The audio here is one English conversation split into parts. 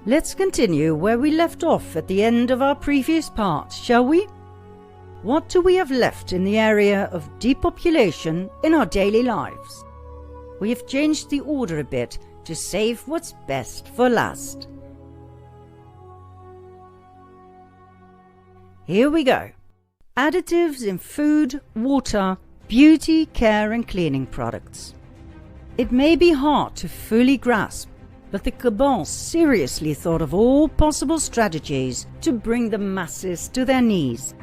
Let's continue where we left off at the end of our previous part, shall we? What do we have left in the area of depopulation in our daily lives? We have changed the order a bit to save what's best for last. Here we go. Additives in food, water, beauty, care and cleaning products. It may be hard to fully grasp, but the cabal seriously thought of all possible strategies to bring the masses to their knees.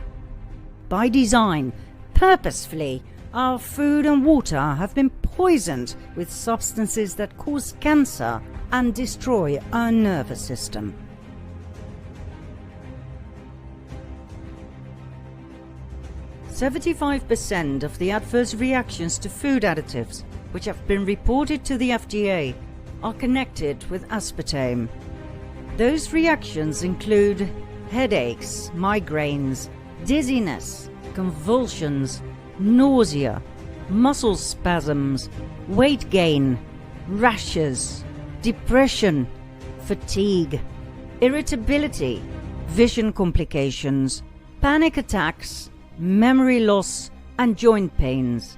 By design, purposefully, our food and water have been poisoned with substances that cause cancer and destroy our nervous system. "75% of the adverse reactions to food additives, which have been reported to the FDA, are connected with aspartame. Those reactions include headaches, migraines, dizziness, convulsions, nausea, muscle spasms, weight gain, rashes, depression, fatigue, irritability, vision complications, panic attacks, memory loss, and joint pains.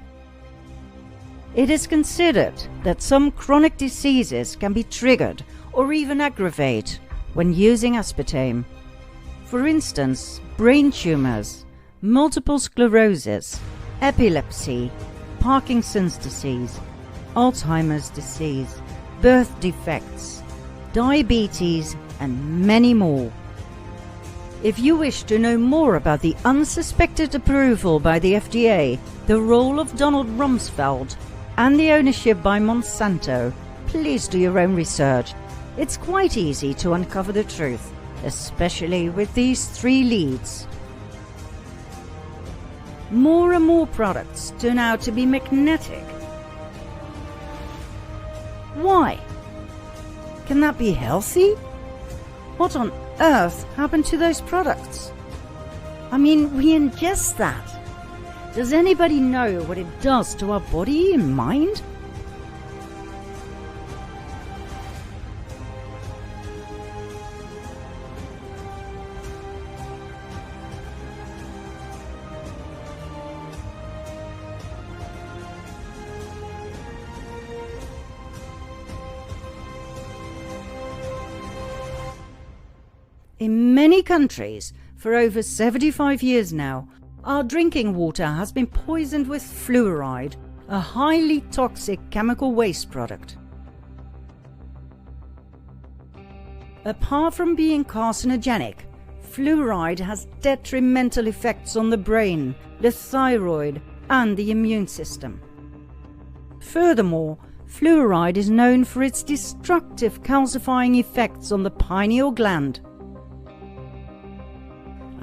It is considered that some chronic diseases can be triggered or even aggravated when using aspartame. For instance, brain tumors, multiple sclerosis, epilepsy, Parkinson's disease, Alzheimer's disease, birth defects, diabetes, and many more. If you wish to know more about the unsuspected approval by the FDA, the role of Donald Rumsfeld, and the ownership by Monsanto, please do your own research. It's quite easy to uncover the truth, especially with these three leads. More and more products turn out to be magnetic. Why? Can that be healthy? What on earth happened to those products? I mean, we ingest that. Does anybody know what it does to our body and mind? In many countries, for over 75 years now, our drinking water has been poisoned with fluoride, a highly toxic chemical waste product. Apart from being carcinogenic, fluoride has detrimental effects on the brain, the thyroid, and the immune system. Furthermore, fluoride is known for its destructive calcifying effects on the pineal gland.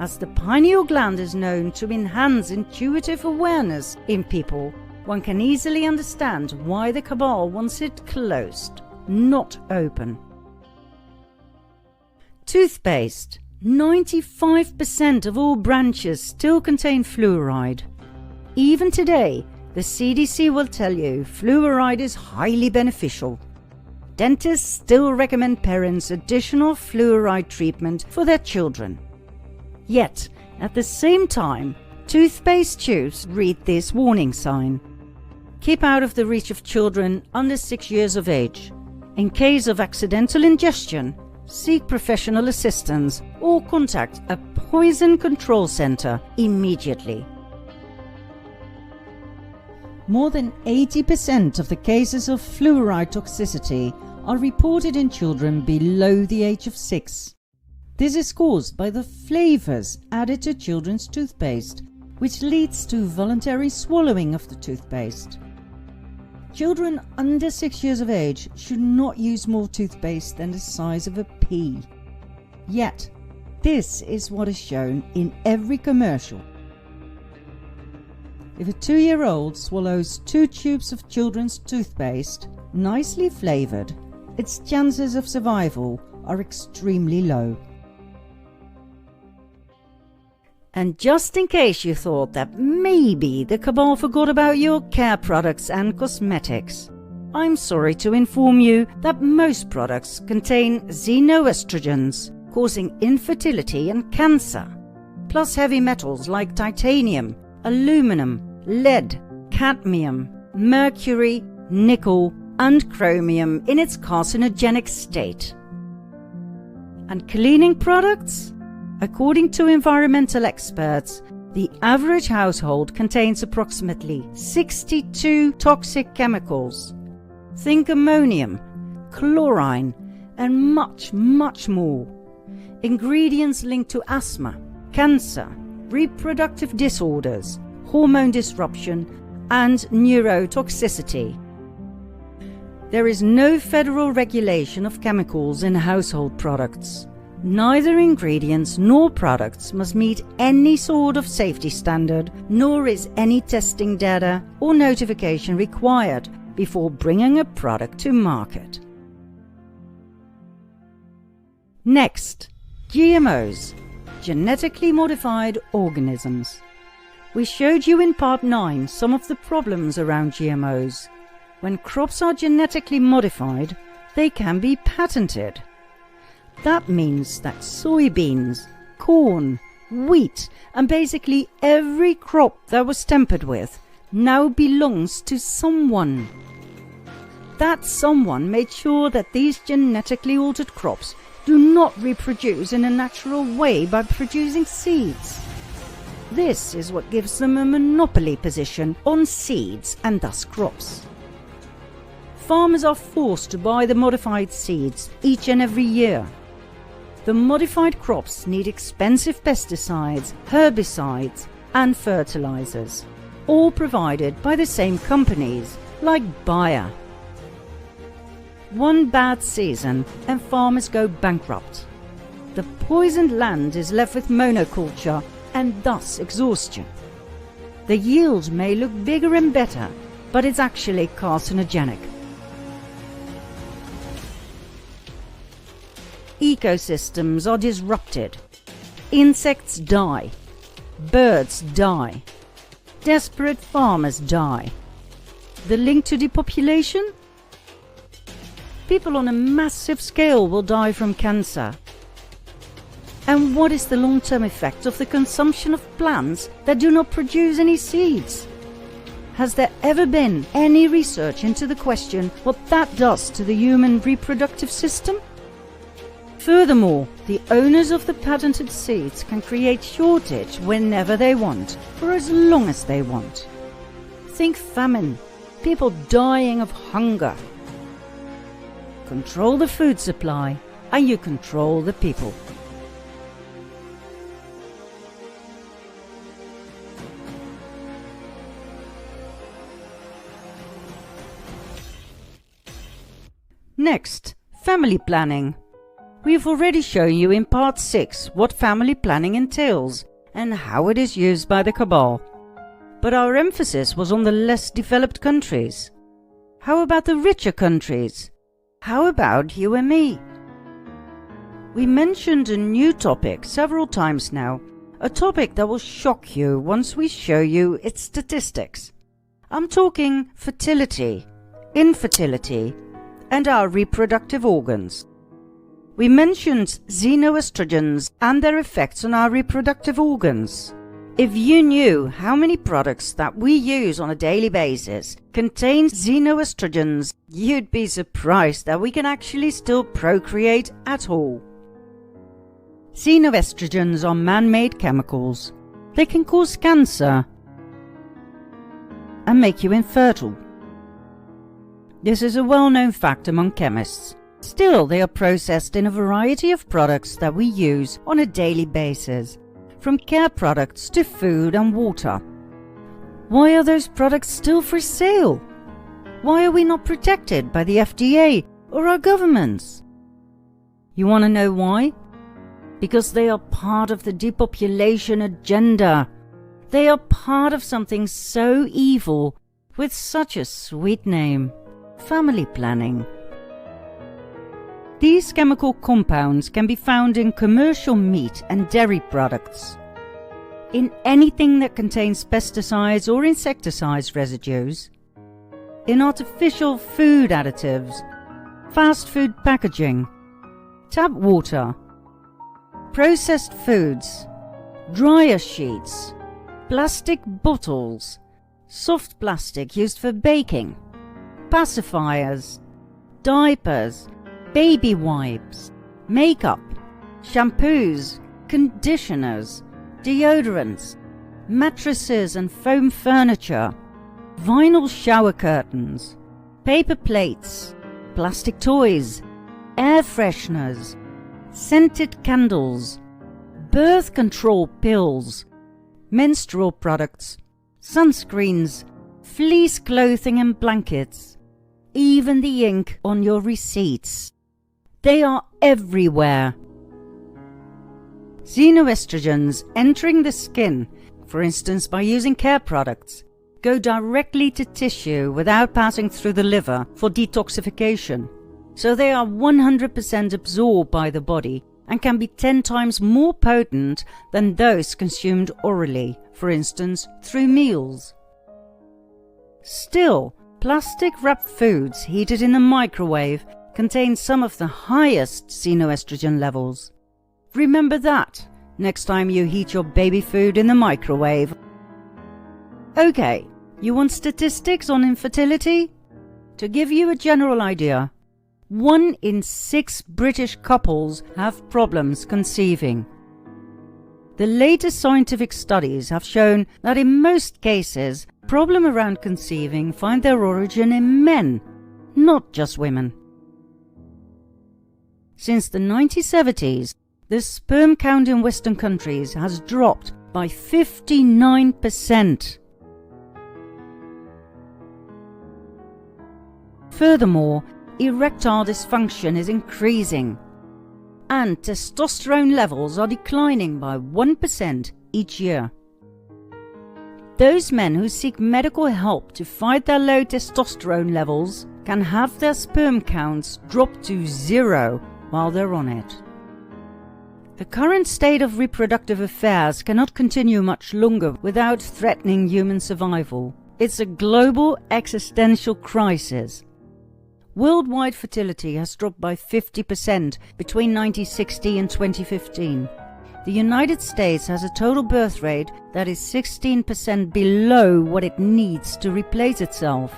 As the pineal gland is known to enhance intuitive awareness in people, one can easily understand why the cabal wants it closed, not open. Toothpaste. 95% of all branches still contain fluoride. Even today, the CDC will tell you fluoride is highly beneficial. Dentists still recommend parents additional fluoride treatment for their children. Yet, at the same time, toothpaste tubes read this warning sign: keep out of the reach of children under 6 years of age. In case of accidental ingestion, seek professional assistance or contact a poison control center immediately. More than 80% of the cases of fluoride toxicity are reported in children below the age of 6. This is caused by the flavors added to children's toothpaste, which leads to voluntary swallowing of the toothpaste. Children under 6 years of age should not use more toothpaste than the size of a pea. Yet, this is what is shown in every commercial. If a 2-year-old swallows 2 tubes of children's toothpaste, nicely flavored, its chances of survival are extremely low. And just in case you thought that maybe the cabal forgot about your care products and cosmetics, I'm sorry to inform you that most products contain xenoestrogens, causing infertility and cancer, plus heavy metals like titanium, aluminum, lead, cadmium, mercury, nickel, and chromium in its carcinogenic state. And cleaning products? According to environmental experts, the average household contains approximately 62 toxic chemicals. Think ammonium, chlorine, and much, much more. Ingredients linked to asthma, cancer, reproductive disorders, hormone disruption, and neurotoxicity. There is no federal regulation of chemicals in household products. Neither ingredients nor products must meet any sort of safety standard, nor is any testing data or notification required before bringing a product to market. Next, GMOs, genetically modified organisms. We showed you in part 9 some of the problems around GMOs. When crops are genetically modified, they can be patented. That means that soybeans, corn, wheat, and basically every crop that was tampered with now belongs to someone. That someone made sure that these genetically altered crops do not reproduce in a natural way by producing seeds. This is what gives them a monopoly position on seeds and thus crops. Farmers are forced to buy the modified seeds each and every year. The modified crops need expensive pesticides, herbicides, and fertilizers, all provided by the same companies, like Bayer. One bad season and farmers go bankrupt. The poisoned land is left with monoculture and thus exhaustion. The yield may look bigger and better, but it's actually carcinogenic. Ecosystems are disrupted. Insects die. Birds die. Desperate farmers die. The link to depopulation? People on a massive scale will die from cancer. And what is the long-term effect of the consumption of plants that do not produce any seeds? Has there ever been any research into the question what that does to the human reproductive system? Furthermore, the owners of the patented seeds can create shortage whenever they want, for as long as they want. Think famine, people dying of hunger. Control the food supply, and you control the people. Next, family planning. We've already shown you in part 6 what family planning entails and how it is used by the cabal. But our emphasis was on the less developed countries. How about the richer countries? How about you and me? We mentioned a new topic several times now, a topic that will shock you once we show you its statistics. I'm talking fertility, infertility, and our reproductive organs. We mentioned xenoestrogens and their effects on our reproductive organs. If you knew how many products that we use on a daily basis contain xenoestrogens, you'd be surprised that we can actually still procreate at all. Xenoestrogens are man-made chemicals. They can cause cancer and make you infertile. This is a well-known fact among chemists. Still, they are processed in a variety of products that we use on a daily basis, from care products to food and water. Why are those products still for sale? Why are we not protected by the FDA or our governments? You want to know why? Because they are part of the depopulation agenda. They are part of something so evil with such a sweet name: family planning. These chemical compounds can be found in commercial meat and dairy products, in anything that contains pesticides or insecticides residues, in artificial food additives, fast food packaging, tap water, processed foods, dryer sheets, plastic bottles, soft plastic used for baking, pacifiers, diapers, baby wipes, makeup, shampoos, conditioners, deodorants, mattresses and foam furniture, vinyl shower curtains, paper plates, plastic toys, air fresheners, scented candles, birth control pills, menstrual products, sunscreens, fleece clothing and blankets, even the ink on your receipts. They are everywhere. Xenoestrogens entering the skin, for instance by using care products, go directly to tissue without passing through the liver for detoxification. So they are 100% absorbed by the body and can be 10 times more potent than those consumed orally, for instance through meals. Still, plastic-wrapped foods heated in the microwave contain some of the highest xenoestrogen levels. Remember that next time you heat your baby food in the microwave. Okay, you want statistics on infertility? To give you a general idea, 1 in 6 British couples have problems conceiving. The latest scientific studies have shown that in most cases, problems around conceiving find their origin in men, not just women. Since the 1970s, the sperm count in Western countries has dropped by 59%. Furthermore, erectile dysfunction is increasing, and testosterone levels are declining by 1% each year. Those men who seek medical help to fight their low testosterone levels can have their sperm counts drop to 0 while they're on it. The current state of reproductive affairs cannot continue much longer without threatening human survival. It's a global existential crisis. Worldwide fertility has dropped by 50% between 1960 and 2015. The United States has a total birth rate that is 16% below what it needs to replace itself.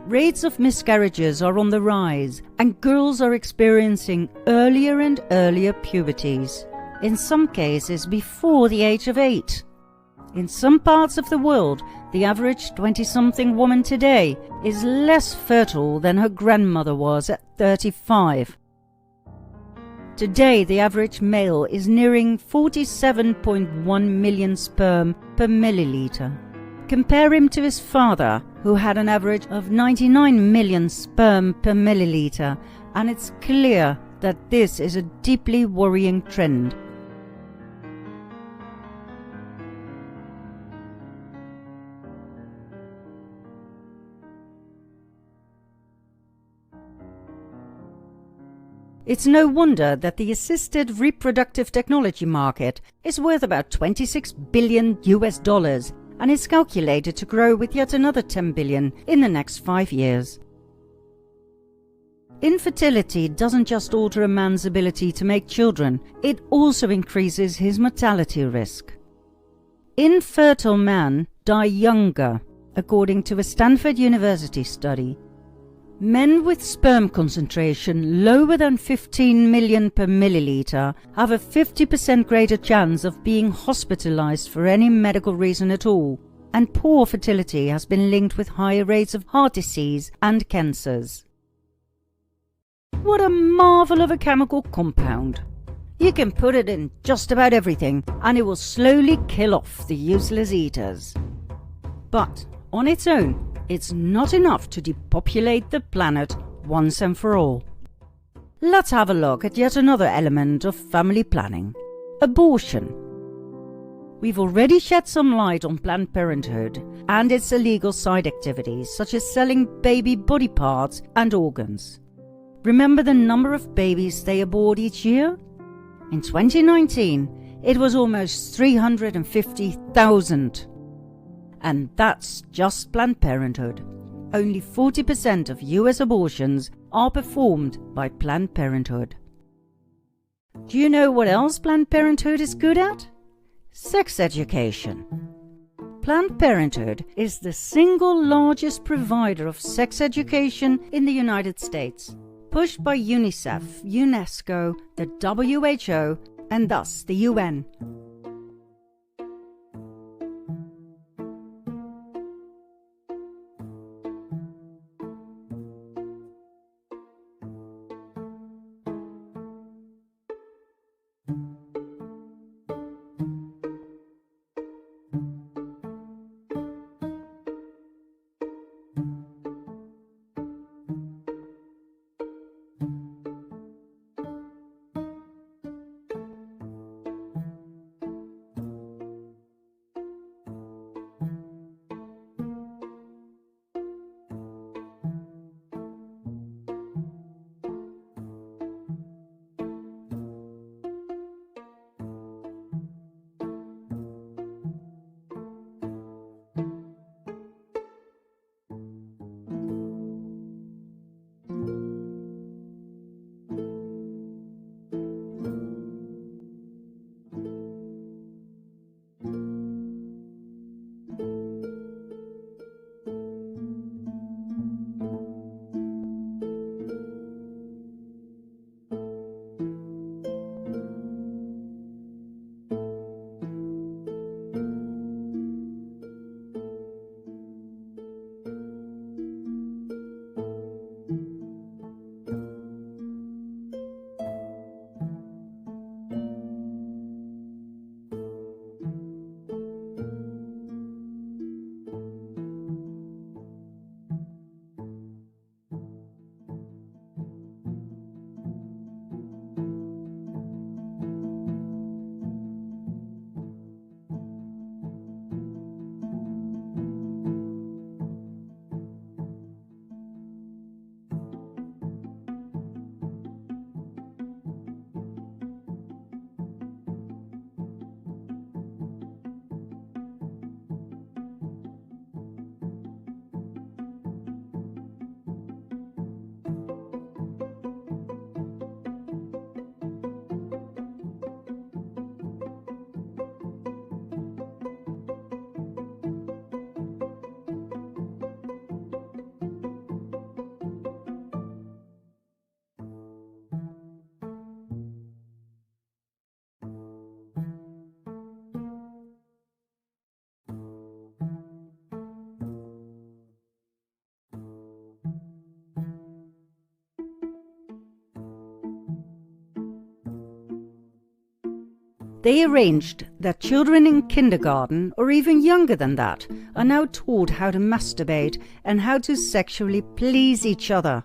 Rates of miscarriages are on the rise, and girls are experiencing earlier and earlier puberties, in some cases before the age of 8. In some parts of the world, the average 20-something woman today is less fertile than her grandmother was at 35. Today, the average male is nearing 47.1 million sperm per milliliter. Compare him to his father, who had an average of 99 million sperm per milliliter, and it's clear that this is a deeply worrying trend. It's no wonder that the assisted reproductive technology market is worth about $26 billion and is calculated to grow with yet another 10 billion in the next 5 years. Infertility doesn't just alter a man's ability to make children, it also increases his mortality risk. Infertile men die younger, according to a Stanford University study. Men with sperm concentration lower than 15 million per milliliter have a 50% greater chance of being hospitalized for any medical reason at all, and poor fertility has been linked with higher rates of heart disease and cancers. What a marvel of a chemical compound! You can put it in just about everything and it will slowly kill off the useless eaters. But on its own, it's not enough to depopulate the planet once and for all. Let's have a look at yet another element of family planning: abortion. We've already shed some light on Planned Parenthood and its illegal side activities such as selling baby body parts and organs. Remember the number of babies they abort each year? In 2019, it was almost 350,000. And that's just Planned Parenthood. only 40% of US abortions are performed by Planned Parenthood. Do you know what else Planned Parenthood is good at? Sex education. Planned Parenthood is the single largest provider of sex education in the United States, pushed by UNICEF, UNESCO, the WHO, and thus the UN. They arranged that children in kindergarten, or even younger than that, are now taught how to masturbate and how to sexually please each other.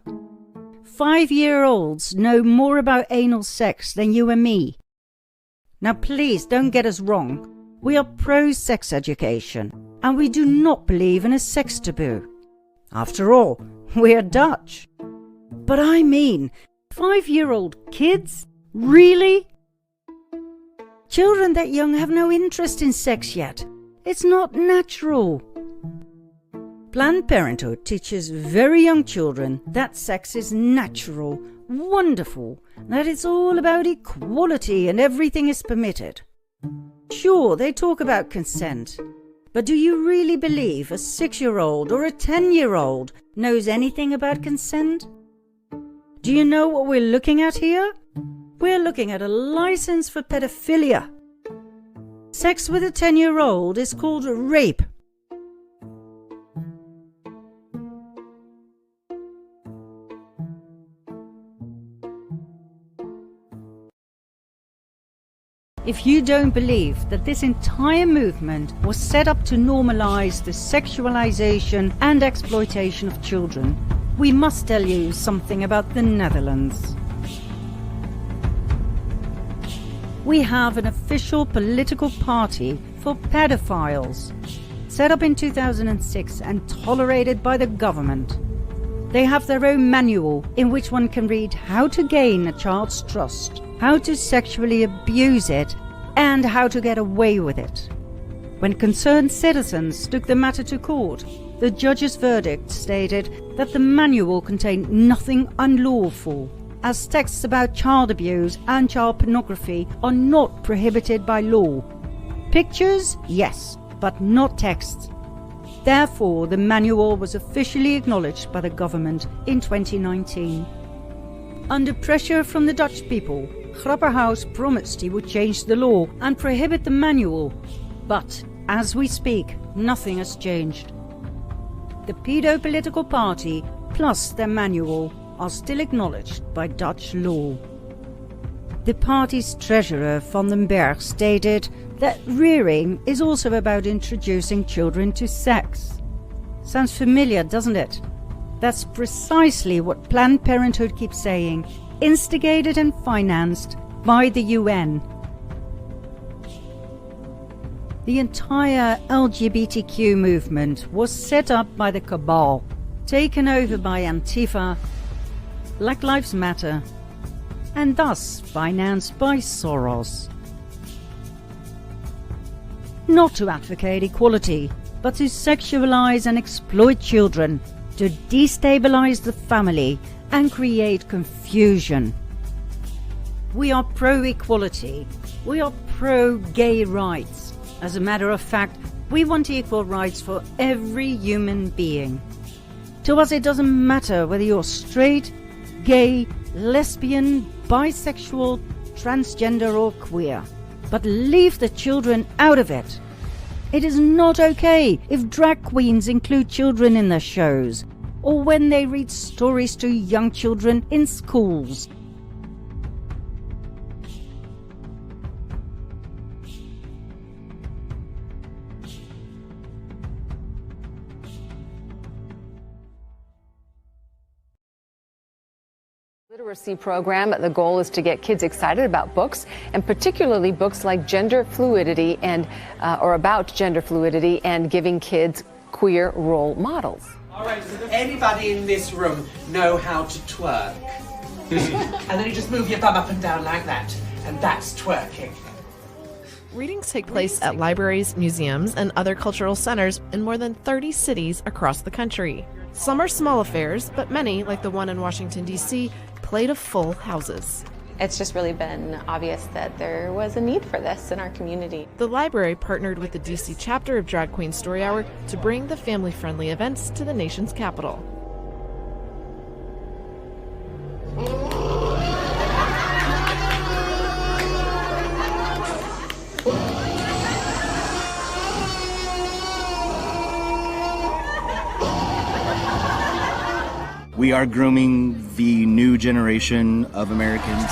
5-year-olds know more about anal sex than you and me. Now please don't get us wrong. We are pro-sex education, and we do not believe in a sex taboo. After all, we are Dutch. But I mean, 5-year-old kids? Really? Children that young have no interest in sex yet. It's not natural. Planned Parenthood teaches very young children that sex is natural, wonderful, that it's all about equality and everything is permitted. Sure, they talk about consent, but do you really believe a 6-year-old or a 10-year-old knows anything about consent? Do you know what we're looking at here? We're looking at a license for pedophilia. Sex with a 10-year-old is called rape. If you don't believe that this entire movement was set up to normalize the sexualization and exploitation of children, we must tell you something about the Netherlands. We have an official political party for pedophiles, set up in 2006 and tolerated by the government. They have their own manual in which one can read how to gain a child's trust, how to sexually abuse it, and how to get away with it. When concerned citizens took the matter to court, the judge's verdict stated that the manual contained nothing unlawful, as texts about child abuse and child pornography are not prohibited by law. Pictures, yes, but not texts. Therefore, the manual was officially acknowledged by the government in 2019. Under pressure from the Dutch people, Grapperhaus promised he would change the law and prohibit the manual. But, as we speak, nothing has changed. The pedo-political party plus their manual are still acknowledged by Dutch law. The party's treasurer Van den Berg stated that rearing is also about introducing children to sex. Sounds familiar, doesn't it? That's precisely what Planned Parenthood keeps saying, instigated and financed by the UN. The entire LGBTQ movement was set up by the cabal, taken over by Antifa, Black Lives Matter, and thus financed by Soros. Not to advocate equality, but to sexualize and exploit children, to destabilize the family and create confusion. We are pro-equality. We are pro-gay rights. As a matter of fact, we want equal rights for every human being. To us, it doesn't matter whether you're straight, gay, lesbian, bisexual, transgender or queer. But leave the children out of it. It is not okay if drag queens include children in their shows, or when they read stories to young children in schools. Literacy program. The goal is to get kids excited about books, and particularly books like gender fluidity and or about gender fluidity, and giving kids queer role models. All right, so does anybody in this room know how to twerk? And then you just move your bum up and down like that, and that's twerking. Readings take place at libraries, museums, and other cultural centers in more than 30 cities across the country. Some are small affairs, but many, like the one in Washington, D.C., play to full houses. It's just really been obvious that there was a need for this in our community. The library partnered with the D.C. chapter of Drag Queen Story Hour to bring the family-friendly events to the nation's capital. We are grooming the new generation of Americans.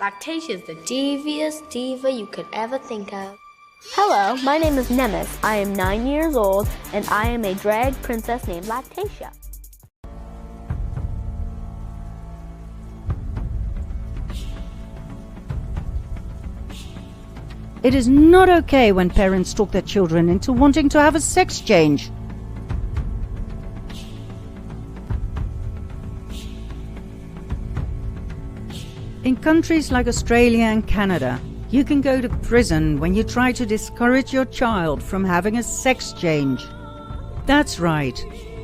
Lactatia is the devious diva you could ever think of. Hello, my name is Nemes. I am 9 years old, and I am a drag princess named Lactatia. It is not okay when parents talk their children into wanting to have a sex change. In countries like Australia and Canada, you can go to prison when you try to discourage your child from having a sex change. That's right.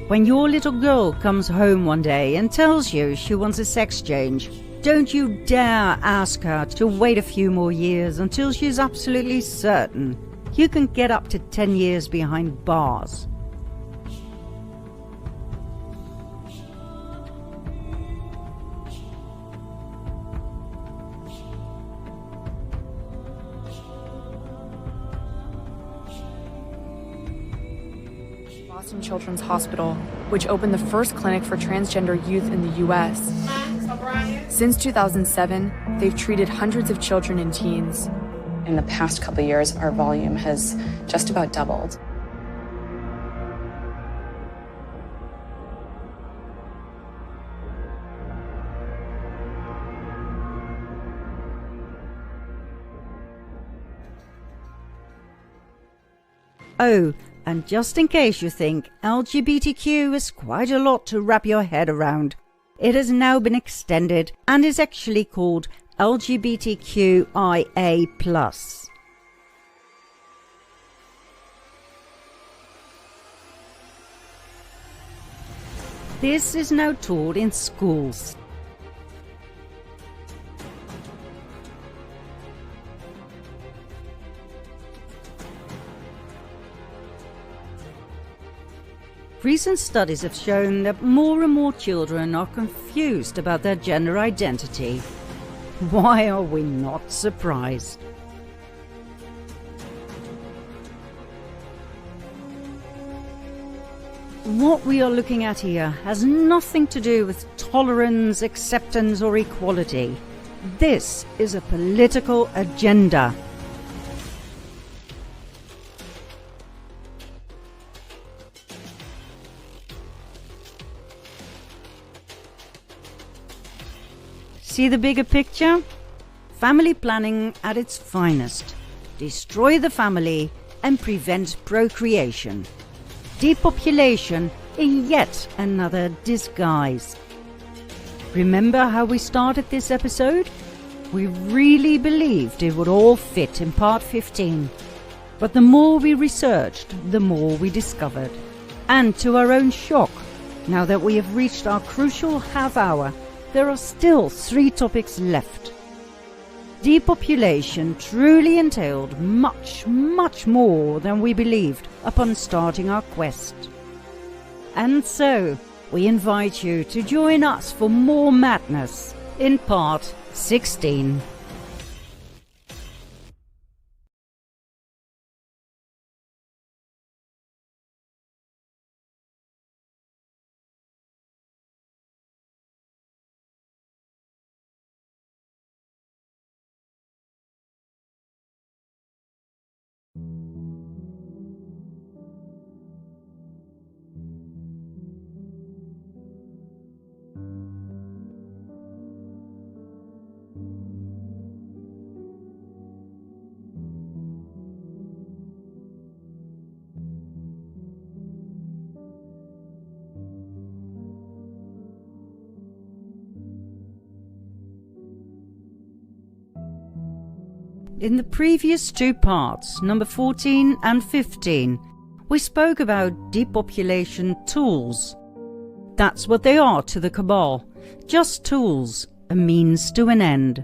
When your little girl comes home one day and tells you she wants a sex change, don't you dare ask her to wait a few more years until she's absolutely certain. You can get up to 10 years behind bars. Boston Children's Hospital, which opened the first clinic for transgender youth in the U.S. Since 2007, they've treated hundreds of children and teens. In the past couple of years, our volume has just about doubled. Oh, and just in case you think LGBTQ is quite a lot to wrap your head around, it has now been extended and is actually called LGBTQIA+. This is now taught in schools. Recent studies have shown that more and more children are confused about their gender identity. Why are we not surprised? What we are looking at here has nothing to do with tolerance, acceptance, or equality. This is a political agenda. See the bigger picture? Family planning at its finest. Destroy the family and prevent procreation. Depopulation in yet another disguise. Remember how we started this episode? We really believed it would all fit in part 15. But the more we researched, the more we discovered. And to our own shock, now that we have reached our crucial half hour, there are still 3 topics left. Depopulation truly entailed much, much more than we believed upon starting our quest. And so, we invite you to join us for more madness in part 16. In the previous 2 parts, number 14 and 15, we spoke about depopulation tools. That's what they are to the cabal, just tools, a means to an end.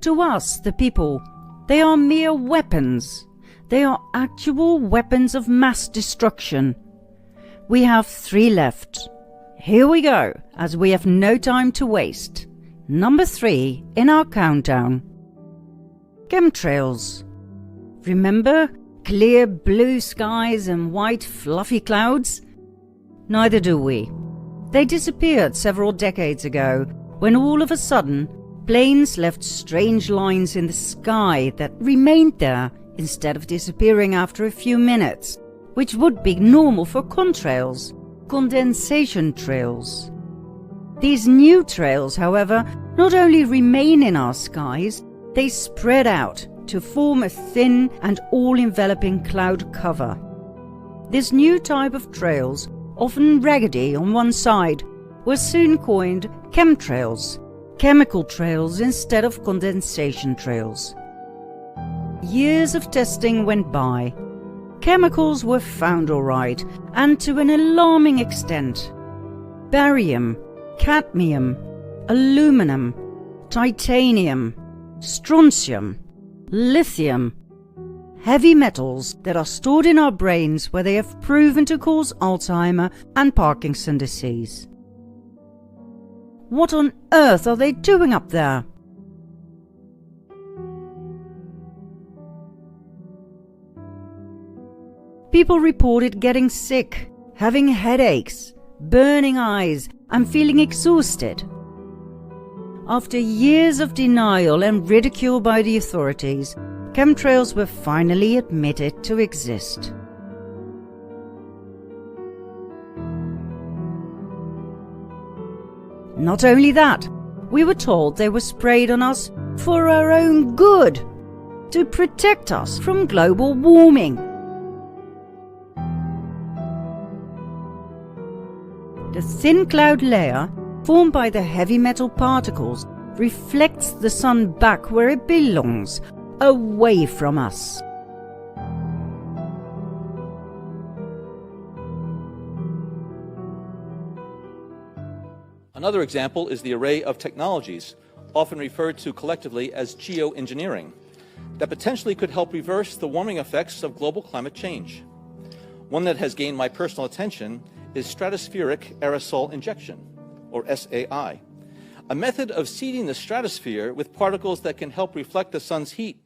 To us, the people, they are mere weapons. They are actual weapons of mass destruction. We have 3 left. Here we go, as we have no time to waste. Number 3 in our countdown. Chemtrails. Remember clear blue skies and white fluffy clouds? Neither do we. They disappeared several decades ago when all of a sudden planes left strange lines in the sky that remained there instead of disappearing after a few minutes, which would be normal for contrails, condensation trails. These new trails, however, not only remain in our skies, they spread out to form a thin and all-enveloping cloud cover. This new type of trails, often raggedy on one side, were soon coined chemtrails, chemical trails instead of condensation trails. Years of testing went by. Chemicals were found all right, and to an alarming extent. Barium, cadmium, aluminum, titanium, strontium, lithium, heavy metals that are stored in our brains where they have proven to cause Alzheimer and Parkinson's disease. What on earth are they doing up there? people reported getting sick, having headaches, burning eyes, and feeling exhausted. After years of denial and ridicule by the authorities, chemtrails were finally admitted to exist. Not only that, we were told they were sprayed on us for our own good, to protect us from global warming. The thin cloud layer, formed by the heavy metal particles, reflects the sun back where it belongs, away from us. Another example is the array of technologies, often referred to collectively as geoengineering, that potentially could help reverse the warming effects of global climate change. One that has gained my personal attention is stratospheric aerosol injection, or SAI, a method of seeding the stratosphere with particles that can help reflect the sun's heat.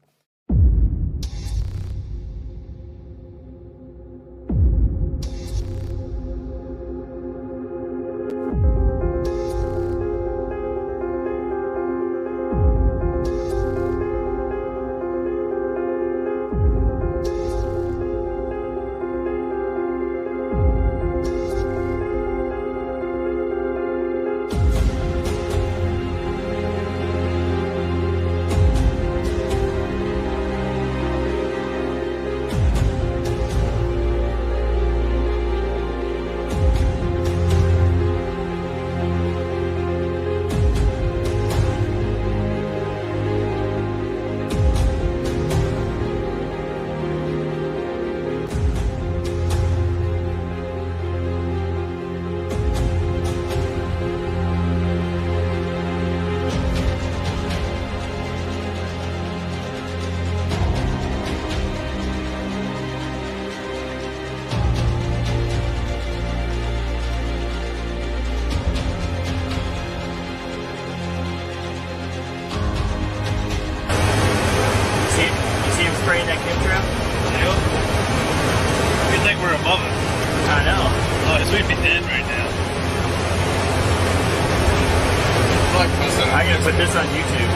I'm gonna put this on YouTube.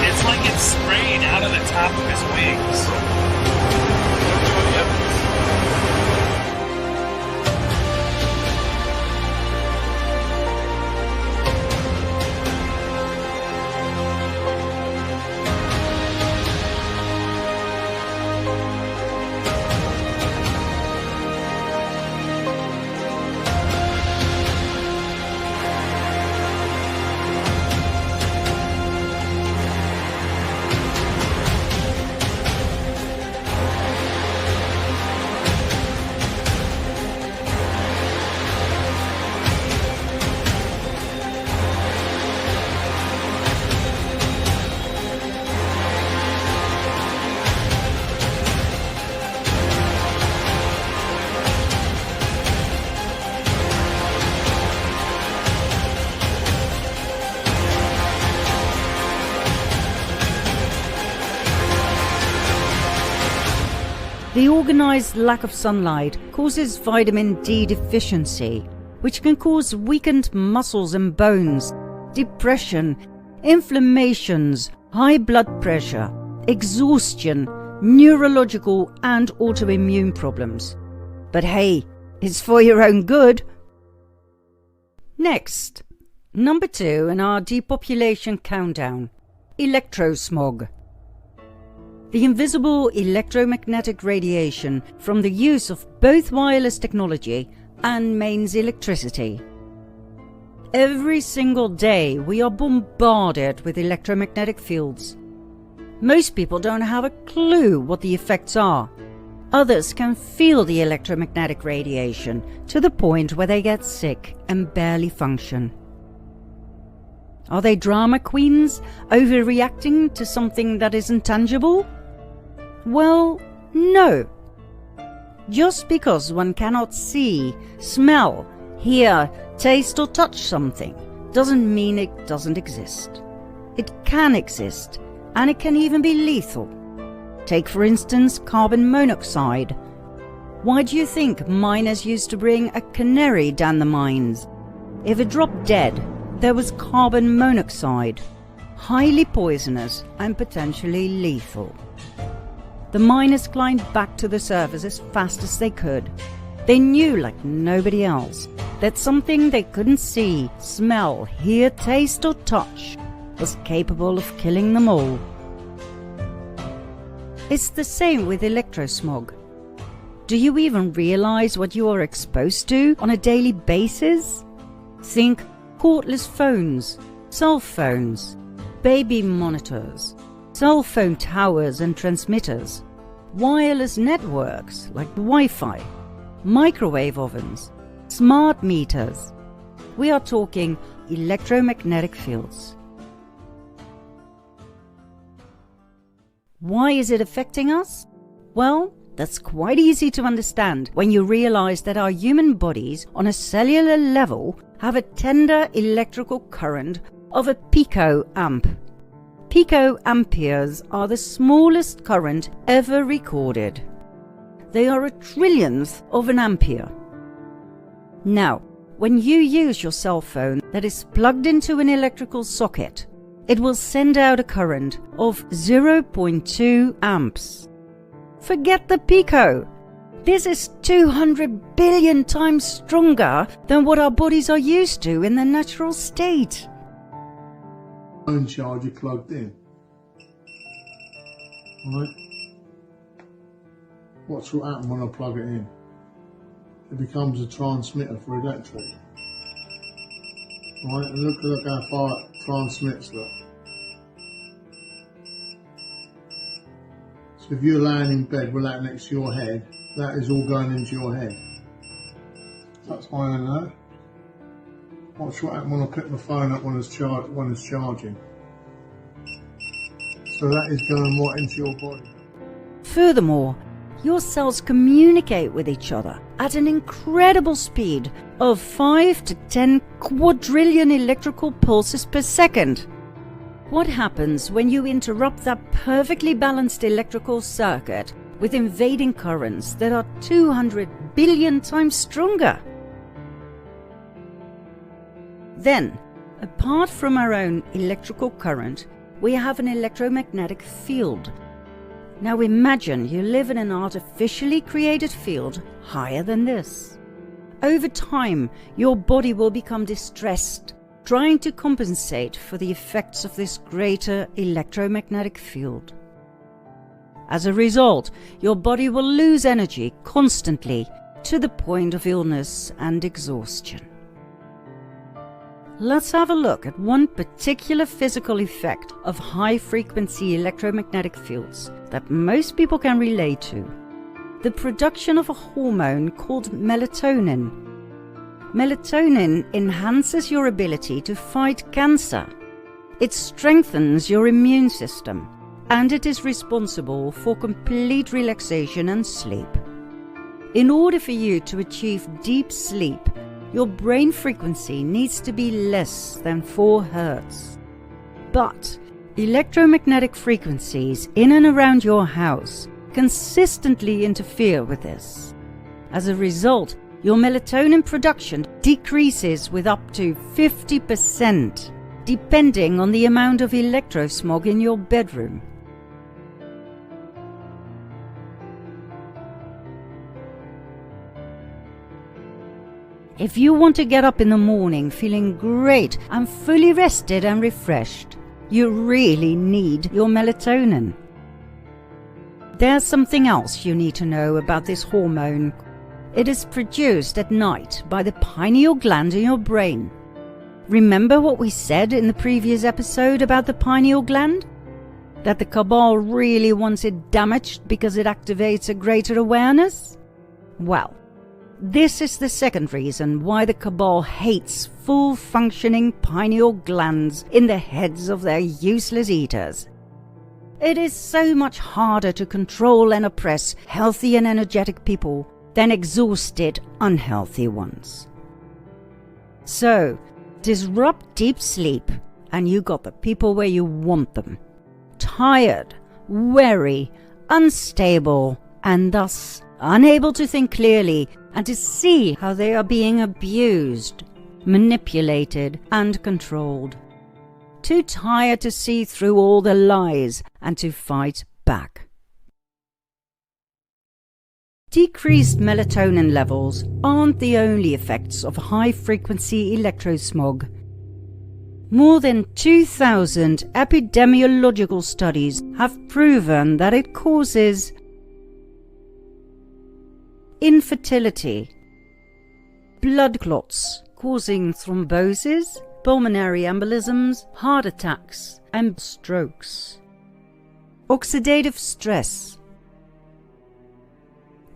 It's like it's spraying out of the top of his wings. The organized lack of sunlight causes vitamin D deficiency, which can cause weakened muscles and bones, depression, inflammations, high blood pressure, exhaustion, neurological and autoimmune problems. But hey, it's for your own good. Next, number 2 in our depopulation countdown, electrosmog. The invisible electromagnetic radiation from the use of both wireless technology and mains electricity. Every single day we are bombarded with electromagnetic fields. Most people don't have a clue what the effects are. Others can feel the electromagnetic radiation to the point where they get sick and barely function. Are they drama queens overreacting to something that isn't tangible? Well, no. Just because one cannot see, smell, hear, taste or touch something doesn't mean it doesn't exist. It can exist, and it can even be lethal. Take for instance carbon monoxide, Why do you think miners used to bring a canary down the mines? If it dropped dead, there was carbon monoxide, highly poisonous and potentially lethal. The miners climbed back to the surface as fast as they could. They knew, like nobody else, that something they couldn't see, smell, hear, taste or touch was capable of killing them all. It's the same with electrosmog. Do you even realize what you are exposed to on a daily basis? Think cordless phones, cell phones, baby monitors, cell phone towers and transmitters, wireless networks like Wi-Fi, microwave ovens, smart meters. We are talking electromagnetic fields. Why is it affecting us? Well, that's quite easy to understand when you realize that our human bodies on a cellular level have a tender electrical current of a picoamp. Picoamperes are the smallest current ever recorded. They are a trillionth of an ampere. Now, when you use your cell phone that is plugged into an electrical socket, it will send out a current of 0.2 amps. Forget the pico. This is 200 billion times stronger than what our bodies are used to in their natural state. Phone charger plugged in. Right? What's what happen when I plug it in? It becomes a transmitter for electric. Right, and look how far it transmits, look. So if you're lying in bed with that next to your head, that is all going into your head. That's why I know. Watch what happens when I pick my phone up when it's charging. So that is going right into your body. Furthermore, your cells communicate with each other at an incredible speed of 5 to 10 quadrillion electrical pulses per second. What happens when you interrupt that perfectly balanced electrical circuit with invading currents that are 200 billion times stronger? Then, apart from our own electrical current, we have an electromagnetic field. Now imagine you live in an artificially created field higher than this. Over time, your body will become distressed, trying to compensate for the effects of this greater electromagnetic field. As a result, your body will lose energy constantly to the point of illness and exhaustion. Let's have a look at one particular physical effect of high-frequency electromagnetic fields that most people can relate to: the production of a hormone called melatonin. Melatonin enhances your ability to fight cancer. It strengthens your immune system, and it is responsible for complete relaxation and sleep. In order for you to achieve deep sleep, your brain frequency needs to be less than 4 Hz. But electromagnetic frequencies in and around your house consistently interfere with this. As a result, your melatonin production decreases with up to 50%, depending on the amount of electrosmog in your bedroom. If you want to get up in the morning feeling great and fully rested and refreshed, you really need your melatonin. There's something else you need to know about this hormone. It is produced at night by the pineal gland in your brain. Remember what we said in the previous episode about the pineal gland? That the cabal really wants it damaged because it activates a greater awareness? Well, this is the second reason why the cabal hates full-functioning pineal glands in the heads of their useless eaters. It is so much harder to control and oppress healthy and energetic people than exhausted, unhealthy ones. So, disrupt deep sleep and you got the people where you want them. Tired, weary, unstable, and thus unable to think clearly and to see how they are being abused, manipulated and controlled. Too tired to see through all the lies and to fight back. Decreased melatonin levels aren't the only effects of high-frequency electrosmog. More than 2,000 epidemiological studies have proven that it causes infertility, blood clots causing thrombosis, pulmonary embolisms, heart attacks and strokes, oxidative stress,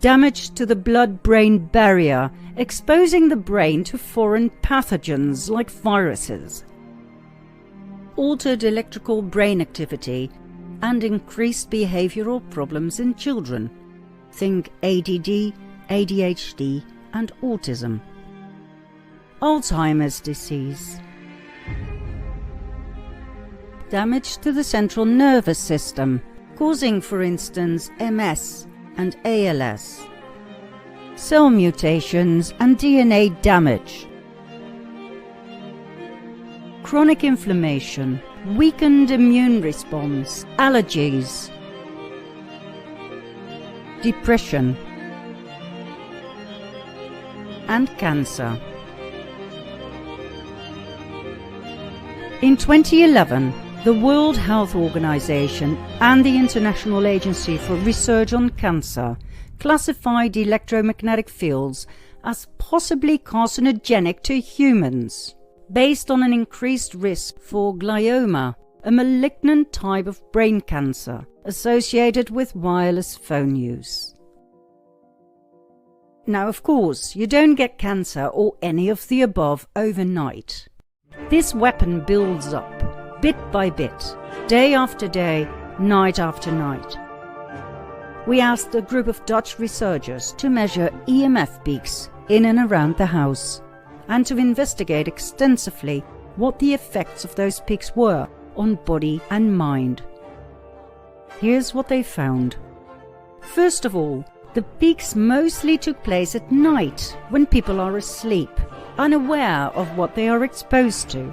damage to the blood-brain barrier, exposing the brain to foreign pathogens like viruses, altered electrical brain activity, and increased behavioral problems in children. Think ADD, ADHD, and autism. Alzheimer's disease. Damage to the central nervous system, causing, for instance, MS and ALS. Cell mutations and DNA damage. Chronic inflammation, weakened immune response, allergies, depression, and cancer. In 2011, the World Health Organization and the International Agency for Research on Cancer classified electromagnetic fields as possibly carcinogenic to humans, based on an increased risk for glioma, a malignant type of brain cancer associated with wireless phone use. Now, of course, you don't get cancer or any of the above overnight. This weapon builds up, bit by bit, day after day, night after night. We asked a group of Dutch researchers to measure EMF peaks in and around the house, and to investigate extensively what the effects of those peaks were on body and mind. Here's what they found. First of all, the peaks mostly took place at night when people are asleep, unaware of what they are exposed to.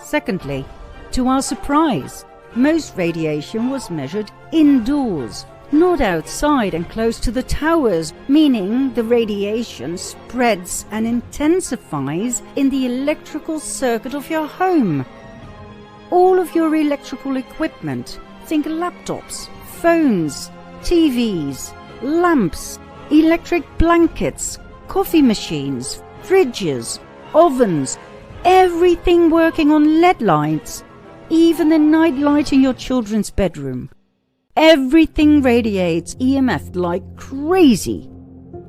Secondly, to our surprise, most radiation was measured indoors, not outside and close to the towers, meaning the radiation spreads and intensifies in the electrical circuit of your home. All of your electrical equipment, think laptops, phones, TVs, lamps, electric blankets, coffee machines, fridges, ovens, everything working on LED lights, even the night light in your children's bedroom. Everything radiates EMF like crazy,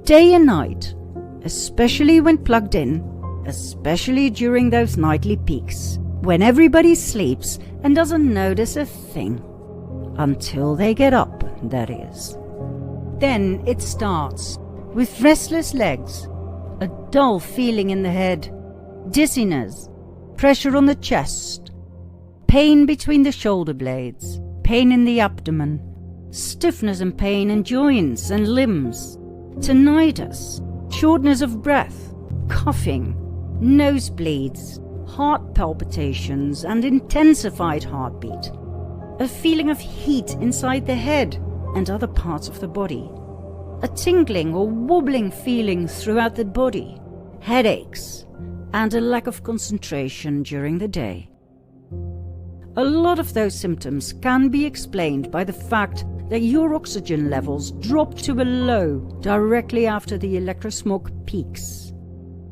day and night, especially when plugged in, especially during those nightly peaks, when everybody sleeps and doesn't notice a thing. Until they get up, that is. Then it starts, with restless legs, a dull feeling in the head, dizziness, pressure on the chest, pain between the shoulder blades, pain in the abdomen, stiffness and pain in joints and limbs, tinnitus, shortness of breath, coughing, nosebleeds, heart palpitations and intensified heartbeat, a feeling of heat inside the head and other parts of the body, a tingling or wobbling feeling throughout the body, headaches, and a lack of concentration during the day. A lot of those symptoms can be explained by the fact that your oxygen levels drop to a low directly after the electrosmog peaks.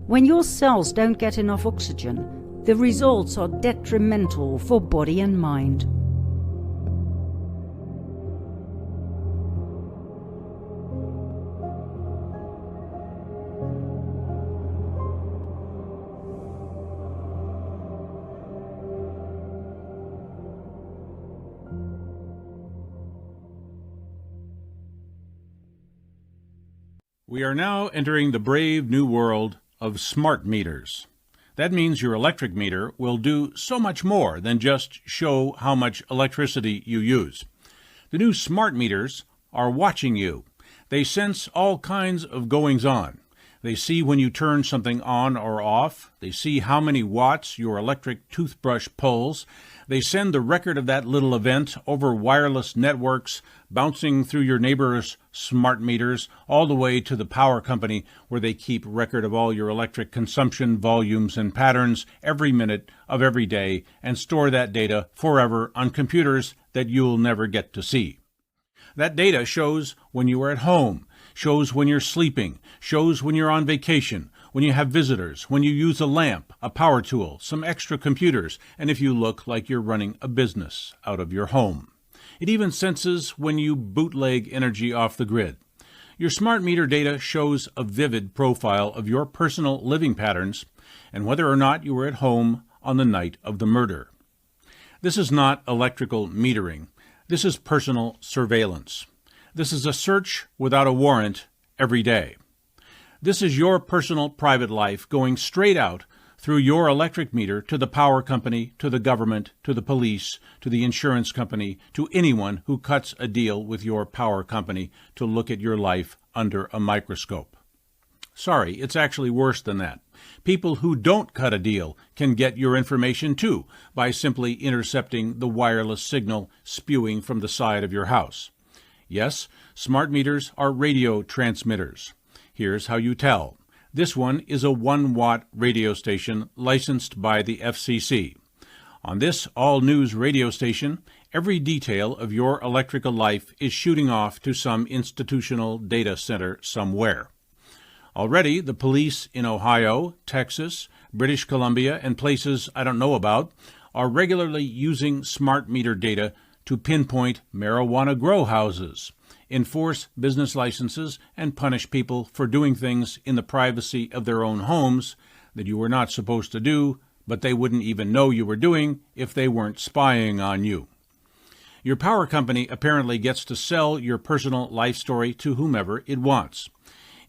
When your cells don't get enough oxygen, the results are detrimental for body and mind. We are now entering the brave new world of smart meters. That means your electric meter will do so much more than just show how much electricity you use. The new smart meters are watching you. They sense all kinds of goings-on. They see when you turn something on or off. They see how many watts your electric toothbrush pulls. They send the record of that little event over wireless networks, bouncing through your neighbor's smart meters, all the way to the power company where they keep record of all your electric consumption volumes and patterns every minute of every day and store that data forever on computers that you'll never get to see. That data shows when you are at home, shows when you're sleeping, shows when you're on vacation, when you have visitors, when you use a lamp, a power tool, some extra computers, and if you look like you're running a business out of your home. It even senses when you bootleg energy off the grid. Your smart meter data shows a vivid profile of your personal living patterns and whether or not you were at home on the night of the murder. This is not electrical metering. This is personal surveillance. This is a search without a warrant every day. This is your personal private life going straight out through your electric meter to the power company, to the government, to the police, to the insurance company, to anyone who cuts a deal with your power company to look at your life under a microscope. Sorry, it's actually worse than that. People who don't cut a deal can get your information too by simply intercepting the wireless signal spewing from the side of your house. Yes, smart meters are radio transmitters. Here's how you tell. This one is a 1-watt radio station licensed by the FCC. On this all-news radio station, every detail of your electrical life is shooting off to some institutional data center somewhere. Already, the police in Ohio, Texas, British Columbia, and places I don't know about are regularly using smart meter data to pinpoint marijuana grow houses, enforce business licenses, and punish people for doing things in the privacy of their own homes that you were not supposed to do, but they wouldn't even know you were doing if they weren't spying on you. Your power company apparently gets to sell your personal life story to whomever it wants.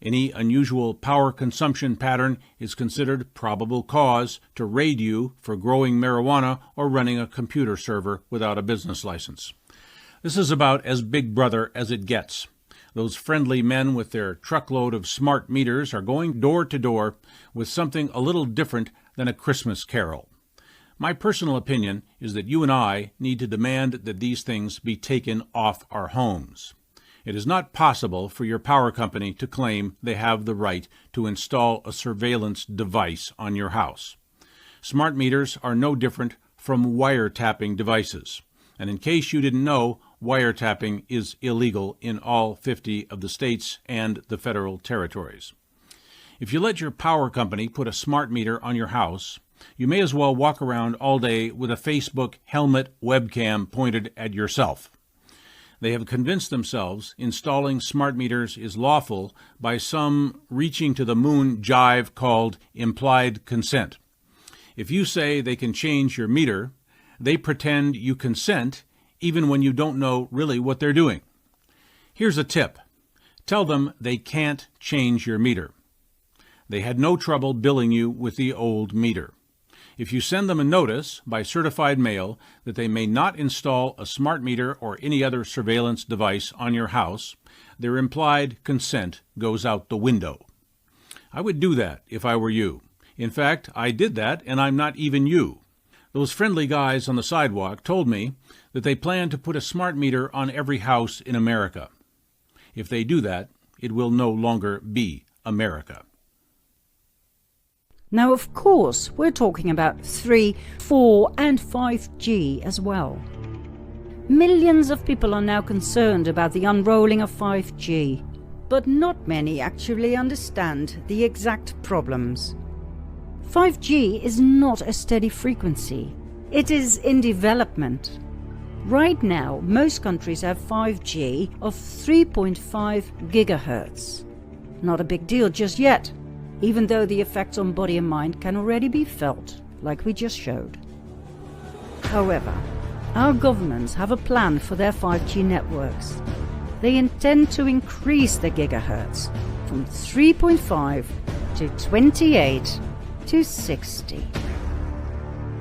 Any unusual power consumption pattern is considered probable cause to raid you for growing marijuana or running a computer server without a business license. This is about as big brother as it gets. Those friendly men with their truckload of smart meters are going door to door with something a little different than a Christmas carol. My personal opinion is that you and I need to demand that these things be taken off our homes. It is not possible for your power company to claim they have the right to install a surveillance device on your house. Smart meters are no different from wiretapping devices. And in case you didn't know, wiretapping is illegal in all 50 of the states and the federal territories. If you let your power company put a smart meter on your house, you may as well walk around all day with a Facebook helmet webcam pointed at yourself. They have convinced themselves installing smart meters is lawful by some reaching to the moon jive called implied consent. If you say they can change your meter, they pretend you consent even when you don't know really what they're doing. Here's a tip. Tell them they can't change your meter. They had no trouble billing you with the old meter. If you send them a notice by certified mail that they may not install a smart meter or any other surveillance device on your house, their implied consent goes out the window. I would do that if I were you. In fact, I did that, and I'm not even you. Those friendly guys on the sidewalk told me that they plan to put a smart meter on every house in America. If they do that, it will no longer be America. Now, of course, we're talking about 3, 4, and 5G as well. Millions of people are now concerned about the unrolling of 5G, but not many actually understand the exact problems. 5G is not a steady frequency. It is in development. Right now, most countries have 5G of 3.5 gigahertz. Not a big deal just yet, even though the effects on body and mind can already be felt, like we just showed. However, our governments have a plan for their 5G networks. They intend to increase the gigahertz from 3.5 to 28 to 60.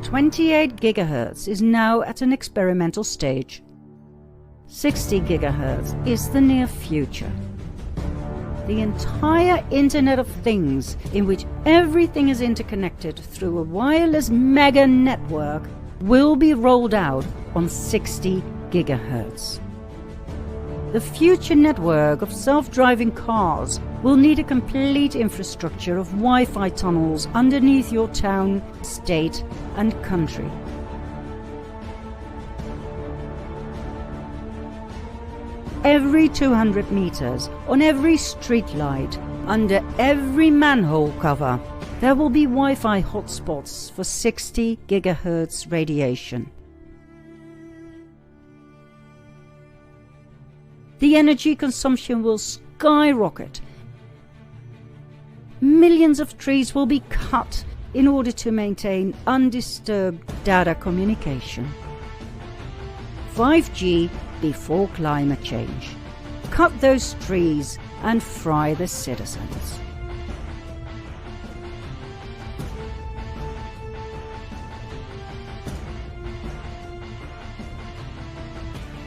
28 gigahertz is now at an experimental stage. 60 gigahertz is the near future. the entire Internet of Things, in which everything is interconnected through a wireless mega network, will be rolled out on 60 gigahertz. The future network of self-driving cars will need a complete infrastructure of Wi-Fi tunnels underneath your town, state, and country. Every 200 meters, on every street light, under every manhole cover, there will be Wi-Fi hotspots for 60 gigahertz radiation. The energy consumption will skyrocket. Millions of trees will be cut in order to maintain undisturbed data communication. 5G before climate change. Cut those trees and fry the citizens.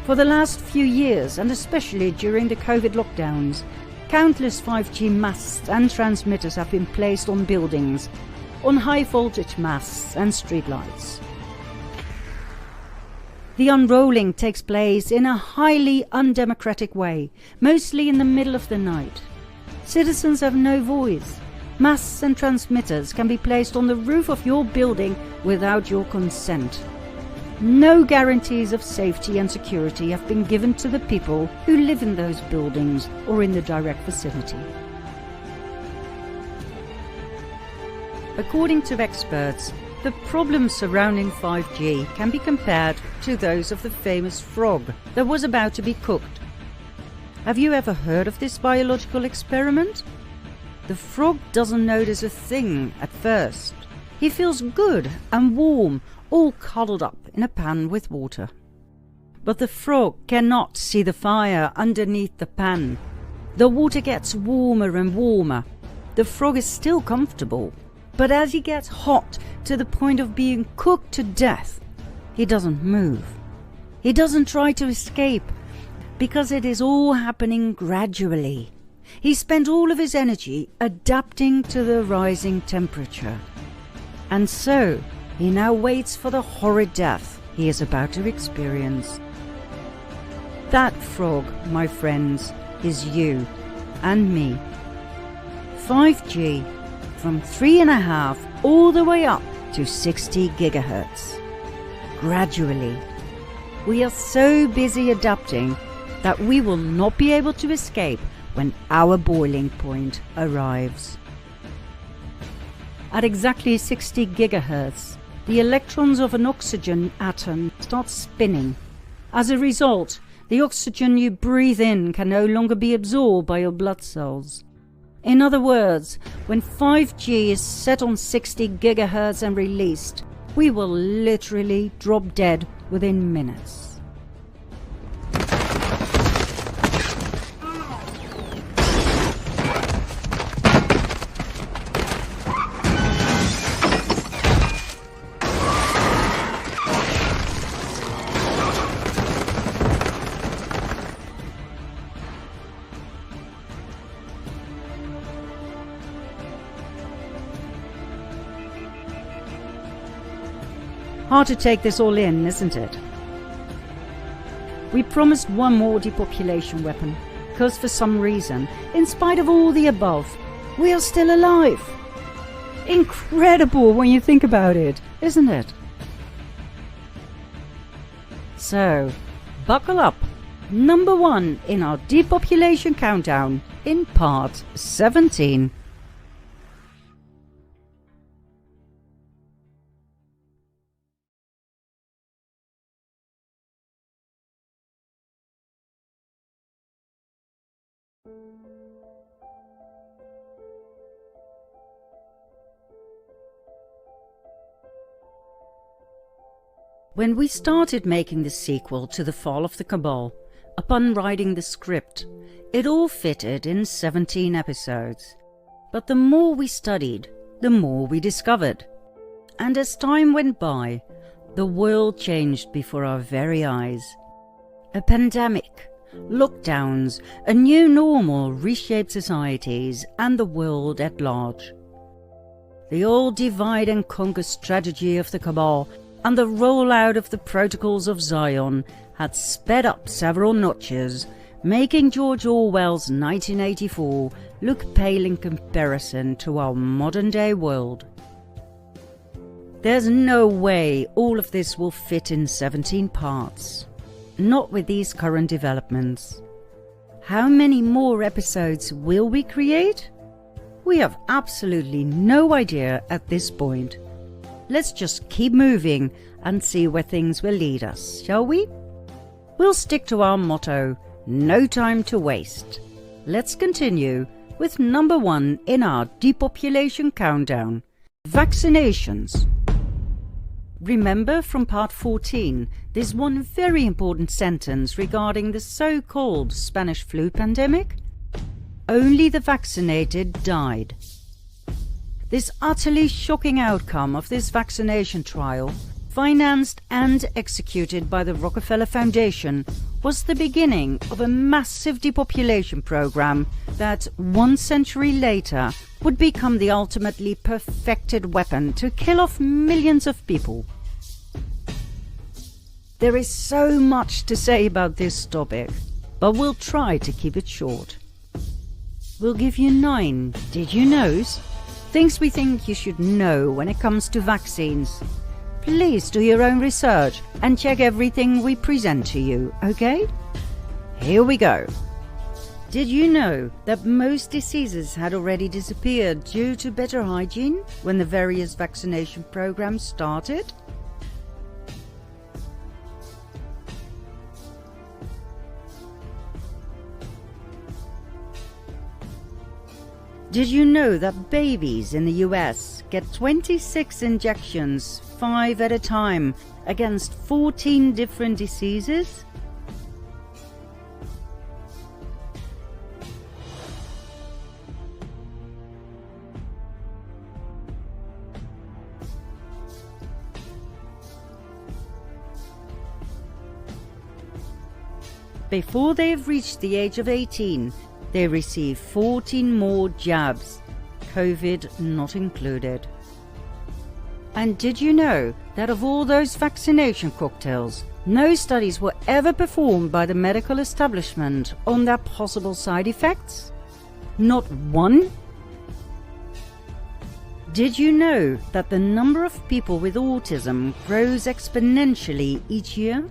For the last few years, and especially during the COVID lockdowns, countless 5G masts and transmitters have been placed on buildings, on high-voltage masts and streetlights. The unrolling takes place in a highly undemocratic way, mostly in the middle of the night. Citizens have no voice. Masts and transmitters can be placed on the roof of your building without your consent. No guarantees of safety and security have been given to the people who live in those buildings or in the direct vicinity. According to experts, the problems surrounding 5G can be compared to those of the famous frog that was about to be cooked. Have you ever heard of this biological experiment? The frog doesn't notice a thing at first. He feels good and warm, all cuddled up in a pan with water. But the frog cannot see the fire underneath the pan. The water gets warmer and warmer. The frog is still comfortable, but as he gets hot to the point of being cooked to death, he doesn't move. He doesn't try to escape, because it is all happening gradually. He spent all of his energy adapting to the rising temperature. And so, he now waits for the horrid death he is about to experience. That frog, my friends, is you and me. 5G, from 3.5 all the way up to 60 gigahertz. Gradually. We are so busy adapting that we will not be able to escape when our boiling point arrives. At exactly 60 gigahertz, the electrons of an oxygen atom start spinning. As a result, the oxygen you breathe in can no longer be absorbed by your blood cells. In other words, when 5G is set on 60 gigahertz and released, we will literally drop dead within minutes. Hard to take this all in, isn't it? We promised one more depopulation weapon, because for some reason, in spite of all the above, we are still alive. Incredible when you think about it, isn't it? So, buckle up. Number 1 in our depopulation countdown in part 17. When we started making the sequel to The Fall of the Cabal, upon writing the script, it all fitted in 17 episodes. But the more we studied, the more we discovered. And as time went by, the world changed before our very eyes. A pandemic, lockdowns, a new normal reshaped societies and the world at large. The old divide and conquer strategy of the cabal and the rollout of the protocols of Zion had sped up several notches, making George Orwell's 1984 look pale in comparison to our modern-day world. There's no way all of this will fit in 17 parts. Not with these current developments. How many more episodes will we create? We have absolutely no idea at this point. Let's just keep moving and see where things will lead us, shall we? We'll stick to our motto, no time to waste. Let's continue with number 1 in our depopulation countdown, vaccinations. Remember from part 14, there's one very important sentence regarding the so-called Spanish flu pandemic. Only the vaccinated died. This utterly shocking outcome of this vaccination trial, financed and executed by the Rockefeller Foundation, was the beginning of a massive depopulation program that, 1 century later, would become the ultimately perfected weapon to kill off millions of people. There is so much to say about this topic, but we'll try to keep it short. We'll give you 9 did you knows, things we think you should know when it comes to vaccines. Please do your own research and check everything we present to you, okay? Here we go. Did you know that most diseases had already disappeared due to better hygiene when the various vaccination programs started? Did you know that babies in the US get 26 injections, 5 at a time, against 14 different diseases? Before they have reached the age of 18, they receive 14 more jabs, COVID not included. And did you know that of all those vaccination cocktails, no studies were ever performed by the medical establishment on their possible side effects? Not one? Did you know that the number of people with autism grows exponentially each year?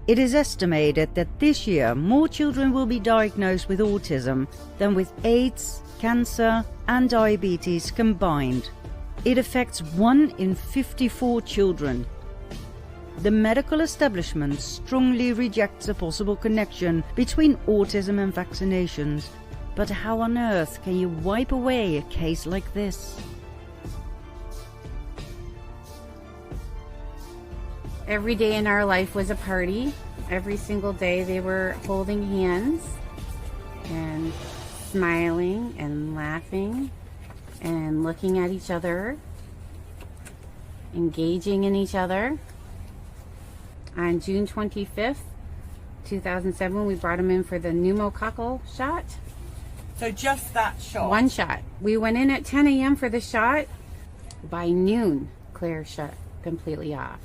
It is estimated that this year more children will be diagnosed with autism than with AIDS, cancer and diabetes combined. It affects 1 in 54 children. The medical establishment strongly rejects a possible connection between autism and vaccinations. But how on earth can you wipe away a case like this? Every day in our life was a party. Every single day they were holding hands and smiling and laughing and looking at each other, engaging in each other. On June 25th, 2007, we brought him in for the pneumococcal shot. So just that shot? 1 shot. We went in at 10 a.m. for the shot. By noon, Claire shut completely off.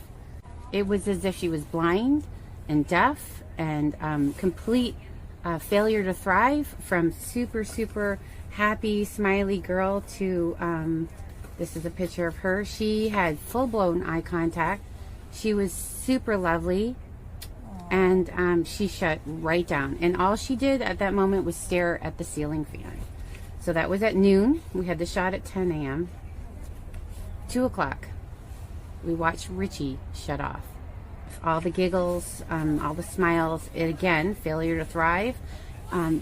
It was as if she was blind and deaf and complete failure to thrive, from super happy, smiley girl to, this is a picture of her. She had full-blown eye contact. She was super lovely, and she shut right down. And all she did at that moment was stare at the ceiling fan. So that was at noon. We had the shot at 10 a.m. 2 o'clock. We watched Richie shut off. All the giggles, all the smiles, again, failure to thrive.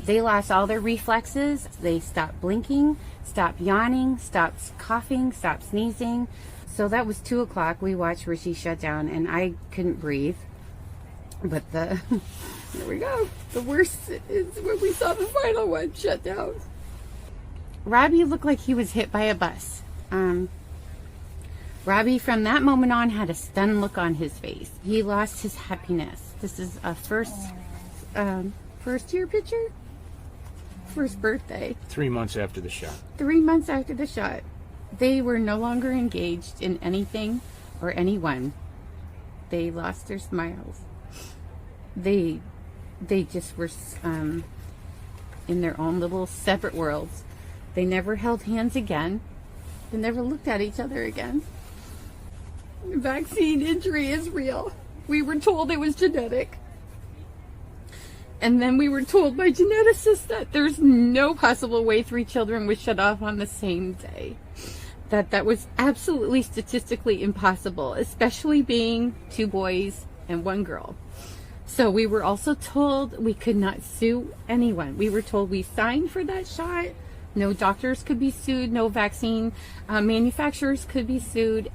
They lost all their reflexes. They stopped blinking, stopped yawning, stopped coughing, stopped sneezing. So that was 2 o'clock. We watched Richie shut down, and I couldn't breathe. But there we go. The worst is when we saw the final one shut down. Robbie looked like he was hit by a bus. Robbie, from that moment on, had a stunned look on his face. He lost his happiness. This is a first first year picture? First birthday. 3 months after the shot. 3 months after the shot. They were no longer engaged in anything or anyone. They lost their smiles. They just were in their own little separate worlds. They never held hands again. They never looked at each other again. Vaccine injury is real. We were told it was genetic. And then we were told by geneticists that there's no possible way 3 children would shut off on the same day. That was absolutely statistically impossible, especially being 2 boys and 1 girl. So we were also told we could not sue anyone. We were told we signed for that shot. No doctors could be sued. No vaccine manufacturers could be sued.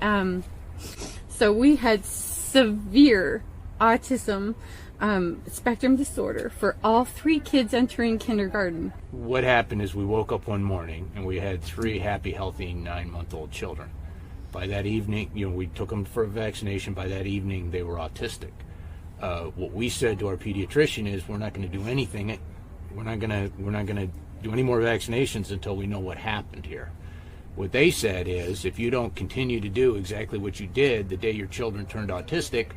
So we had severe autism spectrum disorder for all 3 kids entering kindergarten. What happened is we woke up one morning and we had 3 happy, healthy 9-month-old children. By that evening, we took them for a vaccination. By that evening, they were autistic. What we said to our pediatrician is, we're not going to do anything. We're not going to do any more vaccinations until we know what happened here. What they said is, if you don't continue to do exactly what you did the day your children turned autistic,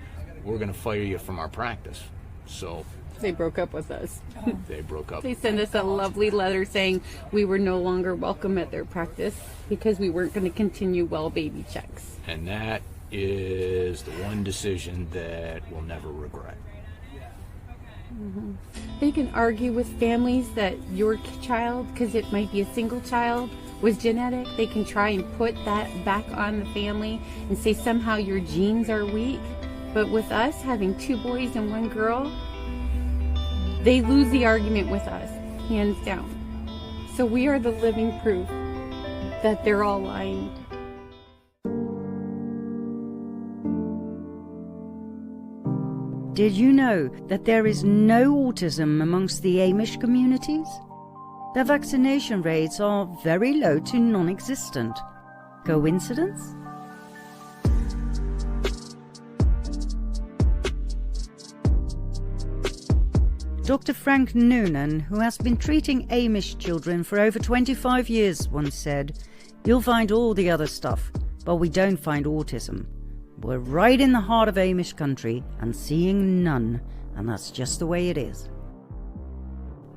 we're going to fire you from our practice. So they broke up with us. They broke up. They sent us a lovely letter saying we were no longer welcome at their practice because we weren't going to continue well baby checks. And that is the one decision that we'll never regret. Mm-hmm. They can argue with families that your child, because it might be a single child, was genetic. They can try and put that back on the family and say somehow your genes are weak. But with us having 2 boys and 1 girl, they lose the argument with us, hands down. So we are the living proof that they're all lying. Did you know that there is no autism amongst the Amish communities? Their vaccination rates are very low to non-existent. Coincidence? Dr. Frank Noonan, who has been treating Amish children for over 25 years, once said, "You'll find all the other stuff, but we don't find autism. We're right in the heart of Amish country and seeing none, and that's just the way it is."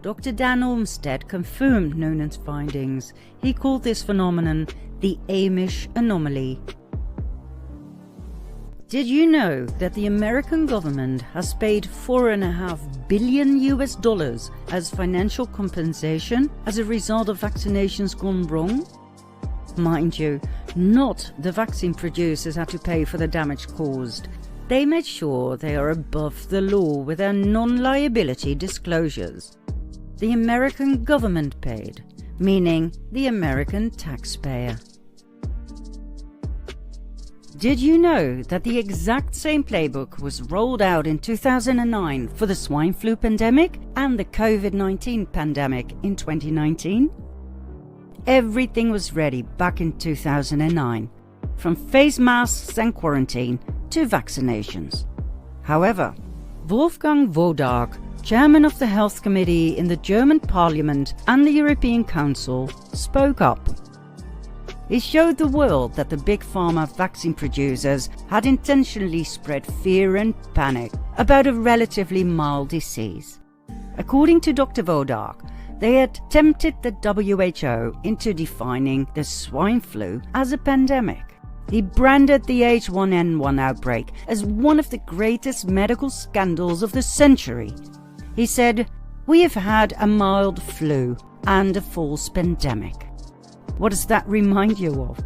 Dr. Dan Olmsted confirmed Noonan's findings. He called this phenomenon the Amish anomaly. Did you know that the American government has paid $4.5 billion as financial compensation as a result of vaccinations gone wrong? Mind you, not the vaccine producers had to pay for the damage caused. They made sure they are above the law with their non-liability disclosures. The American government paid, meaning the American taxpayer. Did you know that the exact same playbook was rolled out in 2009 for the swine flu pandemic and the COVID-19 pandemic in 2019? Everything was ready back in 2009, from face masks and quarantine to vaccinations. However, Wolfgang Wodarg, chairman of the Health Committee in the German Parliament and the European Council, spoke up. He showed the world that the big pharma vaccine producers had intentionally spread fear and panic about a relatively mild disease. According to Dr. Wodarg, they had tempted the WHO into defining the swine flu as a pandemic. He branded the H1N1 outbreak as one of the greatest medical scandals of the century. He said, "We have had a mild flu and a false pandemic." What does that remind you of?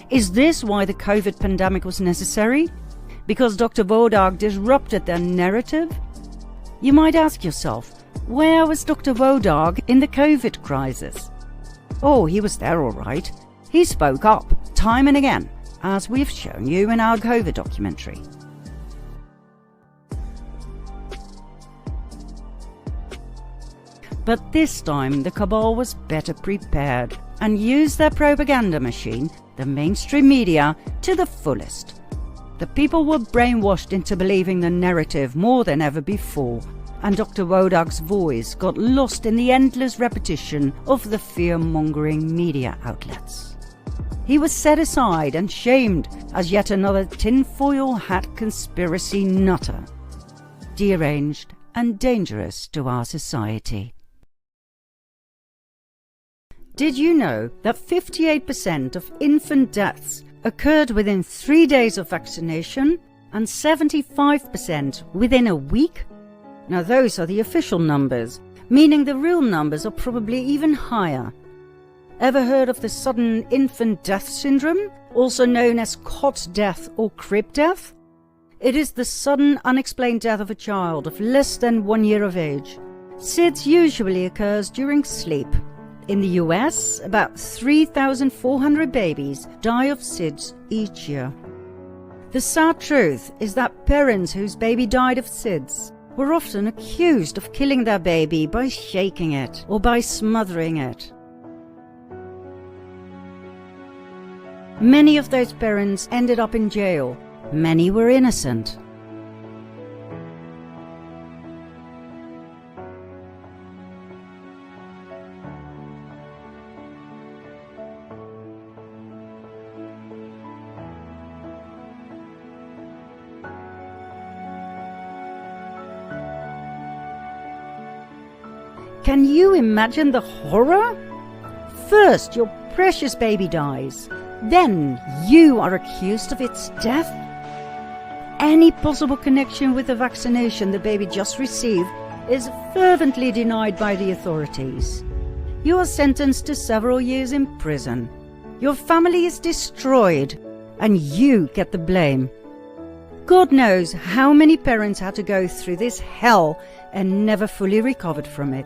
Is this why the COVID pandemic was necessary? Because Dr. Wodarg disrupted their narrative? You might ask yourself, where was Dr. Wodarg in the COVID crisis? Oh, he was there all right. He spoke up time and again, as we've shown you in our COVID documentary. But this time the cabal was better prepared and used their propaganda machine, the mainstream media, to the fullest. The people were brainwashed into believing the narrative more than ever before, and Dr. Wodag's voice got lost in the endless repetition of the fear-mongering media outlets. He was set aside and shamed as yet another tinfoil hat conspiracy nutter, deranged and dangerous to our society. Did you know that 58% of infant deaths occurred within 3 days of vaccination and 75% within a week? Now those are the official numbers, meaning the real numbers are probably even higher. Ever heard of the sudden infant death syndrome, also known as cot death or crib death? It is the sudden unexplained death of a child of less than 1 year of age. SIDS usually occurs during sleep. In the US, about 3,400 babies die of SIDS each year. The sad truth is that parents whose baby died of SIDS were often accused of killing their baby by shaking it or by smothering it. Many of those parents ended up in jail. Many were innocent. Can you imagine the horror? First, your precious baby dies. Then, you are accused of its death. Any possible connection with the vaccination the baby just received is fervently denied by the authorities. You are sentenced to several years in prison. Your family is destroyed, and you get the blame. God knows how many parents had to go through this hell and never fully recovered from it.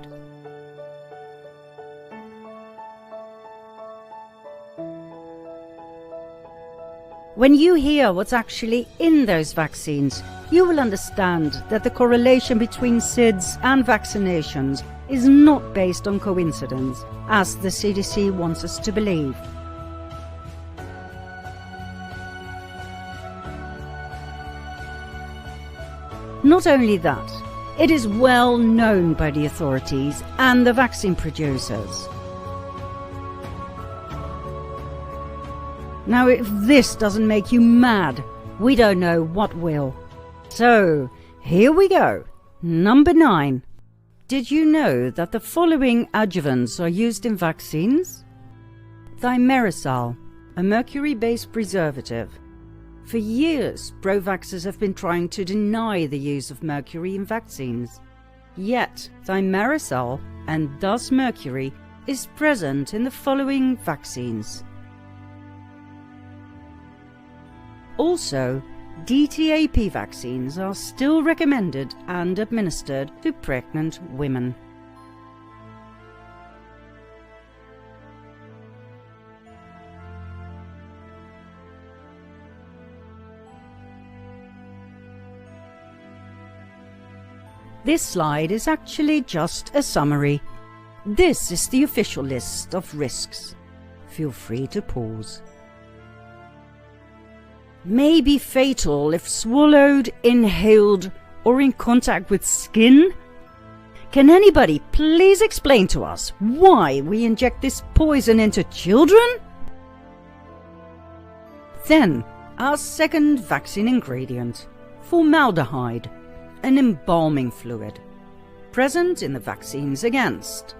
When you hear what's actually in those vaccines, you will understand that the correlation between SIDS and vaccinations is not based on coincidence, as the CDC wants us to believe. Not only that, it is well known by the authorities and the vaccine producers. Now, if this doesn't make you mad, we don't know what will. So, here we go. Number 9. Did you know that the following adjuvants are used in vaccines? Thimerosal, a mercury-based preservative. For years, pro-vaxxers have been trying to deny the use of mercury in vaccines. Yet, thimerosal, and thus mercury, is present in the following vaccines. Also, DTaP vaccines are still recommended and administered to pregnant women. This slide is actually just a summary. This is the official list of risks. Feel free to pause. May be fatal if swallowed, inhaled, or in contact with skin? Can anybody please explain to us why we inject this poison into children? Then, our second vaccine ingredient, formaldehyde, an embalming fluid, present in the vaccines against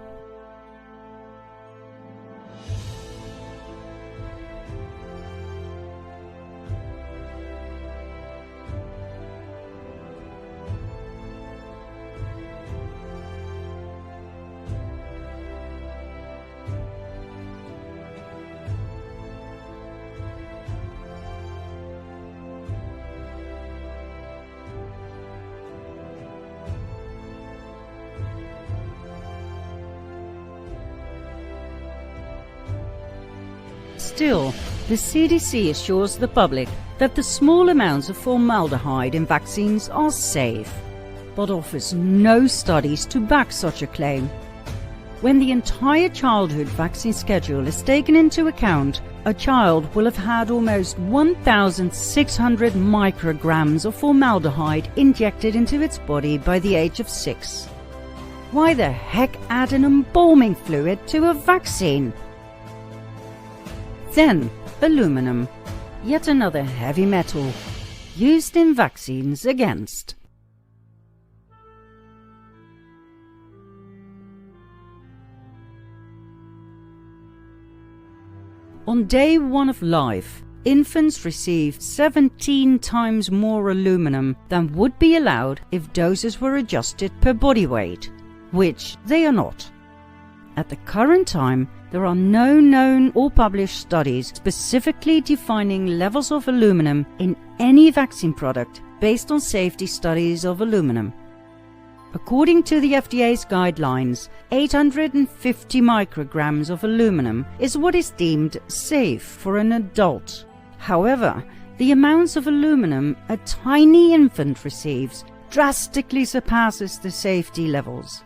Still, the CDC assures the public that the small amounts of formaldehyde in vaccines are safe, but offers no studies to back such a claim. When the entire childhood vaccine schedule is taken into account, a child will have had almost 1,600 micrograms of formaldehyde injected into its body by the age of 6. Why the heck add an embalming fluid to a vaccine? Then, aluminum, yet another heavy metal, used in vaccines against. On day 1 of life, infants received 17 times more aluminum than would be allowed if doses were adjusted per body weight, which they are not. At the current time, there are no known or published studies specifically defining levels of aluminum in any vaccine product based on safety studies of aluminum. According to the FDA's guidelines, 850 micrograms of aluminum is what is deemed safe for an adult. However, the amounts of aluminum a tiny infant receives drastically surpasses the safety levels.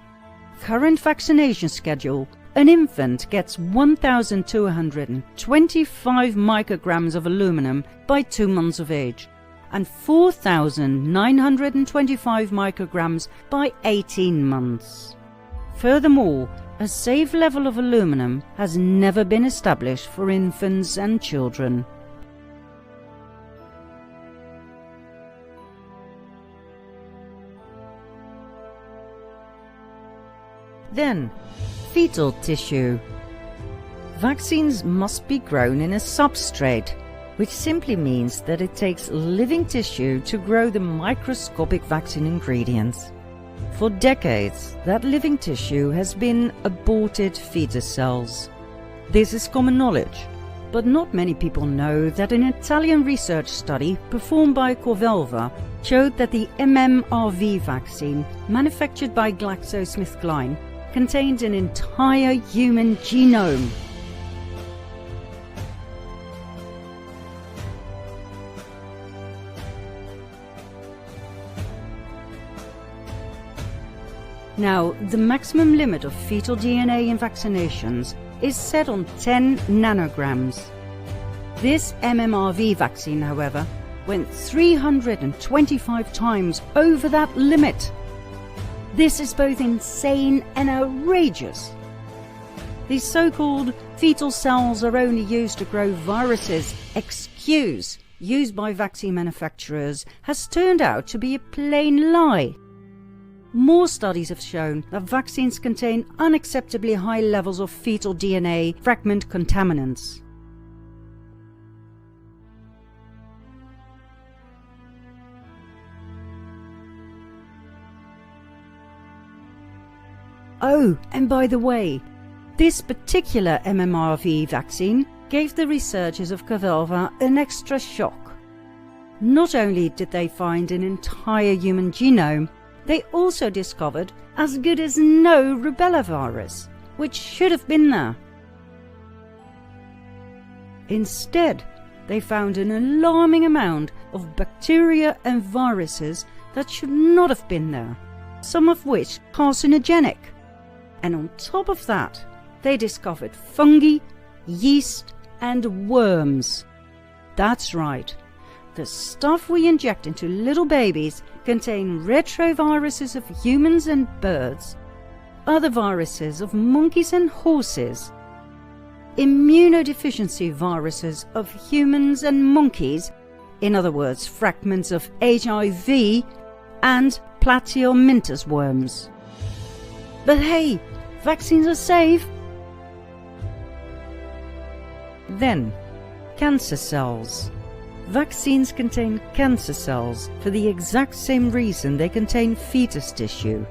Current vaccination schedule, an infant gets 1,225 micrograms of aluminum by 2 months of age, and 4,925 micrograms by 18 months. Furthermore, a safe level of aluminum has never been established for infants and children. Then, fetal tissue. Vaccines must be grown in a substrate, which simply means that it takes living tissue to grow the microscopic vaccine ingredients. For decades, that living tissue has been aborted fetus cells. This is common knowledge, but not many people know that an Italian research study performed by Cramv showed that the MMRV vaccine manufactured by GlaxoSmithKline contained an entire human genome. Now, the maximum limit of fetal DNA in vaccinations is set on 10 nanograms. This MMRV vaccine, however, went 325 times over that limit. This is both insane and outrageous. These so-called fetal cells are only used to grow viruses. Excuse used by vaccine manufacturers has turned out to be a plain lie. More studies have shown that vaccines contain unacceptably high levels of fetal DNA fragment contaminants. Oh, and by the way, this particular MMRV vaccine gave the researchers of Cramv an extra shock. Not only did they find an entire human genome, they also discovered as good as no rubella virus, which should have been there. Instead, they found an alarming amount of bacteria and viruses that should not have been there, some of which carcinogenic. And on top of that, they discovered fungi, yeast, and worms. That's right. The stuff we inject into little babies contain retroviruses of humans and birds, other viruses of monkeys and horses, immunodeficiency viruses of humans and monkeys, in other words, fragments of HIV, and platyhelminthes worms. But hey, vaccines are safe. Then, cancer cells. Vaccines contain cancer cells for the exact same reason they contain fetus tissue.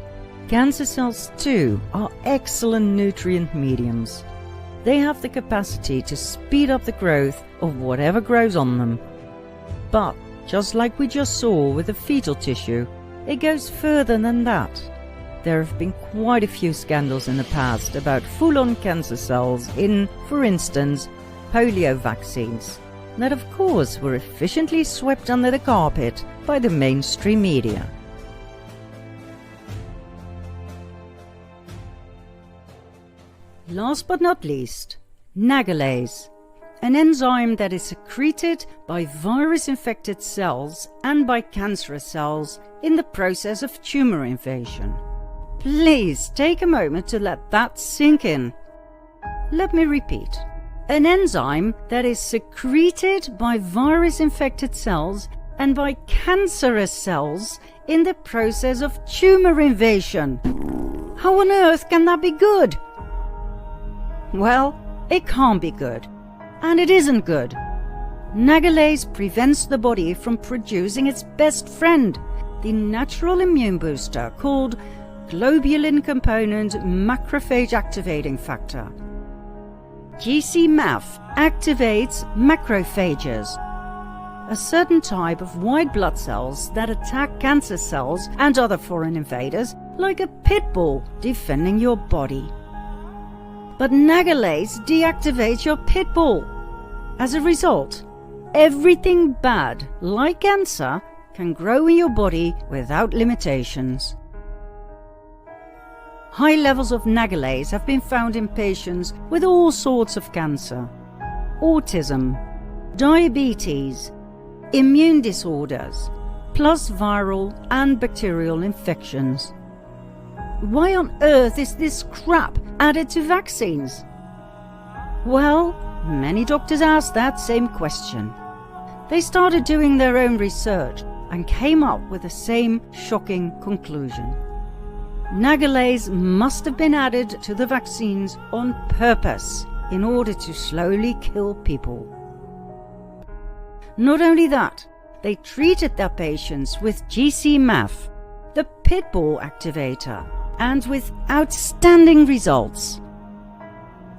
Cancer cells too are excellent nutrient mediums. They have the capacity to speed up the growth of whatever grows on them. But, just like we just saw with the fetal tissue, it goes further than that. There have been quite a few scandals in the past about full-on cancer cells in, for instance, polio vaccines, that of course were efficiently swept under the carpet by the mainstream media. Last but not least, nagalase, an enzyme that is secreted by virus-infected cells and by cancerous cells in the process of tumor invasion. Please take a moment to let that sink in. Let me repeat. An enzyme that is secreted by virus-infected cells and by cancerous cells in the process of tumor invasion. How on earth can that be good? Well, it can't be good. And it isn't good. Nagalase prevents the body from producing its best friend, the natural immune booster called globulin component macrophage activating factor. GCMAF activates macrophages, a certain type of white blood cells that attack cancer cells and other foreign invaders like a pit bull defending your body. But Nagalase deactivates your pit bull. As a result, everything bad, like cancer, can grow in your body without limitations. High levels of Nagalase have been found in patients with all sorts of cancer, autism, diabetes, immune disorders, plus viral and bacterial infections. Why on earth is this crap added to vaccines? Well, many doctors asked that same question. They started doing their own research and came up with the same shocking conclusion. Nagalase must have been added to the vaccines on purpose in order to slowly kill people. Not only that, they treated their patients with GCMAF, the pit bull activator, and with outstanding results.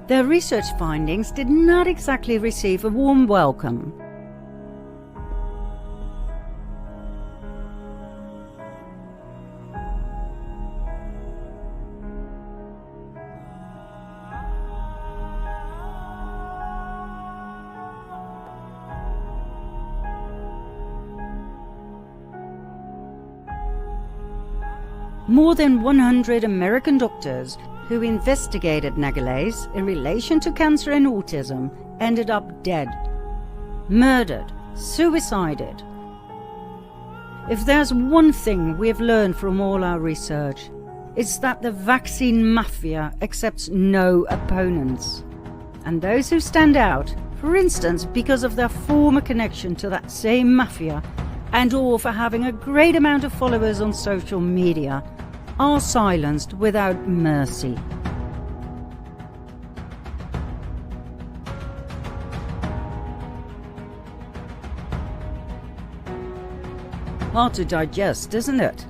Their research findings did not exactly receive a warm welcome. More than 100 American doctors who investigated Nagalase in relation to cancer and autism ended up dead, murdered, suicided. If there's one thing we have learned from all our research, it's that the vaccine mafia accepts no opponents. And those who stand out, for instance because of their former connection to that same mafia, and or for having a great amount of followers on social media, are silenced without mercy. Hard to digest, isn't it?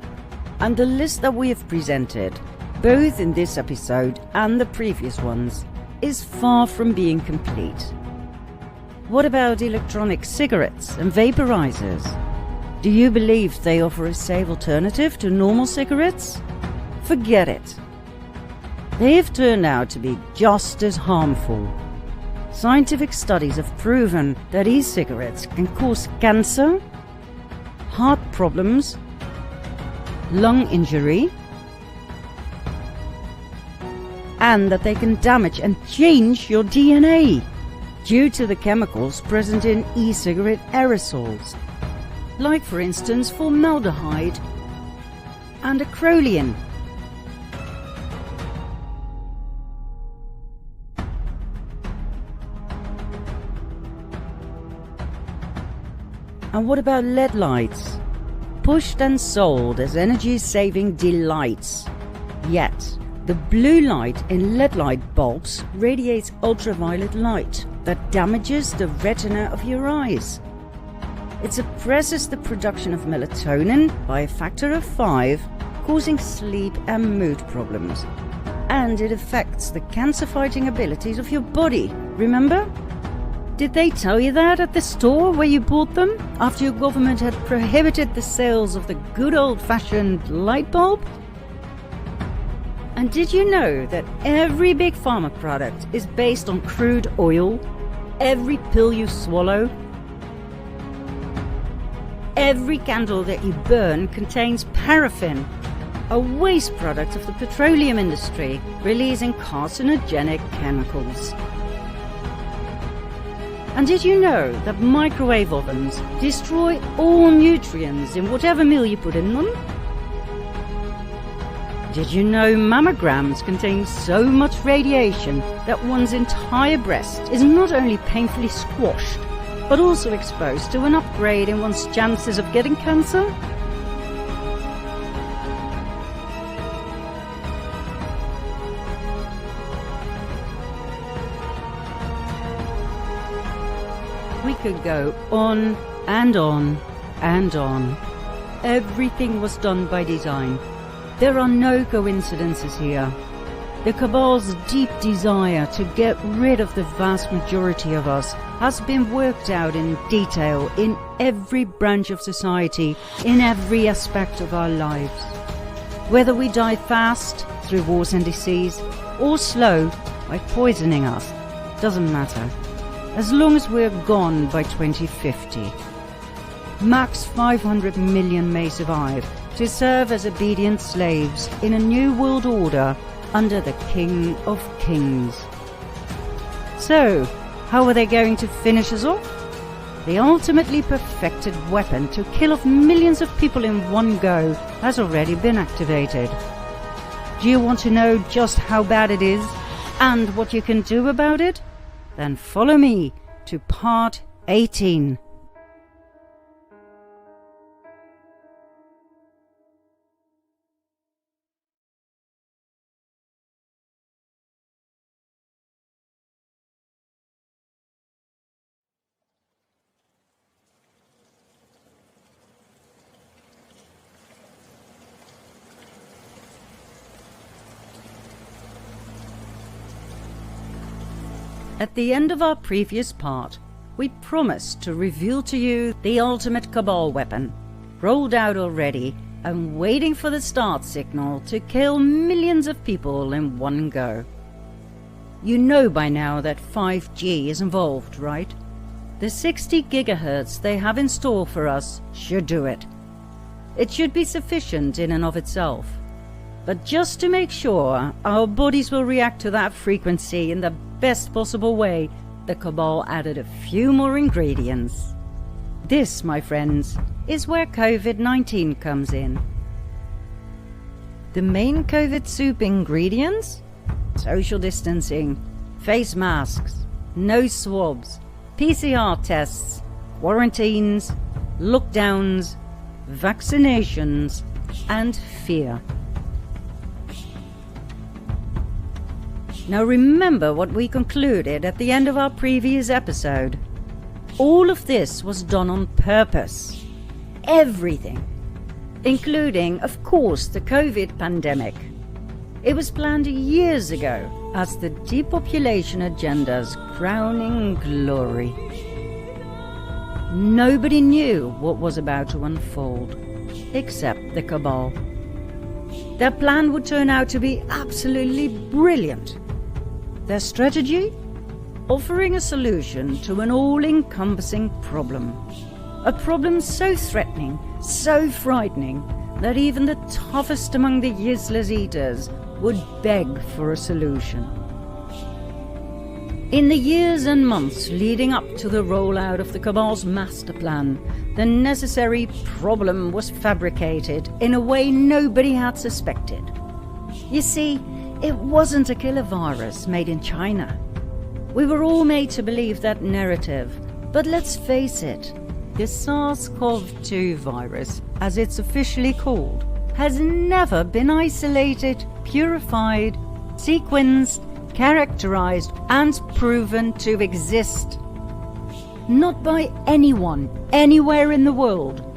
And the list that we have presented, both in this episode and the previous ones, is far from being complete. What about electronic cigarettes and vaporizers? Do you believe they offer a safe alternative to normal cigarettes? Forget it. They have turned out to be just as harmful. Scientific studies have proven that e-cigarettes can cause cancer, heart problems, lung injury, and that they can damage and change your DNA due to the chemicals present in e-cigarette aerosols, like for instance formaldehyde and acrolein. And what about LED lights? Pushed and sold as energy-saving delights. Yet, the blue light in LED light bulbs radiates ultraviolet light that damages the retina of your eyes. It suppresses the production of melatonin by a factor of 5, causing sleep and mood problems. And it affects the cancer-fighting abilities of your body, remember? Did they tell you that at the store where you bought them, after your government had prohibited the sales of the good old-fashioned light bulb? And did you know that every big pharma product is based on crude oil? Every pill you swallow? Every candle that you burn contains paraffin, a waste product of the petroleum industry, releasing carcinogenic chemicals. And did you know that microwave ovens destroy all nutrients in whatever meal you put in them? Did you know mammograms contain so much radiation that one's entire breast is not only painfully squashed, but also exposed to an upgrade in one's chances of getting cancer? We could go on and on and on. Everything was done by design. There are no coincidences here. The cabal's deep desire to get rid of the vast majority of us has been worked out in detail in every branch of society, in every aspect of our lives. Whether we die fast through wars and disease, or slow by poisoning us, doesn't matter, as long as we're gone by 2050. Max 500 million may survive to serve as obedient slaves in a new world order under the King of Kings. So, how are they going to finish us off? The ultimately perfected weapon to kill off millions of people in one go has already been activated. Do you want to know just how bad it is and what you can do about it? Then follow me to part 18. At the end of our previous part, we promised to reveal to you the ultimate cabal weapon, rolled out already and waiting for the start signal to kill millions of people in one go. You know by now that 5G is involved, right? The 60 gigahertz they have in store for us should do it. It should be sufficient in and of itself. But just to make sure our bodies will react to that frequency in the best possible way, the cabal added a few more ingredients. This, my friends, is where COVID-19 comes in. The main COVID soup ingredients? Social distancing, face masks, nose swabs, PCR tests, quarantines, lockdowns, vaccinations, and fear. Now remember what we concluded at the end of our previous episode. All of this was done on purpose. Everything. Including, of course, the COVID pandemic. It was planned years ago as the depopulation agenda's crowning glory. Nobody knew what was about to unfold, except the cabal. Their plan would turn out to be absolutely brilliant. Their strategy? Offering a solution to an all-encompassing problem. A problem so threatening, so frightening, that even the toughest among the useless eaters would beg for a solution. In the years and months leading up to the rollout of the cabal's master plan, the necessary problem was fabricated in a way nobody had suspected. You see, it wasn't a killer virus made in China. We were all made to believe that narrative, but let's face it, the SARS-CoV-2 virus, as it's officially called, has never been isolated, purified, sequenced, characterized, and proven to exist. Not by anyone, anywhere in the world.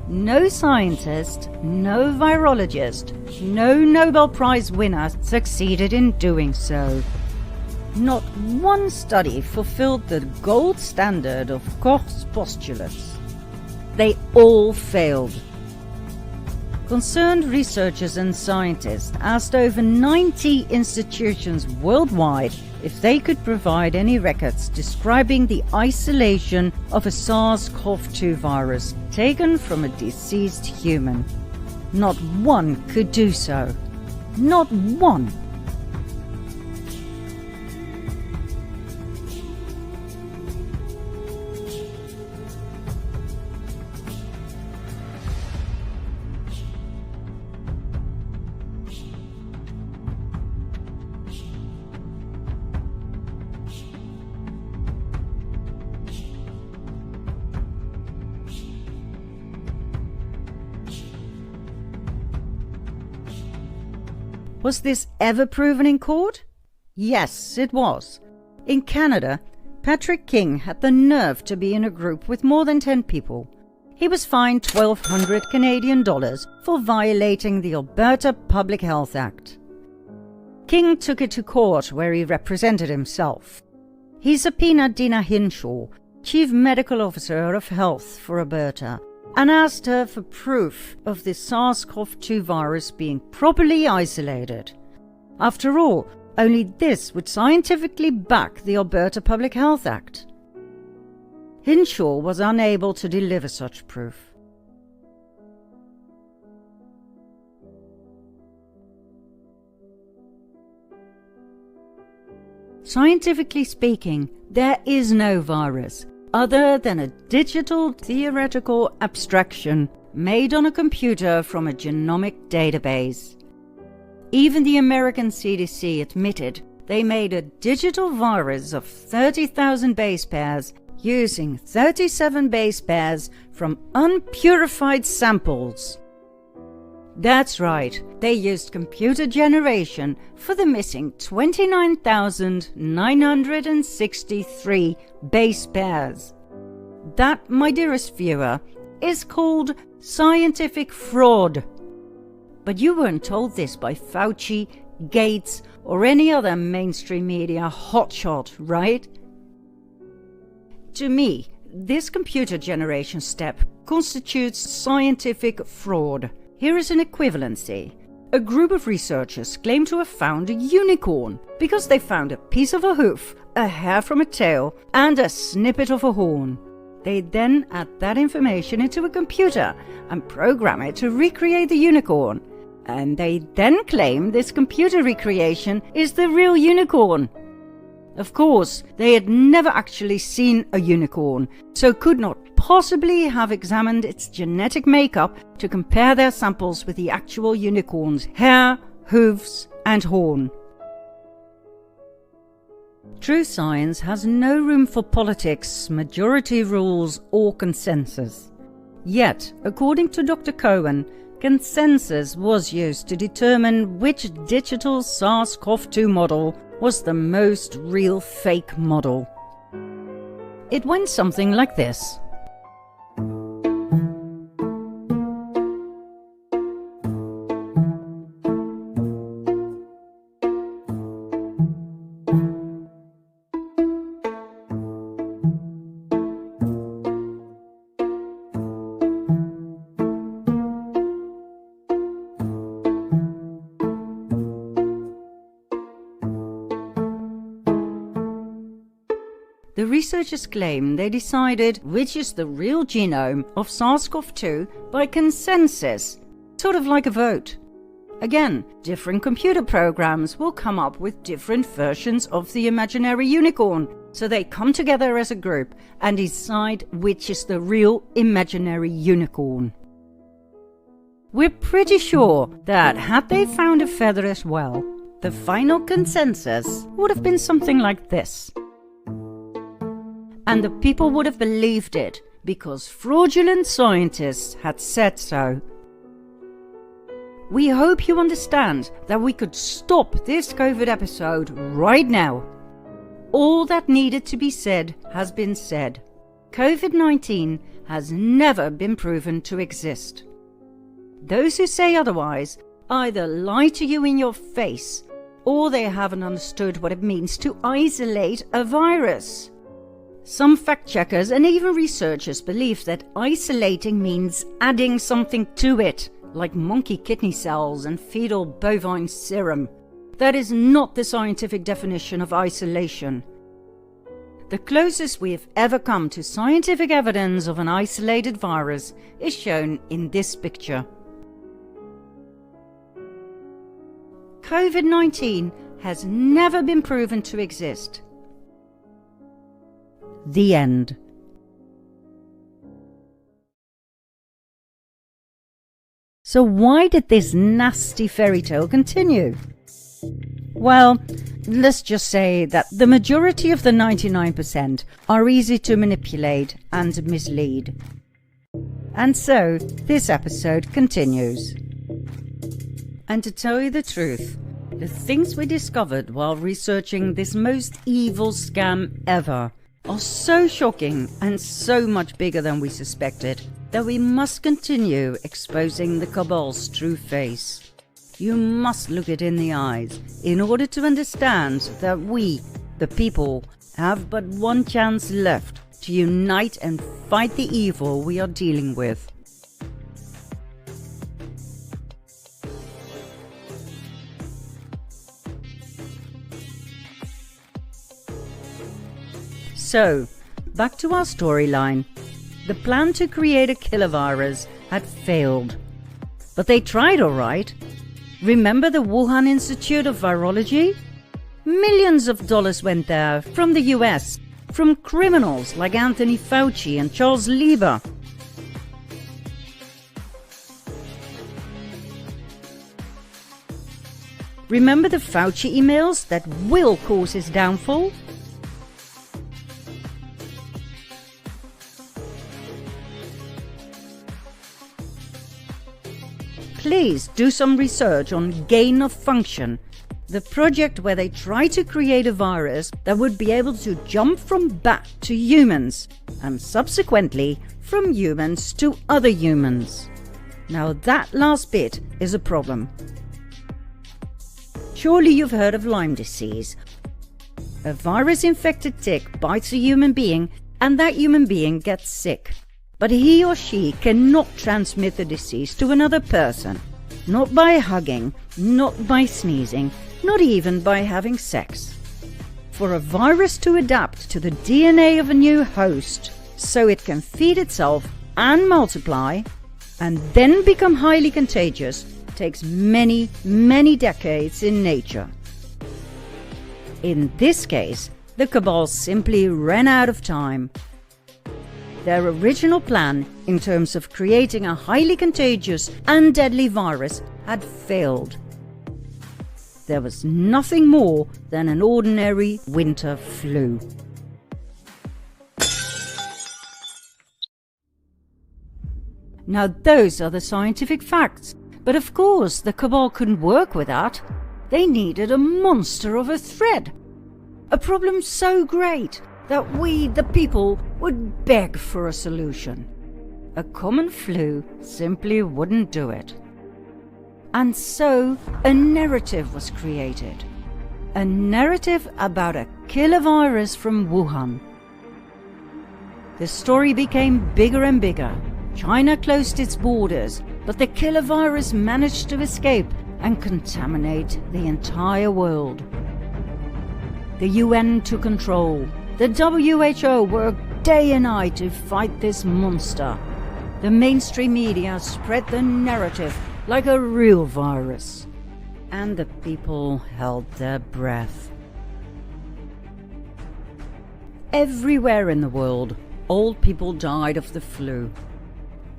No scientist, no virologist, no Nobel Prize winner succeeded in doing so. Not one study fulfilled the gold standard of Koch's postulates. They all failed. Concerned researchers and scientists asked over 90 institutions worldwide if they could provide any records describing the isolation of a SARS-CoV-2 virus taken from a deceased human. Not one could do so. Not one. Was this ever proven in court? Yes, it was. In Canada, Patrick King had the nerve to be in a group with more than 10 people. He was fined $1,200 Canadian for violating the Alberta Public Health Act. King took it to court where he represented himself. He subpoenaed Dina Hinshaw, Chief Medical Officer of Health for Alberta, and asked her for proof of the SARS-CoV-2 virus being properly isolated. After all, only this would scientifically back the Alberta Public Health Act. Hinshaw was unable to deliver such proof. Scientifically speaking, there is no virus other than a digital theoretical abstraction made on a computer from a genomic database. Even the American CDC admitted they made a digital virus of 30,000 base pairs using 37 base pairs from unpurified samples. That's right, they used computer generation for the missing 29,963 base pairs. That, my dearest viewer, is called scientific fraud. But you weren't told this by Fauci, Gates, or any other mainstream media hotshot, right? To me, this computer generation step constitutes scientific fraud. Here is an equivalency. A group of researchers claim to have found a unicorn because they found a piece of a hoof, a hair from a tail, and a snippet of a horn. They then add that information into a computer and program it to recreate the unicorn. And they then claim this computer recreation is the real unicorn. Of course, they had never actually seen a unicorn, so could not possibly have examined its genetic makeup to compare their samples with the actual unicorn's hair, hooves, and horn. True science has no room for politics, majority rules, or consensus. Yet, according to Dr. Cohen, consensus was used to determine which digital SARS-CoV-2 model was the most real fake model. It went something like this. The researchers claim they decided which is the real genome of SARS-CoV-2 by consensus, sort of like a vote. Again, different computer programs will come up with different versions of the imaginary unicorn, so they come together as a group and decide which is the real imaginary unicorn. We're pretty sure that had they found a feather as well, the final consensus would have been something like this. And the people would have believed it because fraudulent scientists had said so. We hope you understand that we could stop this COVID episode right now. All that needed to be said has been said. COVID-19 has never been proven to exist. Those who say otherwise either lie to you in your face or they haven't understood what it means to isolate a virus. Some fact-checkers and even researchers believe that isolating means adding something to it, like monkey kidney cells and fetal bovine serum. That is not the scientific definition of isolation. The closest we have ever come to scientific evidence of an isolated virus is shown in this picture. COVID-19 has never been proven to exist. The end. So why did this nasty fairy tale continue? Well, let's just say that the majority of the 99% are easy to manipulate and mislead. And so, this episode continues. And to tell you the truth, The things we discovered while researching this most evil scam ever are so shocking and so much bigger than we suspected that we must continue exposing the cabal's true face. You must look it in the eyes in order to understand that we, the people, have but one chance left to unite and fight the evil we are dealing with. So, back to our storyline. The plan to create a killer virus had failed. But they tried all right. Remember the Wuhan Institute of Virology? Millions of dollars went there from the US, from criminals like Anthony Fauci and Charles Lieber. Remember the Fauci emails that will cause his downfall? Please do some research on gain of function, the project where they try to create a virus that would be able to jump from bat to humans, and subsequently from humans to other humans. Now that last bit is a problem. Surely you've heard of Lyme disease. A virus-infected tick bites a human being and that human being gets sick. But he or she cannot transmit the disease to another person. Not by hugging, not by sneezing, not even by having sex. For a virus to adapt to the DNA of a new host so it can feed itself and multiply and then become highly contagious takes many, many decades in nature. In this case, the cabal simply ran out of time. Their original plan, in terms of creating a highly contagious and deadly virus, had failed. There was nothing more than an ordinary winter flu. Now those are the scientific facts, but of course the cabal couldn't work with that. They needed a monster of a threat. A problem so great that we, the people, would beg for a solution. A common flu simply wouldn't do it. And so a narrative was created. A narrative about a killer virus from Wuhan. The story became bigger and bigger. China closed its borders, but the killer virus managed to escape and contaminate the entire world. The UN took control. The WHO worked day and night to fight this monster. The mainstream media spread the narrative like a real virus. And the people held their breath. Everywhere in the world, old people died of the flu.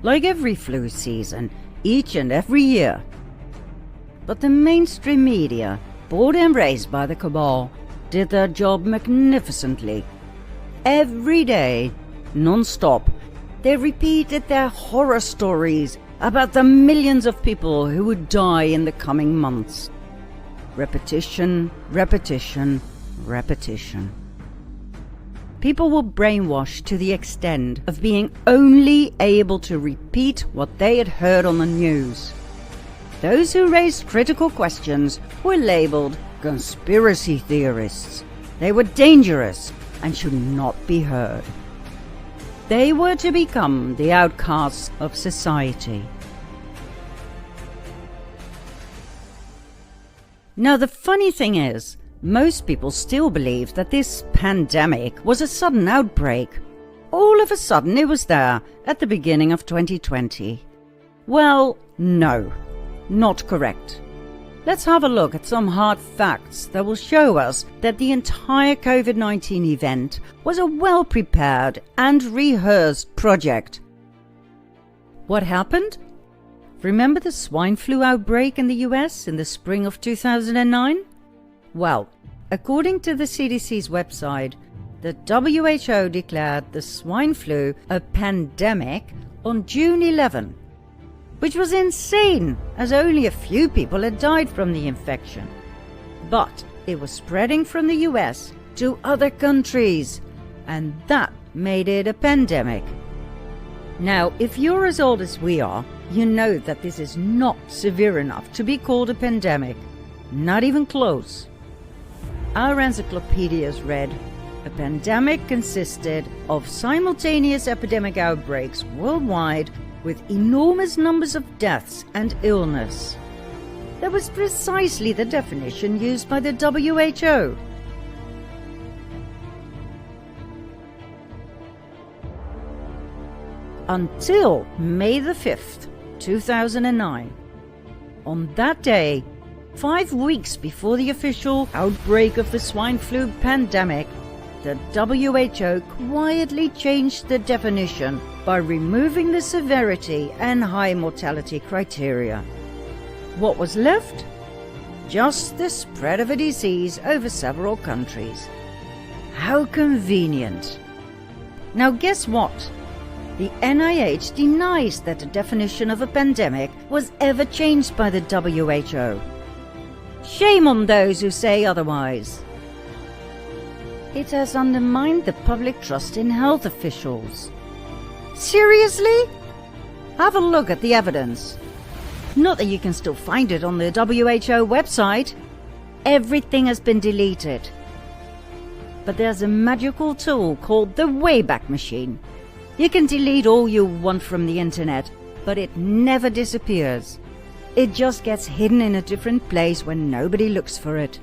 Like every flu season, each and every year. But the mainstream media, bought and raised by the cabal, did their job magnificently. Every day, non-stop, they repeated their horror stories about the millions of people who would die in the coming months. Repetition, repetition, repetition. People were brainwashed to the extent of being only able to repeat what they had heard on the news. Those who raised critical questions were labeled conspiracy theorists. They were dangerous and should not be heard. They were to become the outcasts of society. Now the funny thing is, most people still believe that this pandemic was a sudden outbreak. All of a sudden it was there at the beginning of 2020. Well, no, not correct. Let's have a look at some hard facts that will show us that the entire COVID-19 event was a well-prepared and rehearsed project. What happened? Remember the swine flu outbreak in the US in the spring of 2009? Well, according to the CDC's website, the WHO declared the swine flu a pandemic on June 11, which was insane, as only a few people had died from the infection. But it was spreading from the US to other countries, and that made it a pandemic. Now, if you're as old as we are, you know that this is not severe enough to be called a pandemic. Not even close. Our encyclopedias read, a pandemic consisted of simultaneous epidemic outbreaks worldwide with enormous numbers of deaths and illness. That was precisely the definition used by the WHO. Until May the 5th, 2009. On that day, 5 weeks before the official outbreak of the swine flu pandemic, the WHO quietly changed the definition by removing the severity and high mortality criteria. What was left? Just the spread of a disease over several countries. How convenient. Now guess what? The NIH denies that the definition of a pandemic was ever changed by the WHO. Shame on those who say otherwise. It has undermined the public trust in health officials. Seriously? Have a look at the evidence. Not that you can still find it on the WHO website. Everything has been deleted. But there's a magical tool called the Wayback Machine. You can delete all you want from the internet, but it never disappears. It just gets hidden in a different place when nobody looks for it.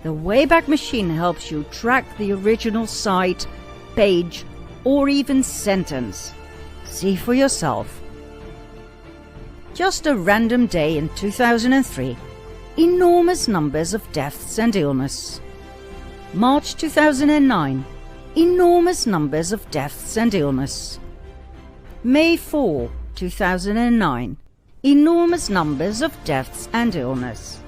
The Wayback Machine helps you track the original site, page, or even sentence. See for yourself. Just a random day in 2003, enormous numbers of deaths and illness. March 2009, enormous numbers of deaths and illness. May 4, 2009, enormous numbers of deaths and illness.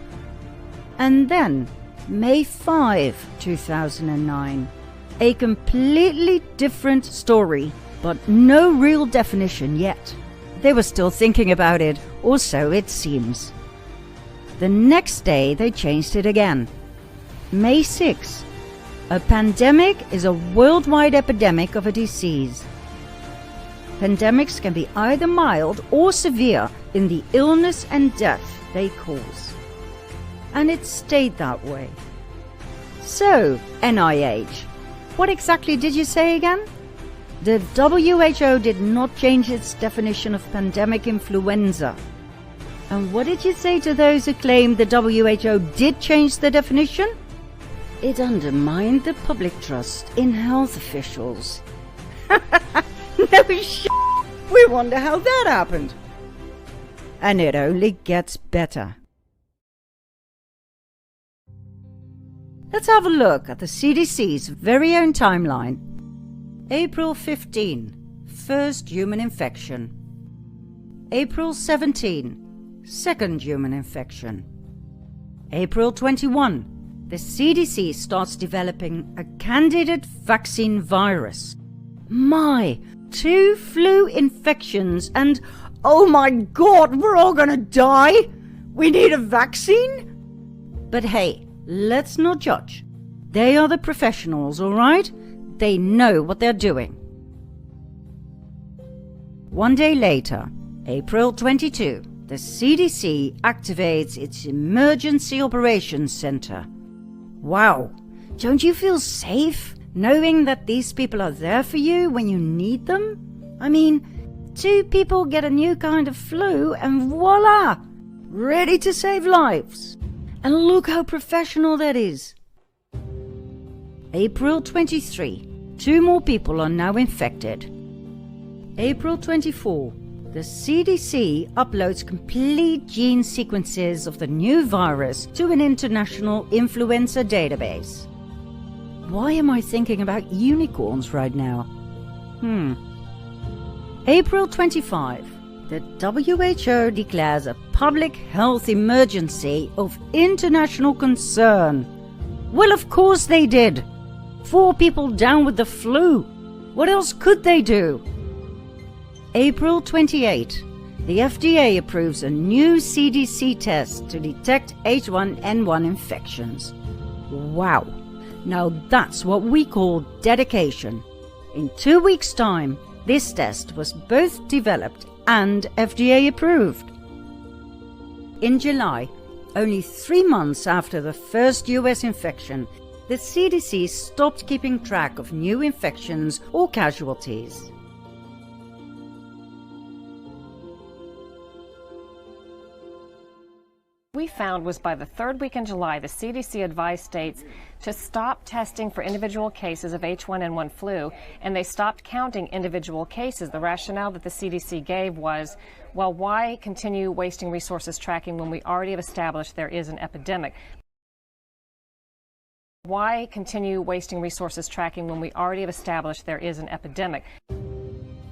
And then, May 5, 2009, a completely different story, but no real definition yet. They were still thinking about it, or so it seems. The next day they changed it again. May 6, a pandemic is a worldwide epidemic of a disease. Pandemics can be either mild or severe in the illness and death they cause. And it stayed that way. So, NIH, what exactly did you say again? The WHO did not change its definition of pandemic influenza. And what did you say to those who claimed the WHO did change the definition? It undermined the public trust in health officials. No shit! We wonder how that happened. And it only gets better. Let's have a look at the CDC's very own timeline. April 15, first human infection. April 17, second human infection. April 21, the CDC starts developing a candidate vaccine virus. My, 2 flu infections and, oh my God, we're all gonna die! We need a vaccine? But hey, let's not judge. They are the professionals, all right? They know what they're doing. One day later, April 22, the CDC activates its Emergency Operations Center. Wow, don't you feel safe knowing that these people are there for you when you need them? I mean, 2 people get a new kind of flu and voila! Ready to save lives. And look how professional that is. April 23, 2 more people are now infected. April 24, the CDC uploads complete gene sequences of the new virus to an international influenza database. Why am I thinking about unicorns right now? April 25, the WHO declares a public health emergency of international concern. Well, of course they did. 4 people down with the flu. What else could they do? April 28, the FDA approves a new CDC test to detect H1N1 infections. Wow! Now that's what we call dedication. In 2 weeks' time, this test was both developed and FDA approved. In July, only 3 months after the first US infection, the CDC stopped keeping track of new infections or casualties. We found was by the third week in July, the CDC advised states to stop testing for individual cases of H1N1 flu, and they stopped counting individual cases. The rationale that the CDC gave was, well, why continue wasting resources tracking when we already have established there is an epidemic? Why continue wasting resources tracking when we already have established there is an epidemic?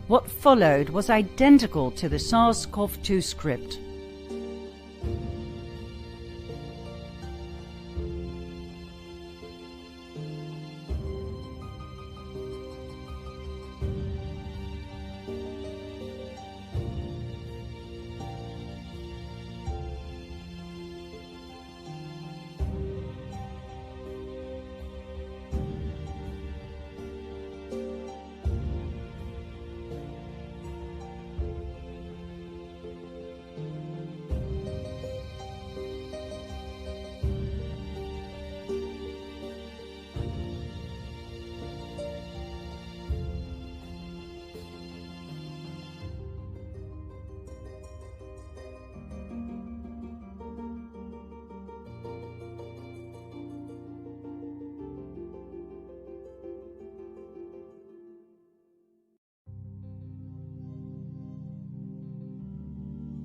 What followed was identical to the SARS-CoV-2 script.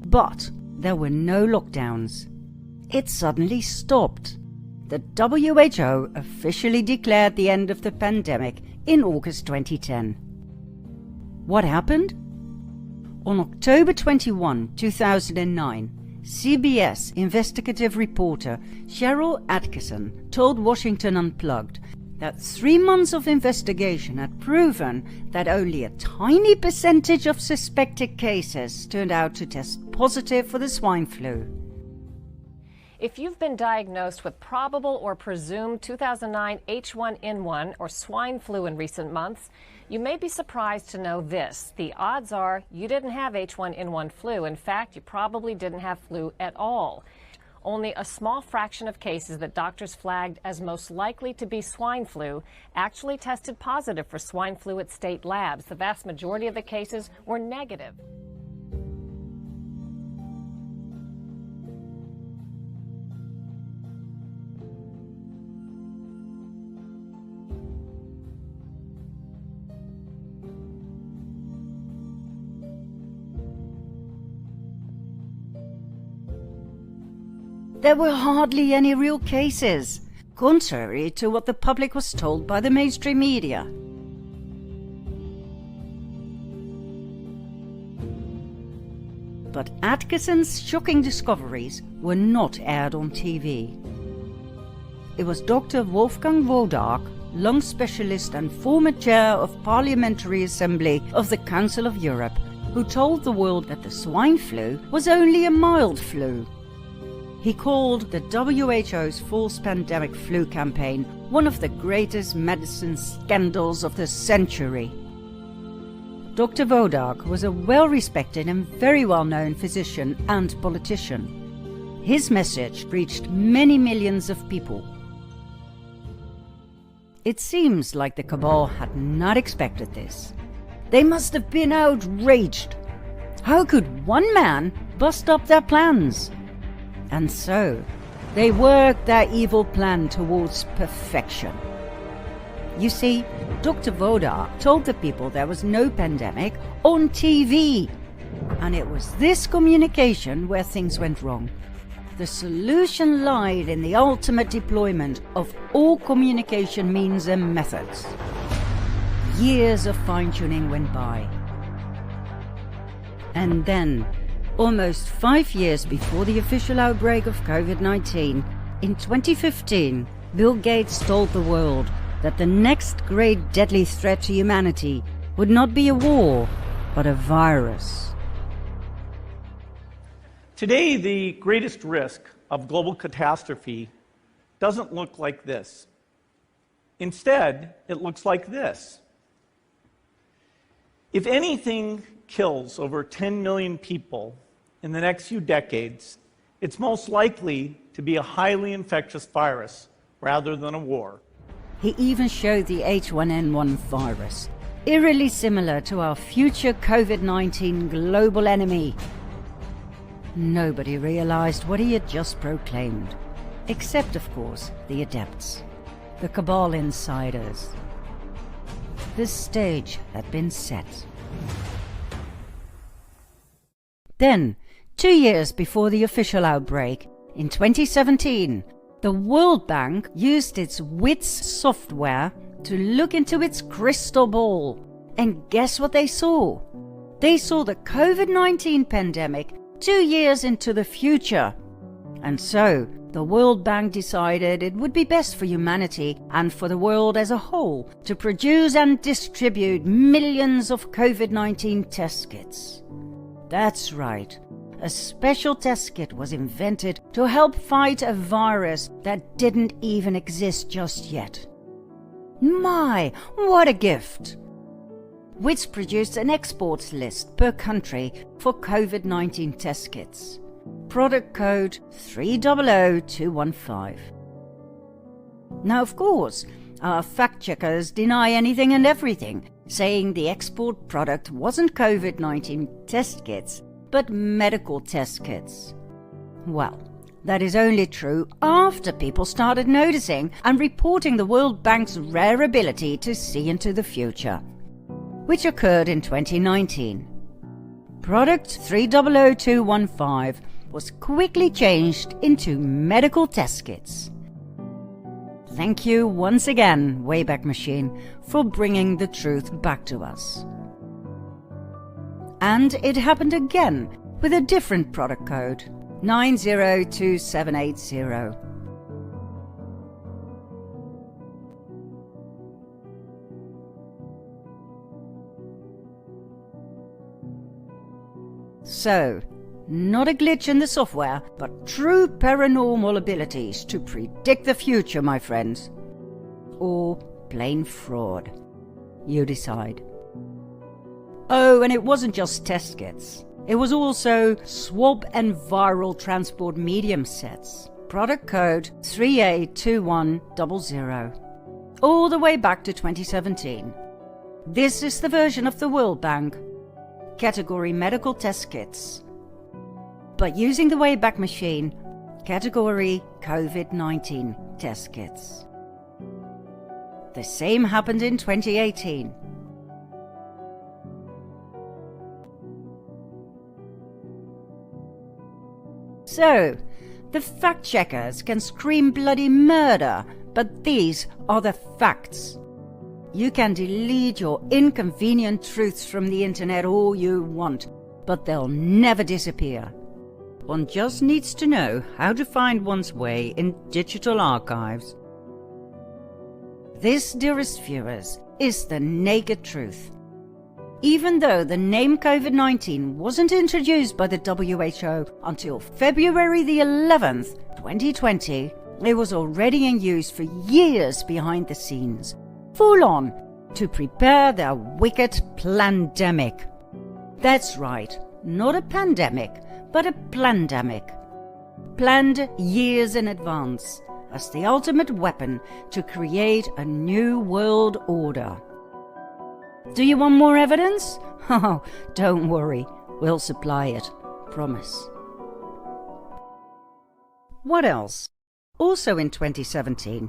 But there were no lockdowns. It suddenly stopped. The WHO officially declared the end of the pandemic in August 2010. What happened? On October 21, 2009, CBS investigative reporter Cheryl Atkinson told Washington Unplugged that 3 months of investigation had proven that only a tiny percentage of suspected cases turned out to test positive for the swine flu. If you've been diagnosed with probable or presumed 2009 H1N1 or swine flu in recent months, you may be surprised to know this. The odds are you didn't have H1N1 flu. In fact, you probably didn't have flu at all. Only a small fraction of cases that doctors flagged as most likely to be swine flu actually tested positive for swine flu at state labs. The vast majority of the cases were negative. There were hardly any real cases, contrary to what the public was told by the mainstream media. But Atkinson's shocking discoveries were not aired on TV. It was Dr. Wolfgang Wodark, lung specialist and former chair of Parliamentary Assembly of the Council of Europe, who told the world that the swine flu was only a mild flu. He called the WHO's false pandemic flu campaign one of the greatest medicine scandals of the century. Dr. Wodark was a well-respected and very well-known physician and politician. His message reached many millions of people. It seems like the cabal had not expected this. They must have been outraged. How could one man bust up their plans? And so, they worked their evil plan towards perfection. You see, Dr. Wodark told the people there was no pandemic on TV. And it was this communication where things went wrong. The solution lied in the ultimate deployment of all communication means and methods. Years of fine-tuning went by. And then, almost 5 years before the official outbreak of COVID-19, in 2015, Bill Gates told the world that the next great deadly threat to humanity would not be a war, but a virus. Today, the greatest risk of global catastrophe doesn't look like this. Instead, it looks like this. If anything kills over 10 million people in the next few decades, it's most likely to be a highly infectious virus rather than a war. He even showed the H1N1 virus, eerily similar to our future COVID-19 global enemy. Nobody realized what he had just proclaimed, except, of course, the adepts, the cabal insiders. The stage had been set. Then, 2 years before the official outbreak, in 2017, the World Bank used its WITS software to look into its crystal ball. And guess what they saw? They saw the COVID-19 pandemic 2 years into the future. And so, the World Bank decided it would be best for humanity and for the world as a whole to produce and distribute millions of COVID-19 test kits. That's right. A special test kit was invented to help fight a virus that didn't even exist just yet. My, what a gift! WITS produced an exports list per country for COVID-19 test kits. Product code 300215. Now, of course, our fact-checkers deny anything and everything, saying the export product wasn't COVID-19 test kits, but medical test kits. Well, that is only true after people started noticing and reporting the World Bank's rare ability to see into the future, which occurred in 2019. Product 300215 was quickly changed into medical test kits. Thank you once again, Wayback Machine, for bringing the truth back to us. And it happened again with a different product code, 902780. So, not a glitch in the software, but true paranormal abilities to predict the future, my friends. Or plain fraud. You decide. Oh, and it wasn't just test kits. It was also swab and viral transport medium sets. Product code 382100. All the way back to 2017. This is the version of the World Bank. Category medical test kits. But using the Wayback Machine, category COVID-19 test kits. The same happened in 2018. So, the fact-checkers can scream bloody murder, but these are the facts. You can delete your inconvenient truths from the internet all you want, but they'll never disappear. One just needs to know how to find one's way in digital archives. This, dearest viewers, is the naked truth. Even though the name COVID-19 wasn't introduced by the WHO until February the 11th, 2020, it was already in use for years behind the scenes, full on, to prepare their wicked plandemic. That's right, not a pandemic, but a plandemic. Planned years in advance as the ultimate weapon to create a new world order. Do you want more evidence? Oh, don't worry, we'll supply it. Promise. What else? Also in 2017,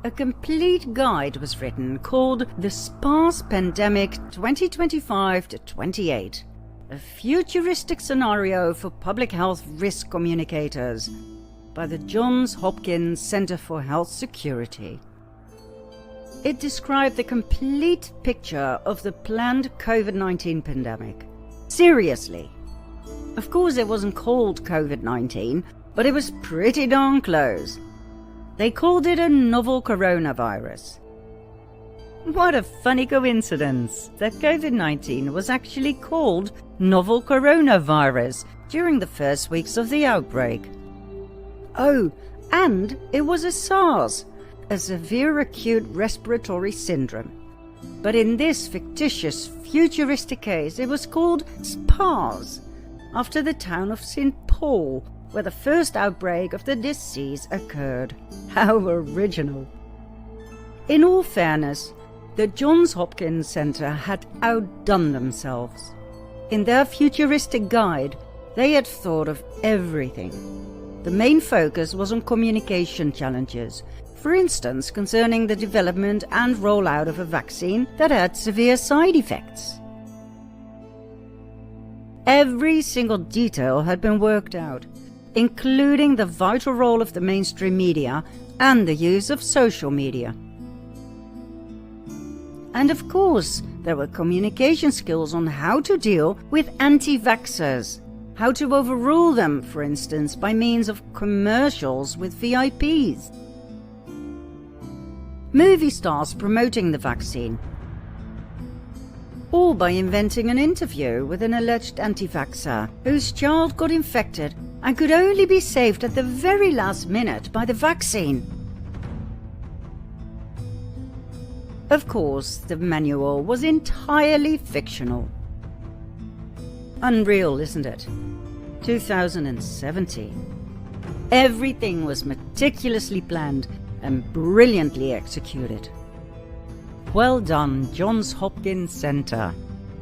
a complete guide was written called The Sparse Pandemic 2025 to 28, a futuristic scenario for public health risk communicators by the Johns Hopkins Center for Health Security. It described the complete picture of the planned COVID-19 pandemic. Seriously. Of course, it wasn't called COVID-19, but it was pretty darn close. They called it a novel coronavirus. What a funny coincidence that COVID-19 was actually called novel coronavirus during the first weeks of the outbreak. Oh, and it was a SARS, a severe acute respiratory syndrome. But in this fictitious, futuristic case, it was called SPARS, after the town of St. Paul, where the first outbreak of the disease occurred. How original. In all fairness, the Johns Hopkins Center had outdone themselves. In their futuristic guide, they had thought of everything. The main focus was on communication challenges, for instance concerning the development and rollout of a vaccine that had severe side effects. Every single detail had been worked out, including the vital role of the mainstream media and the use of social media. And of course, there were communication skills on how to deal with anti-vaxxers, how to overrule them, for instance, by means of commercials with VIPs. Movie stars promoting the vaccine, or by inventing an interview with an alleged anti-vaxxer whose child got infected and could only be saved at the very last minute by the vaccine. Of course, the manual was entirely fictional. Unreal, isn't it? 2017. Everything was meticulously planned and brilliantly executed. Well done, Johns Hopkins Center.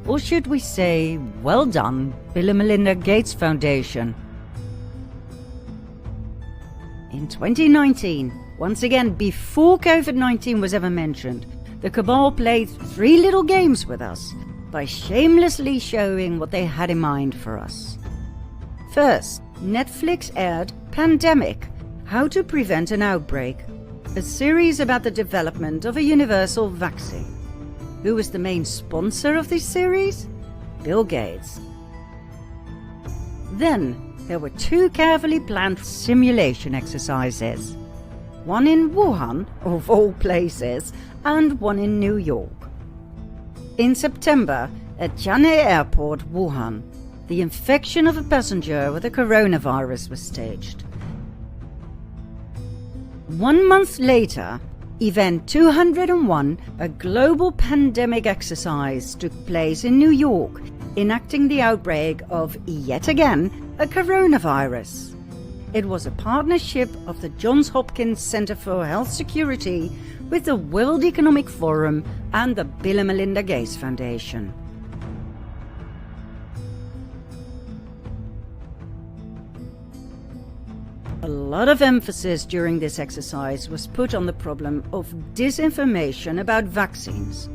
Or should we say, well done, Bill and Melinda Gates Foundation. In 2019, once again before COVID-19 was ever mentioned, the cabal played 3 little games with us by shamelessly showing what they had in mind for us. First, Netflix aired Pandemic, How to Prevent an Outbreak, a series about the development of a universal vaccine. Who was the main sponsor of this series? Bill Gates. Then there were 2 carefully planned simulation exercises. One in Wuhan, of all places, and one in New York. In September, at Jianhe Airport, Wuhan, the infection of a passenger with the coronavirus was staged. 1 month later, Event 201, a global pandemic exercise, took place in New York, enacting the outbreak of, yet again, a coronavirus. It was a partnership of the Johns Hopkins Center for Health Security with the World Economic Forum and the Bill and Melinda Gates Foundation. A lot of emphasis during this exercise was put on the problem of disinformation about vaccines.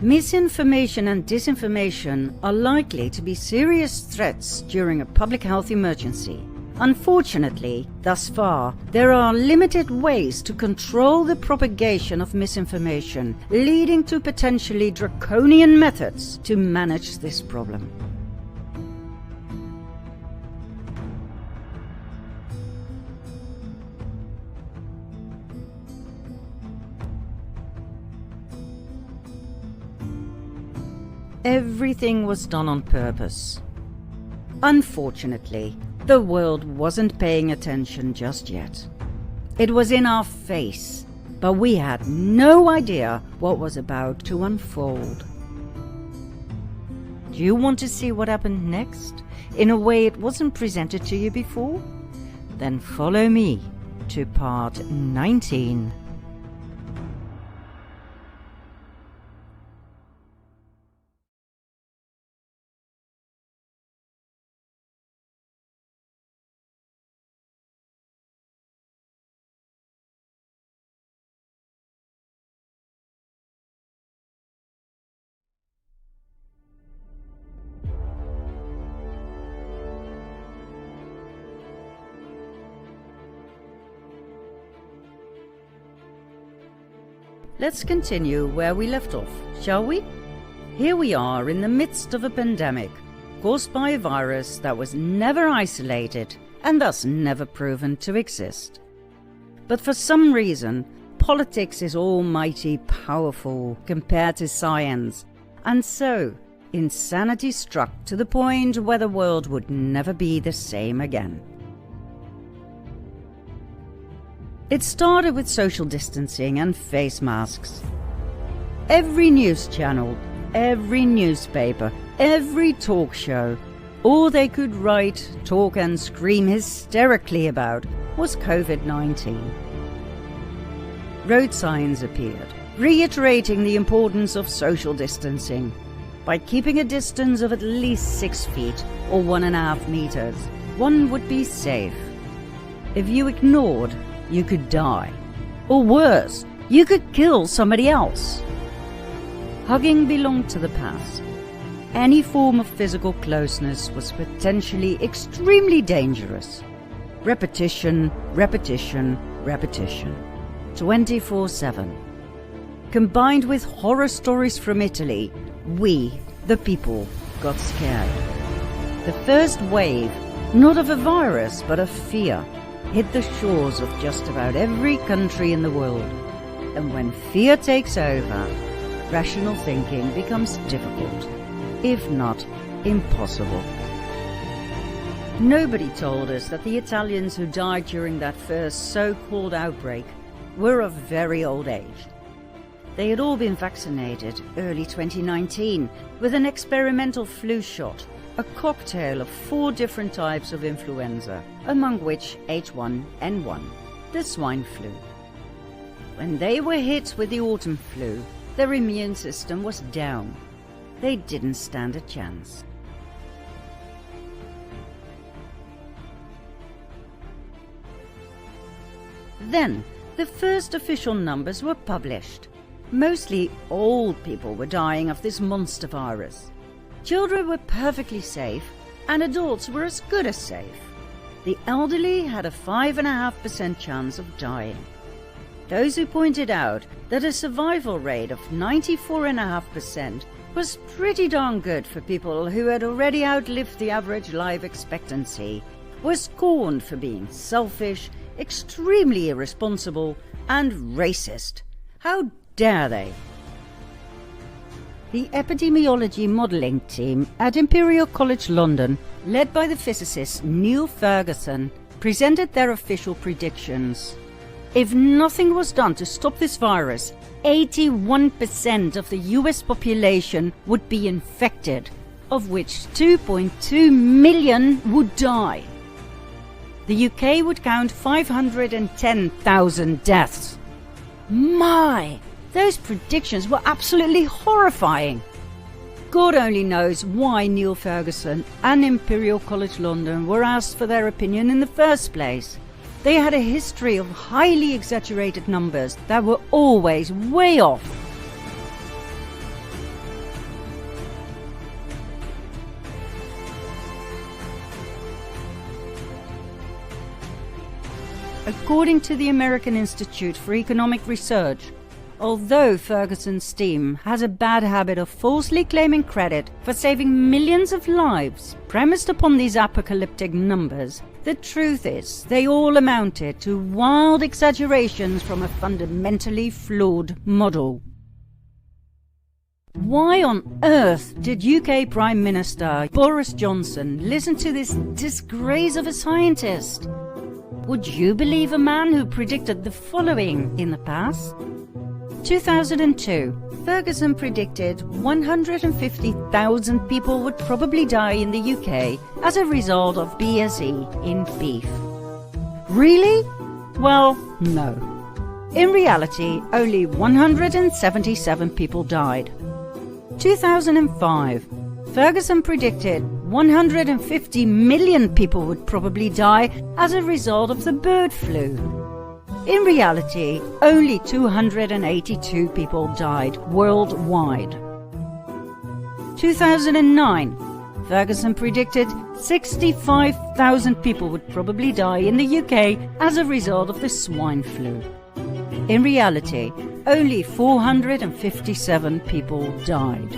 Misinformation and disinformation are likely to be serious threats during a public health emergency. Unfortunately, thus far, there are limited ways to control the propagation of misinformation, leading to potentially draconian methods to manage this problem. Everything was done on purpose. Unfortunately, the world wasn't paying attention just yet. It was in our face, but we had no idea what was about to unfold. Do you want to see what happened next, in a way it wasn't presented to you before? Then follow me to part 19. Let's continue where we left off, shall we? Here we are in the midst of a pandemic, caused by a virus that was never isolated and thus never proven to exist. But for some reason, politics is almighty powerful compared to science, and so insanity struck to the point where the world would never be the same again. It started with social distancing and face masks. Every news channel, every newspaper, every talk show, all they could write, talk and scream hysterically about was COVID-19. Road signs appeared, reiterating the importance of social distancing. By keeping a distance of at least 6 feet or 1.5 meters, one would be safe. If you ignored, you could die. Or worse, you could kill somebody else. Hugging belonged to the past. Any form of physical closeness was potentially extremely dangerous. Repetition, repetition, repetition. 24/7. Combined with horror stories from Italy, we, the people, got scared. The first wave, not of a virus but of fear, hit the shores of just about every country in the world. And when fear takes over, rational thinking becomes difficult, if not impossible. Nobody told us that the Italians who died during that first so-called outbreak were of very old age. They had all been vaccinated early 2019 with an experimental flu shot, a cocktail of 4 different types of influenza, among which H1N1, the swine flu. When they were hit with the autumn flu, their immune system was down. They didn't stand a chance. Then, the first official numbers were published. Mostly old people were dying of this monster virus. Children were perfectly safe, and adults were as good as safe. The elderly had a 5.5% chance of dying. Those who pointed out that a survival rate of 94.5% was pretty darn good for people who had already outlived the average life expectancy were scorned for being selfish, extremely irresponsible, and racist. How dare they? The epidemiology modelling team at Imperial College London, led by the physicist Neil Ferguson, presented their official predictions. If nothing was done to stop this virus, 81% of the US population would be infected, of which 2.2 million would die. The UK would count 510,000 deaths. My! Those predictions were absolutely horrifying. God only knows why Neil Ferguson and Imperial College London were asked for their opinion in the first place. They had a history of highly exaggerated numbers that were always way off. According to the American Institute for Economic Research, although Ferguson's team has a bad habit of falsely claiming credit for saving millions of lives premised upon these apocalyptic numbers, the truth is they all amounted to wild exaggerations from a fundamentally flawed model. Why on earth did UK Prime Minister Boris Johnson listen to this disgrace of a scientist? Would you believe a man who predicted the following in the past? 2002, Ferguson predicted 150,000 people would probably die in the UK as a result of BSE in beef. Really? Well, no. In reality, only 177 people died. 2005, Ferguson predicted 150 million people would probably die as a result of the bird flu. In reality, only 282 people died worldwide. 2009, Ferguson predicted 65,000 people would probably die in the UK as a result of the swine flu. In reality, only 457 people died.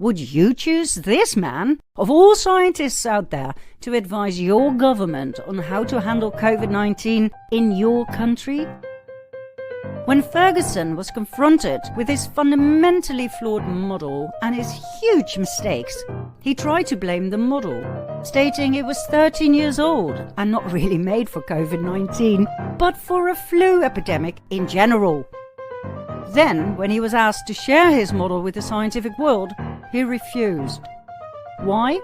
Would you choose this man, of all scientists out there, to advise your government on how to handle COVID-19 in your country? When Ferguson was confronted with his fundamentally flawed model and his huge mistakes, he tried to blame the model, stating it was 13 years old and not really made for COVID-19, but for a flu epidemic in general. Then, when he was asked to share his model with the scientific world, he refused. Why?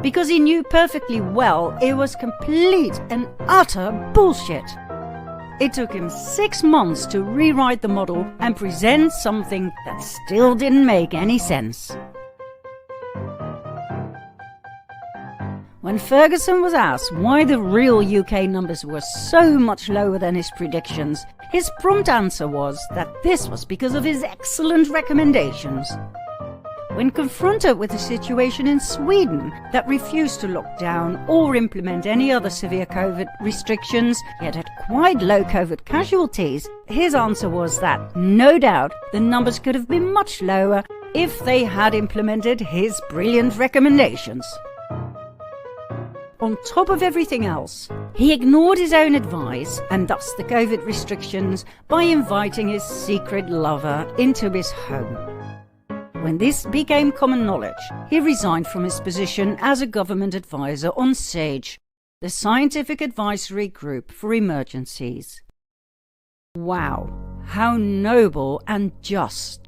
Because he knew perfectly well it was complete and utter bullshit. It took him 6 months to rewrite the model and present something that still didn't make any sense. When Ferguson was asked why the real UK numbers were so much lower than his predictions, his prompt answer was that this was because of his excellent recommendations. When confronted with a situation in Sweden that refused to lock down or implement any other severe COVID restrictions, yet had quite low COVID casualties, his answer was that, no doubt, the numbers could have been much lower if they had implemented his brilliant recommendations. On top of everything else, he ignored his own advice and thus the COVID restrictions by inviting his secret lover into his home. When this became common knowledge, he resigned from his position as a government advisor on SAGE, the Scientific Advisory Group for Emergencies. Wow, how noble and just.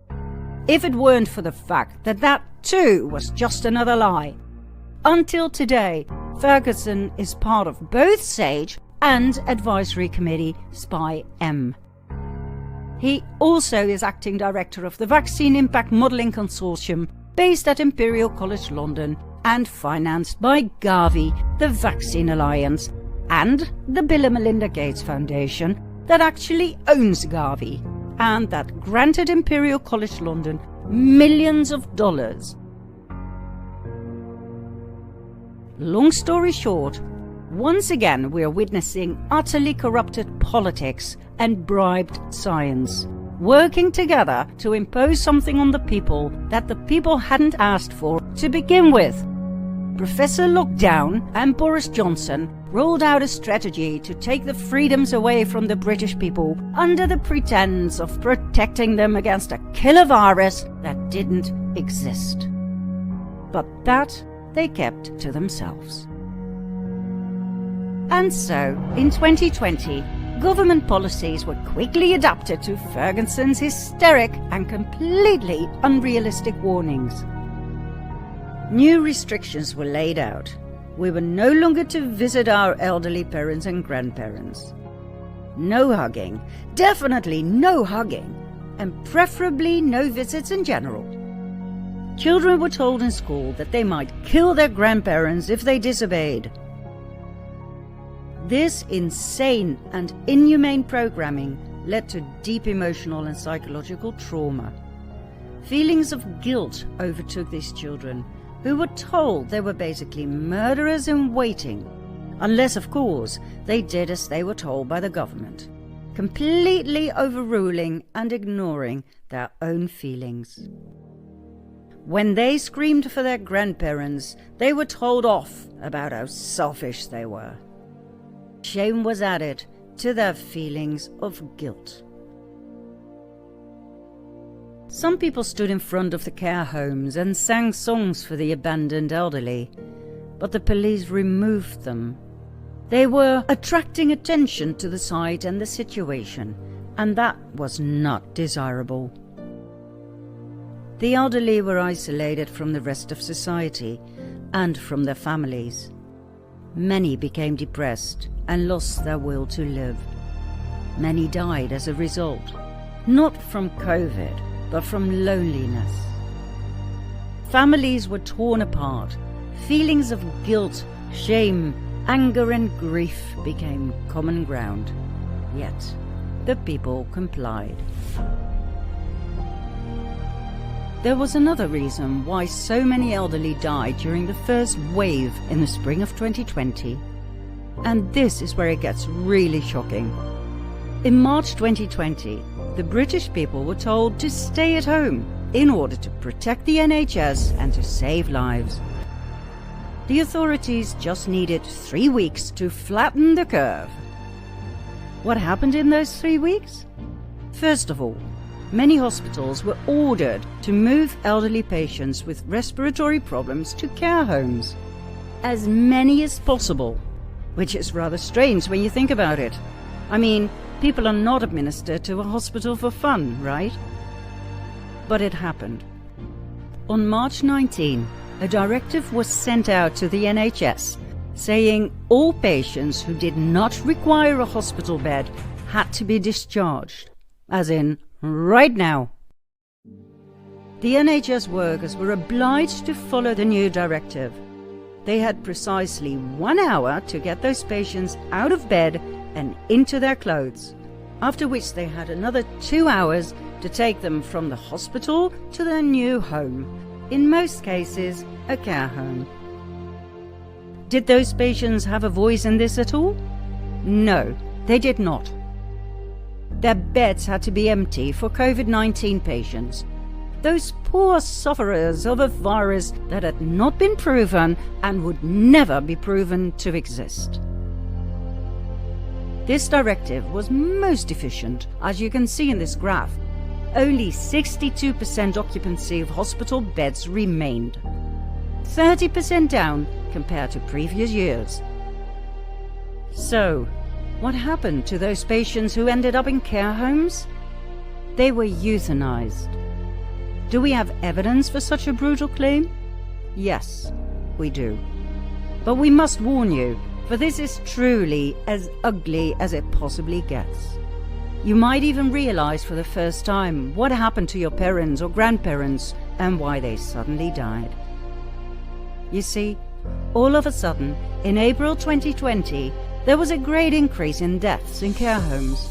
If it weren't for the fact that that too was just another lie. Until today, Ferguson is part of both SAGE and Advisory Committee SPY-M. He also is acting director of the Vaccine Impact Modelling Consortium based at Imperial College London and financed by Gavi, the Vaccine Alliance, and the Bill and Melinda Gates Foundation that actually owns Gavi and that granted Imperial College London millions of dollars. Long story short, once again we are witnessing utterly corrupted politics and bribed science, working together to impose something on the people that the people hadn't asked for to begin with. Professor Lockdown and Boris Johnson rolled out a strategy to take the freedoms away from the British people under the pretense of protecting them against a killer virus that didn't exist. But that they kept to themselves. And so, in 2020, government policies were quickly adapted to Ferguson's hysteric and completely unrealistic warnings. New restrictions were laid out. We were no longer to visit our elderly parents and grandparents. No hugging, definitely no hugging, and preferably no visits in general. Children were told in school that they might kill their grandparents if they disobeyed. This insane and inhumane programming led to deep emotional and psychological trauma. Feelings of guilt overtook these children, who were told they were basically murderers in waiting, unless, of course, they did as they were told by the government, completely overruling and ignoring their own feelings. When they screamed for their grandparents, they were told off about how selfish they were. Shame was added to their feelings of guilt. Some people stood in front of the care homes and sang songs for the abandoned elderly, but the police removed them. They were attracting attention to the site and the situation, and that was not desirable. The elderly were isolated from the rest of society and from their families. Many became depressed and lost their will to live. Many died as a result, not from COVID, but from loneliness. Families were torn apart. Feelings of guilt, shame, anger and grief became common ground. Yet, the people complied. There was another reason why so many elderly died during the first wave in the spring of 2020. And this is where it gets really shocking. In March 2020, the British people were told to stay at home in order to protect the NHS and to save lives. The authorities just needed 3 weeks to flatten the curve. What happened in those 3 weeks? First of all, many hospitals were ordered to move elderly patients with respiratory problems to care homes. As many as possible, which is rather strange when you think about it. I mean, people are not administered to a hospital for fun, right? But it happened. On March 19, a directive was sent out to the NHS saying all patients who did not require a hospital bed had to be discharged, as in right now. The NHS workers were obliged to follow the new directive. They had precisely 1 hour to get those patients out of bed and into their clothes, after which they had another 2 hours to take them from the hospital to their new home, in most cases a care home. Did those patients have a voice in this at all? No, they did not. Their beds had to be empty for COVID-19 patients, those poor sufferers of a virus that had not been proven and would never be proven to exist. This directive was most efficient, as you can see in this graph. Only 62% occupancy of hospital beds remained, 30% down compared to previous years. So, what happened to those patients who ended up in care homes? They were euthanized. Do we have evidence for such a brutal claim? Yes, we do. But we must warn you, for this is truly as ugly as it possibly gets. You might even realize for the first time what happened to your parents or grandparents and why they suddenly died. You see, all of a sudden, in April 2020, there was a great increase in deaths in care homes.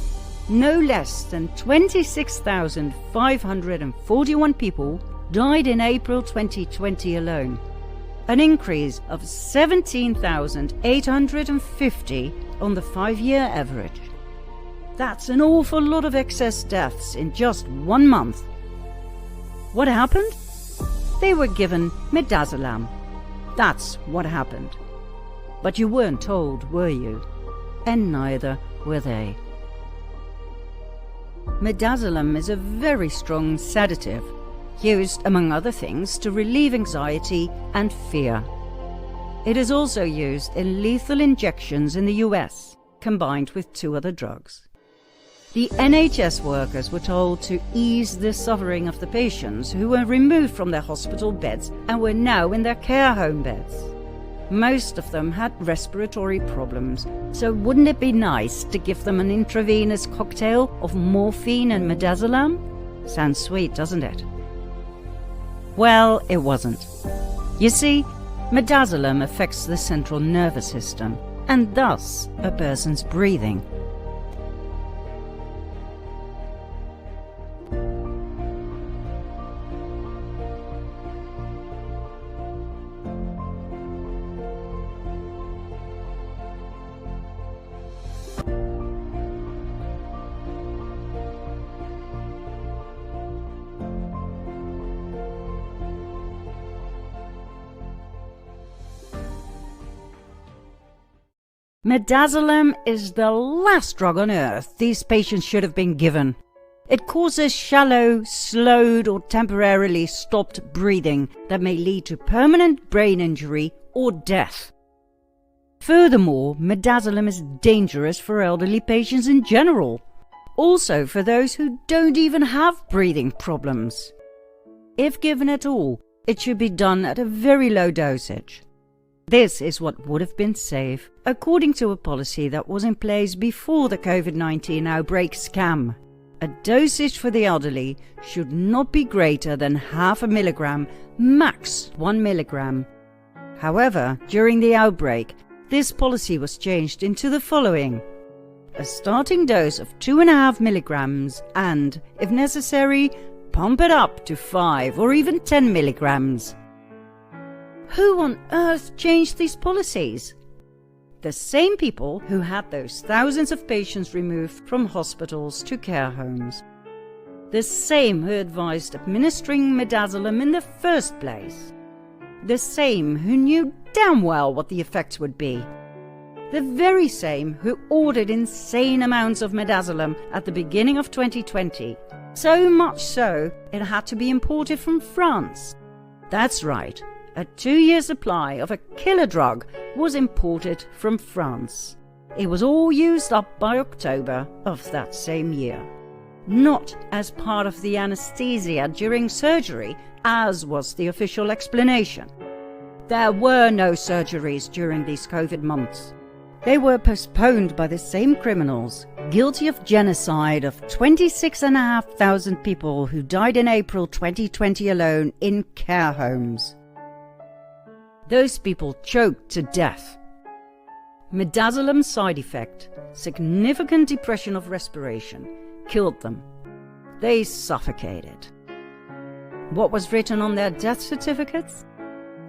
No less than 26,541 people died in April 2020 alone, an increase of 17,850 on the 5-year average. That's an awful lot of excess deaths in just 1 month. What happened? They were given midazolam. That's what happened. But you weren't told, were you? And neither were they. Midazolam is a very strong sedative, used among other things to relieve anxiety and fear. It is also used in lethal injections in the US, combined with 2 other drugs. The NHS workers were told to ease the suffering of the patients who were removed from their hospital beds and were now in their care home beds. Most of them had respiratory problems, so wouldn't it be nice to give them an intravenous cocktail of morphine and midazolam? Sounds sweet, doesn't it? Well, it wasn't. You see, midazolam affects the central nervous system, and thus a person's breathing. Midazolam is the last drug on earth these patients should have been given. It causes shallow, slowed or temporarily stopped breathing that may lead to permanent brain injury or death. Furthermore, midazolam is dangerous for elderly patients in general, also for those who don't even have breathing problems. If given at all, it should be done at a very low dosage. This is what would have been safe, according to a policy that was in place before the COVID-19 outbreak scam. A dosage for the elderly should not be greater than 0.5 milligram, max 1 milligram. However, during the outbreak, this policy was changed into the following: a starting dose of 2.5 milligrams and, if necessary, pump it up to 5 or even 10 milligrams. Who on earth changed these policies? The same people who had those thousands of patients removed from hospitals to care homes. The same who advised administering midazolam in the first place. The same who knew damn well what the effects would be. The very same who ordered insane amounts of midazolam at the beginning of 2020. So much so, it had to be imported from France. That's right, a 2-year supply of a killer drug was imported from France. It was all used up by October of that same year. Not as part of the anesthesia during surgery, as was the official explanation. There were no surgeries during these COVID months. They were postponed by the same criminals, guilty of genocide of 26,500 people who died in April 2020 alone in care homes. Those people choked to death. Midazolam side effect, significant depression of respiration, killed them. They suffocated. What was written on their death certificates?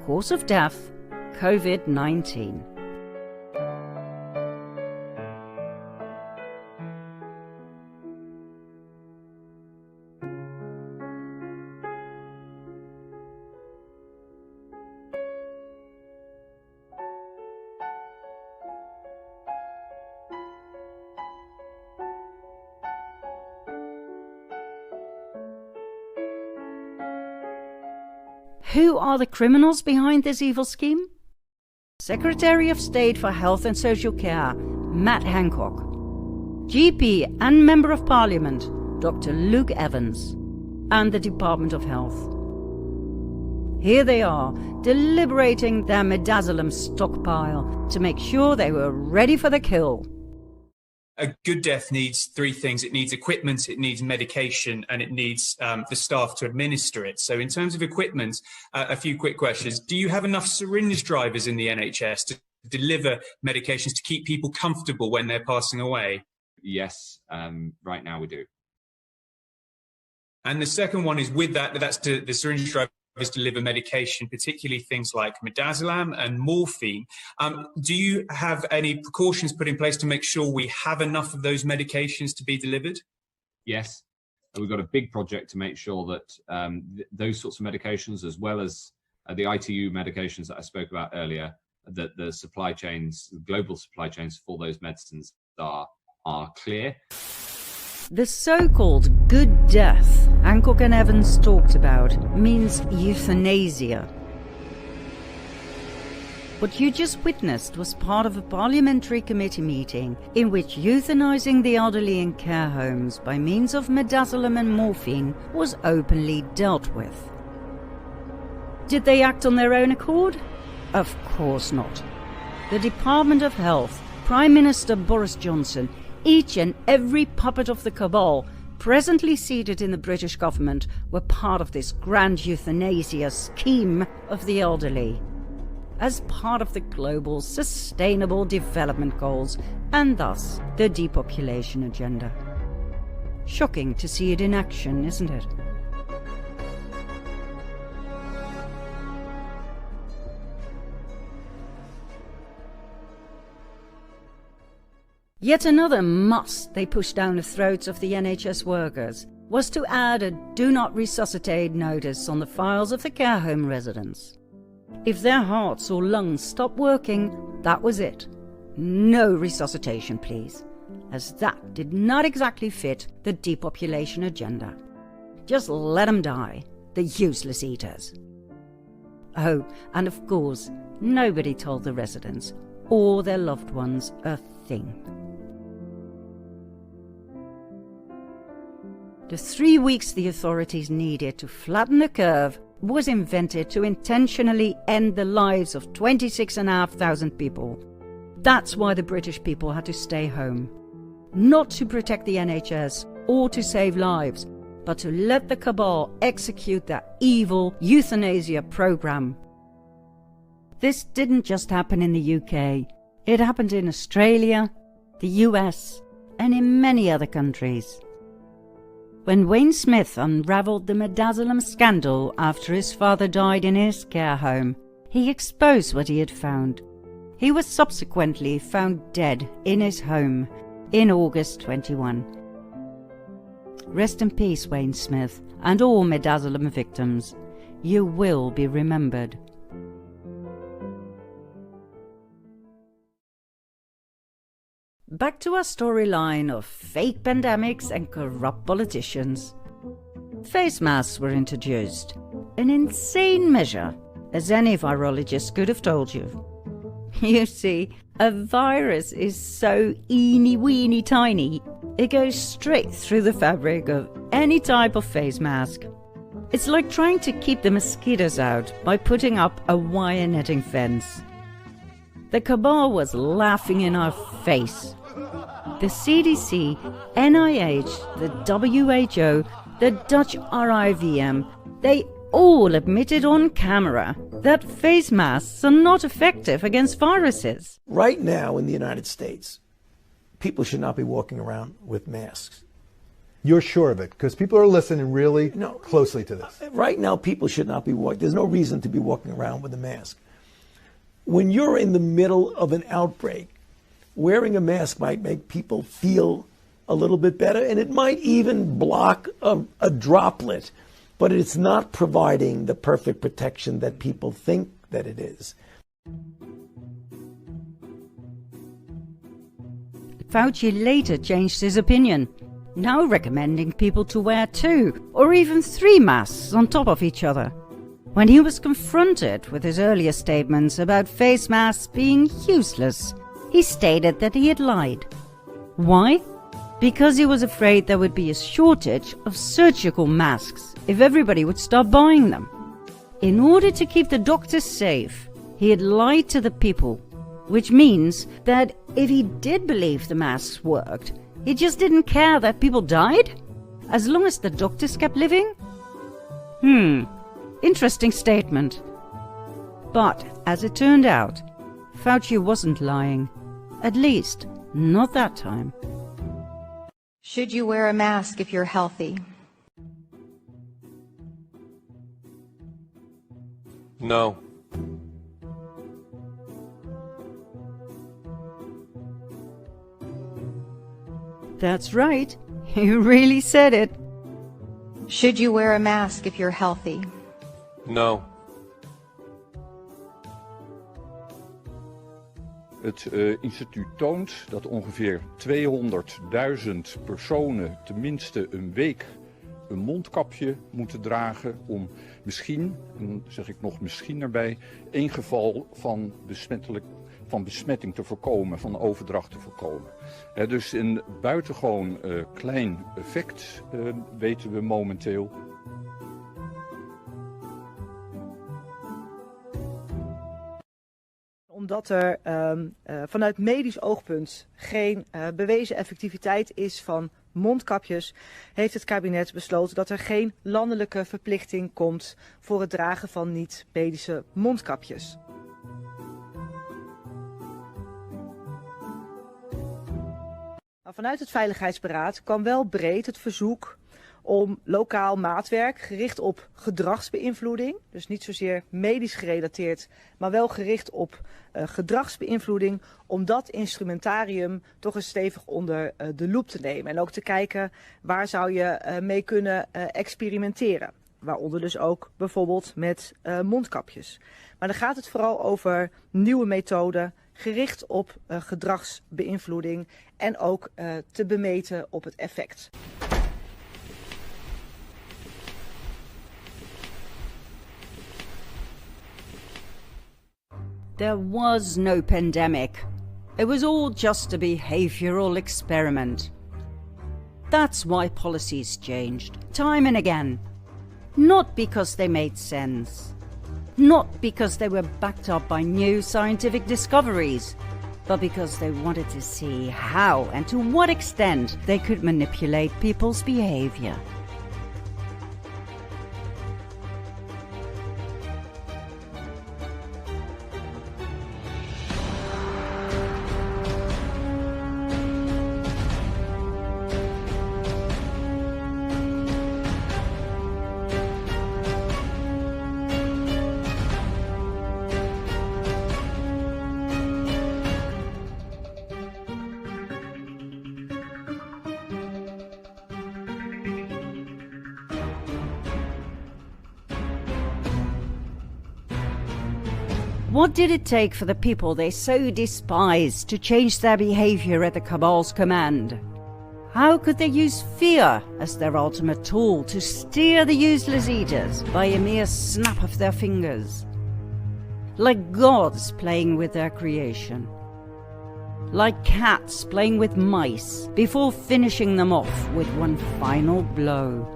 Cause of death, COVID-19. Who are the criminals behind this evil scheme? Secretary of State for Health and Social Care, Matt Hancock. GP and Member of Parliament, Dr. Luke Evans. And the Department of Health. Here they are, deliberating their midazolam stockpile to make sure they were ready for the kill. A good death needs 3 things. It needs equipment, it needs medication, and it needs the staff to administer it. So in terms of equipment, a few quick questions. Do you have enough syringe drivers in the NHS to deliver medications to keep people comfortable when they're passing away? Yes, right now we do. And the second one is with that's to the syringe drivers deliver medication, particularly things like midazolam and morphine. Do you have any precautions put in place to make sure we have enough of those medications to be delivered? Yes, we've got a big project to make sure that those sorts of medications, as well as the ITU medications that I spoke about earlier, that the supply chains, the global supply chains for those medicines are clear. The so-called good death Hancock and Evans talked about means euthanasia. What you just witnessed was part of a parliamentary committee meeting in which euthanizing the elderly in care homes by means of midazolam and morphine was openly dealt with. Did they act on their own accord? Of course not. The Department of Health, Prime Minister Boris Johnson, each and every puppet of the cabal presently seated in the British government were part of this grand euthanasia scheme of the elderly, as part of the global sustainable development goals and thus the depopulation agenda. Shocking to see it in action, isn't it? Yet another must they pushed down the throats of the NHS workers was to add a do not resuscitate notice on the files of the care home residents. If their hearts or lungs stopped working, that was it. No resuscitation, please, as that did not exactly fit the depopulation agenda. Just let them die, the useless eaters. Oh, and of course, nobody told the residents or their loved ones a thing. The 3 weeks the authorities needed to flatten the curve was invented to intentionally end the lives of 26,500 people. That's why the British people had to stay home. Not to protect the NHS or to save lives, but to let the cabal execute their evil euthanasia program. This didn't just happen in the UK. It happened in Australia, the US, and in many other countries. When Wayne Smith unravelled the midazolam scandal after his father died in his care home, he exposed what he had found. He was subsequently found dead in his home in August 21. Rest in peace, Wayne Smith, and all Midazolam victims. You will be remembered. Back to our storyline of fake pandemics and corrupt politicians. Face masks were introduced, an insane measure, as any virologist could have told you. You see, a virus is so eeny-weeny tiny, it goes straight through the fabric of any type of face mask. It's like trying to keep the mosquitoes out by putting up a wire netting fence. The cabal was laughing in our face. The CDC, NIH, the WHO, the Dutch RIVM, they all admitted on camera that face masks are not effective against viruses. Right now in the United States, people should not be walking around with masks. You're sure of it? Because people are listening really closely to this. Right now, people should not be walking. There's no reason to be walking around with a mask. When you're in the middle of an outbreak, wearing a mask might make people feel a little bit better, and it might even block a droplet, but it's not providing the perfect protection that people think that it is. Fauci later changed his opinion, now recommending people to wear 2 or even 3 masks on top of each other. When he was confronted with his earlier statements about face masks being useless, he stated that he had lied. Why? Because he was afraid there would be a shortage of surgical masks if everybody would start buying them. In order to keep the doctors safe, he had lied to the people, which means that if he did believe the masks worked, he just didn't care that people died? As long as the doctors kept living? Interesting statement. But, as it turned out, Fauci wasn't lying. At least, not that time. Should you wear a mask if you're healthy? No. That's right. He really said it. Should you wear a mask if you're healthy? No. Het instituut toont dat ongeveer 200.000 personen tenminste een week een mondkapje moeten dragen om misschien, en dan zeg ik nog misschien erbij, 1 geval van besmetting te voorkomen, van overdracht te voorkomen. Dus een buitengewoon klein effect weten we momenteel. Omdat er vanuit medisch oogpunt geen bewezen effectiviteit is van mondkapjes, heeft het kabinet besloten dat er geen landelijke verplichting komt voor het dragen van niet-medische mondkapjes. Vanuit het Veiligheidsberaad kwam wel breed het verzoek om lokaal maatwerk gericht op gedragsbeïnvloeding, dus niet zozeer medisch gerelateerd, maar wel gericht op gedragsbeïnvloeding, om dat instrumentarium toch eens stevig onder de loep te nemen. En ook te kijken waar zou je mee kunnen experimenteren. Waaronder dus ook bijvoorbeeld met mondkapjes. Maar dan gaat het vooral over nieuwe methoden, gericht op gedragsbeïnvloeding en ook te bemeten op het effect. There was no pandemic. It was all just a behavioral experiment. That's why policies changed, time and again. Not because they made sense. Not because they were backed up by new scientific discoveries, but because they wanted to see how and to what extent they could manipulate people's behavior. What did it take for the people they so despised to change their behavior at the cabal's command? How could they use fear as their ultimate tool to steer the useless eaters by a mere snap of their fingers? Like gods playing with their creation. Like cats playing with mice before finishing them off with one final blow.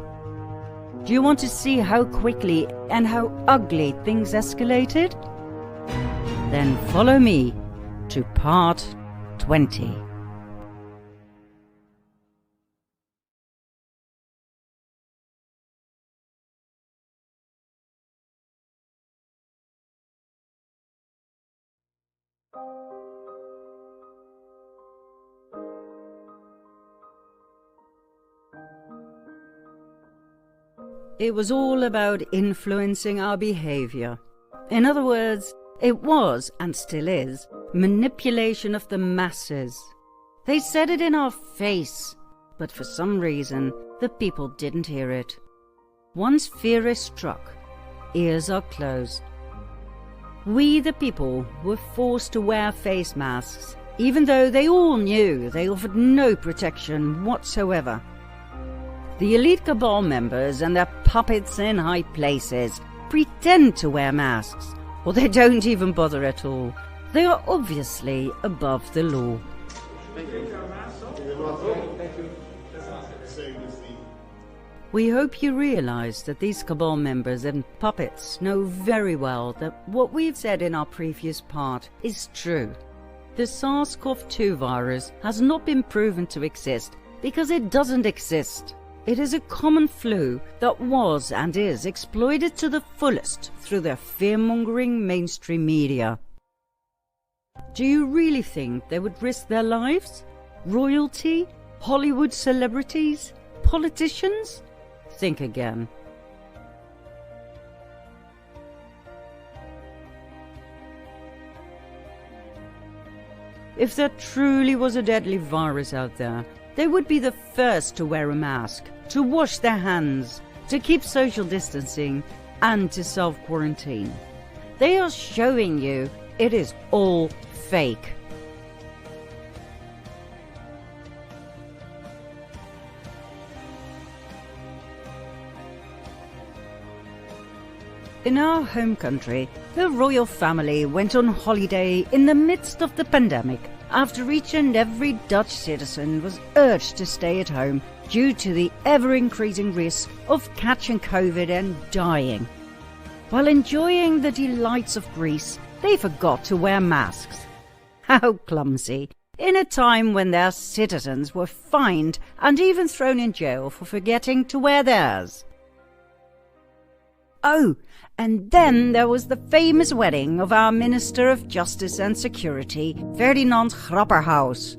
Do you want to see how quickly and how ugly things escalated? Then follow me to part 20. It was all about influencing our behavior. In other words, it was, and still is, manipulation of the masses. They said it in our face, but for some reason, the people didn't hear it. Once fear is struck, ears are closed. We, the people, were forced to wear face masks, even though they all knew they offered no protection whatsoever. The elite cabal members and their puppets in high places pretend to wear masks, or they don't even bother at all. They are obviously above the law. We hope you realize that these cabal members and puppets know very well that what we've said in our previous part is true. The SARS-CoV-2 virus has not been proven to exist because it doesn't exist. It is a common flu that was and is exploited to the fullest through their fear-mongering mainstream media. Do you really think they would risk their lives? Royalty? Hollywood celebrities? Politicians? Think again. If there truly was a deadly virus out there, they would be the first to wear a mask, to wash their hands, to keep social distancing, and to self-quarantine. They are showing you it is all fake. In our home country, the royal family went on holiday in the midst of the pandemic after each and every Dutch citizen was urged to stay at home due to the ever-increasing risk of catching COVID and dying. While enjoying the delights of Greece, they forgot to wear masks. How clumsy, in a time when their citizens were fined and even thrown in jail for forgetting to wear theirs. Oh, and then there was the famous wedding of our Minister of Justice and Security, Ferdinand Grapperhaus.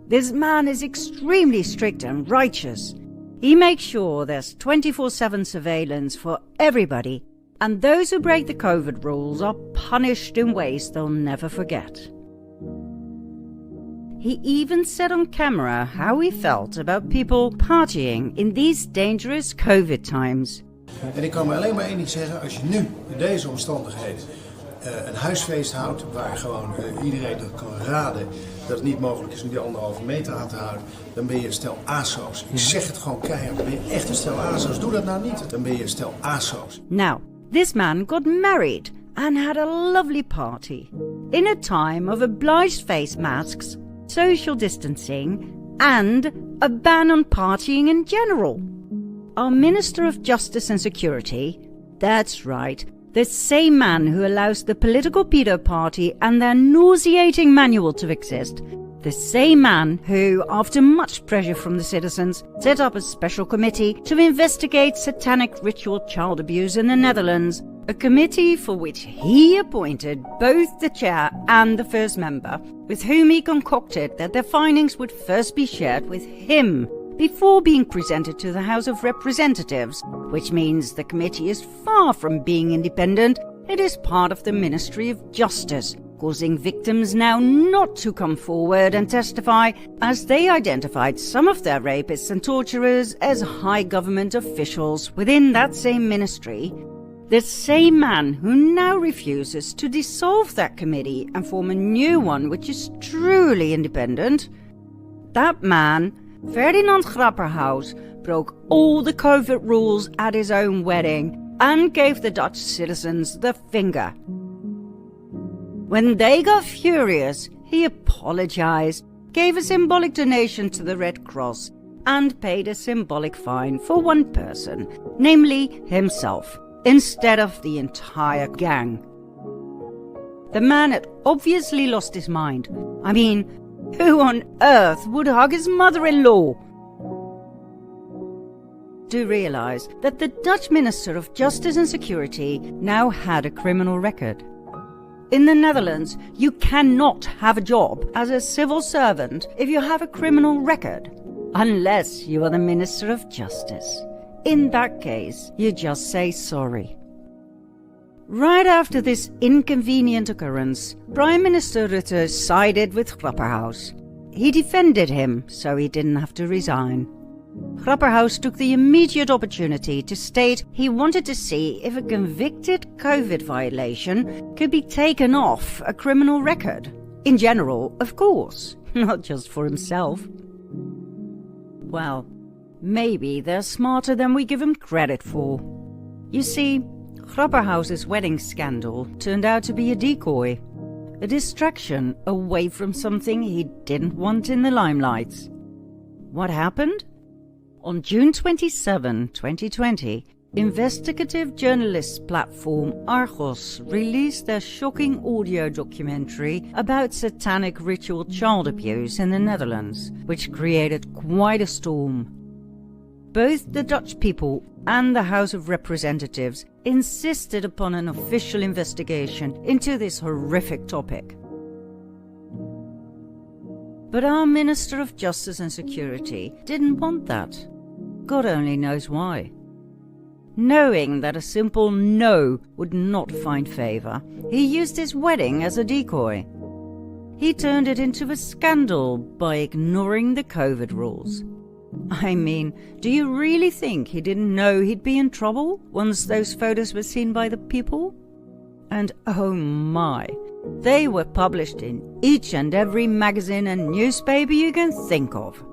This man is extremely strict and righteous. He makes sure there's 24/7 surveillance for everybody, and those who break the COVID rules are punished in ways they'll never forget. He even said on camera how he felt about people partying in these dangerous COVID times. En ik kan maar alleen maar één ding zeggen, als je nu in deze omstandigheden een huisfeest houdt, waar gewoon iedereen dat kan raden dat het niet mogelijk is om die 1,5 meter aan te houden, dan ben je een stel aso's. Ik zeg het gewoon keihard, dan ben je echt een stel aso's. Doe dat nou niet, dan ben je een stel aso's. Now, this man got married and had a lovely party in a time of obliged face masks, social distancing, and a ban on partying in general. Our Minister of Justice and Security, that's right, the same man who allows the political pedo party and their nauseating manual to exist, the same man who, after much pressure from the citizens, set up a special committee to investigate satanic ritual child abuse in the Netherlands, a committee for which he appointed both the chair and the first member, with whom he concocted that their findings would first be shared with him before being presented to the House of Representatives, which means the committee is far from being independent. It is part of the Ministry of Justice, causing victims now not to come forward and testify, as they identified some of their rapists and torturers as high government officials within that same ministry, The same man who now refuses to dissolve that committee and form a new one which is truly independent, that man, Ferdinand Grapperhaus, broke all the COVID rules at his own wedding and gave the Dutch citizens the finger. When they got furious, he apologized, gave a symbolic donation to the Red Cross, and paid a symbolic fine for one person, namely himself, instead of the entire gang. The man had obviously lost his mind. I mean, who on earth would hug his mother-in-law? Do realize that the Dutch Minister of Justice and Security now had a criminal record. In the Netherlands, you cannot have a job as a civil servant if you have a criminal record, unless you are the Minister of Justice. In that case, you just say sorry. Right after this inconvenient occurrence, Prime Minister Rutte sided with Grapperhaus. He defended him, so he didn't have to resign. Grapperhaus took the immediate opportunity to state he wanted to see if a convicted COVID violation could be taken off a criminal record. In general, of course, not just for himself. Well, maybe they're smarter than we give them credit for. You see, Grapperhaus's wedding scandal turned out to be a decoy, a distraction away from something he didn't want in the limelight. What happened? On June 27, 2020, investigative journalist platform Argos released their shocking audio documentary about satanic ritual child abuse in the Netherlands, which created quite a storm. Both the Dutch people and the House of Representatives insisted upon an official investigation into this horrific topic. But our Minister of Justice and Security didn't want that. God only knows why. Knowing that a simple no would not find favour, he used his wedding as a decoy. He turned it into a scandal by ignoring the COVID rules. I mean, do you really think he didn't know he'd be in trouble once those photos were seen by the people? And oh my, they were published in each and every magazine and newspaper you can think of.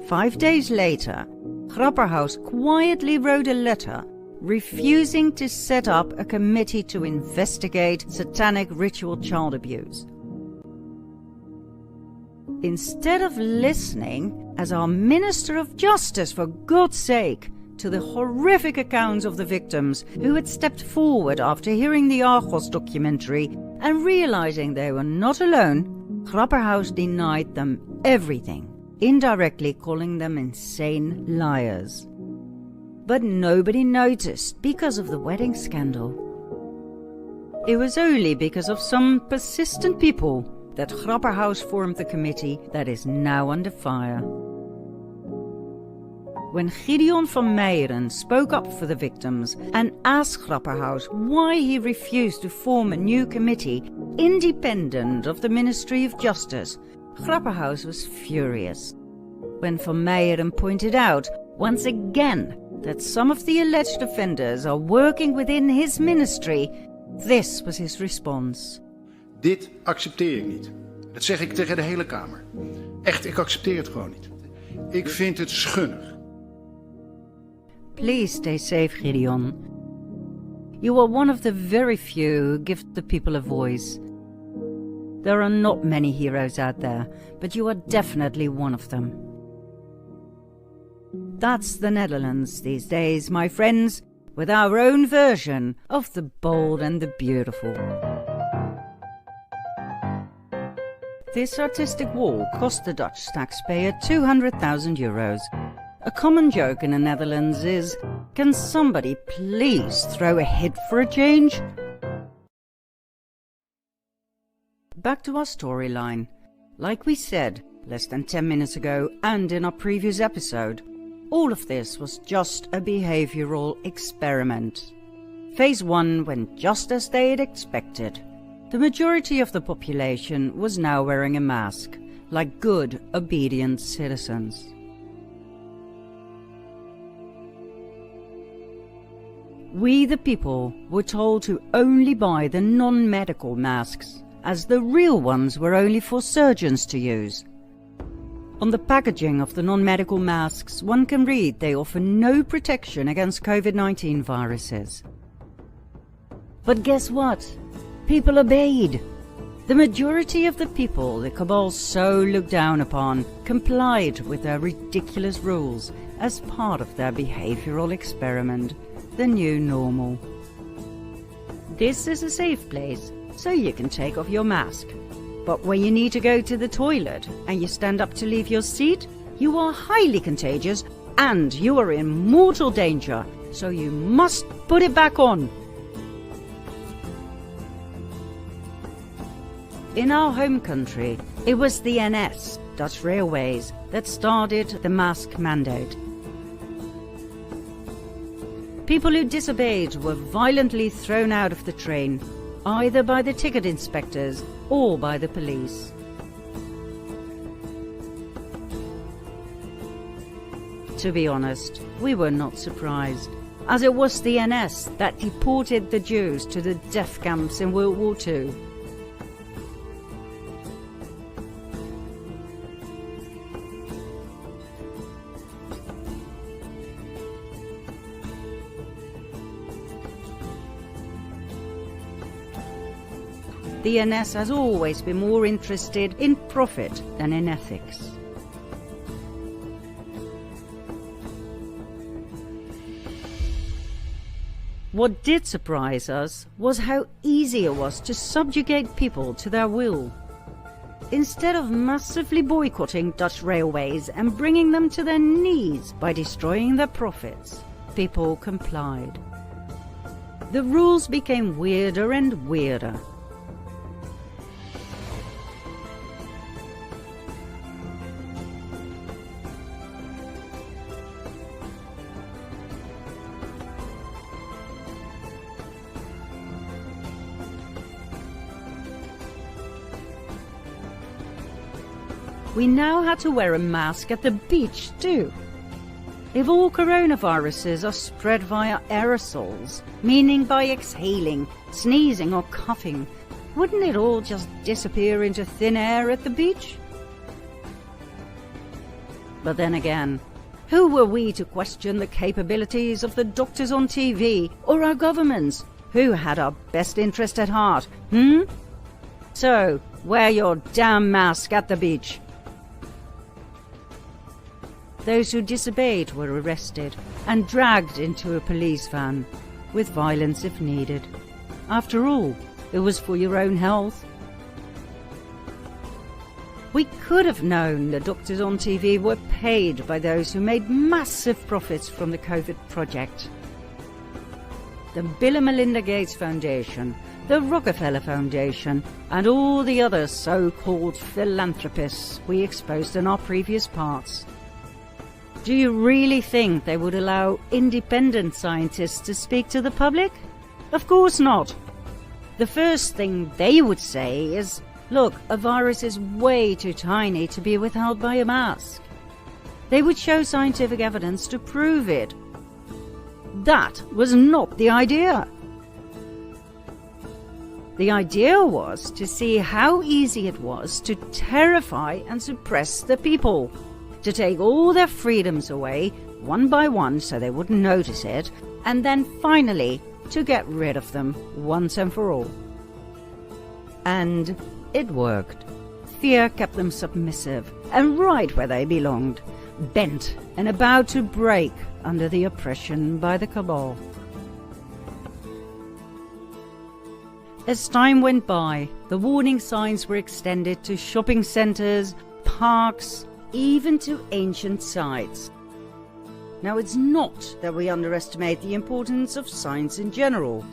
Five days later, Grapperhaus quietly wrote a letter refusing to set up a committee to investigate satanic ritual child abuse. Instead of listening, as our Minister of Justice, for God's sake, to the horrific accounts of the victims who had stepped forward after hearing the Argos documentary and realizing they were not alone, Grapperhaus denied them everything, indirectly calling them insane liars. But nobody noticed because of the wedding scandal. It was only because of some persistent people that Grapperhaus formed the committee that is now under fire. When Gideon van Meijeren spoke up for the victims and asked Grapperhaus why he refused to form a new committee independent of the Ministry of Justice, Grapperhaus was furious. When van Meijeren pointed out, once again, that some of the alleged offenders are working within his ministry, this was his response. Dit accepteer ik niet. Dat zeg ik tegen de hele Kamer. Echt, ik accepteer het gewoon niet. Ik vind het schunnig. Please stay safe, Gideon. You are one of the very few who give the people a voice. There are not many heroes out there, but you are definitely one of them. That's the Netherlands these days, my friends, with our own version of the bold and the beautiful. This artistic wall cost the Dutch taxpayer €200,000. A common joke in the Netherlands is, can somebody please throw a hit for a change? back to our storyline. Like we said less than 10 minutes ago and in our previous episode, all of this was just a behavioral experiment. Phase 1 went just as they had expected. The majority of the population was now wearing a mask, like good, obedient citizens. We, the people, were told to only buy the non-medical masks, as the real ones were only for surgeons to use. On the packaging of the non-medical masks, one can read they offer no protection against COVID-19 viruses. But guess what? People obeyed. The majority of the people the cabal so looked down upon complied with their ridiculous rules as part of their behavioral experiment, the new normal. This is a safe place, so you can take off your mask. But when you need to go to the toilet and you stand up to leave your seat, you are highly contagious and you are in mortal danger, so you must put it back on. In our home country, it was the NS, Dutch Railways, that started the mask mandate. People who disobeyed were violently thrown out of the train, either by the ticket inspectors or by the police. To be honest, we were not surprised, as it was the NS that deported the Jews to the death camps in World War II. The NS has always been more interested in profit than in ethics. What did surprise us was how easy it was to subjugate people to their will. Instead of massively boycotting Dutch railways and bringing them to their knees by destroying their profits, people complied. The rules became weirder and weirder. We now had to wear a mask at the beach too. If all coronaviruses are spread via aerosols, meaning by exhaling, sneezing or coughing, wouldn't it all just disappear into thin air at the beach? But then again, who were we to question the capabilities of the doctors on TV or our governments, who had our best interest at heart, So, wear your damn mask at the beach. Those who disobeyed were arrested and dragged into a police van, with violence if needed. After all, it was for your own health. We could have known the doctors on TV were paid by those who made massive profits from the COVID project. The Bill and Melinda Gates Foundation, the Rockefeller Foundation, and all the other so-called philanthropists we exposed in our previous parts. Do you really think they would allow independent scientists to speak to the public? Of course not. The first thing they would say is, look, a virus is way too tiny to be withheld by a mask. They would show scientific evidence to prove it. That was not the idea. The idea was to see how easy it was to terrify and suppress the people, to take all their freedoms away, one by one, so they wouldn't notice it, and then finally to get rid of them once and for all. And it worked. Fear kept them submissive and right where they belonged, bent and about to break under the oppression by the cabal. As time went by, the warning signs were extended to shopping centres, parks, even to ancient sites. Now, it's not that we underestimate the importance of science in general.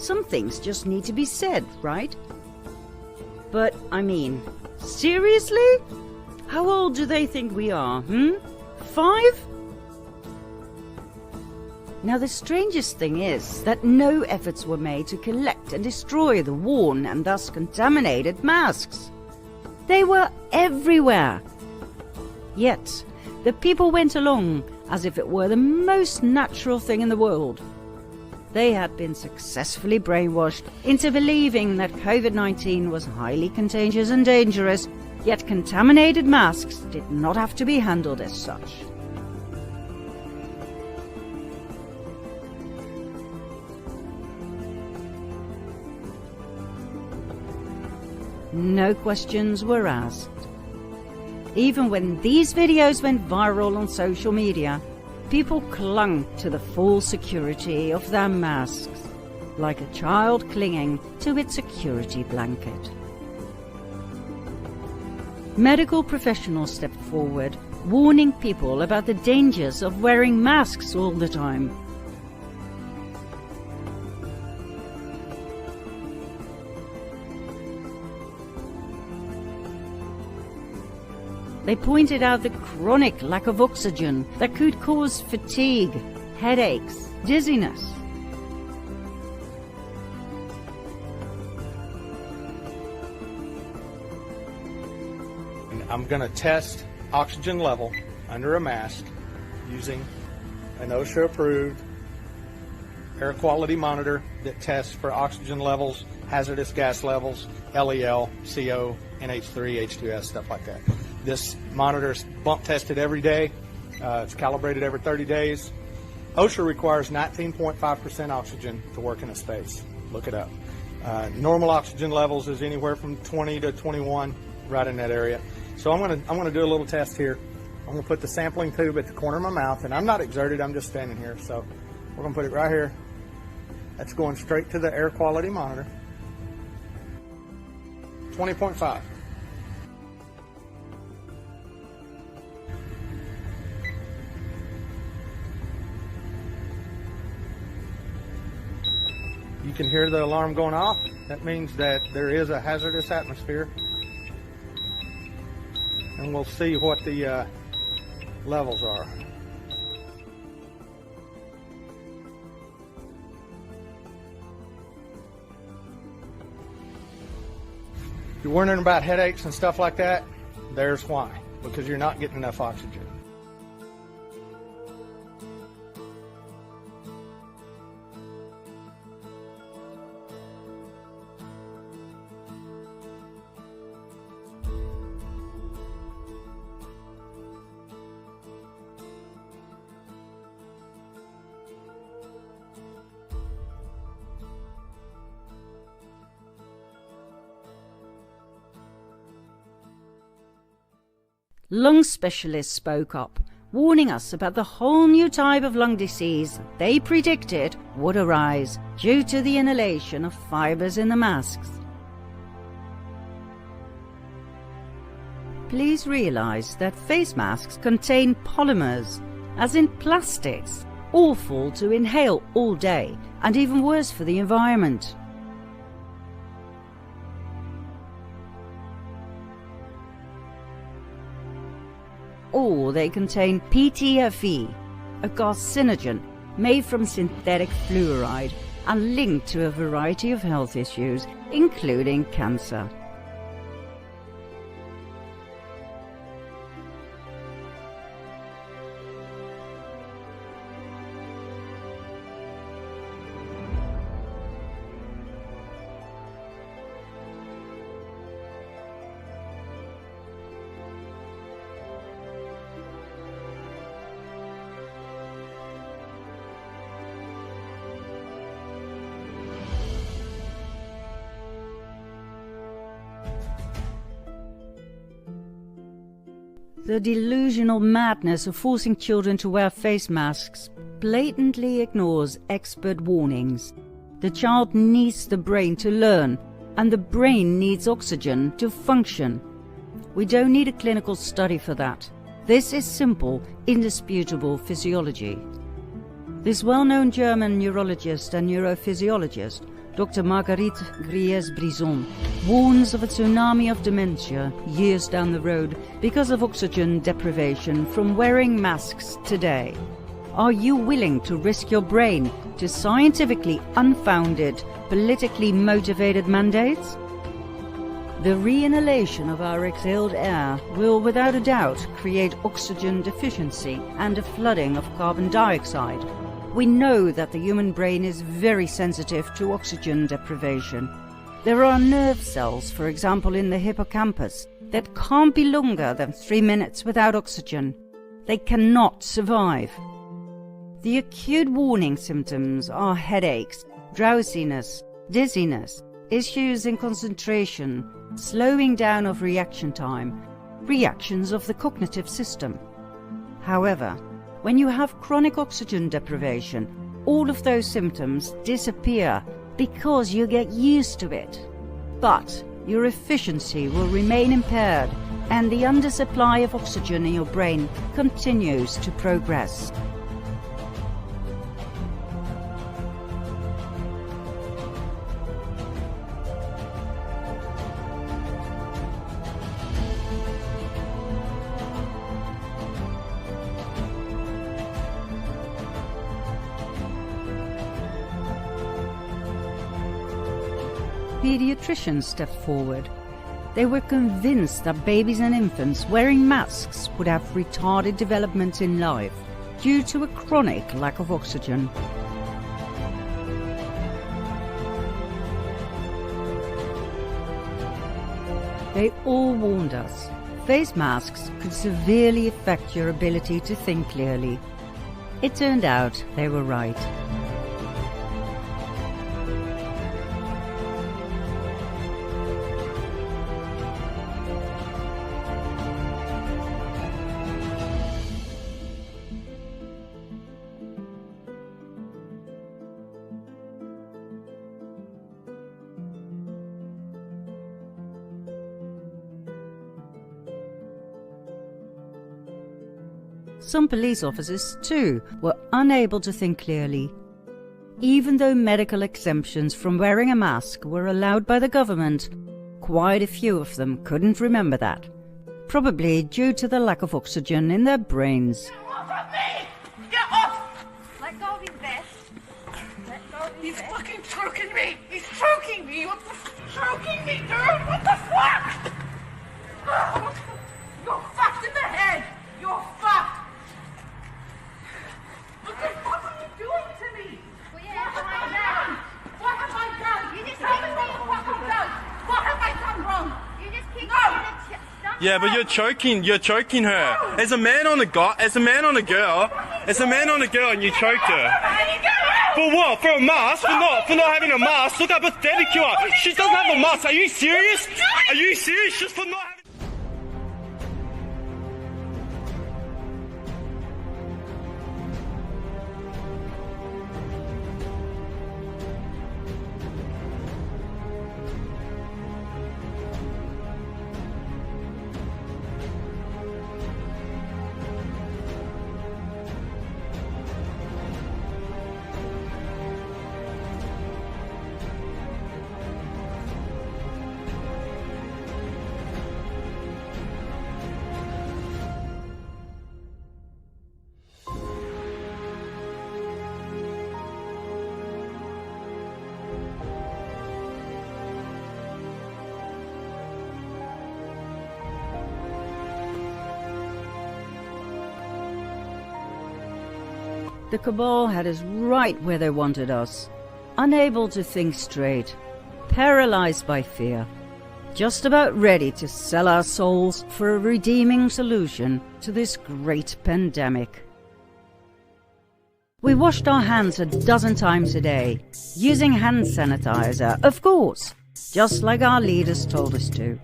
Some things just need to be said, right? But, I mean, seriously? How old do they think we are, 5? Now, the strangest thing is that no efforts were made to collect and destroy the worn and thus contaminated masks. They were everywhere. Yet, the people went along as if it were the most natural thing in the world. They had been successfully brainwashed into believing that COVID-19 was highly contagious and dangerous, yet contaminated masks did not have to be handled as such. No questions were asked. Even when these videos went viral on social media, people clung to the false security of their masks, like a child clinging to its security blanket. Medical professionals stepped forward, warning people about the dangers of wearing masks all the time. They pointed out the chronic lack of oxygen that could cause fatigue, headaches, dizziness. I'm going to test oxygen level under a mask using an OSHA-approved air quality monitor that tests for oxygen levels, hazardous gas levels, LEL, CO, NH3, H2S, stuff like that. This monitor is bump tested every day. It's calibrated every 30 days. OSHA requires 19.5% oxygen to work in a space. Look it up. Normal oxygen levels is anywhere from 20 to 21, right in that area. So I'm gonna do a little test here. I'm gonna put the sampling tube at the corner of my mouth, and I'm not exerted. I'm just standing here. So we're gonna put it right here. That's going straight to the air quality monitor. 20.5. You can hear the alarm going off. That means that there is a hazardous atmosphere. And we'll see what the levels are. If you're wondering about headaches and stuff like that, there's why. Because you're not getting enough oxygen. Lung specialists spoke up, warning us about the whole new type of lung disease they predicted would arise due to the inhalation of fibers in the masks. Please realize that face masks contain polymers, as in plastics, awful to inhale all day and even worse for the environment. Or they contain PTFE, a carcinogen made from synthetic fluoride and linked to a variety of health issues, including cancer. The delusional madness of forcing children to wear face masks blatantly ignores expert warnings. The child needs the brain to learn, and the brain needs oxygen to function. We don't need a clinical study for that. This is simple, indisputable physiology. This well-known German neurologist and neurophysiologist Dr. Marguerite Gries-Brison, warns of a tsunami of dementia years down the road because of oxygen deprivation from wearing masks today. Are you willing to risk your brain to scientifically unfounded, politically motivated mandates? The re-inhalation of our exhaled air will without a doubt create oxygen deficiency and a flooding of carbon dioxide. We know that the human brain is very sensitive to oxygen deprivation. There are nerve cells, for example in the hippocampus, that can't be longer than 3 minutes without oxygen. They cannot survive. The acute warning symptoms are headaches, drowsiness, dizziness, issues in concentration, slowing down of reaction time, reactions of the cognitive system. However, when you have chronic oxygen deprivation, all of those symptoms disappear because you get used to it. But your efficiency will remain impaired and the undersupply of oxygen in your brain continues to progress. Pediatricians stepped forward. They were convinced that babies and infants wearing masks would have retarded development in life due to a chronic lack of oxygen. They all warned us. Face masks could severely affect your ability to think clearly. It turned out they were right. Some police officers, too, were unable to think clearly. Even though medical exemptions from wearing a mask were allowed by the government, quite a few of them couldn't remember that, probably due to the lack of oxygen in their brains. Get off of me! Get off! Let go of his vest. Let go of his vest. He's fucking choking me! He's choking me! What the choking me, dude? What the fuck? You're fucked in the head! You're fucked! What the fuck are you doing to me? What have I done? What have I done? You just tell me what the fuck I've done. What have I done wrong? You just kicked me in the chest. Yeah, but you're choking her. As a man on a girl, and you choked her. For what? For a mask? For not having a mask? Look how pathetic you are. She doesn't have a mask. Are you serious? Are you serious? Just for not having... The cabal had us right where they wanted us, unable to think straight, paralyzed by fear, just about ready to sell our souls for a redeeming solution to this great pandemic. We washed our hands a dozen times a day, using hand sanitizer, of course, just like our leaders told us to.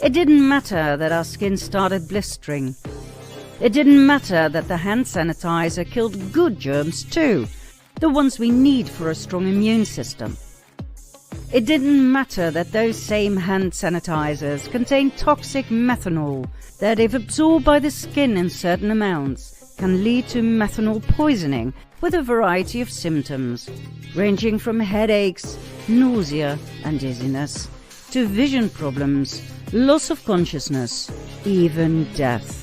It didn't matter that our skin started blistering. It didn't matter that the hand sanitizer killed good germs too, the ones we need for a strong immune system. It didn't matter that those same hand sanitizers contain toxic methanol that, if absorbed by the skin in certain amounts, can lead to methanol poisoning with a variety of symptoms, ranging from headaches, nausea and dizziness, to vision problems, loss of consciousness, even death.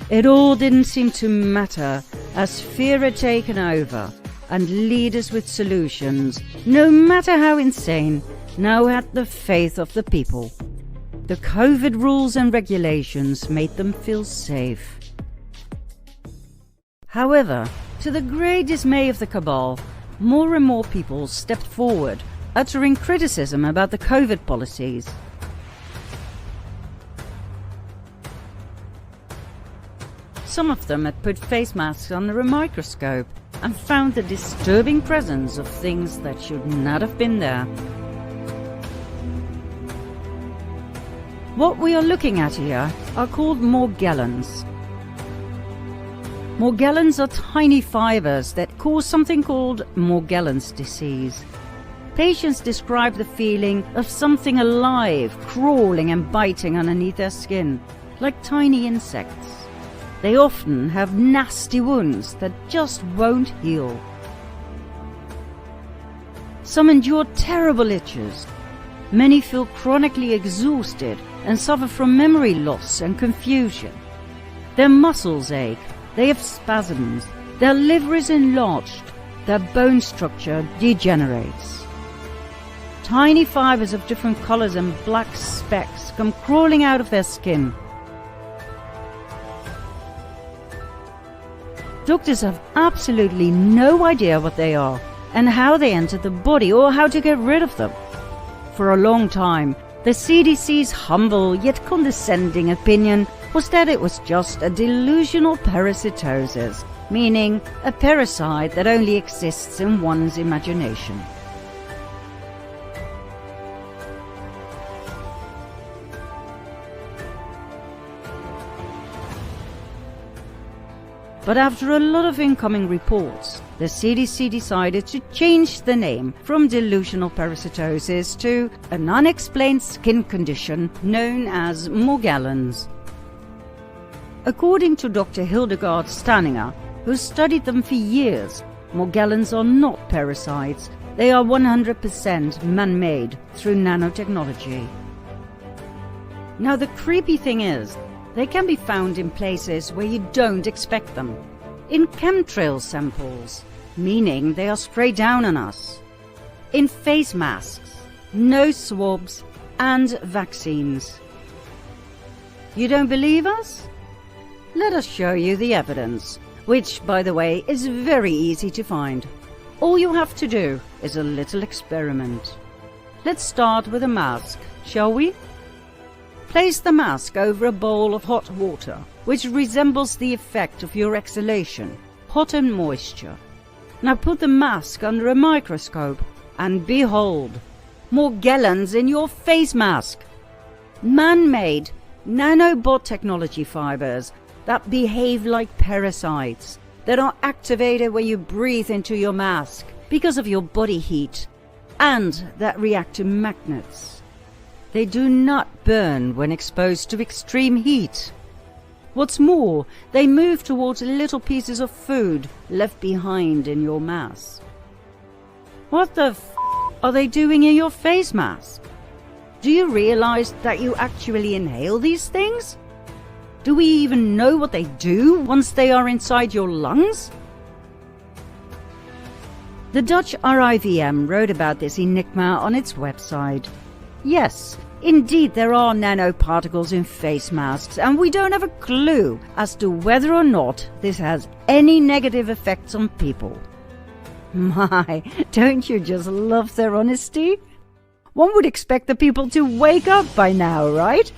It all didn't seem to matter as fear had taken over and leaders with solutions, no matter how insane, now had the faith of the people. The COVID rules and regulations made them feel safe. However, to the great dismay of the cabal, more and more people stepped forward, uttering criticism about the COVID policies. Some of them had put face masks under a microscope and found the disturbing presence of things that should not have been there. What we are looking at here are called Morgellons. Morgellons are tiny fibers that cause something called Morgellons disease. Patients describe the feeling of something alive crawling and biting underneath their skin, like tiny insects. They often have nasty wounds that just won't heal. Some endure terrible itches. Many feel chronically exhausted and suffer from memory loss and confusion. Their muscles ache, they have spasms, their liver is enlarged, their bone structure degenerates. Tiny fibers of different colors and black specks come crawling out of their skin. Doctors have absolutely no idea what they are and how they enter the body or how to get rid of them. For a long time, the CDC's humble yet condescending opinion was that it was just a delusional parasitosis, meaning a parasite that only exists in one's imagination. But after a lot of incoming reports, the CDC decided to change the name from delusional parasitosis to an unexplained skin condition known as Morgellons. According to Dr. Hildegard Stanninger, who studied them for years, Morgellons are not parasites, they are 100% man-made through nanotechnology. Now the creepy thing is, they can be found in places where you don't expect them. In chemtrail samples, meaning they are sprayed down on us. In face masks, nose swabs, and vaccines. You don't believe us? Let us show you the evidence, which, by the way, is very easy to find. All you have to do is a little experiment. Let's start with a mask, shall we? Place the mask over a bowl of hot water, which resembles the effect of your exhalation, hot and moisture. Now put the mask under a microscope and behold, Morgellons in your face mask. Man-made nanobot technology fibers that behave like parasites, that are activated when you breathe into your mask because of your body heat, and that react to magnets. They do not burn when exposed to extreme heat. What's more, they move towards little pieces of food left behind in your mask. What the f*** are they doing in your face mask? Do you realize that you actually inhale these things? Do we even know what they do once they are inside your lungs? The Dutch RIVM wrote about this enigma on its website. Yes, indeed there are nanoparticles in face masks, and we don't have a clue as to whether or not this has any negative effects on people. My, don't you just love their honesty? One would expect the people to wake up by now, right?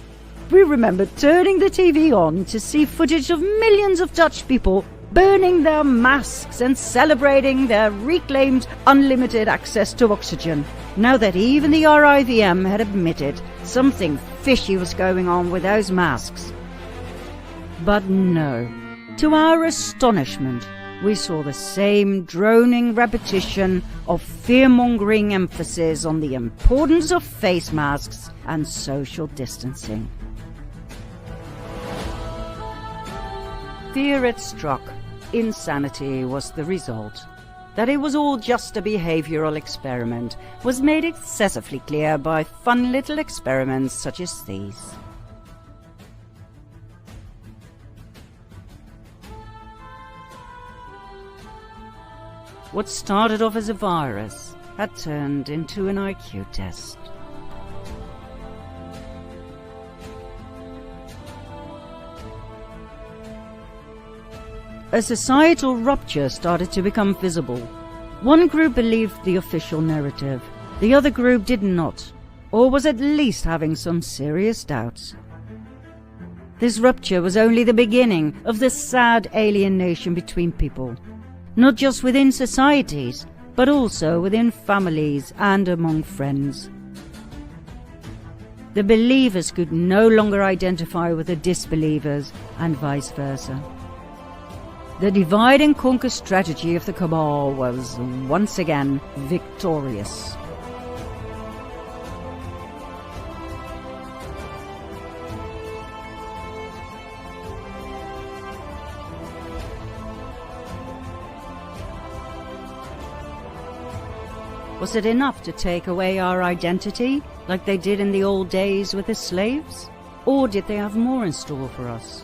We remember turning the TV on to see footage of millions of Dutch people burning their masks and celebrating their reclaimed unlimited access to oxygen, now that even the RIVM had admitted something fishy was going on with those masks. But no, to our astonishment, we saw the same droning repetition of fear-mongering emphasis on the importance of face masks and social distancing. Fear had struck. Insanity was the result. That it was all just a behavioral experiment was made excessively clear by fun little experiments such as these. What started off as a virus had turned into an IQ test. A societal rupture started to become visible. One group believed the official narrative, the other group did not, or was at least having some serious doubts. This rupture was only the beginning of the sad alienation between people, not just within societies, but also within families and among friends. The believers could no longer identify with the disbelievers, and vice versa. The divide and conquer strategy of the cabal was once again victorious. Was it enough to take away our identity, like they did in the old days with the slaves? Or did they have more in store for us?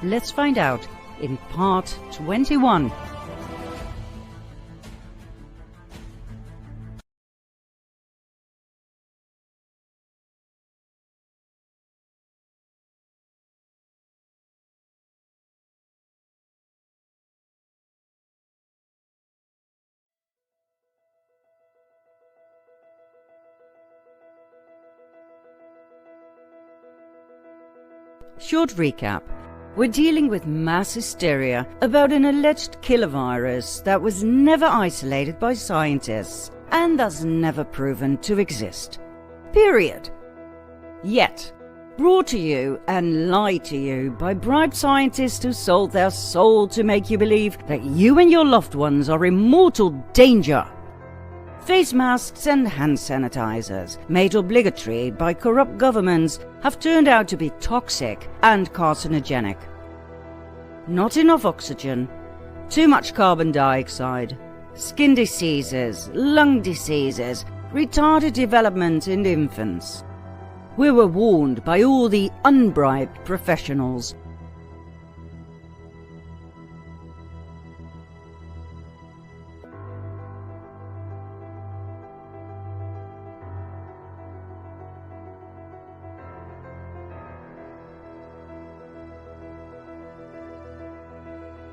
Let's find out in part 21. Short recap. We're dealing with mass hysteria about an alleged killer virus that was never isolated by scientists and thus never proven to exist. Period. Yet, brought to you and lied to you by bribed scientists who sold their soul to make you believe that you and your loved ones are in mortal danger. Face masks and hand sanitizers, made obligatory by corrupt governments, have turned out to be toxic and carcinogenic. Not enough oxygen, too much carbon dioxide, skin diseases, lung diseases, retarded development in infants. We were warned by all the unbribed professionals.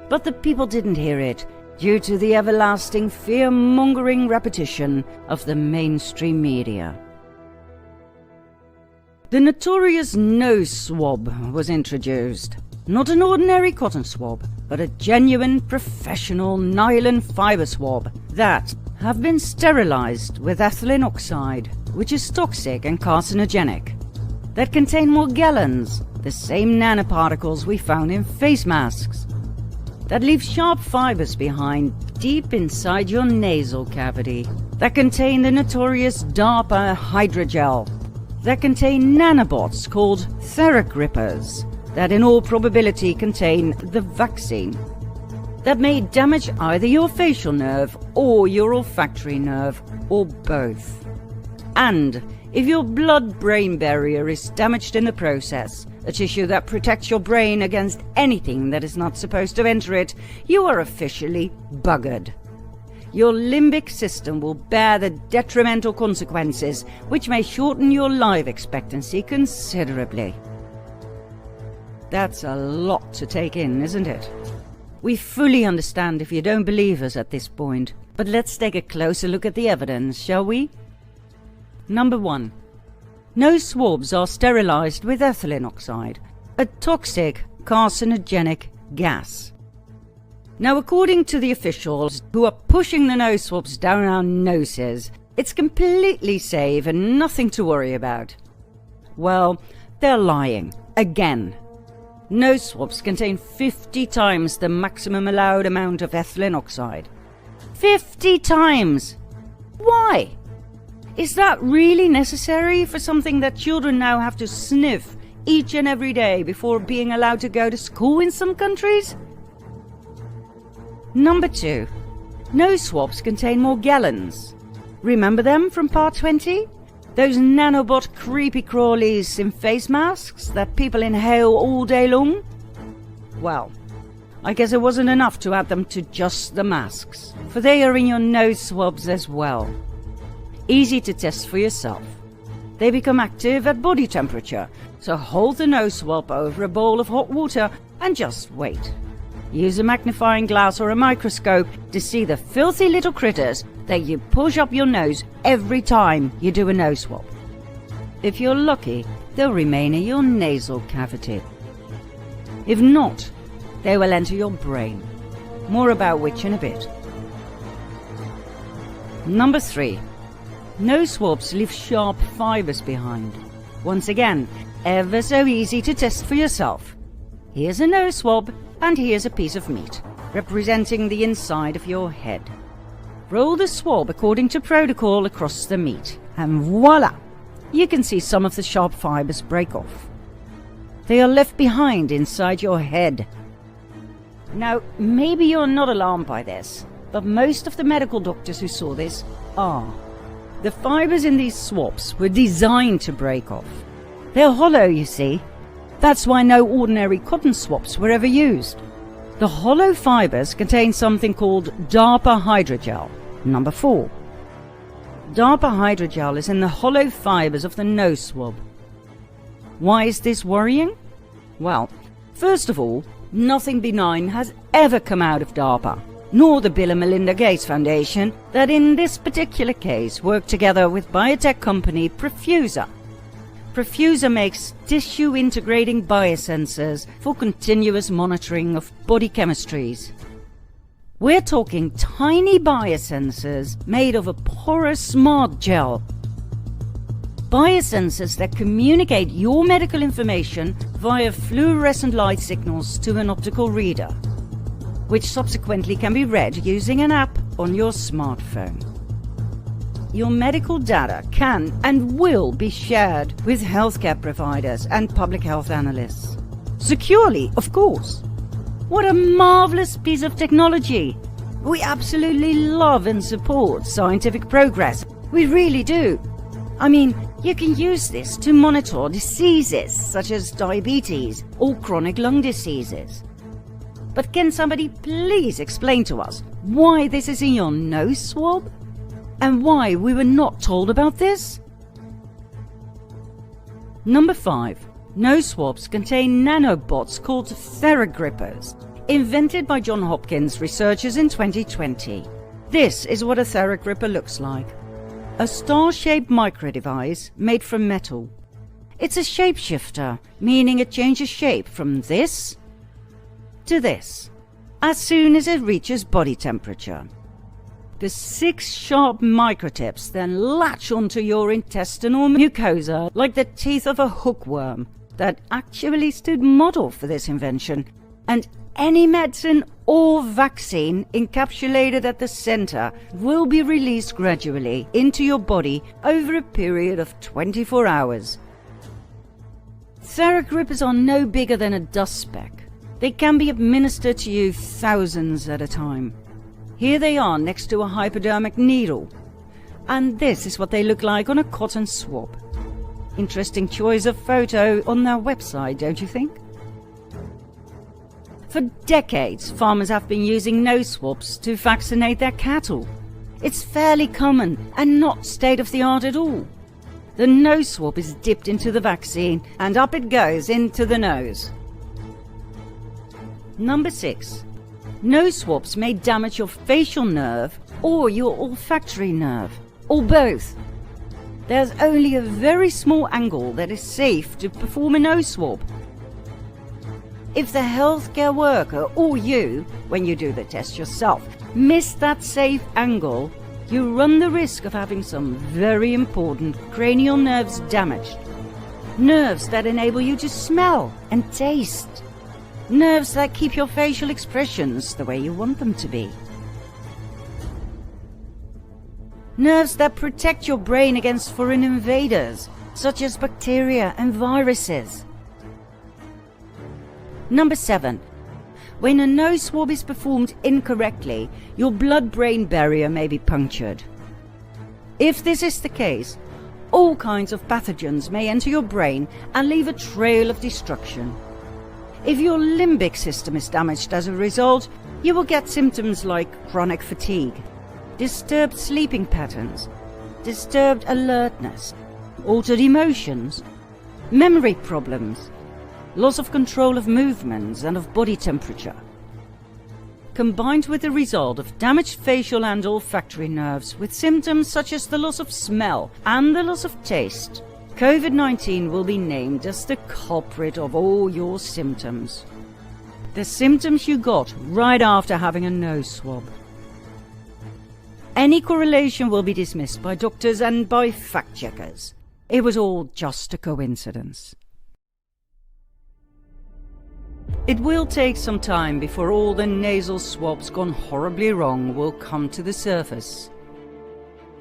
But the people didn't hear it, due to the everlasting fear-mongering repetition of the mainstream media. The notorious nose swab was introduced. Not an ordinary cotton swab, but a genuine professional nylon fiber swab that have been sterilized with ethylene oxide, which is toxic and carcinogenic, that contain morgellons, the same nanoparticles we found in face masks, that leave sharp fibers behind deep inside your nasal cavity, that contain the notorious DARPA hydrogel, that contain nanobots called Theragrippers, that in all probability contain the vaccine, that may damage either your facial nerve or your olfactory nerve, or both. And if your blood-brain barrier is damaged in the process, a tissue that protects your brain against anything that is not supposed to enter it, you are officially buggered. Your limbic system will bear the detrimental consequences, which may shorten your life expectancy considerably. That's a lot to take in, isn't it? We fully understand if you don't believe us at this point, but let's take a closer look at the evidence, shall we? Number 1. Nose swabs are sterilized with ethylene oxide, a toxic carcinogenic gas. Now, according to the officials who are pushing the nose swabs down our noses, it's completely safe and nothing to worry about. Well, they're lying. Again. Nose swabs contain 50 times the maximum allowed amount of ethylene oxide. 50 times! Why? Is that really necessary for something that children now have to sniff each and every day before being allowed to go to school in some countries? Number 2. Nose swabs contain more gallons. Remember them from part 20? Those nanobot creepy crawlies in face masks that people inhale all day long? Well, I guess it wasn't enough to add them to just the masks, for they are in your nose swabs as well. Easy to test for yourself. They become active at body temperature, so hold the nose swab over a bowl of hot water and just wait. Use a magnifying glass or a microscope to see the filthy little critters that you push up your nose every time you do a nose swab. If you're lucky, they'll remain in your nasal cavity. If not, they will enter your brain. More about which in a bit. Number 3. Nose swabs leave sharp fibers behind. Once again, ever so easy to test for yourself. Here's a nose swab, and here's a piece of meat, representing the inside of your head. Roll the swab according to protocol across the meat, and voila! You can see some of the sharp fibers break off. They are left behind inside your head. Now, maybe you're not alarmed by this, but most of the medical doctors who saw this are. The fibers in these swabs were designed to break off. They're hollow, you see. That's why no ordinary cotton swabs were ever used. The hollow fibers contain something called DARPA hydrogel. Number 4. DARPA hydrogel is in the hollow fibers of the nose swab. Why is this worrying? Well, first of all, nothing benign has ever come out of DARPA, nor the Bill and Melinda Gates Foundation that in this particular case worked together with biotech company Profusa. Profusa makes tissue-integrating biosensors for continuous monitoring of body chemistries. We're talking tiny biosensors made of a porous smart gel. Biosensors that communicate your medical information via fluorescent light signals to an optical reader, which subsequently can be read using an app on your smartphone. Your medical data can and will be shared with healthcare providers and public health analysts. Securely, of course. What a marvelous piece of technology! We absolutely love and support scientific progress. We really do. I mean, you can use this to monitor diseases such as diabetes or chronic lung diseases. But can somebody please explain to us why this is in your nose swab? And why we were not told about this? Number 5. Nose swabs contain nanobots called Theragrippers, invented by Johns Hopkins researchers in 2020. This is what a Theragripper looks like. A star-shaped microdevice made from metal. It's a shapeshifter, meaning it changes shape from this to this, as soon as it reaches body temperature. The 6 sharp microtips then latch onto your intestinal mucosa like the teeth of a hookworm that actually stood model for this invention, and any medicine or vaccine encapsulated at the center will be released gradually into your body over a period of 24 hours. Theragripers are no bigger than a dust speck. They can be administered to you thousands at a time. Here they are next to a hypodermic needle. And this is what they look like on a cotton swab. Interesting choice of photo on their website, don't you think? For decades, farmers have been using nose swabs to vaccinate their cattle. It's fairly common and not state-of-the-art at all. The nose swab is dipped into the vaccine and up it goes into the nose. Number 6. Nose swabs may damage your facial nerve or your olfactory nerve, or both. There's only a very small angle that is safe to perform a nose swab. If the healthcare worker, or you, when you do the test yourself, miss that safe angle, you run the risk of having some very important cranial nerves damaged. Nerves that enable you to smell and taste. Nerves that keep your facial expressions the way you want them to be. Nerves that protect your brain against foreign invaders, such as bacteria and viruses. Number 7. When a nose swab is performed incorrectly, your blood-brain barrier may be punctured. If this is the case, all kinds of pathogens may enter your brain and leave a trail of destruction. If your limbic system is damaged as a result, you will get symptoms like chronic fatigue, disturbed sleeping patterns, disturbed alertness, altered emotions, memory problems, loss of control of movements and of body temperature. Combined with the result of damaged facial and olfactory nerves with symptoms such as the loss of smell and the loss of taste, COVID-19 will be named as the culprit of all your symptoms. The symptoms you got right after having a nose swab. Any correlation will be dismissed by doctors and by fact-checkers. It was all just a coincidence. It will take some time before all the nasal swabs gone horribly wrong will come to the surface.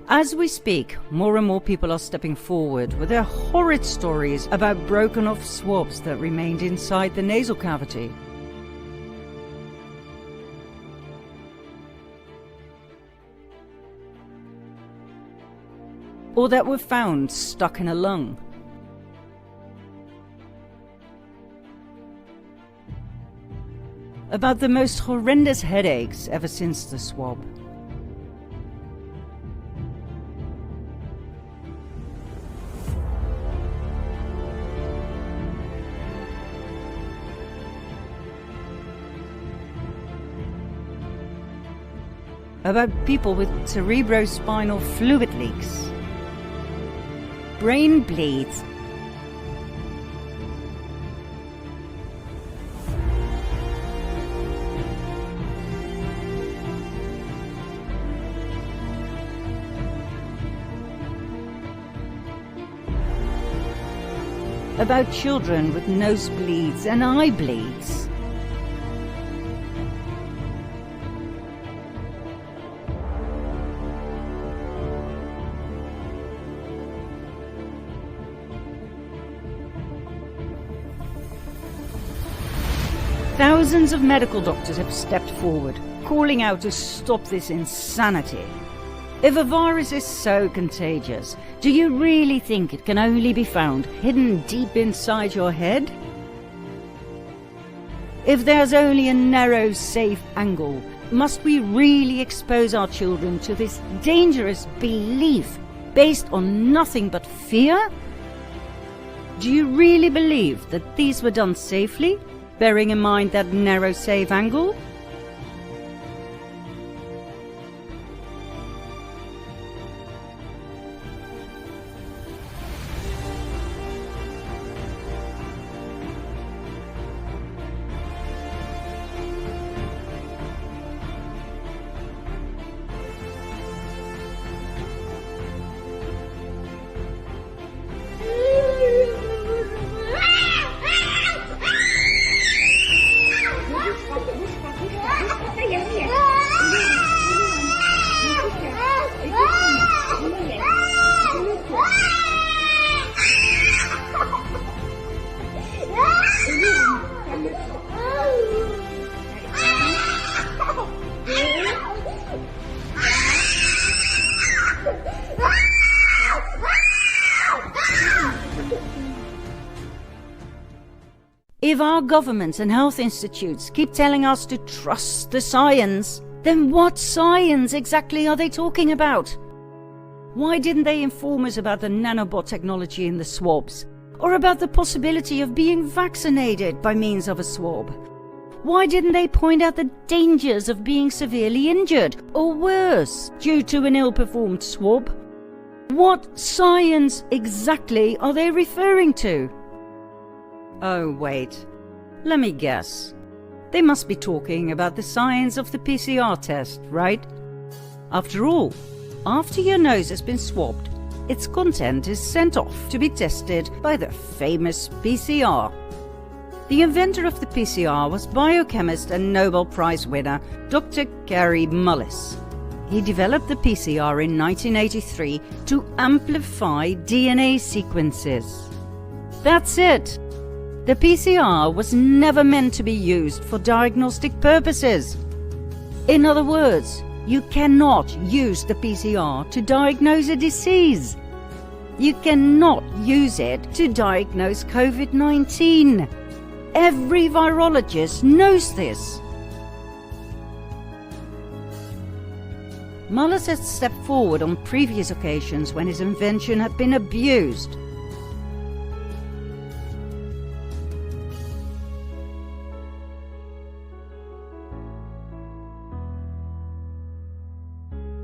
As we speak, more and more people are stepping forward with their horrid stories about broken off swabs that remained inside the nasal cavity. Or that were found stuck in a lung. About the most horrendous headaches ever since the swab. About people with cerebrospinal fluid leaks, brain bleeds, about children with nosebleeds and eye bleeds. Thousands of medical doctors have stepped forward, calling out to stop this insanity. If a virus is so contagious, do you really think it can only be found hidden deep inside your head? If there's only a narrow, safe angle, must we really expose our children to this dangerous belief based on nothing but fear? Do you really believe that these were done safely, bearing in mind that narrow, safe angle? If our governments and health institutes keep telling us to trust the science, then what science exactly are they talking about? Why didn't they inform us about the nanobot technology in the swabs? Or about the possibility of being vaccinated by means of a swab? Why didn't they point out the dangers of being severely injured, or worse, due to an ill-performed swab? What science exactly are they referring to? Oh, wait. Let me guess. They must be talking about the science of the PCR test, right? After all, after your nose has been swabbed, its content is sent off to be tested by the famous PCR. The inventor of the PCR was biochemist and Nobel Prize winner Dr. Gary Mullis. He developed the PCR in 1983 to amplify DNA sequences. That's it. The PCR was never meant to be used for diagnostic purposes. In other words, you cannot use the PCR to diagnose a disease. You cannot use it to diagnose COVID-19. Every virologist knows this. Mullis had stepped forward on previous occasions when his invention had been abused.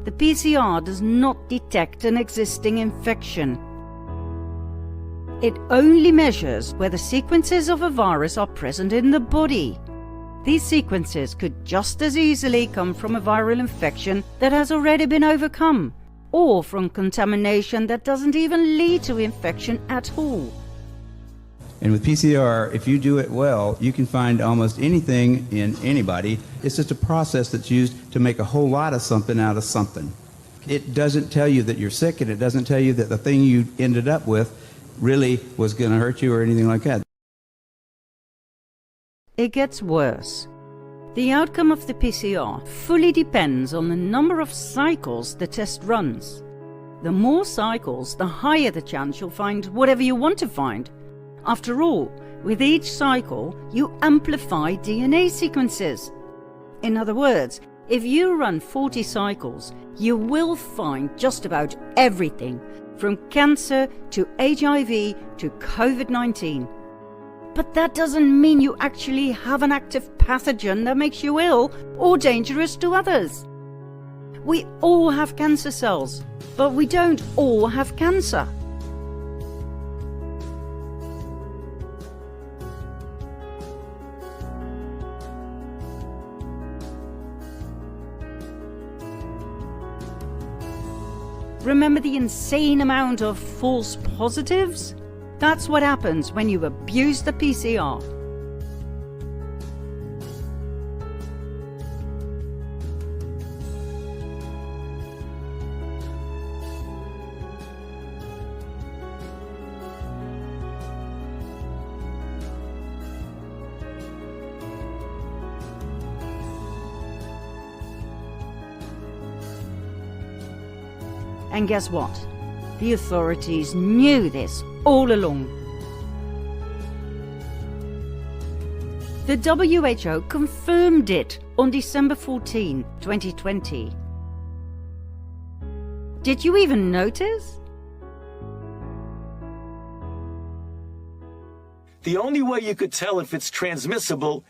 The PCR does not detect an existing infection. It only measures whether sequences of a virus are present in the body. These sequences could just as easily come from a viral infection that has already been overcome, or from contamination that doesn't even lead to infection at all. And with PCR, if you do it well, you can find almost anything in anybody. It's just a process that's used to make a whole lot of something out of something. It doesn't tell you that you're sick, and it doesn't tell you that the thing you ended up with really was going to hurt you or anything like that. It gets worse. The outcome of the PCR fully depends on the number of cycles the test runs. The more cycles, the higher the chance you'll find whatever you want to find. After all, with each cycle, you amplify DNA sequences. In other words, if you run 40 cycles, you will find just about everything, from cancer to HIV to COVID-19. But that doesn't mean you actually have an active pathogen that makes you ill or dangerous to others. We all have cancer cells, but we don't all have cancer. Remember the insane amount of false positives? That's what happens when you abuse the PCR. And guess what? The authorities knew this all along. The WHO confirmed it on December 14, 2020. Did you even notice? The only way you could tell if it's transmissible,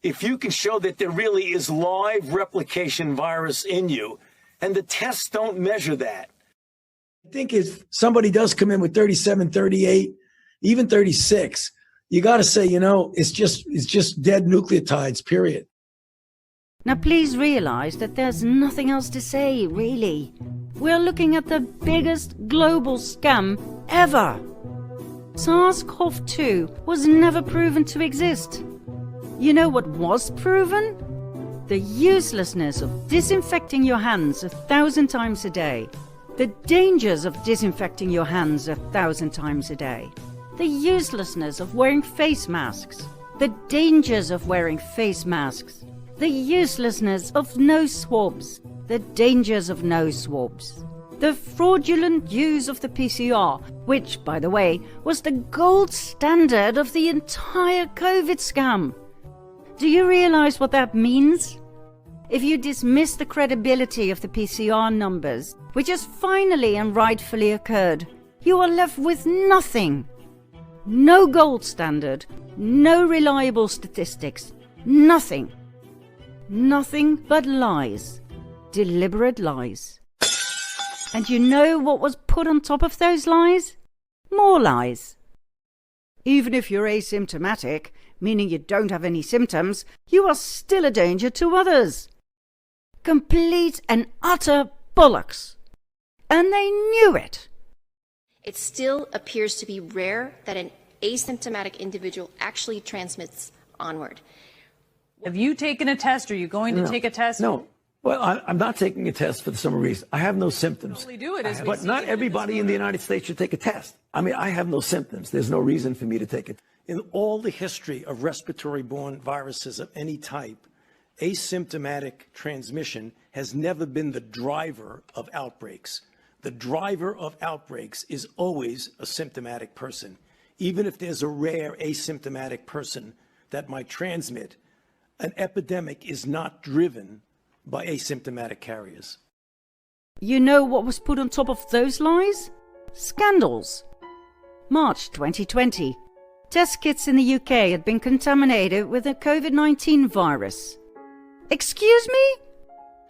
if you can show that there really is live replication virus in you, and the tests don't measure that. I think if somebody does come in with 37, 38, even 36, you got to say, it's just dead nucleotides, period. Now please realize that there's nothing else to say, really. We're looking at the biggest global scam ever. SARS-CoV-2 was never proven to exist. You know what was proven? The uselessness of disinfecting your hands 1,000 times a day. The dangers of disinfecting your hands 1,000 times a day. The uselessness of wearing face masks. The dangers of wearing face masks. The uselessness of nose swabs. The dangers of nose swabs. The fraudulent use of the PCR, which, by the way, was the gold standard of the entire COVID scam. Do you realize what that means? If you dismiss the credibility of the PCR numbers, which has finally and rightfully occurred, you are left with nothing. No gold standard, no reliable statistics, nothing. Nothing but lies. Deliberate lies. And you know what was put on top of those lies? More lies. Even if you're asymptomatic, meaning you don't have any symptoms, you are still a danger to others. Complete and utter bollocks. And they knew it. It still appears to be rare that an asymptomatic individual actually transmits onward. Have you taken a test? Are you going to take a test? No. Well, I'm not taking a test for some reason. I have no symptoms. But not everybody in the United States should take a test. I mean, I have no symptoms. There's no reason for me to take it. In all the history of respiratory-borne viruses of any type, asymptomatic transmission has never been the driver of outbreaks. The driver of outbreaks is always a symptomatic person. Even if there's a rare asymptomatic person that might transmit, an epidemic is not driven by asymptomatic carriers. You know what was put on top of those lies? Scandals. March 2020. Test kits in the UK had been contaminated with a COVID-19 virus. Excuse me?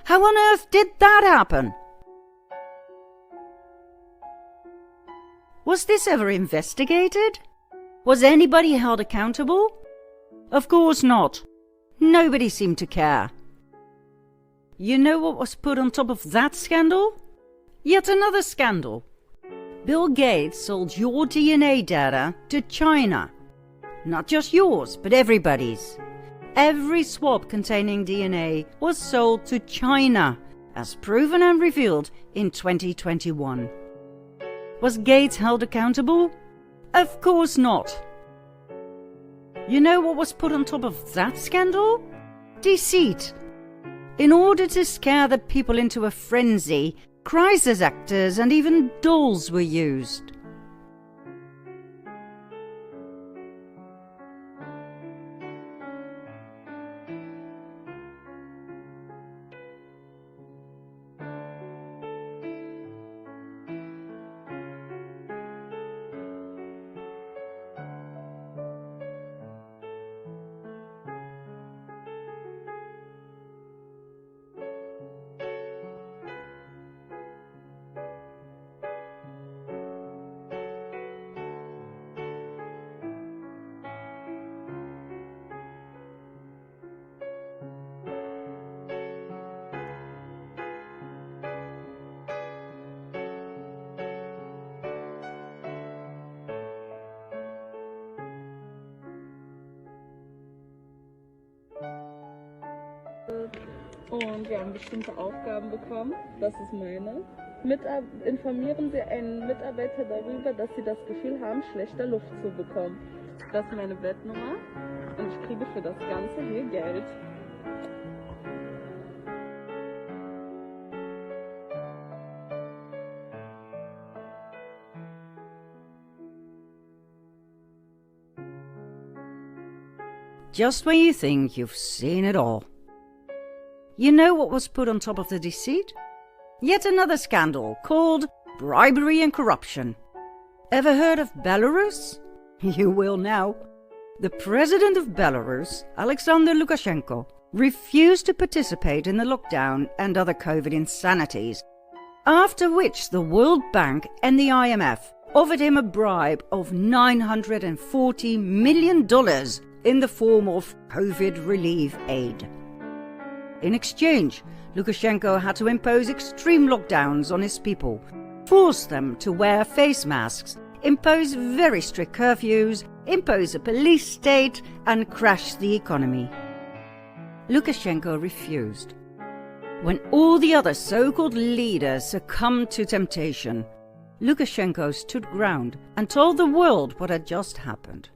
How on earth did that happen? Was this ever investigated? Was anybody held accountable? Of course not. Nobody seemed to care. You know what was put on top of that scandal? Yet another scandal. Bill Gates sold your DNA data to China. Not just yours, but everybody's. Every swab containing DNA was sold to China, as proven and revealed in 2021. Was Gates held accountable? Of course not. You know what was put on top of that scandal? Deceit. In order to scare the people into a frenzy, crisis actors and even dolls were used. Und wir haben bestimmte Aufgaben bekommen. Das ist meine. Informieren Sie einen Mitarbeiter darüber, dass Sie das Gefühl haben, schlechter Luft zu bekommen. Das ist meine Bettnummer und ich kriege für das Ganze hier Geld. Just when you think you've seen it all. You know what was put on top of the deceit? Yet another scandal called bribery and corruption. Ever heard of Belarus? You will now. The president of Belarus, Alexander Lukashenko, refused to participate in the lockdown and other COVID insanities, after which the World Bank and the IMF offered him a bribe of $940 million in the form of COVID relief aid. In exchange, Lukashenko had to impose extreme lockdowns on his people, force them to wear face masks, impose very strict curfews, impose a police state, and crash the economy. Lukashenko refused. When all the other so-called leaders succumbed to temptation, Lukashenko stood ground and told the world what had just happened.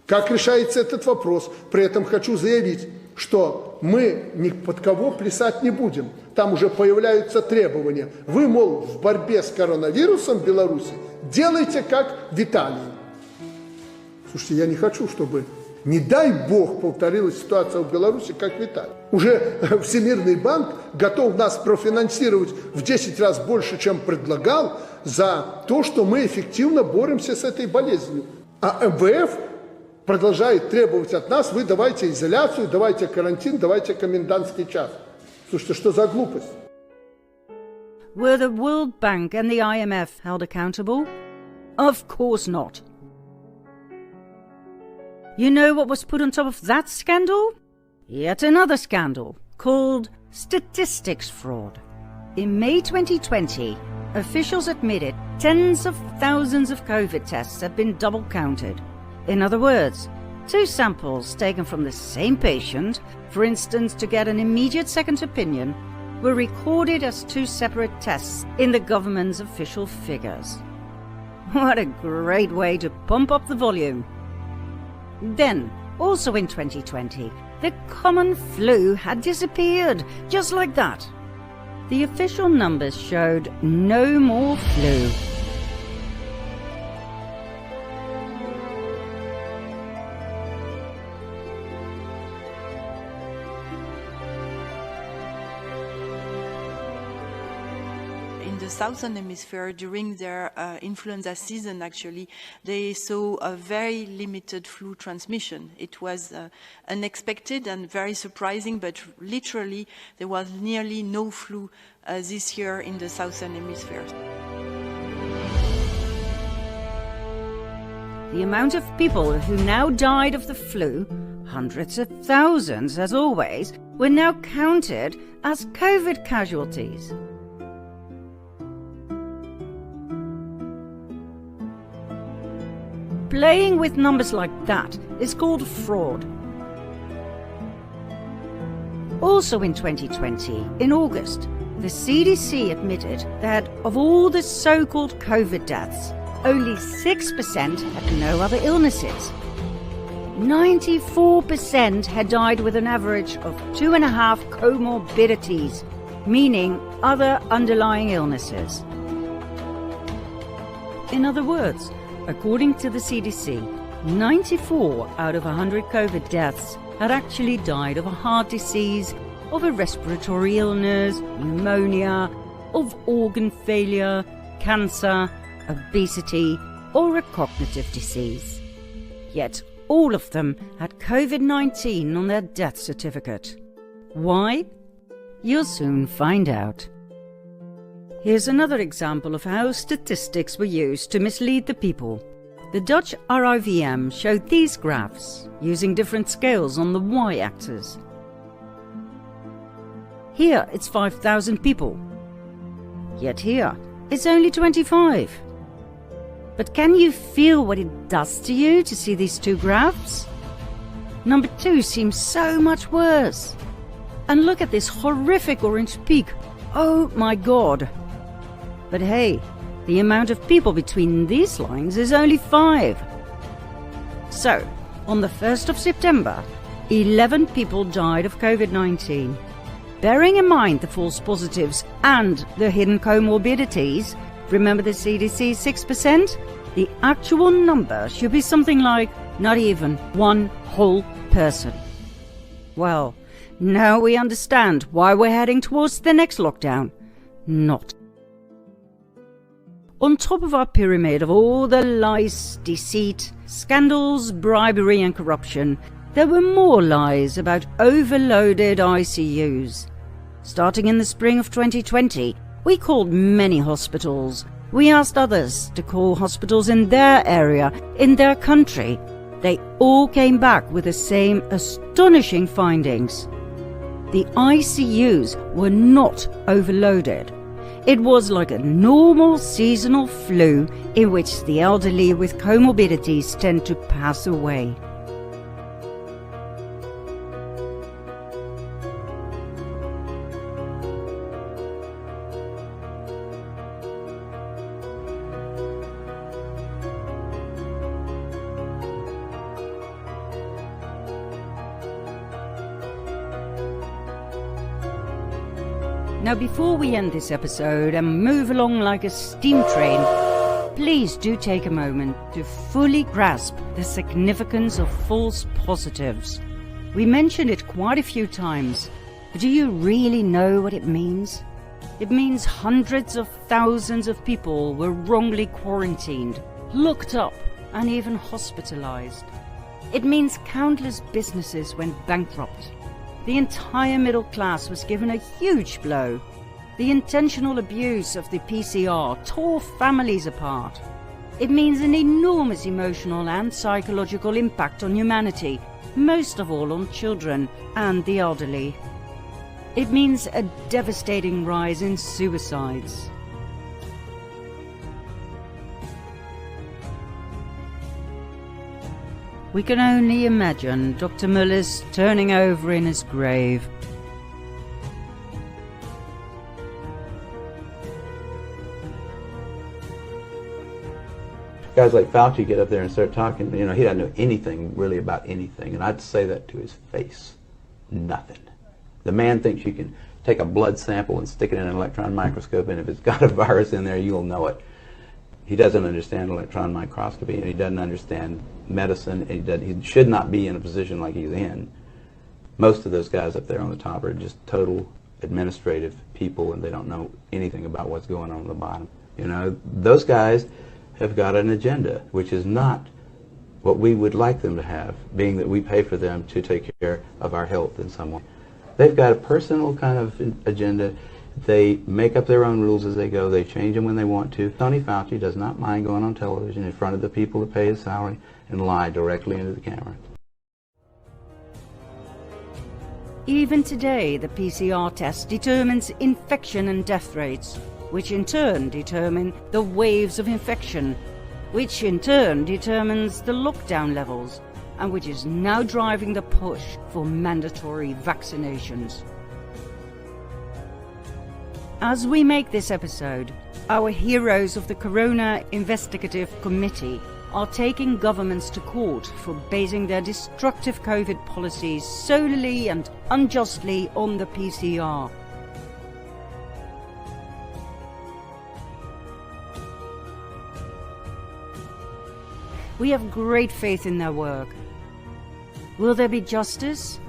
Как решается этот вопрос? При этом хочу заявить, что мы ни под кого плясать не будем. Там уже появляются требования. Вы, мол, в борьбе с коронавирусом в Беларуси делайте как в Италии. Слушайте, я не хочу, чтобы, не дай бог, повторилась ситуация в Беларуси, как в Италии. Уже Всемирный банк готов нас профинансировать в 10 раз больше, чем предлагал, за то, что мы эффективно боремся с этой болезнью. А МВФ продолжает требовать от нас, вы давайте изоляцию, давайте карантин, давайте комендантский час. Слушайте, что за глупость? Were the World Bank and the IMF held accountable? Of course not. You know what was put on top of that scandal? Yet another scandal called statistics fraud. In May 2020, officials admitted tens of thousands of COVID tests had been double counted. In other words, 2 samples taken from the same patient, for instance to get an immediate second opinion, were recorded as 2 separate tests in the government's official figures. What a great way to pump up the volume. Then, also in 2020, the common flu had disappeared, just like that. The official numbers showed no more flu. In the southern hemisphere, during their influenza season, actually, they saw a very limited flu transmission. It was unexpected and very surprising, but literally there was nearly no flu this year in the southern hemisphere. The amount of people who now died of the flu, hundreds of thousands as always, were now counted as COVID casualties. Playing with numbers like that is called fraud. Also in 2020, in August, the CDC admitted that of all the so-called COVID deaths, only 6% had no other illnesses. 94% had died with an average of 2.5 comorbidities, meaning other underlying illnesses. In other words, according to the CDC, 94 out of 100 COVID deaths had actually died of a heart disease, of a respiratory illness, pneumonia, of organ failure, cancer, obesity, or a cognitive disease. Yet all of them had COVID-19 on their death certificate. Why? You'll soon find out. Here's another example of how statistics were used to mislead the people. The Dutch RIVM showed these graphs using different scales on the y-axis. Here it's 5,000 people, yet here it's only 25. But can you feel what it does to you to see these 2 graphs? Number 2 seems so much worse. And look at this horrific orange peak. Oh my God. But hey, the amount of people between these lines is only 5. So, on the 1st of September, 11 people died of COVID-19. Bearing in mind the false positives and the hidden comorbidities, remember the CDC 6%? The actual number should be something like not even 1 whole person. Well, now we understand why we're heading towards the next lockdown. Not. On top of our pyramid of all the lies, deceit, scandals, bribery and corruption, there were more lies about overloaded ICUs. Starting in the spring of 2020, we called many hospitals. We asked others to call hospitals in their area, in their country. They all came back with the same astonishing findings. The ICUs were not overloaded. It was like a normal seasonal flu in which the elderly with comorbidities tend to pass away. Now, before we end this episode and move along like a steam train, please do take a moment to fully grasp the significance of false positives. We mentioned it quite a few times, but do you really know what it means? It means hundreds of thousands of people were wrongly quarantined, looked up, and even hospitalized. It means countless businesses went bankrupt. The entire middle class was given a huge blow. The intentional abuse of the PCR tore families apart. It means an enormous emotional and psychological impact on humanity, most of all on children and the elderly. It means a devastating rise in suicides. We can only imagine Dr. Muller's turning over in his grave. Guys like Fauci get up there and start talking, he doesn't know anything really about anything, and I'd say that to his face. Nothing. The man thinks you can take a blood sample and stick it in an electron microscope, and if it's got a virus in there, you'll know it. He doesn't understand electron microscopy, and he doesn't understand medicine, and he should not be in a position like he's in. Most of those guys up there on the top are just total administrative people, and they don't know anything about what's going on the bottom. Those guys have got an agenda, which is not what we would like them to have, being that we pay for them to take care of our health in some way. They've got a personal kind of agenda. They make up their own rules as they go. They change them when they want to. Tony Fauci does not mind going on television in front of the people that pay his salary and lie directly into the camera. Even today, the PCR test determines infection and death rates, which in turn determine the waves of infection, which in turn determines the lockdown levels, and which is now driving the push for mandatory vaccinations. As we make this episode, our heroes of the Corona Investigative Committee are taking governments to court for basing their destructive COVID policies solely and unjustly on the PCR. We have great faith in their work. Will there be justice?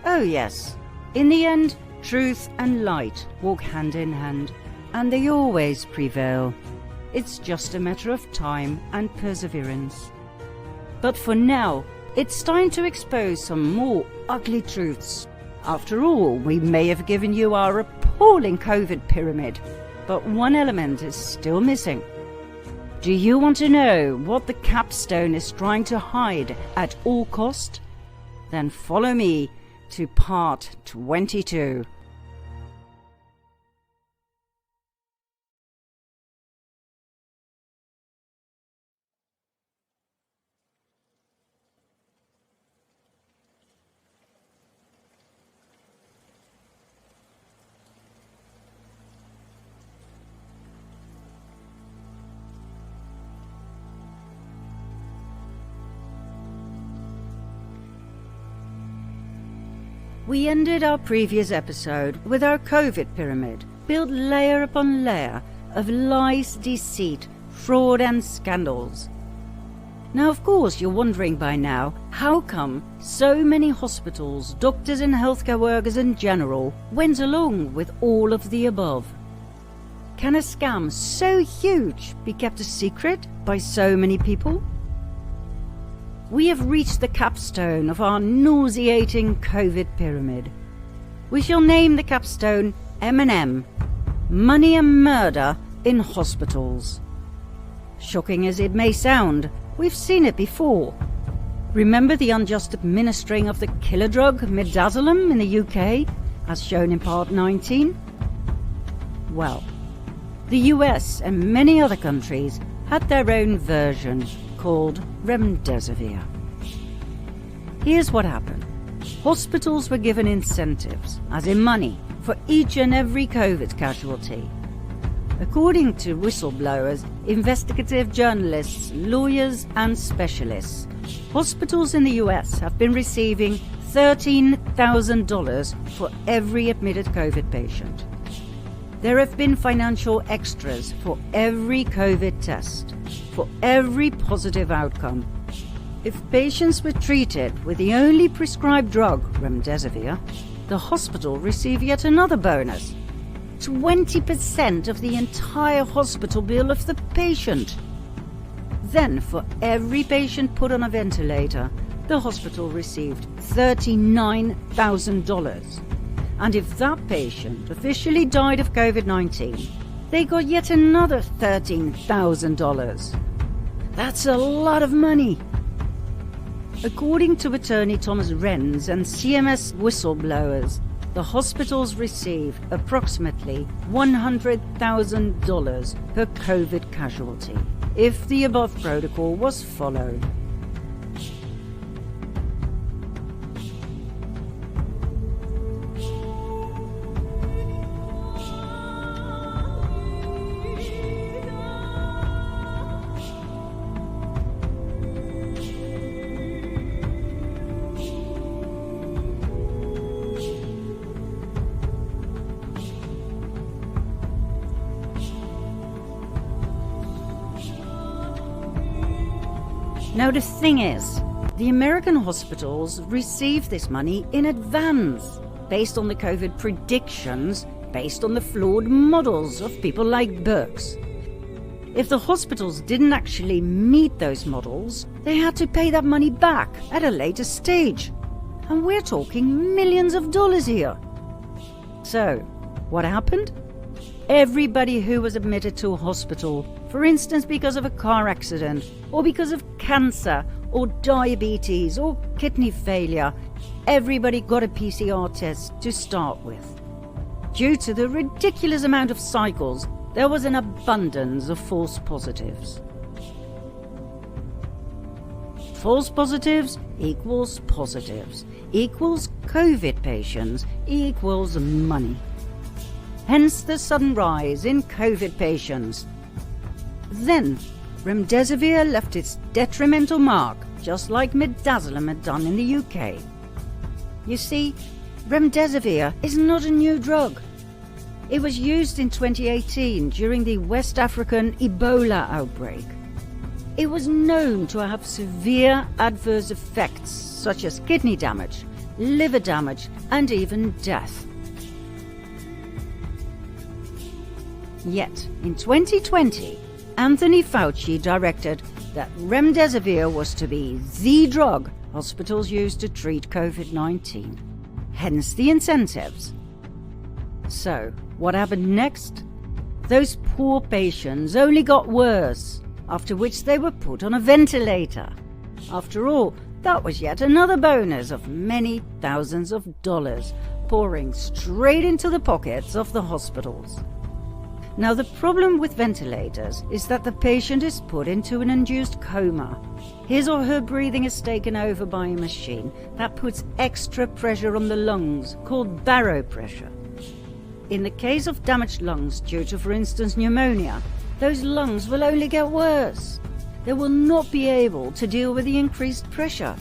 Oh yes. In the end, truth and light walk hand in hand, and they always prevail. It's just a matter of time and perseverance. But for now, it's time to expose some more ugly truths. After all, we may have given you our appalling COVID pyramid, but one element is still missing. Do you want to know what the capstone is trying to hide at all cost? Then follow me to part 22. We ended our previous episode with our COVID pyramid, built layer upon layer of lies, deceit, fraud and scandals. Now, of course, you're wondering by now, how come so many hospitals, doctors and healthcare workers in general went along with all of the above? Can a scam so huge be kept a secret by so many people? We have reached the capstone of our nauseating COVID pyramid. We shall name the capstone M&M, Money and Murder in Hospitals. Shocking as it may sound, we've seen it before. Remember the unjust administering of the killer drug midazolam in the UK, as shown in part 19? Well, the US and many other countries had their own version, called remdesivir. Here's what happened. Hospitals were given incentives, as in money, for each and every COVID casualty. According to whistleblowers, investigative journalists, lawyers and specialists, hospitals in the US have been receiving $13,000 for every admitted COVID patient. There have been financial extras for every COVID test, for every positive outcome. If patients were treated with the only prescribed drug, remdesivir, the hospital received yet another bonus. 20% of the entire hospital bill of the patient. Then, for every patient put on a ventilator, the hospital received $39,000. And if that patient officially died of COVID-19, they got yet another $13,000. That's a lot of money. According to attorney Thomas Renz and CMS whistleblowers, the hospitals receive approximately $100,000 per COVID casualty if the above protocol was followed. Now the thing is, the American hospitals receive this money in advance, based on the COVID predictions, based on the flawed models of people like Birx. If the hospitals didn't actually meet those models, they had to pay that money back at a later stage. And we're talking millions of dollars here. So, what happened? Everybody who was admitted to a hospital, for instance because of a car accident, or because of cancer, or diabetes, or kidney failure, everybody got a PCR test to start with. Due to the ridiculous amount of cycles, there was an abundance of false positives. False positives equals positives, equals COVID patients, equals money. Hence the sudden rise in COVID patients. Then, remdesivir left its detrimental mark, just like midazolam had done in the UK. You see, remdesivir is not a new drug. It was used in 2018 during the West African Ebola outbreak. It was known to have severe adverse effects such as kidney damage, liver damage, and even death. Yet, in 2020, Anthony Fauci directed that remdesivir was to be the drug hospitals use to treat COVID-19. Hence the incentives. So, what happened next? Those poor patients only got worse, after which they were put on a ventilator. After all, that was yet another bonus of many thousands of dollars pouring straight into the pockets of the hospitals. Now, the problem with ventilators is that the patient is put into an induced coma. His or her breathing is taken over by a machine that puts extra pressure on the lungs, called baropressure. In the case of damaged lungs due to, for instance, pneumonia, those lungs will only get worse. They will not be able to deal with the increased pressure.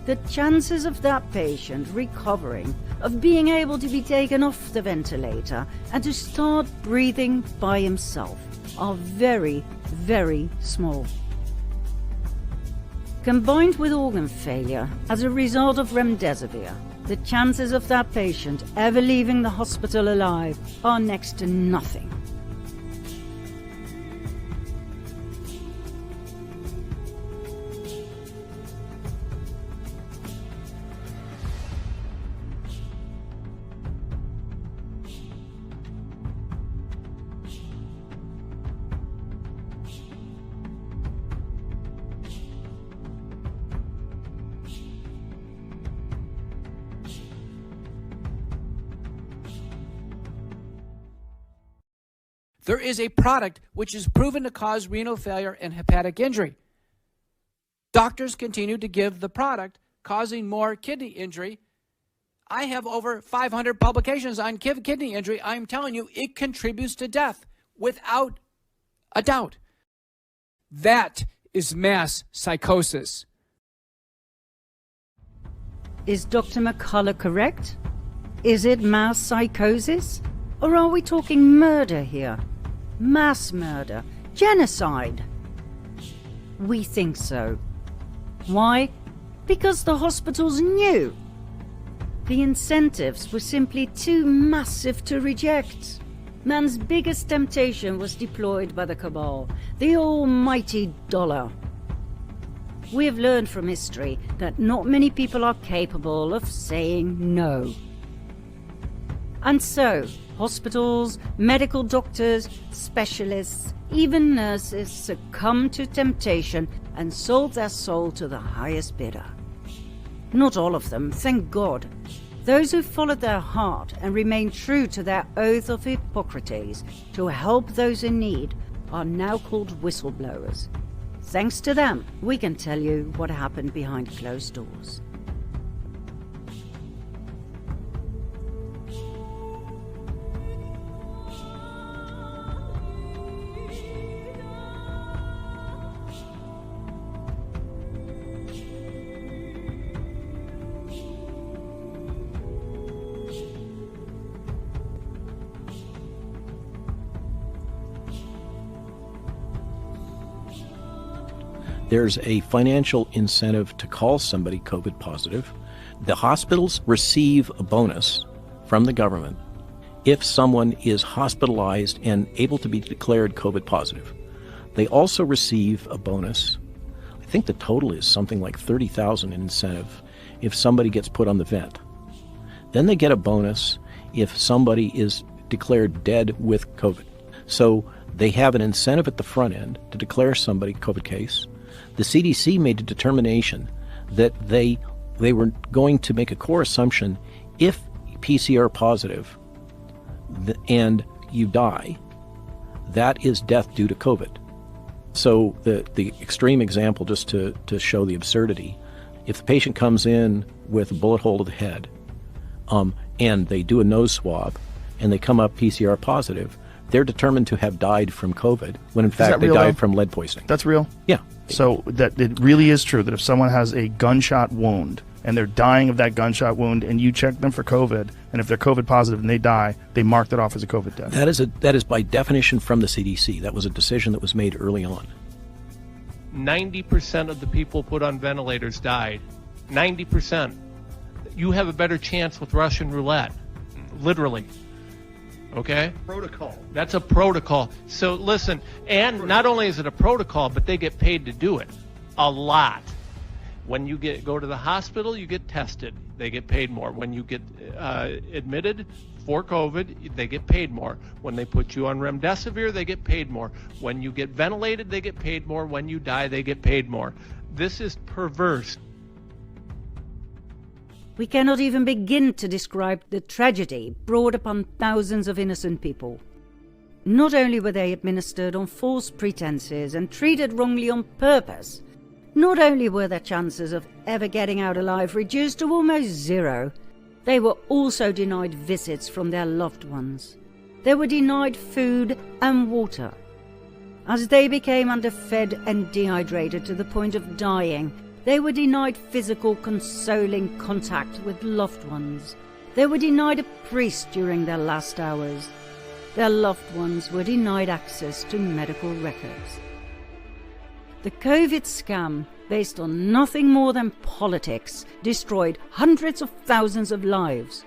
The chances of that patient recovering, of being able to be taken off the ventilator and to start breathing by himself are very, very small. Combined with organ failure as a result of remdesivir, the chances of that patient ever leaving the hospital alive are next to nothing. There is a product which is proven to cause renal failure and hepatic injury. Doctors continue to give the product, causing more kidney injury. I have over 500 publications on kidney injury. I'm telling you, it contributes to death without a doubt. That is mass psychosis. Is Dr. McCullough correct? Is it mass psychosis? Or are we talking murder here? Mass murder? Genocide? We think so. Why? Because the hospitals knew. The incentives were simply too massive to reject. Man's biggest temptation was deployed by the cabal, the almighty dollar. We have learned from history that not many people are capable of saying no. And so, hospitals, medical doctors, specialists, even nurses succumbed to temptation and sold their soul to the highest bidder. Not all of them, thank God. Those who followed their heart and remained true to their oath of Hippocrates to help those in need are now called whistleblowers. Thanks to them, we can tell you what happened behind closed doors. There's a financial incentive to call somebody COVID positive. The hospitals receive a bonus from the government if someone is hospitalized and able to be declared COVID positive. They also receive a bonus. I think the total is something like $30,000 in incentive if somebody gets put on the vent. Then they get a bonus if somebody is declared dead with COVID. So they have an incentive at the front end to declare somebody COVID case. The CDC made a determination that they were going to make a core assumption: if PCR positive and you die, that is death due to COVID. So the extreme example, just to show the absurdity, if the patient comes in with a bullet hole to the head and they do a nose swab and they come up PCR positive, they're determined to have died from COVID when in fact they died from lead poisoning. That's real? Yeah. So that it really is true that if someone has a gunshot wound and they're dying of that gunshot wound and you check them for COVID, and if they're COVID positive and they die, they mark that off as a COVID death. That is by definition from the CDC. That was a decision that was made early on. 90% of the people put on ventilators died. 90%. You have a better chance with Russian roulette. Literally. Okay? Protocol. That's a protocol. So listen, and not only is it a protocol, but they get paid to do it. A lot. When you go to the hospital, you get tested. They get paid more. When you get admitted for COVID, they get paid more. When they put you on remdesivir, they get paid more. When you get ventilated, they get paid more. When you die, they get paid more. This is perverse. We cannot even begin to describe the tragedy brought upon thousands of innocent people. Not only were they administered on false pretenses and treated wrongly on purpose, not only were their chances of ever getting out alive reduced to almost zero, they were also denied visits from their loved ones. They were denied food and water. As they became underfed and dehydrated to the point of dying, they were denied physical, consoling contact with loved ones. They were denied a priest during their last hours. Their loved ones were denied access to medical records. The COVID scam, based on nothing more than politics, destroyed hundreds of thousands of lives.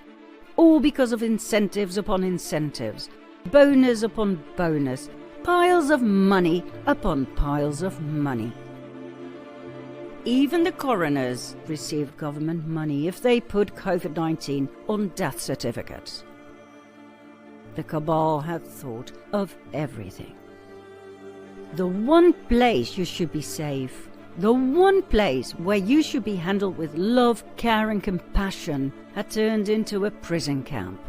All because of incentives upon incentives, bonus upon bonus, piles of money upon piles of money. Even the coroners received government money if they put COVID-19 on death certificates. The cabal had thought of everything. The one place you should be safe, the one place where you should be handled with love, care and compassion had turned into a prison camp.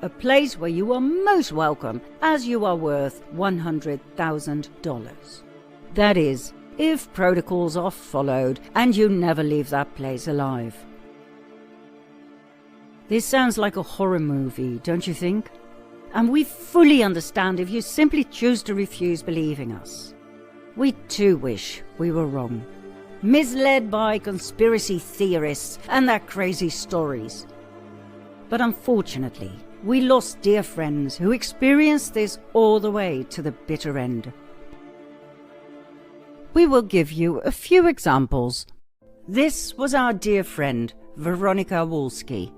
A place where you are most welcome as you are worth $100,000. That is, if protocols are followed and you never leave that place alive. This sounds like a horror movie, don't you think? And we fully understand if you simply choose to refuse believing us. We too wish we were wrong, misled by conspiracy theorists and their crazy stories. But unfortunately, we lost dear friends who experienced this all the way to the bitter end. We will give you a few examples. This was our dear friend, Veronica Wolski.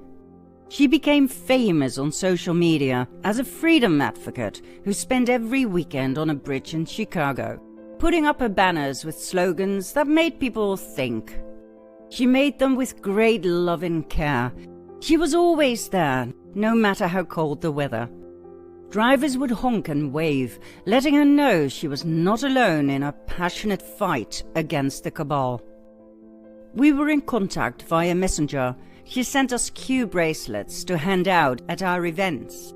She became famous on social media as a freedom advocate who spent every weekend on a bridge in Chicago, putting up her banners with slogans that made people think. She made them with great love and care. She was always there, no matter how cold the weather. Drivers would honk and wave, letting her know she was not alone in her passionate fight against the cabal. We were in contact via Messenger. She sent us Q bracelets to hand out at our events.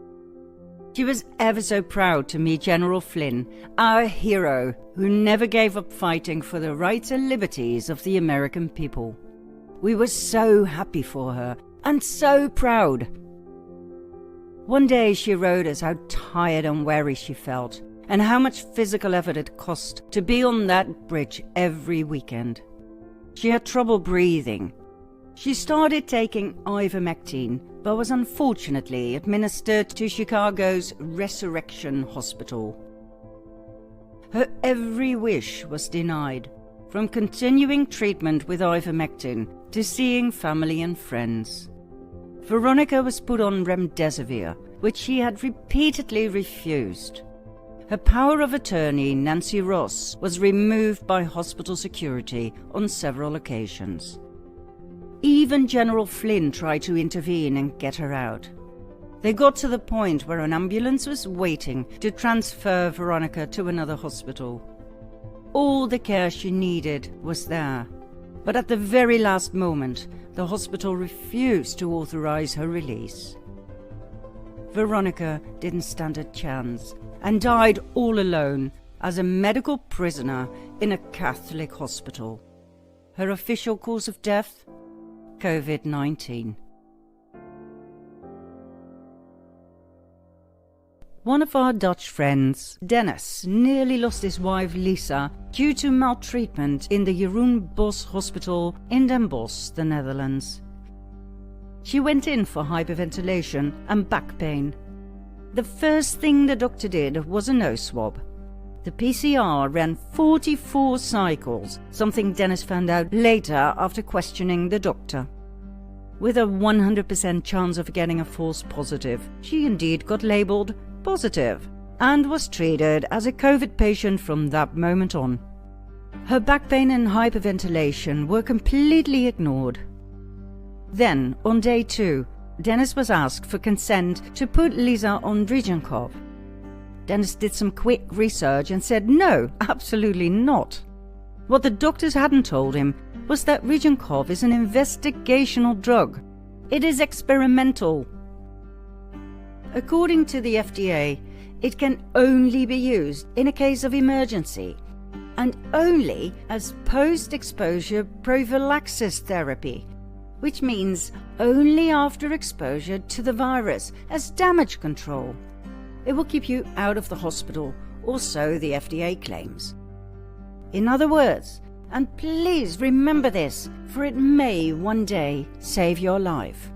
She was ever so proud to meet General Flynn, our hero, who never gave up fighting for the rights and liberties of the American people. We were so happy for her, and so proud. One day she wrote us how tired and weary she felt, and how much physical effort it cost to be on that bridge every weekend. She had trouble breathing. She started taking ivermectin, but was unfortunately administered to Chicago's Resurrection Hospital. Her every wish was denied, from continuing treatment with ivermectin to seeing family and friends. Veronica was put on remdesivir, which she had repeatedly refused. Her power of attorney, Nancy Ross, was removed by hospital security on several occasions. Even General Flynn tried to intervene and get her out. They got to the point where an ambulance was waiting to transfer Veronica to another hospital. All the care she needed was there, but at the very last moment, the hospital refused to authorize her release. Veronica didn't stand a chance and died all alone as a medical prisoner in a Catholic hospital. Her official cause of death? COVID-19. One of our Dutch friends, Dennis, nearly lost his wife Lisa due to maltreatment in the Jeroen Bos Hospital in Den Bosch, the Netherlands. She went in for hyperventilation and back pain. The first thing the doctor did was a nose swab. The PCR ran 44 cycles, something Dennis found out later after questioning the doctor. With a 100% chance of getting a false positive, she indeed got labelled positive and was treated as a COVID patient from that moment on. Her back pain and hyperventilation were completely ignored. Then, on day 2, Dennis was asked for consent to put Lisa on Regenkov. Dennis did some quick research and said no, absolutely not. What the doctors hadn't told him was that Regenkov is an investigational drug. It is experimental. According to the FDA, it can only be used in a case of emergency and only as post-exposure prophylaxis therapy, which means only after exposure to the virus as damage control. It will keep you out of the hospital, or so the FDA claims. In other words, and please remember this, for it may one day save your life.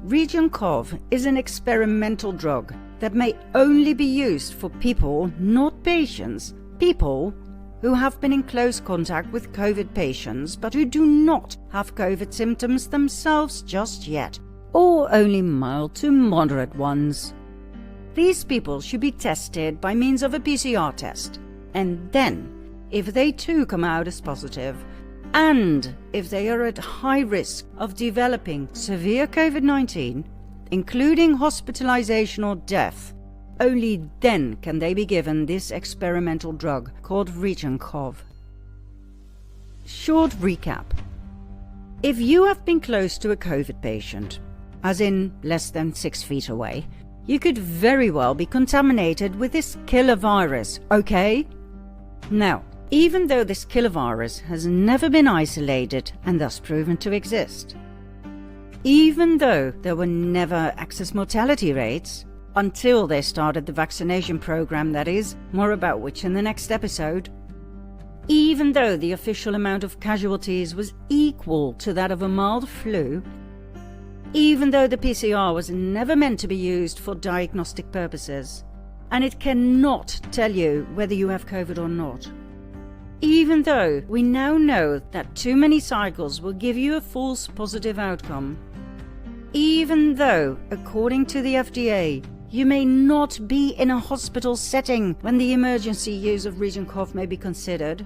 Regenkov is an experimental drug that may only be used for people, not patients, people who have been in close contact with COVID patients but who do not have COVID symptoms themselves just yet, or only mild to moderate ones. These people should be tested by means of a PCR test, and then, if they too come out as positive, and if they are at high risk of developing severe COVID-19, including hospitalization or death, only then can they be given this experimental drug called Regenkov. Short recap. If you have been close to a COVID patient, as in less than 6 feet away, you could very well be contaminated with this killer virus, okay? Now, even though this killer virus has never been isolated and thus proven to exist, even though there were never excess mortality rates, until they started the vaccination program, that is, more about which in the next episode, even though the official amount of casualties was equal to that of a mild flu, even though the PCR was never meant to be used for diagnostic purposes, and it cannot tell you whether you have COVID or not, even though we now know that too many cycles will give you a false positive outcome, even though, according to the FDA, you may not be in a hospital setting when the emergency use of Regenkov may be considered,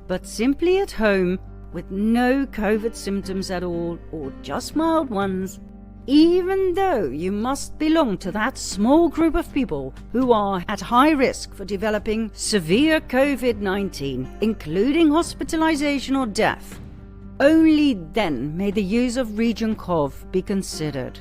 but simply at home with no COVID symptoms at all or just mild ones, even though you must belong to that small group of people who are at high risk for developing severe COVID-19, including hospitalization or death. Only then may the use of Region COV be considered.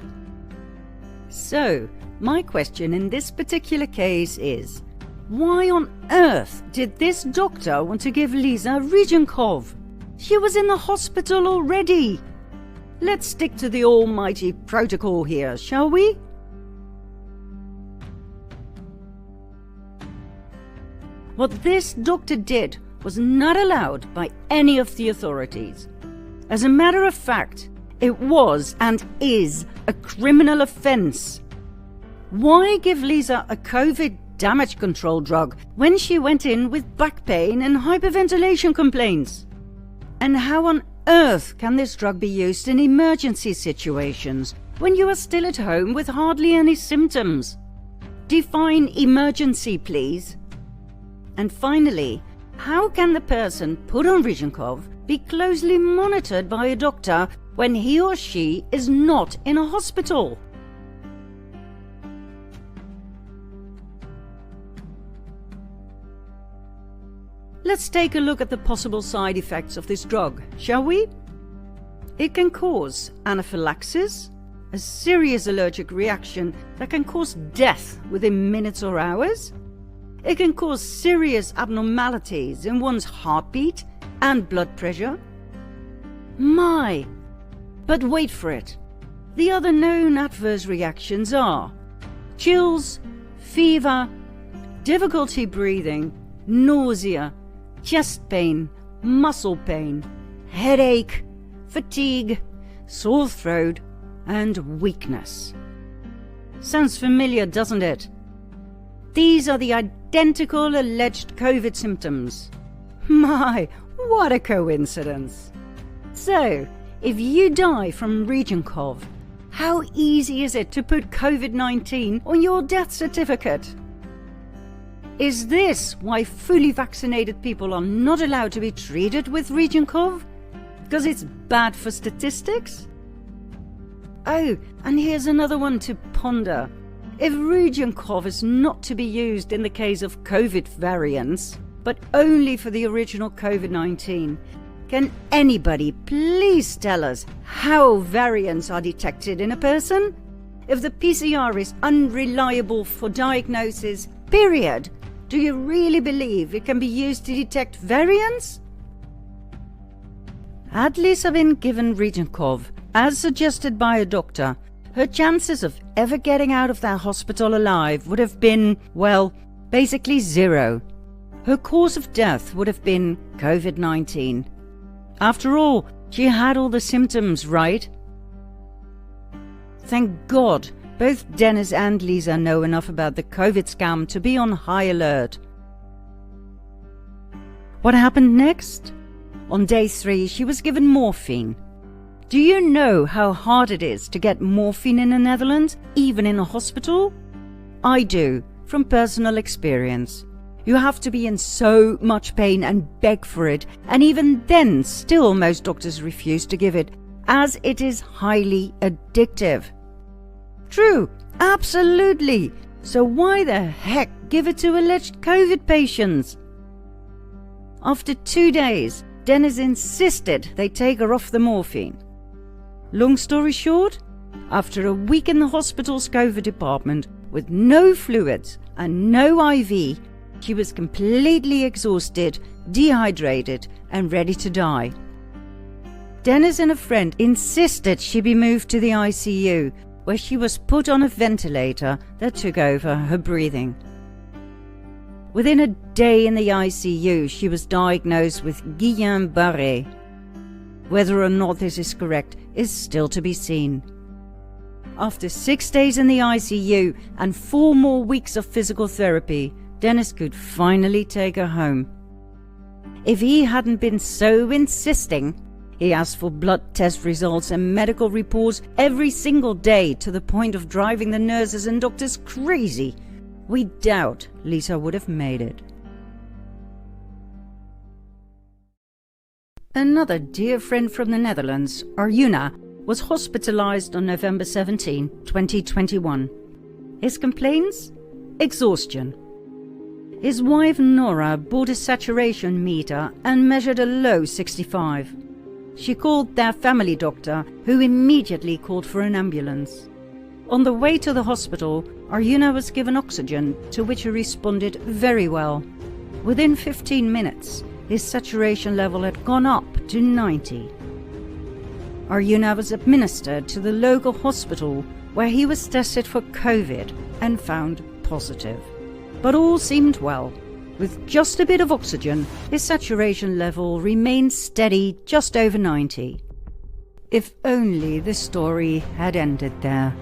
So, my question in this particular case is, why on earth did this doctor want to give Lisa Region COV? She was in the hospital already. Let's stick to the almighty protocol here, shall we? What this doctor did was not allowed by any of the authorities. As a matter of fact, it was and is a criminal offence. Why give Lisa a COVID damage control drug when she went in with back pain and hyperventilation complaints? And how on earth can this drug be used in emergency situations when you are still at home with hardly any symptoms? Define emergency, please. And finally, how can the person put on Region COV be closely monitored by a doctor when he or she is not in a hospital? Let's take a look at the possible side effects of this drug, shall we? It can cause anaphylaxis, a serious allergic reaction that can cause death within minutes or hours. It can cause serious abnormalities in one's heartbeat and blood pressure. My! But wait for it. The other known adverse reactions are chills, fever, difficulty breathing, nausea, chest pain, muscle pain, headache, fatigue, sore throat, and weakness. Sounds familiar, doesn't it? These are the identical alleged COVID symptoms. My, what a coincidence. So, if you die from Region COV, how easy is it to put COVID-19 on your death certificate? Is this why fully vaccinated people are not allowed to be treated with Region COV? Because it's bad for statistics? Oh, and here's another one to ponder. If Region COV is not to be used in the case of COVID variants, but only for the original COVID-19, can anybody please tell us how variants are detected in a person? If the PCR is unreliable for diagnosis, period, do you really believe it can be used to detect variants? Had Lisa been given Region COV, as suggested by a doctor, her chances of ever getting out of that hospital alive would have been, well, basically zero. Her cause of death would have been COVID-19. After all, she had all the symptoms, right? Thank God, both Dennis and Lisa know enough about the COVID scam to be on high alert. What happened next? On day 3, she was given morphine. Do you know how hard it is to get morphine in the Netherlands, even in a hospital? I do, from personal experience. You have to be in so much pain and beg for it, and even then still most doctors refuse to give it, as it is highly addictive. True, absolutely. So why the heck give it to alleged COVID patients? After 2 days, Dennis insisted they take her off the morphine. Long story short, after a week in the hospital's COVID department with no fluids and no IV, she was completely exhausted, dehydrated, and ready to die. Dennis and a friend insisted she be moved to the ICU, where she was put on a ventilator that took over her breathing. Within a day in the ICU, she was diagnosed with Guillain-Barré. Whether or not this is correct is still to be seen. After 6 days in the ICU and 4 more weeks of physical therapy, Dennis could finally take her home. If he hadn't been so insisting, he asked for blood test results and medical reports every single day to the point of driving the nurses and doctors crazy, we doubt Lisa would have made it. Another dear friend from the Netherlands, Arjuna, was hospitalized on November 17, 2021. His complaints? Exhaustion. His wife Nora bought a saturation meter and measured a low 65. She called their family doctor, who immediately called for an ambulance. On the way to the hospital, Arjuna was given oxygen, to which he responded very well. Within 15 minutes, his saturation level had gone up to 90. Arjuna was administered to the local hospital, where he was tested for COVID and found positive. But all seemed well. With just a bit of oxygen, his saturation level remained steady just over 90. If only the story had ended there.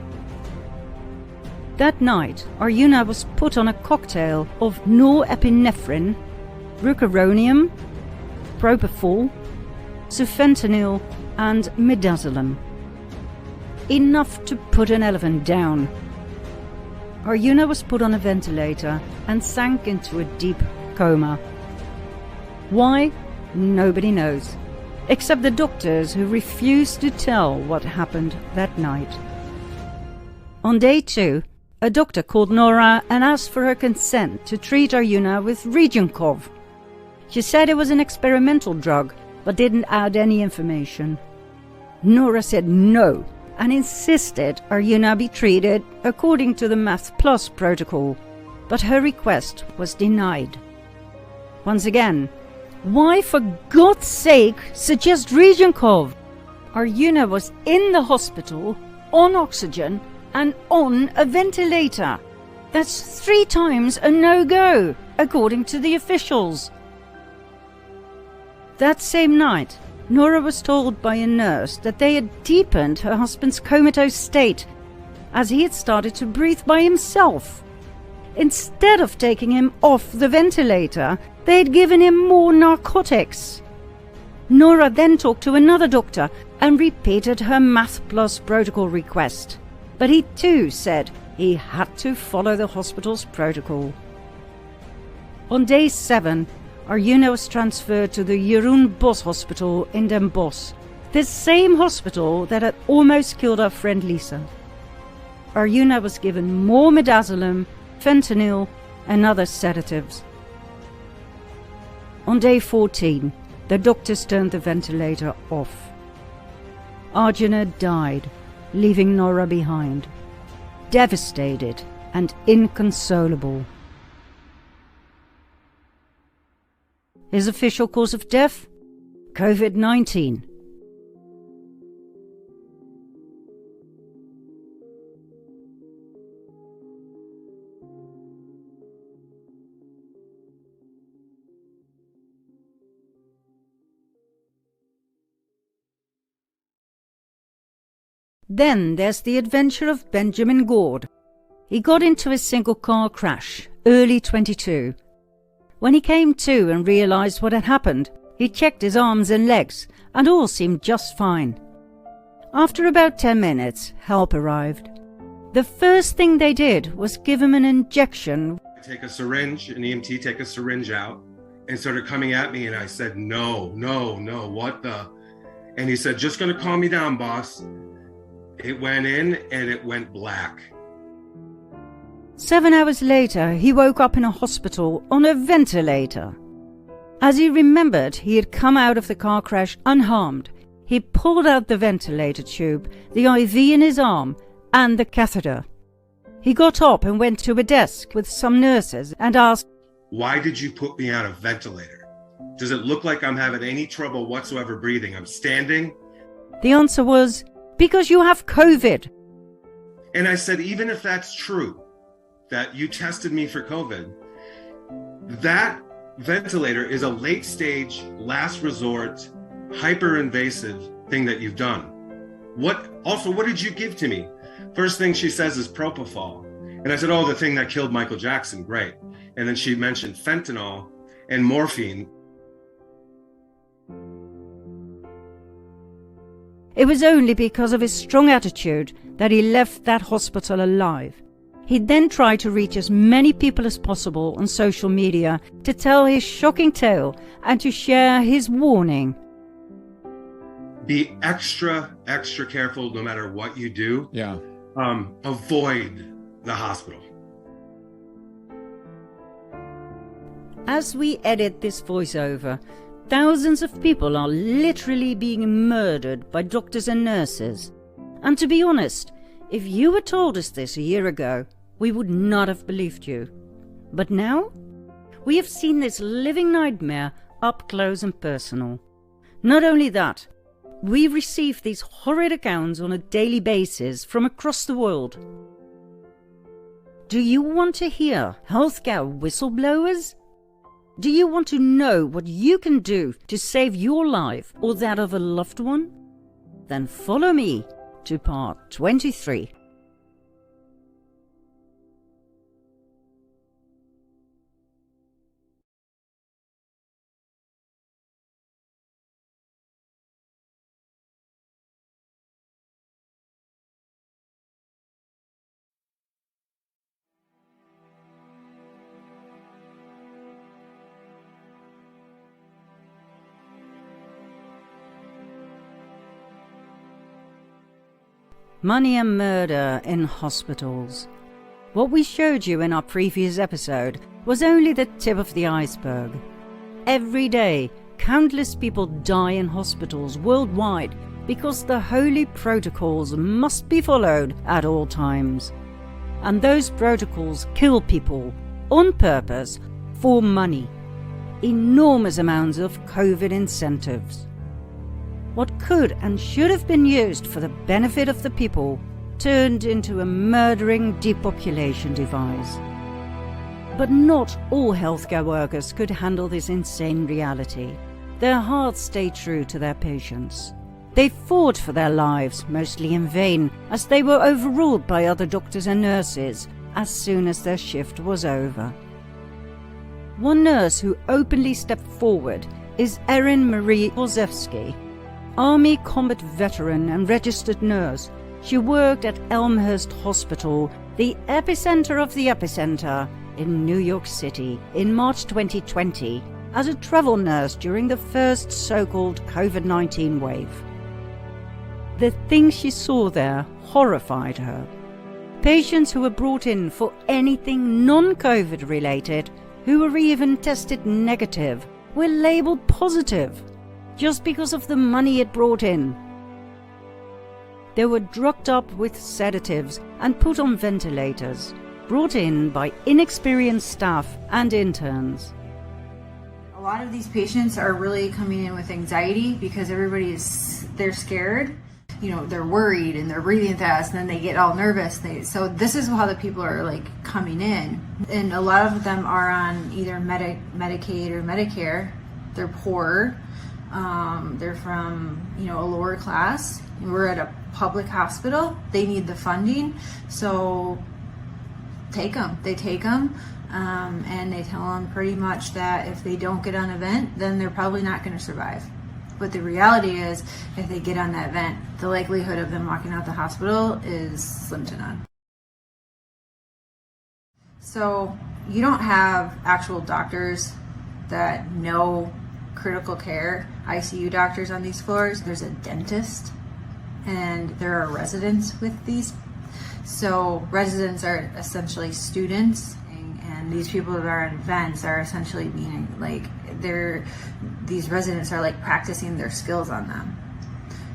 That night, Arjuna was put on a cocktail of norepinephrine, rocuronium, propofol, sufentanil and midazolam. Enough to put an elephant down. Arjuna was put on a ventilator and sank into a deep coma. Why? Nobody knows, except the doctors, who refused to tell what happened that night. On day 2, a doctor called Nora and asked for her consent to treat Arjuna with Regenkov. She said it was an experimental drug, but didn't add any information. Nora said no, and insisted Arjuna be treated according to the Math Plus protocol, but her request was denied. Once again, why for God's sake suggest Regenkov? Arjuna was in the hospital, on oxygen, and on a ventilator. That's 3 times a no-go, according to the officials. That same night, Nora was told by a nurse that they had deepened her husband's comatose state, as he had started to breathe by himself. Instead of taking him off the ventilator, they had given him more narcotics. Nora then talked to another doctor and repeated her Math Plus protocol request, but he too said he had to follow the hospital's protocol. On day 7, Arjuna was transferred to the Jeroen Bos Hospital in Den Bosch, the same hospital that had almost killed our friend Lisa. Arjuna was given more midazolam, fentanyl and other sedatives. On day 14, the doctors turned the ventilator off. Arjuna died, leaving Nora behind, devastated and inconsolable. His official cause of death? COVID-19. Then there's the adventure of Benjamin Gord. He got into a single-car crash, early 22. When he came to and realized what had happened, he checked his arms and legs, and all seemed just fine. After about 10 minutes, help arrived. The first thing they did was give him an injection. Take a syringe, an EMT take a syringe out, and started coming at me, and I said, no, what the? And he said, just gonna calm me down, boss. It went in, and it went black. 7 hours later, he woke up in a hospital on a ventilator. As he remembered he had come out of the car crash unharmed, he pulled out the ventilator tube, the IV in his arm, and the catheter. He got up and went to a desk with some nurses and asked, why did you put me on a ventilator? Does it look like I'm having any trouble whatsoever breathing? I'm standing? The answer was, because you have COVID. And I said, even if that's true, that you tested me for COVID, that ventilator is a late stage, last resort, hyper-invasive thing that you've done. What did you give to me? First thing she says is propofol. And I said, oh, the thing that killed Michael Jackson, great. And then she mentioned fentanyl and morphine. It was only because of his strong attitude that he left that hospital alive. He then tried to reach as many people as possible on social media to tell his shocking tale and to share his warning. be extra careful no matter what you do. Yeah. Avoid the hospital. As we edit this voiceover, thousands of people are literally being murdered by doctors and nurses. And to be honest, if you had told us this a year ago, we would not have believed you. But now, we have seen this living nightmare up close and personal. Not only that, we receive these horrid accounts on a daily basis from across the world. Do you want to hear healthcare whistleblowers? Do you want to know what you can do to save your life or that of a loved one? Then follow me to part 23. Money and murder in hospitals. What we showed you in our previous episode was only the tip of the iceberg. Every day, countless people die in hospitals worldwide because the holy protocols must be followed at all times. And those protocols kill people on purpose for money. Enormous amounts of COVID incentives. What could and should have been used for the benefit of the people turned into a murdering depopulation device. But not all healthcare workers could handle this insane reality. Their hearts stayed true to their patients. They fought for their lives, mostly in vain, as they were overruled by other doctors and nurses as soon as their shift was over. One nurse who openly stepped forward is Erin Marie Olszewski, Army combat veteran and registered nurse. She worked at Elmhurst Hospital, the epicenter of the epicenter, in New York City in March 2020 as a travel nurse during the first so-called COVID-19 wave. The things she saw there horrified her. Patients who were brought in for anything non-COVID related, who were even tested negative, were labeled positive just because of the money it brought in. They were drugged up with sedatives and put on ventilators, brought in by inexperienced staff and interns. A lot of these patients are really coming in with anxiety because they're scared. You know, they're worried and they're breathing fast and then they get all nervous. So this is how the people are like coming in. And a lot of them are on either Medicaid or Medicare. They're poor. They're from, a lower class. We're at a public hospital. They need the funding. So take them. They take them. And they tell them pretty much that if they don't get on a vent, then they're probably not going to survive. But the reality is, if they get on that vent, the likelihood of them walking out the hospital is slim to none. So you don't have actual doctors that know critical care, ICU doctors on these floors. There's a dentist, and there are residents with these. So residents are essentially students, and these people that are on vents are essentially being these residents are like practicing their skills on them.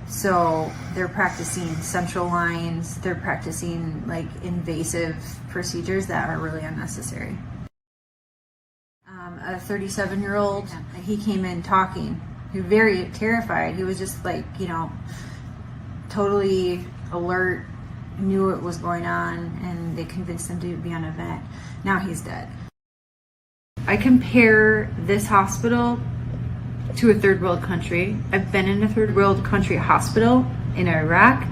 So they're practicing central lines, they're practicing like invasive procedures that are really unnecessary. A 37-year-old, he came in talking. He was very terrified. He was just totally alert, knew what was going on, and they convinced him to be on a vent. Now he's dead. I compare this hospital to a third world country. I've been in a third world country hospital in Iraq.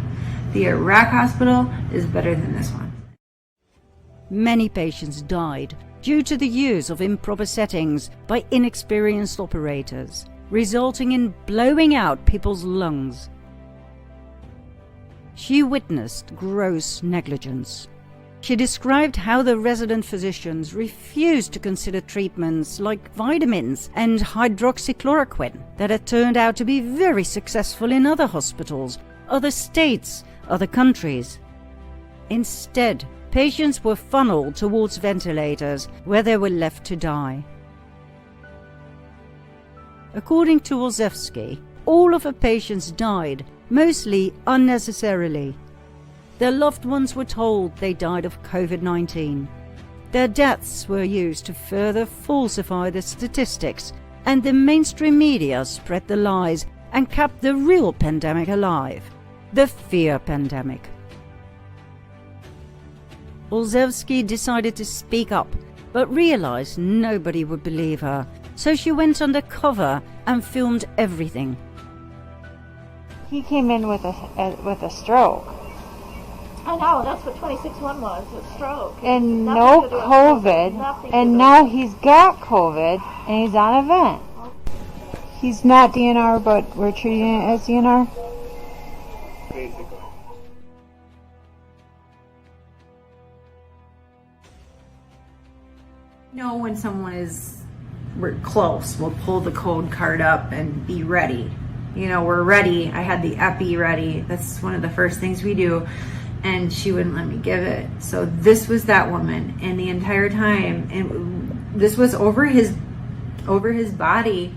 The Iraq hospital is better than this one. Many patients died due to the use of improper settings by inexperienced operators, resulting in blowing out people's lungs. She witnessed gross negligence. She described how the resident physicians refused to consider treatments like vitamins and hydroxychloroquine that had turned out to be very successful in other hospitals, other states, other countries. Instead, patients were funneled towards ventilators where they were left to die. According to Olszewski, all of her patients died, mostly unnecessarily. Their loved ones were told they died of COVID-19. Their deaths were used to further falsify the statistics, and the mainstream media spread the lies and kept the real pandemic alive, the fear pandemic. Olszewski decided to speak up, but realized nobody would believe her, so she went undercover and filmed everything. He came in with a stroke. I know, that's what 26-1 was, a stroke. And no COVID, and now he's got COVID, and he's on a vent. He's not DNR, but we're treating it as DNR? Basically. know when someone we're close, we'll pull the code card up and be ready. You know, we're ready. I had the epi ready. That's one of the first things we do. And she wouldn't let me give it. So this was that woman. And the entire time, and this was over his body,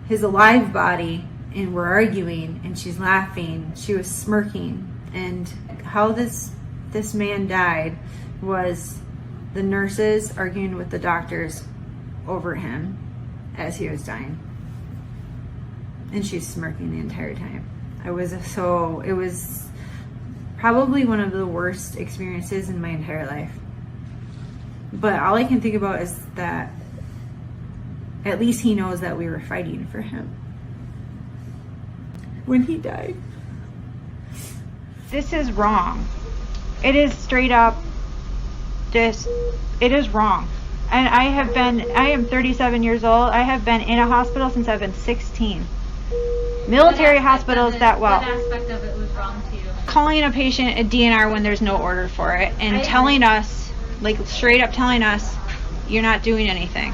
his alive body. And we're arguing, and she's laughing. She was smirking. And how this man died was the nurses arguing with the doctors over him as he was dying. And she's smirking the entire time. It was probably one of the worst experiences in my entire life. But all I can think about is that at least he knows that we were fighting for him when he died. This is wrong. It is straight up it is wrong. And I am 37 years old. I have been in a hospital since I've been 16. Military hospitals that well. What aspect of it was wrong to you? Calling a patient a DNR when there's no order for it and telling us, like straight up telling us, you're not doing anything.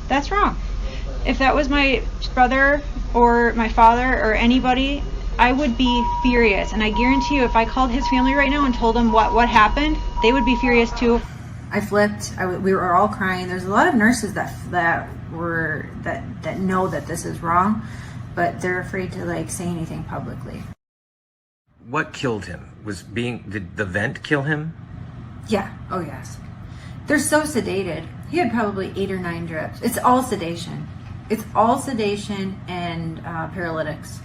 That's wrong. If that was my brother or my father or anybody, I would be furious. And I guarantee you, if I called his family right now and told them what happened, they would be furious too. I flipped. We were all crying. There's a lot of nurses that know that this is wrong, but they're afraid to say anything publicly. What killed him? Did the vent kill him? Yeah. Oh yes. They're so sedated. He had probably 8 or 9 drips. It's all sedation. It's all sedation and paralytics.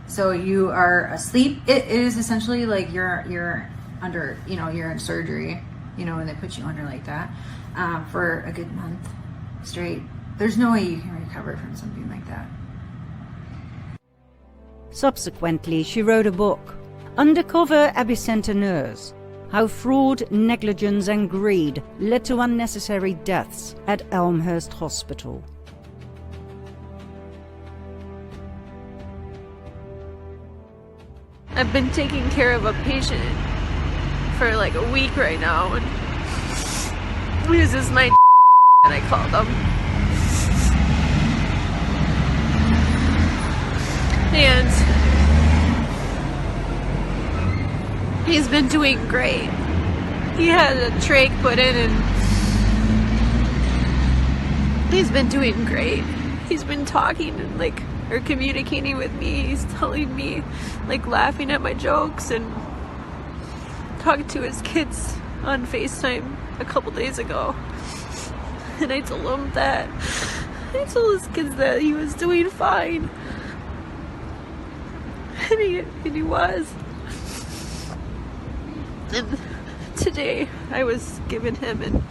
So you are asleep. It is essentially like you're under, you're in surgery, when they put you under like that for a good month straight. There's no way you can recover from something like that. Subsequently, she wrote a book, Undercover Epicenter Nurse: How Fraud, Negligence and Greed Led to Unnecessary Deaths at Elmhurst Hospital. I've been taking care of a patient for a week right now, and this is my and I called him. And he's been doing great. He had a trach put in and he's been doing great. He's been talking and or communicating with me. He's telling me, laughing at my jokes and talking to his kids on FaceTime a couple days ago. And I told his kids that he was doing fine. And he was. And today I was giving him, and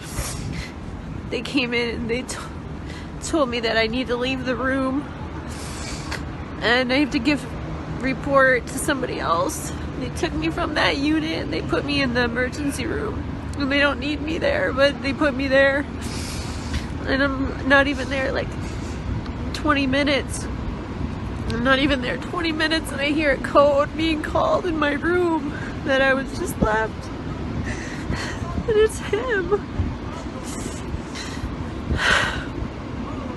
they came in and they told me that I need to leave the room and I have to give report to somebody else. They took me from that unit and they put me in the emergency room. And they don't need me there, but they put me there. And I'm not even there 20 minutes. I'm not even there 20 minutes and I hear a code being called in my room that I was just left. And it's him.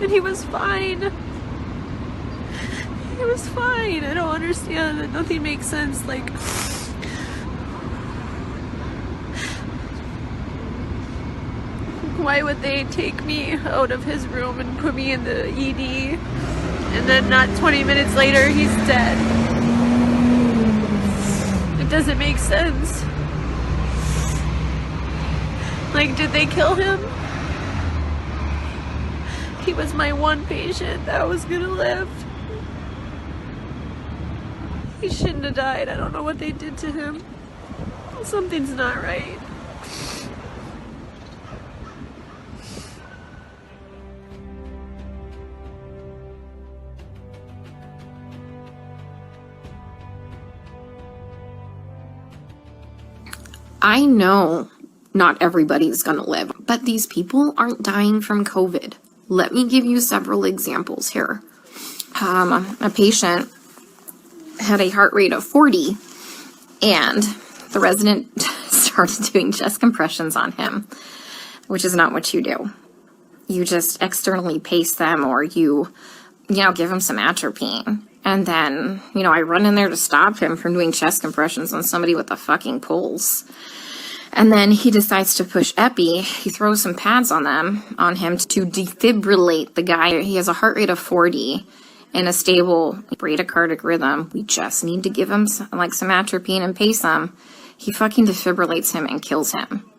And he was fine. He was fine. I don't understand it. Nothing makes sense. Like, why would they take me out of his room and put me in the ED? And then not 20 minutes later, he's dead. It doesn't make sense. Like, did they kill him? He was my one patient that was gonna live. He shouldn't have died. I don't know what they did to him. Something's not right. I know not everybody's gonna live, but these people aren't dying from COVID. Let me give you several examples here. A patient had a heart rate of 40, and the resident started doing chest compressions on him, which is not what you do. You just externally pace them, or you give him some atropine. And then, I run in there to stop him from doing chest compressions on somebody with a fucking pulse. And then he decides to push epi. He throws some pads on him to defibrillate the guy. He has a heart rate of 40 and a stable bradycardic rhythm. We just need to give him some atropine and pace him. He fucking defibrillates him and kills him.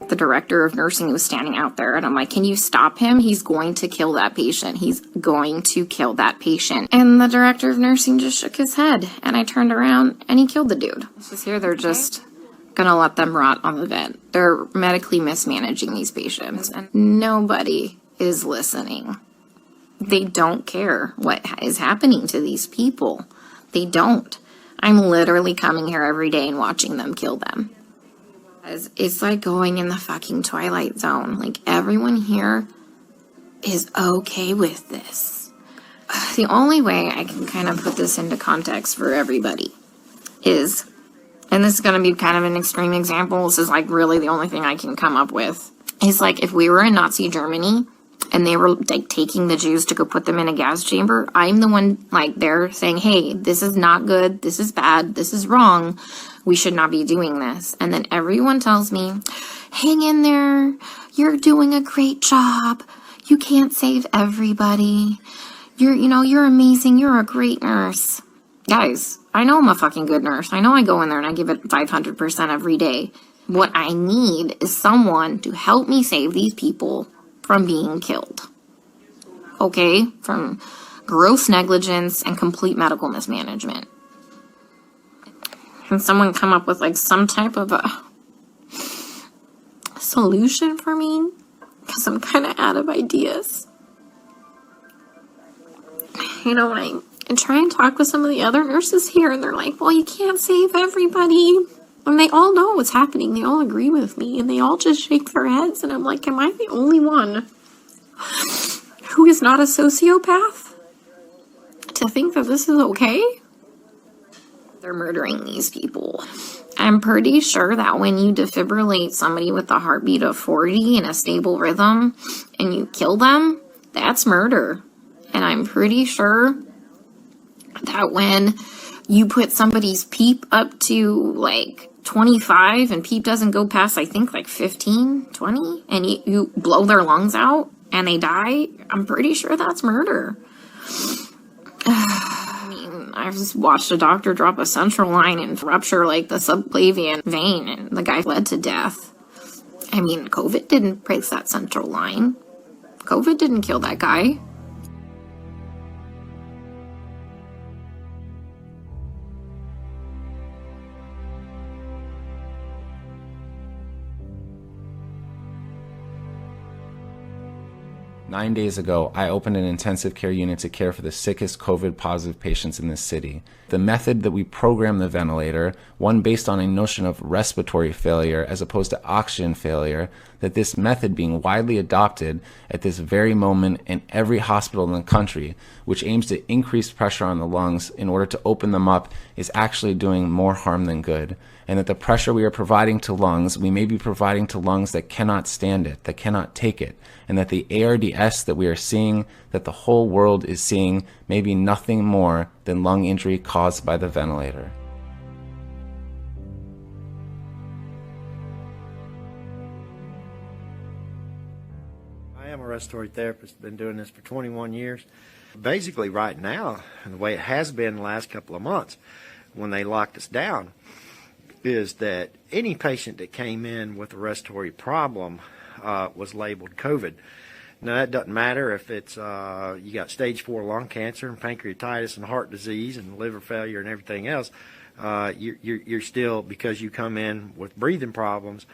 The director of nursing was standing out there, and I'm like, can you stop him? He's going to kill that patient. He's going to kill that patient. And the director of nursing just shook his head, and I turned around and he killed the dude. It's just here, they're just gonna let them rot on the vent. They're medically mismanaging these patients, and nobody is listening. They don't care what is happening to these people. They don't. I'm literally coming here every day and watching them kill them. It's like going in the fucking Twilight Zone. Like, everyone here is okay with this. The only way I can kind of put this into context for everybody is, and this is going to be kind of an extreme example, this is like really the only thing I can come up with, is like if we were in Nazi Germany and they were like taking the Jews to go put them in a gas chamber, I'm the one like there saying, hey, this is not good, this is bad, this is wrong, we should not be doing this. And then everyone tells me, hang in there, you're doing a great job, you can't save everybody, you're amazing, you're a great nurse. Guys, I know I'm a fucking good nurse. I know I go in there and I give it 500% every day. What I need is someone to help me save these people from being killed. Okay? From gross negligence and complete medical mismanagement. Can someone come up with like some type of a solution for me? Because I'm kind of out of ideas. When I try and talk with some of the other nurses here, and they're like, well, you can't save everybody. And they all know what's happening. They all agree with me, and they all just shake their heads. And I'm like, am I the only one who is not a sociopath to think that this is okay? They're murdering these people. I'm pretty sure that when you defibrillate somebody with a heartbeat of 40 and a stable rhythm and you kill them, that's murder. And I'm pretty sure that when you put somebody's PEEP up to like 25 and PEEP doesn't go past, I think, like 15, 20, and you blow their lungs out and they die, I'm pretty sure that's murder. I just watched a doctor drop a central line and rupture like the subclavian vein, and the guy bled to death. COVID didn't break that central line. COVID didn't kill that guy. 9 days ago, I opened an intensive care unit to care for the sickest COVID-positive patients in this city. The method that we program the ventilator, one based on a notion of respiratory failure as opposed to oxygen failure, that this method being widely adopted at this very moment in every hospital in the country, which aims to increase pressure on the lungs in order to open them up, is actually doing more harm than good. And that the pressure we are providing to lungs, we may be providing to lungs that cannot stand it, that cannot take it. And that the ARDS that we are seeing, that the whole world is seeing, may be nothing more than lung injury caused by the ventilator. I am a respiratory therapist, been doing this for 21 years. Basically right now, and the way it has been the last couple of months, when they locked us down, is that any patient that came in with a respiratory problem was labeled COVID. Now that doesn't matter if it's you got stage 4 lung cancer and pancreatitis and heart disease and liver failure and everything else. You're still, because you come in with breathing problems,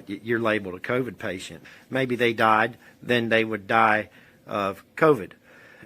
you're labeled a COVID patient. Maybe they died, then they would die of COVID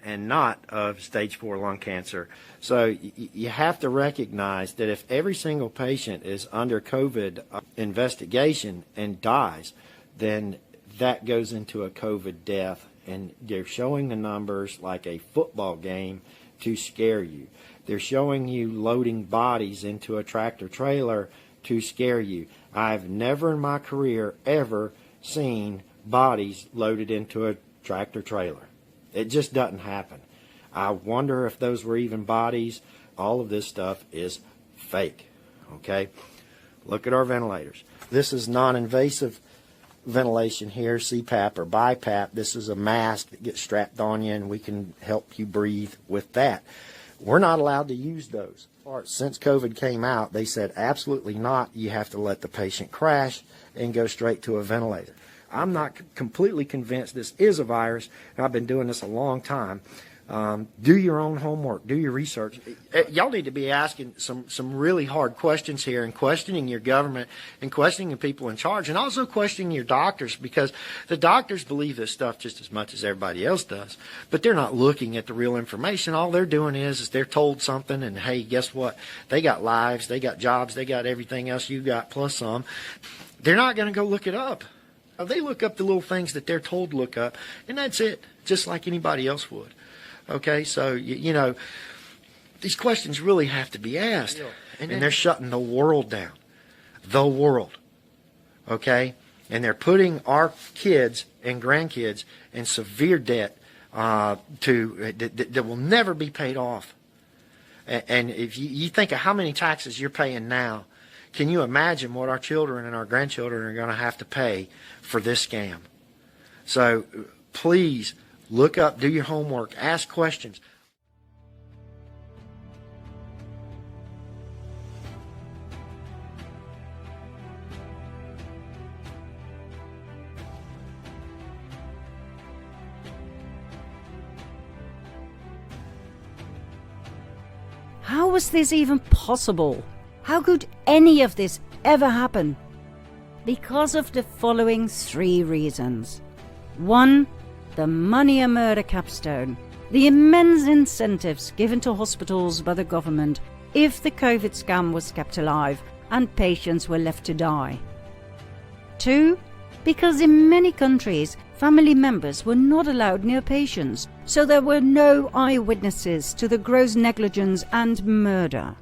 and not of stage 4 lung cancer. So you have to recognize that if every single patient is under COVID investigation and dies, then that goes into a COVID death, and they're showing the numbers like a football game to scare you. They're showing you loading bodies into a tractor trailer to scare you. I've never in my career ever seen bodies loaded into a tractor trailer. It just doesn't happen. I wonder if those were even bodies. All of this stuff is fake. Okay? Look at our ventilators. This is non-invasive ventilation here, CPAP or BiPAP. This is a mask that gets strapped on you, and we can help you breathe with that. We're not allowed to use those. Since COVID came out, they said absolutely not. You have to let the patient crash and go straight to a ventilator. I'm not completely convinced this is a virus, and I've been doing this a long time. Do your own homework. Do your research. Y'all need to be asking some really hard questions here, and questioning your government, and questioning the people in charge, and also questioning your doctors, because the doctors believe this stuff just as much as everybody else does, but they're not looking at the real information. All they're doing is they're told something, and hey, guess what? They got lives, they got jobs, they got everything else you got plus some. They're not going to go look it up. They look up the little things that they're told to look up, and that's it, just like anybody else would. Okay, so, you know, these questions really have to be asked, and they're shutting the world down. The world. Okay? And they're putting our kids and grandkids in severe debt that will never be paid off. And if you think of how many taxes you're paying now, can you imagine what our children and our grandchildren are going to have to pay for this scam? So please look up, do your homework, ask questions. How was this even possible? How could any of this ever happen? Because of the following 3 reasons. 1. The money and murder capstone. The immense incentives given to hospitals by the government if the COVID scam was kept alive and patients were left to die. 2. Because in many countries, family members were not allowed near patients, so there were no eyewitnesses to the gross negligence and murder.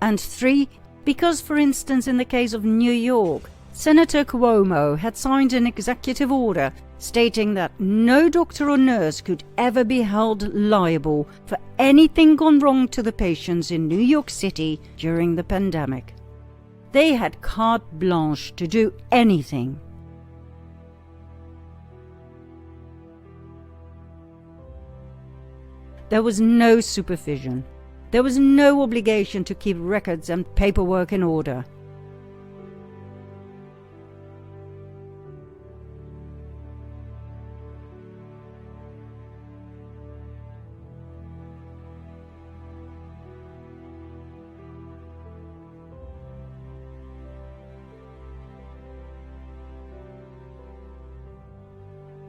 And 3. Because, for instance, in the case of New York, Senator Cuomo had signed an executive order stating that no doctor or nurse could ever be held liable for anything gone wrong to the patients in New York City during the pandemic. They had carte blanche to do anything. There was no supervision. There was no obligation to keep records and paperwork in order.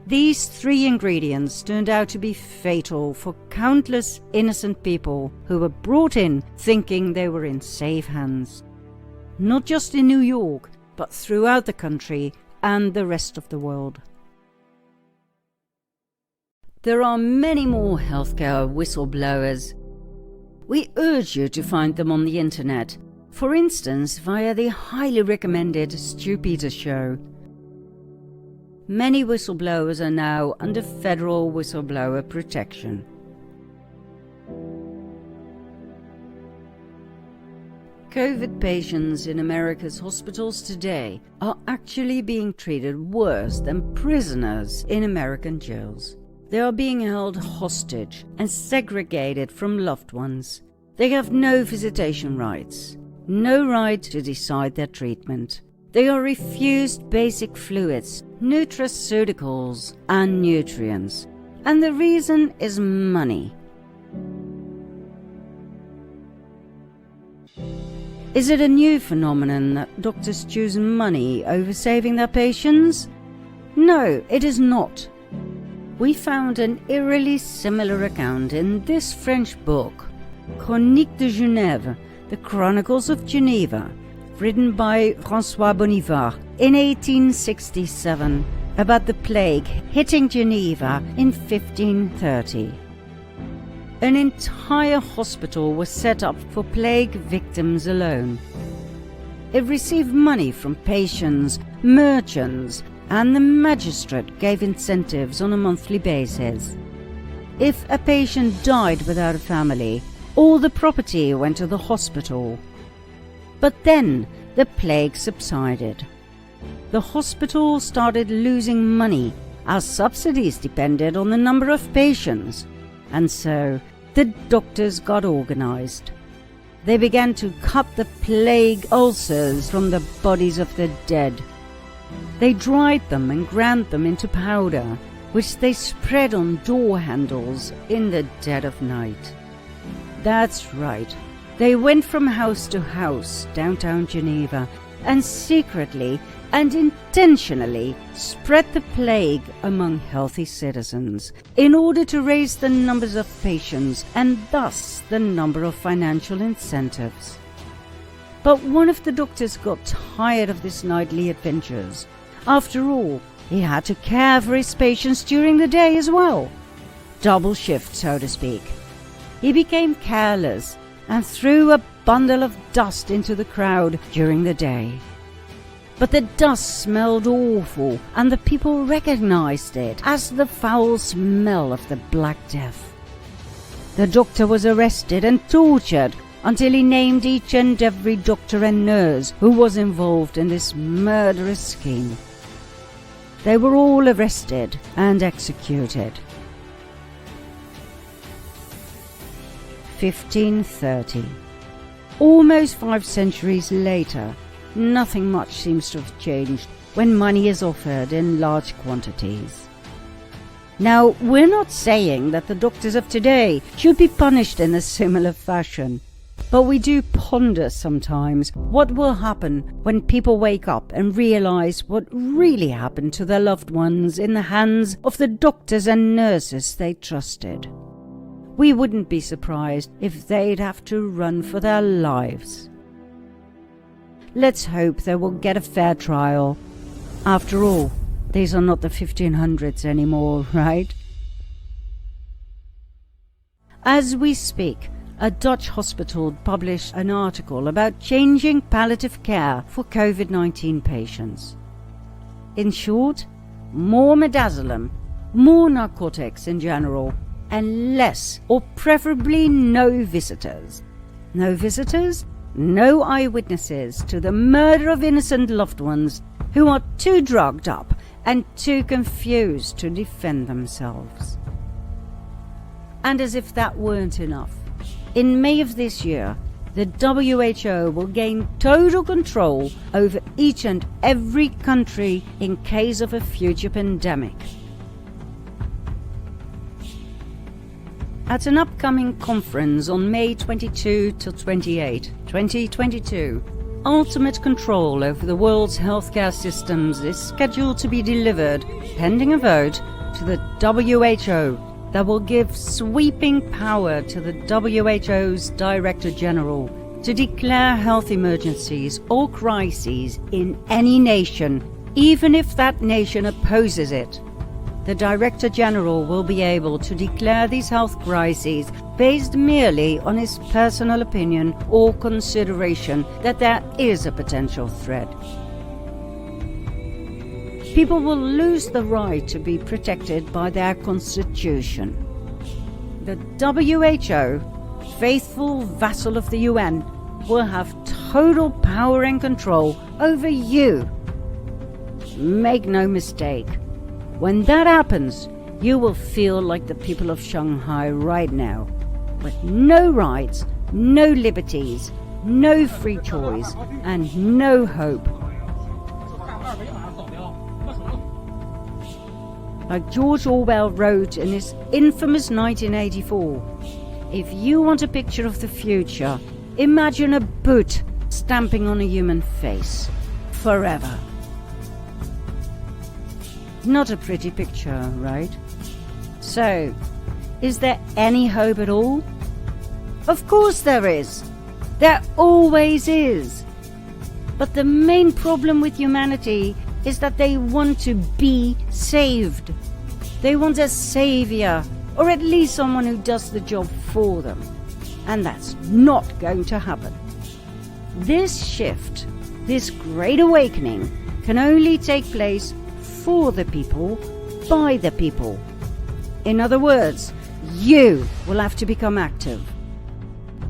These 3 ingredients turned out to be fatal for countless innocent people who were brought in thinking they were in safe hands. Not just in New York, but throughout the country and the rest of the world. There are many more healthcare whistleblowers. We urge you to find them on the internet, for instance via the highly recommended Stu Peters show. Many whistleblowers are now under federal whistleblower protection. COVID patients in America's hospitals today are actually being treated worse than prisoners in American jails. They are being held hostage and segregated from loved ones. They have no visitation rights, no right to decide their treatment. They are refused basic fluids, nutraceuticals, and nutrients. And the reason is money. Is it a new phenomenon that doctors choose money over saving their patients? No, it is not. We found an eerily similar account in this French book, Chroniques de Genève, The Chronicles of Geneva, written by François Bonivard in 1867, about the plague hitting Geneva in 1530. An entire hospital was set up for plague victims alone. It received money from patients, merchants, and the magistrate gave incentives on a monthly basis. If a patient died without a family, all the property went to the hospital. But then the plague subsided. The hospital started losing money as subsidies depended on the number of patients, and so the doctors got organized. They began to cut the plague ulcers from the bodies of the dead. They dried them and ground them into powder, which they spread on door handles in the dead of night. That's right. They went from house to house downtown Geneva and secretly and intentionally spread the plague among healthy citizens in order to raise the numbers of patients and thus the number of financial incentives. But one of the doctors got tired of these nightly adventures. After all, he had to care for his patients during the day as well. Double shift, so to speak. He became careless and threw a bundle of dust into the crowd during the day. But the dust smelled awful, and the people recognized it as the foul smell of the Black Death. The doctor was arrested and tortured until he named each and every doctor and nurse who was involved in this murderous scheme. They were all arrested and executed. 1530. Almost 5 centuries later, nothing much seems to have changed when money is offered in large quantities. Now, we're not saying that the doctors of today should be punished in a similar fashion, but we do ponder sometimes what will happen when people wake up and realize what really happened to their loved ones in the hands of the doctors and nurses they trusted. We wouldn't be surprised if they'd have to run for their lives. Let's hope they will get a fair trial. After all, these are not the 1500s anymore, right? As we speak, a Dutch hospital published an article about changing palliative care for COVID-19 patients. In short, more midazolam, more narcotics in general, and less, or preferably no visitors. No visitors, no eyewitnesses to the murder of innocent loved ones who are too drugged up and too confused to defend themselves. And as if that weren't enough, in May of this year, the WHO will gain total control over each and every country in case of a future pandemic. At an upcoming conference on May 22 to 28, 2022, ultimate control over the world's healthcare systems is scheduled to be delivered, pending a vote, to the WHO that will give sweeping power to the WHO's Director General to declare health emergencies or crises in any nation, even if that nation opposes it. The Director General will be able to declare these health crises based merely on his personal opinion or consideration that there is a potential threat. People will lose the right to be protected by their constitution. The WHO, faithful vassal of the UN, will have total power and control over you. Make no mistake, when that happens, you will feel like the people of Shanghai right now, with no rights, no liberties, no free choice, and no hope. Like George Orwell wrote in his infamous 1984, if you want a picture of the future, imagine a boot stamping on a human face, forever. Not a pretty picture, right? So, is there any hope at all? Of course there is. There always is. But the main problem with humanity is that they want to be saved. They want a savior, or at least someone who does the job for them. And that's not going to happen. This shift, this great awakening, can only take place for the people, by the people. In other words, you will have to become active.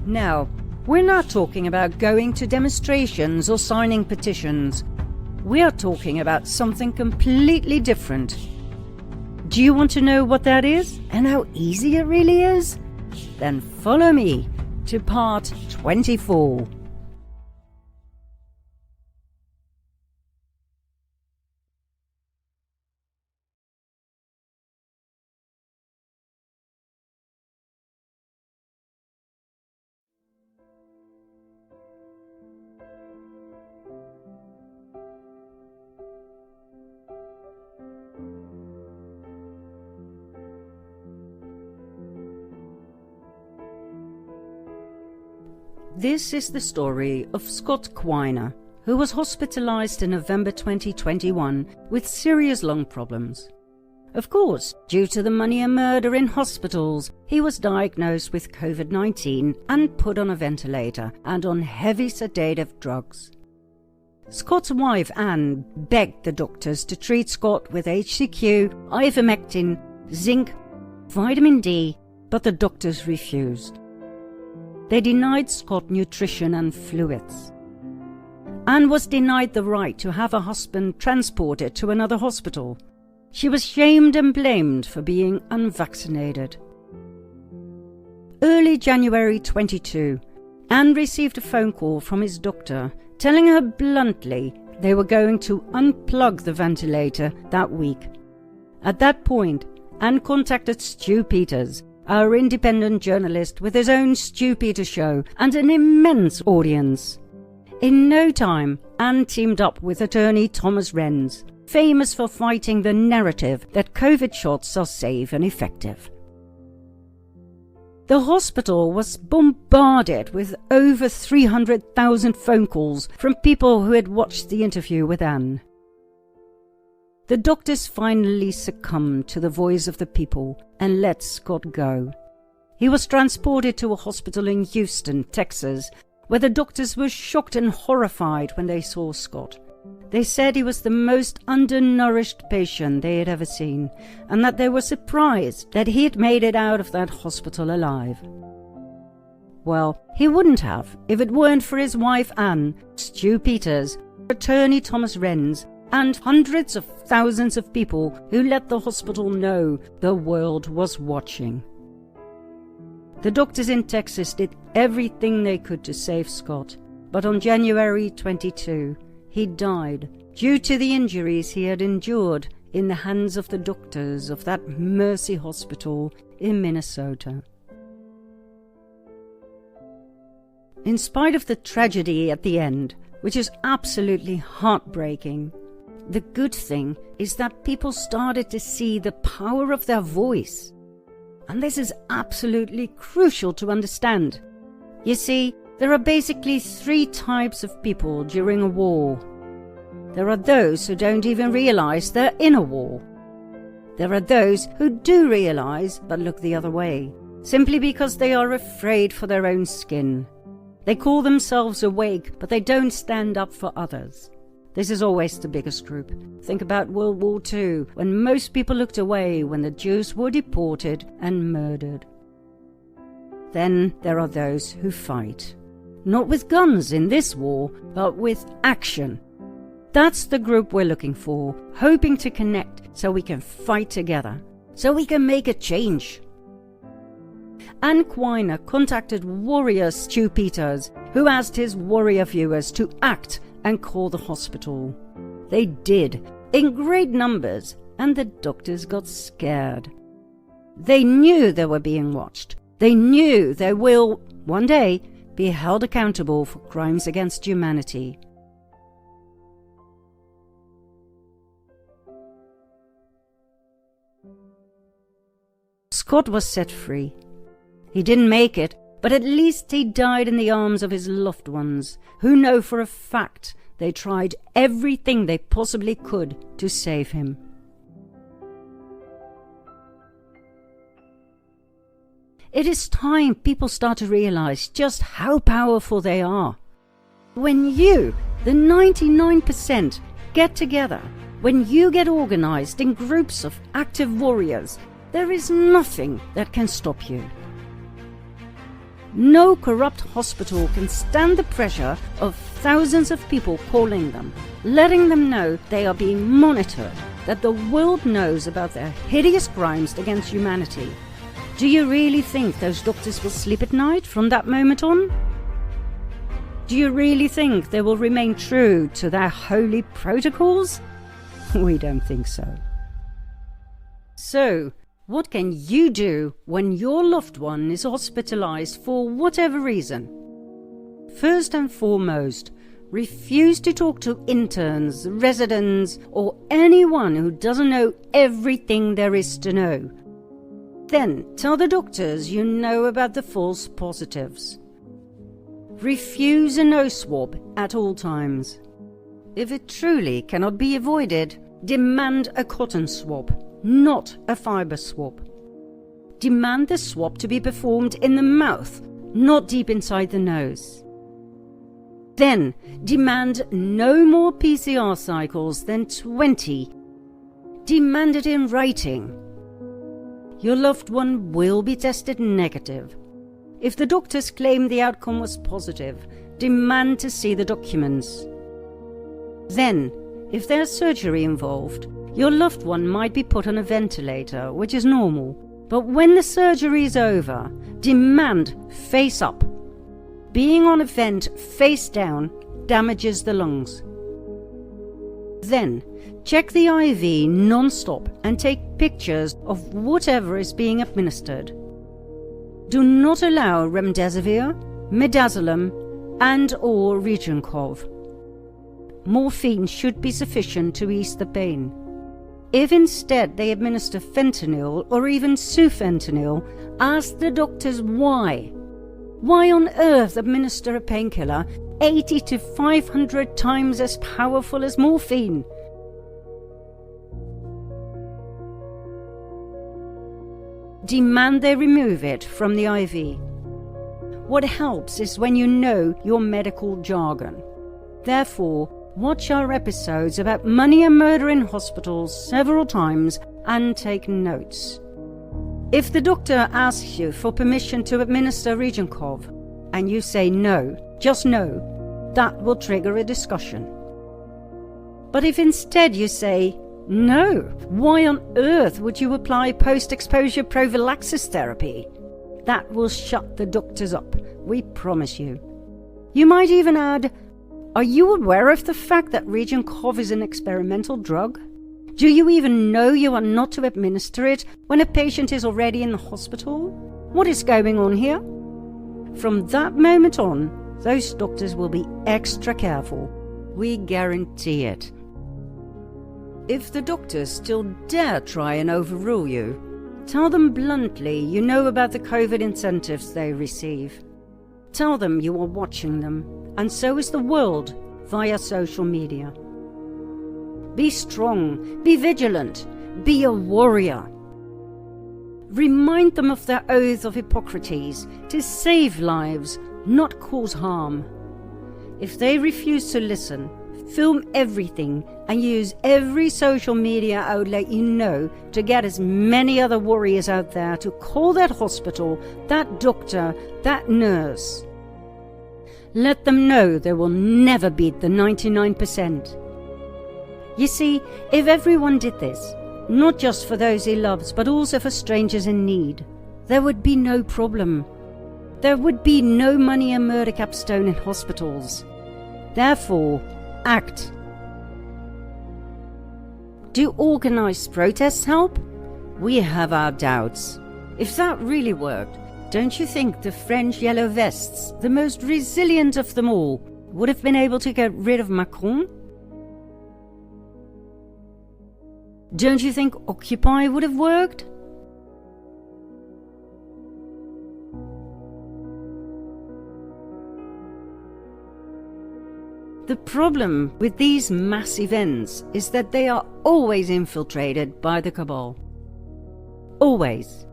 Now, we're not talking about going to demonstrations or signing petitions. We are talking about something completely different. Do you want to know what that is and how easy it really is? Then follow me to part 24. This is the story of Scott Quiner, who was hospitalized in November 2021 with serious lung problems. Of course, due to the money and murder in hospitals, he was diagnosed with COVID-19 and put on a ventilator and on heavy sedative drugs. Scott's wife Anne begged the doctors to treat Scott with HCQ, ivermectin, zinc, vitamin D, but the doctors refused. They denied Scott nutrition and fluids. Anne was denied the right to have her husband transported to another hospital. She was shamed and blamed for being unvaccinated. Early January 22, Anne received a phone call from his doctor telling her bluntly they were going to unplug the ventilator that week. At that point, Anne contacted Stu Peters, our independent journalist with his own Stu Peters show and an immense audience. In no time, Anne teamed up with attorney Thomas Renz, famous for fighting the narrative that COVID shots are safe and effective. The hospital was bombarded with over 300,000 phone calls from people who had watched the interview with Anne. The doctors finally succumbed to the voice of the people and let Scott go. He was transported to a hospital in Houston, Texas, where the doctors were shocked and horrified when they saw Scott. They said he was the most undernourished patient they had ever seen, and that they were surprised that he had made it out of that hospital alive. Well, he wouldn't have if it weren't for his wife Anne, Stu Peters, attorney Thomas Renz, and hundreds of thousands of people who let the hospital know the world was watching. The doctors in Texas did everything they could to save Scott, but on January 22, he died due to the injuries he had endured in the hands of the doctors of that Mercy Hospital in Minnesota. In spite of the tragedy at the end, which is absolutely heartbreaking, the good thing is that people started to see the power of their voice. And this is absolutely crucial to understand. You see, there are basically 3 types of people during a war. There are those who don't even realize they're in a war. There are those who do realize but look the other way, simply because they are afraid for their own skin. They call themselves awake, but they don't stand up for others. This is always the biggest group. Think about World War II, when most people looked away when the Jews were deported and murdered. Then there are those who fight. Not with guns in this war, but with action. That's the group we're looking for, hoping to connect so we can fight together, so we can make a change. Ann Quiner contacted warrior Stu Peters, who asked his warrior viewers to act and call the hospital. They did, in great numbers, and the doctors got scared. They knew they were being watched. They knew they will, one day, be held accountable for crimes against humanity. Scott was set free. He didn't make it, but at least he died in the arms of his loved ones, who know for a fact they tried everything they possibly could to save him. It is time people start to realize just how powerful they are. When you, the 99%, get together, when you get organized in groups of active warriors, there is nothing that can stop you. No corrupt hospital can stand the pressure of thousands of people calling them, letting them know they are being monitored, that the world knows about their hideous crimes against humanity. Do you really think those doctors will sleep at night from that moment on? Do you really think they will remain true to their holy protocols? We don't think so. So, what can you do when your loved one is hospitalized for whatever reason? First and foremost, refuse to talk to interns, residents, or anyone who doesn't know everything there is to know. Then tell the doctors you know about the false positives. Refuse a nose swab at all times. If it truly cannot be avoided, demand a cotton swab, not a fiber swab. Demand the swab to be performed in the mouth, not deep inside the nose. Then demand no more PCR cycles than 20. Demand it in writing. Your loved one will be tested negative. If the doctors claim the outcome was positive, demand to see the documents. Then, if there's surgery involved, your loved one might be put on a ventilator, which is normal. But when the surgery is over, demand face up. Being on a vent face down damages the lungs. Then, check the IV non-stop and take pictures of whatever is being administered. Do not allow remdesivir, midazolam, and/or Regencov. Morphine should be sufficient to ease the pain. If instead they administer fentanyl or even sufentanil, ask the doctors why. Why on earth administer a painkiller 80 to 500 times as powerful as morphine? Demand they remove it from the IV. What helps is when you know your medical jargon. Therefore, watch our episodes about money and murder in hospitals several times and take notes. If the doctor asks you for permission to administer Regencov and you say no, just no, that will trigger a discussion. But if instead you say, no, why on earth would you apply post-exposure prophylaxis therapy? That will shut the doctors up, we promise you. You might even add, are you aware of the fact that Regencov is an experimental drug? Do you even know you are not to administer it when a patient is already in the hospital? What is going on here? From that moment on, those doctors will be extra careful. We guarantee it. if the doctors still dare try and overrule you, tell them bluntly you know about the COVID incentives they receive. Tell them you are watching them, and so is the world via social media. Be strong, be vigilant, be a warrior. Remind them of their oath of Hippocrates to save lives, not cause harm. If they refuse to listen, film everything and use every social media outlet you know to get as many other warriors out there to call that hospital, that doctor, that nurse. Let them know they will never beat the 99%. You see, if everyone did this, not just for those he loves, but also for strangers in need, there would be no problem. There would be no money and murder capstone in hospitals. Therefore, act. Do organised protests help? We have our doubts. If that really worked, don't you think the French yellow vests, the most resilient of them all, would have been able to get rid of Macron? Don't you think Occupy would have worked? The problem with these mass events is that they are always infiltrated by the cabal. Always.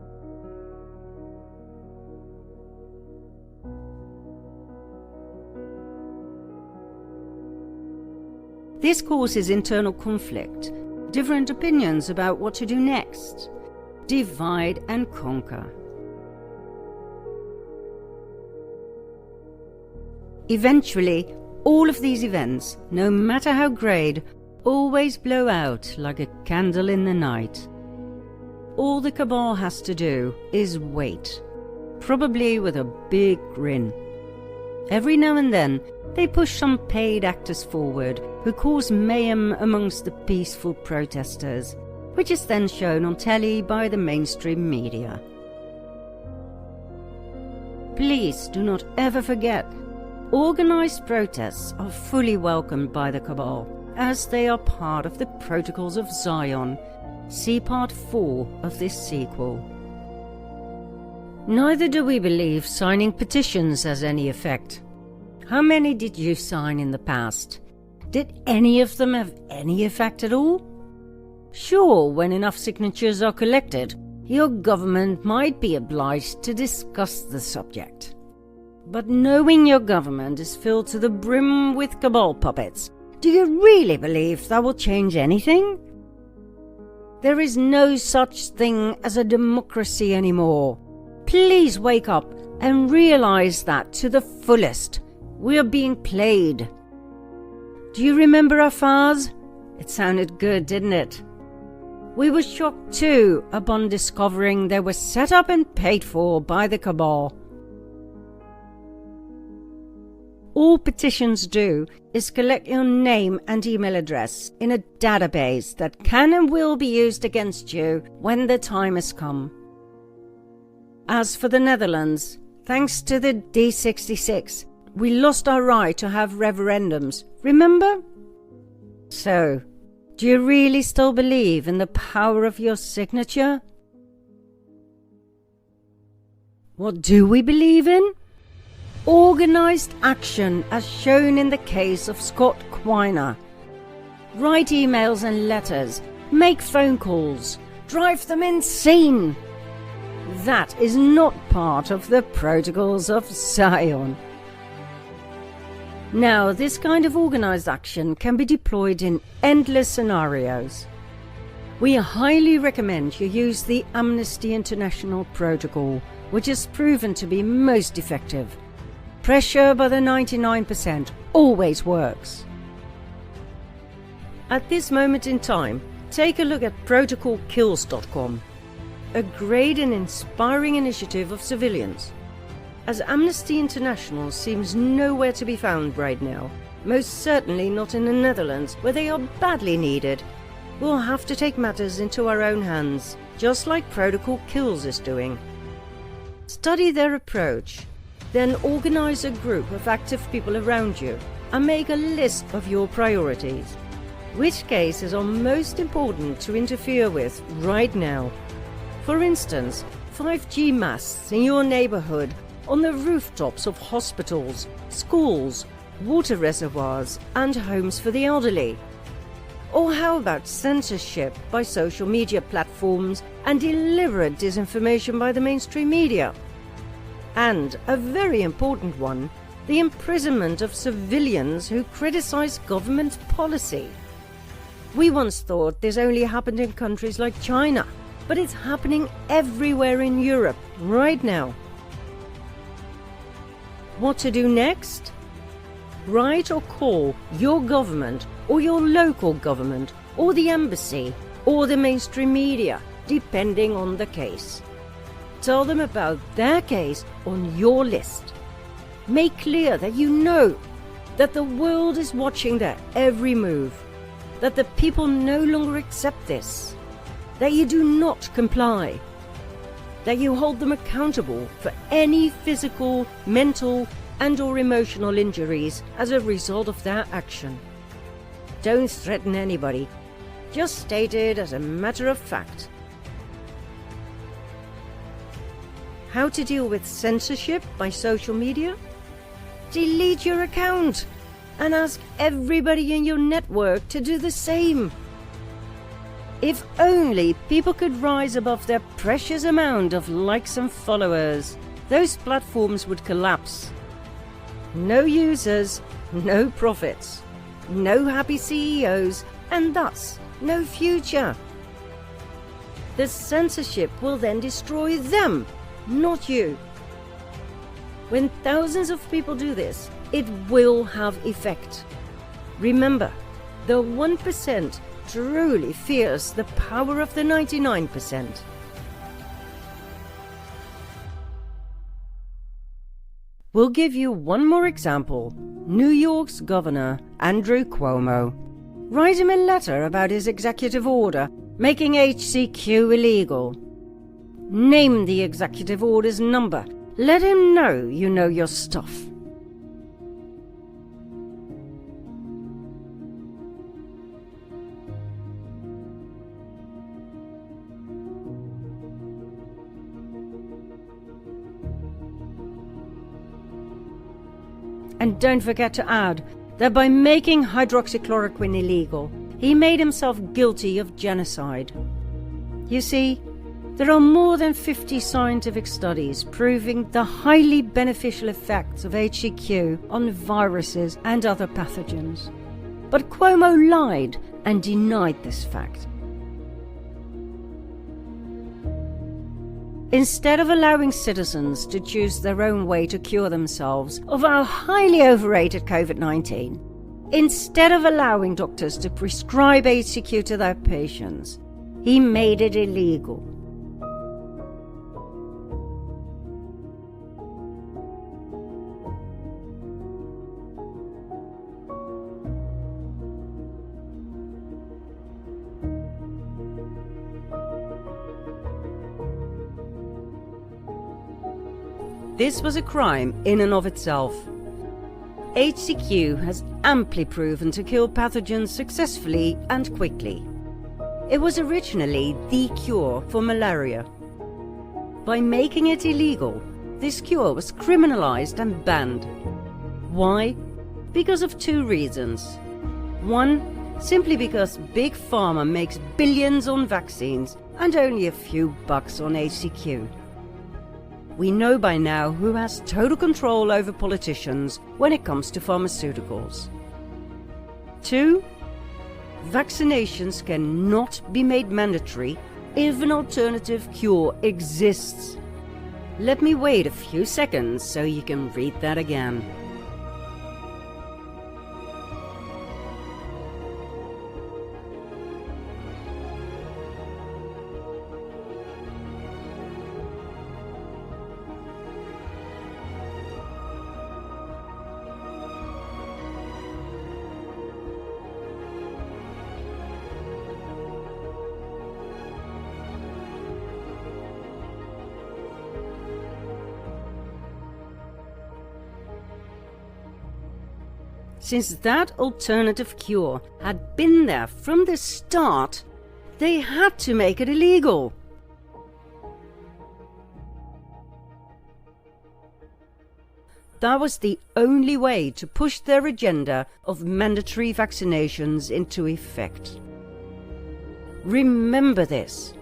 This causes internal conflict, different opinions about what to do next. Divide and conquer. Eventually, all of these events, no matter how great, always blow out like a candle in the night. All the cabal has to do is wait, probably with a big grin. Every now and then, they push some paid actors forward who cause mayhem amongst the peaceful protesters, which is then shown on telly by the mainstream media. Please do not ever forget, organised protests are fully welcomed by the cabal, as they are part of the Protocols of Zion. See Part 4 of this sequel. Neither do we believe signing petitions has any effect. How many did you sign in the past? Did any of them have any effect at all? Sure, when enough signatures are collected, your government might be obliged to discuss the subject. But knowing your government is filled to the brim with cabal puppets, do you really believe that will change anything? There is no such thing as a democracy anymore. Please wake up and realize that to the fullest. We are being played. Do you remember our farce? It sounded good, didn't it? We were shocked too upon discovering they were set up and paid for by the cabal. All petitions do is collect your name and email address in a database that can and will be used against you when the time has come. As for the Netherlands, thanks to the D66, we lost our right to have referendums, remember? So, do you really still believe in the power of your signature? What do we believe in? Organised action as shown in the case of Scott Quiner. Write emails and letters, make phone calls, drive them insane. That is not part of the Protocols of Zion. Now, this kind of organised action can be deployed in endless scenarios. We highly recommend you use the Amnesty International Protocol, which has proven to be most effective. Pressure by the 99% always works. At this moment in time, take a look at protocolkills.com, a great and inspiring initiative of civilians. As Amnesty International seems nowhere to be found right now, most certainly not in the Netherlands, where they are badly needed, we'll have to take matters into our own hands, just like Protocol Kills is doing. Study their approach, then organize a group of active people around you and make a list of your priorities. Which cases are most important to interfere with right now? For instance, 5G masts in your neighborhood, on the rooftops of hospitals, schools, water reservoirs, and homes for the elderly. Or how about censorship by social media platforms and deliberate disinformation by the mainstream media? And a very important one, the imprisonment of civilians who criticize government policy. We once thought this only happened in countries like China, but it's happening everywhere in Europe right now. What to do next? Write or call your government or your local government or the embassy or the mainstream media, depending on the case. Tell them about their case on your list. Make clear that you know that the world is watching their every move, that the people no longer accept this, that you do not comply, that you hold them accountable for any physical, mental, and/or emotional injuries as a result of their action. Don't threaten anybody, just state it as a matter of fact. How to deal with censorship by social media? Delete your account and ask everybody in your network to do the same. If only people could rise above their precious amount of likes and followers, those platforms would collapse. No users, no profits, no happy CEOs, and thus no future. The censorship will then destroy them, not you. When thousands of people do this, it will have effect. Remember, the 1% truly fears the power of the 99%. We'll give you one more example. New York's Governor, Andrew Cuomo. Write him a letter about his executive order making HCQ illegal. Name the executive order's number. Let him know you know your stuff. And don't forget to add that by making hydroxychloroquine illegal, he made himself guilty of genocide. You see, there are more than 50 scientific studies proving the highly beneficial effects of HCQ on viruses and other pathogens. But Cuomo lied and denied this fact. Instead of allowing citizens to choose their own way to cure themselves of our highly overrated COVID-19, instead of allowing doctors to prescribe HCQ to their patients, he made it illegal. This was a crime in and of itself. HCQ has amply proven to kill pathogens successfully and quickly. It was originally the cure for malaria. By making it illegal, this cure was criminalized and banned. Why? Because of two reasons. One, simply because Big Pharma makes billions on vaccines and only a few bucks on HCQ. We know by now who has total control over politicians when it comes to pharmaceuticals. 2. Vaccinations cannot be made mandatory if an alternative cure exists. Let me wait a few seconds so you can read that again. Since that alternative cure had been there from the start, they had to make it illegal. That was the only way to push their agenda of mandatory vaccinations into effect. Remember this.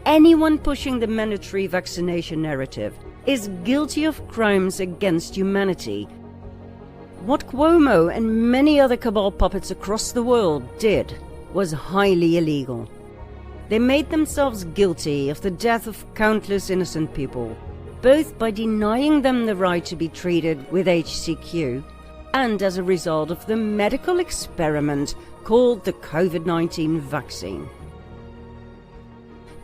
Anyone pushing the mandatory vaccination narrative is guilty of crimes against humanity. What Cuomo and many other cabal puppets across the world did was highly illegal. They made themselves guilty of the death of countless innocent people, both by denying them the right to be treated with HCQ and as a result of the medical experiment called the COVID-19 vaccine.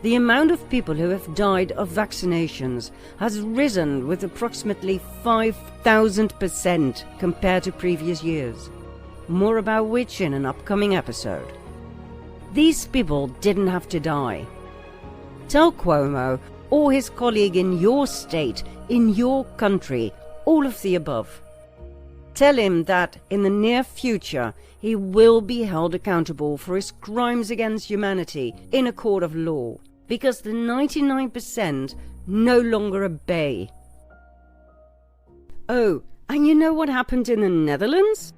The amount of people who have died of vaccinations has risen with approximately 5,000% compared to previous years, more about which in an upcoming episode. These people didn't have to die. Tell Cuomo or his colleague in your state, in your country, all of the above. Tell him that in the near future he will be held accountable for his crimes against humanity in a court of law, because the 99% no longer obey. Oh, and you know what happened in the Netherlands?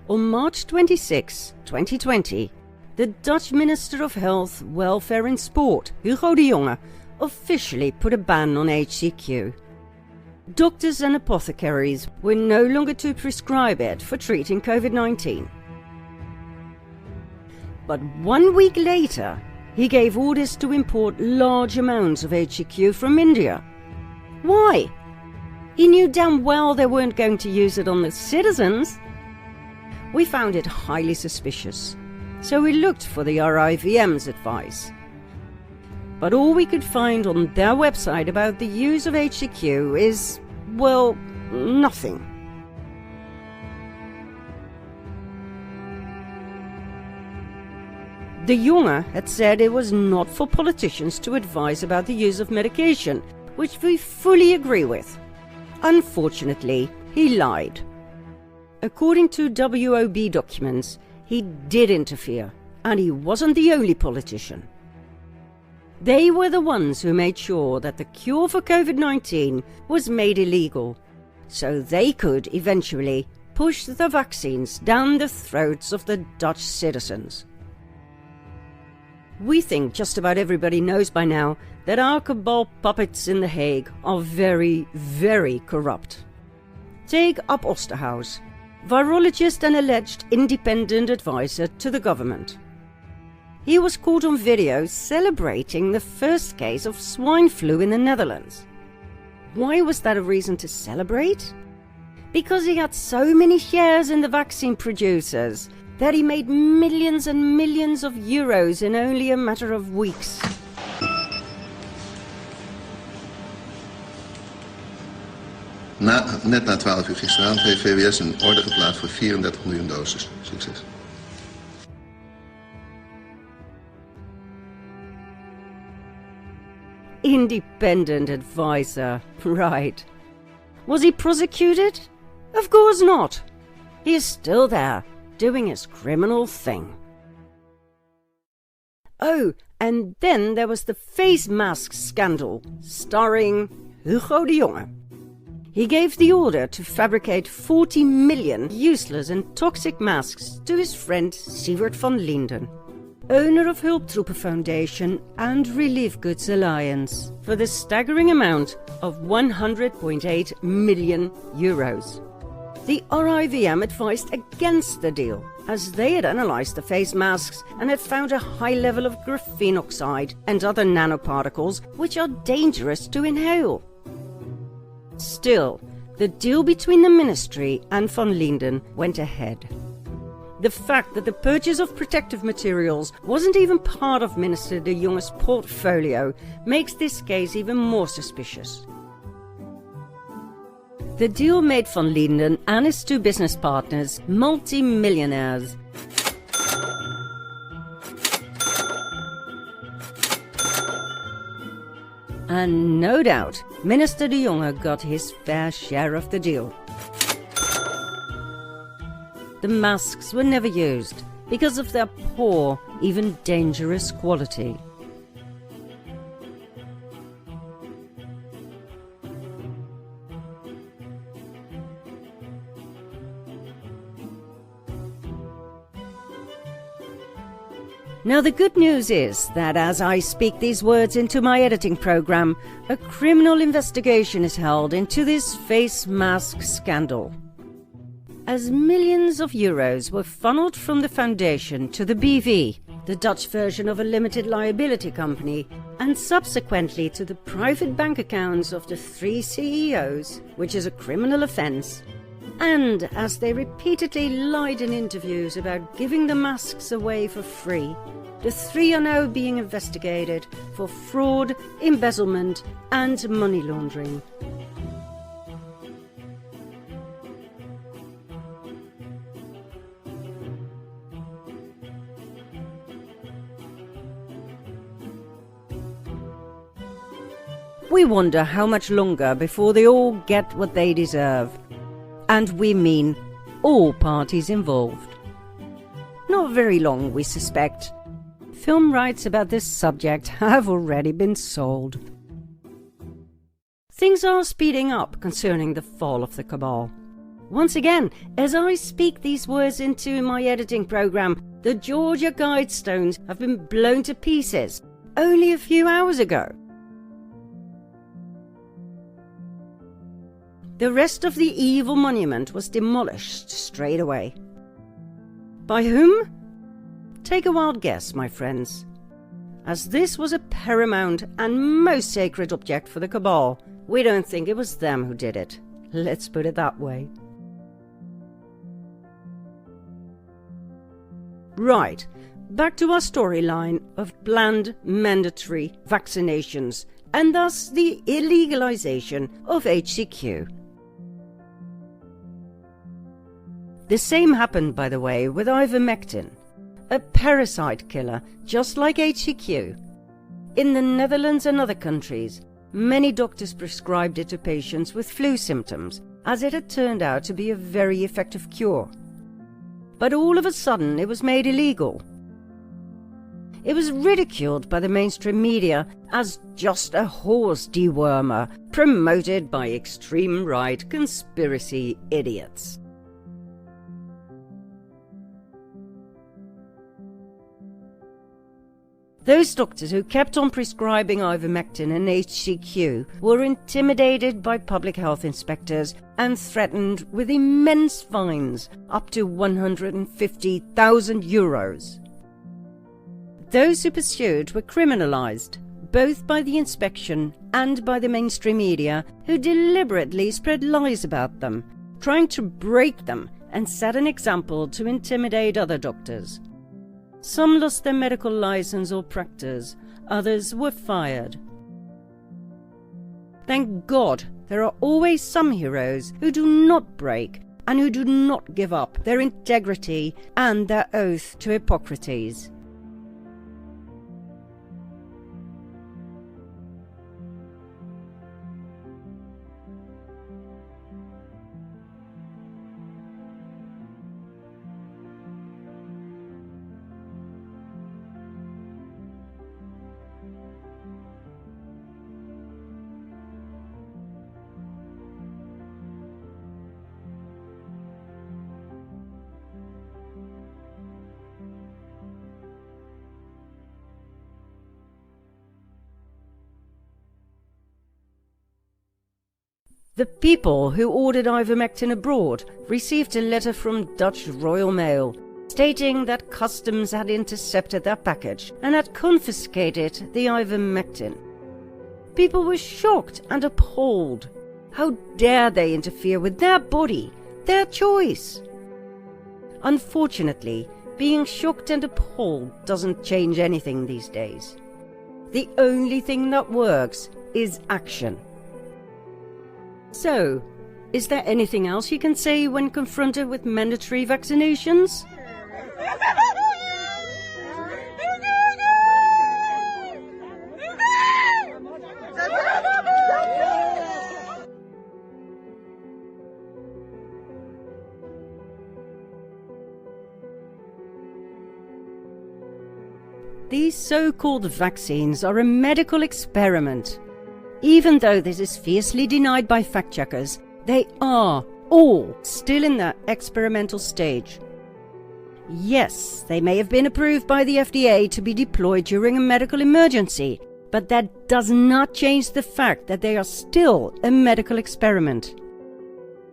On March 26, 2020, the Dutch Minister of Health, Welfare and Sport, Hugo de Jonge, officially put a ban on HCQ. Doctors and apothecaries were no longer to prescribe it for treating COVID-19. But 1 week later, he gave orders to import large amounts of HCQ from India. Why? He knew damn well they weren't going to use it on the citizens. We found it highly suspicious, so we looked for the RIVM's advice. But all we could find on their website about the use of HCQ is, well, nothing. De Jonge had said it was not for politicians to advise about the use of medication, which we fully agree with. Unfortunately, he lied. According to WOB documents, he did interfere, and he wasn't the only politician. They were the ones who made sure that the cure for COVID-19 was made illegal, so they could eventually push the vaccines down the throats of the Dutch citizens. We think just about everybody knows by now that our cabal puppets in The Hague are very, very corrupt. Take Ab Osterhaus, virologist and alleged independent advisor to the government. He was caught on video celebrating the first case of swine flu in the Netherlands. Why was that a reason to celebrate? Because he had so many shares in the vaccine producers that he made millions and millions of euros in only a matter of weeks. Net na 12 uur gisteravond heeft VWS een order geplaatst voor 34 miljoen doses. Succes. Independent advisor, right. Was he prosecuted? Of course not. He is still there, doing his criminal thing. Oh, and then there was the face mask scandal, starring Hugo de Jonge. He gave the order to fabricate 40 million useless and toxic masks to his friend Siewert van Linden, owner of Hulptroepen Foundation and Relief Goods Alliance, for the staggering amount of 100.8 million euros. The RIVM advised against the deal, as they had analysed the face masks and had found a high level of graphene oxide and other nanoparticles which are dangerous to inhale. Still, the deal between the ministry and van Linden went ahead. The fact that the purchase of protective materials wasn't even part of Minister de Jonge's portfolio makes this case even more suspicious. The deal made van Linden and his two business partners multi-millionaires. And no doubt, Minister de Jonge got his fair share of the deal. the masks were never used because of their poor, even dangerous quality. Now the good news is that as I speak these words into my editing program, a criminal investigation is held into this face mask scandal. As millions of euros were funneled from the foundation to the BV, the Dutch version of a limited liability company, and subsequently to the private bank accounts of the 3 CEOs, which is a criminal offence, and as they repeatedly lied in interviews about giving the masks away for free, the 3 are now being investigated for fraud, embezzlement, and money laundering. We wonder how much longer before they all get what they deserve. And we mean all parties involved. Not very long, we suspect. Film rights about this subject have already been sold. Things are speeding up concerning the fall of the cabal. Once again, as I speak these words into my editing program, the Georgia Guidestones have been blown to pieces only a few hours ago. The rest of the evil monument was demolished straight away. By whom? Take a wild guess, my friends. As this was a paramount and most sacred object for the cabal, we don't think it was them who did it. Let's put it that way. Right, back to our storyline of planned mandatory vaccinations and thus the illegalization of HCQ. The same happened, by the way, with ivermectin, a parasite killer just like HCQ. In the Netherlands and other countries, many doctors prescribed it to patients with flu symptoms, as it had turned out to be a very effective cure. But all of a sudden it was made illegal. It was ridiculed by the mainstream media as just a horse dewormer promoted by extreme right conspiracy idiots. Those doctors who kept on prescribing ivermectin and HCQ were intimidated by public health inspectors and threatened with immense fines up to 150,000 euros. Those who pursued were criminalized, both by the inspection and by the mainstream media, who deliberately spread lies about them, trying to break them and set an example to intimidate other doctors. Some lost their medical license or practice, others were fired. Thank God there are always some heroes who do not break and who do not give up their integrity and their oath to Hippocrates. The people who ordered ivermectin abroad received a letter from Dutch Royal Mail stating that customs had intercepted their package and had confiscated the ivermectin. People were shocked and appalled. How dare they interfere with their body, their choice? Unfortunately, being shocked and appalled doesn't change anything these days. The only thing that works is action. So, is there anything else you can say when confronted with mandatory vaccinations? These so-called vaccines are a medical experiment. Even though this is fiercely denied by fact-checkers, they are all still in that experimental stage. Yes, they may have been approved by the FDA to be deployed during a medical emergency, but that does not change the fact that they are still a medical experiment.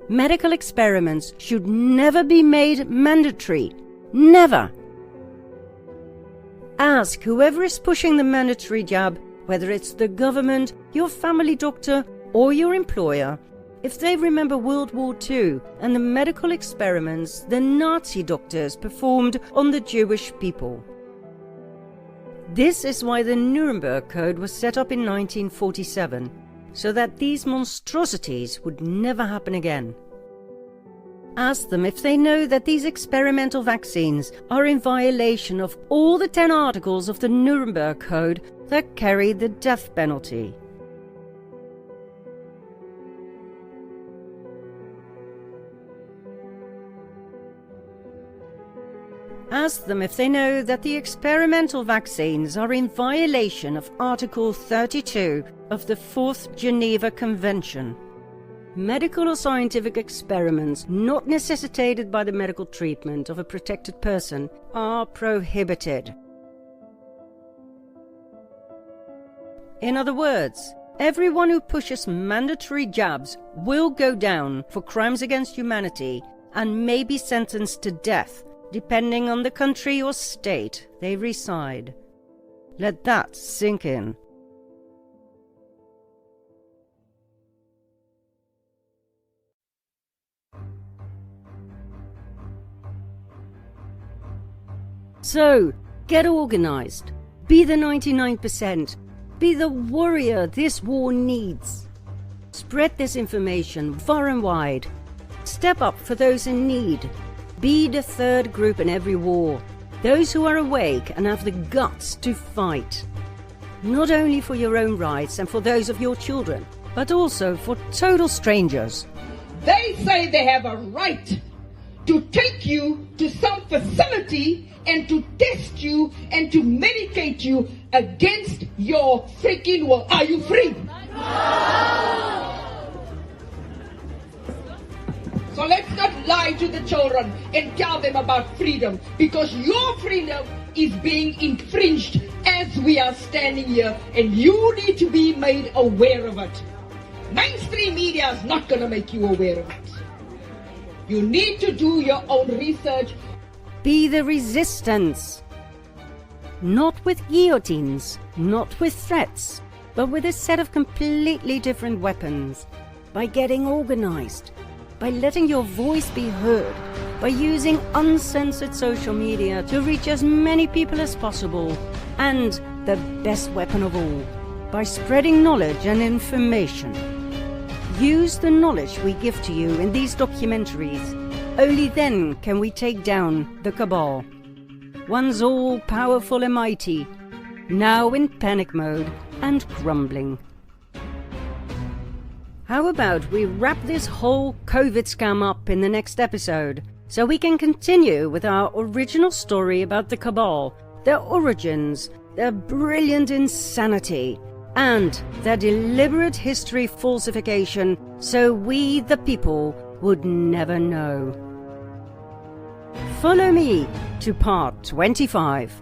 Medical experiments should never be made mandatory. Never. Ask whoever is pushing the mandatory jab, whether it's the government, your family doctor, or your employer, if they remember World War II and the medical experiments the Nazi doctors performed on the Jewish people. This is why the Nuremberg Code was set up in 1947, so that these monstrosities would never happen again. Ask them if they know that these experimental vaccines are in violation of all the 10 articles of the Nuremberg Code that carry the death penalty. Ask them if they know that the experimental vaccines are in violation of Article 32 of the 4th Geneva Convention. Medical or scientific experiments not necessitated by the medical treatment of a protected person are prohibited. In other words, everyone who pushes mandatory jabs will go down for crimes against humanity and may be sentenced to death, depending on the country or state they reside. Let that sink in. So, get organized. Be the 99%. Be the warrior this war needs. Spread this information far and wide. Step up for those in need. Be the third group in every war, those who are awake and have the guts to fight. Not only for your own rights and for those of your children, but also for total strangers. They say they have a right to take you to some facility and to test you and to medicate you against your freaking will. Are you free? So let's not lie to the children and tell them about freedom, because your freedom is being infringed as we are standing here, and you need to be made aware of it. Mainstream media is not going to make you aware of it. You need to do your own research. Be the resistance. Not with guillotines, not with threats, but with a set of completely different weapons. By getting organized. By letting your voice be heard, by using uncensored social media to reach as many people as possible, and the best weapon of all, by spreading knowledge and information. Use the knowledge we give to you in these documentaries. Only then can we take down the cabal. Once all-powerful and mighty, now in panic mode and crumbling. How about we wrap this whole COVID scam up in the next episode, so we can continue with our original story about the cabal, their origins, their brilliant insanity, and their deliberate history falsification, so we, the people, would never know. Follow me to part 25.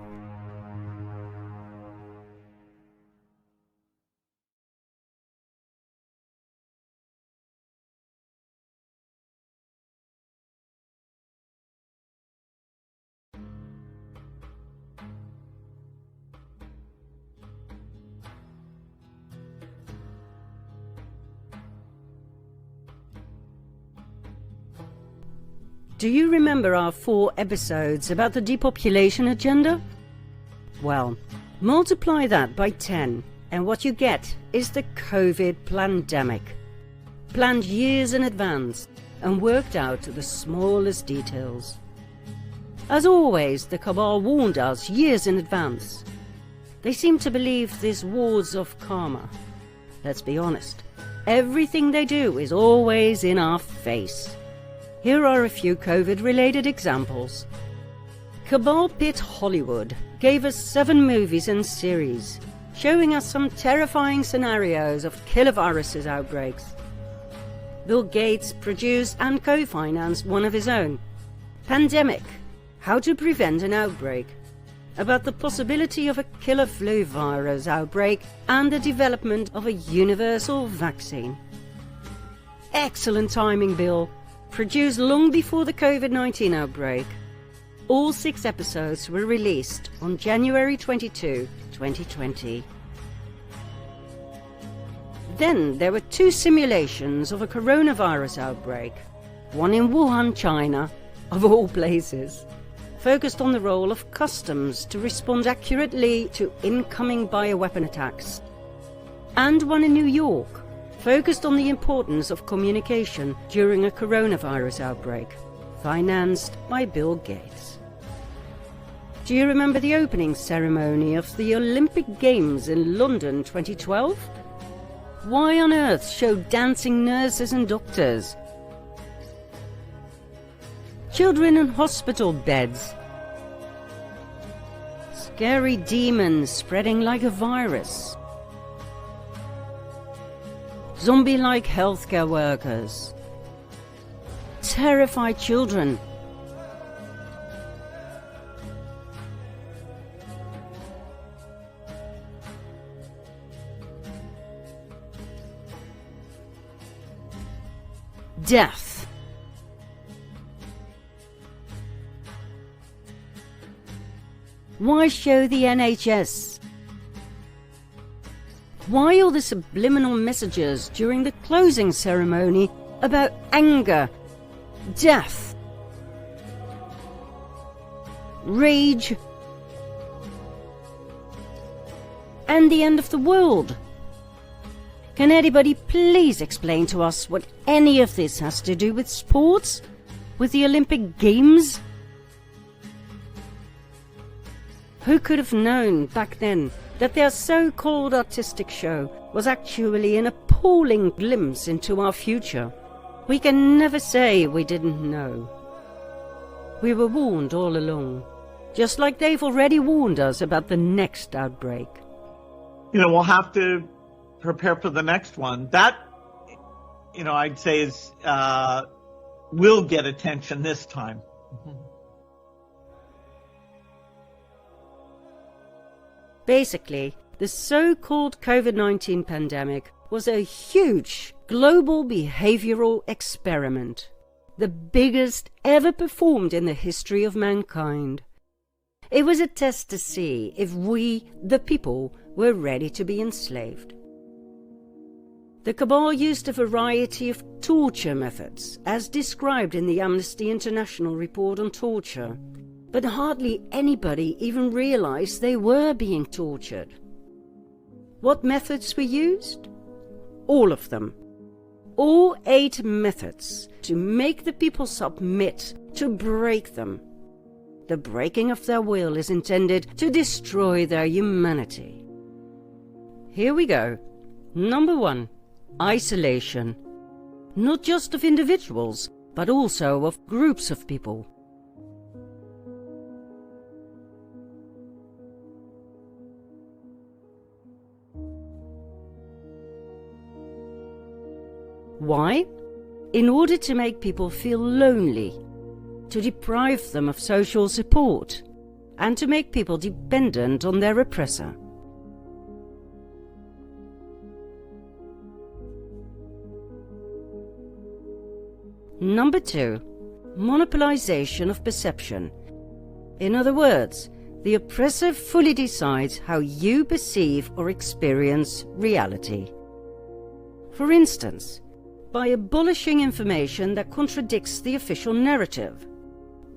Do you remember our 4 episodes about the depopulation agenda? Well, multiply that by 10, and what you get is the COVID pandemic. Planned years in advance and worked out to the smallest details. As always, the cabal warned us years in advance. They seem to believe this wards off karma. Let's be honest, everything they do is always in our face. Here are a few COVID-related examples. Cabal Pit Hollywood gave us 7 movies and series, showing us some terrifying scenarios of killer viruses outbreaks. Bill Gates produced and co-financed one of his own, Pandemic, How to Prevent an Outbreak, about the possibility of a killer flu virus outbreak and the development of a universal vaccine. Excellent timing, Bill. Produced long before the COVID-19 outbreak. All 6 episodes were released on January 22, 2020. Then there were 2 simulations of a coronavirus outbreak, one in Wuhan, China, of all places, focused on the role of customs to respond accurately to incoming bioweapon attacks, and one in New York, focused on the importance of communication during a coronavirus outbreak, financed by Bill Gates. Do you remember the opening ceremony of the Olympic Games in London 2012? Why on earth show dancing nurses and doctors? Children in hospital beds. Scary demons spreading like a virus. Zombie-like healthcare workers. Terrified children. Death. Why show the NHS? Why all the subliminal messages during the closing ceremony about anger, death, rage, and the end of the world? Can anybody please explain to us what any of this has to do with sports? With the Olympic Games? Who could have known back then that their so-called artistic show was actually an appalling glimpse into our future? We can never say we didn't know. We were warned all along, just like they've already warned us about the next outbreak. We'll have to prepare for the next one. That, I'd say is, will get attention this time. Basically, the so-called COVID-19 pandemic was a huge global behavioral experiment, the biggest ever performed in the history of mankind. It was a test to see if we, the people, were ready to be enslaved. The cabal used a variety of torture methods, as described in the Amnesty International report on torture, but hardly anybody even realized they were being tortured. What methods were used? All of them. All 8 methods to make the people submit, to break them. The breaking of their will is intended to destroy their humanity. Here we go. Number 1. Isolation. Not just of individuals, but also of groups of people. Why? In order to make people feel lonely, to deprive them of social support, and to make people dependent on their oppressor. Number 2. Monopolization of perception. In other words, the oppressor fully decides how you perceive or experience reality. For instance, by abolishing information that contradicts the official narrative,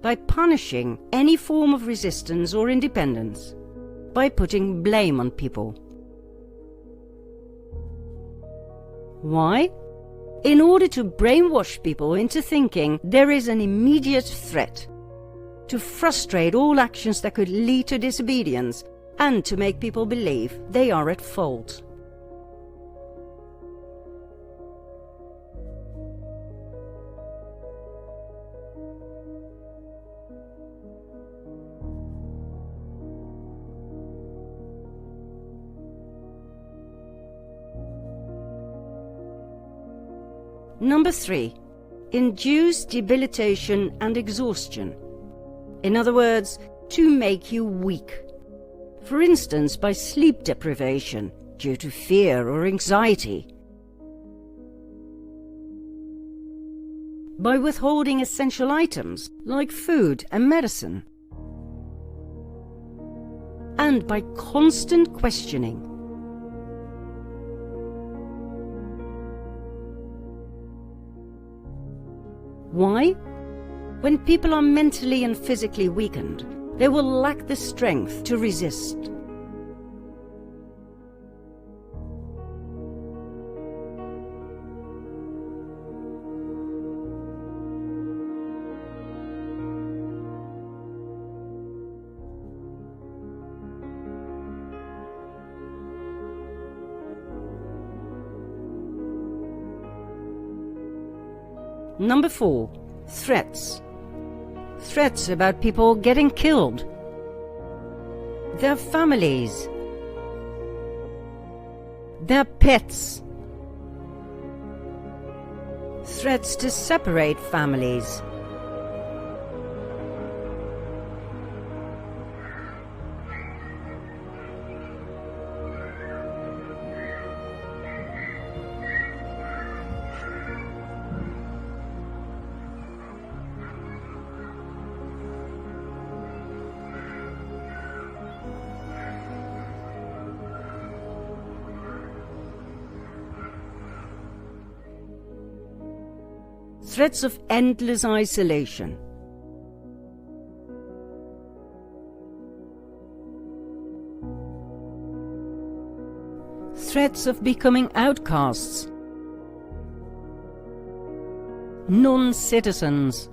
by punishing any form of resistance or independence, by putting blame on people. Why? In order to brainwash people into thinking there is an immediate threat, to frustrate all actions that could lead to disobedience, and to make people believe they are at fault. Number 3. Induce debilitation and exhaustion. In other words, to make you weak. For instance, by sleep deprivation due to fear or anxiety. By withholding essential items like food and medicine. And by constant questioning. Why? When people are mentally and physically weakened, they will lack the strength to resist. Number 4. Threats. Threats about people getting killed. Their families. Their pets. Threats to separate families. Threats of endless isolation. Threats of becoming outcasts. Non-citizens.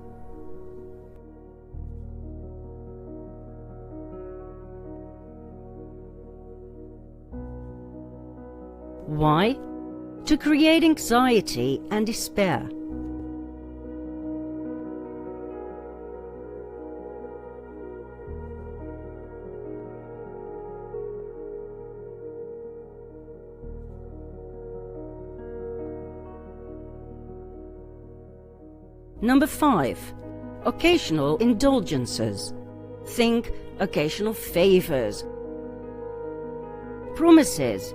Why? To create anxiety and despair. Number 5. Occasional indulgences. Think occasional favors, promises,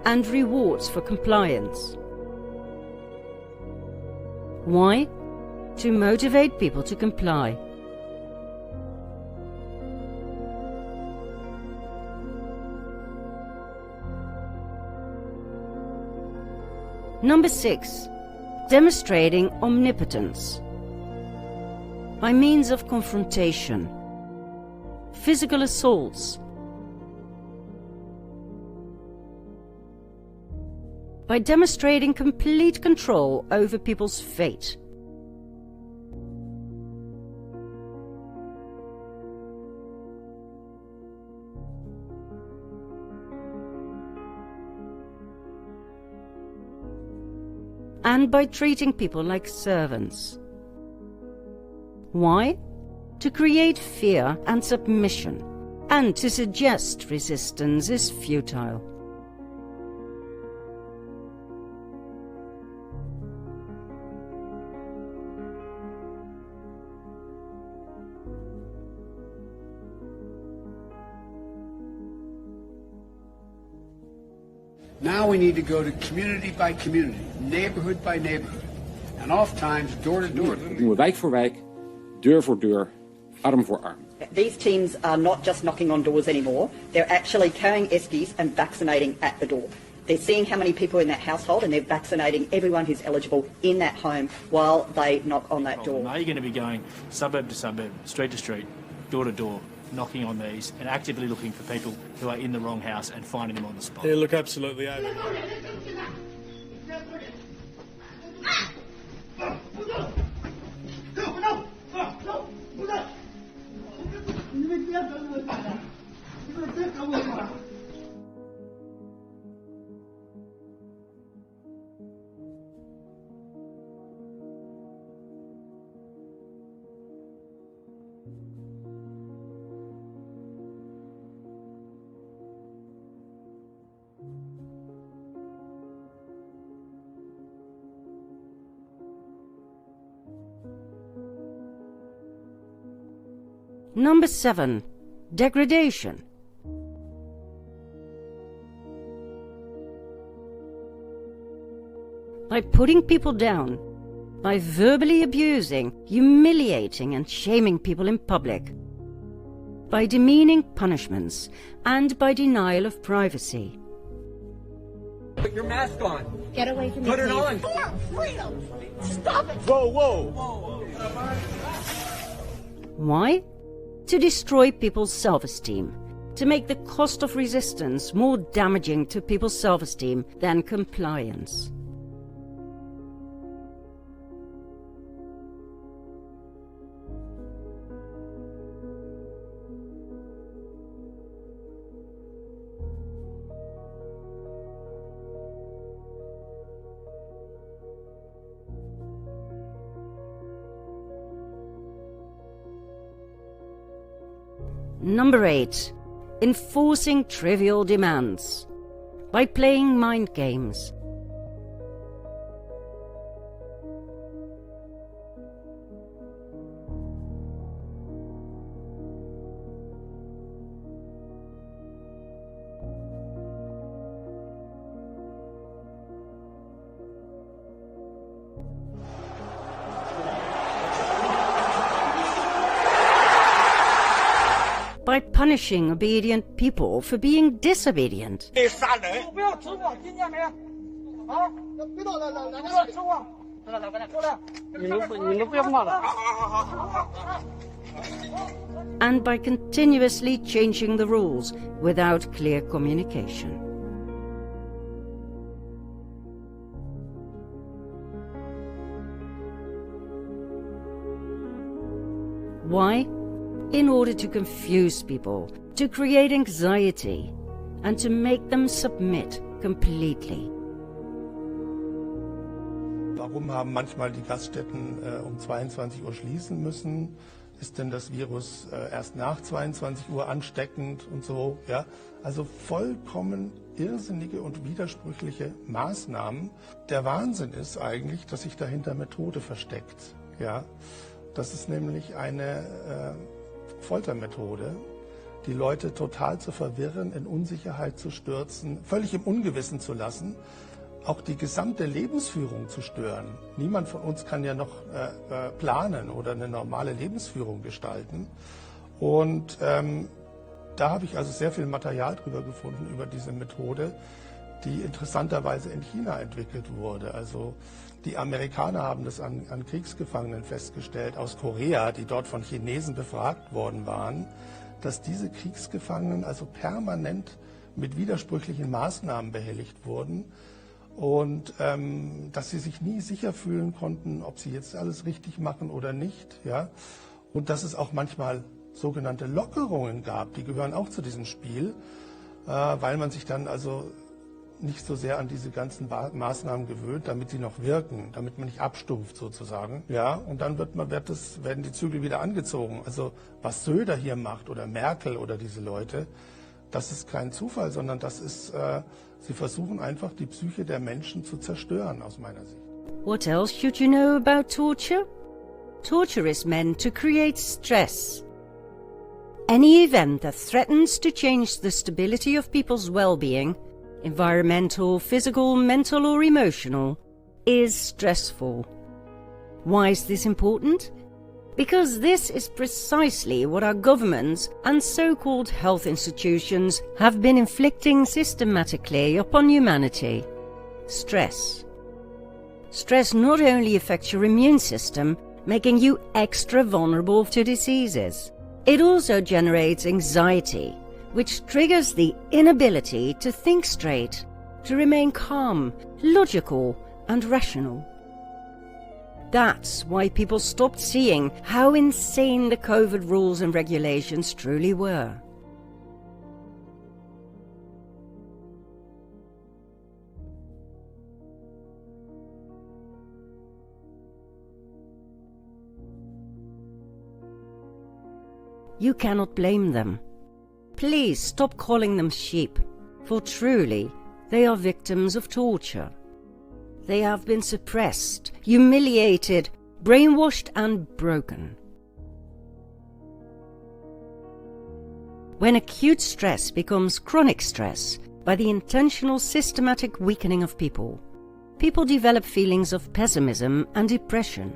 and rewards for compliance. Why? To motivate people to comply. Number 6. Demonstrating omnipotence. By means of confrontation, physical assaults, by demonstrating complete control over people's fate. And by treating people like servants. Why? To create fear and submission, and to suggest resistance is futile. Now we need to go to community by community, neighborhood by neighborhood, and oftentimes door to door. Dat doen we wijk voor wijk, deur voor deur, arm voor arm. These teams are not just knocking on doors anymore, they're actually carrying ESPs and vaccinating at the door. They're seeing how many people in that household and they're vaccinating everyone who's eligible in that home while they knock on that door. Now you're going to be going suburb to suburb, street to street, door to door, knocking on these and actively looking for people who are in the wrong house and finding them on the spot. Yeah, look, absolutely over. Number 7. Degradation. By putting people down, by verbally abusing, humiliating and shaming people in public, by demeaning punishments, and by denial of privacy. Put your mask on. Get away from me. Put it please. on. For freedom. Stop it. Whoa. Why? To destroy people's self-esteem, to make the cost of resistance more damaging to people's self-esteem than compliance. Number 8. Enforcing trivial demands. By playing mind games. By punishing obedient people for being disobedient. And by continuously changing the rules without clear communication. Why? In order to confuse people, to create anxiety, and to make them submit completely. Warum haben manchmal die Gaststätten um 22 Uhr schließen müssen? Ist denn das Virus erst nach 22 Uhr ansteckend und so? Ja? Also vollkommen irrsinnige und widersprüchliche Maßnahmen. Der Wahnsinn ist eigentlich, dass sich dahinter Methode versteckt. Ja? Das ist nämlich eine Foltermethode, die Leute total zu verwirren, in Unsicherheit zu stürzen, völlig im Ungewissen zu lassen, auch die gesamte Lebensführung zu stören. Niemand von uns kann ja noch planen oder eine normale Lebensführung gestalten. Und da habe ich also sehr viel Material drüber gefunden, über diese Methode, die interessanterweise in China entwickelt wurde. Also die Amerikaner haben das an Kriegsgefangenen festgestellt aus Korea, die dort von Chinesen befragt worden waren, dass diese Kriegsgefangenen also permanent mit widersprüchlichen Maßnahmen behelligt wurden und dass sie sich nie sicher fühlen konnten, ob sie jetzt alles richtig machen oder nicht. Ja? Und dass es auch manchmal sogenannte Lockerungen gab, die gehören auch zu diesem Spiel, weil man sich dann also nicht so sehr an diese ganzen Maßnahmen gewöhnt, damit sie noch wirken, damit man nicht abstumpft sozusagen. Ja, und dann werden die Zügel wieder angezogen. Also was Söder hier macht oder Merkel oder diese Leute, das ist kein Zufall, sondern das ist, sie versuchen einfach die Psyche der Menschen zu zerstören aus meiner Sicht. What else should you know about torture? Torture is meant to create stress. Any event that threatens to change the stability of people's well-being, environmental, physical, mental or emotional, is stressful. Why is this important? Because this is precisely what our governments and so-called health institutions have been inflicting systematically upon humanity. Stress. Stress not only affects your immune system, making you extra vulnerable to diseases, it also generates anxiety, which triggers the inability to think straight, to remain calm, logical, and rational. That's why people stopped seeing how insane the COVID rules and regulations truly were. You cannot blame them. Please stop calling them sheep, for truly they are victims of torture. They have been suppressed, humiliated, brainwashed and broken. when acute stress becomes chronic stress by the intentional systematic weakening of people, people develop feelings of pessimism and depression.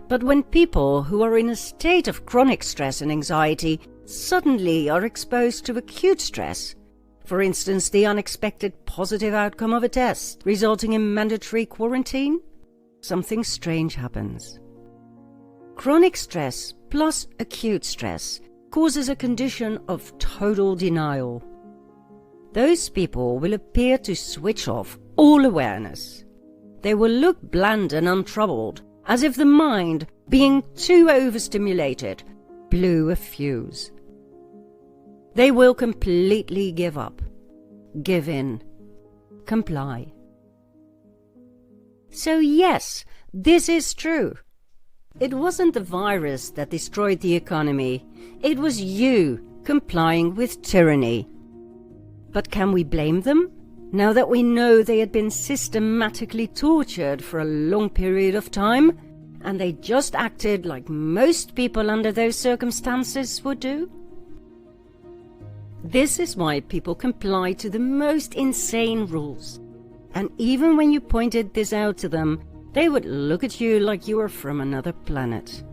But when people who are in a state of chronic stress and anxiety suddenly are exposed to acute stress, for instance, the unexpected positive outcome of a test resulting in mandatory quarantine, something strange happens. Chronic stress plus acute stress causes a condition of total denial. Those people will appear to switch off all awareness. They will look bland and untroubled, as if the mind, being too overstimulated, blew a fuse. They will completely give up, give in, comply. So yes, this is true. It wasn't the virus that destroyed the economy. It was you complying with tyranny. But can we blame them, now that we know they had been systematically tortured for a long period of time, and they just acted like most people under those circumstances would do? This is why people comply to the most insane rules. And even when you pointed this out to them, they would look at you like you were from another planet.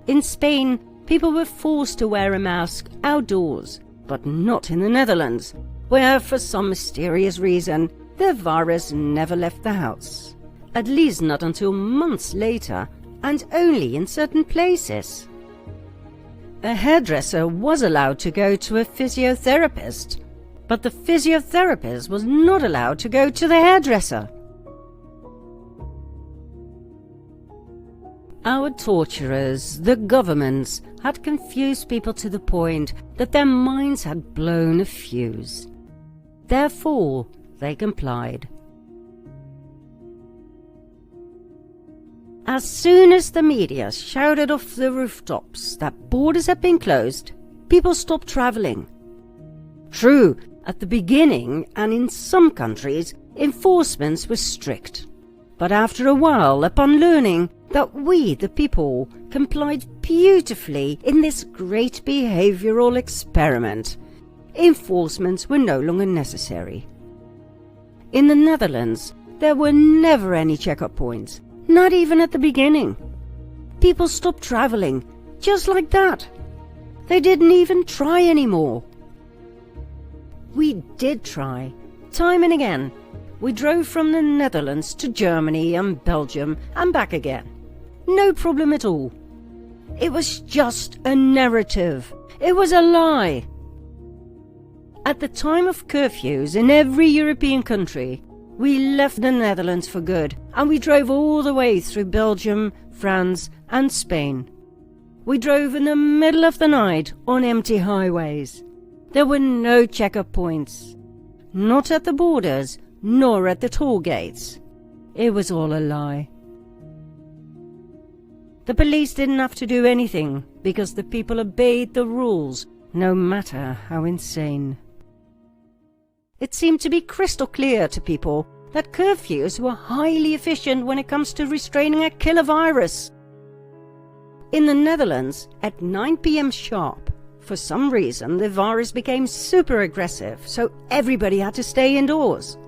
In Spain, people were forced to wear a mask outdoors, but not in the Netherlands, where for some mysterious reason, the virus never left the house. At least not until months later, and only in certain places. A hairdresser was allowed to go to a physiotherapist, but the physiotherapist was not allowed to go to the hairdresser. Our torturers, the governments, had confused people to the point that their minds had blown a fuse. Therefore, they complied. As soon as the media shouted off the rooftops that borders had been closed, people stopped traveling. True, at the beginning and in some countries, enforcement was strict. But after a while, upon learning that we, the people, complied beautifully in this great behavioral experiment, enforcements were no longer necessary. In the Netherlands, there were never any check-up points, not even at the beginning. People stopped traveling, just like that. They didn't even try anymore. We did try, time and again. We drove from the Netherlands to Germany and Belgium and back again. No problem at all. It was just a narrative. It was a lie. At the time of curfews in every European country, we left the Netherlands for good, and we drove all the way through Belgium, France, and Spain. We drove in the middle of the night on empty highways. There were no check-up points, not at the borders, nor at the toll gates. It was all a lie. The police didn't have to do anything, because the people obeyed the rules, no matter how insane. It seemed to be crystal clear to people that curfews were highly efficient when it comes to restraining a killer virus. In the Netherlands, at 9 p.m. sharp, for some reason the virus became super aggressive, so everybody had to stay indoors.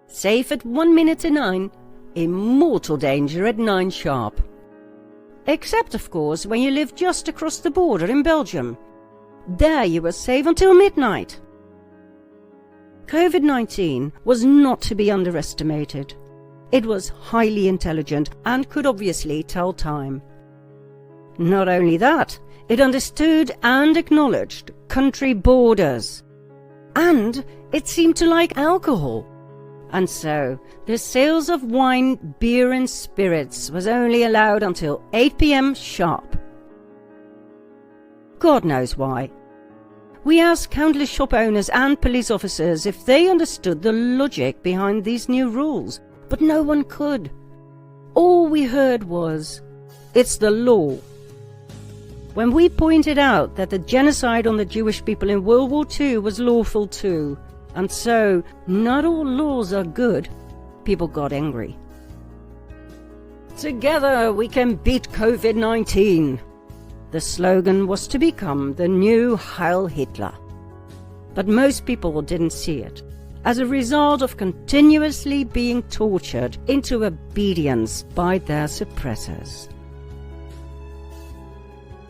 Safe at 1 minute to 9, in mortal danger at 9 sharp. Except, of course, when you lived just across the border in Belgium. There you were safe until midnight. COVID-19 was not to be underestimated. It was highly intelligent and could obviously tell time. Not only that, it understood and acknowledged country borders. And it seemed to like alcohol. And so, the sales of wine, beer and spirits was only allowed until 8 p.m. sharp. God knows why. We asked countless shop owners and police officers if they understood the logic behind these new rules, but no one could. All we heard was, "It's the law." When we pointed out that the genocide on the Jewish people in World War II was lawful too, and so not all laws are good, people got Together we can beat COVID-19. The slogan was to become the new Heil Hitler. But most people didn't see it. As a result of continuously being tortured into obedience by their suppressors.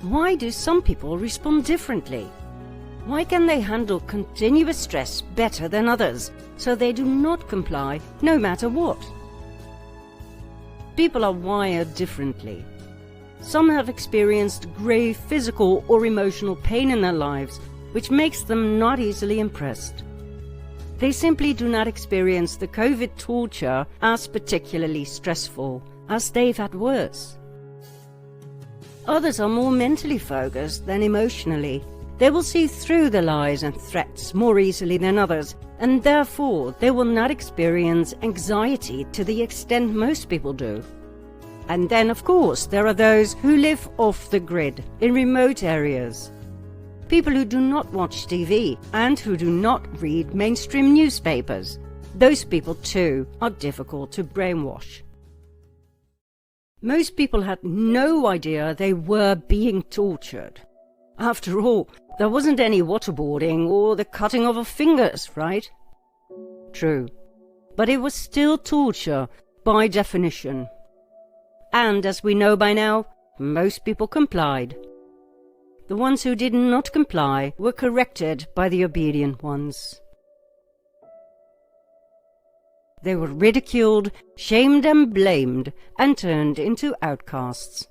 Why do some people respond differently? Why can they handle continuous stress better than others, so they do not comply no matter what? People are wired differently. Some have experienced grave physical or emotional pain in their lives, which makes them not easily impressed. They simply do not experience the COVID torture as particularly stressful, as they've had worse. Others are more mentally focused than emotionally. They will see through the lies and threats more easily than others, and therefore they will not experience anxiety to the extent most people do. And then, of course, there are those who live off the grid, in remote areas. People who do not watch TV and who do not read mainstream newspapers. Those people, too, are difficult to brainwash. Most people had no idea they were being tortured. After all, there wasn't any waterboarding or the cutting of fingers, right? True. But it was still torture, by definition. And as we know by now, most people complied. The ones who did not comply were corrected by the obedient ones. They were ridiculed, shamed and blamed, and turned into outcasts.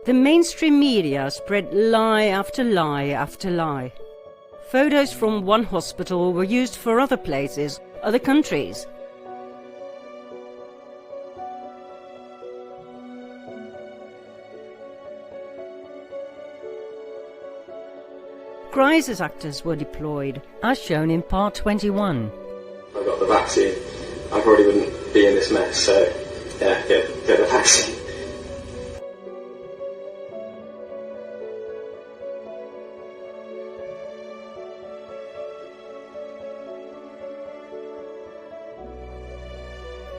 The mainstream media spread lie after lie after lie. Photos from one hospital were used for other places, other countries. Crisis actors were deployed, as shown in part 21. If I got the vaccine, I probably wouldn't be in this mess, so yeah, get the vaccine.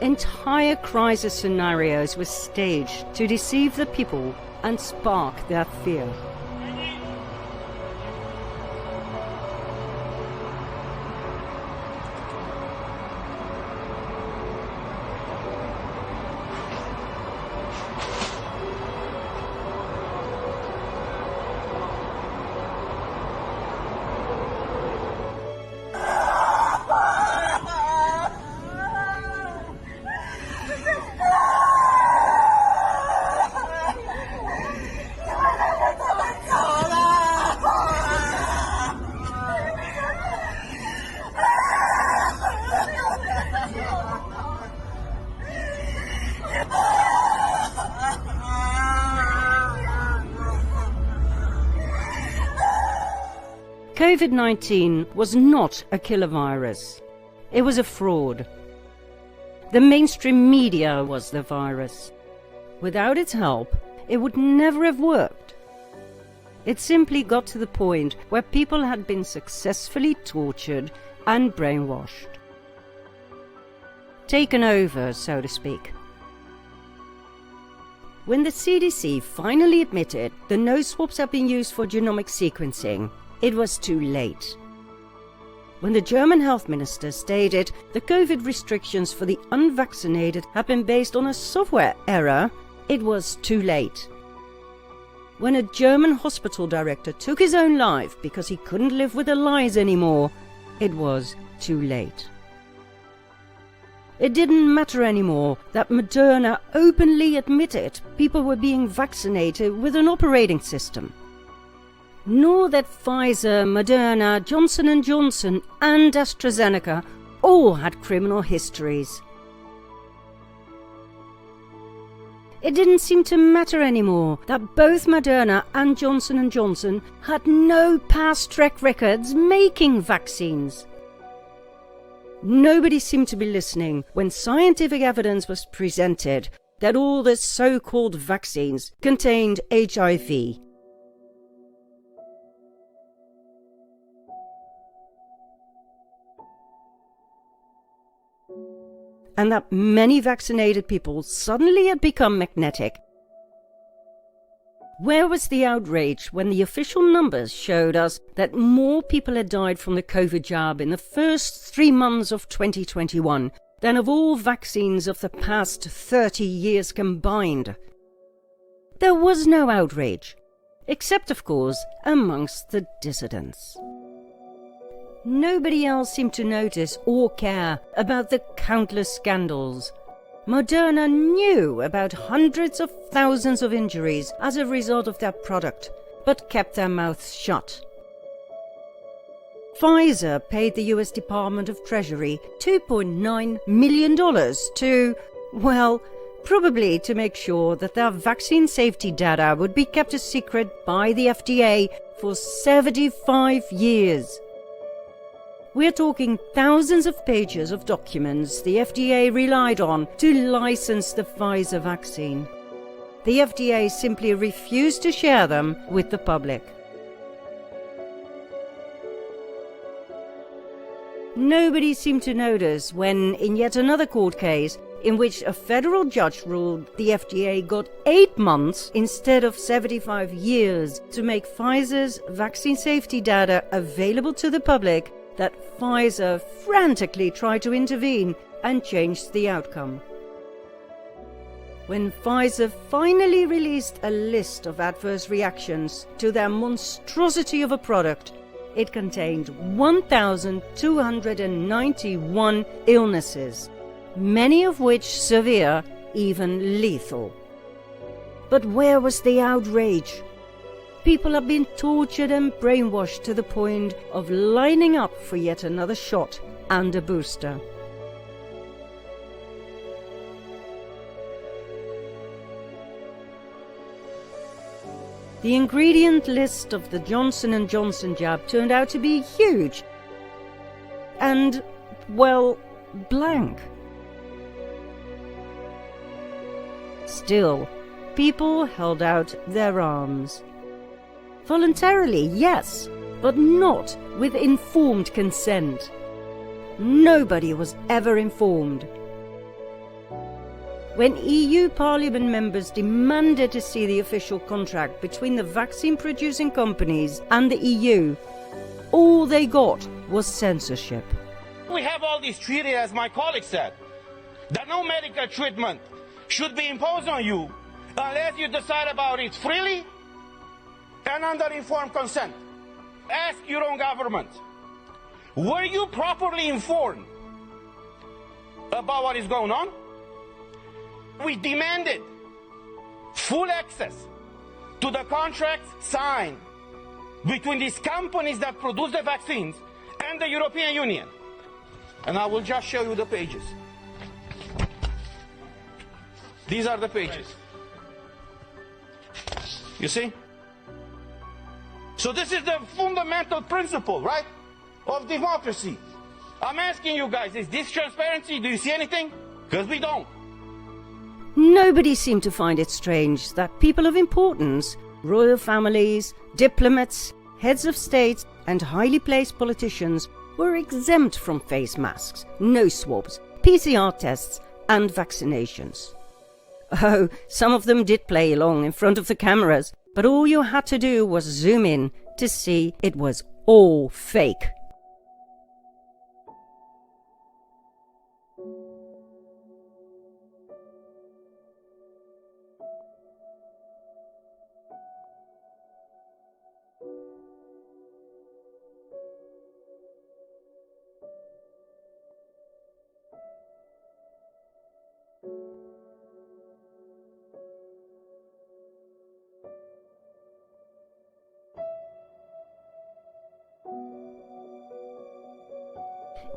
Entire crisis scenarios were staged to deceive the people and spark their fear. COVID-19 was not a killer virus. It was a fraud. The mainstream media was the virus. Without its help, it would never have worked. It simply got to the point where people had been successfully tortured and brainwashed. Taken over, so to speak. When the CDC finally admitted the nose swabs had been used for genomic sequencing, it was too late. When the German health minister stated the COVID restrictions for the unvaccinated had been based on a software error, it was too late. When a German hospital director took his own life because he couldn't live with the lies anymore, it was too late. It didn't matter anymore that Moderna openly admitted people were being vaccinated with an operating system. Nor that Pfizer, Moderna, Johnson & Johnson and AstraZeneca all had criminal histories. It didn't seem to matter anymore that both Moderna and Johnson & Johnson had no past track records making vaccines. Nobody seemed to be listening when scientific evidence was presented that all the so-called vaccines contained HIV. And that many vaccinated people suddenly had become magnetic. Where was the outrage when the official numbers showed us that more people had died from the COVID jab in the first 3 months of 2021 than of all vaccines of the past 30 years combined? There was no outrage, except of course amongst the dissidents. Nobody else seemed to notice or care about the countless scandals. Moderna knew about hundreds of thousands of injuries as a result of their product, but kept their mouths shut. Pfizer paid the US Department of Treasury $2.9 million to, well, probably to make sure that their vaccine safety data would be kept a secret by the FDA for 75 years. We're talking thousands of pages of documents the FDA relied on to license the Pfizer vaccine. The FDA simply refused to share them with the public. Nobody seemed to notice when, in yet another court case, in which a federal judge ruled the FDA got 8 months instead of 75 years to make Pfizer's vaccine safety data available to the public, that Pfizer frantically tried to intervene and changed the outcome. When Pfizer finally released a list of adverse reactions to their monstrosity of a product, it contained 1,291 illnesses, many of which severe, even lethal. But where was the outrage? People have been tortured and brainwashed to the point of lining up for yet another shot and a booster. The ingredient list of the Johnson & Johnson jab turned out to be huge and, well, blank. Still, people held out their arms. Voluntarily, yes, but not with informed consent. Nobody was ever informed. When EU Parliament members demanded to see the official contract between the vaccine-producing companies and the EU, all they got was censorship. We have all these treaties, as my colleague said, that no medical treatment should be imposed on you unless you decide about it freely and under informed consent. Ask your own government. Were you properly informed about what is going on? We demanded full access to the contracts signed between these companies that produce the vaccines and the European Union. And I will just show you the pages. These are the pages. You see? So this is the fundamental principle, right, of democracy. I'm asking you guys, is this transparency? Do you see anything? Because we don't. Nobody seemed to find it strange that people of importance, royal families, diplomats, heads of states, and highly placed politicians were exempt from face masks, nose swabs, PCR tests, and vaccinations. Oh, some of them did play along in front of the cameras, but all you had to do was zoom in to see it was all fake.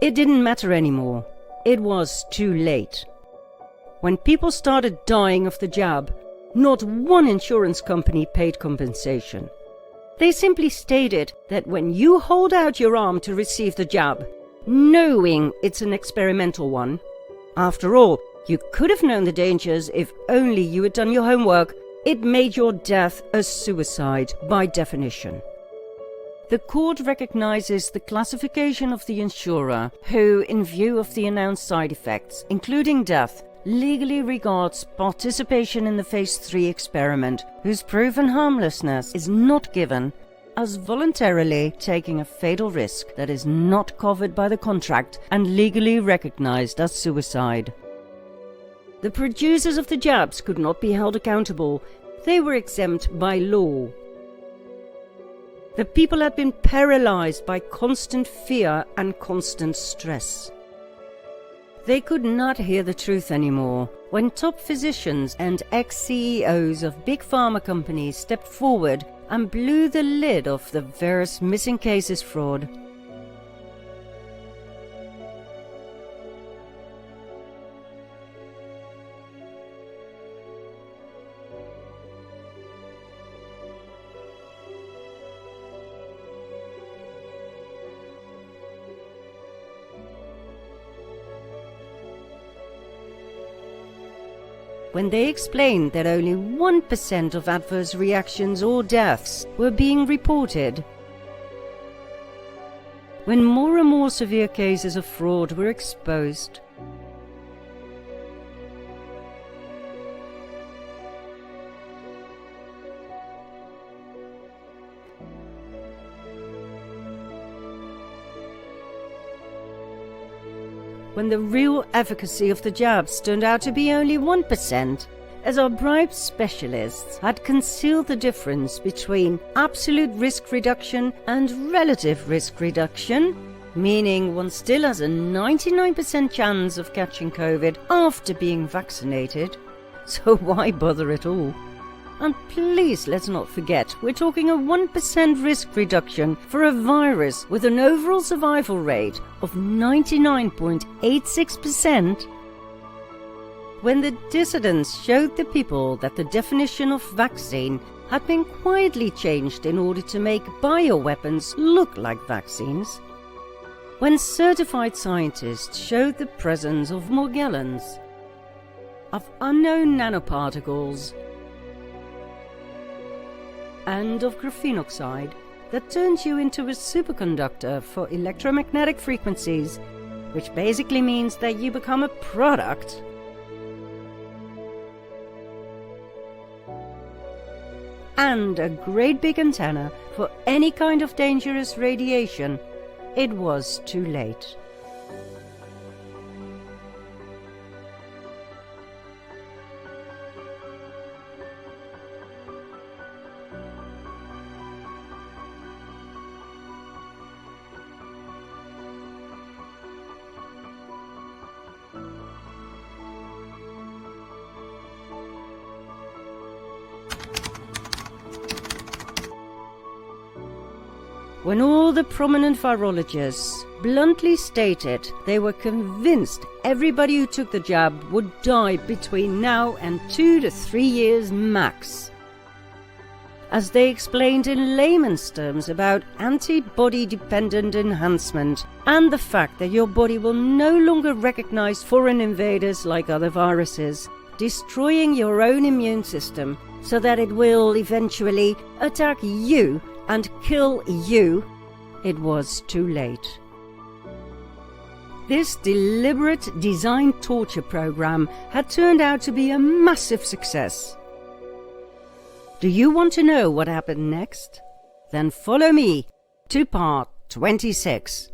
It didn't matter anymore. It was too late. When people started dying of the jab, Not one insurance company paid compensation. They simply stated that when you hold out your arm to receive the jab, knowing it's an experimental one, after all, you could have known the dangers if only you had done your homework, it made your death a suicide by definition. The court recognizes the classification of the insurer who, in view of the announced side effects, including death, legally regards participation in the Phase 3 experiment, whose proven harmlessness is not given, as voluntarily taking a fatal risk that is not covered by the contract and legally recognized as suicide. The producers of the jabs could not be held accountable. They were exempt by law. The people had been paralyzed by constant fear and constant stress. They could not hear the truth anymore when top physicians and ex-CEOs of big pharma companies stepped forward and blew the lid off the various missing cases fraud. When they explained that only 1% of adverse reactions or deaths were being reported. When more and more severe cases of fraud were exposed. When the real efficacy of the jabs turned out to be only 1%, as our bribed specialists had concealed the difference between absolute risk reduction and relative risk reduction, meaning one still has a 99% chance of catching COVID after being vaccinated, so why bother at all? And please let's not forget, we're talking a 1% risk reduction for a virus with an overall survival rate of 99.86%. When the dissidents showed the people that the definition of vaccine had been quietly changed in order to make bioweapons look like vaccines. When certified scientists showed the presence of Morgellons, of unknown nanoparticles, and of graphene oxide that turns you into a superconductor for electromagnetic frequencies, which basically means that you become a product. And a great big antenna for any kind of dangerous radiation, it was too late. When all the prominent virologists bluntly stated they were convinced everybody who took the jab would die between now and 2 to 3 years max. As they explained in layman's terms about antibody-dependent enhancement and the fact that your body will no longer recognize foreign invaders like other viruses, destroying your own immune system so that it will eventually attack you and kill you, it was too late. This deliberate design torture program had turned out to be a massive success. Do you want to know what happened next? Then follow me to part 26.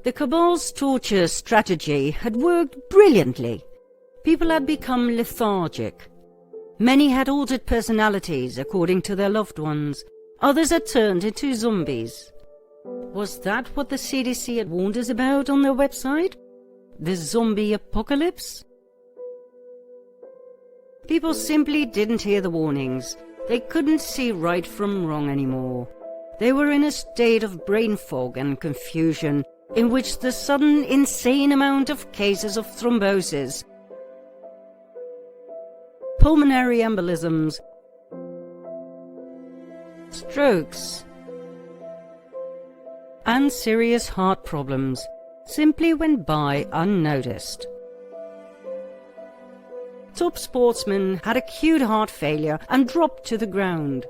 The cabal's torture strategy had worked brilliantly. People had become lethargic. Many had altered personalities according to their loved ones. Others had turned into zombies. Was that what the CDC had warned us about on their website? The zombie apocalypse? People simply didn't hear the warnings. They couldn't see right from wrong anymore. They were in a state of brain fog and confusion, in which the sudden insane amount of cases of thrombosis, pulmonary embolisms, strokes, and serious heart problems simply went by unnoticed. Top sportsmen had acute heart failure and dropped to the ground.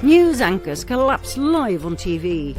News anchors collapsed live on TV.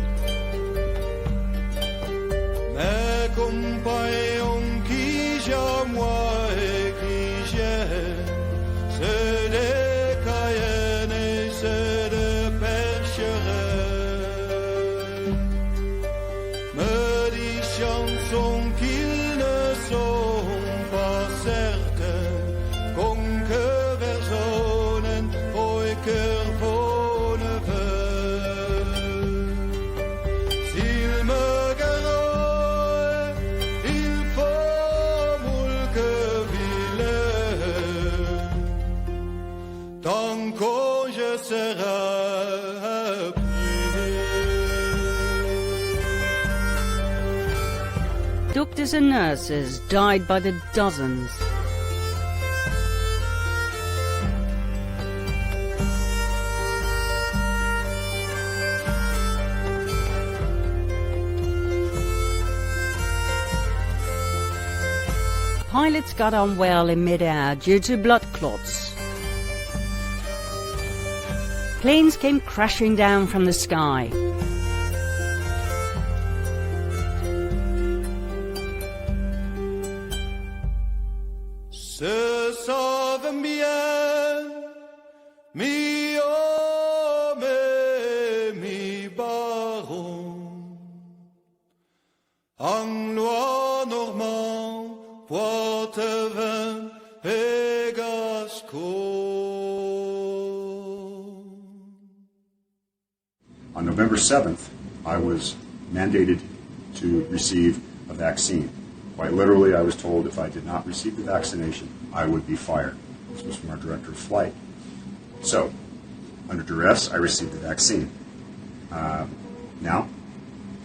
Doctors and nurses died by the dozens. Pilots got unwell in mid-air due to blood clots. Planes came crashing down from the sky. On November 7th, I was mandated to receive a vaccine. Quite literally, I was told if I did not receive the vaccination, I would be fired. This was from our director of flight. So, under duress, I received the vaccine. Now,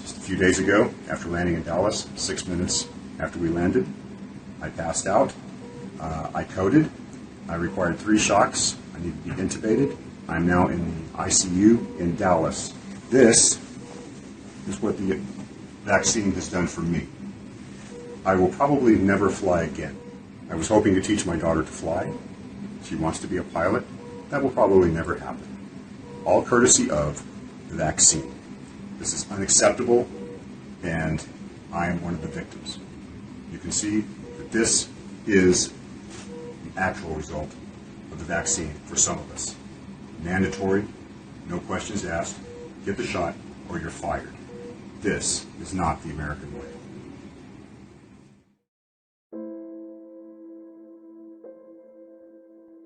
just a few days ago, after landing in Dallas, 6 minutes after we landed, I passed out. I coded. I required 3 shocks. I needed to be intubated. I'm now in the ICU in Dallas. This is what the vaccine has done for me. I will probably never fly again. I was hoping to teach my daughter to fly. She wants to be a pilot. That will probably never happen. All courtesy of the vaccine. This is unacceptable, and I am one of the victims. You can see that this is the actual result of the vaccine for some of us. Mandatory, no questions asked, get the shot or you're fired. This is not the American way.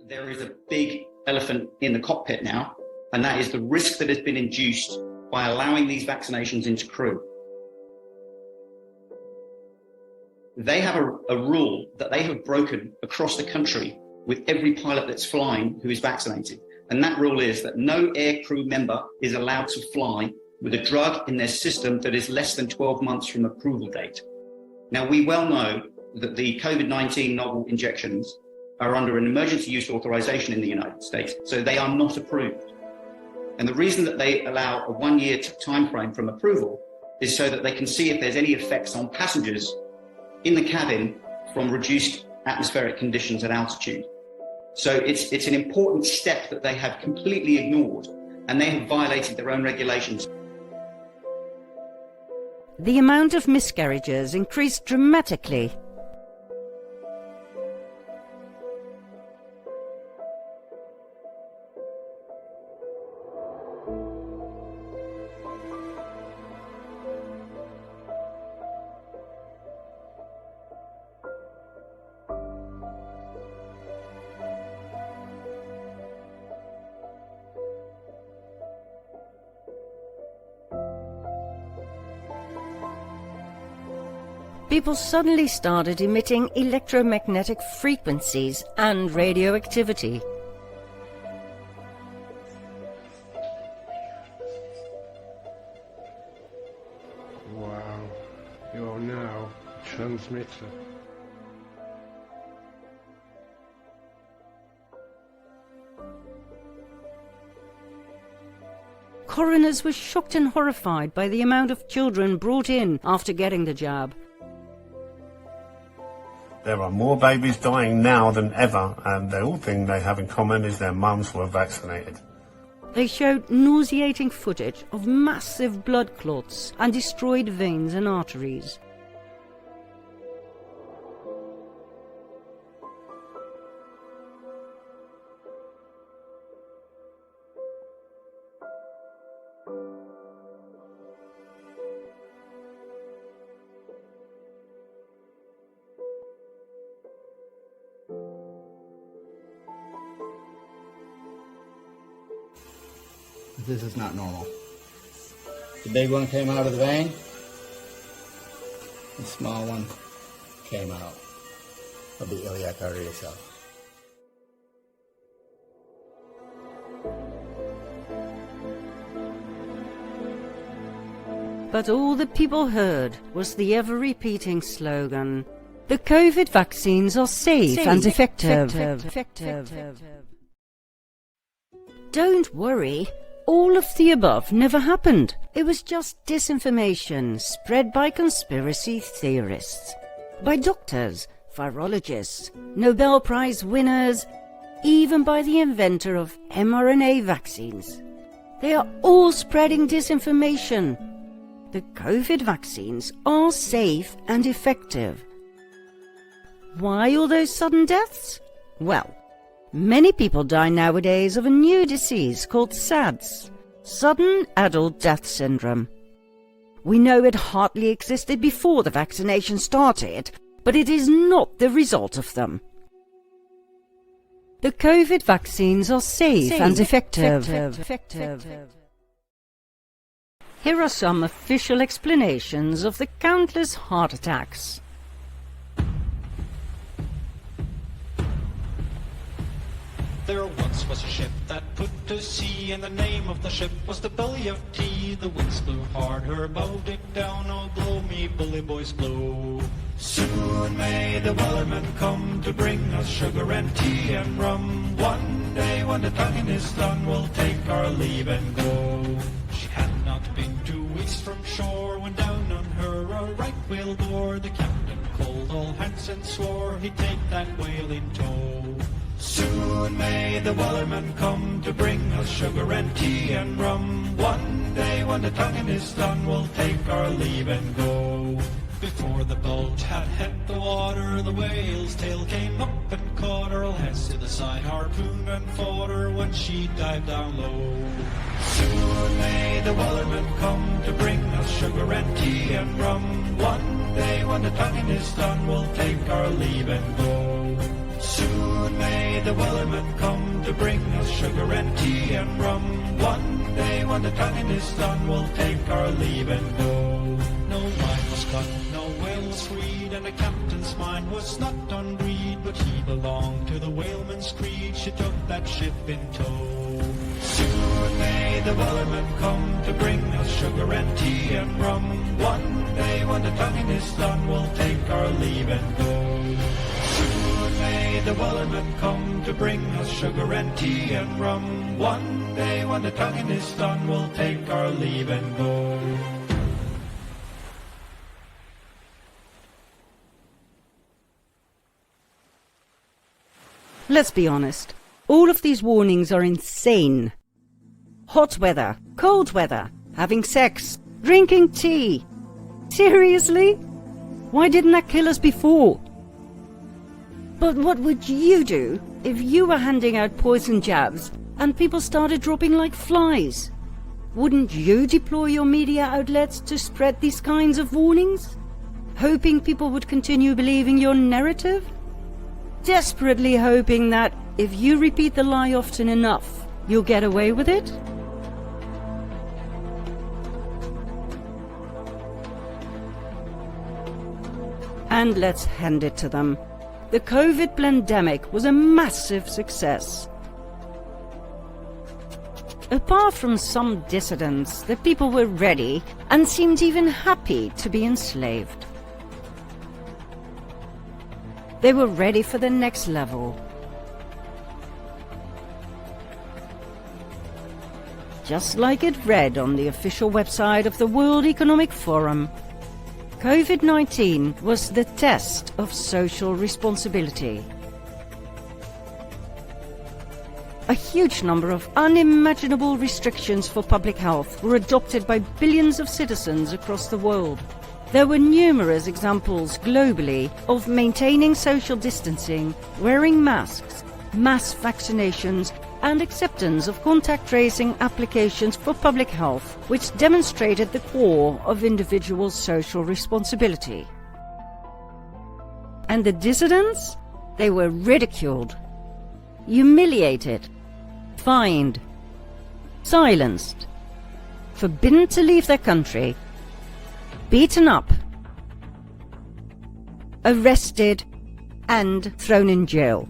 There is a big elephant in the cockpit now, and that is the risk that has been induced by allowing these vaccinations into crew. They have a rule that they have broken across the country with every pilot that's flying who is vaccinated. And that rule is that no air crew member is allowed to fly with a drug in their system that is less than 12 months from approval date. Now, we well know that the COVID-19 novel injections are under an emergency use authorization in the United States, so they are not approved. And the reason that they allow a 1-year time frame from approval is so that they can see if there's any effects on passengers in the cabin from reduced atmospheric conditions at altitude. So it's an important step that they have completely ignored, and they have violated their own regulations. The amount of miscarriages increased dramatically. People suddenly started emitting electromagnetic frequencies and radioactivity. Wow, you're now a transmitter. Coroners were shocked and horrified by the amount of children brought in after getting the jab. There are more babies dying now than ever, and the only thing they have in common is their mums were vaccinated. They showed nauseating footage of massive blood clots and destroyed veins and arteries. This is not normal. The big one came out of the vein. The small one came out of the iliac artery itself. But all the people heard was the ever-repeating slogan, "The COVID vaccines are safe and effective. Don't worry. All of the above never happened. It was just disinformation spread by conspiracy theorists, by doctors, virologists, Nobel Prize winners, even by the inventor of mRNA vaccines. They are all spreading disinformation. The COVID vaccines are safe and effective. Why all those sudden deaths? Well, many people die nowadays of a new disease called SADS, Sudden Adult Death Syndrome. We know it hardly existed before the vaccination started, but it is not the result of them. The COVID vaccines are safe and effective. Here are some official explanations of the countless heart attacks. There once was a ship that put to sea, and the name of the ship was the Billy of Tea. The winds blew hard, her bow dipped down, oh blow me bully boys blow. Soon may the wellerman come to bring us sugar and tea and rum. One day when the tonguing is done, we'll take our leave and go. She had not been 2 weeks from shore when down on her a right whale bore. The captain called all hands and swore he'd take that whale in tow. Soon may the wellerman come to bring us sugar and tea and rum. One day when the tonguing is done, we'll take our leave and go. Before the bulge had hit the water, the whale's tail came up and caught her. Heads to the side, harpooned and fought her when she dived down low. Soon may the wellerman come to bring us sugar and tea and rum. One day when the tonguing is done, we'll take our leave and go. Soon may the wellerman come to bring us sugar and tea and rum. One day when the tonguing is done, we'll take our leave and go. No wine was cut, no whale was freed, and the captain's mind was not on greed, but he belonged to the whaleman's creed. She took that ship in tow. Soon may the wellerman come to bring us sugar and tea and rum. One day when the tonguing is done, we'll take our leave and go. Soon may the wellerman come to bring us sugar and tea and rum. One day when the tonguing is done, we'll take our leave and go. Let's be honest, all of these warnings are insane. Hot weather, cold weather, having sex, drinking tea. Seriously? Why didn't that kill us before? But what would you do if you were handing out poison jabs and people started dropping like flies? Wouldn't you deploy your media outlets to spread these kinds of warnings? Hoping people would continue believing your narrative? Desperately hoping that if you repeat the lie often enough, you'll get away with it? And let's hand it to them. The COVID pandemic was a massive success. Apart from some dissidents, the people were ready and seemed even happy to be enslaved. They were ready for the next level. Just like it read on the official website of the World Economic Forum, COVID-19 was the test of social responsibility. A huge number of unimaginable restrictions for public health were adopted by billions of citizens across the world. There were numerous examples globally of maintaining social distancing, wearing masks, mass vaccinations, and acceptance of contact tracing applications for public health, which demonstrated the core of individual social responsibility. And the dissidents? They were ridiculed, humiliated, fined, silenced, forbidden to leave their country, beaten up, arrested, and thrown in jail.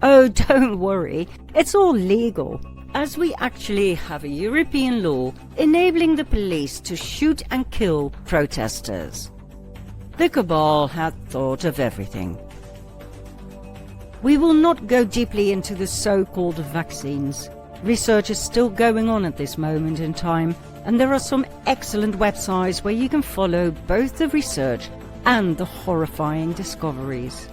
Oh, don't worry, it's all legal, as we actually have a European law enabling the police to shoot and kill protesters. The cabal had thought of everything. We will not go deeply into the so-called vaccines. Research is still going on at this moment in time, and there are some excellent websites where you can follow both the research and the horrifying discoveries.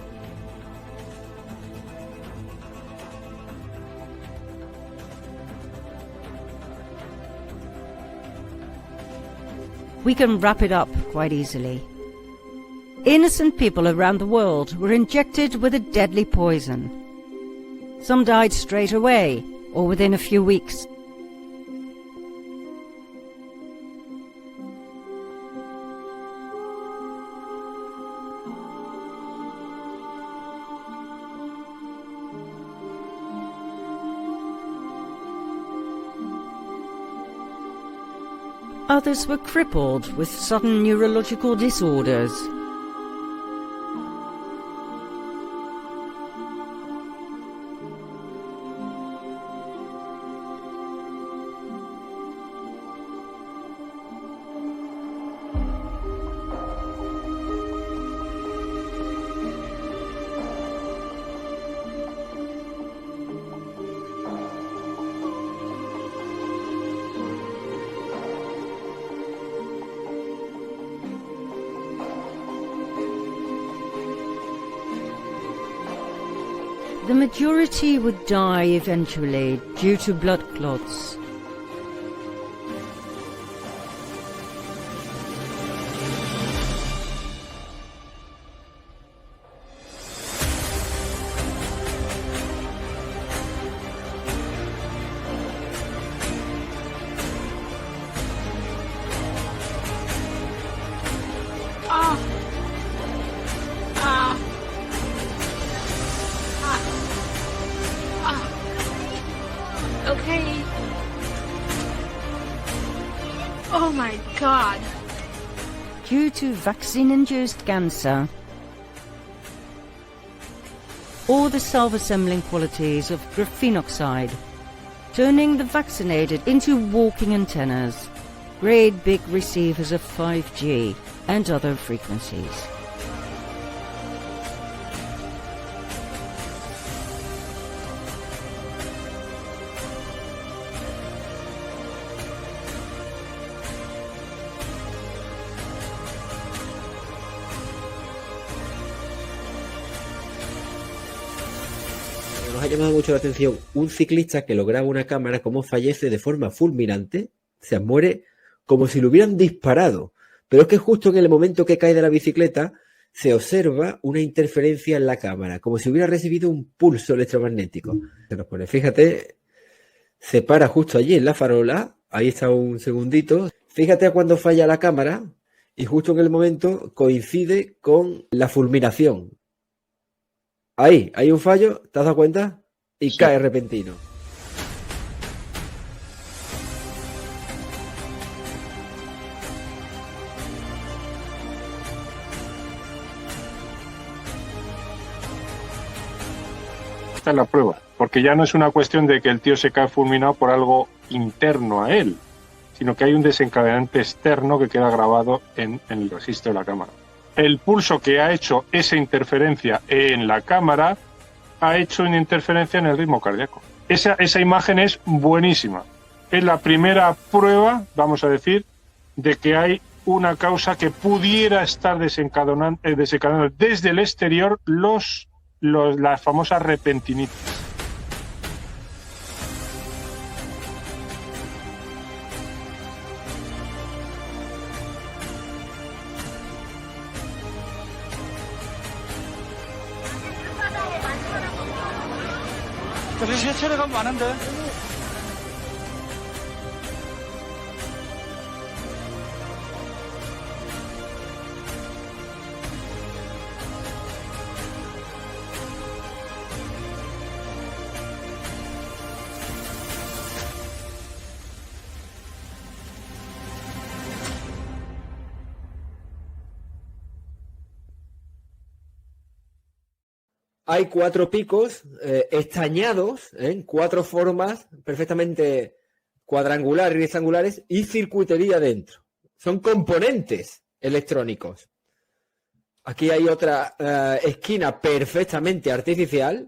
We can wrap it up quite easily. Innocent people around the world were injected with a deadly poison. Some died straight away or within a few weeks. Others were crippled with sudden neurological disorders. The majority would die eventually due to blood clots. Okay. Oh my God. Due to vaccine-induced cancer, or the self-assembling qualities of graphene oxide, turning the vaccinated into walking antennas, great big receivers of 5G and other frequencies. Nos ha llamado mucho la atención un ciclista que lo graba una cámara cómo fallece de forma fulminante, o sea, muere como si lo hubieran disparado, pero es que justo en el momento que cae de la bicicleta se observa una interferencia en la cámara, como si hubiera recibido un pulso electromagnético. Se nos pone, fíjate, se para justo allí en la farola, ahí está un segundito, fíjate a cuando falla la cámara y justo en el momento coincide con la fulminación. Ahí, hay un fallo, ¿te has dado cuenta? Y sí. Cae repentino. Esta es la prueba, porque ya no es una cuestión de que el tío se cae fulminado por algo interno a él, sino que hay un desencadenante externo que queda grabado en el registro de la cámara. El pulso que ha hecho esa interferencia en la cámara ha hecho una interferencia en el ritmo cardíaco. Esa imagen es buenísima. Es la primera prueba, vamos a decir, de que hay una causa que pudiera estar desencadenando desde el exterior las famosas repentinitis. 체력은 많은데. Hay 4 picos estañados en 4 formas perfectamente cuadrangulares y rectangulares y circuitería dentro. Son componentes electrónicos. Aquí hay otra esquina perfectamente artificial.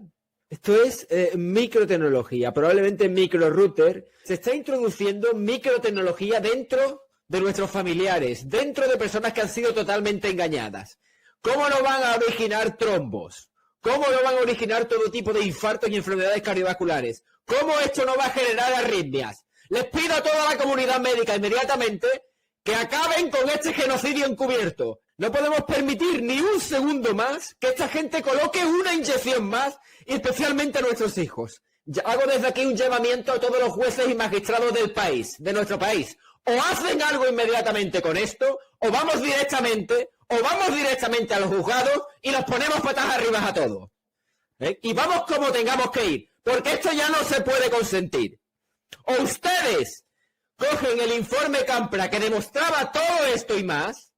Esto es microtecnología, probablemente microrouter. Se está introduciendo microtecnología dentro de nuestros familiares, dentro de personas que han sido totalmente engañadas. ¿Cómo no van a originar trombos? ¿Cómo no van a originar todo tipo de infartos y enfermedades cardiovasculares? ¿Cómo esto no va a generar arritmias? Les pido a toda la comunidad médica inmediatamente que acaben con este genocidio encubierto. No podemos permitir ni un segundo más que esta gente coloque una inyección más, y especialmente a nuestros hijos. Hago desde aquí un llamamiento a todos los jueces y magistrados del país, de nuestro país. O hacen algo inmediatamente con esto, o vamos directamente a los juzgados y los ponemos patas arriba a todos. Y vamos como tengamos que ir, porque esto ya no se puede consentir. O ustedes cogen el informe Campra que demostraba todo esto y más,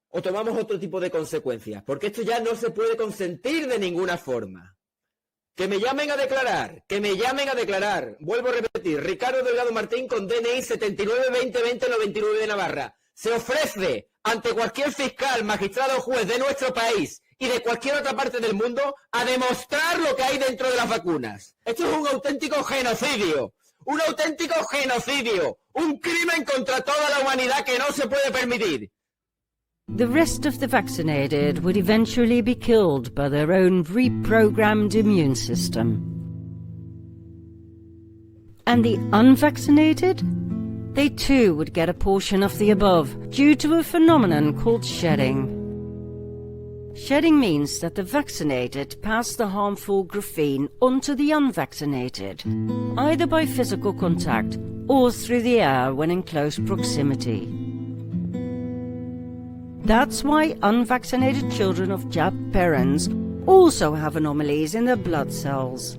o tomamos otro tipo de consecuencias, porque esto ya no se puede consentir de ninguna forma. Que me llamen a declarar, Vuelvo a repetir, Ricardo Delgado Martín con DNI 79202099 de Navarra. Se ofrece ante cualquier fiscal, magistrado o juez de nuestro país y de cualquier otra parte del mundo a demostrar lo que hay dentro de las vacunas. Esto es un auténtico genocidio, un crimen contra toda la humanidad que no se puede permitir. The rest of the vaccinated would eventually be killed by their own reprogrammed immune system. And the unvaccinated? They too would get a portion of the above due to a phenomenon called shedding. Shedding means that the vaccinated pass the harmful graphene onto the unvaccinated, either by physical contact or through the air when in close proximity. That's why unvaccinated children of Jap parents also have anomalies in their blood cells.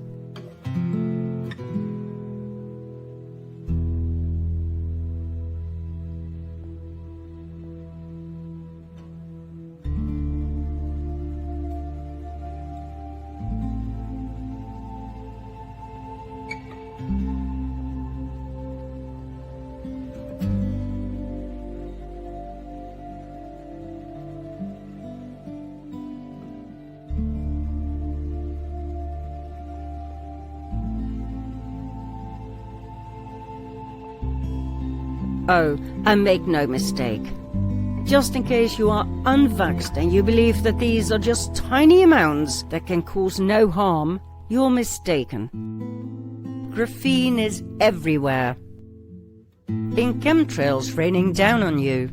Oh, and make no mistake. Just in case you are unvaxxed and you believe that these are just tiny amounts that can cause no harm, you're mistaken. Graphene is everywhere. In chemtrails raining down on you.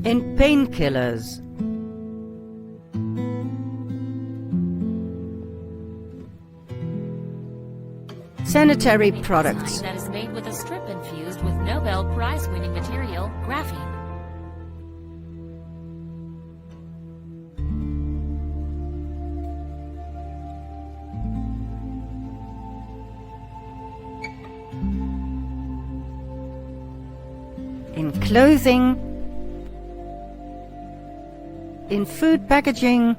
In painkillers. Sanitary products. That is made with a strip infused with Nobel Prize-winning material, graphene. In clothing, in food packaging,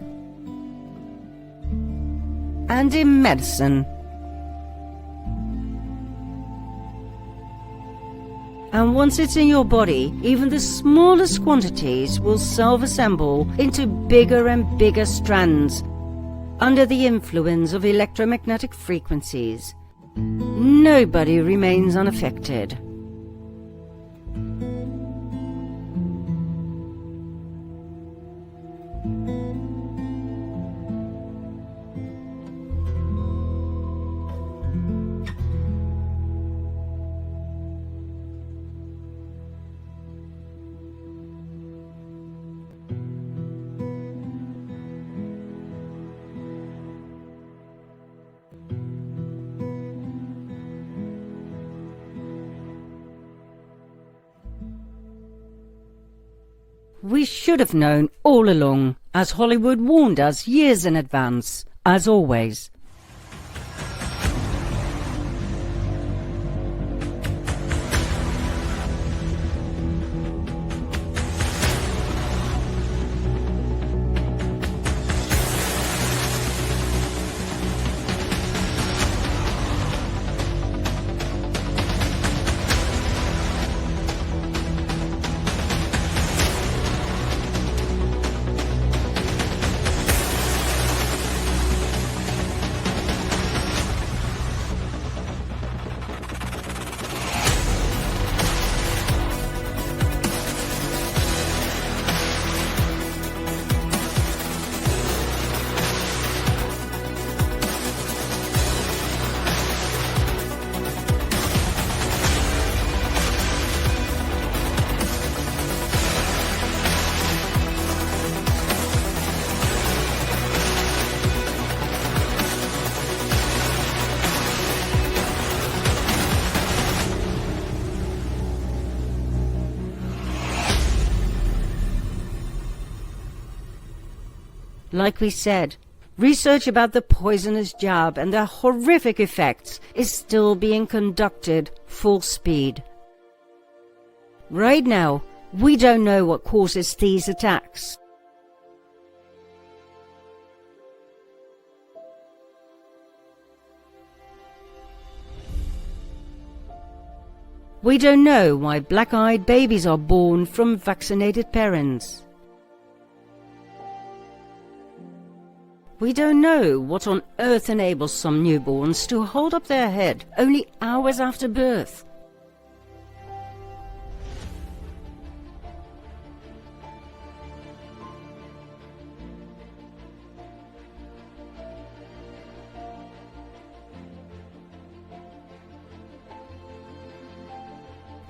and in medicine. And once it's in your body, even the smallest quantities will self-assemble into bigger and bigger strands under the influence of electromagnetic frequencies. Nobody remains unaffected. We should have known all along, as Hollywood warned us years in advance, as always. Like we said, research about the poisonous jab and their horrific effects is still being conducted full speed. Right now, we don't know what causes these attacks. We don't know why black-eyed babies are born from vaccinated parents. We don't know what on earth enables some newborns to hold up their head only hours after birth.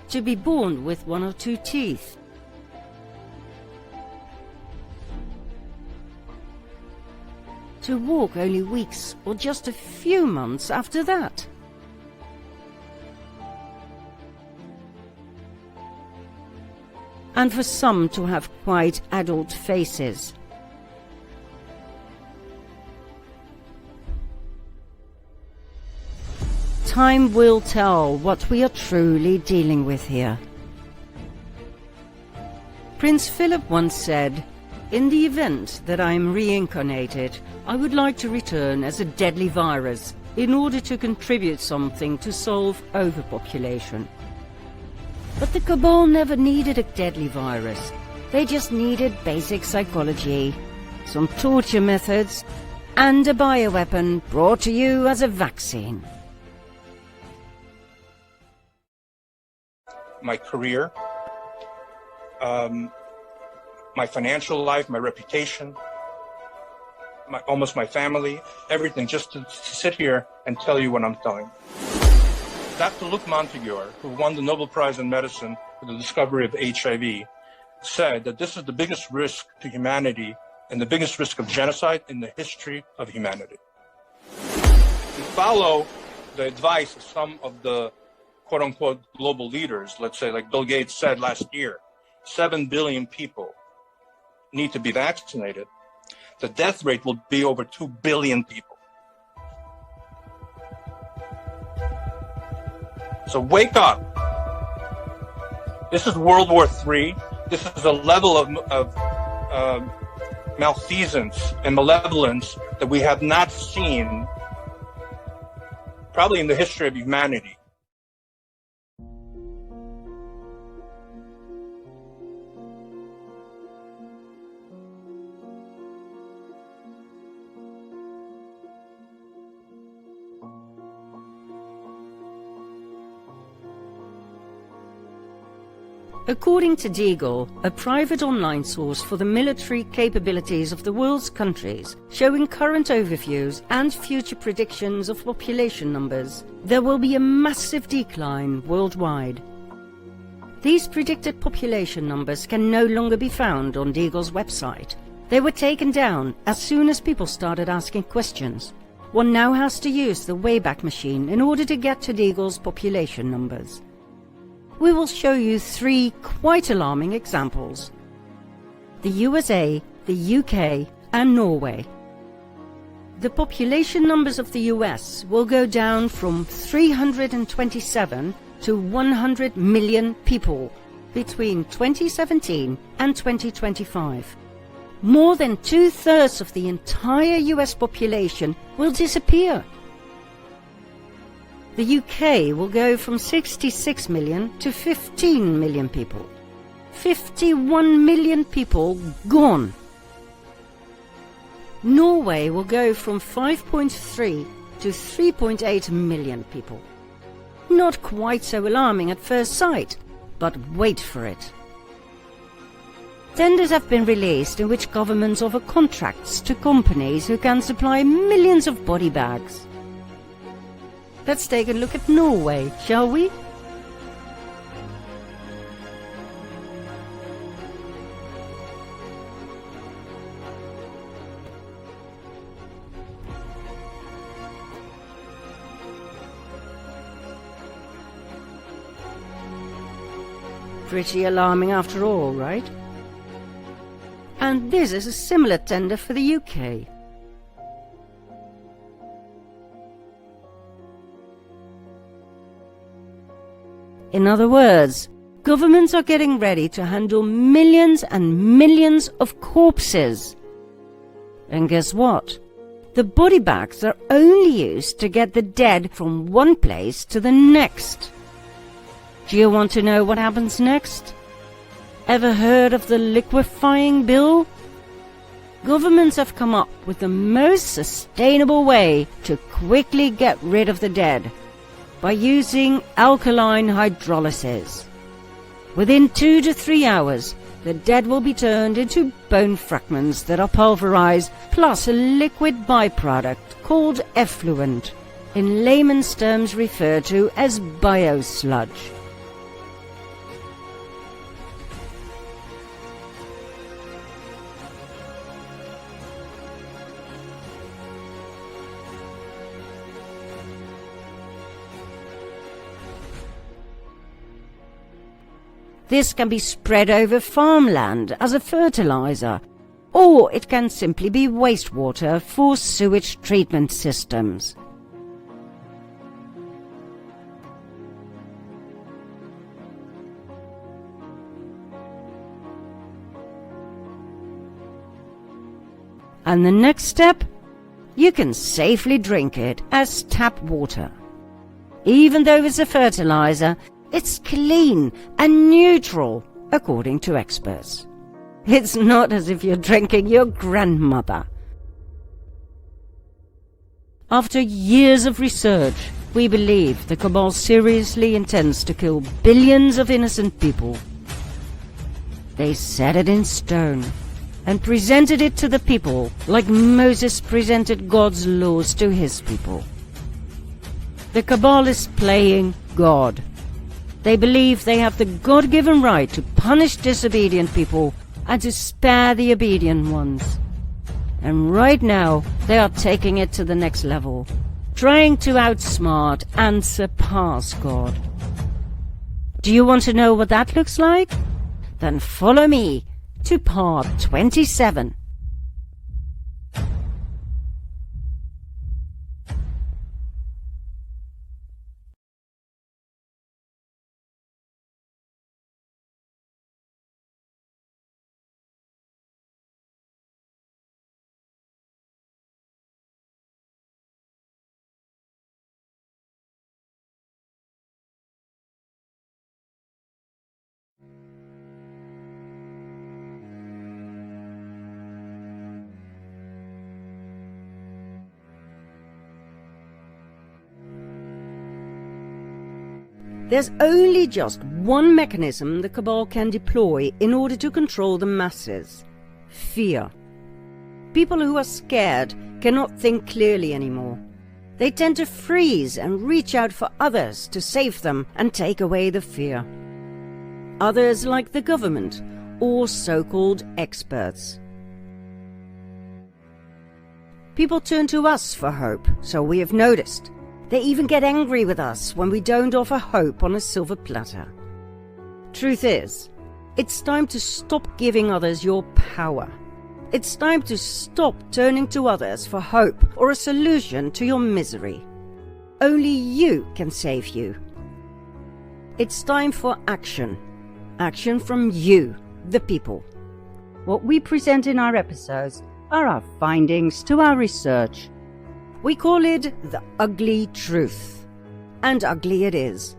To be born with one or two teeth. To walk only weeks or just a few months after that. And for some to have quite adult faces. Time will tell what we are truly dealing with here. Prince Philip once said, In the event that I am reincarnated, I would like to return as a deadly virus in order to contribute something to solve overpopulation. But the cabal never needed a deadly virus. They just needed basic psychology, some torture methods, and a bioweapon brought to you as a vaccine. My career, my financial life, my reputation, almost my family, everything, just to sit here and tell you what I'm telling. Dr. Luc Montagnier, who won the Nobel Prize in Medicine for the discovery of HIV, said that this is the biggest risk to humanity and the biggest risk of genocide in the history of humanity. To follow the advice of some of the quote-unquote global leaders, let's say like Bill Gates said last year, 7 billion people need to be vaccinated, the death rate will be over 2 billion people. So wake up. This is World War III. This is a level of malfeasance and malevolence that we have not seen probably in the history of humanity. According to Deagle, a private online source for the military capabilities of the world's countries, showing current overviews and future predictions of population numbers, there will be a massive decline worldwide. These predicted population numbers can no longer be found on Deagle's website. They were taken down as soon as people started asking questions. One now has to use the Wayback Machine in order to get to Deagle's population numbers. We will show you 3 quite alarming examples: the USA, the UK, and Norway. The population numbers of the US will go down from 327 to 100 million people between 2017 and 2025. More than 2/3 of the entire US population will disappear. The UK will go from 66 million to 15 million people. 51 million people gone. Norway will go from 5.3 to 3.8 million people. Not quite so alarming at first sight, but wait for it. Tenders have been released in which governments offer contracts to companies who can supply millions of body bags. Let's take a look at Norway, shall we? Pretty alarming after all, right? And this is a similar tender for the UK. In other words, governments are getting ready to handle millions and millions of corpses. And guess what? The body bags are only used to get the dead from one place to the next. Do you want to know what happens next? Ever heard of the liquefying bill? Governments have come up with the most sustainable way to quickly get rid of the dead, by using alkaline hydrolysis. Within 2 to 3 hours, the dead will be turned into bone fragments that are pulverized, plus a liquid byproduct called effluent, in layman's terms referred to as biosludge. This can be spread over farmland as a fertilizer, or it can simply be wastewater for sewage treatment systems. And the next step? You can safely drink it as tap water. Even though it's a fertilizer, it's clean and neutral, according to experts. It's not as if you're drinking your grandmother. After years of research, we believe the cabal seriously intends to kill billions of innocent people. They set it in stone and presented it to the people like Moses presented God's laws to his people. The cabal is playing God. They believe they have the God-given right to punish disobedient people and to spare the obedient ones. And right now, they are taking it to the next level, trying to outsmart and surpass God. Do you want to know what that looks like? Then follow me to part 27. There's only just one mechanism the cabal can deploy in order to control the masses: fear. People who are scared cannot think clearly anymore. They tend to freeze and reach out for others to save them and take away the fear. Others like the government or so-called experts. People turn to us for hope, so we have noticed. They even get angry with us when we don't offer hope on a silver platter. Truth is, it's time to stop giving others your power. It's time to stop turning to others for hope or a solution to your misery. Only you can save you. It's time for action. Action from you, the people. What we present in our episodes are our findings to our research. We call it the ugly truth. And ugly it is.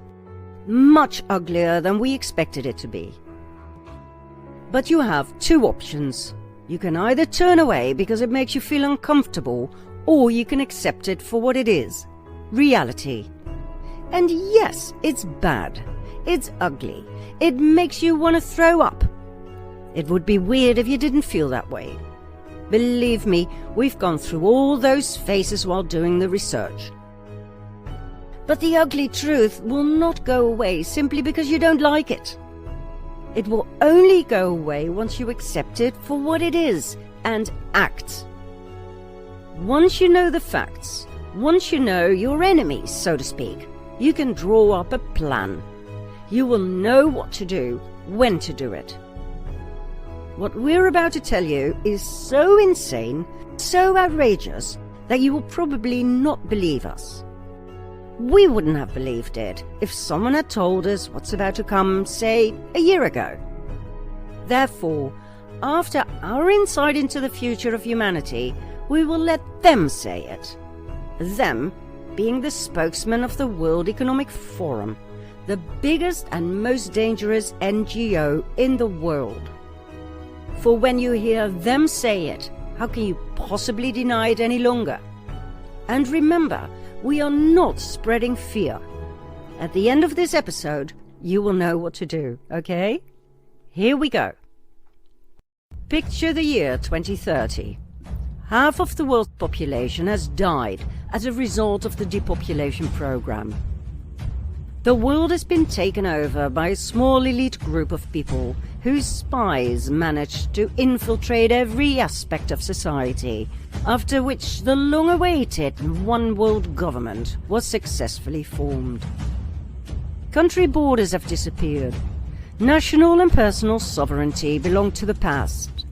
Much uglier than we expected it to be. But you have two options. You can either turn away because it makes you feel uncomfortable, or you can accept it for what it is: reality. And yes, it's bad. It's ugly. It makes you want to throw up. It would be weird if you didn't feel that way. Believe me, we've gone through all those phases while doing the research. But the ugly truth will not go away simply because you don't like it. It will only go away once you accept it for what it is and act. Once you know the facts, once you know your enemies, so to speak, you can draw up a plan. You will know what to do, when to do it. What we're about to tell you is so insane, so outrageous, that you will probably not believe us. We wouldn't have believed it if someone had told us what's about to come, say, a year ago. Therefore, after our insight into the future of humanity, we will let them say it. Them being the spokesman of the World Economic Forum, the biggest and most dangerous NGO in the world. For when you hear them say it, how can you possibly deny it any longer? And remember, we are not spreading fear. At the end of this episode, you will know what to do, okay? Here we go. Picture the year 2030. Half of the world's population has died as a result of the depopulation program. The world has been taken over by a small elite group of people whose spies managed to infiltrate every aspect of society, after which the long-awaited one-world government was successfully formed. Country borders have disappeared. National and personal sovereignty belong to the past.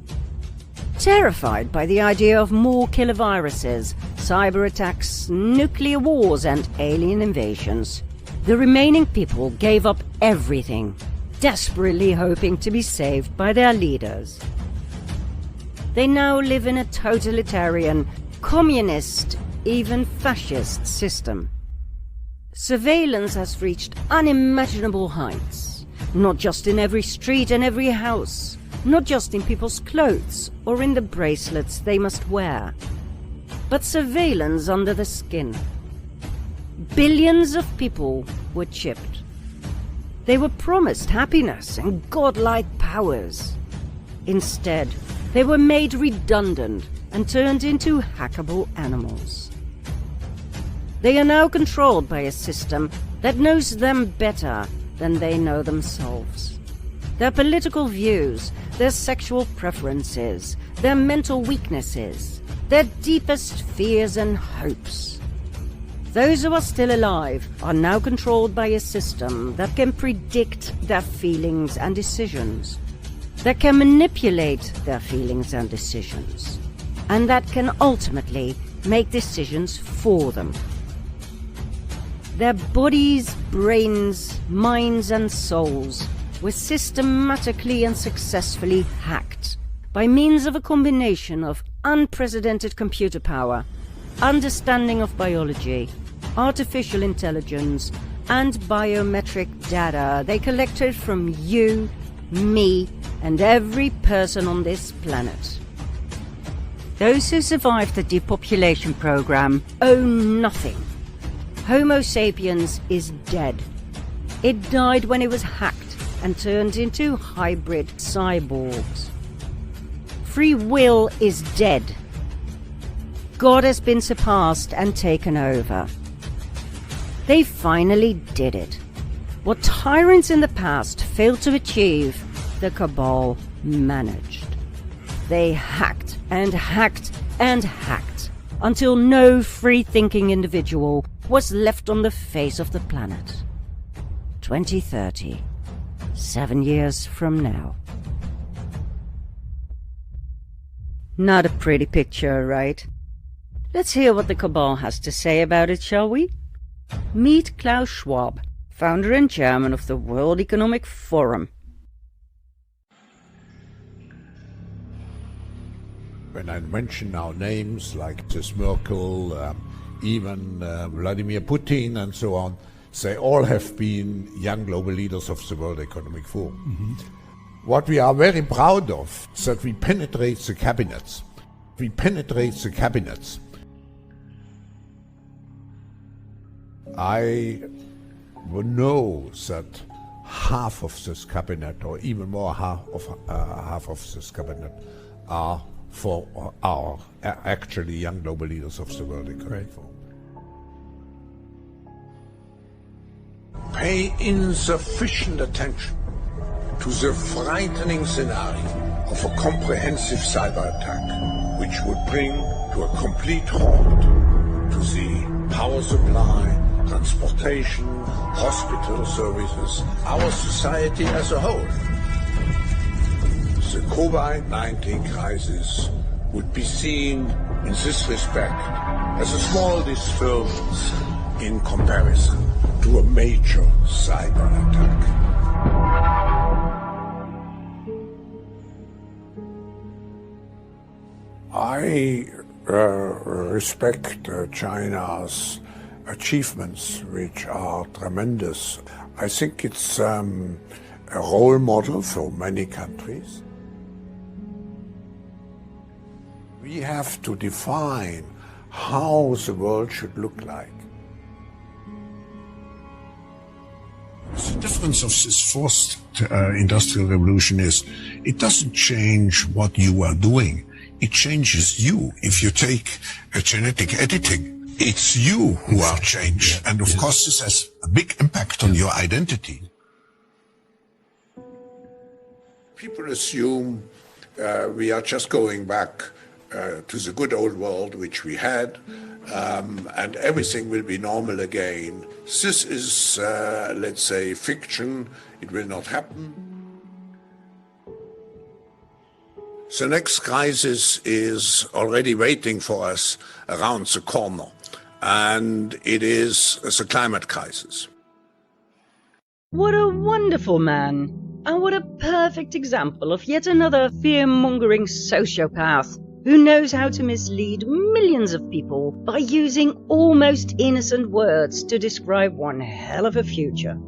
Terrified by the idea of more killer viruses, cyber attacks, nuclear wars and alien invasions, the remaining people gave up everything, desperately hoping to be saved by their leaders. They now live in a totalitarian, communist, even fascist system. Surveillance has reached unimaginable heights, not just in every street and every house, not just in people's clothes or in the bracelets they must wear, but surveillance under the skin. Billions of people were chipped. They were promised happiness and godlike powers. Instead, they were made redundant and turned into hackable animals. They are now controlled by a system that knows them better than they know themselves. Their political views, their sexual preferences, their mental weaknesses, their deepest fears and hopes. Those who are still alive are now controlled by a system that can predict their feelings and decisions, that can manipulate their feelings and decisions, and that can ultimately make decisions for them. Their bodies, brains, minds and souls were systematically and successfully hacked by means of a combination of unprecedented computer power, understanding of biology, artificial intelligence, and biometric data they collected from you, me, and every person on this planet. Those who survived the depopulation program own nothing. Homo sapiens is dead. It died when it was hacked and turned into hybrid cyborgs. Free will is dead. God has been surpassed and taken over. They finally did it. What tyrants in the past failed to achieve, the cabal managed. They hacked and hacked and hacked until no free-thinking individual was left on the face of the planet. 2030, 7 years from now. Not a pretty picture, right? Let's hear what the cabal has to say about it, shall we? Meet Klaus Schwab, founder and chairman of the World Economic Forum. When I mention now names like Mrs. Merkel, even Vladimir Putin and so on, they all have been young global leaders of the World Economic Forum. Mm-hmm. What we are very proud of is that we penetrate the cabinets. We penetrate the cabinets. I know that half of this cabinet, or even more half of this cabinet, are actually young global leaders of the World Economic Forum. Pay insufficient attention to the frightening scenario of a comprehensive cyber attack, which would bring to a complete halt to the power supply, transportation, hospital services, our society as a whole. The COVID-19 crisis would be seen in this respect as a small disturbance in comparison to a major cyber attack. I respect China's achievements, which are tremendous. I think it's a role model for many countries. We have to define how the world should look like. The difference of this fourth industrial revolution is it doesn't change what you are doing. It changes you. If you take a genetic editing, it's you who are changed. And of course, this has a big impact on your identity. People assume we are just going back to the good old world which we had, and everything will be normal again. This is, let's say, fiction. It will not happen. The next crisis is already waiting for us around the corner, and it is the climate crisis. What a wonderful man! And what a perfect example of yet another fear-mongering sociopath who knows how to mislead millions of people by using almost innocent words to describe one hell of a future.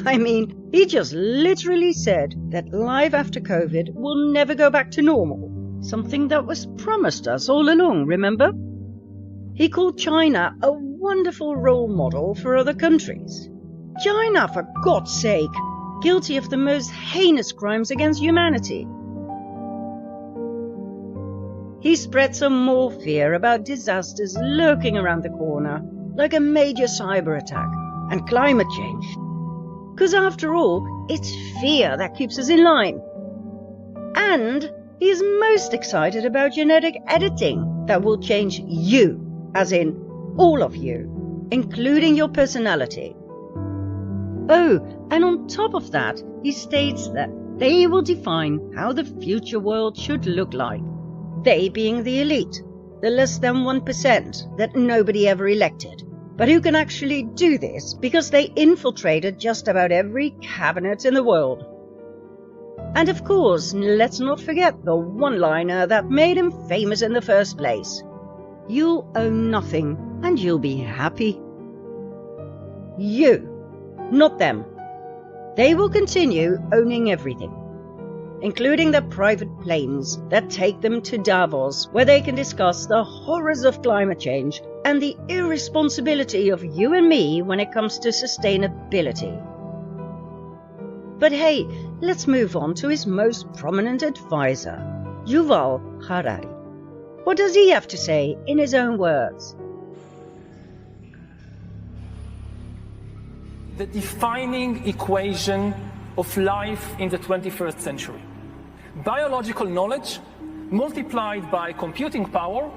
I mean, he just literally said that life after COVID will never go back to normal, something that was promised us all along, remember? He called China a wonderful role model for other countries. China, for God's sake, guilty of the most heinous crimes against humanity. He spread some more fear about disasters lurking around the corner, like a major cyber attack and climate change. Because after all, it's fear that keeps us in line. And he's most excited about genetic editing that will change you, as in all of you, including your personality. Oh, and on top of that, he states that they will define how the future world should look like. They being the elite, the less than 1% that nobody ever elected, but who can actually do this because they infiltrated just about every cabinet in the world. And of course, let's not forget the one-liner that made him famous in the first place. You'll own nothing and you'll be happy. You, not them. They will continue owning everything, including the private planes that take them to Davos, where they can discuss the horrors of climate change and the irresponsibility of you and me when it comes to sustainability. But hey, let's move on to his most prominent advisor, Yuval Harari. What does he have to say in his own words? The defining equation of life in the 21st century. Biological knowledge multiplied by computing power,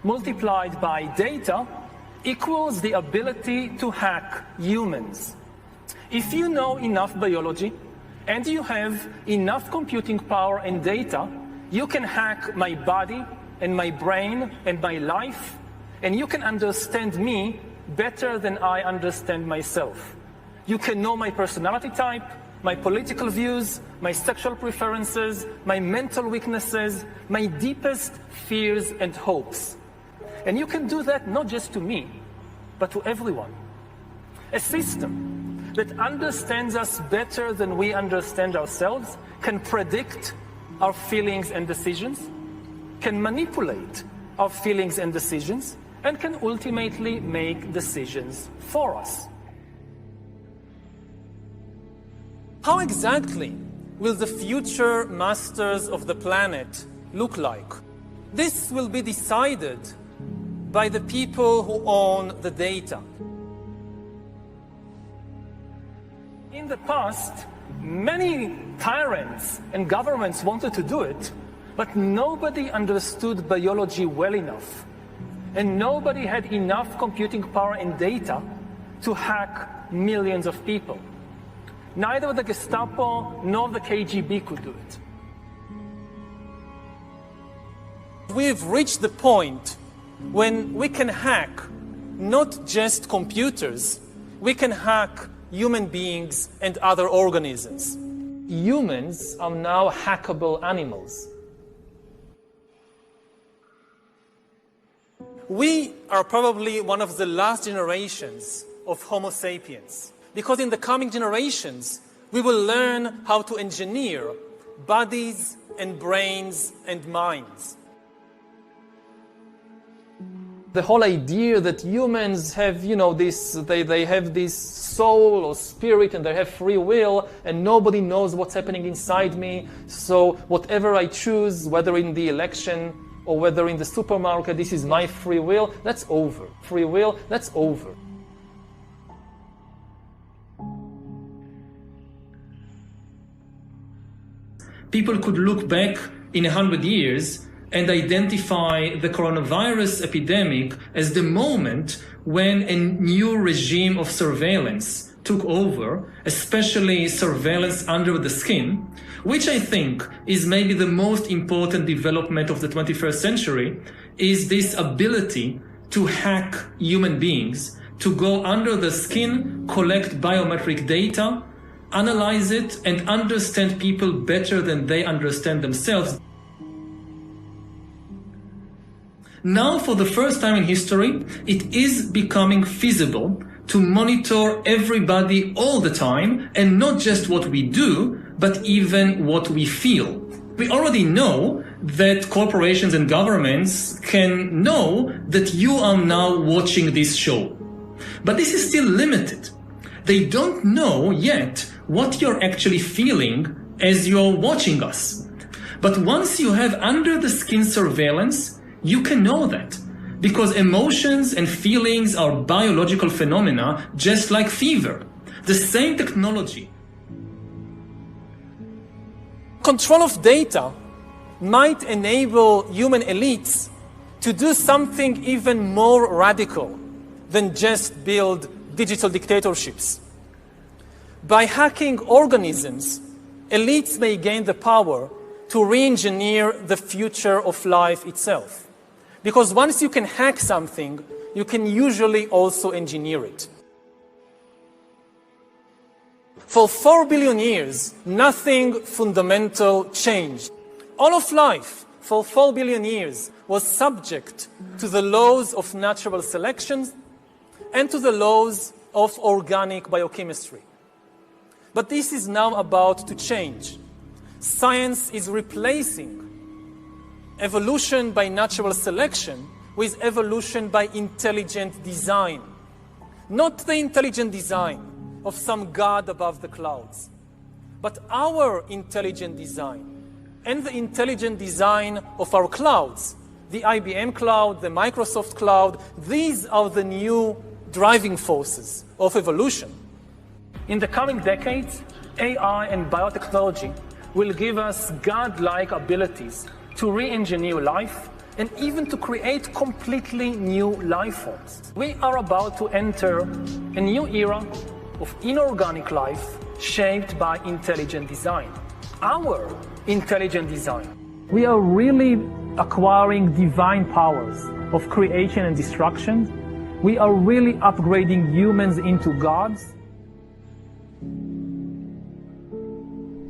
multiplied by data, equals the ability to hack humans. If you know enough biology and you have enough computing power and data, you can hack my body and my brain and my life, and you can understand me better than I understand myself. You can know my personality type, my political views, my sexual preferences, my mental weaknesses, my deepest fears and hopes. And you can do that not just to me, but to everyone. A system that understands us better than we understand ourselves can predict our feelings and decisions, can manipulate our feelings and decisions, and can ultimately make decisions for us. How exactly will the future masters of the planet look like? This will be decided by the people who own the data. In the past, many tyrants and governments wanted to do it, but nobody understood biology well enough, and nobody had enough computing power and data to hack millions of people. Neither the Gestapo nor the KGB could do it. We've reached the point when we can hack not just computers, we can hack human beings and other organisms. Humans are now hackable animals. We are probably one of the last generations of Homo sapiens, because in the coming generations, we will learn how to engineer bodies and brains and minds. The whole idea that humans have, they have this soul or spirit and they have free will and nobody knows what's happening inside me. So whatever I choose, whether in the election or whether in the supermarket, this is my free will, that's over. Free will, that's over. People could look back in 100 years and identify the coronavirus epidemic as the moment when a new regime of surveillance took over, especially surveillance under the skin, which I think is maybe the most important development of the 21st century, is this ability to hack human beings, to go under the skin, collect biometric data, analyze it, and understand people better than they understand themselves. Now, for the first time in history, it is becoming feasible to monitor everybody all the time, and not just what we do, but even what we feel. We already know that corporations and governments can know that you are now watching this show. But this is still limited. They don't know yet what you're actually feeling as you're watching us. But once you have under-the-skin surveillance, you can know that. Because emotions and feelings are biological phenomena, just like fever. The same technology. Control of data might enable human elites to do something even more radical than just build digital dictatorships. By hacking organisms, elites may gain the power to re-engineer the future of life itself. Because once you can hack something, you can usually also engineer it. For 4 billion years, nothing fundamental changed. All of life, for 4 billion years, was subject to the laws of natural selection and to the laws of organic biochemistry. But this is now about to change. Science is replacing evolution by natural selection with evolution by intelligent design. Not the intelligent design of some god above the clouds, but our intelligent design and the intelligent design of our clouds, the IBM cloud, the Microsoft cloud. These are the new driving forces of evolution. In the coming decades, AI and biotechnology will give us godlike abilities to re-engineer life and even to create completely new life forms. We are about to enter a new era of inorganic life shaped by intelligent design. Our intelligent design. We are really acquiring divine powers of creation and destruction. We are really upgrading humans into gods.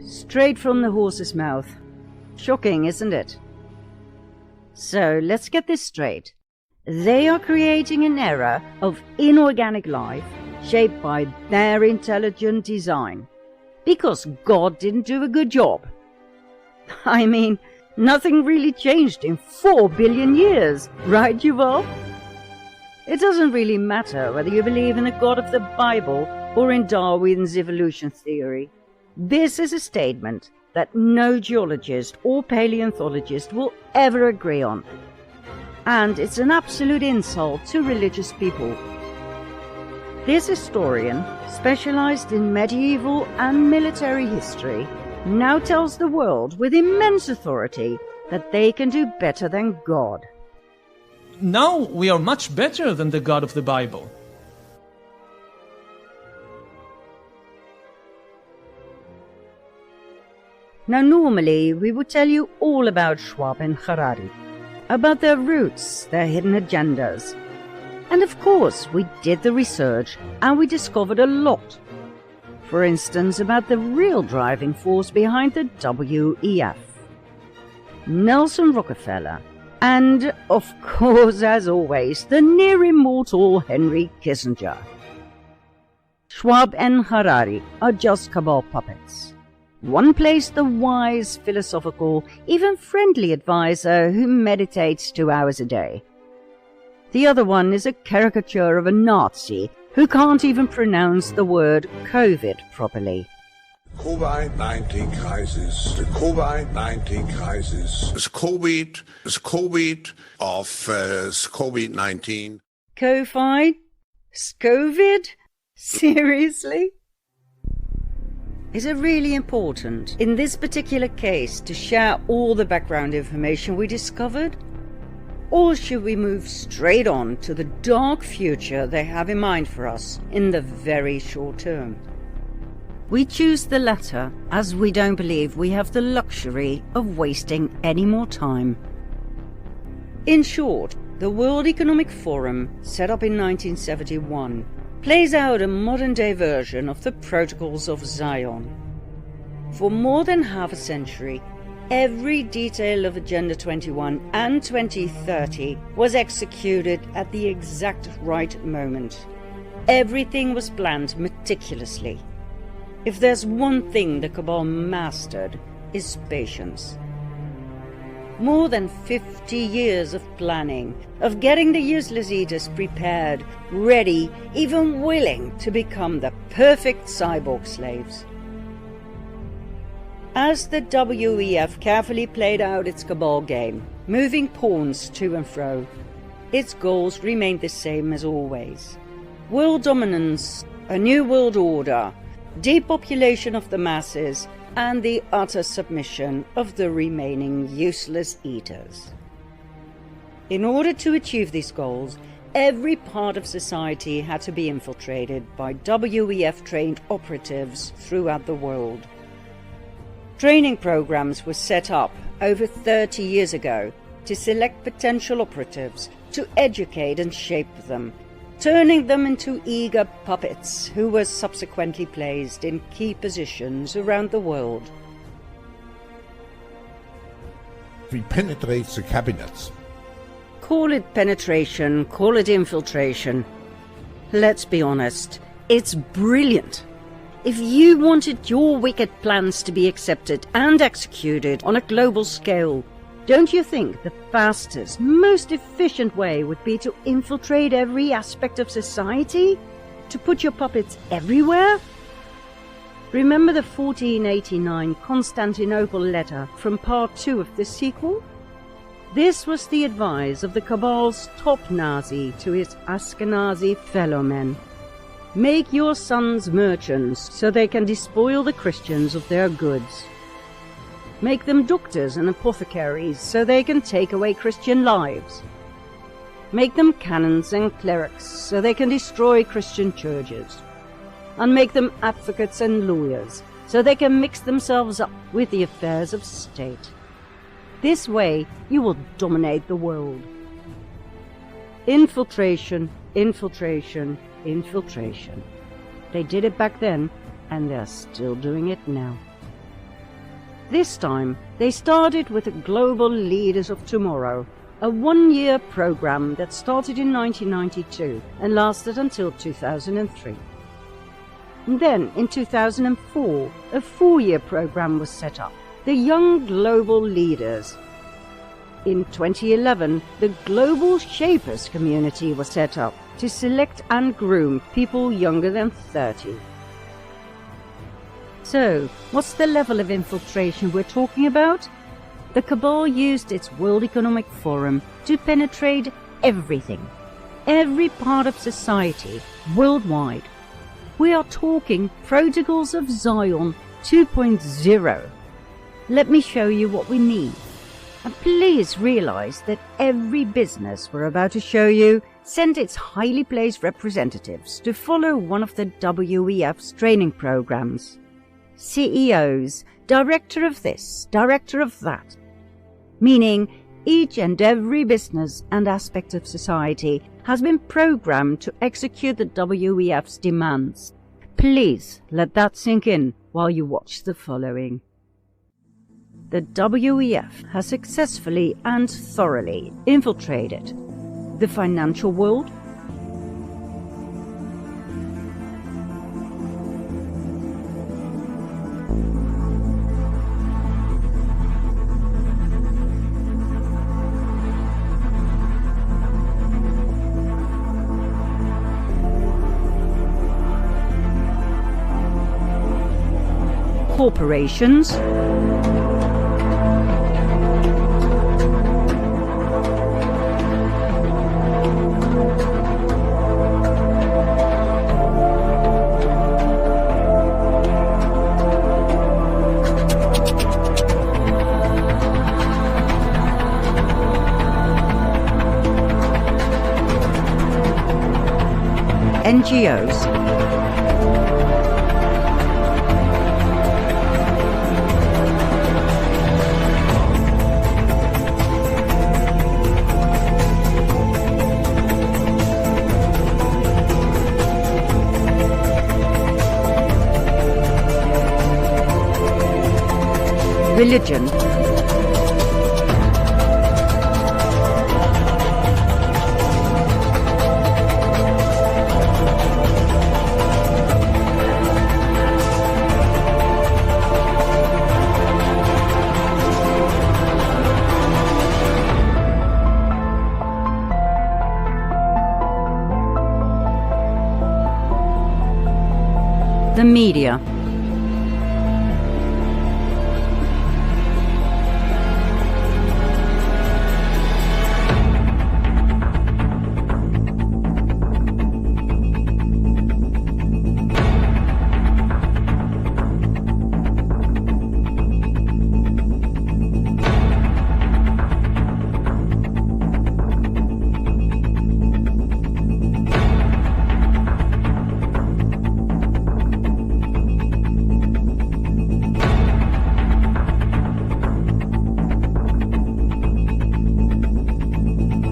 Straight from the horse's mouth. Shocking, isn't it? So let's get this straight. They are creating an era of inorganic life shaped by their intelligent design. Because God didn't do a good job. I mean, nothing really changed in 4 billion years, right, Yuval? It doesn't really matter whether you believe in the God of the Bible or in Darwin's evolution theory. This is a statement that no geologist or paleontologist will ever agree on. And it's an absolute insult to religious people. This historian, specialized in medieval and military history, now tells the world with immense authority that they can do better than God. Now we are much better than the God of the Bible. Now normally we would tell you all about Schwab and Harari, about their roots, their hidden agendas. And of course we did the research and we discovered a lot. For instance, about the real driving force behind the WEF. Nelson Rockefeller, and of course, as always, the near immortal Henry Kissinger. Schwab and Harari are just cabal puppets. One plays the wise, philosophical, even friendly advisor who meditates 2 hours a day. The other one is a caricature of a Nazi who can't even pronounce the word COVID properly. COVID-19 crisis, the COVID-19 crisis, is COVID of COVID-19. COVID? Scovid? Seriously? Is it really important, in this particular case, to share all the background information we discovered? Or should we move straight on to the dark future they have in mind for us in the very short term? We choose the latter, as we don't believe we have the luxury of wasting any more time. In short, the World Economic Forum, set up in 1971, plays out a modern-day version of the Protocols of Zion. For more than half a century, every detail of Agenda 21 and 2030 was executed at the exact right moment. Everything was planned meticulously. If there's one thing the cabal mastered, is patience. More than 50 years of planning, of getting the useless eaters prepared, ready, even willing to become the perfect cyborg slaves. As the WEF carefully played out its cabal game, moving pawns to and fro, its goals remained the same as always. World dominance, a new world order, depopulation of the masses, and the utter submission of the remaining useless eaters. In order to achieve these goals, every part of society had to be infiltrated by WEF-trained operatives throughout the world. Training programs were set up over 30 years ago to select potential operatives, to educate and shape them, turning them into eager puppets who were subsequently placed in key positions around the world. We penetrate the cabinets. Call it penetration, call it infiltration. Let's be honest, it's brilliant. If you wanted your wicked plans to be accepted and executed on a global scale, don't you think the fastest, most efficient way would be to infiltrate every aspect of society? To put your puppets everywhere? Remember the 1489 Constantinople letter from part 2 of the sequel? This was the advice of the Cabal's top Nazi to his Ashkenazi fellow men. Make your sons merchants so they can despoil the Christians of their goods. Make them doctors and apothecaries so they can take away Christian lives. Make them canons and clerics so they can destroy Christian churches. And make them advocates and lawyers so they can mix themselves up with the affairs of state. This way you will dominate the world. Infiltration, infiltration, infiltration. They did it back then, and they're still doing it now. This time, they started with the Global Leaders of Tomorrow, a one-year program that started in 1992 and lasted until 2003. And then, in 2004, a four-year program was set up, the Young Global Leaders. In 2011, the Global Shapers community was set up to select and groom people younger than 30. So, what's the level of infiltration we're talking about? The Cabal used its World Economic Forum to penetrate everything, every part of society, worldwide. We are talking Protocols of Zion 2.0. Let me show you what we need. And please realize that every business we're about to show you sent its highly placed representatives to follow one of the WEF's training programs. CEOs, director of this, director of that. Meaning each and every business and aspect of society has been programmed to execute the WEF's demands. Please let that sink in while you watch the following. The WEF has successfully and thoroughly infiltrated the financial world, corporations, NGOs, religion, the media.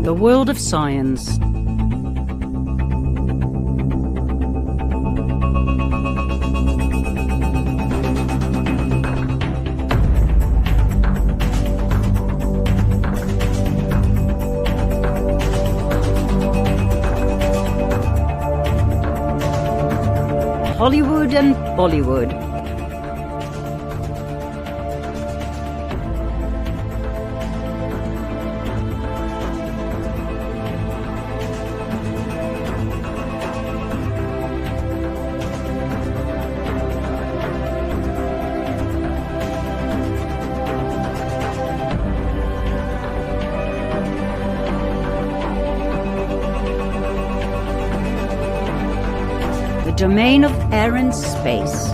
The world of science. Hollywood and Bollywood. Domain of air and space.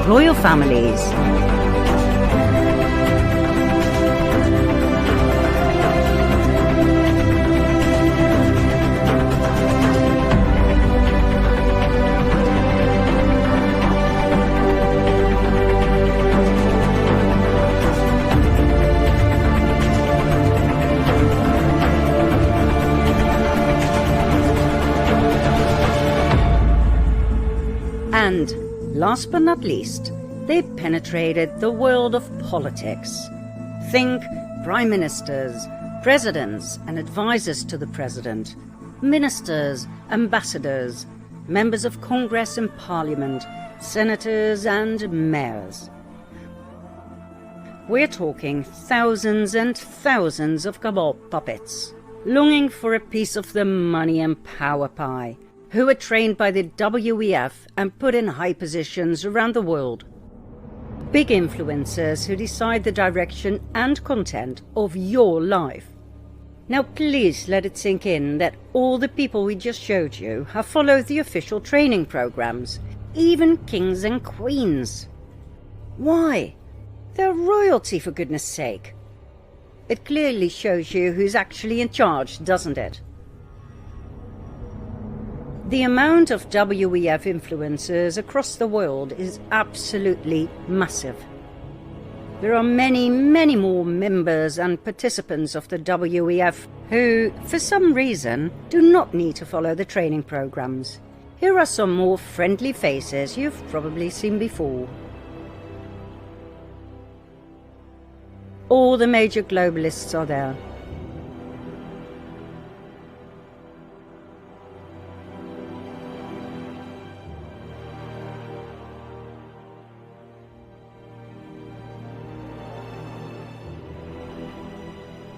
Royal families. And last but not least, they penetrated the world of politics. Think prime ministers, presidents and advisors to the president, ministers, ambassadors, members of Congress and Parliament, senators and mayors. We're talking thousands and thousands of cabal puppets, longing for a piece of the money and power pie, who were trained by the WEF and put in high positions around the world. Big influencers who decide the direction and content of your life. Now please let it sink in that all the people we just showed you have followed the official training programs, even kings and queens. Why? They're royalty, for goodness sake. It clearly shows you who's actually in charge, doesn't it? The amount of WEF influencers across the world is absolutely massive. There are many, many more members and participants of the WEF who, for some reason, do not need to follow the training programs. Here are some more friendly faces you've probably seen before. All the major globalists are there.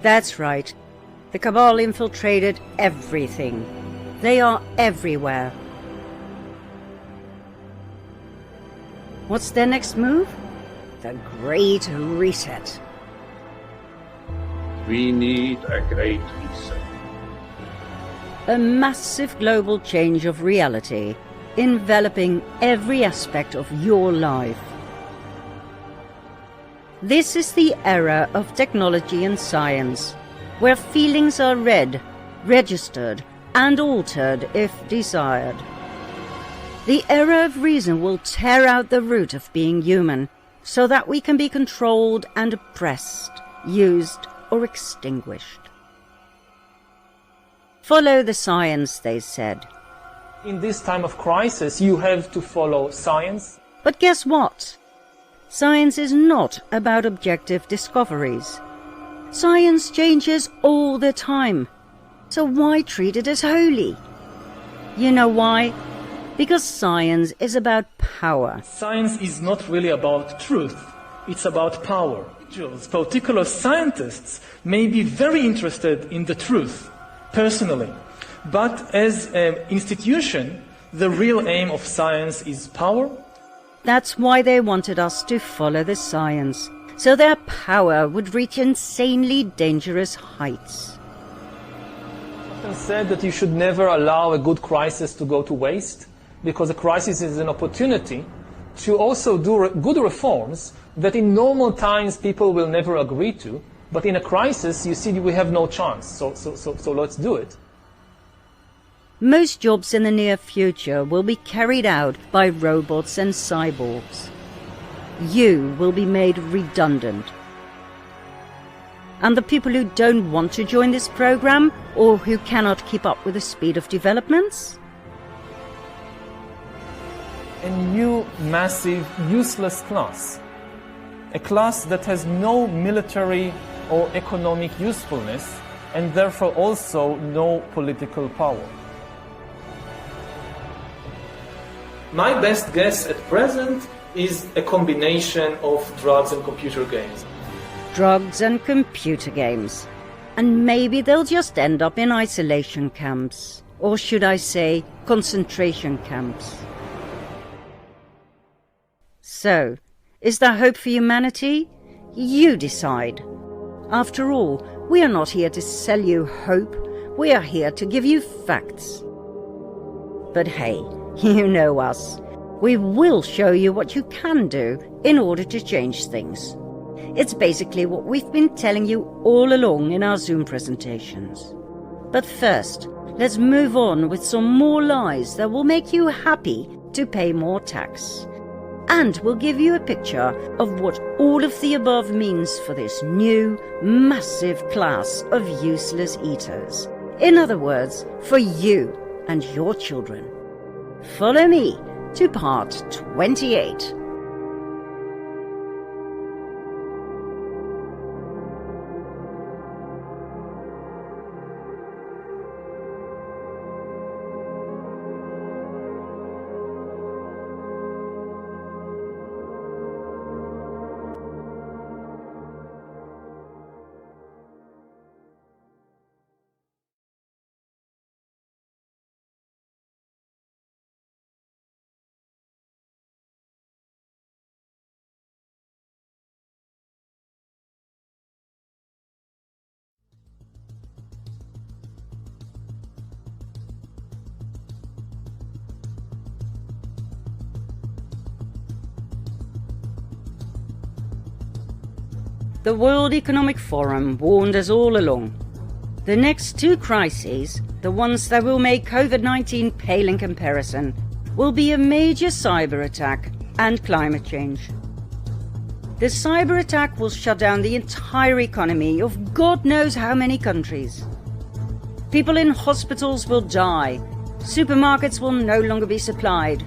That's right. The cabal infiltrated everything. They are everywhere. What's their next move? The Great Reset. We need a great reset. A massive global change of reality, enveloping every aspect of your life. This is the era of technology and science, where feelings are read, registered, and altered if desired. The error of reason will tear out the root of being human, so that we can be controlled and oppressed, used or extinguished. Follow the science, they said. In this time of crisis, you have to follow science. But guess what? Science is not about objective discoveries. Science changes all the time. So why treat it as holy? You know why? Because science is about power. Science is not really about truth. It's about power. Particular scientists may be very interested in the truth, personally. But as an institution, the real aim of science is power. That's why they wanted us to follow the science, so their power would reach insanely dangerous heights. It's often said that you should never allow a good crisis to go to waste, because a crisis is an opportunity to also do good reforms that in normal times people will never agree to, but in a crisis you see we have no chance, so let's do it. Most jobs in the near future will be carried out by robots and cyborgs. You will be made redundant. And the people who don't want to join this program, or who cannot keep up with the speed of developments? A new, massive, useless class. A class that has no military or economic usefulness, and therefore also no political power. My best guess at present is a combination of drugs and computer games. Drugs and computer games. And maybe they'll just end up in isolation camps. Or should I say, concentration camps. So, is there hope for humanity? You decide. After all, we are not here to sell you hope. We are here to give you facts. But hey, you know us. We will show you what you can do in order to change things. It's basically what we've been telling you all along in our Zoom presentations. But first, let's move on with some more lies that will make you happy to pay more tax. And we'll give you a picture of what all of the above means for this new, massive class of useless eaters. In other words, for you and your children. Follow me to part 28. The World Economic Forum warned us all along. The next two crises, the ones that will make COVID-19 pale in comparison, will be a major cyber attack and climate change. The cyber attack will shut down the entire economy of God knows how many countries. People in hospitals will die. Supermarkets will no longer be supplied.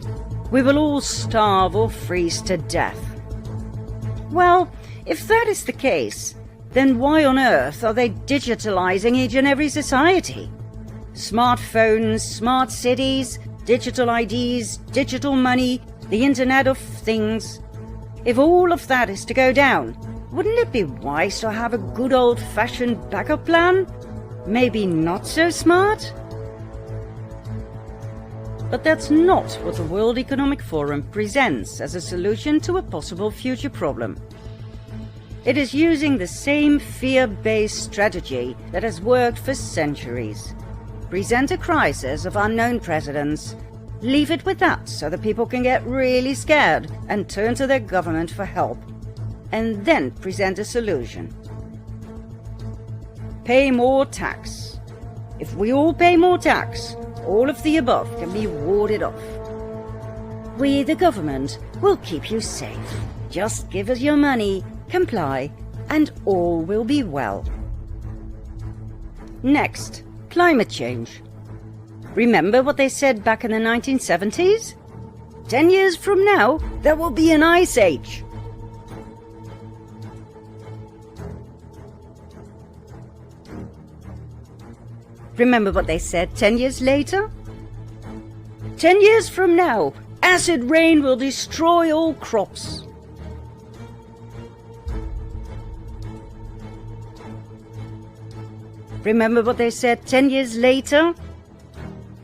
We will all starve or freeze to death. Well, if that is the case, then why on earth are they digitalizing each and every society? Smartphones, smart cities, digital IDs, digital money, the Internet of Things. If all of that is to go down, wouldn't it be wise to have a good old-fashioned backup plan? Maybe not so smart? But that's not what the World Economic Forum presents as a solution to a possible future problem. It is using the same fear-based strategy that has worked for centuries. Present a crisis of unknown precedents, leave it with that so that people can get really scared and turn to their government for help, and then present a solution. pay more tax. If we all pay more tax, all of the above can be warded off. We, the government, will keep you safe. Just give us your money, comply, and all will be well. Next, climate change. Remember what they said back in the 1970s? 10 years from now, there will be an ice age. Remember what they said 10 years later? 10 years from now, acid rain will destroy all crops. Remember what they said 10 years later?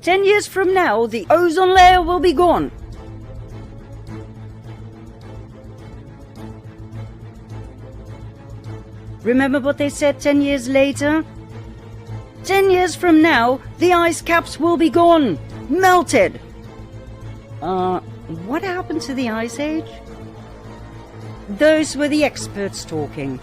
10 years from now, the ozone layer will be gone. Remember what they said 10 years later? 10 years from now, the ice caps will be gone, melted. What happened to the Ice Age? Those were the experts talking.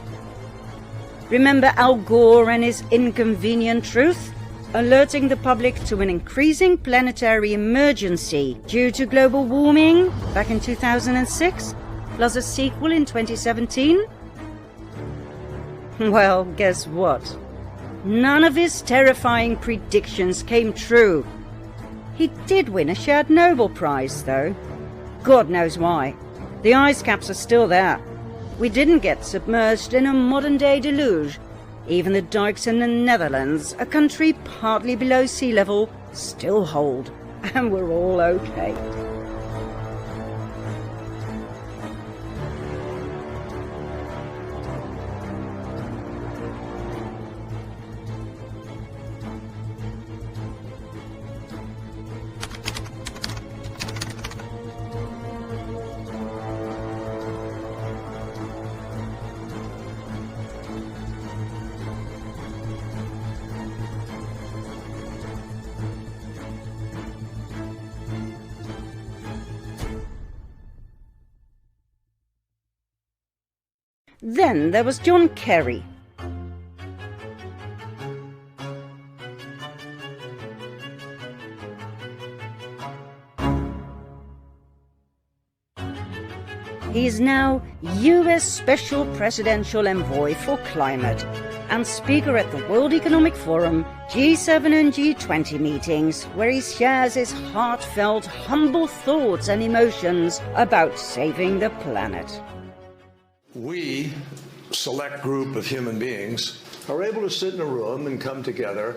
Remember Al Gore and his inconvenient truth? Alerting the public to an increasing planetary emergency due to global warming back in 2006, plus a sequel in 2017? Well, guess what? None of his terrifying predictions came true. He did win a shared Nobel Prize, though. God knows why. The ice caps are still there. We didn't get submerged in a modern-day deluge. Even the dikes in the Netherlands, a country partly below sea level, still hold. And we're all okay. Then there was John Kerry. He is now US Special Presidential Envoy for Climate and speaker at the World Economic Forum, G7 and G20 meetings, where he shares his heartfelt, humble thoughts and emotions about saving the planet. We, select group of human beings, are able to sit in a room and come together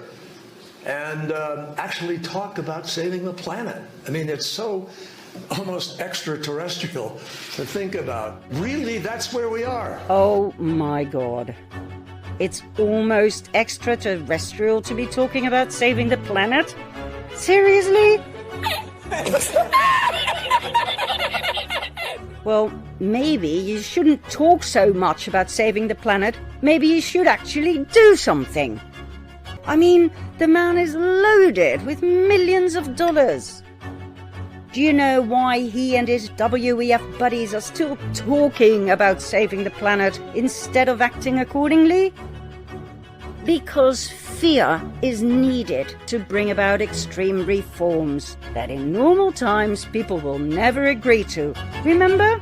and actually talk about saving the planet. I mean, it's so almost extraterrestrial to think about. Really, that's where we are. Oh my God. It's almost extraterrestrial to be talking about saving the planet? Seriously? Well, maybe you shouldn't talk so much about saving the planet. Maybe you should actually do something. I mean, the man is loaded with millions of dollars. Do you know why he and his WEF buddies are still talking about saving the planet instead of acting accordingly? Because fear is needed to bring about extreme reforms that in normal times people will never agree to. Remember?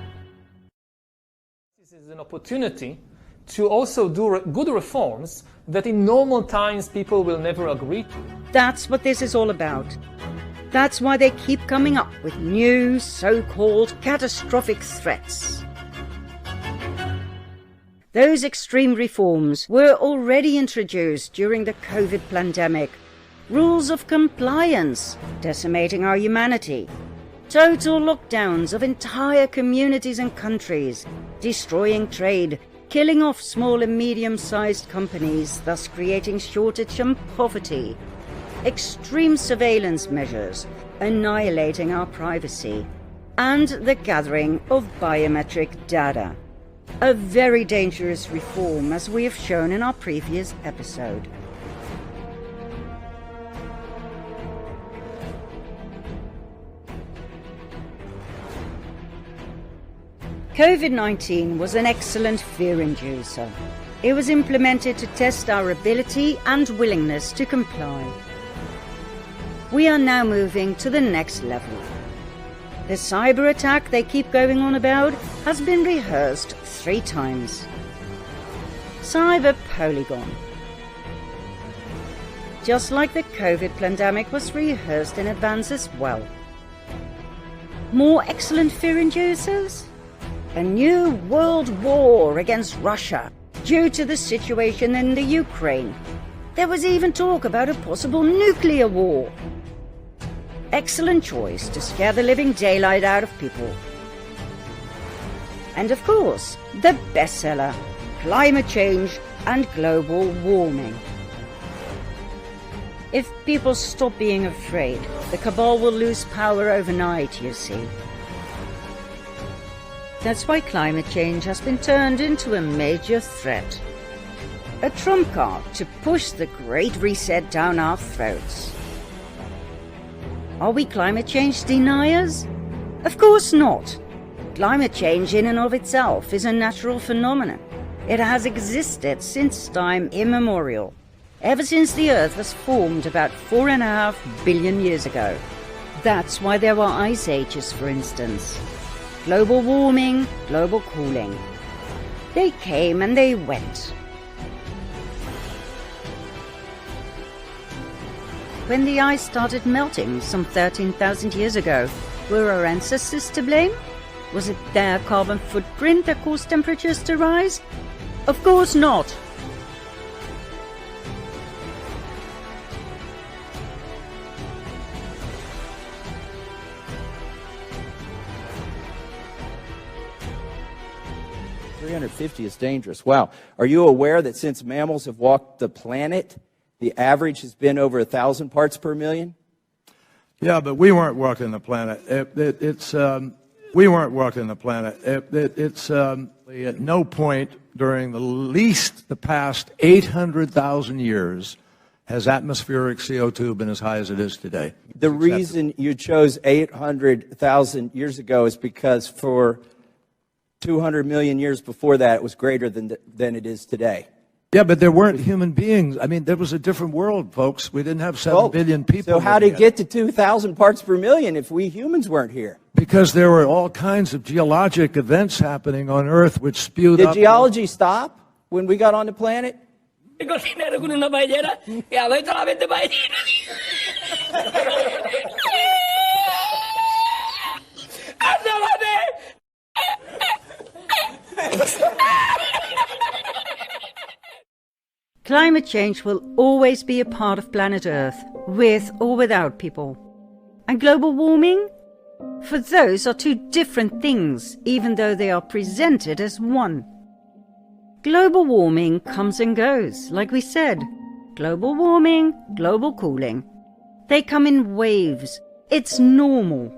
This is an opportunity to also do good reforms that in normal times people will never agree to. That's what this is all about. That's why they keep coming up with new so-called catastrophic threats. Those extreme reforms were already introduced during the COVID pandemic. Rules of compliance, decimating our humanity. Total lockdowns of entire communities and countries, destroying trade, killing off small and medium-sized companies, thus creating shortage and poverty. Extreme surveillance measures, annihilating our privacy. And the gathering of biometric data. A very dangerous reform, as we have shown in our previous episode. COVID-19 was an excellent fear inducer. It was implemented to test our ability and willingness to comply. We are now moving to the next level. The cyber attack they keep going on about has been rehearsed 3 times. Cyber Polygon. Just like the COVID pandemic was rehearsed in advance as well. More excellent fear inducers? A new world war against Russia due to the situation in the Ukraine. There was even talk about a possible nuclear war. Excellent choice to scare the living daylight out of people. And of course, the bestseller, climate change and global warming. If people stop being afraid, the cabal will lose power overnight, you see. That's why climate change has been turned into a major threat. A trump card to push the Great Reset down our throats. Are we climate change deniers? Of course not. Climate change in and of itself is a natural phenomenon. It has existed since time immemorial, ever since the Earth was formed about 4.5 billion years ago. That's why there were ice ages, for instance. Global warming, global cooling. They came and they went. When the ice started melting some 13,000 years ago, were our ancestors to blame? Was it their carbon footprint that caused temperatures to rise? Of course not. $350 is dangerous. Wow. Are you aware that since mammals have walked the planet, the average has been over 1,000 parts per million? Yeah, but we weren't walking the planet. We weren't walking the planet. At no point during the past 800,000 years has atmospheric CO2 been as high as it is today. The reason you chose 800,000 years ago is because for 200 million years before that, it was greater than it is today. Yeah, but there weren't human beings. I mean, there was a different world, folks. We didn't have 7 billion people. So how did it get to 2,000 parts per million if we humans weren't here? Because there were all kinds of geologic events happening on Earth which spewed up. Did geology stop when we got on the planet? Climate change will always be a part of planet Earth, with or without people. And global warming? For those are 2 different things, even though they are presented as one. Global warming comes and goes, like we said. Global warming, global cooling. They come in waves. It's normal.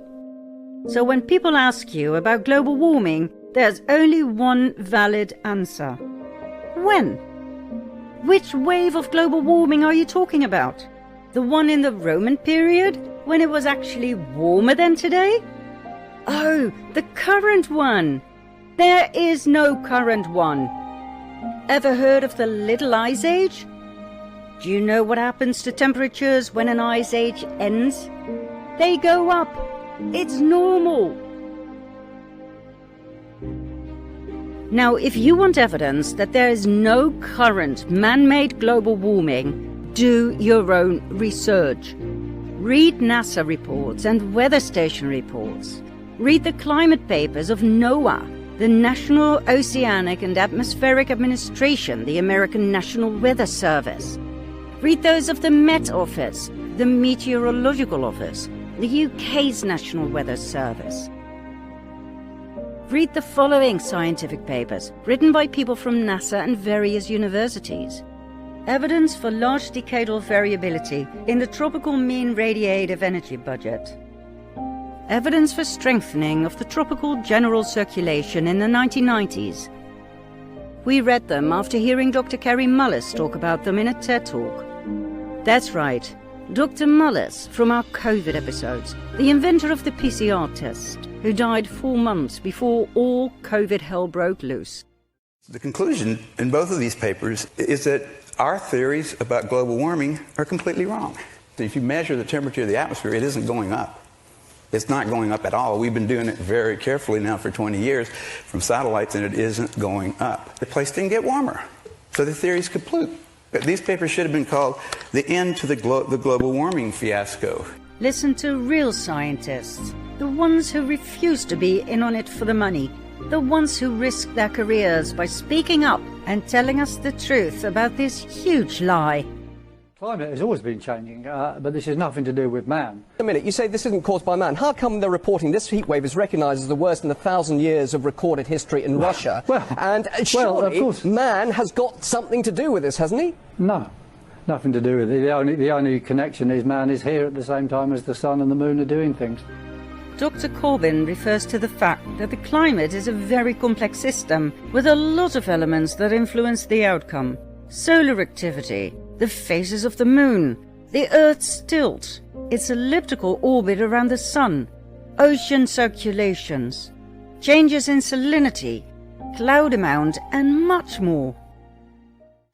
So when people ask you about global warming, there's only one valid answer. When? Which wave of global warming are you talking about? The one in the Roman period, when it was actually warmer than today? Oh, the current one. There is no current one. Ever heard of the Little Ice Age? Do you know what happens to temperatures when an ice age ends? They go up. It's normal. Now, if you want evidence that there is no current man-made global warming, do your own research. Read NASA reports and weather station reports. Read the climate papers of NOAA, the National Oceanic and Atmospheric Administration, the American National Weather Service. Read those of the Met Office, the Meteorological Office, the UK's National Weather Service. Read the following scientific papers, written by people from NASA and various universities. Evidence for large decadal variability in the tropical mean radiative energy budget. Evidence for strengthening of the tropical general circulation in the 1990s. We read them after hearing Dr. Carrie Mullis talk about them in a TED Talk. That's right, Dr. Mullis from our COVID episodes, the inventor of the PCR test, who died 4 months before all COVID hell broke loose. The conclusion in both of these papers is that our theories about global warming are completely wrong. If you measure the temperature of the atmosphere, it isn't going up. It's not going up at all. We've been doing it very carefully now for 20 years from satellites, and it isn't going up. The place didn't get warmer, so the theory is complete. These papers should have been called The End to the Global Warming Fiasco. Listen to real scientists, the ones who refuse to be in on it for the money, the ones who risk their careers by speaking up and telling us the truth about this huge lie. Climate has always been changing, but this has nothing to do with man. A minute, you say this isn't caused by man. How come they're reporting this heatwave is recognised as the worst in 1,000 years of recorded history in Russia? And surely of course, man has got something to do with this, hasn't he? No, nothing to do with it. The only connection is man is here at the same time as the sun and the moon are doing things. Dr. Corbyn refers to the fact that the climate is a very complex system with a lot of elements that influence the outcome. Solar activity, the phases of the moon, the Earth's tilt, its elliptical orbit around the sun, ocean circulations, changes in salinity, cloud amount, and much more.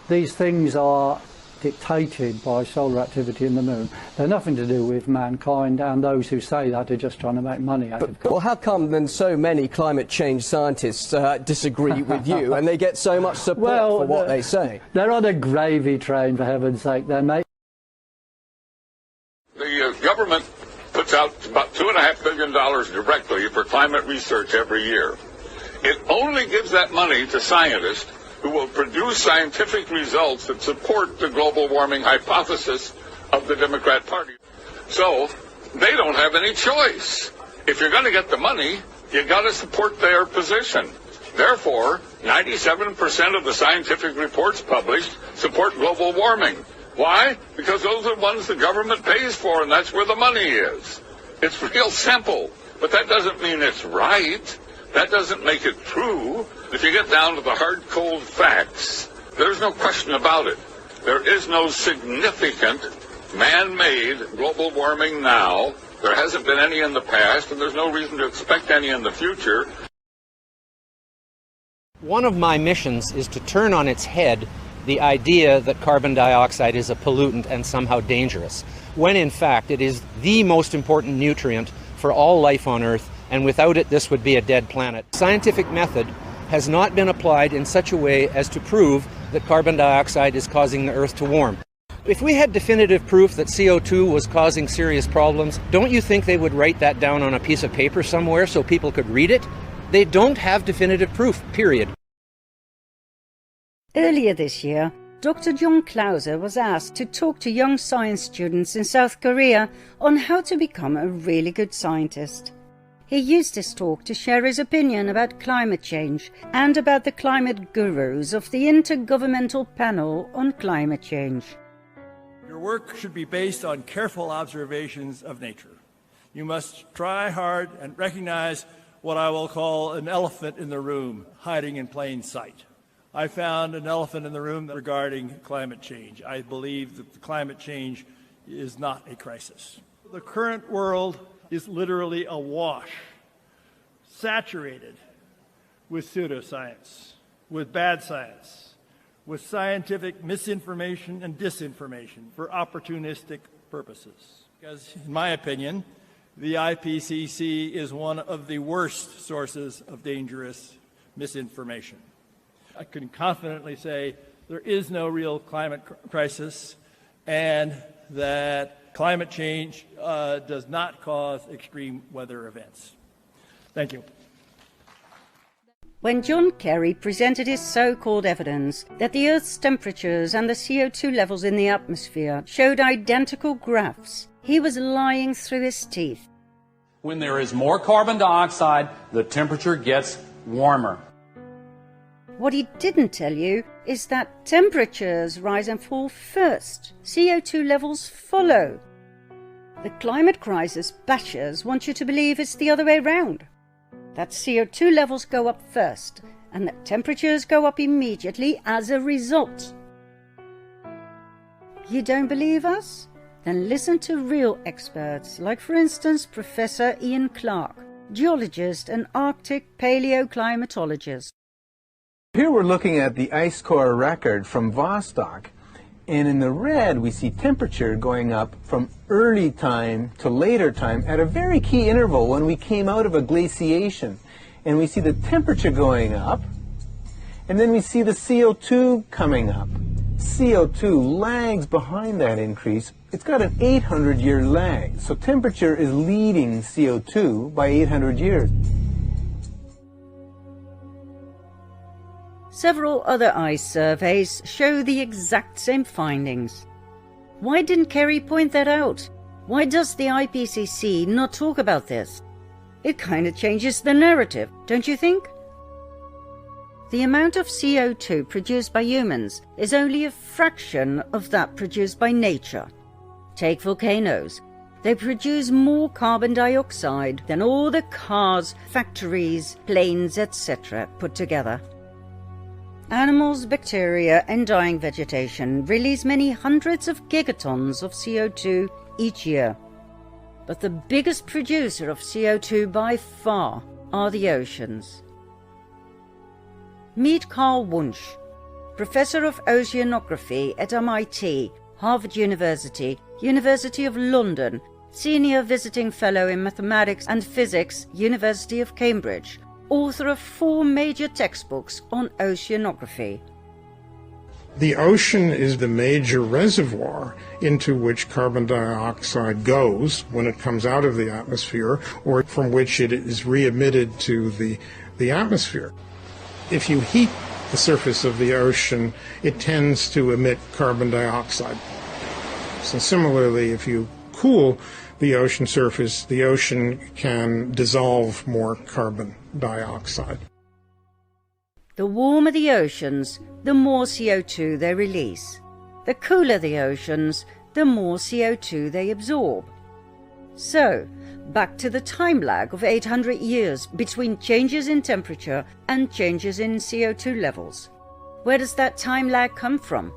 These things are dictated by solar activity in the moon. They're nothing to do with mankind, and those who say that are just trying to make money out of it. Well, how come then so many climate change scientists disagree with you and they get so much support for what they say? They're on a gravy train, for heaven's sake. They're making... The government puts out about $2.5 billion directly for climate research every year. It only gives that money to scientists who will produce scientific results that support the global warming hypothesis of the Democrat Party. So they don't have any choice. If you're going to get the money, you got to support their position. Therefore, 97% of the scientific reports published support global warming. Why? Because those are the ones the government pays for, and that's where the money is. It's real simple, but that doesn't mean it's right. That doesn't make it true. If you get down to the hard, cold facts, there's no question about it. There is no significant man-made global warming now. There hasn't been any in the past, and there's no reason to expect any in the future. One of my missions is to turn on its head the idea that carbon dioxide is a pollutant and somehow dangerous, when in fact it is the most important nutrient for all life on Earth, and without it this would be a dead planet. Scientific method has not been applied in such a way as to prove that carbon dioxide is causing the Earth to warm. If we had definitive proof that CO2 was causing serious problems, don't you think they would write that down on a piece of paper somewhere so people could read it? They don't have definitive proof, period. Earlier this year, Dr. John Clauser was asked to talk to young science students in South Korea on how to become a really good scientist. He used his talk to share his opinion about climate change and about the climate gurus of the Intergovernmental Panel on Climate Change. Your work should be based on careful observations of nature. You must try hard and recognize what I will call an elephant in the room hiding in plain sight. I found an elephant in the room regarding climate change. I believe that climate change is not a crisis. The current world is literally awash, saturated with pseudoscience, with bad science, with scientific misinformation and disinformation for opportunistic purposes. Because, in my opinion, the IPCC is one of the worst sources of dangerous misinformation. I can confidently say there is no real climate crisis and that climate change does not cause extreme weather events. Thank you. When John Kerry presented his so-called evidence that the Earth's temperatures and the CO2 levels in the atmosphere showed identical graphs, he was lying through his teeth. When there is more carbon dioxide, the temperature gets warmer. What he didn't tell you is that temperatures rise and fall first. CO2 levels follow. The climate crisis bashers want you to believe it's the other way round. That CO2 levels go up first and that temperatures go up immediately as a result. You don't believe us? Then listen to real experts, like for instance Professor Ian Clark, geologist and Arctic paleoclimatologist. Here we're looking at the ice core record from Vostok, and in the red we see temperature going up from early time to later time at a very key interval when we came out of a glaciation. And we see the temperature going up, and then we see the CO2 coming up. CO2 lags behind that increase. It's got an 800-year lag, so temperature is leading CO2 by 800 years. Several other ice surveys show the exact same findings. Why didn't Kerry point that out? Why does the IPCC not talk about this? It kind of changes the narrative, don't you think? The amount of CO2 produced by humans is only a fraction of that produced by nature. Take volcanoes. They produce more carbon dioxide than all the cars, factories, planes, etc. put together. Animals, bacteria, and dying vegetation release many hundreds of gigatons of CO2 each year. But the biggest producer of CO2 by far are the oceans. Meet Carl Wunsch, Professor of Oceanography at MIT, Harvard University, University of London, Senior Visiting Fellow in Mathematics and Physics, University of Cambridge, author of 4 major textbooks on oceanography. The ocean is the major reservoir into which carbon dioxide goes when it comes out of the atmosphere, or from which it is re-emitted to the atmosphere. If you heat the surface of the ocean, it tends to emit carbon dioxide. So similarly, if you cool the ocean surface, the ocean can dissolve more carbon dioxide. The warmer the oceans, the more CO2 they release. The cooler the oceans, the more CO2 they absorb. So, back to the time lag of 800 years between changes in temperature and changes in CO2 levels. Where does that time lag come from?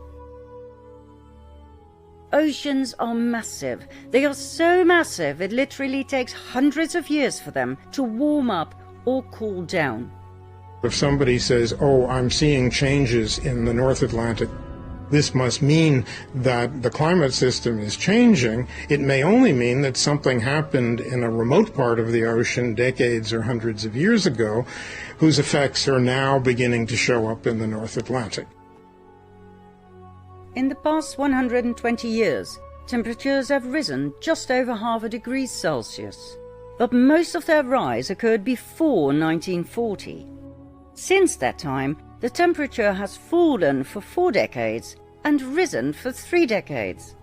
Oceans are massive. They are so massive it literally takes hundreds of years for them to warm up or cool down. If somebody says, oh, I'm seeing changes in the North Atlantic, this must mean that the climate system is changing. It may only mean that something happened in a remote part of the ocean decades or hundreds of years ago, whose effects are now beginning to show up in the North Atlantic. In the past 120 years, temperatures have risen just over half a degree Celsius. But most of their rise occurred before 1940. Since that time, the temperature has fallen for 4 decades and risen for 3 decades.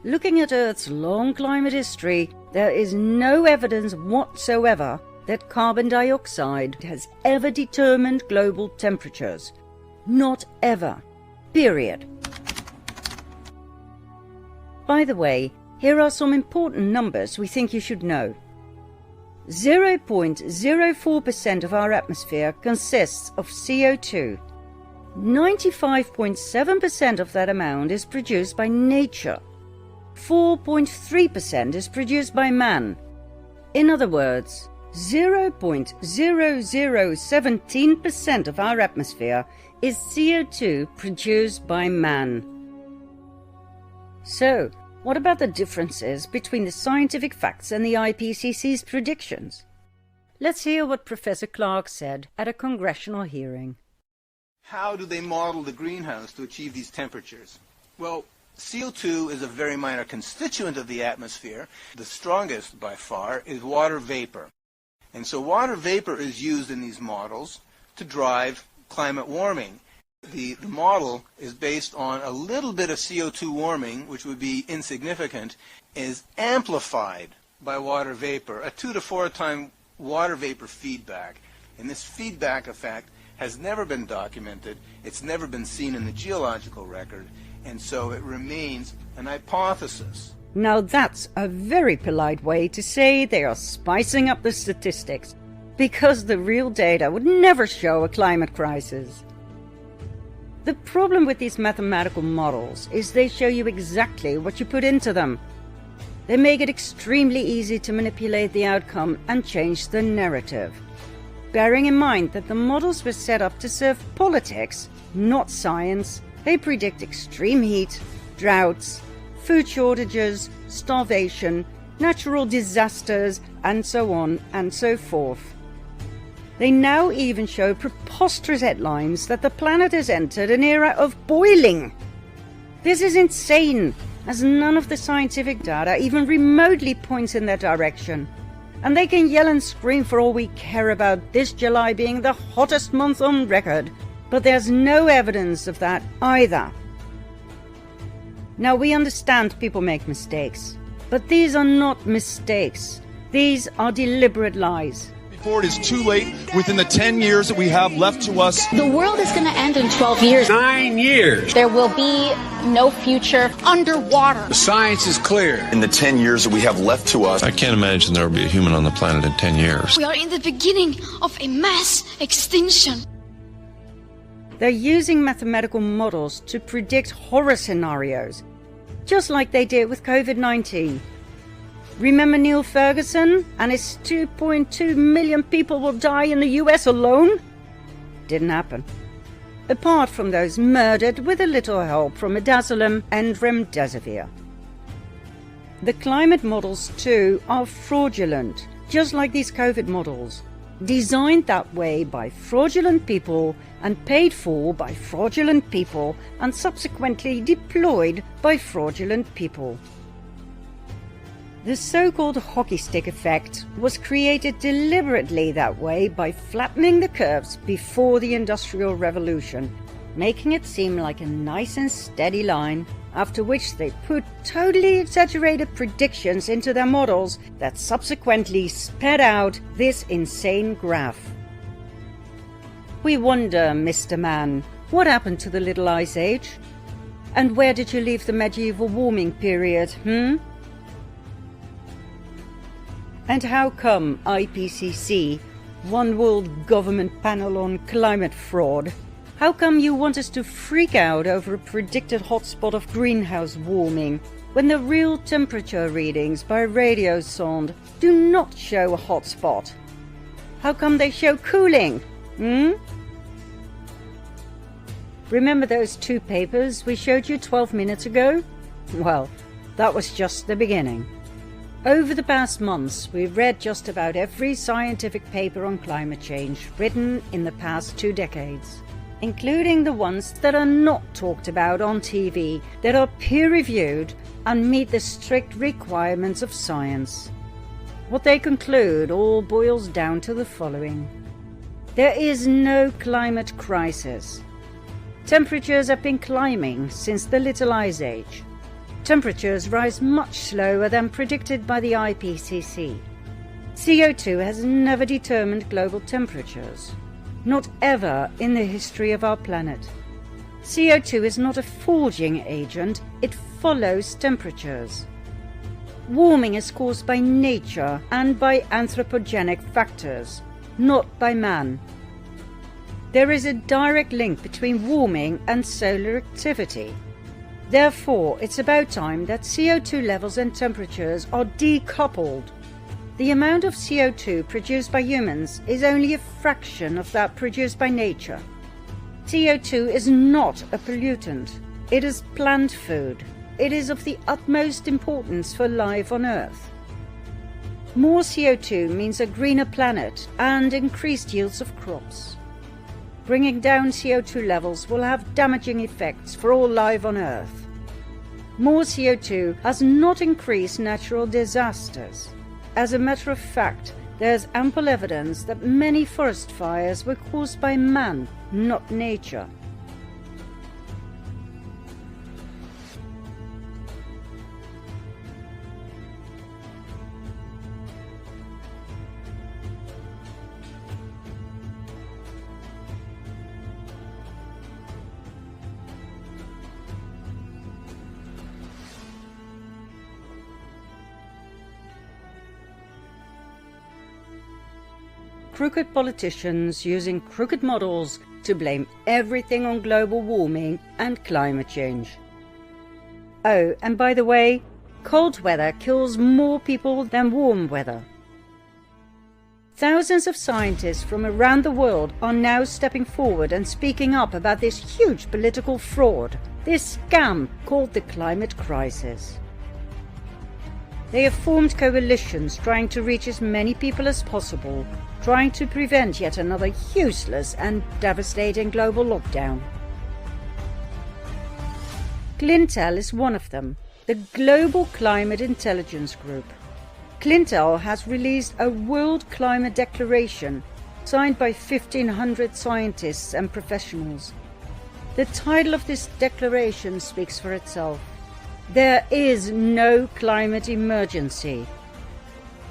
Looking at Earth's long climate history, there is no evidence whatsoever that carbon dioxide has ever determined global temperatures. Not ever. Period. By the way, here are some important numbers we think you should know. 0.04% of our atmosphere consists of CO2. 95.7% of that amount is produced by nature. 4.3% is produced by man. In other words, 0.0017% of our atmosphere is CO2 produced by man. So, what about the differences between the scientific facts and the IPCC's predictions? Let's hear what Professor Clark said at a congressional hearing. How do they model the greenhouse to achieve these temperatures? Well, CO2 is a very minor constituent of the atmosphere. The strongest, by far, is water vapor. And so water vapor is used in these models to drive climate warming. The model is based on a little bit of CO2 warming, which would be insignificant, is amplified by water vapor, a 2 to 4 time water vapor feedback. And this feedback effect has never been documented, it's never been seen in the geological record, and so it remains an hypothesis. Now that's a very polite way to say they are spicing up the statistics, because the real data would never show a climate crisis. The problem with these mathematical models is they show you exactly what you put into them. They make it extremely easy to manipulate the outcome and change the narrative. bearing in mind that the models were set up to serve politics, not science. They predict extreme heat, droughts, food shortages, starvation, natural disasters, and so on and so forth. They now even show preposterous headlines that the planet has entered an era of boiling. This is insane, as none of the scientific data even remotely points in that direction. And they can yell and scream for all we care about this July being the hottest month on record, but there's no evidence of that either. Now, we understand people make mistakes, but these are not mistakes. These are deliberate lies. Before it is too late, within the 10 years that we have left to us. The world is going to end in 12 years. 9 years. There will be no future underwater. The science is clear. In the 10 years that we have left to us, I can't imagine there will be a human on the planet in 10 years. We are in the beginning of a mass extinction. They're using mathematical models to predict horror scenarios, just like they did with COVID-19. Remember Neil Ferguson and his 2.2 million people will die in the US alone? Didn't happen. Apart from those murdered with a little help from midazolam and remdesivir. The climate models too are fraudulent, just like these COVID models. Designed that way by fraudulent people and paid for by fraudulent people and subsequently deployed by fraudulent people. The so-called hockey stick effect was created deliberately that way by flattening the curves before the Industrial Revolution, making it seem like a nice and steady line, after which they put totally exaggerated predictions into their models that subsequently sped out this insane graph. We wonder, Mr. Man, what happened to the Little Ice Age? And where did you leave the medieval warming period, And how come IPCC, One World Government Panel on Climate Fraud, how come you want us to freak out over a predicted hotspot of greenhouse warming when the real temperature readings by radio sonde do not show a hotspot? How come they show cooling? Remember those 2 papers we showed you 12 minutes ago? Well, that was just the beginning. Over the past months, we've read just about every scientific paper on climate change written in the past 2 decades, including the ones that are not talked about on TV, that are peer-reviewed and meet the strict requirements of science. What they conclude all boils down to the following. There is no climate crisis. Temperatures have been climbing since the Little Ice Age. Temperatures rise much slower than predicted by the IPCC. CO2 has never determined global temperatures. Not ever in the history of our planet. CO2 is not a forging agent, it follows temperatures. Warming is caused by nature and by anthropogenic factors, not by man. There is a direct link between warming and solar activity. Therefore, it's about time that CO2 levels and temperatures are decoupled. The amount of CO2 produced by humans is only a fraction of that produced by nature. CO2 is not a pollutant. It is plant food. It is of the utmost importance for life on Earth. More CO2 means a greener planet and increased yields of crops. Bringing down CO2 levels will have damaging effects for all life on Earth. More CO2 has not increased natural disasters. As a matter of fact, there's ample evidence that many forest fires were caused by man, not nature. Crooked politicians using crooked models to blame everything on global warming and climate change. Oh, and by the way, cold weather kills more people than warm weather. Thousands of scientists from around the world are now stepping forward and speaking up about this huge political fraud, this scam called the climate crisis. They have formed coalitions trying to reach as many people as possible, trying to prevent yet another useless and devastating global lockdown. Clintel is one of them, the Global Climate Intelligence Group. Clintel has released a World Climate Declaration signed by 1,500 scientists and professionals. The title of this declaration speaks for itself. There is no climate emergency.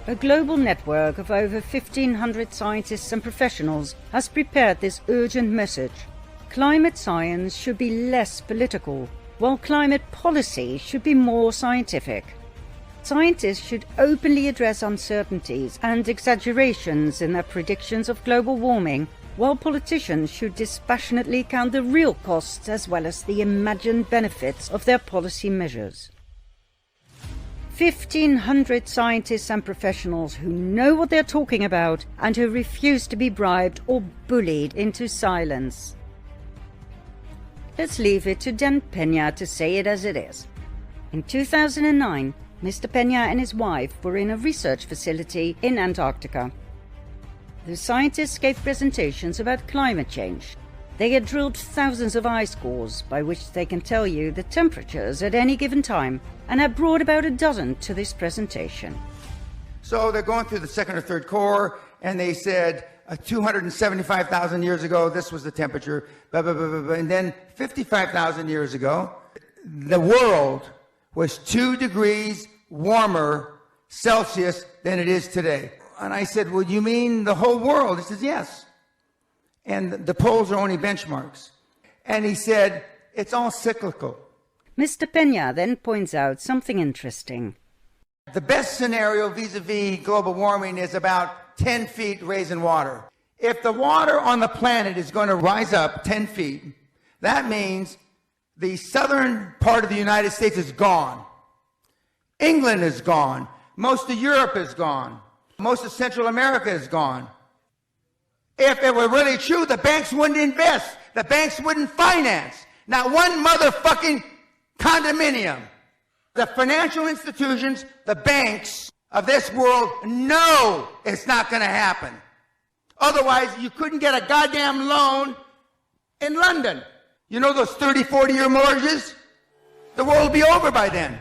A global network of over 1,500 scientists and professionals has prepared this urgent message. Climate science should be less political, while climate policy should be more scientific. Scientists should openly address uncertainties and exaggerations in their predictions of global warming, while politicians should dispassionately count the real costs as well as the imagined benefits of their policy measures. 1,500 scientists and professionals who know what they're talking about and who refuse to be bribed or bullied into silence. Let's leave it to Dan Peña to say it as it is. In 2009, Mr. Peña and his wife were in a research facility in Antarctica. The scientists gave presentations about climate change. They had drilled thousands of ice cores by which they can tell you the temperatures at any given time, and had brought about a dozen to this presentation. So they're going through the second or third core, and they said 275,000 years ago, this was the temperature, blah, blah, blah, blah, blah. And then 55,000 years ago, the world was 2 degrees warmer Celsius than it is today. And I said, well, you mean the whole world? He says, yes. And the poles are only benchmarks. And he said, it's all cyclical. Mr. Peña then points out something interesting. The best scenario vis-a-vis global warming is about 10 feet raise in water. If the water on the planet is going to rise up 10 feet, that means the southern part of the United States is gone. England is gone. Most of Europe is gone. Most of Central America is gone. If it were really true, the banks wouldn't invest. The banks wouldn't finance. Not one motherfucking condominium. The financial institutions, the banks of this world know it's not going to happen. Otherwise, you couldn't get a goddamn loan in London. You know those 30, 40-year mortgages? The world will be over by then.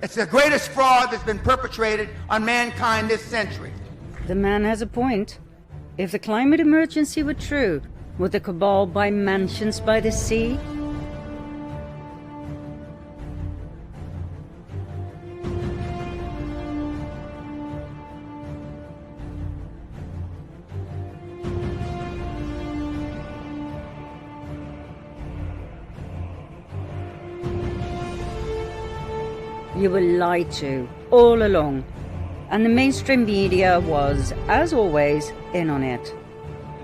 It's the greatest fraud that's been perpetrated on mankind this century. The man has a point. If the climate emergency were true, would the cabal buy mansions by the sea? You were lied to all along, and the mainstream media was, as always, in on it.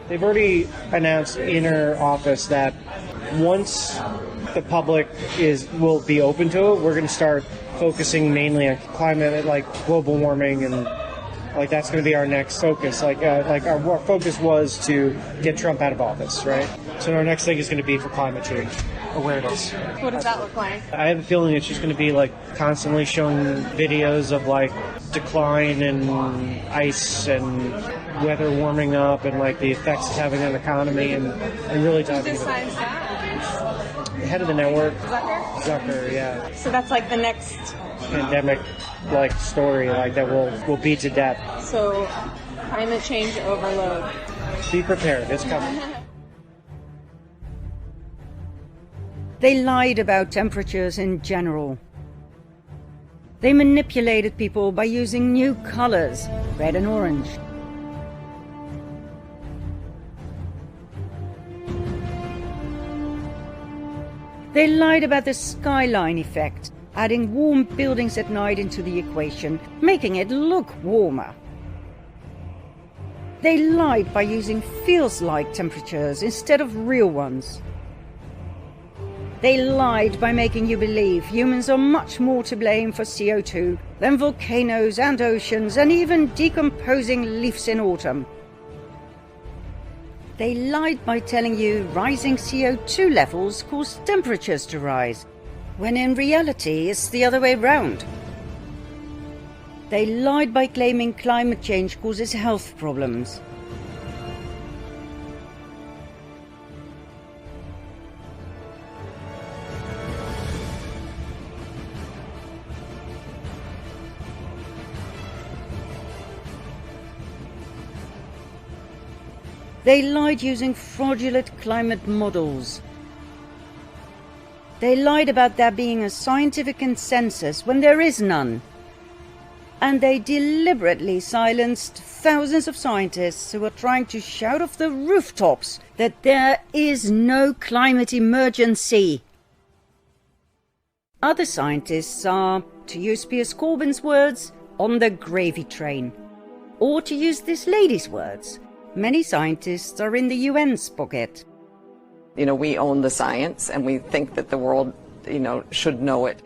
They've already announced in our office that once the public will be open to it, we're going to start focusing mainly on climate, like global warming, and like that's going to be our next focus. Like our focus was to get Trump out of office, right? So our next thing is going to be for climate change awareness. What does that look like? I have a feeling it's just going to be like constantly showing videos of like decline in ice and weather warming up and like the effects it's having on the economy and really talking about Who decides that? the head of the network. Zucker? Yeah. So that's like the next pandemic like story like that will beat to death. So climate change overload. Be prepared, it's coming. They lied about temperatures in general. They manipulated people by using new colors, red and orange. They lied about the skyline effect, adding warm buildings at night into the equation, making it look warmer. They lied by using feels-like temperatures instead of real ones. They lied by making you believe humans are much more to blame for CO2 then volcanoes and oceans, and even decomposing leaves in autumn. They lied by telling you rising CO2 levels cause temperatures to rise, when in reality it's the other way round. They lied by claiming climate change causes health problems. They lied using fraudulent climate models. They lied about there being a scientific consensus when there is none. And they deliberately silenced thousands of scientists who are trying to shout off the rooftops that there is no climate emergency. Other scientists are, to use Piers Corbyn's words, on the gravy train. Or to use this lady's words, many scientists are in the UN's pocket. You know, we own the science and we think that the world, should know it.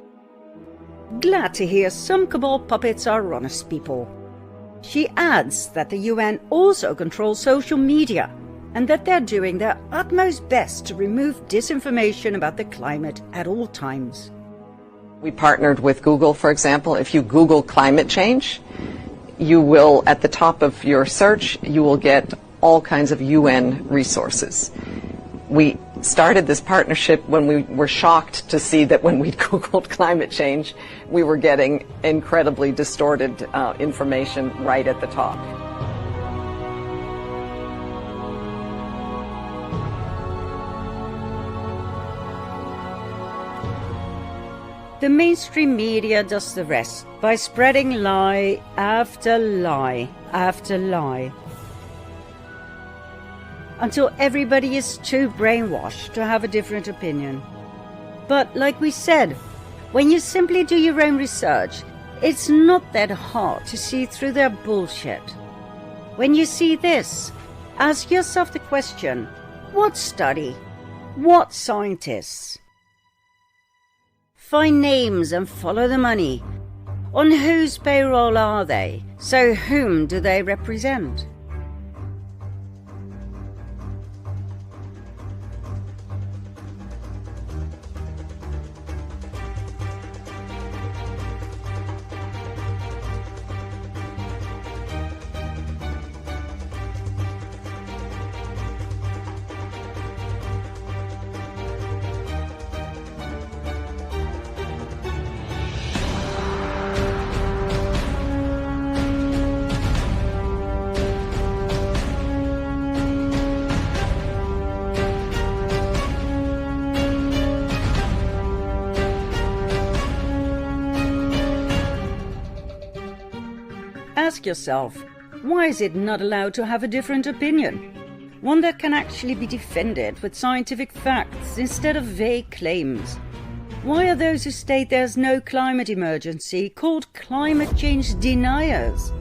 Glad to hear some cabal puppets are honest people. She adds that the UN also controls social media and that they're doing their utmost best to remove disinformation about the climate at all times. We partnered with Google, for example. If you Google climate change, you will, at the top of your search, you will get all kinds of UN resources. We started this partnership when we were shocked to see that when we Googled climate change, we were getting incredibly distorted information right at the top. The mainstream media does the rest by spreading lie after lie after lie, until everybody is too brainwashed to have a different opinion. But like we said, when you simply do your own research, it's not that hard to see through their bullshit. When you see this, ask yourself the question, what study? What scientists? Find names and follow the money. On whose payroll are they? So whom do they represent? Ask yourself, why is it not allowed to have a different opinion? One that can actually be defended with scientific facts instead of vague claims. Why are those who state there's no climate emergency called climate change deniers?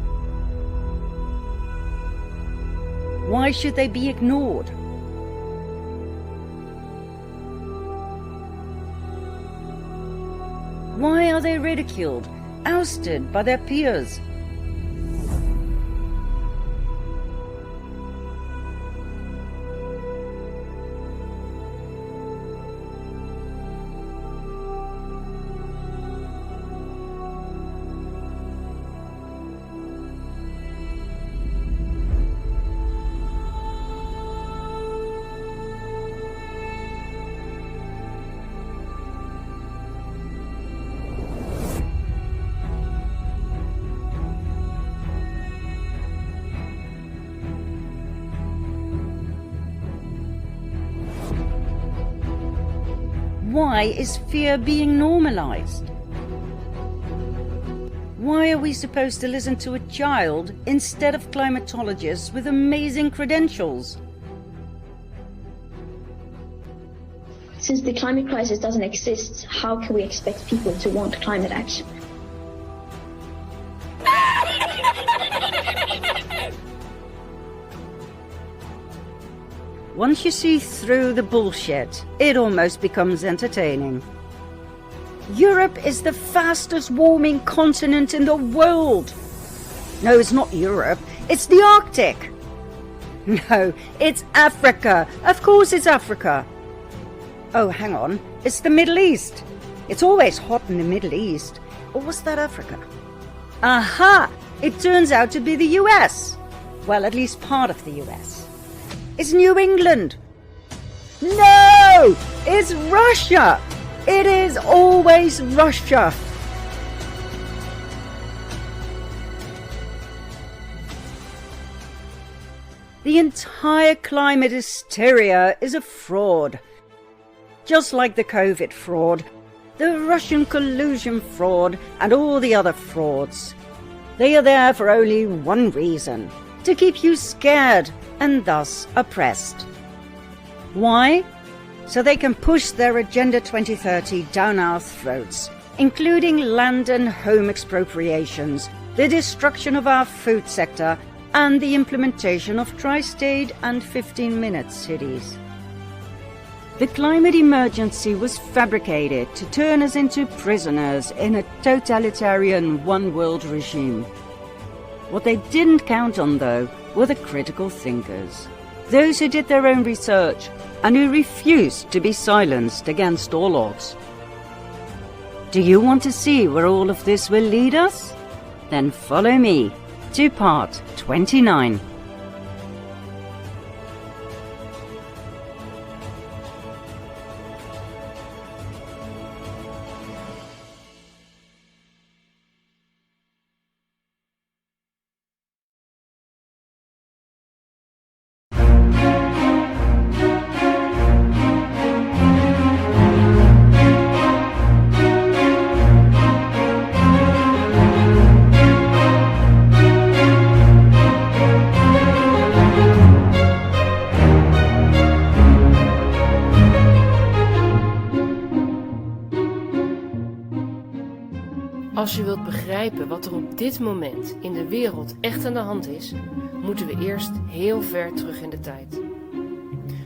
Why should they be ignored? Why are they ridiculed, ousted by their peers? Why is fear being normalized? Why are we supposed to listen to a child instead of climatologists with amazing credentials? Since the climate crisis doesn't exist, how can we expect people to want climate action? Once you see through the bullshit, it almost becomes entertaining. Europe is the fastest warming continent in the world. No, it's not Europe. It's the Arctic. No, it's Africa. Of course it's Africa. Oh, hang on. It's the Middle East. It's always hot in the Middle East. Or was that Africa? Aha! It turns out to be the US. Well, at least part of the US. It's New England. No! It's Russia! It is always Russia. The entire climate hysteria is a fraud. Just like the COVID fraud, the Russian collusion fraud, and all the other frauds. They are there for only one reason: to keep you scared and thus oppressed. Why? So they can push their Agenda 2030 down our throats, including land and home expropriations, the destruction of our food sector, and the implementation of tri-state and 15-minute cities. The climate emergency was fabricated to turn us into prisoners in a totalitarian one-world regime. What they didn't count on, though, were the critical thinkers. Those who did their own research and who refused to be silenced against all odds. Do you want to see where all of this will lead us? Then follow me to part 29. Als je wilt begrijpen wat er op dit moment in de wereld echt aan de hand is, moeten we eerst heel ver terug in de tijd.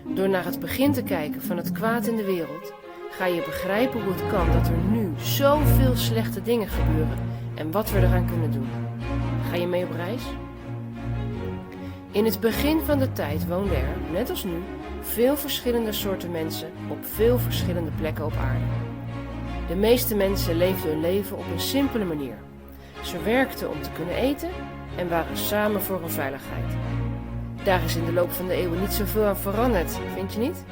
Door naar het begin te kijken van het kwaad in de wereld, ga je begrijpen hoe het kan dat er nu zoveel slechte dingen gebeuren en wat we eraan kunnen doen. Ga je mee op reis? In het begin van de tijd woonden er, net als nu, veel verschillende soorten mensen op veel verschillende plekken op aarde. De meeste mensen leefden hun leven op een simpele manier. Ze werkten om te kunnen eten en waren samen voor hun veiligheid. Daar is in de loop van de eeuwen niet zoveel aan veranderd, vind je niet?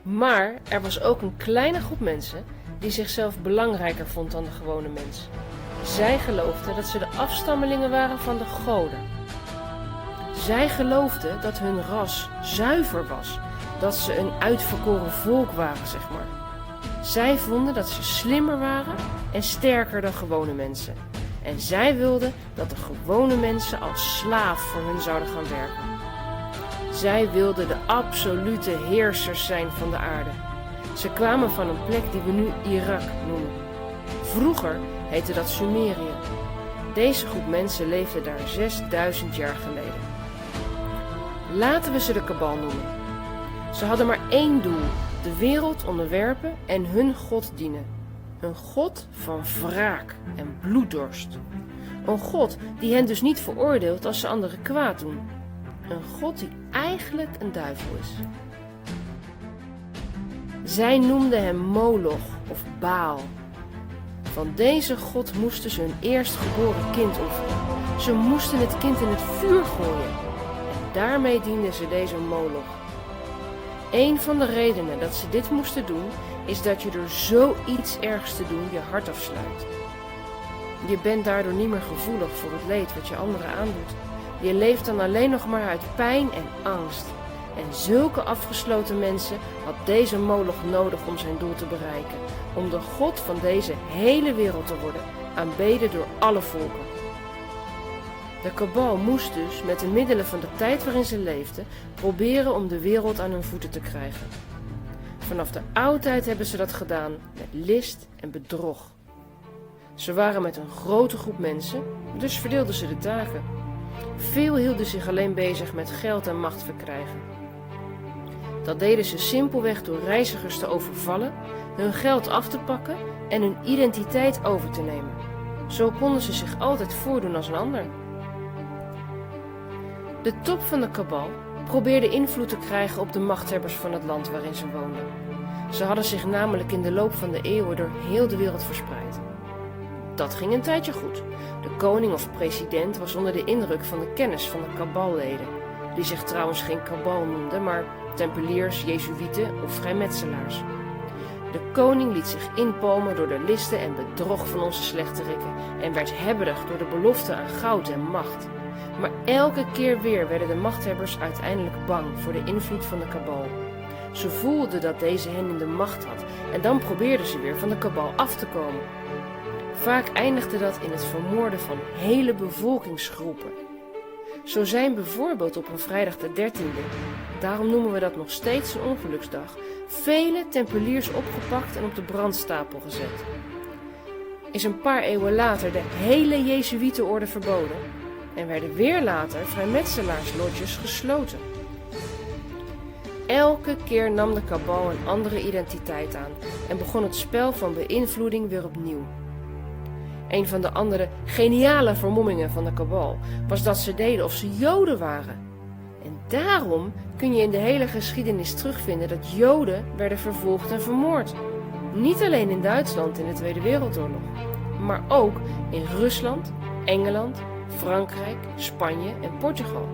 Maar er was ook een kleine groep mensen die zichzelf belangrijker vond dan de gewone mens. Zij geloofden dat ze de afstammelingen waren van de goden. Zij geloofden dat hun ras zuiver was, dat ze een uitverkoren volk waren, zeg maar. Zij vonden dat ze slimmer waren en sterker dan gewone mensen. En zij wilden dat de gewone mensen als slaaf voor hun zouden gaan werken. Zij wilden de absolute heersers zijn van de aarde. Ze kwamen van een plek die we nu Irak noemen. Vroeger heette dat Sumerië. Deze groep mensen leefde daar 6000 jaar geleden. Laten we ze de kabal noemen. Ze hadden maar één doel: de wereld onderwerpen en hun God dienen. Een God van wraak en bloeddorst. Een God die hen dus niet veroordeelt als ze anderen kwaad doen. Een God die eigenlijk een duivel is. Zij noemden hem Moloch of Baal. Van deze God moesten ze hun eerstgeboren kind offeren. Ze moesten het kind in het vuur gooien. En daarmee dienden ze deze Moloch. Een van de redenen dat ze dit moesten doen, is dat je door zoiets ergs te doen je hart afsluit. Je bent daardoor niet meer gevoelig voor het leed wat je anderen aandoet. Je leeft dan alleen nog maar uit pijn en angst. En zulke afgesloten mensen had deze Moloch nodig om zijn doel te bereiken. Om de God van deze hele wereld te worden, aanbeden door alle volken. De kabal moest dus, met de middelen van de tijd waarin ze leefden, proberen om de wereld aan hun voeten te krijgen. Vanaf de oudheid hebben ze dat gedaan met list en bedrog. Ze waren met een grote groep mensen, dus verdeelden ze de taken. Veel hielden zich alleen bezig met geld en macht verkrijgen. Dat deden ze simpelweg door reizigers te overvallen, hun geld af te pakken en hun identiteit over te nemen. Zo konden ze zich altijd voordoen als een ander. De top van de kabal probeerde invloed te krijgen op de machthebbers van het land waarin ze woonden. Ze hadden zich namelijk in de loop van de eeuwen door heel de wereld verspreid. Dat ging een tijdje goed. De koning of president was onder de indruk van de kennis van de kaballeden, die zich trouwens geen kabal noemden, maar tempeliers, jezuïeten of vrijmetselaars. De koning liet zich inpalmen door de listen en bedrog van onze slechterikken en werd hebberig door de belofte aan goud en macht. Maar elke keer weer werden de machthebbers uiteindelijk bang voor de invloed van de kabal. Ze voelden dat deze hen in de macht had en dan probeerden ze weer van de kabal af te komen. Vaak eindigde dat in het vermoorden van hele bevolkingsgroepen. Zo zijn bijvoorbeeld op een vrijdag de 13e, daarom noemen we dat nog steeds een ongeluksdag, vele tempeliers opgepakt en op de brandstapel gezet. Is een paar eeuwen later de hele Jezuïetenorde verboden en werden weer later vrijmetselaarsloodjes gesloten. Elke keer nam de kabal een andere identiteit aan en begon het spel van beïnvloeding weer opnieuw. Een van de andere geniale vermommingen van de kabal was dat ze deden of ze Joden waren. En daarom kun je in de hele geschiedenis terugvinden dat Joden werden vervolgd en vermoord. Niet alleen in Duitsland in de Tweede Wereldoorlog, maar ook in Rusland, Engeland, Frankrijk, Spanje en Portugal.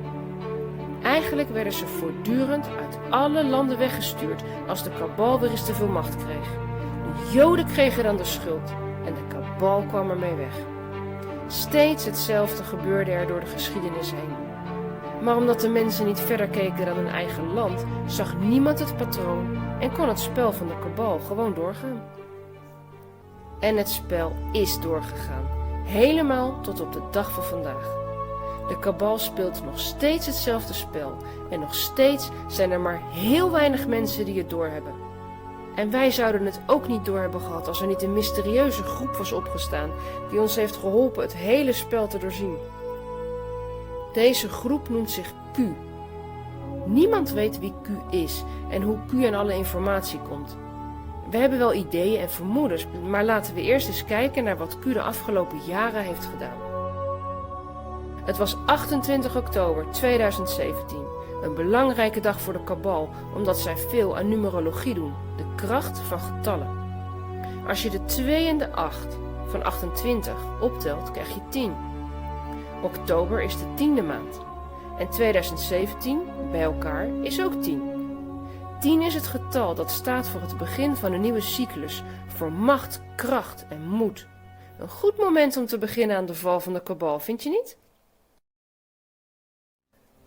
Eigenlijk werden ze voortdurend uit alle landen weggestuurd als de kabal weer eens te veel macht kreeg. De Joden kregen dan de schuld en de kabal kwam ermee weg. Steeds hetzelfde gebeurde er door de geschiedenis heen. Maar omdat de mensen niet verder keken dan hun eigen land, zag niemand het patroon en kon het spel van de kabal gewoon doorgaan. En het spel is doorgegaan, helemaal tot op de dag van vandaag. De kabal speelt nog steeds hetzelfde spel en nog steeds zijn er maar heel weinig mensen die het doorhebben. En wij zouden het ook niet doorhebben gehad als er niet een mysterieuze groep was opgestaan die ons heeft geholpen het hele spel te doorzien. Deze groep noemt zich Q. Niemand weet wie Q is en hoe Q aan alle informatie komt. We hebben wel ideeën en vermoedens, maar laten we eerst eens kijken naar wat Q de afgelopen jaren heeft gedaan. Het was 28 oktober 2017, een belangrijke dag voor de kabal, omdat zij veel aan numerologie doen, de kracht van getallen. Als je de 2 en de 8 van 28 optelt, krijg je 10. Oktober is de 10e maand en 2017 bij elkaar is ook 10. 10 is het getal dat staat voor het begin van een nieuwe cyclus, voor macht, kracht en moed. Een goed moment om te beginnen aan de val van de kabal, vind je niet?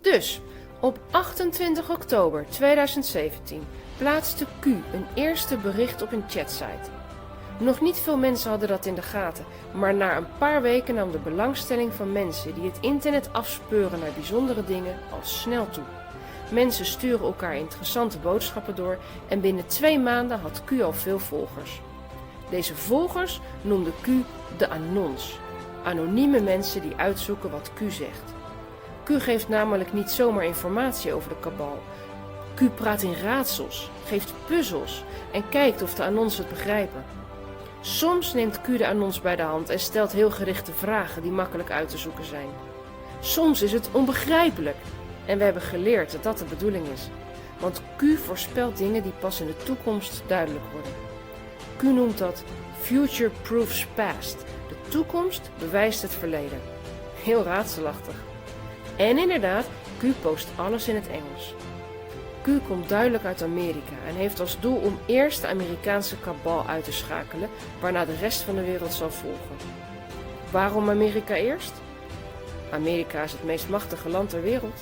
Dus, op 28 oktober 2017 plaatste Q een eerste bericht op een chatsite. Nog niet veel mensen hadden dat in de gaten, maar na een paar weken nam de belangstelling van mensen die het internet afspeuren naar bijzondere dingen al snel toe. Mensen sturen elkaar interessante boodschappen door en binnen 2 maanden had Q al veel volgers. Deze volgers noemde Q de Anons, anonieme mensen die uitzoeken wat Q zegt. Q geeft namelijk niet zomaar informatie over de kabal. Q praat in raadsels, geeft puzzels en kijkt of de Anons het begrijpen. Soms neemt Q de Anons bij de hand en stelt heel gerichte vragen die makkelijk uit te zoeken zijn. Soms is het onbegrijpelijk en we hebben geleerd dat dat de bedoeling is. Want Q voorspelt dingen die pas in de toekomst duidelijk worden. Q noemt dat Future Proofs Past. De toekomst bewijst het verleden. Heel raadselachtig. En inderdaad, Q post alles in het Engels. Q komt duidelijk uit Amerika en heeft als doel om eerst de Amerikaanse kabal uit te schakelen, waarna de rest van de wereld zal volgen. Waarom Amerika eerst? Amerika is het meest machtige land ter wereld.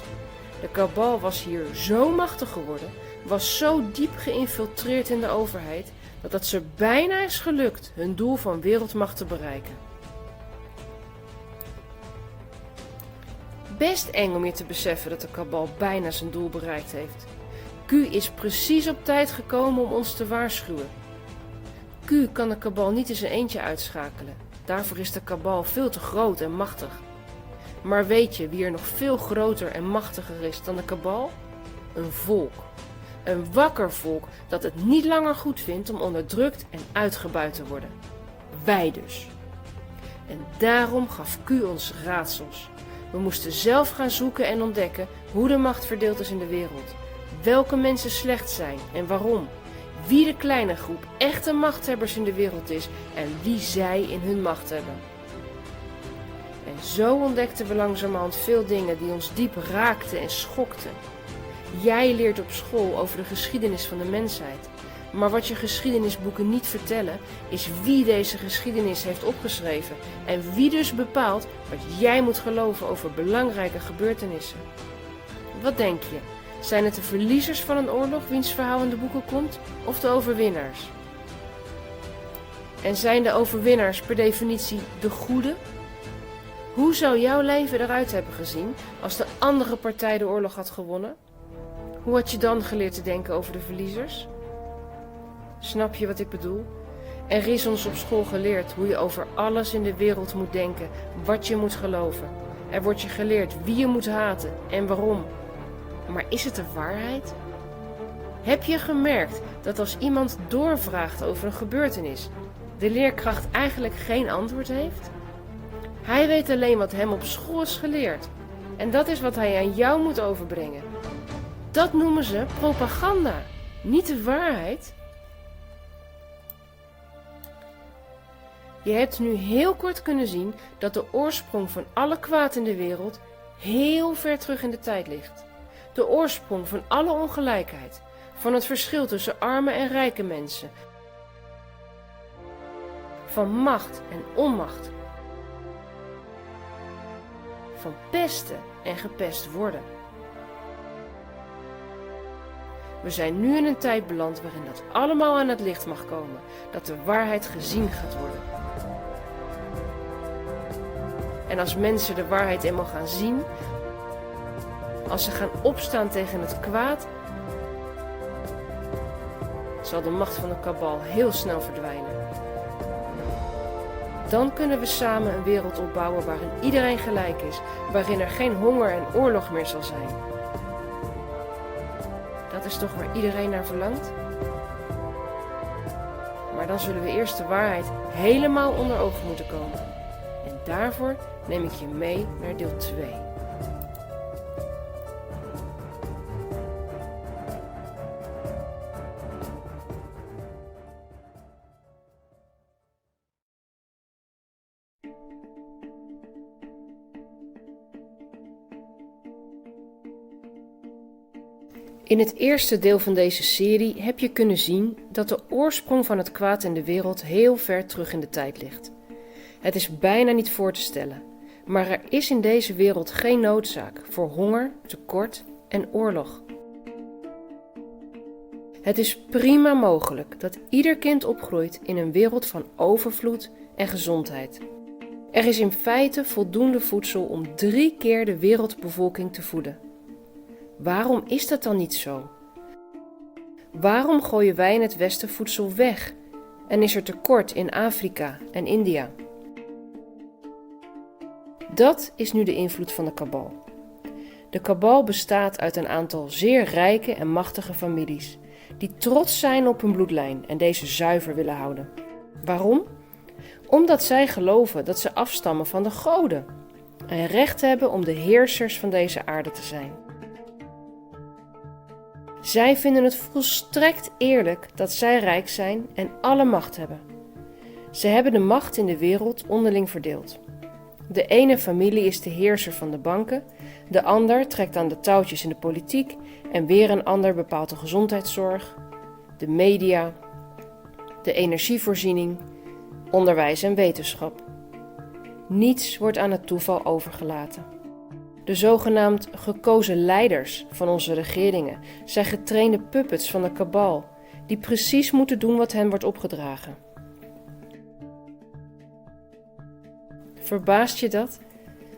De kabal was hier zo machtig geworden, was zo diep geïnfiltreerd in de overheid, dat het ze bijna is gelukt hun doel van wereldmacht te bereiken. Best eng om je te beseffen dat de kabal bijna zijn doel bereikt heeft. Q is precies op tijd gekomen om ons te waarschuwen. Q kan de kabal niet in zijn eentje uitschakelen. Daarvoor is de kabal veel te groot en machtig. Maar weet je wie er nog veel groter en machtiger is dan de kabal? Een volk. Een wakker volk dat het niet langer goed vindt om onderdrukt en uitgebuit te worden. Wij dus. En daarom gaf Q ons raadsels. We moesten zelf gaan zoeken en ontdekken hoe de macht verdeeld is in de wereld. Welke mensen slecht zijn en waarom. Wie de kleine groep echte machthebbers in de wereld is en wie zij in hun macht hebben. En zo ontdekten we langzamerhand veel dingen die ons diep raakten en schokten. Jij leert op school over de geschiedenis van de mensheid. Maar wat je geschiedenisboeken niet vertellen, is wie deze geschiedenis heeft opgeschreven en wie dus bepaalt wat jij moet geloven over belangrijke gebeurtenissen. Wat denk je? Zijn het de verliezers van een oorlog wiens verhaal in de boeken komt, of de overwinnaars? En zijn de overwinnaars per definitie de goede? Hoe zou jouw leven eruit hebben gezien als de andere partij de oorlog had gewonnen? Hoe had je dan geleerd te denken over de verliezers? Snap je wat ik bedoel? Er is ons op school geleerd hoe je over alles in de wereld moet denken, wat je moet geloven. Er wordt je geleerd wie je moet haten en waarom. Maar is het de waarheid? Heb je gemerkt dat als iemand doorvraagt over een gebeurtenis, de leerkracht eigenlijk geen antwoord heeft? Hij weet alleen wat hem op school is geleerd. En dat is wat hij aan jou moet overbrengen. Dat noemen ze propaganda, niet de waarheid. Je hebt nu heel kort kunnen zien dat de oorsprong van alle kwaad in de wereld heel ver terug in de tijd ligt. De oorsprong van alle ongelijkheid, van het verschil tussen arme en rijke mensen, van macht en onmacht, van pesten en gepest worden. We zijn nu in een tijd beland waarin dat allemaal aan het licht mag komen, dat de waarheid gezien gaat worden. En als mensen de waarheid eenmaal gaan zien, als ze gaan opstaan tegen het kwaad, zal de macht van de kabal heel snel verdwijnen. Dan kunnen we samen een wereld opbouwen waarin iedereen gelijk is, waarin er geen honger en oorlog meer zal zijn. Dat is toch waar iedereen naar verlangt? Maar dan zullen we eerst de waarheid helemaal onder ogen moeten komen. En daarvoor neem ik je mee naar deel 2. In het eerste deel van deze serie heb je kunnen zien dat de oorsprong van het kwaad in de wereld heel ver terug in de tijd ligt. Het is bijna niet voor te stellen, maar er is in deze wereld geen noodzaak voor honger, tekort en oorlog. Het is prima mogelijk dat ieder kind opgroeit in een wereld van overvloed en gezondheid. Er is in feite voldoende voedsel om 3 keer de wereldbevolking te voeden. Waarom is dat dan niet zo? Waarom gooien wij in het Westen voedsel weg en is er tekort in Afrika en India? Dat is nu de invloed van de kabal. De kabal bestaat uit een aantal zeer rijke en machtige families die trots zijn op hun bloedlijn en deze zuiver willen houden. Waarom? Omdat zij geloven dat ze afstammen van de goden en recht hebben om de heersers van deze aarde te zijn. Zij vinden het volstrekt eerlijk dat zij rijk zijn en alle macht hebben. Ze hebben de macht in de wereld onderling verdeeld. De ene familie is de heerser van de banken, de ander trekt aan de touwtjes in de politiek en weer een ander bepaalt de gezondheidszorg, de media, de energievoorziening, onderwijs en wetenschap. Niets wordt aan het toeval overgelaten. De zogenaamd gekozen leiders van onze regeringen zijn getrainde puppets van de kabal, die precies moeten doen wat hen wordt opgedragen. Verbaast je dat?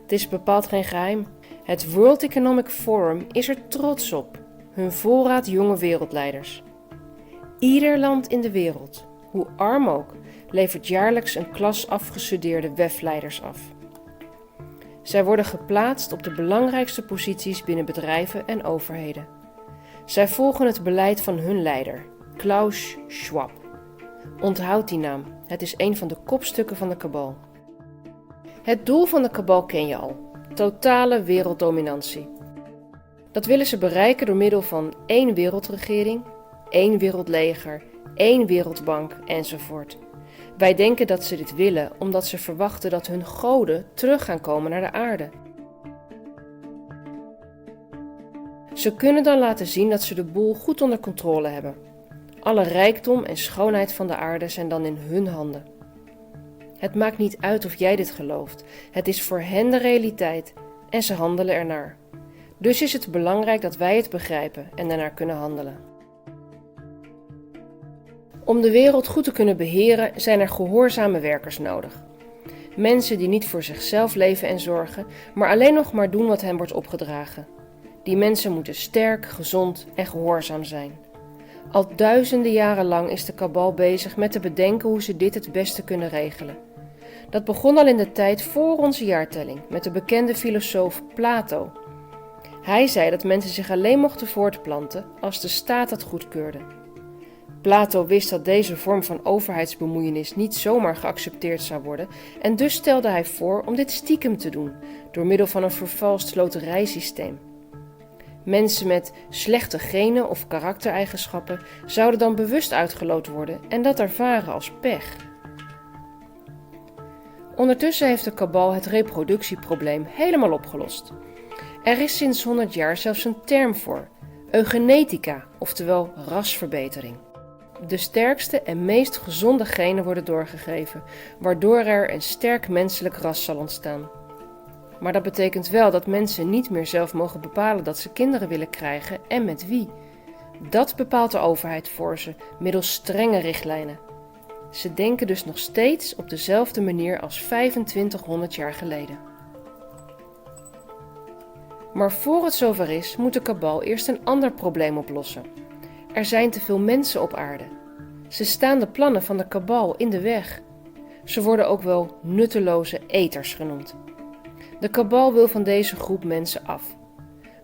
Het is bepaald geen geheim. Het World Economic Forum is er trots op, hun voorraad jonge wereldleiders. Ieder land in de wereld, hoe arm ook, levert jaarlijks een klas afgestudeerde WEF-leiders af. Zij worden geplaatst op de belangrijkste posities binnen bedrijven en overheden. Zij volgen het beleid van hun leider, Klaus Schwab. Onthoud die naam, het is een van de kopstukken van de kabal. Het doel van de kabal ken je al, totale werelddominantie. Dat willen ze bereiken door middel van 1 wereldregering, 1 wereldleger, 1 wereldbank enzovoort. Wij denken dat ze dit willen omdat ze verwachten dat hun goden terug gaan komen naar de aarde. Ze kunnen dan laten zien dat ze de boel goed onder controle hebben. Alle rijkdom en schoonheid van de aarde zijn dan in hun handen. Het maakt niet uit of jij dit gelooft. Het is voor hen de realiteit en ze handelen ernaar. Dus is het belangrijk dat wij het begrijpen en daarnaar kunnen handelen. Om de wereld goed te kunnen beheren zijn er gehoorzame werkers nodig. Mensen die niet voor zichzelf leven en zorgen, maar alleen nog maar doen wat hen wordt opgedragen. Die mensen moeten sterk, gezond en gehoorzaam zijn. Al duizenden jaren lang is de kabal bezig met te bedenken hoe ze dit het beste kunnen regelen. Dat begon al in de tijd voor onze jaartelling met de bekende filosoof Plato. Hij zei dat mensen zich alleen mochten voortplanten als de staat dat goedkeurde. Plato wist dat deze vorm van overheidsbemoeienis niet zomaar geaccepteerd zou worden en dus stelde hij voor om dit stiekem te doen door middel van een vervalst loterijsysteem. Mensen met slechte genen of karaktereigenschappen zouden dan bewust uitgeloot worden en dat ervaren als pech. Ondertussen heeft de kabal het reproductieprobleem helemaal opgelost. Er is sinds 100 jaar zelfs een term voor, eugenetica, oftewel rasverbetering. De sterkste en meest gezonde genen worden doorgegeven, waardoor er een sterk menselijk ras zal ontstaan. Maar dat betekent wel dat mensen niet meer zelf mogen bepalen dat ze kinderen willen krijgen en met wie. Dat bepaalt de overheid voor ze, middels strenge richtlijnen. Ze denken dus nog steeds op dezelfde manier als 2500 jaar geleden. Maar voor het zover is, moet de kabal eerst een ander probleem oplossen. Er zijn te veel mensen op aarde. Ze staan de plannen van de kabal in de weg. Ze worden ook wel nutteloze eters genoemd. De kabal wil van deze groep mensen af.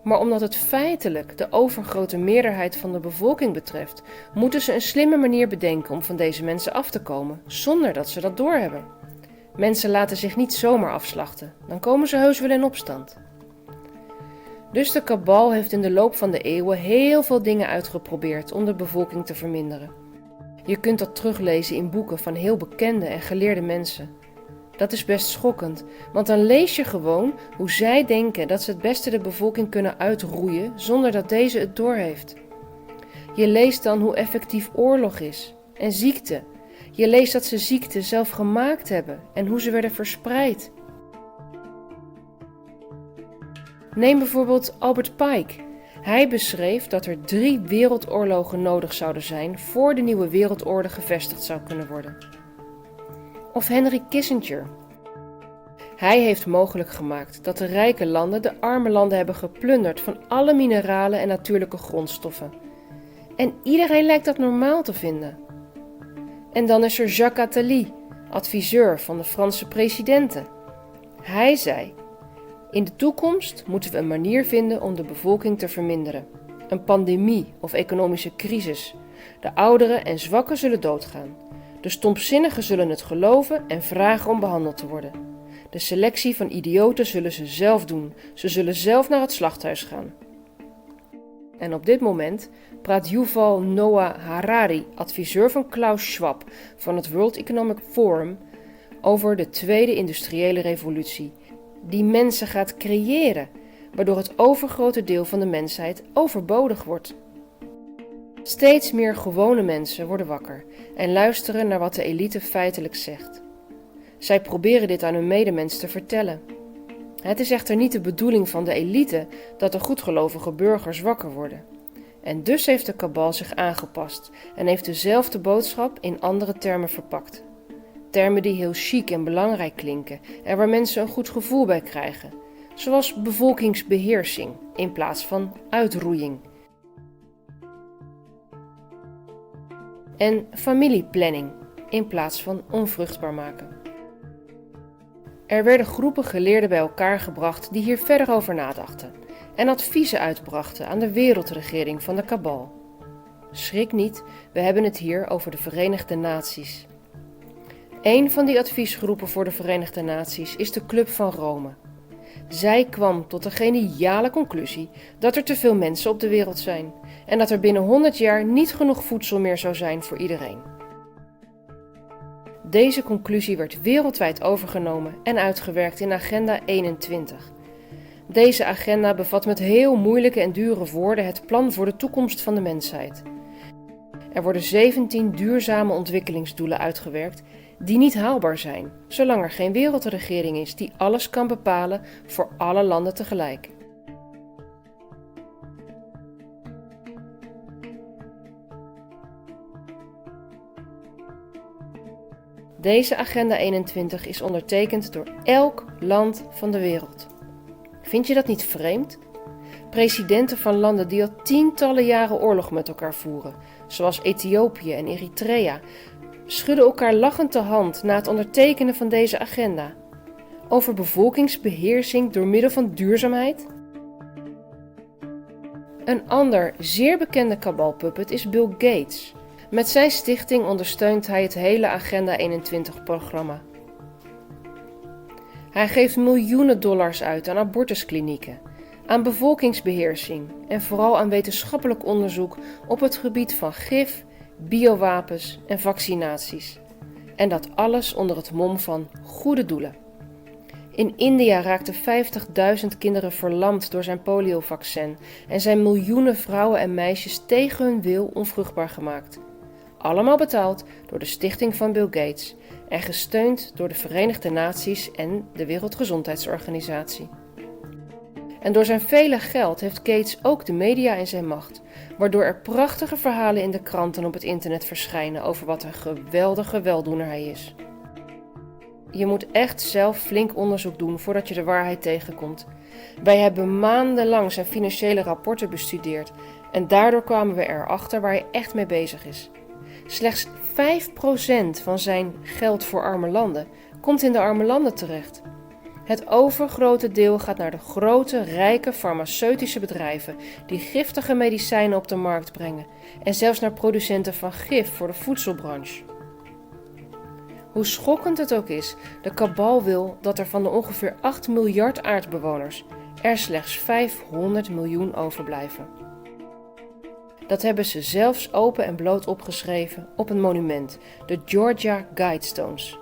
Maar omdat het feitelijk de overgrote meerderheid van de bevolking betreft, moeten ze een slimme manier bedenken om van deze mensen af te komen, zonder dat ze dat doorhebben. Mensen laten zich niet zomaar afslachten, dan komen ze heus wel in opstand. Dus de kabal heeft in de loop van de eeuwen heel veel dingen uitgeprobeerd om de bevolking te verminderen. Je kunt dat teruglezen in boeken van heel bekende en geleerde mensen. Dat is best schokkend, want dan lees je gewoon hoe zij denken dat ze het beste de bevolking kunnen uitroeien zonder dat deze het doorheeft. Je leest dan hoe effectief oorlog is en ziekte. Je leest dat ze ziekte zelf gemaakt hebben en hoe ze werden verspreid. Neem bijvoorbeeld Albert Pike. Hij beschreef dat er 3 wereldoorlogen nodig zouden zijn voor de nieuwe wereldorde gevestigd zou kunnen worden. Of Henry Kissinger. Hij heeft mogelijk gemaakt dat de rijke landen de arme landen hebben geplunderd van alle mineralen en natuurlijke grondstoffen. En iedereen lijkt dat normaal te vinden. En dan is er Jacques Attali, adviseur van de Franse presidenten. Hij zei: in de toekomst moeten we een manier vinden om de bevolking te verminderen. Een pandemie of economische crisis. De ouderen en zwakken zullen doodgaan. De stompzinnigen zullen het geloven en vragen om behandeld te worden. De selectie van idioten zullen ze zelf doen. Ze zullen zelf naar het slachthuis gaan. En op dit moment praat Yuval Noah Harari, adviseur van Klaus Schwab van het World Economic Forum, over de tweede industriële revolutie, die mensen gaat creëren, waardoor het overgrote deel van de mensheid overbodig wordt. Steeds meer gewone mensen worden wakker en luisteren naar wat de elite feitelijk zegt. Zij proberen dit aan hun medemens te vertellen. Het is echter niet de bedoeling van de elite dat de goedgelovige burgers wakker worden. En dus heeft de kabal zich aangepast en heeft dezelfde boodschap in andere termen verpakt. Termen die heel chic en belangrijk klinken en waar mensen een goed gevoel bij krijgen. Zoals bevolkingsbeheersing in plaats van uitroeiing. En familieplanning in plaats van onvruchtbaar maken. Er werden groepen geleerden bij elkaar gebracht die hier verder over nadachten. en adviezen uitbrachten aan de wereldregering van de kabal. Schrik niet, we hebben het hier over de Verenigde Naties. Een van die adviesgroepen voor de Verenigde Naties is de Club van Rome. Zij kwam tot de geniale conclusie dat er te veel mensen op de wereld zijn en dat er binnen 100 jaar niet genoeg voedsel meer zou zijn voor iedereen. Deze conclusie werd wereldwijd overgenomen en uitgewerkt in Agenda 21. Deze agenda bevat met heel moeilijke en dure woorden het plan voor de toekomst van de mensheid. Er worden 17 duurzame ontwikkelingsdoelen uitgewerkt die niet haalbaar zijn, zolang er geen wereldregering is die alles kan bepalen voor alle landen tegelijk. Deze Agenda 21 is ondertekend door elk land van de wereld. Vind je dat niet vreemd? Presidenten van landen die al tientallen jaren oorlog met elkaar voeren, zoals Ethiopië en Eritrea, schudden elkaar lachend de hand na het ondertekenen van deze agenda. Over bevolkingsbeheersing door middel van duurzaamheid? Een ander zeer bekende kabalpuppet is Bill Gates. Met zijn stichting ondersteunt hij het hele Agenda 21-programma. Hij geeft miljoenen dollars uit aan abortusklinieken, aan bevolkingsbeheersing en vooral aan wetenschappelijk onderzoek op het gebied van gif, biowapens en vaccinaties. En dat alles onder het mom van goede doelen. In India raakten 50.000 kinderen verlamd door zijn poliovaccin en zijn miljoenen vrouwen en meisjes tegen hun wil onvruchtbaar gemaakt. Allemaal betaald door de stichting van Bill Gates en gesteund door de Verenigde Naties en de Wereldgezondheidsorganisatie. En door zijn vele geld heeft Gates ook de media in zijn macht, waardoor er prachtige verhalen in de kranten en op het internet verschijnen over wat een geweldige weldoener hij is. Je moet echt zelf flink onderzoek doen voordat je de waarheid tegenkomt. Wij hebben maandenlang zijn financiële rapporten bestudeerd en daardoor kwamen we erachter waar hij echt mee bezig is. Slechts 5% van zijn geld voor arme landen komt in de arme landen terecht. Het overgrote deel gaat naar de grote, rijke farmaceutische bedrijven die giftige medicijnen op de markt brengen en zelfs naar producenten van gif voor de voedselbranche. Hoe schokkend het ook is, de kabal wil dat er van de ongeveer 8 miljard aardbewoners er slechts 500 miljoen overblijven. Dat hebben ze zelfs open en bloot opgeschreven op een monument, de Georgia Guidestones.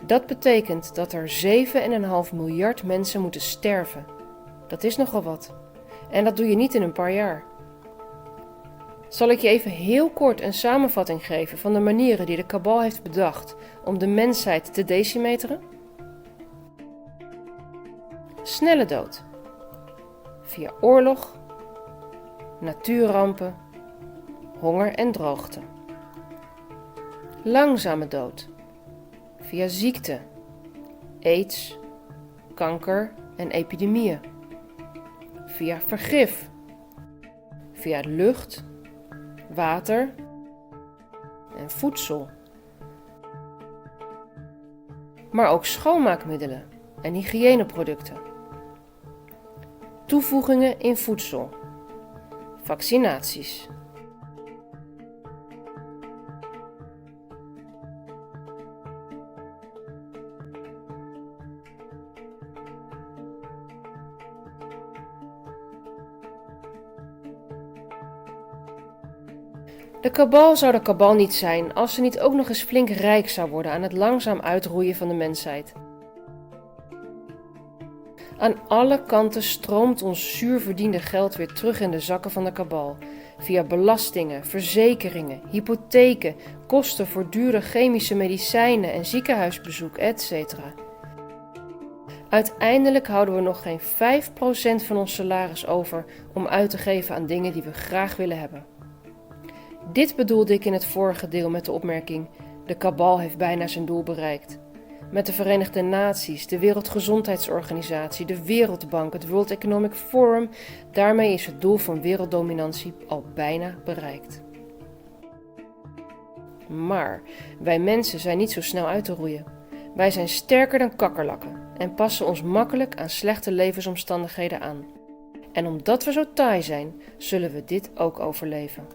Dat betekent dat er 7,5 miljard mensen moeten sterven. Dat is nogal wat. En dat doe je niet in een paar jaar. Zal ik je even heel kort een samenvatting geven van de manieren die de kabal heeft bedacht om de mensheid te decimeteren? Snelle dood. Via oorlog, natuurrampen, honger en droogte. Langzame dood. Via ziekte, aids, kanker en epidemieën. Via vergif. Via lucht, water en voedsel. Maar ook schoonmaakmiddelen en hygiëneproducten. Toevoegingen in voedsel. Vaccinaties. De kabal zou de kabal niet zijn als ze niet ook nog eens flink rijk zou worden aan het langzaam uitroeien van de mensheid. Aan alle kanten stroomt ons zuur verdiende geld weer terug in de zakken van de kabal, via belastingen, verzekeringen, hypotheken, kosten voor dure chemische medicijnen en ziekenhuisbezoek, etc. Uiteindelijk houden we nog geen 5% van ons salaris over om uit te geven aan dingen die we graag willen hebben. Dit bedoelde ik in het vorige deel met de opmerking: de kabal heeft bijna zijn doel bereikt. Met de Verenigde Naties, de Wereldgezondheidsorganisatie, de Wereldbank, het World Economic Forum, daarmee is het doel van werelddominantie al bijna bereikt. Maar wij mensen zijn niet zo snel uit te roeien. Wij zijn sterker dan kakkerlakken en passen ons makkelijk aan slechte levensomstandigheden aan. En omdat we zo taai zijn, zullen we dit ook overleven.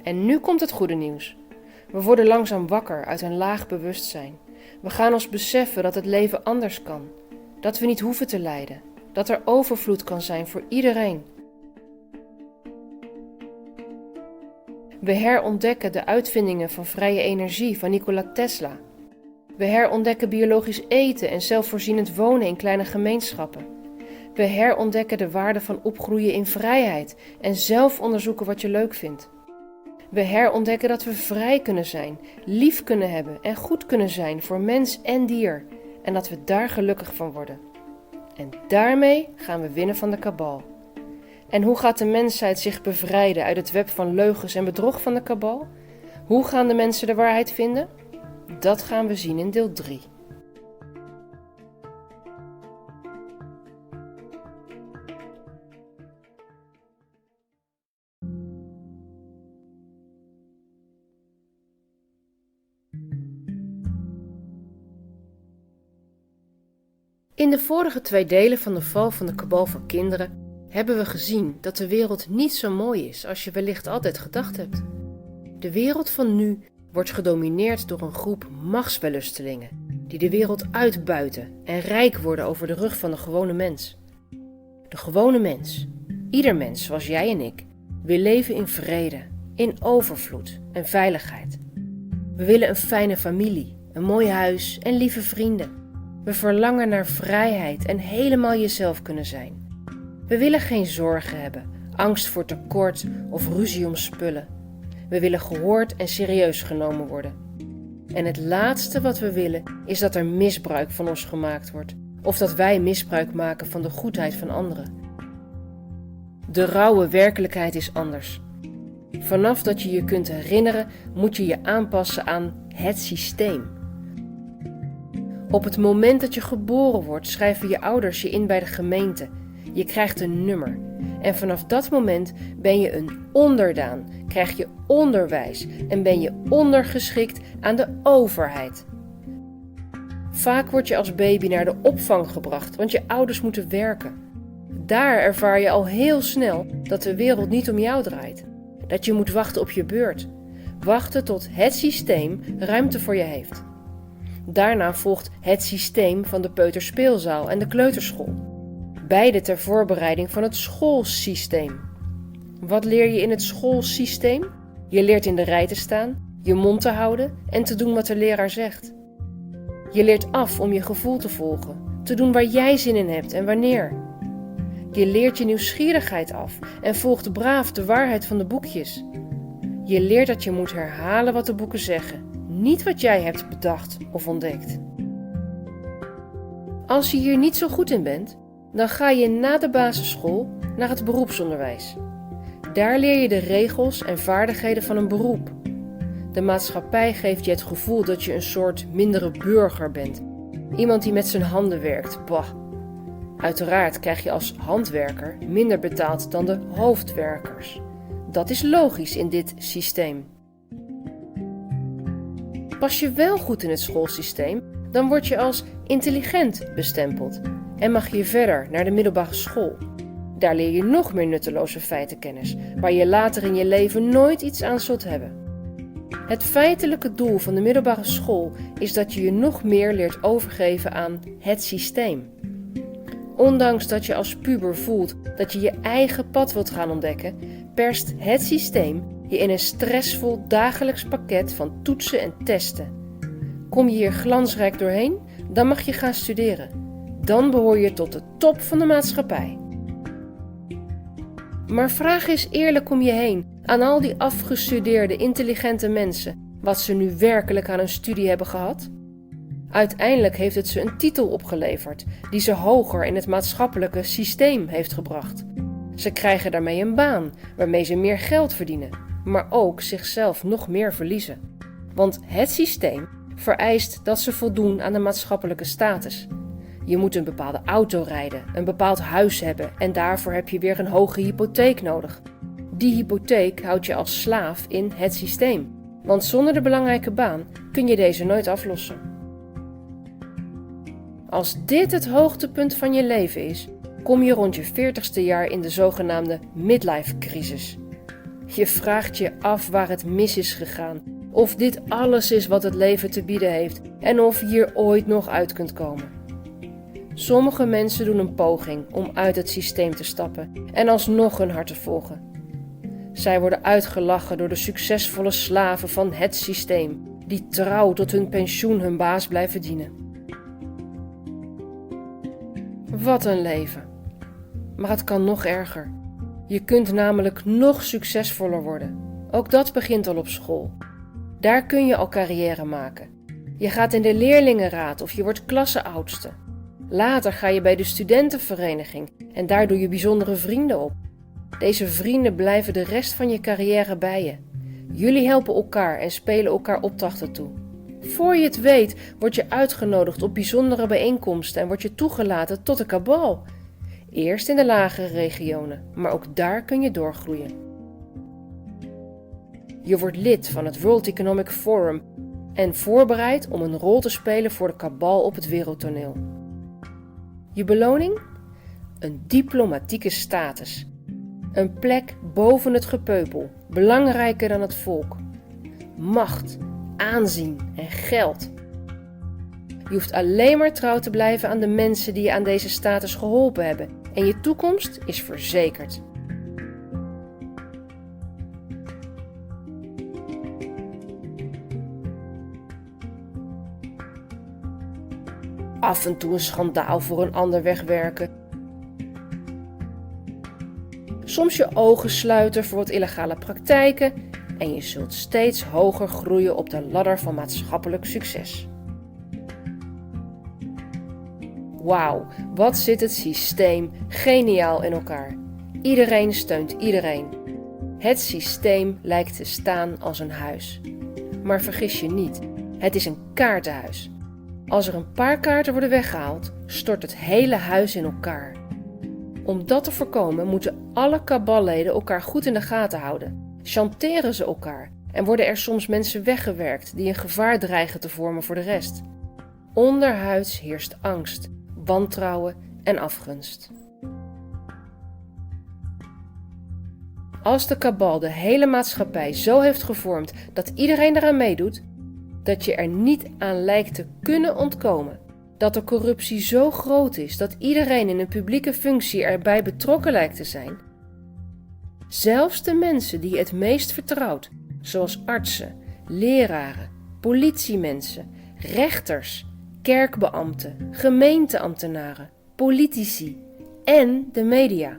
En nu komt het goede nieuws. We worden langzaam wakker uit een laag bewustzijn. We gaan ons beseffen dat het leven anders kan. Dat we niet hoeven te lijden. Dat er overvloed kan zijn voor iedereen. We herontdekken de uitvindingen van vrije energie van Nikola Tesla. We herontdekken biologisch eten en zelfvoorzienend wonen in kleine gemeenschappen. We herontdekken de waarde van opgroeien in vrijheid en zelf onderzoeken wat je leuk vindt. We herontdekken dat we vrij kunnen zijn, lief kunnen hebben en goed kunnen zijn voor mens en dier. En dat we daar gelukkig van worden. En daarmee gaan we winnen van de kabal. En hoe gaat de mensheid zich bevrijden uit het web van leugens en bedrog van de kabal? Hoe gaan de mensen de waarheid vinden? Dat gaan we zien in deel 3. In de vorige 2 delen van de val van de kabal voor kinderen hebben we gezien dat de wereld niet zo mooi is als je wellicht altijd gedacht hebt. De wereld van nu wordt gedomineerd door een groep machtswellustelingen die de wereld uitbuiten en rijk worden over de rug van de gewone mens. De gewone mens, ieder mens zoals jij en ik, wil leven in vrede, in overvloed en veiligheid. We willen een fijne familie, een mooi huis en lieve vrienden. We verlangen naar vrijheid en helemaal jezelf kunnen zijn. We willen geen zorgen hebben, angst voor tekort of ruzie om spullen. We willen gehoord en serieus genomen worden. En het laatste wat we willen is dat er misbruik van ons gemaakt wordt. Of dat wij misbruik maken van de goedheid van anderen. De rauwe werkelijkheid is anders. Vanaf dat je je kunt herinneren, moet je je aanpassen aan het systeem. Op het moment dat je geboren wordt, schrijven je ouders je in bij de gemeente. Je krijgt een nummer. En vanaf dat moment ben je een onderdaan, krijg je onderwijs en ben je ondergeschikt aan de overheid. Vaak word je als baby naar de opvang gebracht, want je ouders moeten werken. Daar ervaar je al heel snel dat de wereld niet om jou draait. Dat je moet wachten op je beurt. Wachten tot het systeem ruimte voor je heeft. Daarna volgt het systeem van de peuterspeelzaal en de kleuterschool. Beide ter voorbereiding van het schoolsysteem. Wat leer je in het schoolsysteem? Je leert in de rij te staan, je mond te houden en te doen wat de leraar zegt. Je leert af om je gevoel te volgen, te doen waar jij zin in hebt en wanneer. Je leert je nieuwsgierigheid af en volgt braaf de waarheid van de boekjes. Je leert dat je moet herhalen wat de boeken zeggen, niet wat jij hebt bedacht of ontdekt. Als je hier niet zo goed in bent, dan ga je na de basisschool naar het beroepsonderwijs. Daar leer je de regels en vaardigheden van een beroep. De maatschappij geeft je het gevoel dat je een soort mindere burger bent. Iemand die met zijn handen werkt, bah. Uiteraard krijg je als handwerker minder betaald dan de hoofdwerkers. Dat is logisch in dit systeem. Pas je wel goed in het schoolsysteem, dan word je als intelligent bestempeld en mag je verder naar de middelbare school. Daar leer je nog meer nutteloze feitenkennis, waar je later in je leven nooit iets aan zult hebben. Het feitelijke doel van de middelbare school is dat je je nog meer leert overgeven aan het systeem. Ondanks dat je als puber voelt dat je je eigen pad wilt gaan ontdekken, perst het systeem je in een stressvol dagelijks pakket van toetsen en testen. Kom je hier glansrijk doorheen, dan mag je gaan studeren. Dan behoor je tot de top van de maatschappij. Maar vraag eens eerlijk om je heen aan al die afgestudeerde, intelligente mensen wat ze nu werkelijk aan hun studie hebben gehad. Uiteindelijk heeft het ze een titel opgeleverd die ze hoger in het maatschappelijke systeem heeft gebracht. Ze krijgen daarmee een baan waarmee ze meer geld verdienen, maar ook zichzelf nog meer verliezen. Want het systeem vereist dat ze voldoen aan de maatschappelijke status. Je moet een bepaalde auto rijden, een bepaald huis hebben en daarvoor heb je weer een hoge hypotheek nodig. Die hypotheek houdt je als slaaf in het systeem, want zonder de belangrijke baan kun je deze nooit aflossen. Als dit het hoogtepunt van je leven is, kom je rond je 40ste jaar in de zogenaamde midlife-crisis. Je vraagt je af waar het mis is gegaan, of dit alles is wat het leven te bieden heeft en of je hier ooit nog uit kunt komen. Sommige mensen doen een poging om uit het systeem te stappen en alsnog hun hart te volgen. Zij worden uitgelachen door de succesvolle slaven van het systeem, die trouw tot hun pensioen hun baas blijven dienen. Wat een leven. Maar het kan nog erger. Je kunt namelijk nog succesvoller worden. Ook dat begint al op school. Daar kun je al carrière maken. Je gaat in de leerlingenraad of je wordt klasseoudste. Later ga je bij de studentenvereniging en daar doe je bijzondere vrienden op. Deze vrienden blijven de rest van je carrière bij je. Jullie helpen elkaar en spelen elkaar opdrachten toe. Voor je het weet word je uitgenodigd op bijzondere bijeenkomsten en word je toegelaten tot de kabal. Eerst in de lagere regionen, maar ook daar kun je doorgroeien. Je wordt lid van het World Economic Forum en voorbereid om een rol te spelen voor de kabal op het wereldtoneel. Je beloning? Een diplomatieke status. Een plek boven het gepeupel, belangrijker dan het volk. Macht, aanzien en geld. Je hoeft alleen maar trouw te blijven aan de mensen die je aan deze status geholpen hebben en je toekomst is verzekerd. Af en toe een schandaal voor een ander wegwerken. Soms je ogen sluiten voor wat illegale praktijken en je zult steeds hoger groeien op de ladder van maatschappelijk succes. Wauw, wat zit het systeem geniaal in elkaar. Iedereen steunt iedereen. Het systeem lijkt te staan als een huis. Maar vergis je niet, het is een kaartenhuis. Als er een paar kaarten worden weggehaald, stort het hele huis in elkaar. Om dat te voorkomen moeten alle kaballeden elkaar goed in de gaten houden. Chanteren ze elkaar en worden er soms mensen weggewerkt die een gevaar dreigen te vormen voor de rest. Onderhuids heerst angst, wantrouwen en afgunst. Als de kabal de hele maatschappij zo heeft gevormd dat iedereen eraan meedoet, dat je er niet aan lijkt te kunnen ontkomen, dat de corruptie zo groot is dat iedereen in een publieke functie erbij betrokken lijkt te zijn, zelfs de mensen die je het meest vertrouwt, zoals artsen, leraren, politiemensen, rechters, kerkbeambten, gemeenteambtenaren, politici en de media.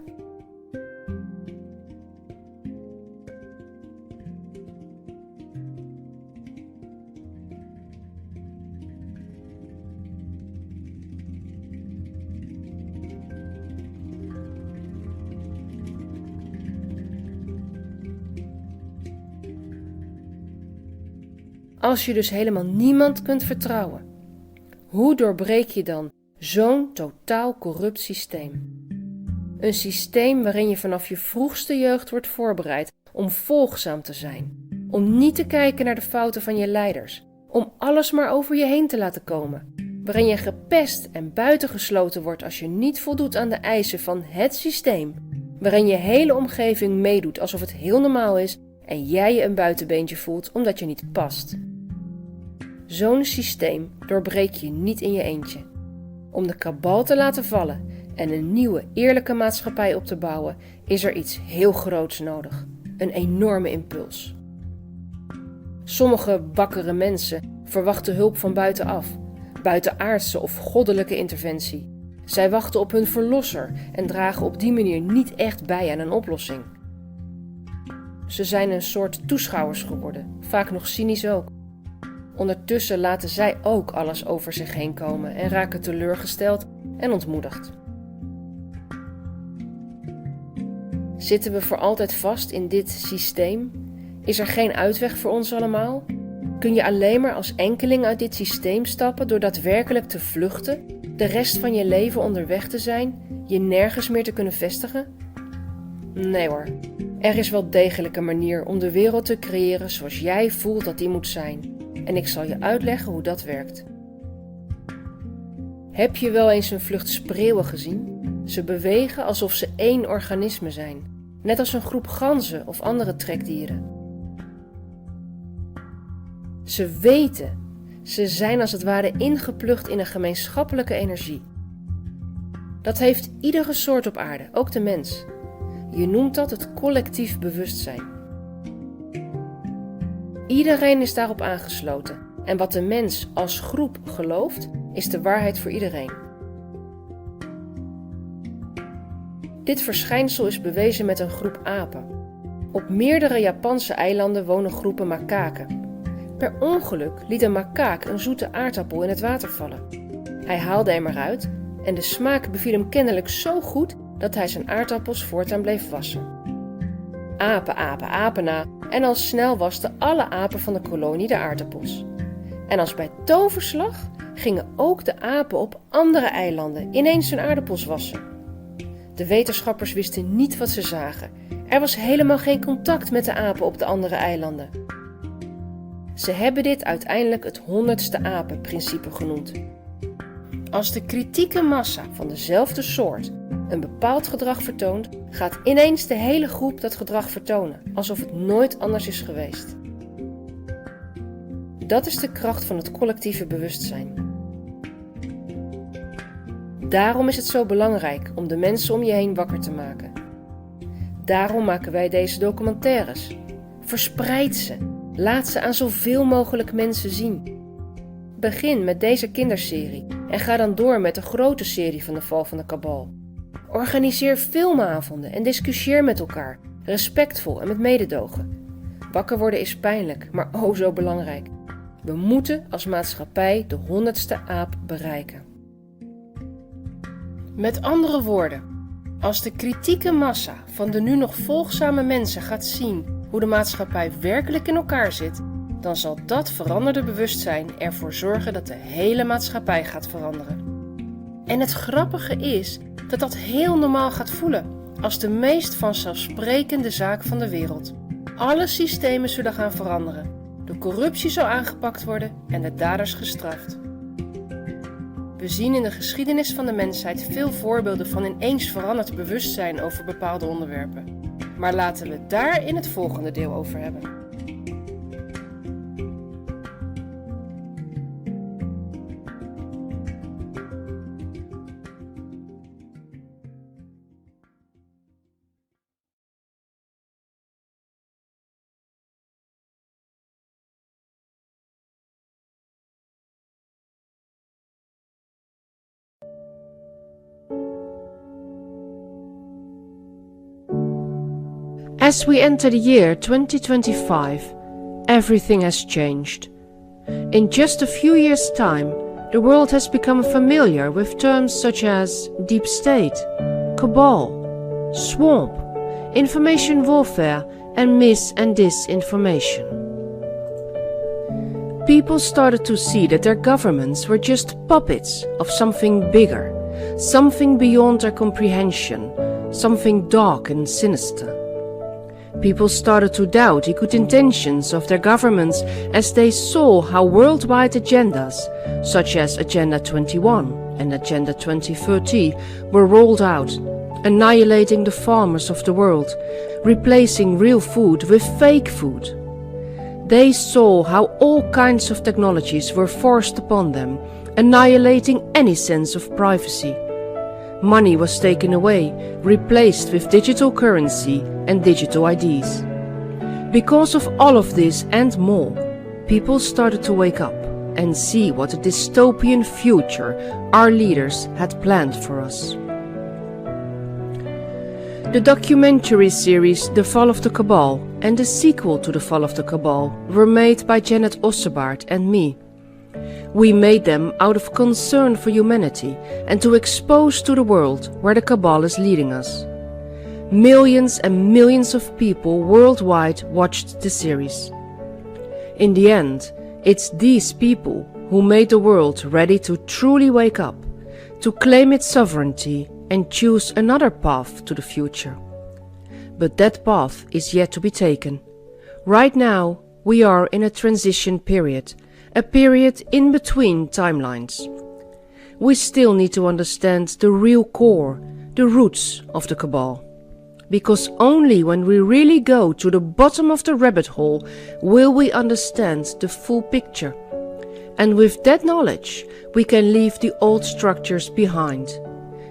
Als je dus helemaal niemand kunt vertrouwen, hoe doorbreek je dan zo'n totaal corrupt systeem? Een systeem waarin je vanaf je vroegste jeugd wordt voorbereid om volgzaam te zijn, om niet te kijken naar de fouten van je leiders, om alles maar over je heen te laten komen, waarin je gepest en buitengesloten wordt als je niet voldoet aan de eisen van het systeem, waarin je hele omgeving meedoet alsof het heel normaal is en jij je een buitenbeentje voelt omdat je niet past. Zo'n systeem doorbreek je niet in je eentje. Om de kabal te laten vallen en een nieuwe, eerlijke maatschappij op te bouwen, is er iets heel groots nodig. Een enorme impuls. Sommige wakkere mensen verwachten hulp van buitenaf, buitenaardse of goddelijke interventie. Zij wachten op hun verlosser en dragen op die manier niet echt bij aan een oplossing. Ze zijn een soort toeschouwers geworden, vaak nog cynisch ook. Ondertussen laten zij ook alles over zich heen komen en raken teleurgesteld en ontmoedigd. Zitten we voor altijd vast in dit systeem? Is er geen uitweg voor ons allemaal? Kun je alleen maar als enkeling uit dit systeem stappen door daadwerkelijk te vluchten, de rest van je leven onderweg te zijn, je nergens meer te kunnen vestigen? Nee hoor, er is wel degelijk een manier om de wereld te creëren zoals jij voelt dat die moet zijn. En ik zal je uitleggen hoe dat werkt. Heb je wel eens een vlucht spreeuwen gezien? Ze bewegen alsof ze één organisme zijn, net als een groep ganzen of andere trekdieren. Ze weten, ze zijn als het ware ingeplucht in een gemeenschappelijke energie. Dat heeft iedere soort op aarde, ook de mens. Je noemt dat het collectief bewustzijn. Iedereen is daarop aangesloten en wat de mens als groep gelooft, is de waarheid voor iedereen. Dit verschijnsel is bewezen met een groep apen. Op meerdere Japanse eilanden wonen groepen makaken. Per ongeluk liet een makaak een zoete aardappel in het water vallen. Hij haalde hem eruit en de smaak beviel hem kennelijk zo goed dat hij zijn aardappels voortaan bleef wassen. Apen, apen, apen na en al snel wasten alle apen van de kolonie de aardappels. En als bij toverslag gingen ook de apen op andere eilanden ineens hun aardappels wassen. De wetenschappers wisten niet wat ze zagen. Er was helemaal geen contact met de apen op de andere eilanden. Ze hebben dit uiteindelijk het 100ste apenprincipe genoemd. Als de kritieke massa van dezelfde soort een bepaald gedrag vertoont, gaat ineens de hele groep dat gedrag vertonen, alsof het nooit anders is geweest. Dat is de kracht van het collectieve bewustzijn. Daarom is het zo belangrijk om de mensen om je heen wakker te maken. Daarom maken wij deze documentaires. Verspreid ze. Laat ze aan zoveel mogelijk mensen zien. Begin met deze kinderserie en ga dan door met de grote serie van de val van de kabal. Organiseer filmavonden en discussieer met elkaar, respectvol en met mededogen. Wakker worden is pijnlijk, maar oh zo belangrijk. We moeten als maatschappij de 100ste aap bereiken. Met andere woorden, als de kritieke massa van de nu nog volgzame mensen gaat zien hoe de maatschappij werkelijk in elkaar zit, dan zal dat veranderde bewustzijn ervoor zorgen dat de hele maatschappij gaat veranderen. En het grappige is dat dat heel normaal gaat voelen, als de meest vanzelfsprekende zaak van de wereld. Alle systemen zullen gaan veranderen, de corruptie zal aangepakt worden en de daders gestraft. We zien in de geschiedenis van de mensheid veel voorbeelden van ineens veranderd bewustzijn over bepaalde onderwerpen. Maar laten we het daar in het volgende deel over hebben. As we enter the year 2025, everything has changed. In just a few years' time, the world has become familiar with terms such as deep state, cabal, swamp, information warfare, and mis- and disinformation. People started to see that their governments were just puppets of something bigger, something beyond their comprehension, something dark and sinister. People started to doubt the good intentions of their governments as they saw how worldwide agendas, such as Agenda 21 and Agenda 2030, were rolled out, annihilating the farmers of the world, replacing real food with fake food. They saw how all kinds of technologies were forced upon them, annihilating any sense of privacy. Money was taken away, replaced with digital currency and digital IDs. Because of all of this and more, people started to wake up and see what a dystopian future our leaders had planned for us. The documentary series The Fall of the Cabal and the sequel to The Fall of the Cabal were made by Janet Osterbaard and me. We made them out of concern for humanity and to expose to the world where the cabal is leading us. Millions and millions of people worldwide watched the series. In the end, it's these people who made the world ready to truly wake up, to claim its sovereignty and choose another path to the future. But that path is yet to be taken. Right now, we are in a transition period, a period in between timelines. we still need to understand the real core, the roots of the cabal. Because only when we really go to the bottom of the rabbit hole will we understand the full picture. And with that knowledge, we can leave the old structures behind.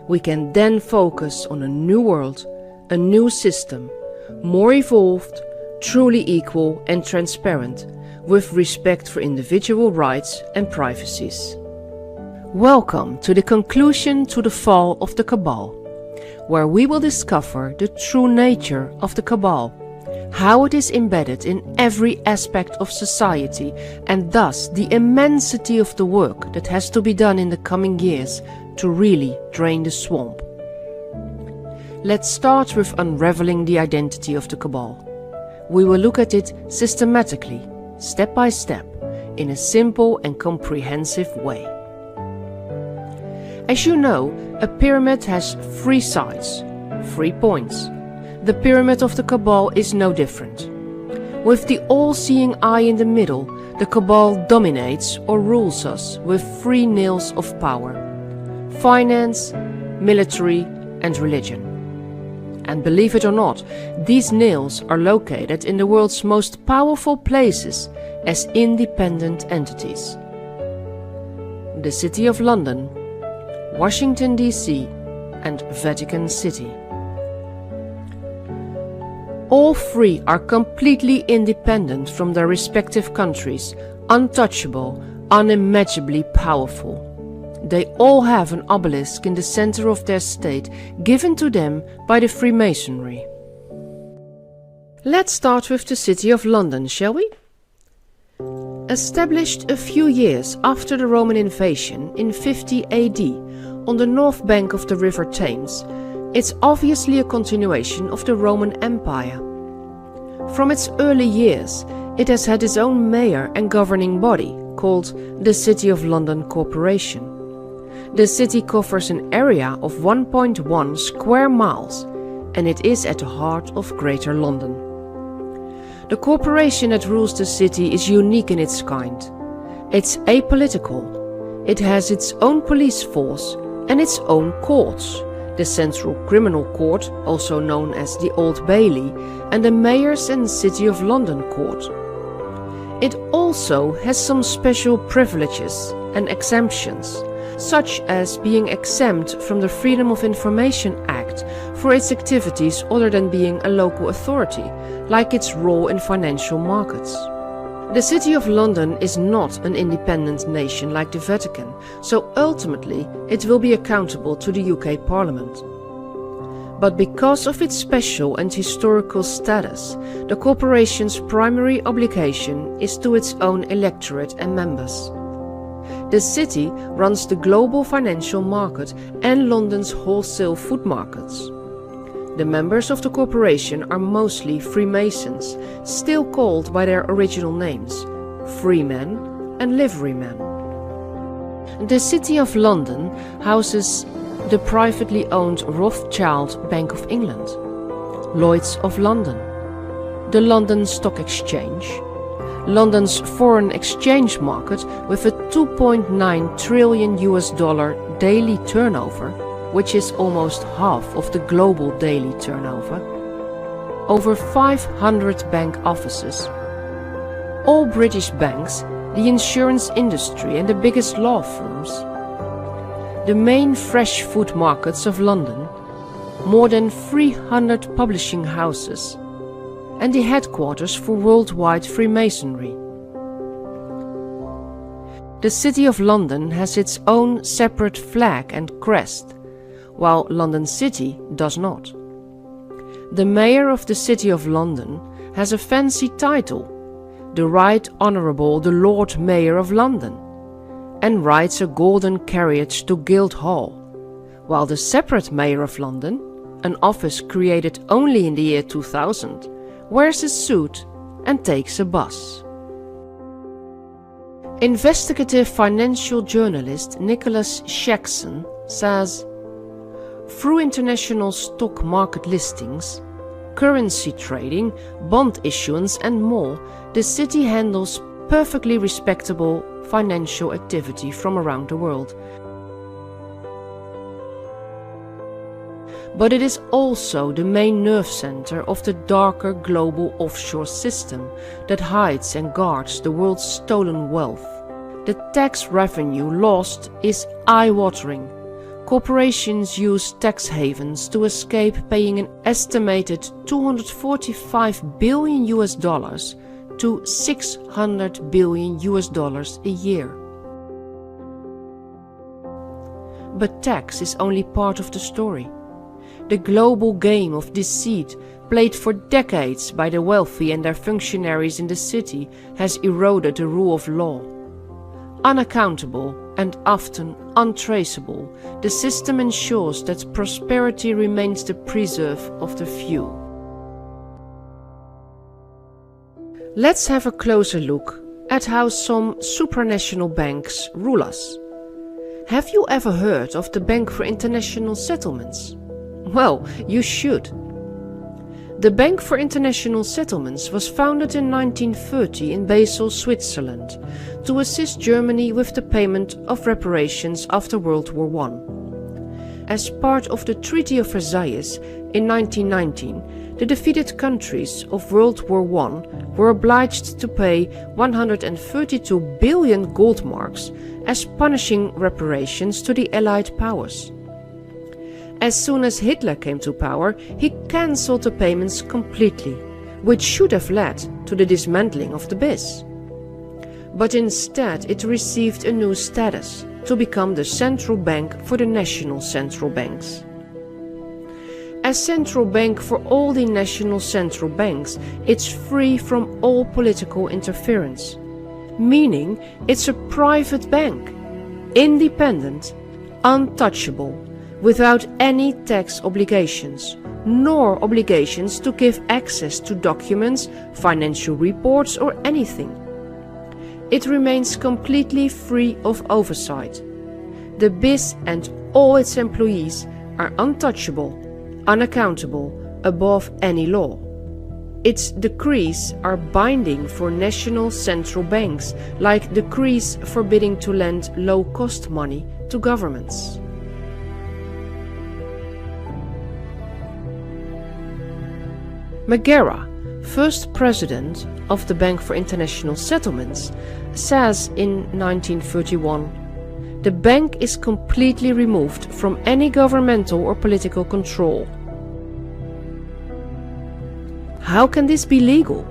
We can then focus on a new world, a new system, more evolved, truly equal and transparent, with respect for individual rights and privacies. Welcome to the conclusion to the fall of the cabal, where we will discover the true nature of the cabal, how it is embedded in every aspect of society, and thus the immensity of the work that has to be done in the coming years to really drain the swamp. Let's start with unraveling the identity of the cabal. We will look at it systematically, step by step, in a simple and comprehensive way. As you know, a pyramid has 3 sides, 3 points. The pyramid of the cabal is no different. With the all-seeing eye in the middle, the cabal dominates or rules us with 3 nails of power: finance, military, and religion. And believe it or not, these nails are located in the world's most powerful places as independent entities: the City of London, Washington DC, and Vatican City. All 3 are completely independent from their respective countries, untouchable, unimaginably powerful. They all have an obelisk in the center of their state, given to them by the Freemasonry. Let's start with the City of London, shall we? Established a few years after the Roman invasion in 50 AD on the north bank of the River Thames, it's obviously a continuation of the Roman Empire. From its early years, it has had its own mayor and governing body, called the City of London Corporation. The city covers an area of 1.1 square miles, and it is at the heart of Greater London. The corporation that rules the city is unique in its kind. It's apolitical. It has its own police force and its own courts: the Central Criminal Court, also known as the Old Bailey, and the Mayor's and City of London Court. It also has some special privileges and exemptions, such as being exempt from the Freedom of Information Act for its activities other than being a local authority, like its role in financial markets. The City of London is not an independent nation like the Vatican, so ultimately it will be accountable to the UK Parliament. But because of its special and historical status, the corporation's primary obligation is to its own electorate and members. The city runs the global financial market and London's wholesale food markets. The members of the corporation are mostly Freemasons, still called by their original names, Freemen and Liverymen. The City of London houses the privately owned Rothschild Bank of England, Lloyd's of London, the London Stock Exchange, London's foreign exchange market with a $2.9 trillion daily turnover, which is almost half of the global daily turnover, over 500 bank offices, all British banks, the insurance industry and the biggest law firms, the main fresh food markets of London, more than 300 publishing houses, and the headquarters for worldwide Freemasonry. The City of London has its own separate flag and crest, while London City does not. The Mayor of the City of London has a fancy title, the Right Honourable the Lord Mayor of London, and rides a golden carriage to Guildhall, while the separate Mayor of London, an office created only in the year 2000, wears a suit and takes a bus. Investigative financial journalist Nicholas Shaxson says, through international stock market listings, currency trading, bond issuance and more, the city handles perfectly respectable financial activity from around the world. but it is also the main nerve center of the darker global offshore system that hides and guards the world's stolen wealth. The tax revenue lost is eye-watering. Corporations use tax havens to escape paying an estimated $245 billion to $600 billion a year. But tax is only part of the story. The global game of deceit played for decades by the wealthy and their functionaries in the city has eroded the rule of law. Unaccountable and often untraceable, the system ensures that prosperity remains the preserve of the few. Let's have a closer look at how some supranational banks rule us. Have you ever heard of the Bank for International Settlements? Well, you should. The Bank for International Settlements was founded in 1930 in Basel, Switzerland, to assist Germany with the payment of reparations after World War I. As part of the Treaty of Versailles in 1919, the defeated countries of World War I were obliged to pay 132 billion gold marks as punishing reparations to the Allied powers. As soon as Hitler came to power, he cancelled the payments completely, which should have led to the dismantling of the BIS. But instead it received a new status, to become the central bank for the national central banks. As central bank for all the national central banks, it's free from all political interference, meaning it's a private bank, independent, untouchable, without any tax obligations, nor obligations to give access to documents, financial reports or anything. It remains completely free of oversight. The BIS and all its employees are untouchable, unaccountable, above any law. Its decrees are binding for national central banks, like decrees forbidding to lend low-cost money to governments. Margera, first president of the Bank for International Settlements, says in 1931, "The bank is completely removed from any governmental or political control." How can this be legal?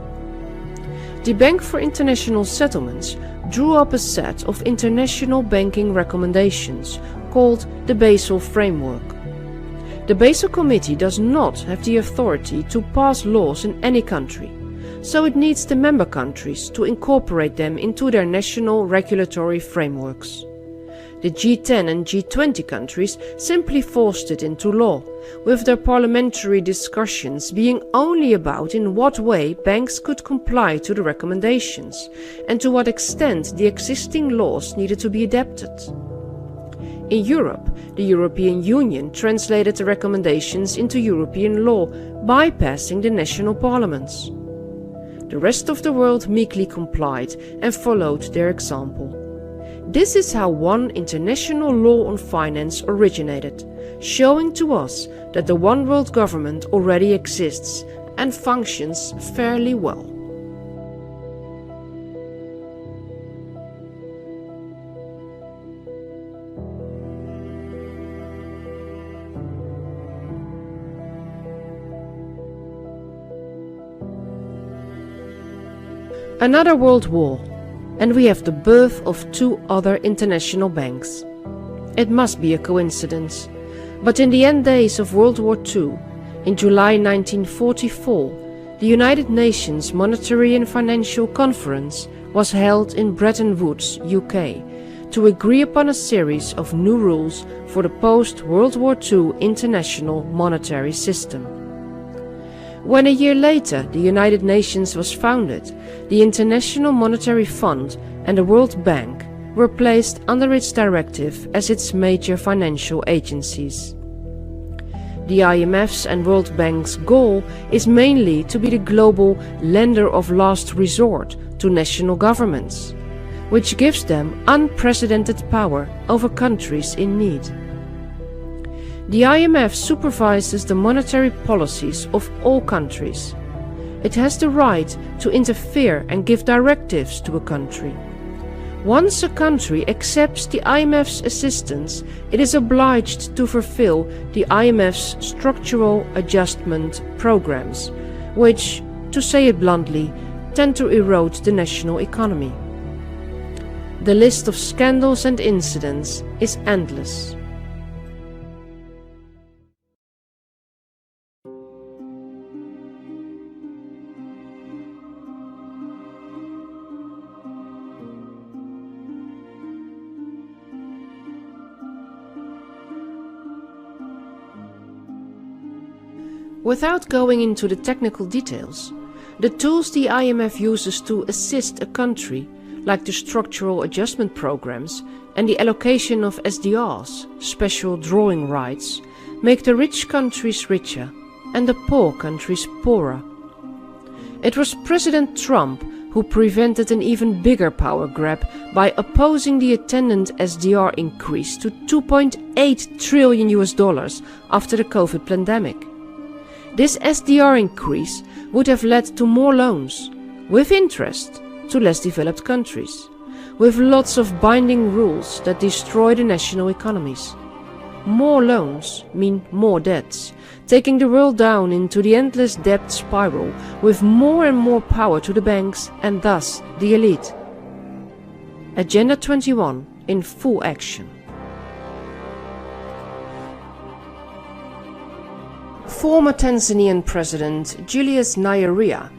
The Bank for International Settlements drew up a set of international banking recommendations called the Basel Framework. The Basel Committee does not have the authority to pass laws in any country, so it needs the member countries to incorporate them into their national regulatory frameworks. The G10 and G20 countries simply forced it into law, with their parliamentary discussions being only about in what way banks could comply to the recommendations, and to what extent the existing laws needed to be adapted. In Europe, the European Union translated the recommendations into European law, bypassing the national parliaments. The rest of the world meekly complied and followed their example. This is how one international law on finance originated, showing to us that the one world government already exists and functions fairly well. Another world war, and we have the birth of two other international banks. It must be a coincidence, but in the end days of World War II, in July 1944, the United Nations Monetary and Financial Conference was held in Bretton Woods, UK, to agree upon a series of new rules for the post-World War II international monetary system. When a year later the United Nations was founded, the International Monetary Fund and the World Bank were placed under its directive as its major financial agencies. The IMF's and World Bank's goal is mainly to be the global lender of last resort to national governments, which gives them unprecedented power over countries in need. The IMF supervises the monetary policies of all countries. It has the right to interfere and give directives to a country. Once a country accepts the IMF's assistance, it is obliged to fulfill the IMF's structural adjustment programs, which, to say it bluntly, tend to erode the national economy. The list of scandals and incidents is endless. Without going into the technical details, the tools the IMF uses to assist a country, like the structural adjustment programs and the allocation of SDRs, special drawing rights, make the rich countries richer and the poor countries poorer. It was President Trump who prevented an even bigger power grab by opposing the attendant SDR increase to $2.8 trillion after the COVID pandemic. This SDR increase would have led to more loans, with interest, to less developed countries, with lots of binding rules that destroy the national economies. More loans mean more debts, taking the world down into the endless debt spiral, with more and more power to the banks and thus the elite. Agenda 21 in full action. Former Tanzanian President Julius Nyerere,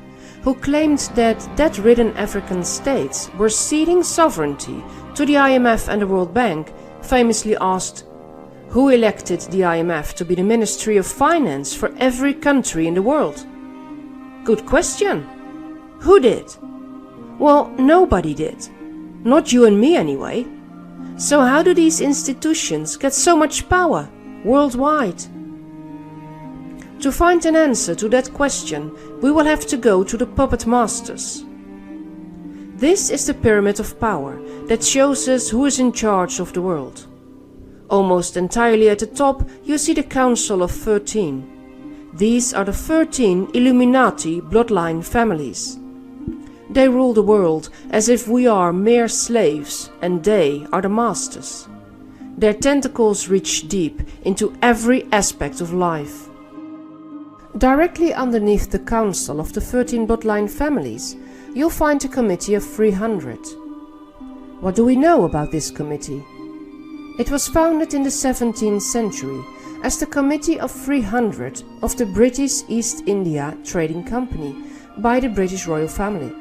who claimed that debt-ridden African states were ceding sovereignty to the IMF and the World Bank, famously asked, "Who elected the IMF to be the Ministry of Finance for every country in the world?" Good question. Who did? Well, nobody did. Not you and me anyway. So how do these institutions get so much power worldwide? To find an answer to that question, we will have to go to the puppet masters. This is the pyramid of power that shows us who is in charge of the world. Almost entirely at the top, you see the Council of 13. These are the 13 Illuminati bloodline families. They rule the world as if we are mere slaves and they are the masters. Their tentacles reach deep into every aspect of life. Directly underneath the Council of the 13 bloodline families, you'll find a Committee of 300. What do we know about this committee? It was founded in the 17th century as the Committee of 300 of the British East India Trading Company by the British royal family.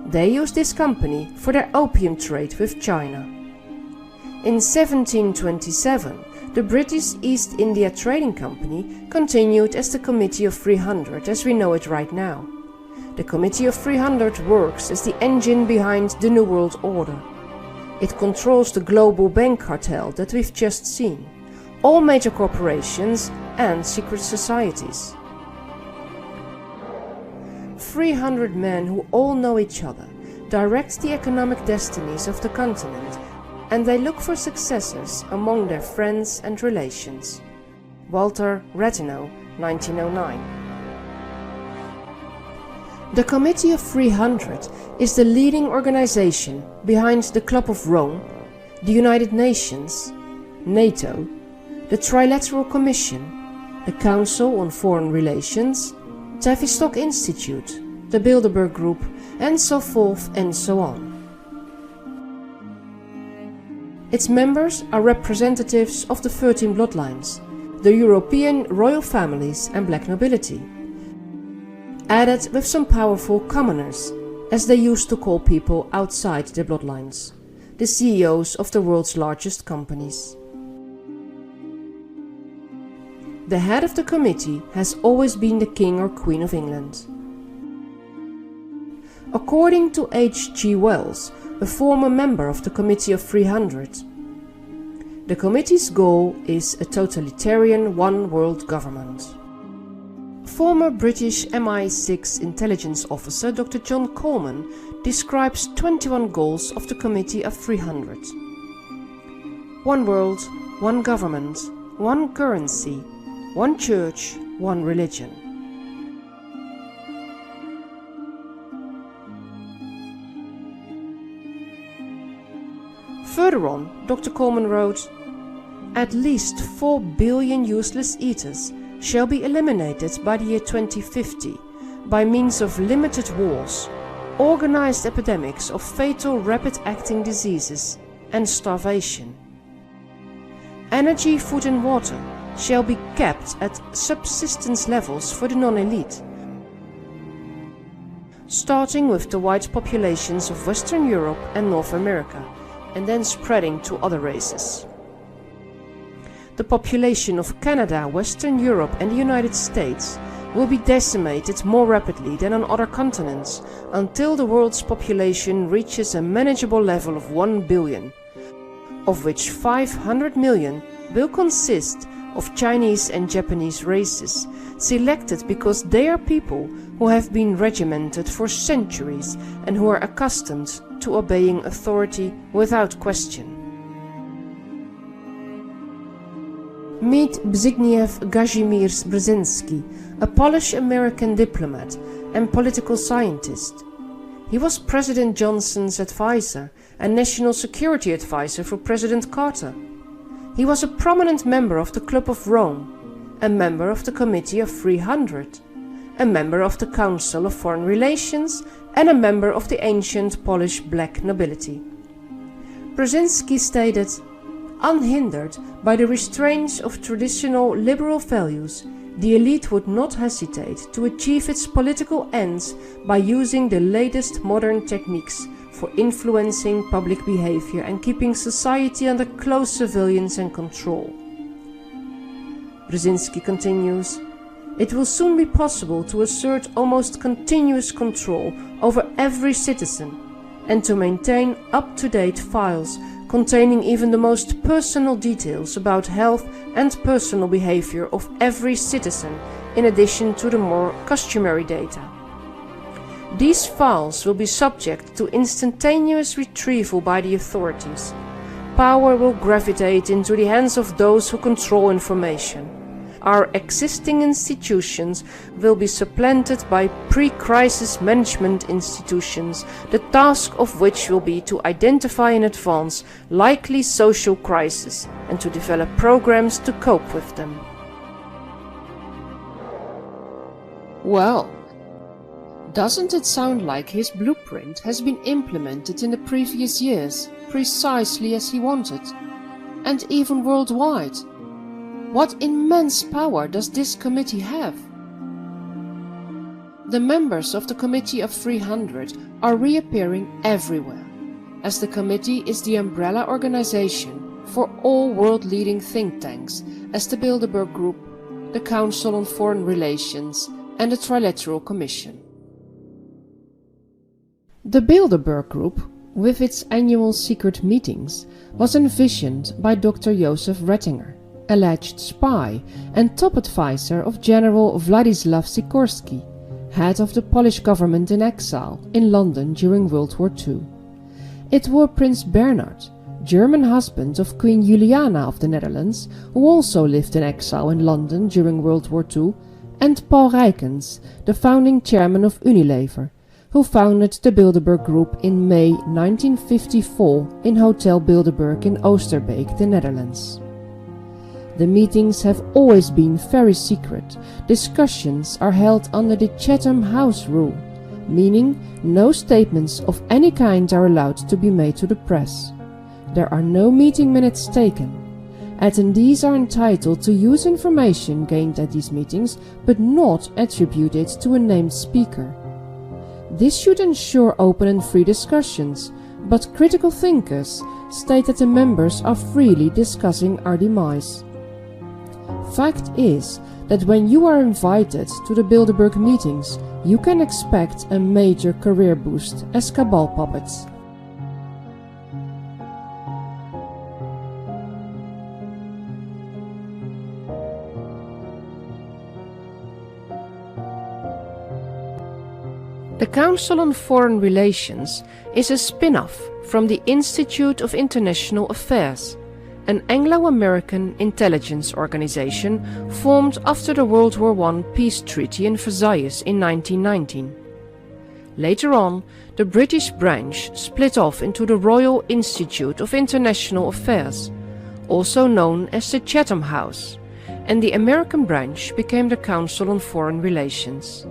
They used this company for their opium trade with China. In 1727, the British East India Trading Company continued as the Committee of 300 as we know it right now. The Committee of 300 works as the engine behind the New World Order. It controls the global bank cartel that we've just seen, all major corporations and secret societies. 300 men who all know each other direct the economic destinies of the continent, and they look for successors among their friends and relations. Walter Rathenau, 1909. The Committee of 300 is the leading organization behind the Club of Rome, the United Nations, NATO, the Trilateral Commission, the Council on Foreign Relations, Tavistock Institute, the Bilderberg Group, and so forth and so on. Its members are representatives of the 13 bloodlines, the European royal families and black nobility, added with some powerful commoners, as they used to call people outside their bloodlines, the CEOs of the world's largest companies. The head of the committee has always been the King or Queen of England. According to H.G. Wells, a former member of the Committee of 300, the committee's goal is a totalitarian one-world government. Former British MI6 intelligence officer Dr. John Coleman describes 21 goals of the Committee of 300. One world, one government, one currency, one church, one religion. Further on, Dr. Coleman wrote, "At least 4 billion useless eaters shall be eliminated by the year 2050 by means of limited wars, organized epidemics of fatal rapid-acting diseases and starvation. Energy, food and water shall be kept at subsistence levels for the non-elite, starting with the white populations of Western Europe and North America, and then spreading to other races. The population of Canada, Western Europe and the United States will be decimated more rapidly than on other continents until the world's population reaches a manageable level of 1 billion, of which 500 million will consist of Chinese and Japanese races, selected because they are people who have been regimented for centuries and who are accustomed to obeying authority without question." Meet Zbigniew Kazimierz Brzezinski, a Polish-American diplomat and political scientist. He was President Johnson's advisor and national security advisor for President Carter. He was a prominent member of the Club of Rome, a member of the Committee of 300, a member of the Council of Foreign Relations, and a member of the ancient Polish black nobility. Brzezinski stated, "Unhindered by the restraints of traditional liberal values, the elite would not hesitate to achieve its political ends by using the latest modern techniques for influencing public behavior and keeping society under close surveillance and control." Brzezinski continues, "It will soon be possible to assert almost continuous control over every citizen and to maintain up-to-date files containing even the most personal details about health and personal behavior of every citizen, in addition to the more customary data. These files will be subject to instantaneous retrieval by the authorities. Power will gravitate into the hands of those who control information. Our existing institutions will be supplanted by pre-crisis management institutions, the task of which will be to identify in advance likely social crises and to develop programs to cope with them." Well, doesn't it sound like his blueprint has been implemented in the previous years, precisely as he wanted, and even worldwide? What immense power does this committee have? The members of the Committee of 300 are reappearing everywhere, as the committee is the umbrella organization for all world-leading think tanks, as the Bilderberg Group, the Council on Foreign Relations, and the Trilateral Commission. The Bilderberg Group, with its annual secret meetings, was envisioned by Dr. Josef Rettinger, alleged spy and top advisor of General Władysław Sikorski, head of the Polish government in exile in London during World War II. It were Prince Bernhard, German husband of Queen Juliana of the Netherlands, who also lived in exile in London during World War II, and Paul Rykens, the founding chairman of Unilever, who founded the Bilderberg Group in May 1954 in Hotel Bilderberg in Oosterbeek, the Netherlands. The meetings have always been very secret. Discussions are held under the Chatham House rule, meaning no statements of any kind are allowed to be made to the press. There are no meeting minutes taken. Attendees are entitled to use information gained at these meetings, but not attributed to a named speaker. This should ensure open and free discussions, but critical thinkers state that the members are freely discussing our demise. Fact is that when you are invited to the Bilderberg meetings, you can expect a major career boost as cabal puppets. The Council on Foreign Relations is a spin-off from the Institute of International Affairs, an Anglo-American intelligence organization formed after the World War I peace treaty in Versailles in 1919. Later on, the British branch split off into the Royal Institute of International Affairs, also known as the Chatham House, and the American branch became the Council on Foreign Relations.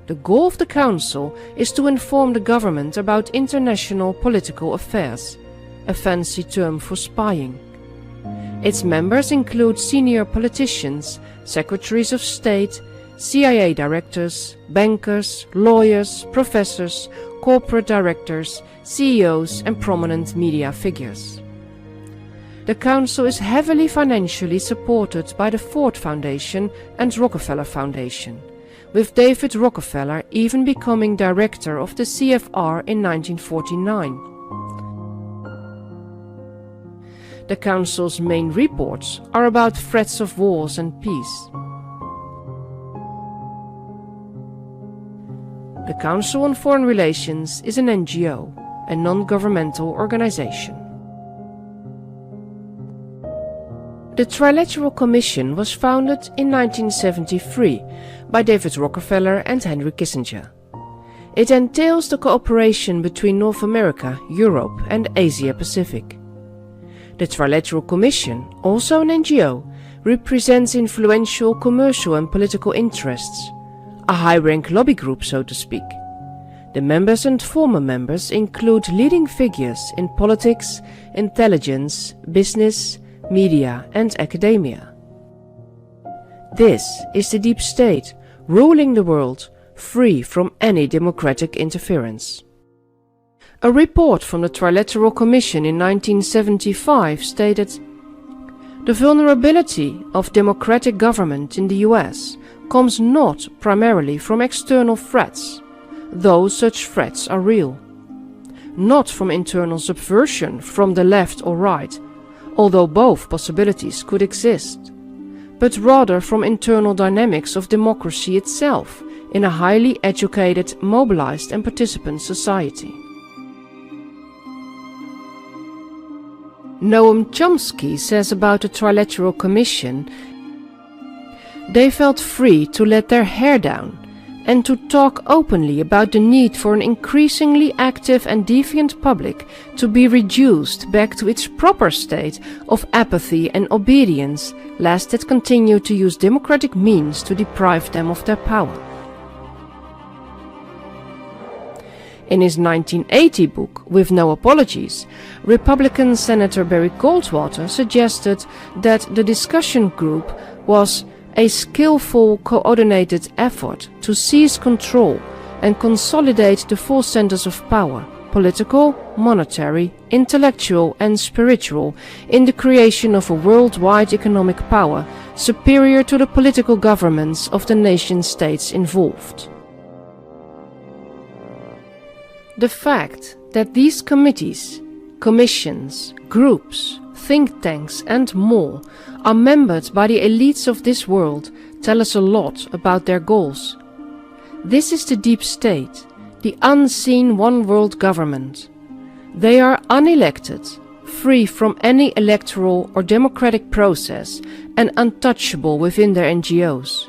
The goal of the Council is to inform the government about international political affairs, a fancy term for spying. Its members include senior politicians, secretaries of state, CIA directors, bankers, lawyers, professors, corporate directors, CEOs and prominent media figures. The Council is heavily financially supported by the Ford Foundation and Rockefeller Foundation, with David Rockefeller even becoming director of the CFR in 1949. The Council's main reports are about threats of wars and peace. The Council on Foreign Relations is an NGO, a non-governmental organization. The Trilateral Commission was founded in 1973 by David Rockefeller and Henry Kissinger. It entails the cooperation between North America, Europe and Asia Pacific. The Trilateral Commission, also an NGO, represents influential commercial and political interests, a high-rank lobby group, so to speak. The members and former members include leading figures in politics, intelligence, business, media and academia. This is the deep state, ruling the world, free from any democratic interference. A report from the Trilateral Commission in 1975 stated, "The vulnerability of democratic government in the US comes not primarily from external threats, though such threats are real. Not from internal subversion from the left or right, although both possibilities could exist, but rather from internal dynamics of democracy itself in a highly educated, mobilized and participant society." Noam Chomsky says about the Trilateral Commission, "They felt free to let their hair down and to talk openly about the need for an increasingly active and defiant public to be reduced back to its proper state of apathy and obedience, lest it continue to use democratic means to deprive them of their power." In his 1980 book, With No Apologies, Republican Senator Barry Goldwater suggested that the discussion group was a skillful, coordinated effort to seize control and consolidate the four centers of power, political, monetary, intellectual and spiritual, in the creation of a worldwide economic power superior to the political governments of the nation-states involved. The fact that these committees, commissions, groups, think tanks and more are membered by the elites of this world tell us a lot about their goals. This is the deep state, the unseen one-world government. They are unelected, free from any electoral or democratic process and untouchable within their NGOs.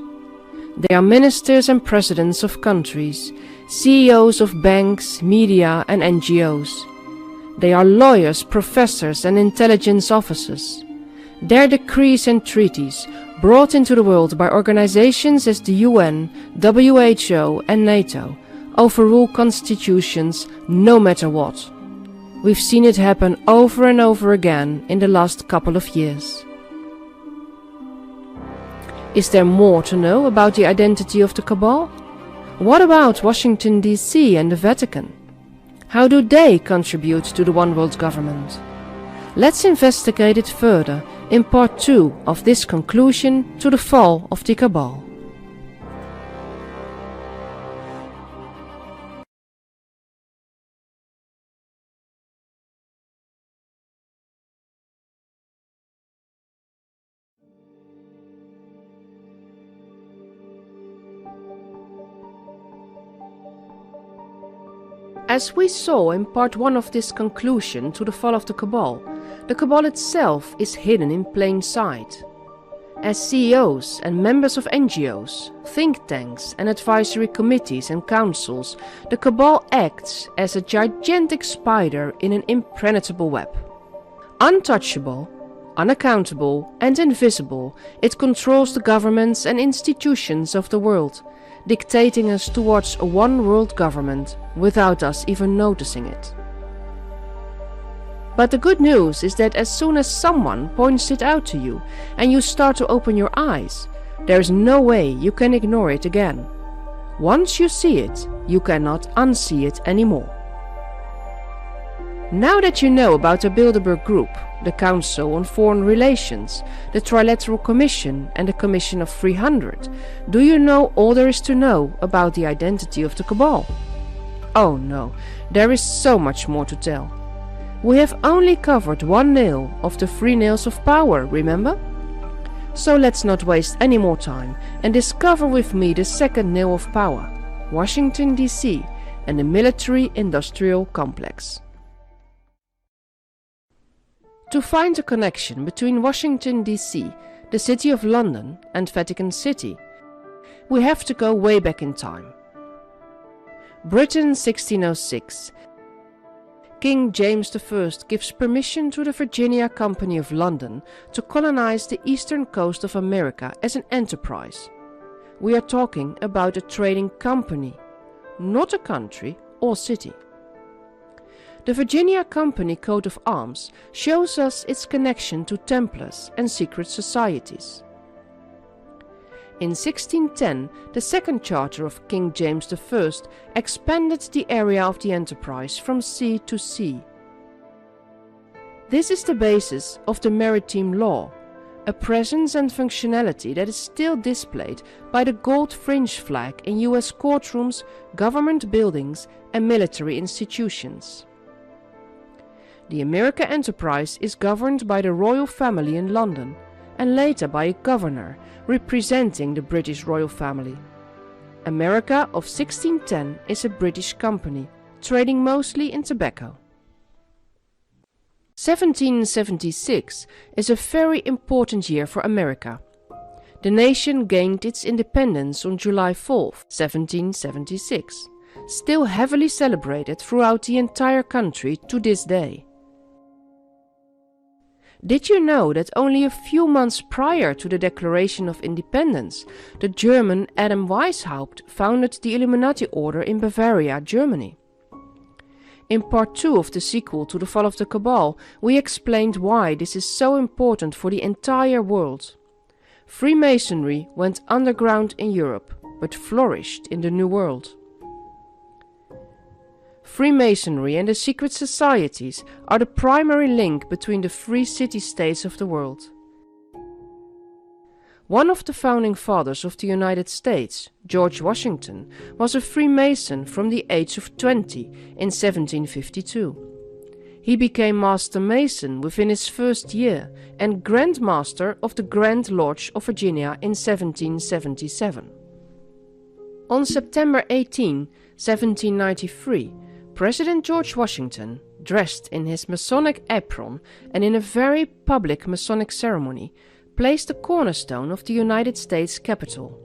They are ministers and presidents of countries, CEOs of banks, media and NGOs. They are lawyers, professors and intelligence officers. Their decrees and treaties, brought into the world by organizations as the UN, WHO and NATO, overrule constitutions no matter what. We've seen it happen over and over again in the last couple of years. Is there more to know about the identity of the cabal? What about Washington, D.C. and the Vatican? How do they contribute to the one world government? Let's investigate it further in part 2 of this conclusion to the fall of the cabal. As we saw in part 1 of this conclusion to the fall of the cabal itself is hidden in plain sight. As CEOs and members of NGOs, think tanks and advisory committees and councils, the cabal acts as a gigantic spider in an impenetrable web. Untouchable, unaccountable and invisible, it controls the governments and institutions of the world, dictating us towards a one-world government without us even noticing it. But the good news is that as soon as someone points it out to you and you start to open your eyes, there is no way you can ignore it again. Once you see it, you cannot unsee it anymore. Now that you know about the Bilderberg Group, the Council on Foreign Relations, the Trilateral Commission and the Commission of 300, do you know all there is to know about the identity of the cabal? Oh no, there is so much more to tell. We have only covered one nail of the 3 nails of power, remember? So let's not waste any more time and discover with me the second nail of power, Washington DC and the military-industrial complex. To find a connection between Washington DC, the City of London and Vatican City, we have to go way back in time. Britain 1606. King James I gives permission to the Virginia Company of London to colonize the eastern coast of America as an enterprise. We are talking about a trading company, not a country or city. The Virginia Company coat of arms shows us its connection to Templars and secret societies. In 1610, the second charter of King James I expanded the area of the enterprise from sea to sea. This is the basis of the maritime law, a presence and functionality that is still displayed by the gold fringe flag in US courtrooms, government buildings and military institutions. The America enterprise is governed by the royal family in London and later by a governor representing the British royal family. America of 1610 is a British company, trading mostly in tobacco. 1776 is a very important year for America. The nation gained its independence on July 4, 1776, still heavily celebrated throughout the entire country to this day. Did you know that only a few months prior to the Declaration of Independence, the German Adam Weishaupt founded the Illuminati Order in Bavaria, Germany? In part 2 of the sequel to the Fall of the Cabal, we explained why this is so important for the entire world. Freemasonry went underground in Europe, but flourished in the New World. Freemasonry and the secret societies are the primary link between the 3 city-states of the world. One of the founding fathers of the United States, George Washington, was a Freemason from the age of 20 in 1752. He became Master Mason within his first year and Grand Master of the Grand Lodge of Virginia in 1777. On September 18, 1793, President George Washington, dressed in his Masonic apron and in a very public Masonic ceremony, placed the cornerstone of the United States Capitol.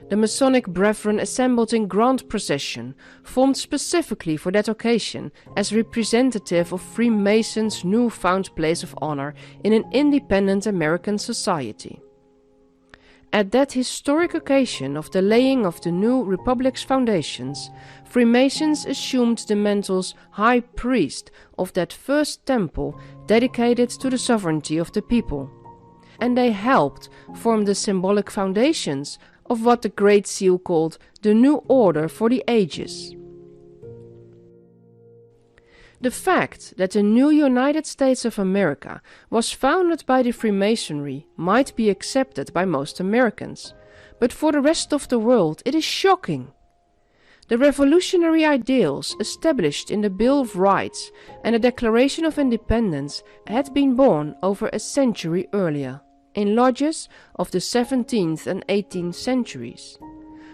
The Masonic brethren assembled in grand procession, formed specifically for that occasion as representative of Freemasons' newfound place of honor in an independent American society. At that historic occasion of the laying of the new Republic's foundations, Freemasons assumed the mantles High Priest of that first temple dedicated to the sovereignty of the people, and they helped form the symbolic foundations of what the Great Seal called the New Order for the Ages. The fact that the new United States of America was founded by the Freemasonry might be accepted by most Americans, but for the rest of the world it is shocking. The revolutionary ideals established in the Bill of Rights and the Declaration of Independence had been born over a century earlier, in lodges of the 17th and 18th centuries,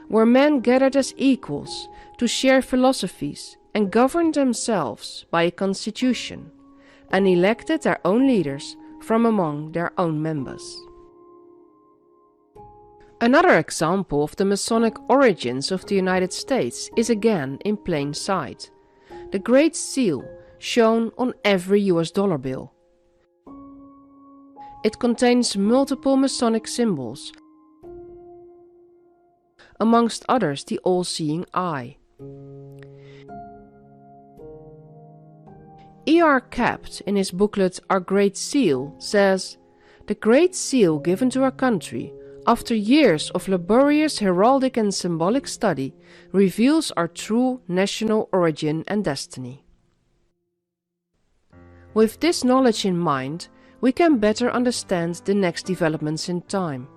where men gathered as equals to share philosophies, and governed themselves by a constitution, and elected their own leaders from among their own members. Another example of the Masonic origins of the United States is again in plain sight: the Great Seal shown on every US dollar bill. It contains multiple Masonic symbols, amongst others the all-seeing eye. E.R. Capt, in his booklet Our Great Seal, says, "The Great Seal given to our country, after years of laborious heraldic and symbolic study, reveals our true national origin and destiny." With this knowledge in mind, we can better understand the next developments in time.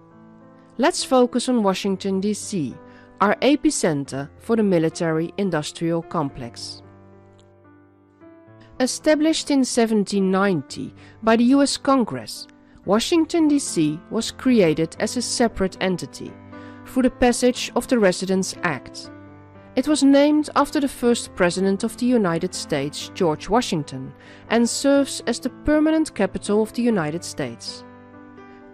Let's focus on Washington, D.C., our epicenter for the military-industrial complex. Established in 1790 by the US Congress, Washington, D.C. was created as a separate entity through the passage of the Residence Act. It was named after the first President of the United States, George Washington, and serves as the permanent capital of the United States.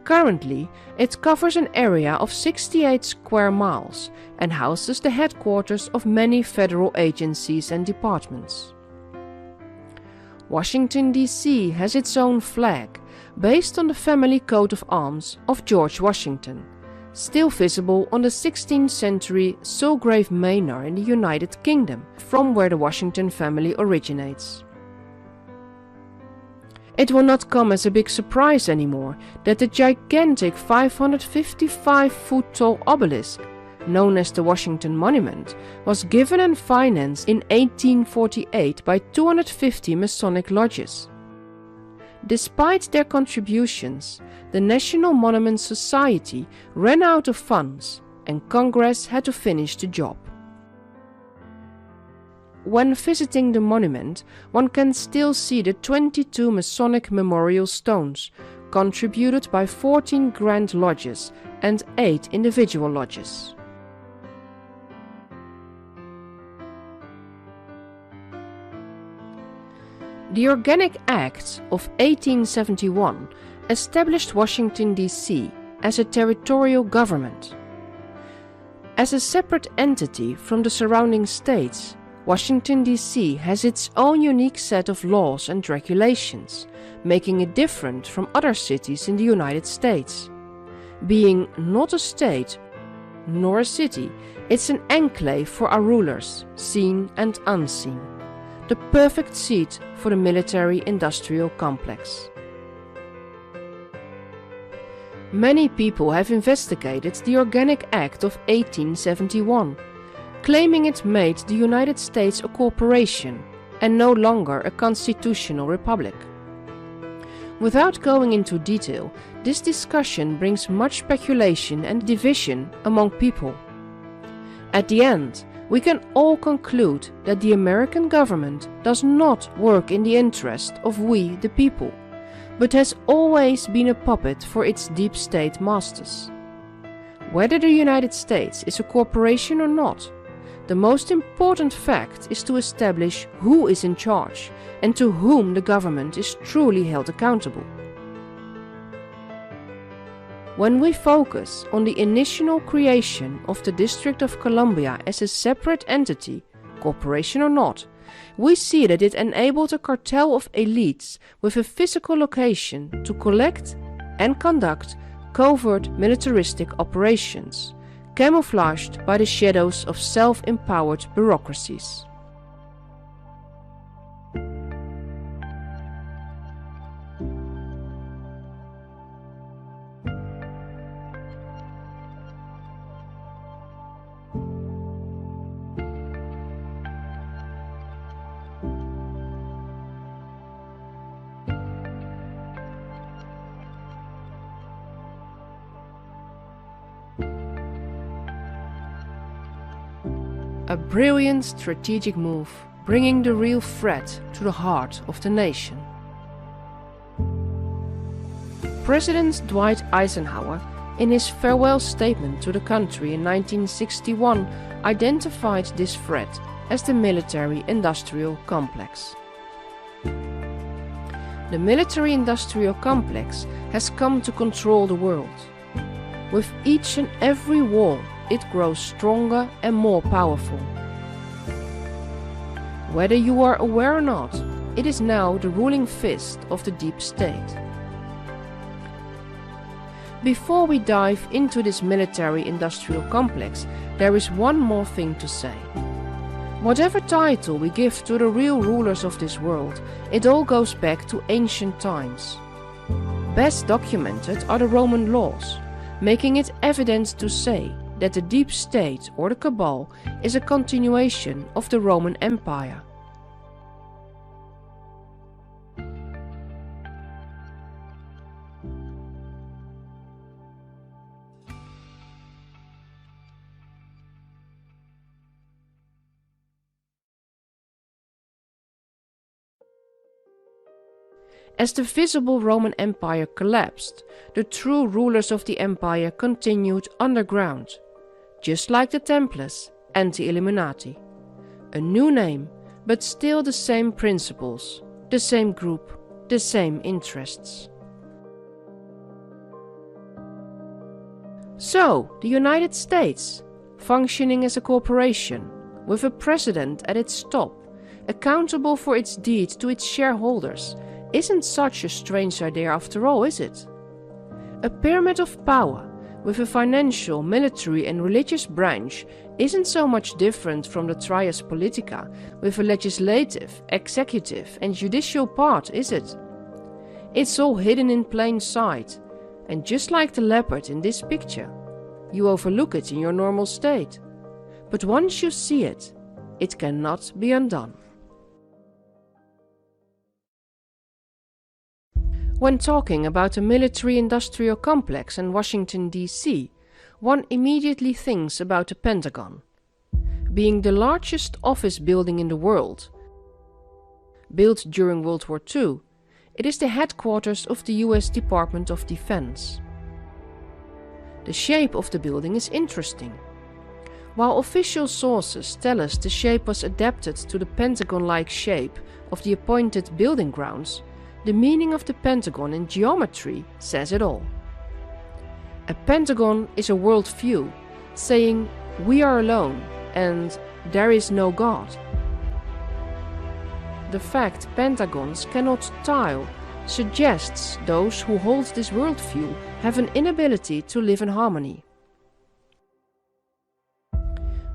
Currently, it covers an area of 68 square miles and houses the headquarters of many federal agencies and departments. Washington, D.C. has its own flag, based on the family coat of arms of George Washington, still visible on the 16th century Sulgrave Manor in the United Kingdom, from where the Washington family originates. It will not come as a big surprise anymore that the gigantic 555-foot-tall obelisk, known as the Washington Monument, was given and financed in 1848 by 250 Masonic lodges. Despite their contributions, the National Monument Society ran out of funds and Congress had to finish the job. When visiting the monument, one can still see the 22 Masonic memorial stones, contributed by 14 grand lodges and 8 individual lodges. The Organic Act of 1871 established Washington, D.C. as a territorial government. As a separate entity from the surrounding states, Washington, D.C. has its own unique set of laws and regulations, making it different from other cities in the United States. Being not a state nor a city, it's an enclave for our rulers, seen and unseen. The perfect seat for the military-industrial complex. Many people have investigated the Organic Act of 1871, claiming it made the United States a corporation and no longer a constitutional republic. Without going into detail, this discussion brings much speculation and division among people. At the end, we can all conclude that the American government does not work in the interest of we the people, but has always been a puppet for its deep state masters. Whether the United States is a corporation or not, the most important fact is to establish who is in charge and to whom the government is truly held accountable. When we focus on the initial creation of the District of Columbia as a separate entity, corporation or not, we see that it enabled a cartel of elites with a physical location to collect and conduct covert militaristic operations, camouflaged by the shadows of self-empowered bureaucracies. A brilliant strategic move, bringing the real threat to the heart of the nation. President Dwight Eisenhower, in his farewell statement to the country in 1961, identified this threat as the military-industrial complex. The military-industrial complex has come to control the world. With each and every war, it grows stronger and more powerful. Whether you are aware or not, it is now the ruling fist of the deep state. Before we dive into this military-industrial complex, there is one more thing to say. Whatever title we give to the real rulers of this world, it all goes back to ancient times. Best documented are the Roman laws, making it evident to say that the deep state or the cabal is a continuation of the Roman Empire. As the visible Roman Empire collapsed, the true rulers of the empire continued underground, just like the Templars and the Illuminati. A new name, but still the same principles, the same group, the same interests. So, the United States, functioning as a corporation, with a president at its top, accountable for its deeds to its shareholders, isn't such a strange idea after all, is it? A pyramid of power, with a financial, military and religious branch, isn't so much different from the trias politica, with a legislative, executive and judicial part, is it? It's all hidden in plain sight, and just like the leopard in this picture, you overlook it in your normal state. But once you see it, it cannot be undone. When talking about the military-industrial complex in Washington, D.C., one immediately thinks about the Pentagon. Being the largest office building in the world, built during World War II, it is the headquarters of the US Department of Defense. The shape of the building is interesting. While official sources tell us the shape was adapted to the Pentagon-like shape of the appointed building grounds, the meaning of the Pentagon in geometry says it all. A Pentagon is a worldview, saying, "We are alone," and "There is no God." The fact pentagons cannot tile suggests those who hold this worldview have an inability to live in harmony.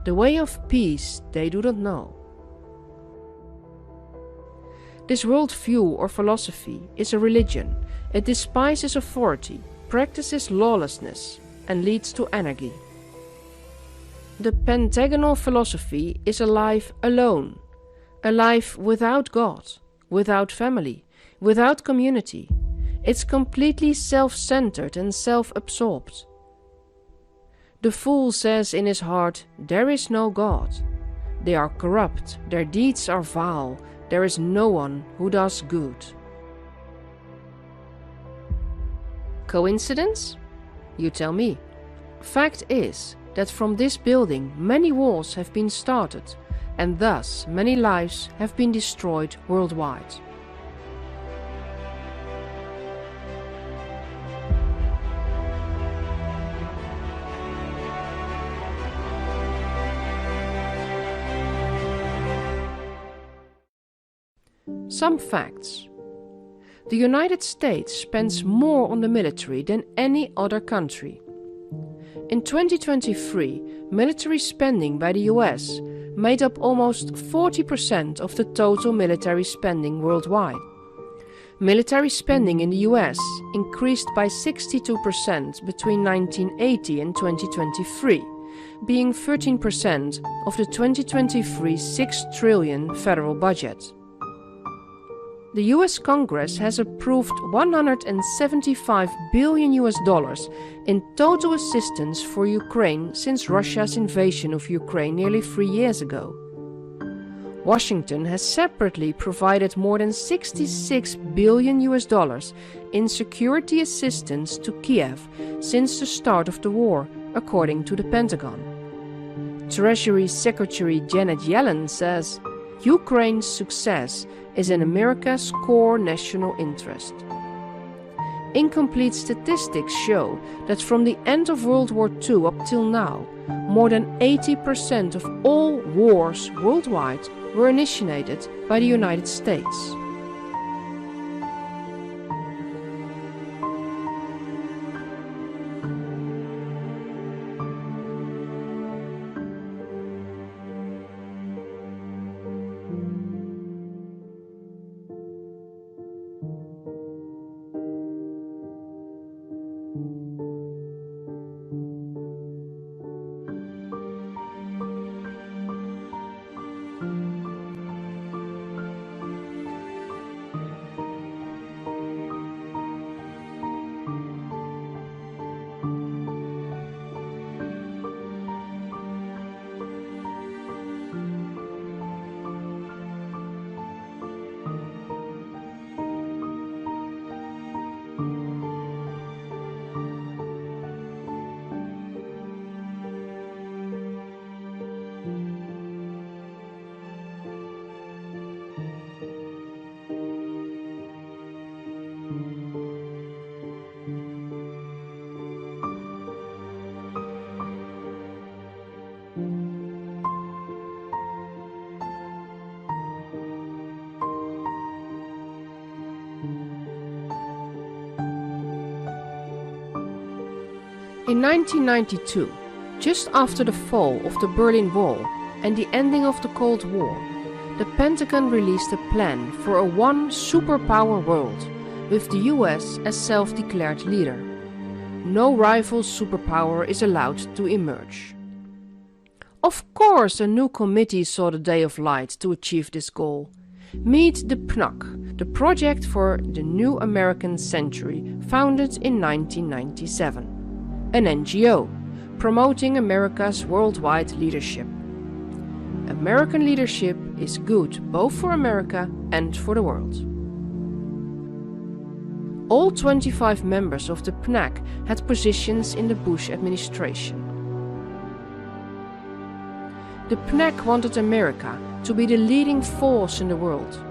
The way of peace they do not know. This worldview or philosophy is a religion. It despises authority, practices lawlessness, and leads to anarchy. The pentagonal philosophy is a life alone, a life without God, without family, without community. It's completely self-centered and self-absorbed. The fool says in his heart, "There is no God." They are corrupt, their deeds are vile, there is no one who does good. Coincidence? You tell me. Fact is that from this building many wars have been started, and thus many lives have been destroyed worldwide. Some facts. The United States spends more on the military than any other country. In 2023, military spending by the US made up almost 40% of the total military spending worldwide. Military spending in the US increased by 62% between 1980 and 2023, being 13% of the 2023 $6 trillion federal budget. The US Congress has approved $175 billion in total assistance for Ukraine since Russia's invasion of Ukraine nearly 3 years ago. Washington has separately provided more than $66 billion in security assistance to Kiev since the start of the war, according to the Pentagon. Treasury Secretary Janet Yellen says, Ukraine's success is in America's core national interest. Incomplete statistics show that from the end of World War II up till now, more than 80% of all wars worldwide were initiated by the United States. In 1992, just after the fall of the Berlin Wall and the ending of the Cold War, the Pentagon released a plan for a one superpower world with the US as self-declared leader. No rival superpower is allowed to emerge. Of course, a new committee saw the day of light to achieve this goal. Meet the PNUC, the Project for the New American Century, founded in 1997. An NGO, promoting America's worldwide leadership. American leadership is good both for America and for the world. All 25 members of the PNUC had positions in the Bush administration. The PNUC wanted America to be the leading force in the world.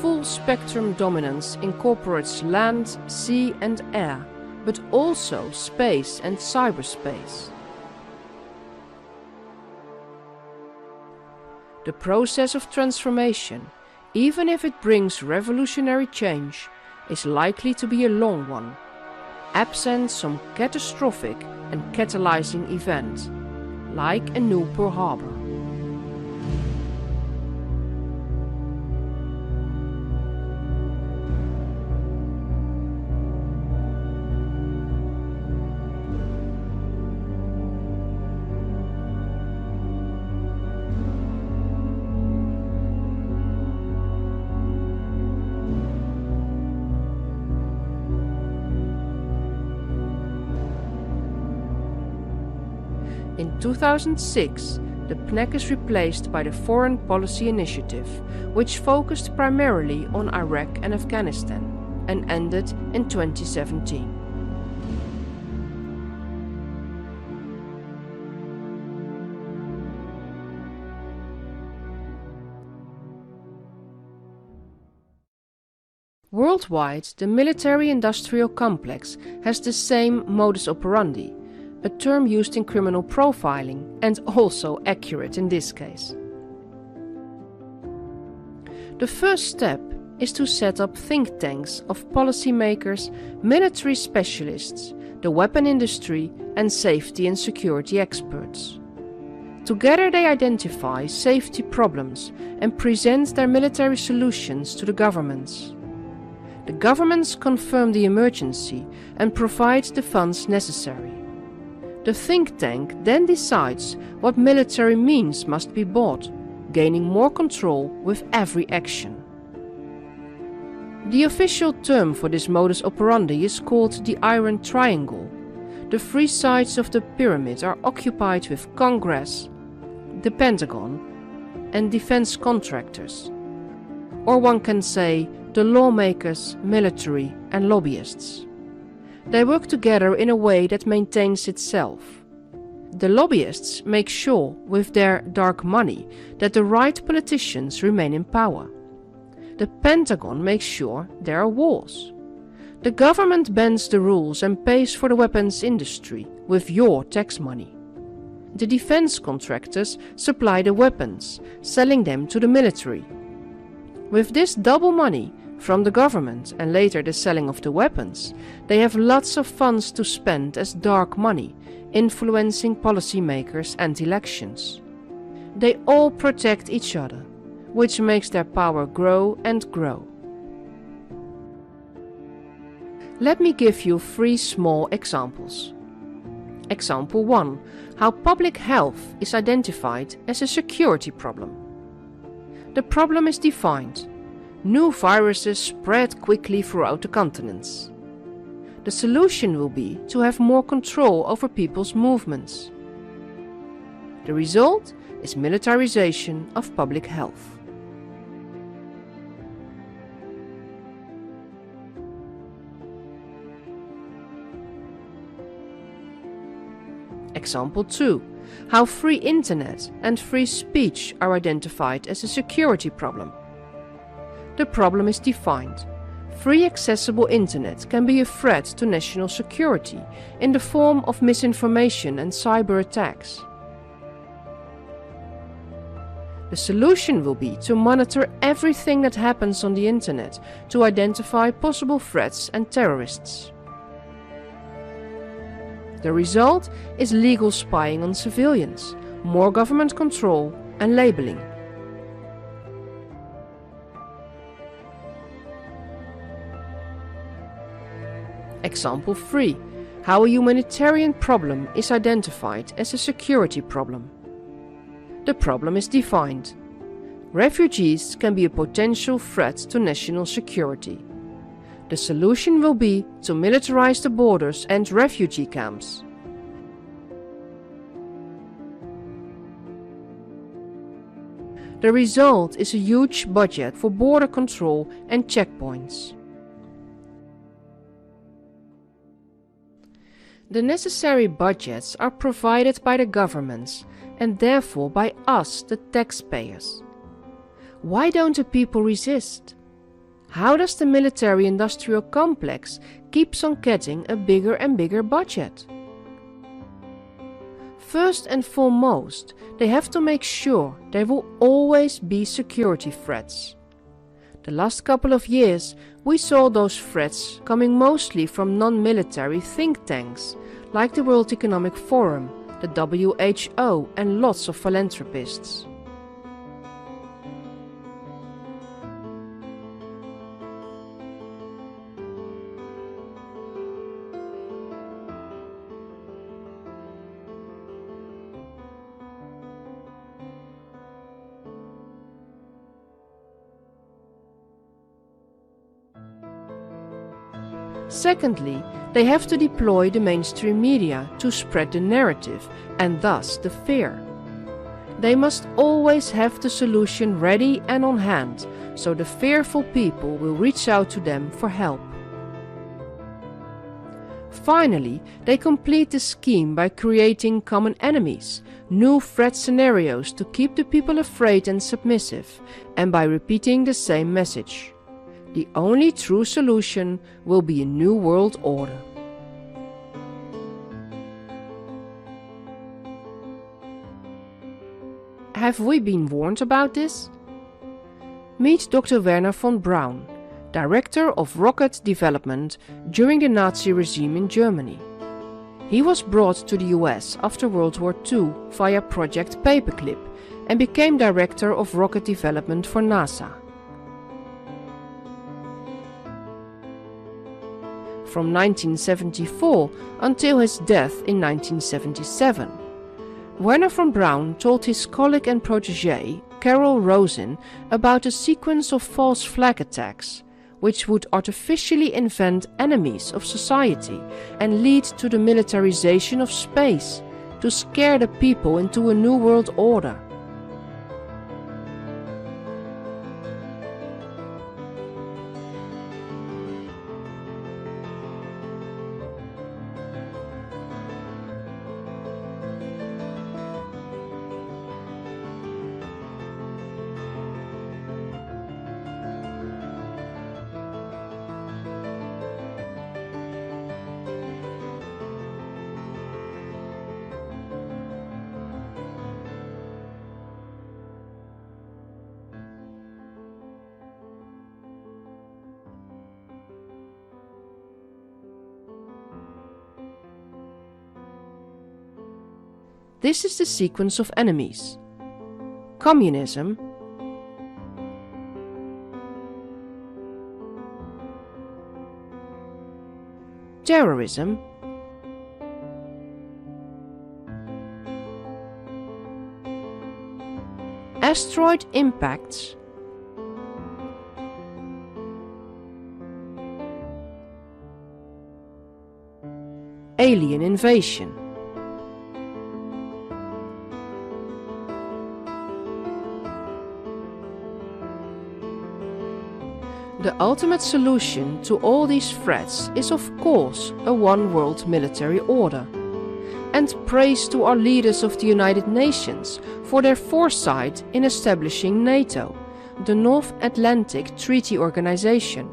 Full spectrum dominance incorporates land, sea and air, but also space and cyberspace. The process of transformation, even if it brings revolutionary change, is likely to be a long one, absent some catastrophic and catalyzing event, like a new Pearl Harbor. In 2006, the PNUC is replaced by the Foreign Policy Initiative, which focused primarily on Iraq and Afghanistan, and ended in 2017. Worldwide, the military-industrial complex has the same modus operandi, a term used in criminal profiling and also accurate in this case. The first step is to set up think tanks of policymakers, military specialists, the weapon industry and safety and security experts. Together they identify safety problems and present their military solutions to the governments. The governments confirm the emergency and provide the funds necessary. The think tank then decides what military means must be bought, gaining more control with every action. The official term for this modus operandi is called the Iron Triangle. The three sides of the pyramid are occupied with Congress, the Pentagon, and defense contractors. Or one can say the lawmakers, military, and lobbyists. They work together in a way that maintains itself. The lobbyists make sure, with their dark money, that the right politicians remain in power. The Pentagon makes sure there are wars. The government bends the rules and pays for the weapons industry with your tax money. The defense contractors supply the weapons, selling them to the military. With this double money from the government and later the selling of the weapons, they have lots of funds to spend as dark money, influencing policymakers and elections. They all protect each other, which makes their power grow and grow. Let me give you 3 small examples. Example 1. How public health is identified as a security problem. The problem is defined. New viruses spread quickly throughout the continents. The solution will be to have more control over people's movements. The result is militarization of public health. Example 2. How free internet and free speech are identified as a security problem. The problem is defined. Free accessible internet can be a threat to national security in the form of misinformation and cyber attacks. The solution will be to monitor everything that happens on the internet to identify possible threats and terrorists. The result is legal spying on civilians, more government control and labeling. Example 3. How a humanitarian problem is identified as a security problem. The problem is defined. Refugees can be a potential threat to national security. The solution will be to militarize the borders and refugee camps. The result is a huge budget for border control and checkpoints. The necessary budgets are provided by the governments and therefore by us, the taxpayers. Why don't the people resist? How does the military-industrial complex keeps on getting a bigger and bigger budget? First and foremost, they have to make sure there will always be security threats. The last couple of years, we saw those threats coming mostly from non-military think tanks, like the World Economic Forum, the WHO, and lots of philanthropists. Secondly, they have to deploy the mainstream media to spread the narrative and thus the fear. They must always have the solution ready and on hand, so the fearful people will reach out to them for help. Finally, they complete the scheme by creating common enemies, new threat scenarios to keep the people afraid and submissive, and by repeating the same message. The only true solution will be a new world order. Have we been warned about this? Meet Dr. Werner von Braun, Director of Rocket Development during the Nazi regime in Germany. He was brought to the US after World War II via Project Paperclip and became Director of Rocket Development for NASA. From 1974 until his death in 1977. Werner von Braun told his colleague and protégé, Carol Rosin, about a sequence of false flag attacks, which would artificially invent enemies of society and lead to the militarization of space, to scare the people into a new world order. this is the sequence of enemies. Communism, terrorism, asteroid impacts, alien invasion. The ultimate solution to all these threats is of course a one-world military order. And praise to our leaders of the United Nations for their foresight in establishing NATO, the North Atlantic Treaty Organization,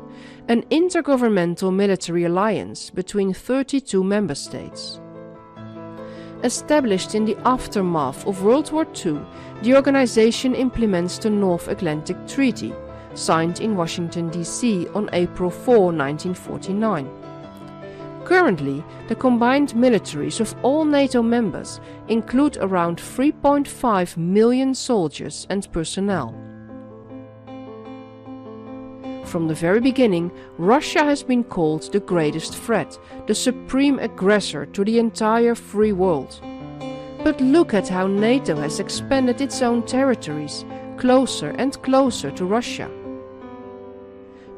an intergovernmental military alliance between 32 member states. Established in the aftermath of World War II, the organization implements the North Atlantic Treaty, signed in Washington, D.C. on April 4, 1949. Currently, the combined militaries of all NATO members include around 3.5 million soldiers and personnel. From the very beginning, Russia has been called the greatest threat, the supreme aggressor to the entire free world. But look at how NATO has expanded its own territories, closer and closer to Russia.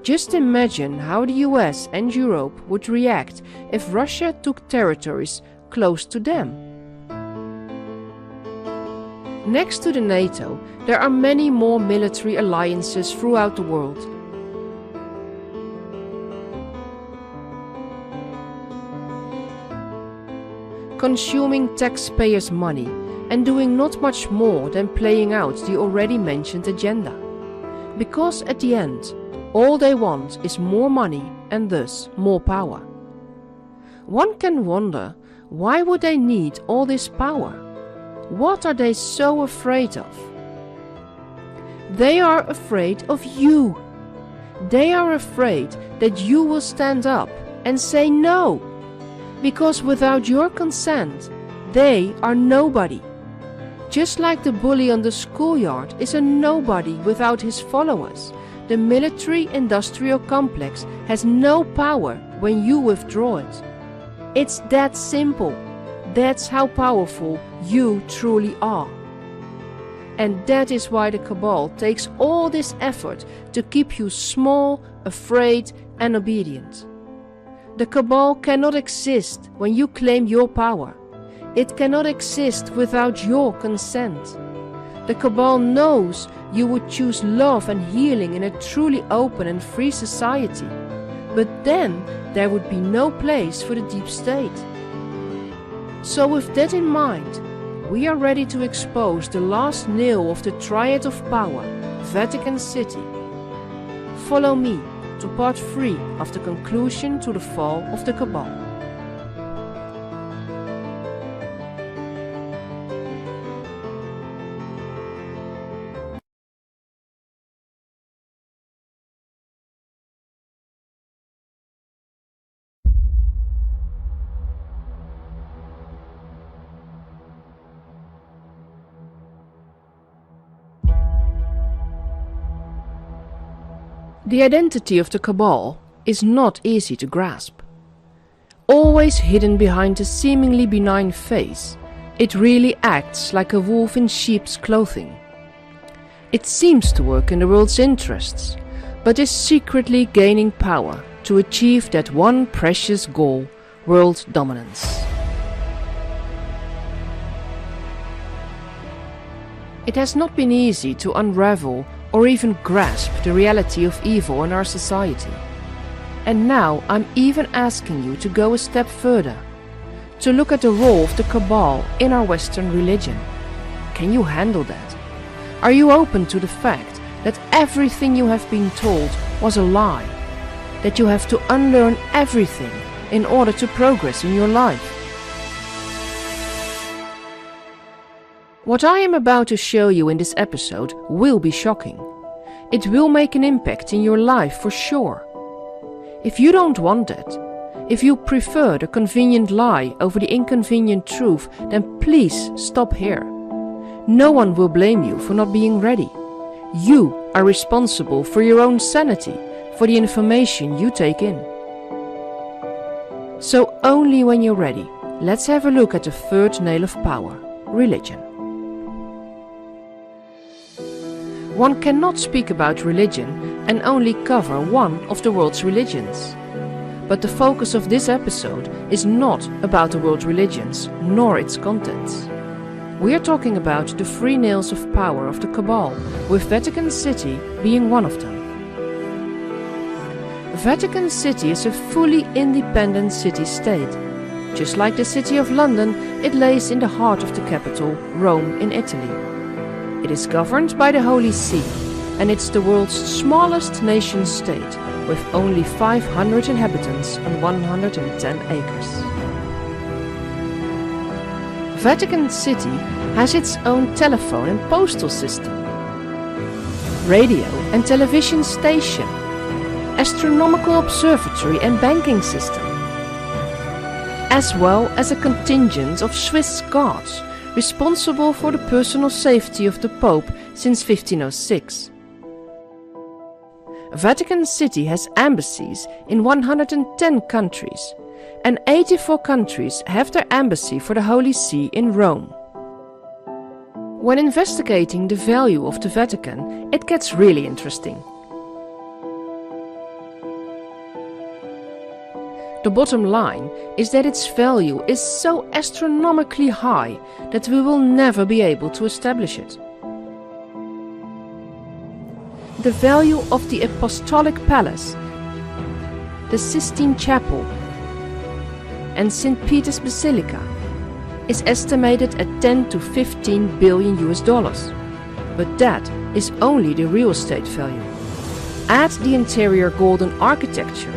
Just imagine how the US and Europe would react if Russia took territories close to them. Next to the NATO, there are many more military alliances throughout the world. Consuming taxpayers' money and doing not much more than playing out the already mentioned agenda. Because at the end, all they want is more money and thus more power. One can wonder, why would they need all this power? What are they so afraid of? They are afraid of you. They are afraid that you will stand up and say no, because without your consent, they are nobody. Just like the bully on the schoolyard is a nobody without his followers, the military-industrial complex has no power when you withdraw it. It's that simple. That's how powerful you truly are. And that is why the cabal takes all this effort to keep you small, afraid, and obedient. The cabal cannot exist when you claim your power. It cannot exist without your consent. The cabal knows you would choose love and healing in a truly open and free society. But then there would be no place for the deep state. So with that in mind, we are ready to expose the last nail of the triad of power, Vatican City. Follow me to part 3 of the conclusion to the fall of the cabal. The identity of the cabal is not easy to grasp. Always hidden behind a seemingly benign face, it really acts like a wolf in sheep's clothing. It seems to work in the world's interests, but is secretly gaining power to achieve that one precious goal, world dominance. It has not been easy to unravel or even grasp the reality of evil in our society. And now I'm even asking you to go a step further, to look at the role of the cabal in our Western religion. Can you handle that? Are you open to the fact that everything you have been told was a lie? That you have to unlearn everything in order to progress in your life? What I am about to show you in this episode will be shocking. It will make an impact in your life for sure. If you don't want it, If you prefer the convenient lie over the inconvenient truth, then please stop here. No one will blame you for not being ready. You are responsible for your own sanity, for the information you take in. So only when you're ready, let's have a look at the third nail of power, religion. One cannot speak about religion and only cover one of the world's religions. But the focus of this episode is not about the world's religions, nor its contents. We are talking about the three nails of power of the Cabal, with Vatican City being one of them. Vatican City is a fully independent city-state. Just like the city of London, it lays in the heart of the capital, Rome in Italy. It is governed by the Holy See, and it's the world's smallest nation-state, with only 500 inhabitants on 110 acres. Vatican City has its own telephone and postal system, radio and television station, astronomical observatory and banking system, as well as a contingent of Swiss guards responsible for the personal safety of the Pope since 1506. Vatican City has embassies in 110 countries, and 84 countries have their embassy for the Holy See in Rome. When investigating the value of the Vatican, it gets really interesting. The bottom line is that its value is so astronomically high that we will never be able to establish it. The value of the Apostolic Palace, the Sistine Chapel, and St. Peter's Basilica is estimated at 10 to 15 billion US dollars. But that is only the real estate value. Add the interior golden architecture,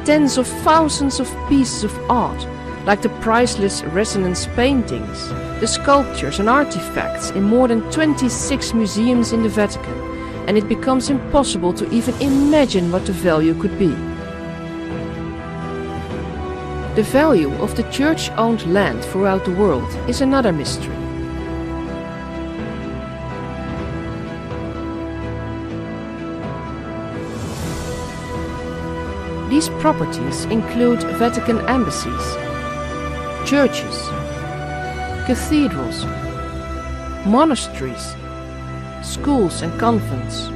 tens of thousands of pieces of art, like the priceless resonance paintings, the sculptures and artifacts in more than 26 museums in the Vatican, and it becomes impossible to even imagine what the value could be. The value of the church-owned land throughout the world is another mystery. These properties include Vatican embassies, churches, cathedrals, monasteries, schools and convents.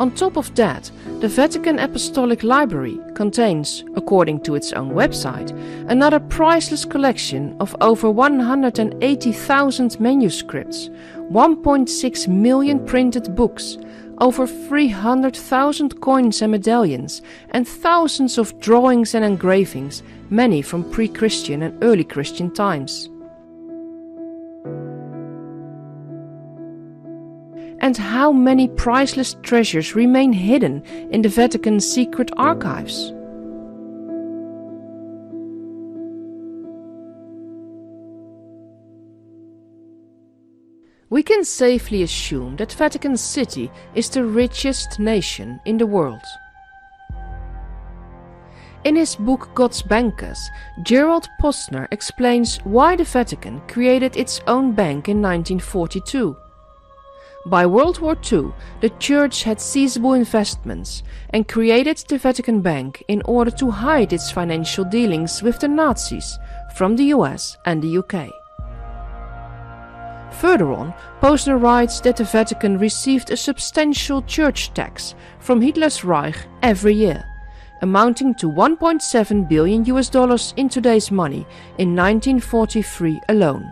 On top of that, the Vatican Apostolic Library contains, according to its own website, another priceless collection of over 180,000 manuscripts, 1.6 million printed books, over 300,000 coins and medallions, and thousands of drawings and engravings, many from pre-Christian and early Christian times. And how many priceless treasures remain hidden in the Vatican's secret archives? We can safely assume that Vatican City is the richest nation in the world. In his book God's Bankers, Gerald Posner explains why the Vatican created its own bank in 1942. By World War II, the Church had seizable investments and created the Vatican Bank in order to hide its financial dealings with the Nazis from the US and the UK. Further on, Posner writes that the Vatican received a substantial church tax from Hitler's Reich every year, amounting to 1.7 billion US dollars in today's money in 1943 alone.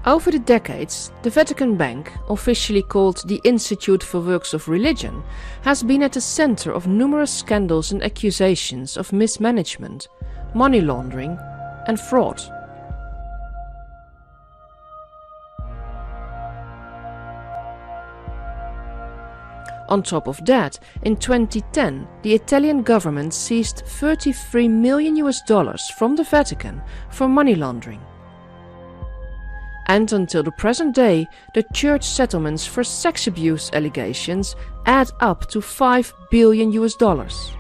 Over the decades, the Vatican Bank, officially called the Institute for Works of Religion, has been at the center of numerous scandals and accusations of mismanagement, money laundering, and fraud. On top of that, in 2010, the Italian government seized 33 million US dollars from the Vatican for money laundering. And until the present day, the church settlements for sex abuse allegations add up to 5 billion US dollars.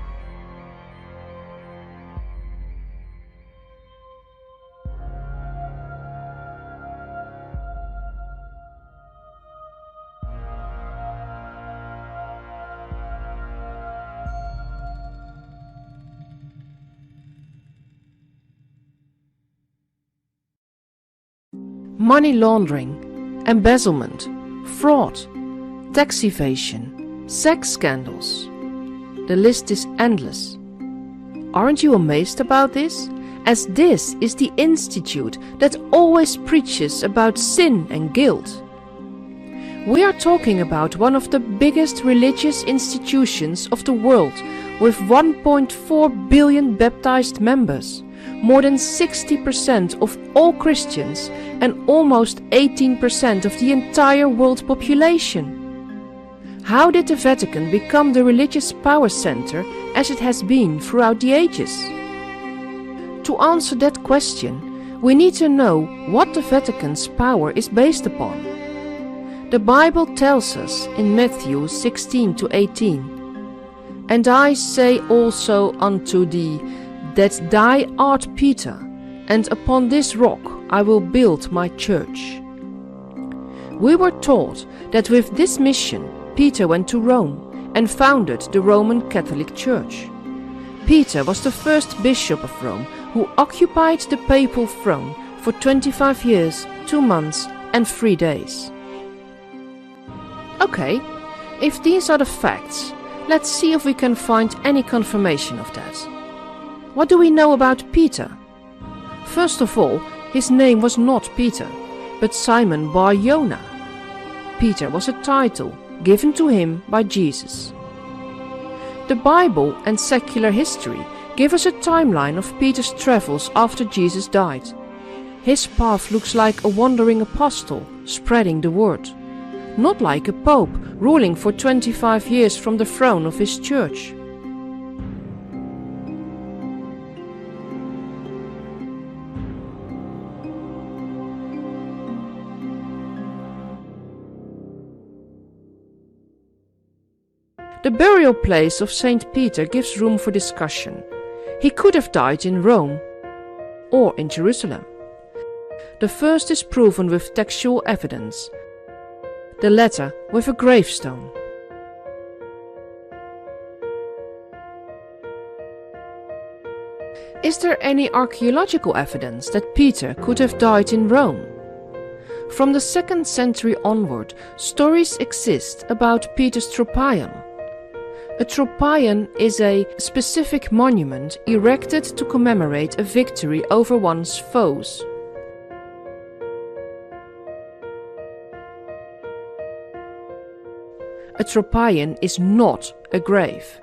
money laundering, embezzlement, fraud, tax evasion, sex scandals. The list is endless. Aren't you amazed about this? As this is the institute that always preaches about sin and guilt. We are talking about one of the biggest religious institutions of the world, with 1.4 billion baptized members, more than 60% of all Christians and almost 18% of the entire world population. How did the Vatican become the religious power center as it has been throughout the ages? To answer that question, we need to know what the Vatican's power is based upon. The Bible tells us in Matthew 16-18, "And I say also unto thee, that thou art Peter, and upon this rock I will build my church." We were taught that with this mission, Peter went to Rome and founded the Roman Catholic Church. Peter was the first bishop of Rome who occupied the papal throne for 25 years, 2 months and 3 days. Okay, if these are the facts, let's see if we can find any confirmation of that. What do we know about Peter? First of all, his name was not Peter, but Simon Bar Jonah. Peter was a title given to him by Jesus. The Bible and secular history give us a timeline of Peter's travels after Jesus died. His path looks like a wandering apostle spreading the word, not like a pope ruling for 25 years from the throne of his church. The burial place of Saint Peter gives room for discussion. He could have died in Rome or in Jerusalem. The first is proven with textual evidence, the latter with a gravestone. Is there any archaeological evidence that Peter could have died in Rome? From the 2nd century onward, stories exist about Peter's tropaion. A tropaion is a specific monument erected to commemorate a victory over one's foes. A tropaion is not a grave.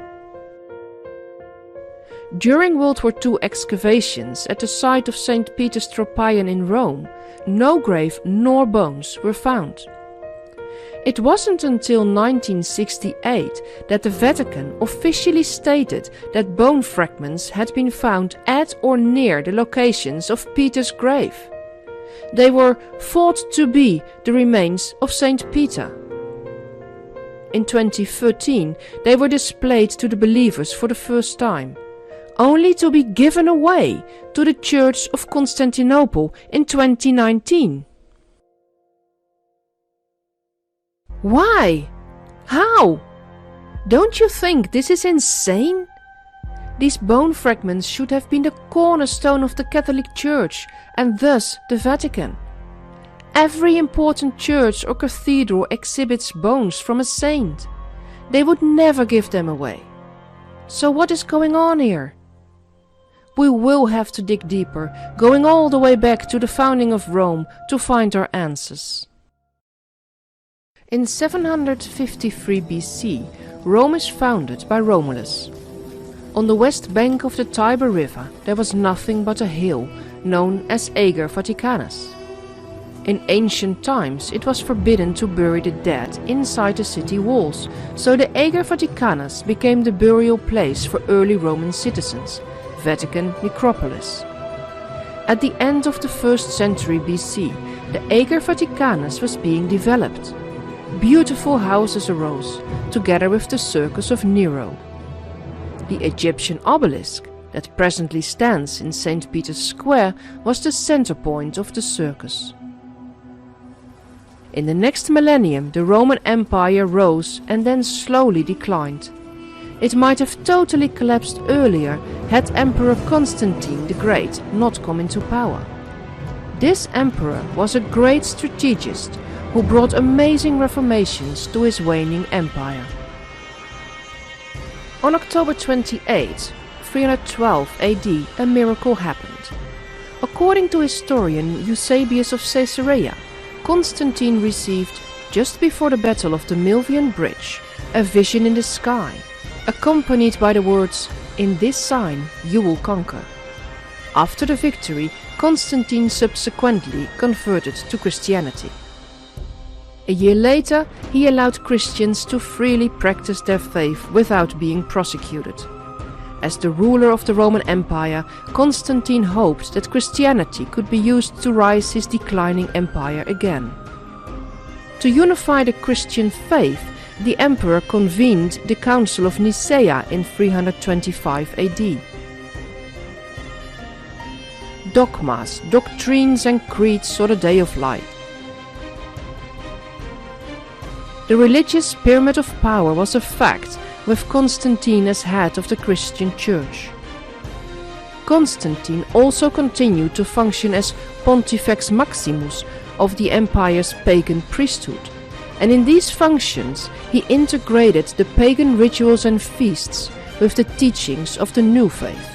During World War II excavations at the site of St. Peter's tropaion in Rome, no grave nor bones were found. It wasn't until 1968 that the Vatican officially stated that bone fragments had been found at or near the locations of Peter's grave. They were thought to be the remains of St. Peter. In 2013, they were displayed to the believers for the first time, only to be given away to the Church of Constantinople in 2019. Why? How? Don't you think this is insane? These bone fragments should have been the cornerstone of the Catholic Church and thus the Vatican. Every important church or cathedral exhibits bones from a saint. They would never give them away. So what is going on here? We will have to dig deeper, going all the way back to the founding of Rome to find our answers. In 753 BC, Rome is founded by Romulus. On the west bank of the Tiber River there was nothing but a hill known as Ager Vaticanus. In ancient times it was forbidden to bury the dead inside the city walls, so the Ager Vaticanus became the burial place for early Roman citizens, Vatican Necropolis. At the end of the 1st century BC, the Ager Vaticanus was being developed. Beautiful houses arose, together with the circus of Nero. The Egyptian obelisk, that presently stands in St. Peter's Square, was the center point of the circus. In the next millennium, the Roman Empire rose and then slowly declined. It might have totally collapsed earlier had Emperor Constantine the Great not come into power. This emperor was a great strategist who brought amazing reformations to his waning empire. On October 28, 312 AD, a miracle happened. According to historian Eusebius of Caesarea, Constantine received, just before the Battle of the Milvian Bridge, a vision in the sky, accompanied by the words, "In this sign you will conquer." After the victory, Constantine subsequently converted to Christianity. A year later, he allowed Christians to freely practice their faith without being prosecuted. As the ruler of the Roman Empire, Constantine hoped that Christianity could be used to rise his declining empire again. To unify the Christian faith, the emperor convened the Council of Nicaea in 325 AD. Dogmas, doctrines and creeds saw the day of light. The religious pyramid of power was a fact, with Constantine as head of the Christian Church. Constantine also continued to function as Pontifex Maximus of the empire's pagan priesthood, and in these functions he integrated the pagan rituals and feasts with the teachings of the new faith.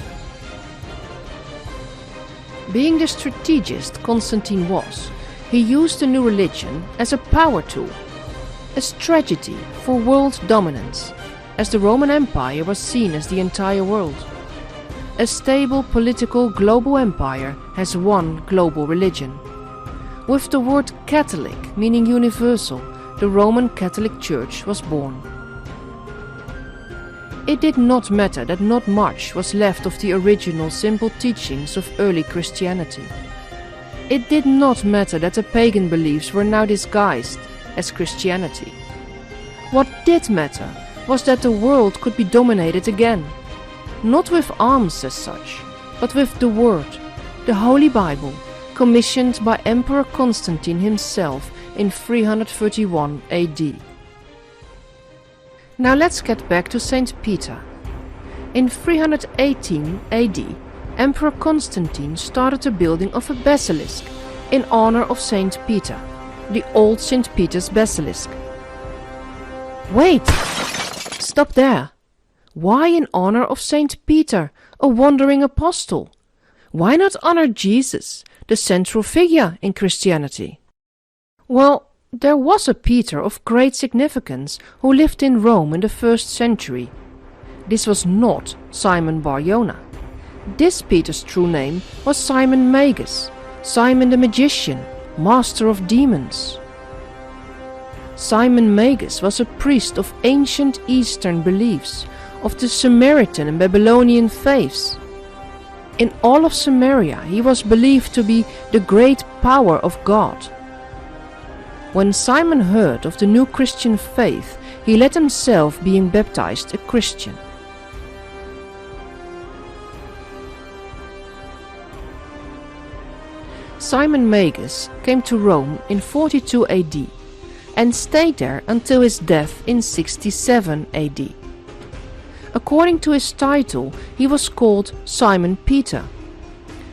Being the strategist Constantine was, he used the new religion as a power tool, a strategy for world dominance, as the Roman Empire was seen as the entire world. A stable political global empire has one global religion. With the word Catholic meaning universal, the Roman Catholic Church was born. It did not matter that not much was left of the original simple teachings of early Christianity. It did not matter that the pagan beliefs were now disguised as Christianity. What did matter was that the world could be dominated again, not with arms as such, but with the Word, the Holy Bible, commissioned by Emperor Constantine himself in 331 AD. Now let's get back to St. Peter. In 318 AD, Emperor Constantine started the building of a basilisk in honor of St. Peter, the old St. Peter's Basilisk. Wait! Stop there! Why in honor of St. Peter, a wandering apostle? Why not honor Jesus, the central figure in Christianity? Well, there was a Peter of great significance who lived in Rome in the 1st century. This was not Simon Bar-Jonah. This Peter's true name was Simon Magus, Simon the magician, master of demons. Simon Magus was a priest of ancient Eastern beliefs, of the Samaritan and Babylonian faiths. In all of Samaria he was believed to be the great power of God. When Simon heard of the new Christian faith, he let himself being baptized a Christian. Simon Magus came to Rome in 42 AD and stayed there until his death in 67 AD. According to his title, he was called Simon Peter.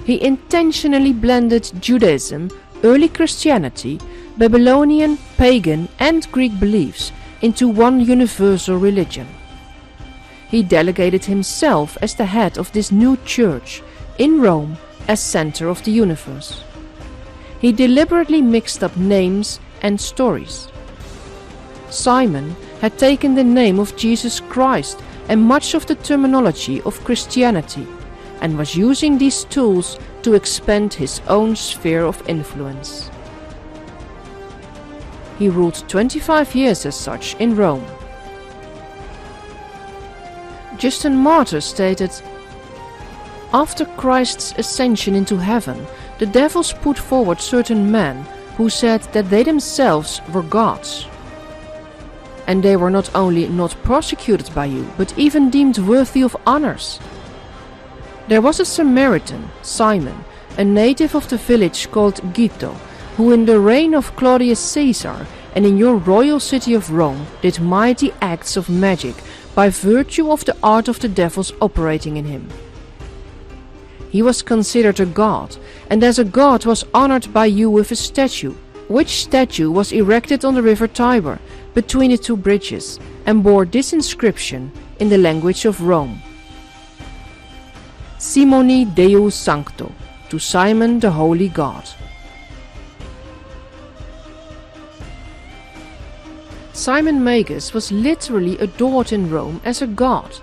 He intentionally blended Judaism, early Christianity, Babylonian, pagan and Greek beliefs into one universal religion. He delegated himself as the head of this new church in Rome as center of the universe. He deliberately mixed up names and stories. Simon had taken the name of Jesus Christ and much of the terminology of Christianity and was using these tools to expand his own sphere of influence. He ruled 25 years as such in Rome. Justin Martyr stated, "After Christ's ascension into heaven, the devils put forward certain men who said that they themselves were gods. And they were not only not prosecuted by you, but even deemed worthy of honors. There was a Samaritan, Simon, a native of the village called Gitto, who in the reign of Claudius Caesar and in your royal city of Rome did mighty acts of magic by virtue of the art of the devils operating in him. he was considered a god, and as a god was honored by you with a statue, which statue was erected on the river Tiber, between the two bridges, and bore this inscription in the language of Rome. Simoni Deus Sancto, to Simon the Holy God. Simon Magus was literally adored in Rome as a god.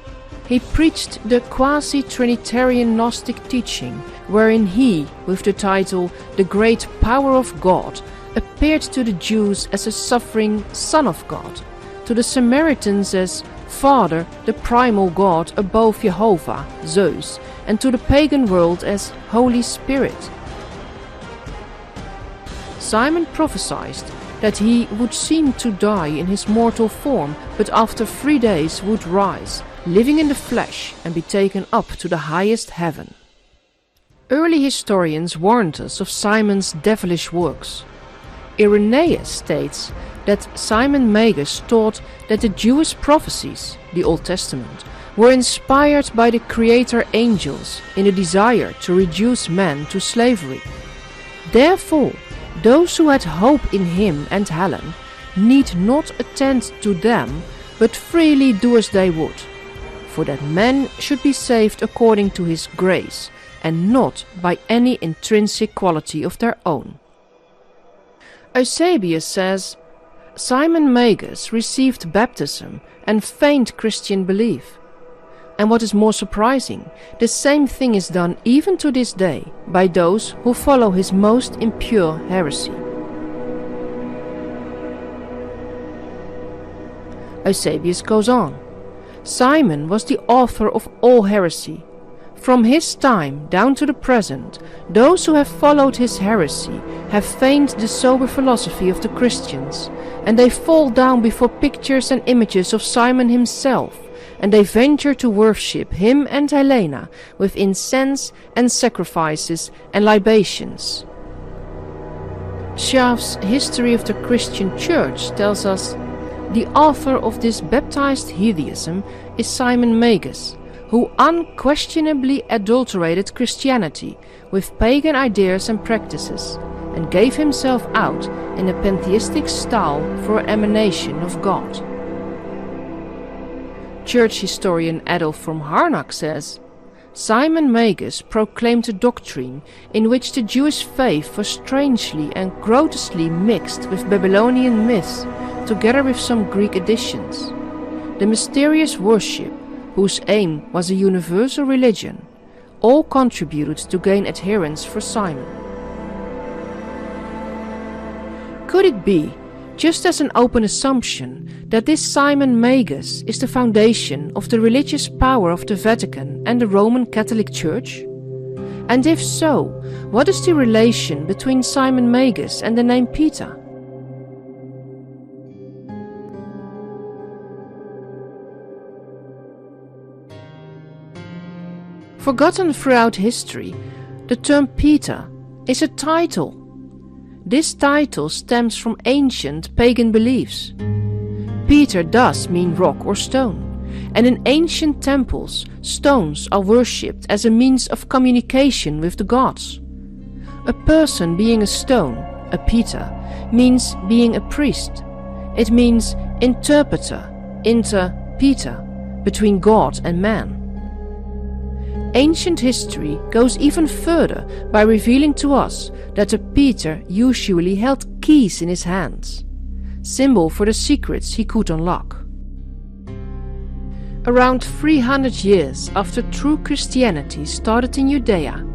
He preached the quasi-Trinitarian Gnostic teaching, wherein he, with the title The Great Power of God, appeared to the Jews as a suffering Son of God, to the Samaritans as Father, the primal God above Jehovah, Zeus, and to the pagan world as Holy Spirit. Simon prophesied that he would seem to die in his mortal form, but after 3 days would rise, living in the flesh, and be taken up to the highest heaven. Early historians warned us of Simon's devilish works. Irenaeus states that Simon Magus taught that the Jewish prophecies, the Old Testament, were inspired by the Creator angels in a desire to reduce man to slavery. Therefore, those who had hope in him and Helen need not attend to them, but freely do as they would, for that men should be saved according to his grace, and not by any intrinsic quality of their own. Eusebius says, Simon Magus received baptism and feigned Christian belief. And what is more surprising, the same thing is done even to this day by those who follow his most impure heresy. Eusebius goes on. Simon was the author of all heresy. From his time down to the present, those who have followed his heresy have feigned the sober philosophy of the Christians, and they fall down before pictures and images of Simon himself, and they venture to worship him and Helena with incense and sacrifices and libations. Schaaf's History of the Christian Church tells us, the author of this baptized heatheism is Simon Magus, who unquestionably adulterated Christianity with pagan ideas and practices, and gave himself out in a pantheistic style for an emanation of God. Church historian Adolf from Harnack says, Simon Magus proclaimed a doctrine in which the Jewish faith was strangely and grotesquely mixed with Babylonian myths, together with some Greek additions. The mysterious worship, whose aim was a universal religion, all contributed to gain adherents for Simon. Could it be, just as an open assumption, that this Simon Magus is the foundation of the religious power of the Vatican and the Roman Catholic Church? And if so, what is the relation between Simon Magus and the name Peter? Forgotten throughout history, the term Peter is a title. This title stems from ancient pagan beliefs. Peter does mean rock or stone, and in ancient temples, stones are worshipped as a means of communication with the gods. A person being a stone, a Peter, means being a priest. It means interpreter, inter-Peter, between God and man. Ancient history goes even further by revealing to us that a Peter usually held keys in his hands, symbol for the secrets he could unlock. Around 300 years after true Christianity started in Judea,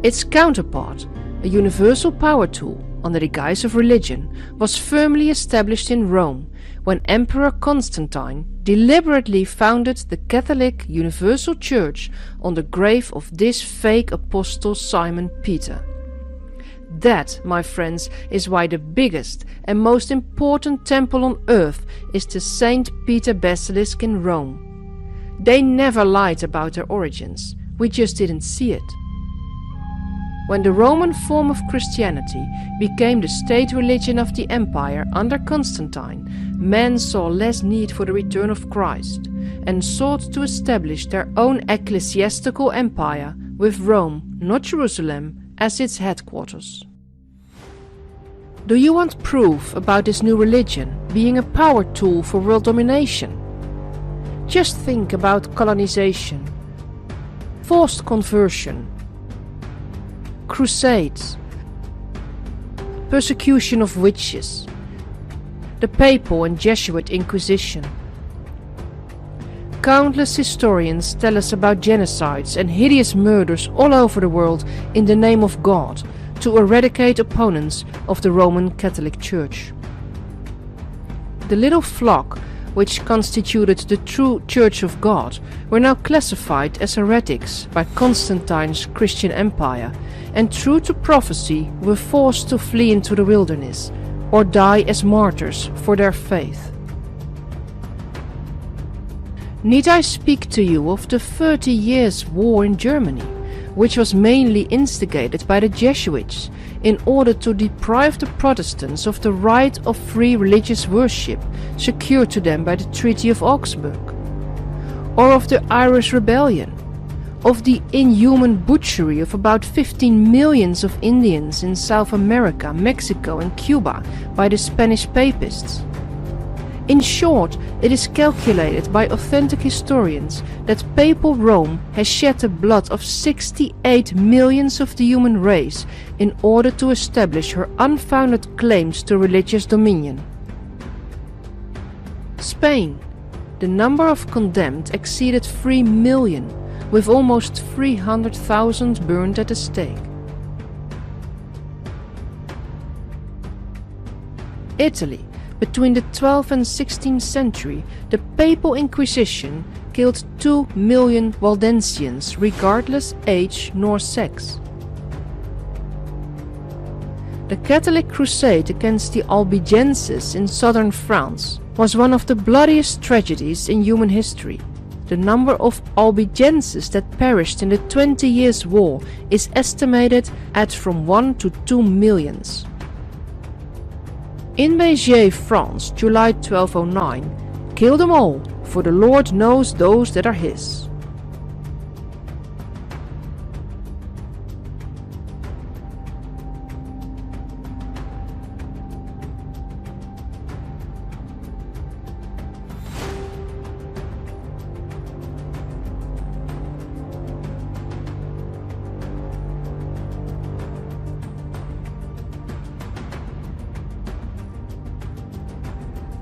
its counterpart, a universal power tool under the guise of religion, was firmly established in Rome when Emperor Constantine deliberately founded the Catholic Universal Church on the grave of this fake apostle Simon Peter. That, my friends, is why the biggest and most important temple on earth is the St. Peter Basilisk in Rome. They never lied about their origins, we just didn't see it. When the Roman form of Christianity became the state religion of the empire under Constantine, men saw less need for the return of Christ and sought to establish their own ecclesiastical empire with Rome, not Jerusalem, as its headquarters. Do you want proof about this new religion being a power tool for world domination? Just think about colonization, forced conversion, crusades, persecution of witches, the Papal and Jesuit Inquisition. Countless historians tell us about genocides and hideous murders all over the world in the name of God to eradicate opponents of the Roman Catholic Church. The little flock which constituted the true Church of God were now classified as heretics by Constantine's Christian Empire, and true to prophecy were forced to flee into the wilderness or die as martyrs for their faith. Need I speak to you of the 30 Years' War in Germany, which was mainly instigated by the Jesuits in order to deprive the Protestants of the right of free religious worship secured to them by the Treaty of Augsburg? Or of the Irish Rebellion, of the inhuman butchery of about 15 million of Indians in South America, Mexico and Cuba by the Spanish Papists? In short, it is calculated by authentic historians that Papal Rome has shed the blood of 68 million of the human race in order to establish her unfounded claims to religious dominion. Spain, the number of condemned exceeded 3 million, with almost 300,000 burned at the stake. Italy. Between the 12th and 16th century, the Papal Inquisition killed 2 million Waldensians, regardless age nor sex. The Catholic Crusade against the Albigenses in southern France was one of the bloodiest tragedies in human history. The number of Albigenses that perished in the 20 Years' War is estimated at from 1 to 2 millions. In Béziers, France, July 1209, kill them all, for the Lord knows those that are his.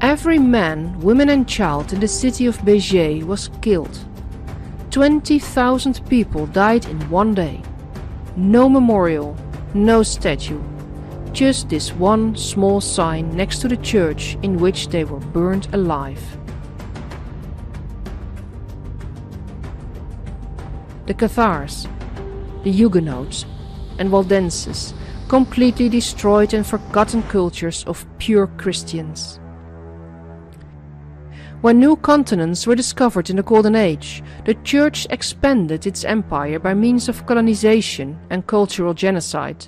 Every man, woman and child in the city of Béziers was killed. 20,000 people died in one day. No memorial, no statue, just this one small sign next to the church in which they were burned alive. The Cathars, the Huguenots and Waldenses completely destroyed and forgotten cultures of pure Christians. When new continents were discovered in the Golden Age, the Church expanded its empire by means of colonization and cultural genocide.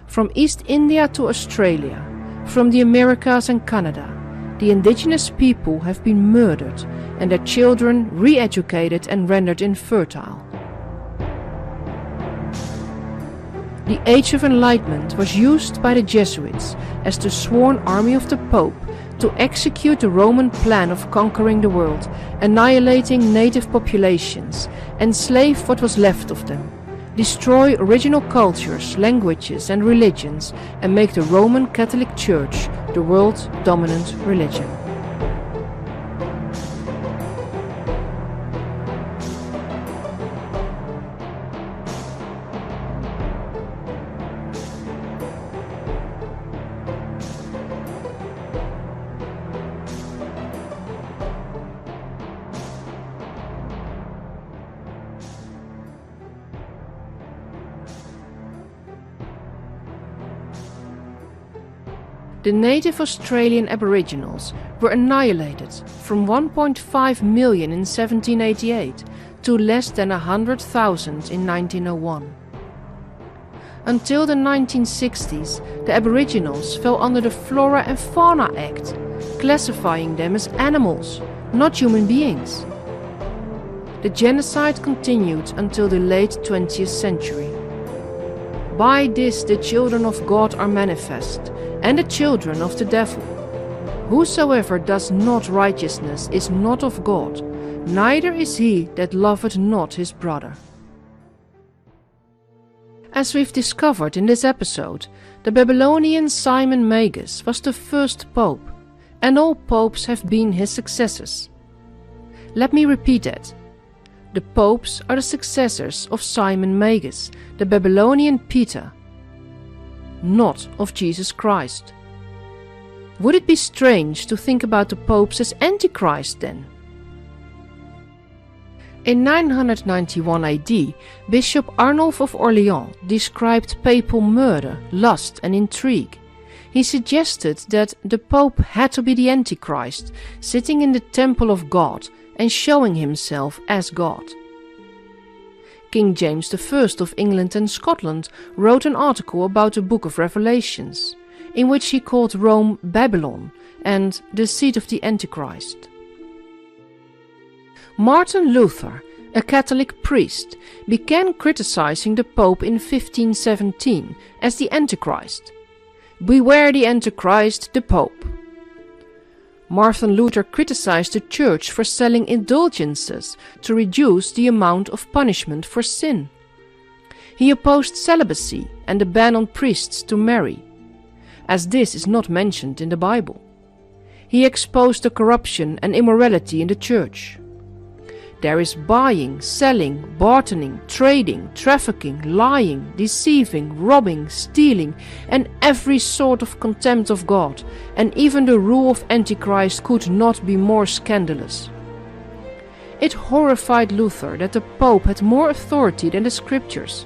From East India to Australia, from the Americas and Canada, the indigenous people have been murdered and their children re-educated and rendered infertile. The Age of Enlightenment was used by the Jesuits as the sworn army of the Pope to execute the Roman plan of conquering the world, annihilating native populations, enslave what was left of them, destroy original cultures, languages and religions, and make the Roman Catholic Church the world's dominant religion. The native Australian Aboriginals were annihilated from 1.5 million in 1788 to less than 100,000 in 1901. Until the 1960s, the Aboriginals fell under the Flora and Fauna Act, classifying them as animals, not human beings. the genocide continued until the late 20th century. By this the children of God are manifest, and the children of the devil. Whosoever does not righteousness is not of God, neither is he that loveth not his brother. As we've discovered in this episode, the Babylonian Simon Magus was the first pope, and all popes have been his successors. Let me repeat that. The popes are the successors of Simon Magus, the Babylonian Peter, not of Jesus Christ. Would it be strange to think about the popes as Antichrist then? In 991 AD, Bishop Arnulf of Orleans described papal murder, lust and intrigue. He suggested that the Pope had to be the Antichrist, sitting in the temple of God and showing himself as God. King James I of England and Scotland wrote an article about the Book of Revelations, in which he called Rome Babylon and the seat of the Antichrist. Martin Luther, a Catholic priest, began criticizing the Pope in 1517 as the Antichrist. Beware the Antichrist, the Pope. Martin Luther criticized the Church for selling indulgences to reduce the amount of punishment for sin. He opposed celibacy and the ban on priests to marry, as this is not mentioned in the Bible. He exposed the corruption and immorality in the Church. There is buying, selling, bartering, trading, trafficking, lying, deceiving, robbing, stealing, and every sort of contempt of God, and even the rule of Antichrist could not be more scandalous. It horrified Luther that the Pope had more authority than the Scriptures.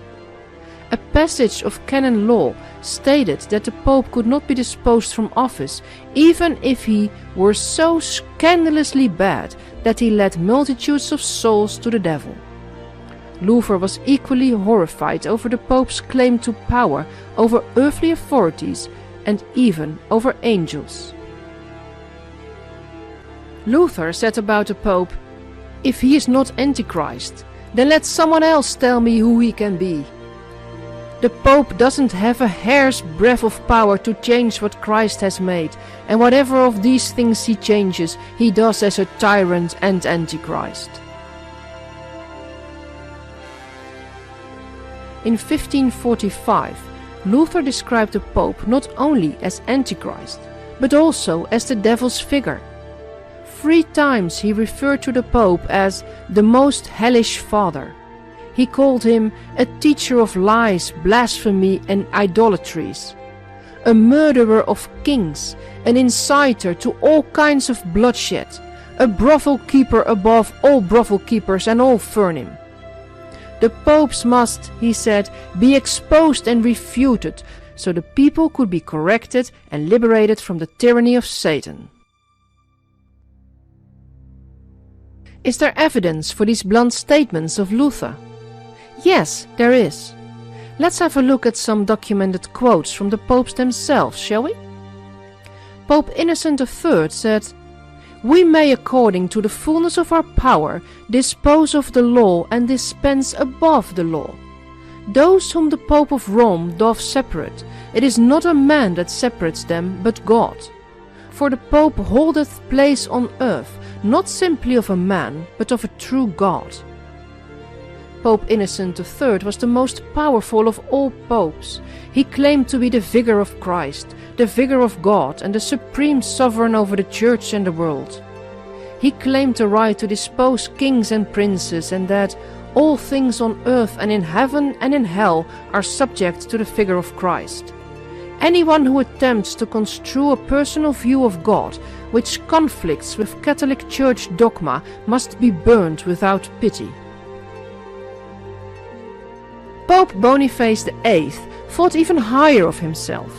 A passage of canon law stated that the Pope could not be disposed from office even if he were so scandalously bad that he led multitudes of souls to the devil. Luther was equally horrified over the Pope's claim to power over earthly authorities and even over angels. Luther said about the Pope, "If he is not Antichrist, then let someone else tell me who he can be. The Pope doesn't have a hair's breadth of power to change what Christ has made, and whatever of these things he changes, he does as a tyrant and Antichrist." In 1545, Luther described the Pope not only as Antichrist, but also as the devil's figure. 3 times he referred to the Pope as the most hellish father. He called him a teacher of lies, blasphemy and idolatries, a murderer of kings, an inciter to all kinds of bloodshed, a brothel keeper above all brothel keepers and all vermin. The popes must, he said, be exposed and refuted, so the people could be corrected and liberated from the tyranny of Satan. Is there evidence for these blunt statements of Luther? Yes, there is. Let's have a look at some documented quotes from the popes themselves, shall we? Pope Innocent III said, "We may, according to the fullness of our power, dispose of the law and dispense above the law. Those whom the Pope of Rome doth separate, it is not a man that separates them, but God. For the Pope holdeth place on earth, not simply of a man, but of a true God." Pope Innocent III was the most powerful of all popes. He claimed to be the vicar of Christ, the vicar of God, and the supreme sovereign over the Church and the world. He claimed the right to dispose kings and princes, and that all things on earth and in heaven and in hell are subject to the figure of Christ. Anyone who attempts to construe a personal view of God which conflicts with Catholic Church dogma must be burned without pity. Pope Boniface VIII thought even higher of himself.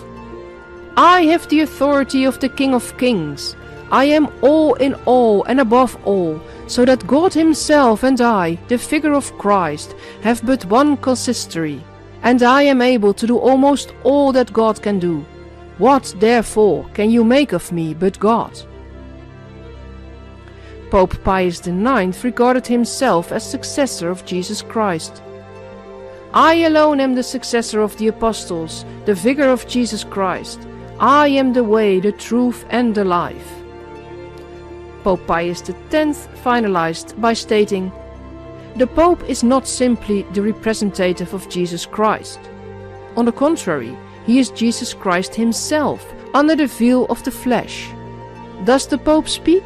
"I have the authority of the King of Kings. I am all in all and above all, so that God himself and I, the figure of Christ, have but one consistory, and I am able to do almost all that God can do. What, therefore, can you make of me but God?" Pope Pius IX regarded himself as successor of Jesus Christ. I alone am the successor of the apostles, the vicar of Jesus Christ. I am the way, the truth and the life. Pope Pius X finalized by stating, the Pope is not simply the representative of Jesus Christ. On the contrary, he is Jesus Christ himself, under the veil of the flesh. Does the Pope speak?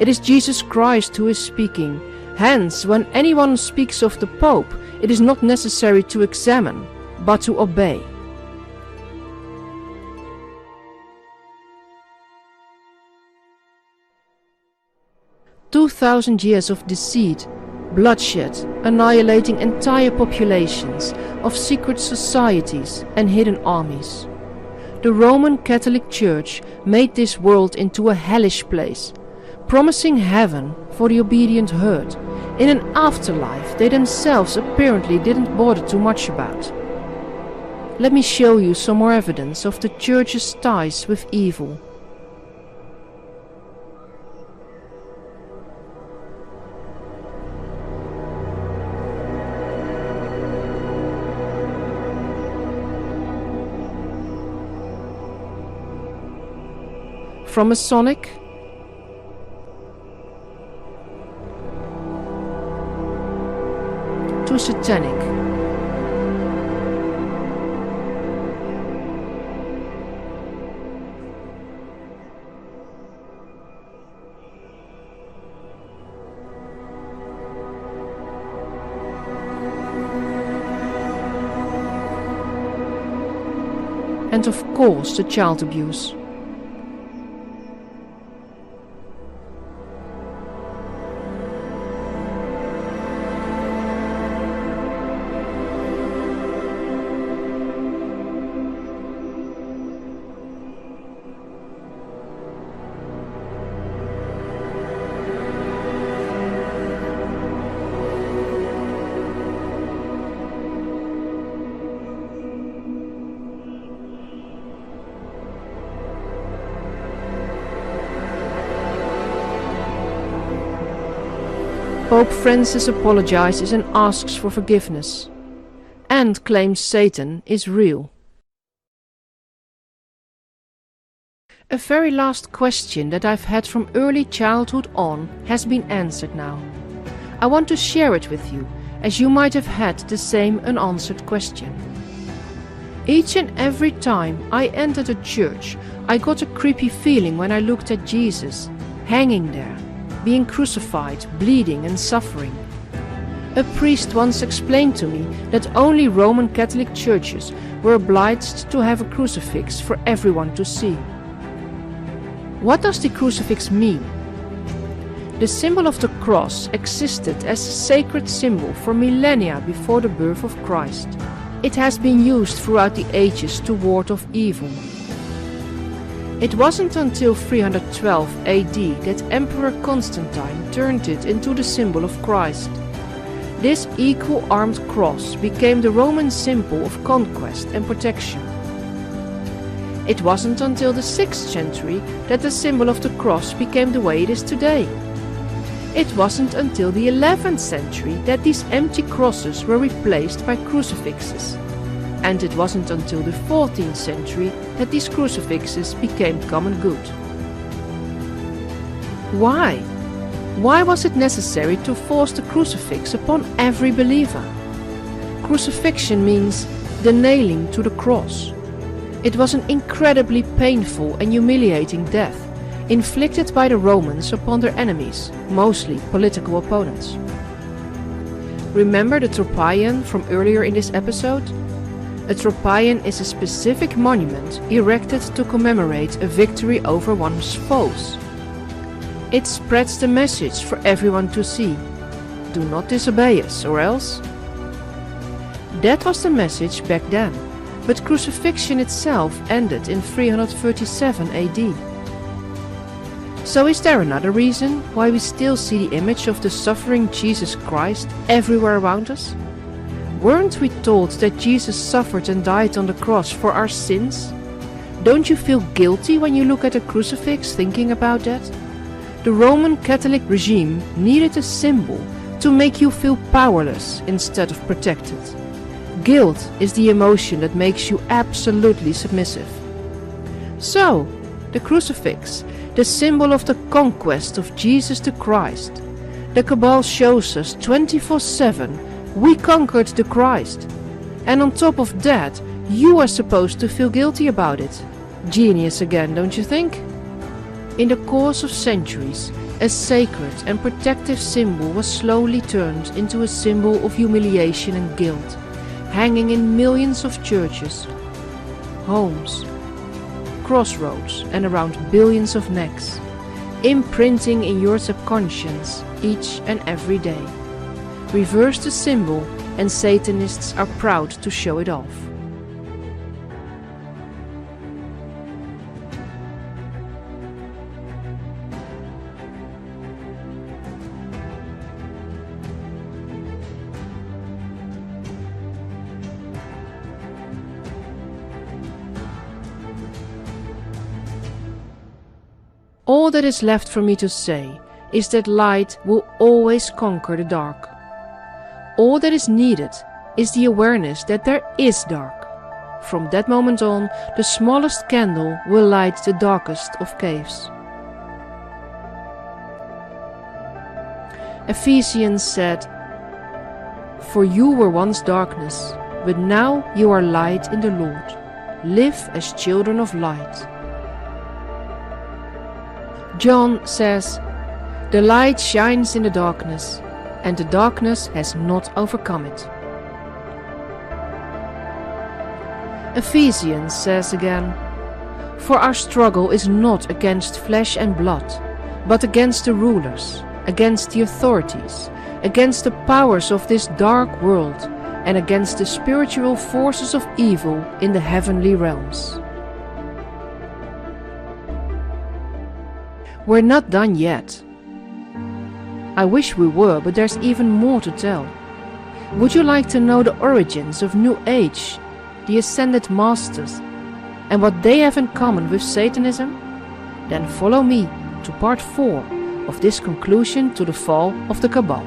It is Jesus Christ who is speaking. Hence, when anyone speaks of the Pope, it is not necessary to examine, but to obey. "2,000 years of deceit, bloodshed, annihilating entire populations, of secret societies and hidden armies. The Roman Catholic Church made this world into a hellish place, promising heaven for the obedient herd, in an afterlife they themselves apparently didn't bother too much about. Let me show you some more evidence of the Church's ties with evil. From Masonic to Satanic. And of course the child abuse. Pope Francis apologizes and asks for forgiveness, and claims Satan is real. A very last question that I've had from early childhood on has been answered now. I want to share it with you, as you might have had the same unanswered question. Each and every time I entered a church, I got a creepy feeling when I looked at Jesus, hanging there, being crucified, bleeding and suffering. A priest once explained to me that only Roman Catholic churches were obliged to have a crucifix for everyone to see. What does the crucifix mean? The symbol of the cross existed as a sacred symbol for millennia before the birth of Christ. It has been used throughout the ages to ward off evil. It wasn't until 312 AD that Emperor Constantine turned it into the symbol of Christ. This equal-armed cross became the Roman symbol of conquest and protection. It wasn't until the 6th century that the symbol of the cross became the way it is today. It wasn't until the 11th century that these empty crosses were replaced by crucifixes. And it wasn't until the 14th century that these crucifixes became common good. Why? Why was it necessary to force the crucifix upon every believer? Crucifixion means the nailing to the cross. It was an incredibly painful and humiliating death, inflicted by the Romans upon their enemies, mostly political opponents. Remember the Tropaion from earlier in this episode? A Tropaion is a specific monument erected to commemorate a victory over one's foes. It spreads the message for everyone to see. Do not disobey us, or else. That was the message back then, but crucifixion itself ended in 337 AD. So is there another reason why we still see the image of the suffering Jesus Christ everywhere around us? Weren't we told that Jesus suffered and died on the cross for our sins? Don't you feel guilty when you look at a crucifix thinking about that? the Roman Catholic regime needed a symbol to make you feel powerless instead of protected. Guilt is the emotion that makes you absolutely submissive. So, the crucifix, the symbol of the conquest of Jesus the Christ. The cabal shows us 24/7, we conquered the Christ. And on top of that, you are supposed to feel guilty about it. Genius again, don't you think? In the course of centuries, a sacred and protective symbol was slowly turned into a symbol of humiliation and guilt, hanging in millions of churches, homes, crossroads and around billions of necks, imprinting in your subconscious each and every day. Reverse the symbol and Satanists are proud to show it off. All that is left for me to say is that light will always conquer the dark. All that is needed is the awareness that there is dark. From that moment on, the smallest candle will light the darkest of caves. Ephesians said, "For you were once darkness, but now you are light in the Lord. Live as children of light." John says, "The light shines in the darkness, and the darkness has not overcome it." Ephesians says again, "For our struggle is not against flesh and blood, but against the rulers, against the authorities, against the powers of this dark world, and against the spiritual forces of evil in the heavenly realms." We're not done yet. I wish we were, but there's even more to tell. Would you like to know the origins of New Age, the Ascended Masters, and what they have in common with Satanism? Then follow me to part 4 of this conclusion to the fall of the Cabal.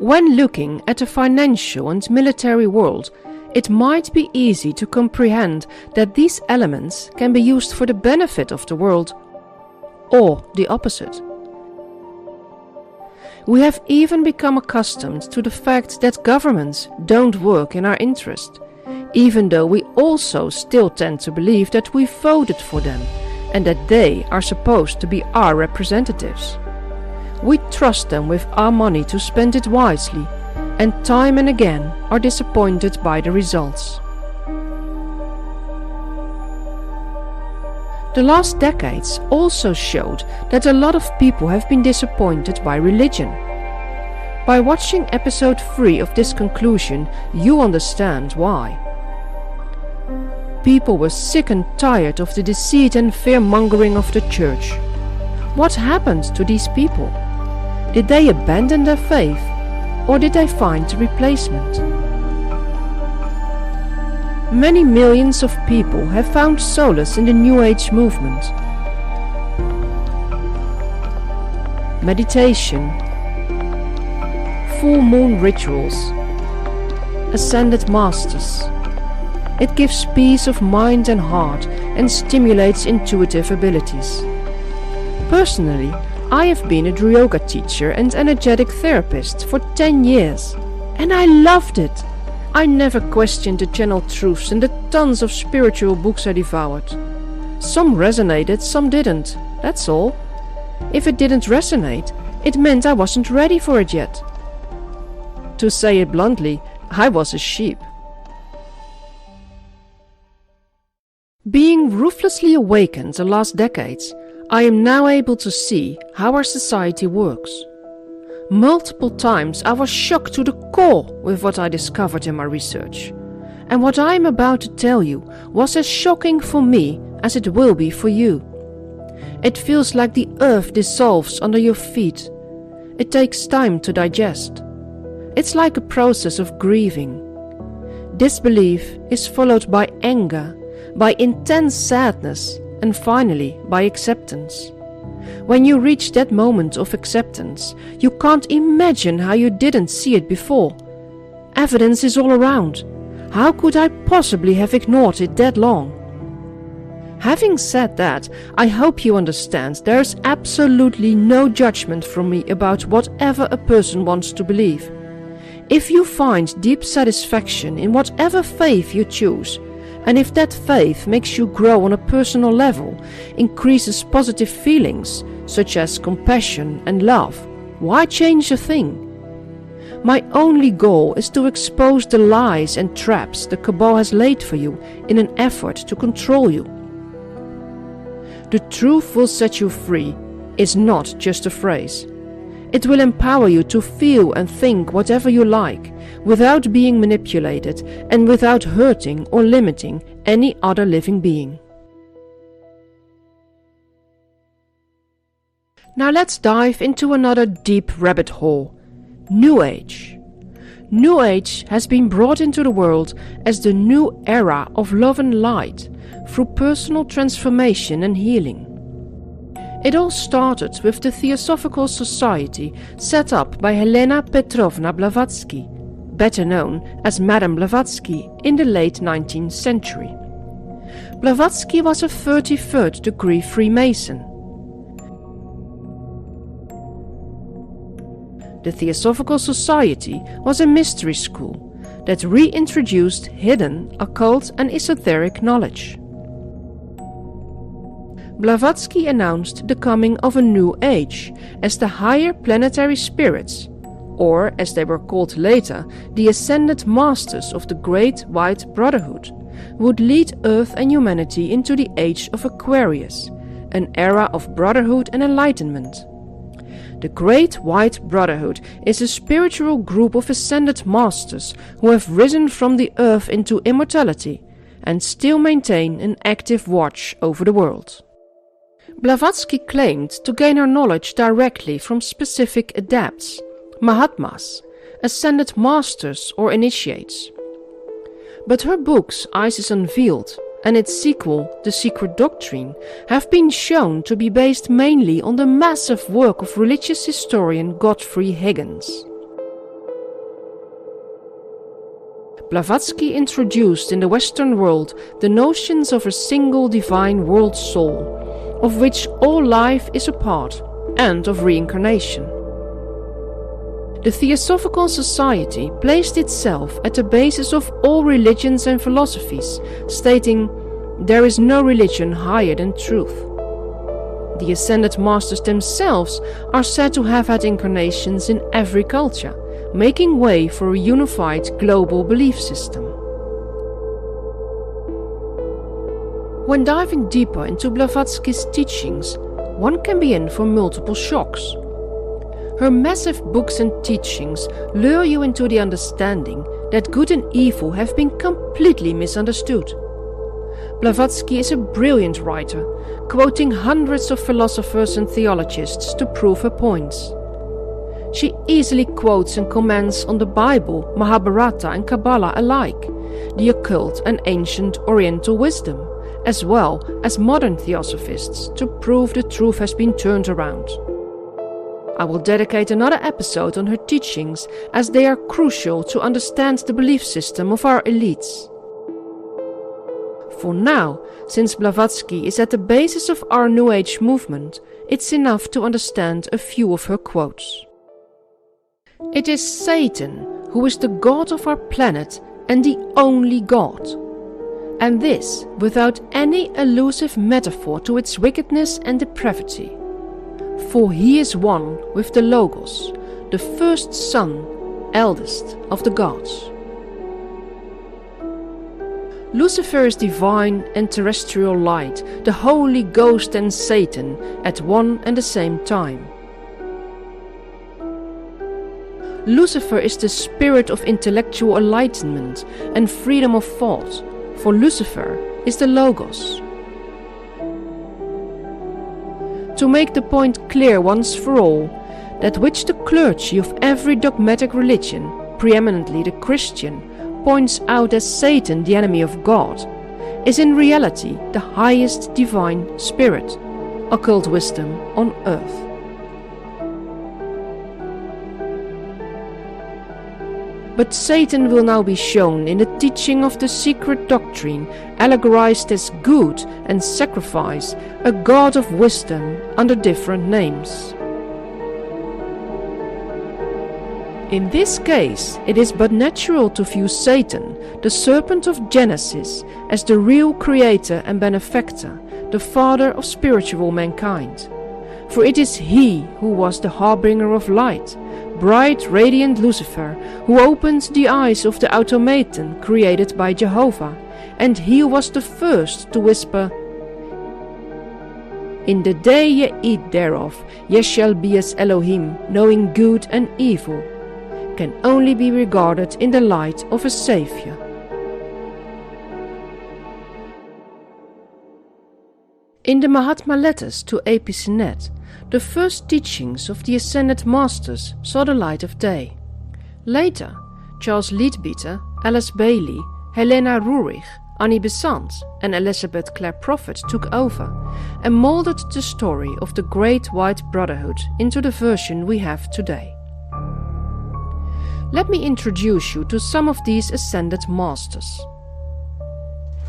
When looking at the financial and military world, it might be easy to comprehend that these elements can be used for the benefit of the world, or the opposite. We have even become accustomed to the fact that governments don't work in our interest, even though we also still tend to believe that we voted for them and that they are supposed to be our representatives. We trust them with our money to spend it wisely, and time and again are disappointed by the results. The last decades also showed that a lot of people have been disappointed by religion. By watching episode 3 of this conclusion, you understand why. People were sick and tired of the deceit and fear-mongering of the church. What happened to these people? Did they abandon their faith, or did they find a replacement? Many millions of people have found solace in the New Age movement. Meditation, full moon rituals, ascended masters. It gives peace of mind and heart and stimulates intuitive abilities. Personally, I have been a yoga teacher and energetic therapist for 10 years. And I loved it. I never questioned the channel truths and the tons of spiritual books I devoured. Some resonated, some didn't. That's all. If it didn't resonate, it meant I wasn't ready for it yet. To say it bluntly, I was a sheep. Being ruthlessly awakened the last decades, I am now able to see how our society works. Multiple times I was shocked to the core with what I discovered in my research. And what I am about to tell you was as shocking for me as it will be for you. It feels like the earth dissolves under your feet. It takes time to digest. It's like a process of grieving. Disbelief is followed by anger, by intense sadness, and finally by acceptance. When you reach that moment of acceptance, you can't imagine how you didn't see it before. Evidence is all around. How could I possibly have ignored it that long? Having said that, I hope you understand there is absolutely no judgment from me about whatever a person wants to believe. If you find deep satisfaction in whatever faith you choose, and if that faith makes you grow on a personal level, increases positive feelings such as compassion and love, why change a thing? My only goal is to expose the lies and traps the cabal has laid for you in an effort to control you. The truth will set you free is not just a phrase. It will empower you to feel and think whatever you like, without being manipulated and without hurting or limiting any other living being. Now let's dive into another deep rabbit hole. New Age. New Age has been brought into the world as the new era of love and light through personal transformation and healing. It all started with the Theosophical Society set up by Helena Petrovna Blavatsky, better known as Madame Blavatsky, in the late 19th century. Blavatsky was a 33rd degree Freemason. The Theosophical Society was a mystery school that reintroduced hidden, occult and esoteric knowledge. Blavatsky announced the coming of a new age as the higher planetary spirits, or as they were called later, the ascended masters of the Great White Brotherhood, would lead Earth and humanity into the age of Aquarius, an era of brotherhood and enlightenment. The Great White Brotherhood is a spiritual group of ascended masters who have risen from the earth into immortality and still maintain an active watch over the world. Blavatsky claimed to gain her knowledge directly from specific adepts, Mahatmas, ascended masters or initiates. But her books Isis Unveiled and its sequel, The Secret Doctrine, have been shown to be based mainly on the massive work of religious historian Godfrey Higgins. Blavatsky introduced in the Western world the notions of a single divine world soul, of which all life is a part, and of reincarnation. The Theosophical Society placed itself at the basis of all religions and philosophies, stating, "There is no religion higher than truth." The Ascended Masters themselves are said to have had incarnations in every culture, making way for a unified global belief system. When diving deeper into Blavatsky's teachings, one can be in for multiple shocks. Her massive books and teachings lure you into the understanding that good and evil have been completely misunderstood. Blavatsky is a brilliant writer, quoting hundreds of philosophers and theologians to prove her points. She easily quotes and comments on the Bible, Mahabharata and Kabbalah alike, the occult and ancient Oriental wisdom, as well as modern theosophists, to prove the truth has been turned around. I will dedicate another episode on her teachings, as they are crucial to understand the belief system of our elites. For now, since Blavatsky is at the basis of our New Age movement, it's enough to understand a few of her quotes. It is Satan who is the God of our planet and the only God. And this without any elusive metaphor to its wickedness and depravity. For he is one with the Logos, the first son, eldest of the gods. Lucifer is divine and terrestrial light, the Holy Ghost and Satan at one and the same time. Lucifer is the spirit of intellectual enlightenment and freedom of thought, for Lucifer is the Logos. To make the point clear once for all, that which the clergy of every dogmatic religion, preeminently the Christian, points out as Satan, the enemy of God, is in reality the highest divine spirit, occult wisdom on earth. But Satan will now be shown in the teaching of the secret doctrine, allegorized as good and sacrifice, a God of wisdom under different names. In this case, it is but natural to view Satan, the serpent of Genesis, as the real creator and benefactor, the father of spiritual mankind. For it is he who was the harbinger of light, bright radiant Lucifer, who opened the eyes of the automaton created by Jehovah, and he was the first to whisper, "In the day ye eat thereof, ye shall be as Elohim, knowing good and evil," can only be regarded in the light of a Savior. In the Mahatma letters to A.P. Sinet, the first teachings of the Ascended Masters saw the light of day. Later, Charles Leadbeater, Alice Bailey, Helena Roerich, Annie Besant and Elizabeth Clare Prophet took over and molded the story of the Great White Brotherhood into the version we have today. Let me introduce you to some of these Ascended Masters.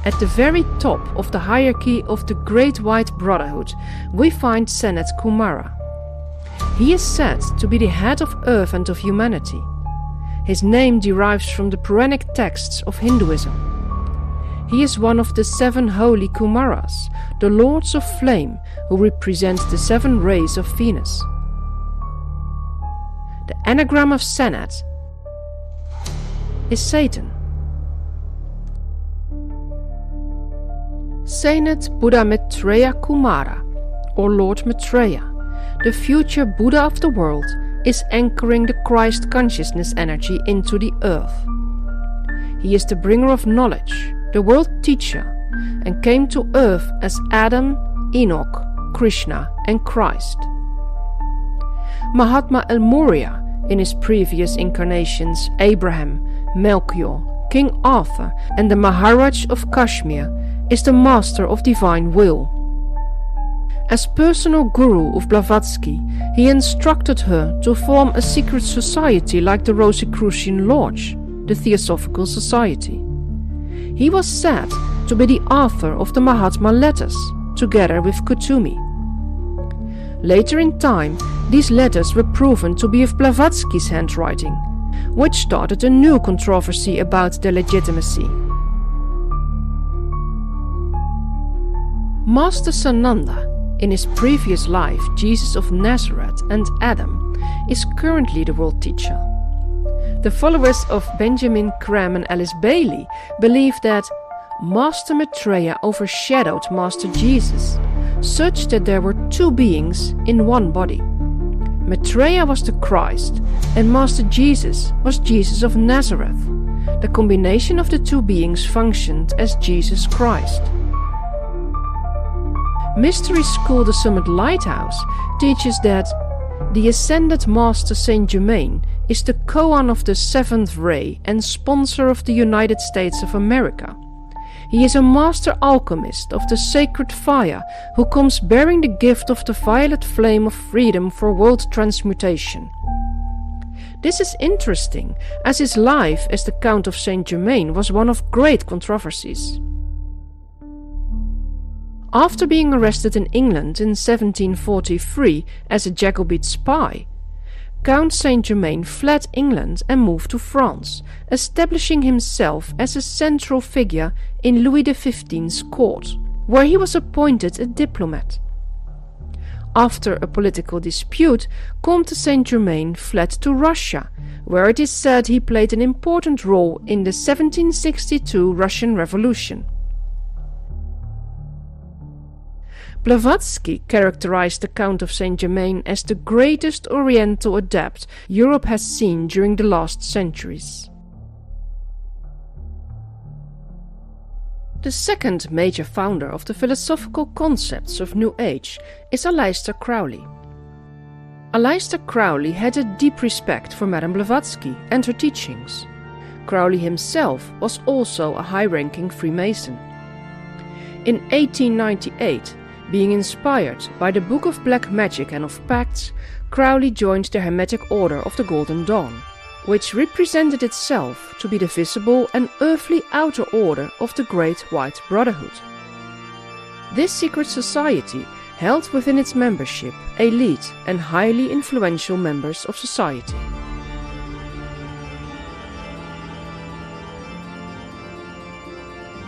At the very top of the hierarchy of the Great White Brotherhood, we find Sanat Kumara. He is said to be the head of Earth and of humanity. His name derives from the Puranic texts of Hinduism. He is one of the 7 holy Kumaras, the Lords of Flame, who represent the 7 rays of Venus. The anagram of Sanat is Satan. Sanat Buddha Maitreya Kumara, or Lord Maitreya, the future Buddha of the world, is anchoring the Christ consciousness energy into the earth. He is the bringer of knowledge, the world teacher, and came to earth as Adam, Enoch, Krishna, and Christ. Mahatma El Moria, in his previous incarnations, Abraham, Melchior, King Arthur, and the Maharaj of Kashmir, is the master of divine will. As personal guru of Blavatsky, he instructed her to form a secret society like the Rosicrucian Lodge, the Theosophical Society. He was said to be the author of the Mahatma letters, together with Kutumi. Later in time, these letters were proven to be of Blavatsky's handwriting, which started a new controversy about their legitimacy. Master Sananda, in his previous life Jesus of Nazareth and Adam, is currently the world teacher. The followers of Benjamin Cram and Alice Bailey believe that Master Maitreya overshadowed Master Jesus, such that there were 2 beings in one body. Maitreya was the Christ, and Master Jesus was Jesus of Nazareth. The combination of the 2 beings functioned as Jesus Christ. Mystery School The Summit Lighthouse teaches that the Ascended Master Saint Germain is the koan of the 7th ray and sponsor of the United States of America. He is a master alchemist of the sacred fire who comes bearing the gift of the violet flame of freedom for world transmutation. This is interesting, as his life as the Count of Saint Germain was one of great controversies. After being arrested in England in 1743 as a Jacobite spy, Count Saint-Germain fled England and moved to France, establishing himself as a central figure in Louis XV's court, where he was appointed a diplomat. After a political dispute, Comte Saint-Germain fled to Russia, where it is said he played an important role in the 1762 Russian Revolution. Blavatsky characterized the Count of Saint-Germain as the greatest Oriental adept Europe has seen during the last centuries. The second major founder of the philosophical concepts of New Age is Aleister Crowley. Aleister Crowley had a deep respect for Madame Blavatsky and her teachings. Crowley himself was also a high-ranking Freemason. In 1898, being inspired by the Book of Black Magic and of Pacts, Crowley joined the Hermetic Order of the Golden Dawn, which represented itself to be the visible and earthly outer order of the Great White Brotherhood. This secret society held within its membership elite and highly influential members of society.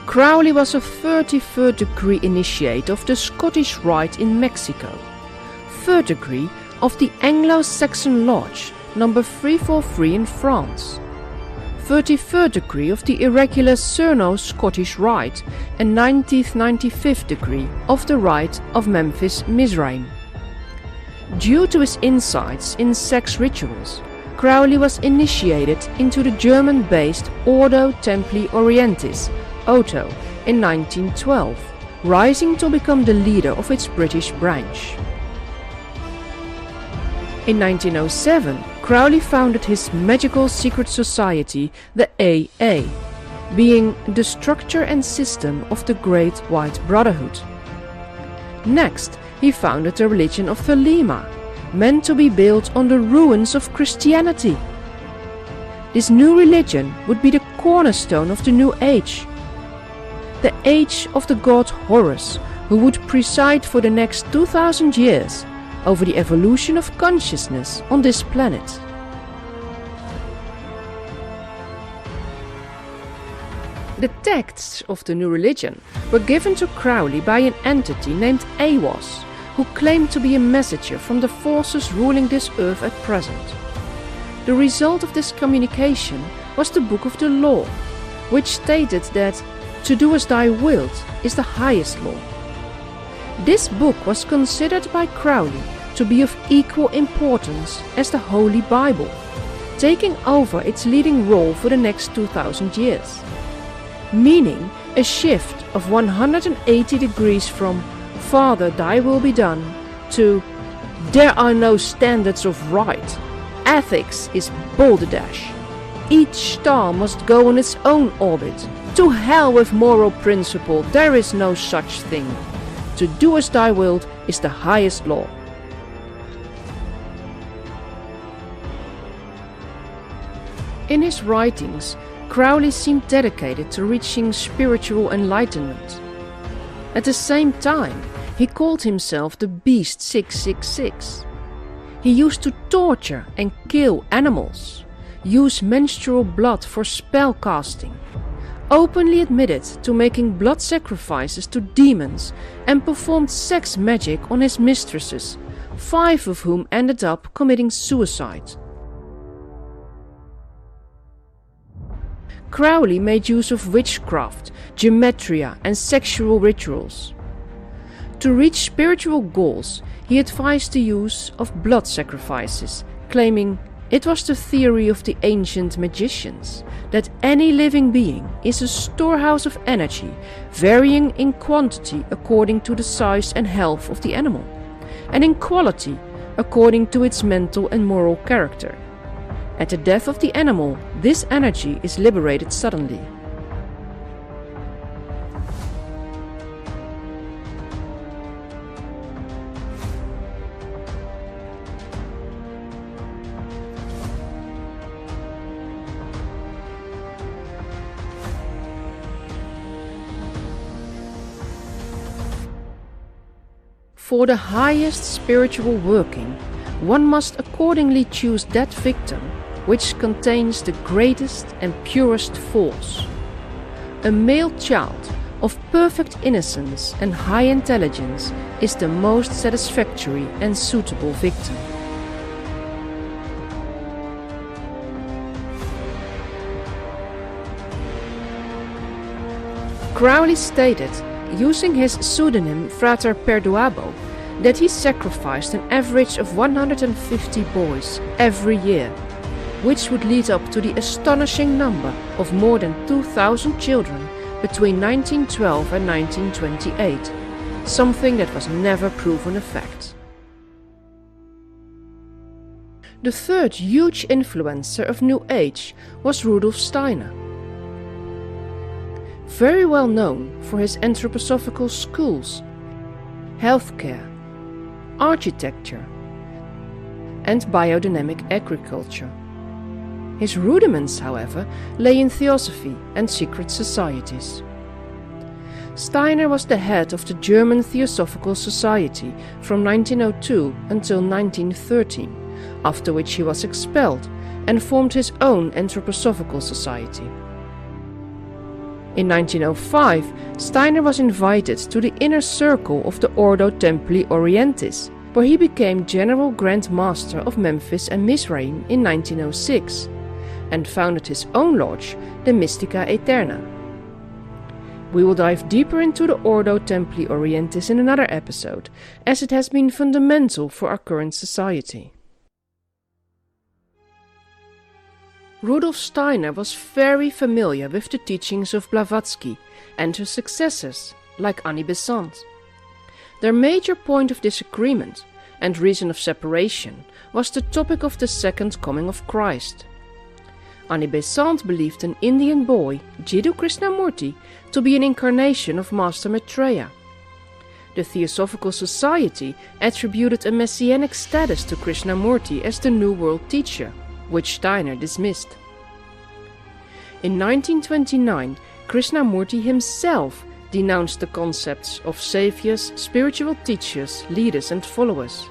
Crowley was a 33rd degree initiate of the Scottish Rite in Mexico, 3rd degree of the Anglo-Saxon Lodge number 343 in France, 33rd degree of the irregular Cerno Scottish Rite, and 95th degree of the Rite of Memphis Mizraim. Due to his insights in sex rituals, Crowley was initiated into the German-based Ordo Templi Orientis, OTO, in 1912, rising to become the leader of its British branch. In 1907, Crowley founded his magical secret society, the AA, being the structure and system of the Great White Brotherhood. Next, he founded the religion of Thelema, meant to be built on the ruins of Christianity. This new religion would be the cornerstone of the New Age, the age of the god Horus, who would preside for the next 2000 years over the evolution of consciousness on this planet. The texts of the new religion were given to Crowley by an entity named Aiwass, who claimed to be a messenger from the forces ruling this earth at present. The result of this communication was the Book of the Law, which stated that to do as thy wilt is the highest law. This book was considered by Crowley to be of equal importance as the Holy Bible, taking over its leading role for the next 2000 years, meaning a shift of 180 degrees from Father, thy will be done to there are no standards of right, ethics is balderdash, each star must go on its own orbit, to hell with moral principle, there is no such thing, to do as thy wilt is the highest law. In his writings, Crowley seemed dedicated to reaching spiritual enlightenment. At the same time, he called himself the Beast 666. He used to torture and kill animals, use menstrual blood for spell casting, openly admitted to making blood sacrifices to demons, and performed sex magic on his mistresses, 5 of whom ended up committing suicide. Crowley made use of witchcraft, gematria, and sexual rituals. To reach spiritual goals, he advised the use of blood sacrifices, claiming it was the theory of the ancient magicians that any living being is a storehouse of energy, varying in quantity according to the size and health of the animal, and in quality according to its mental and moral character. At the death of the animal, this energy is liberated suddenly. For the highest spiritual working, one must accordingly choose that victim which contains the greatest and purest force. A male child of perfect innocence and high intelligence is the most satisfactory and suitable victim. Crowley stated, using his pseudonym Frater Perduabo, that he sacrificed an average of 150 boys every year, which would lead up to the astonishing number of more than 2,000 children between 1912 and 1928, something that was never proven a fact. The third huge influencer of New Age was Rudolf Steiner. Very well known for his anthroposophical schools, healthcare, architecture, and biodynamic agriculture. His rudiments, however, lay in theosophy and secret societies. Steiner was the head of the German Theosophical Society from 1902 until 1913, after which he was expelled and formed his own Anthroposophical Society. In 1905, Steiner was invited to the inner circle of the Ordo Templi Orientis, where he became General Grand Master of Memphis and Mizraim in 1906, and founded his own lodge, the Mystica Aeterna. We will dive deeper into the Ordo Templi Orientis in another episode, as it has been fundamental for our current society. Rudolf Steiner was very familiar with the teachings of Blavatsky and her successors, like Annie Besant. Their major point of disagreement and reason of separation was the topic of the second coming of Christ. Annie Besant believed an Indian boy, Jiddu Krishnamurti, to be an incarnation of Master Maitreya. The Theosophical Society attributed a messianic status to Krishnamurti as the New World teacher, which Steiner dismissed. In 1929, Krishnamurti himself denounced the concepts of saviors, spiritual teachers, leaders and followers.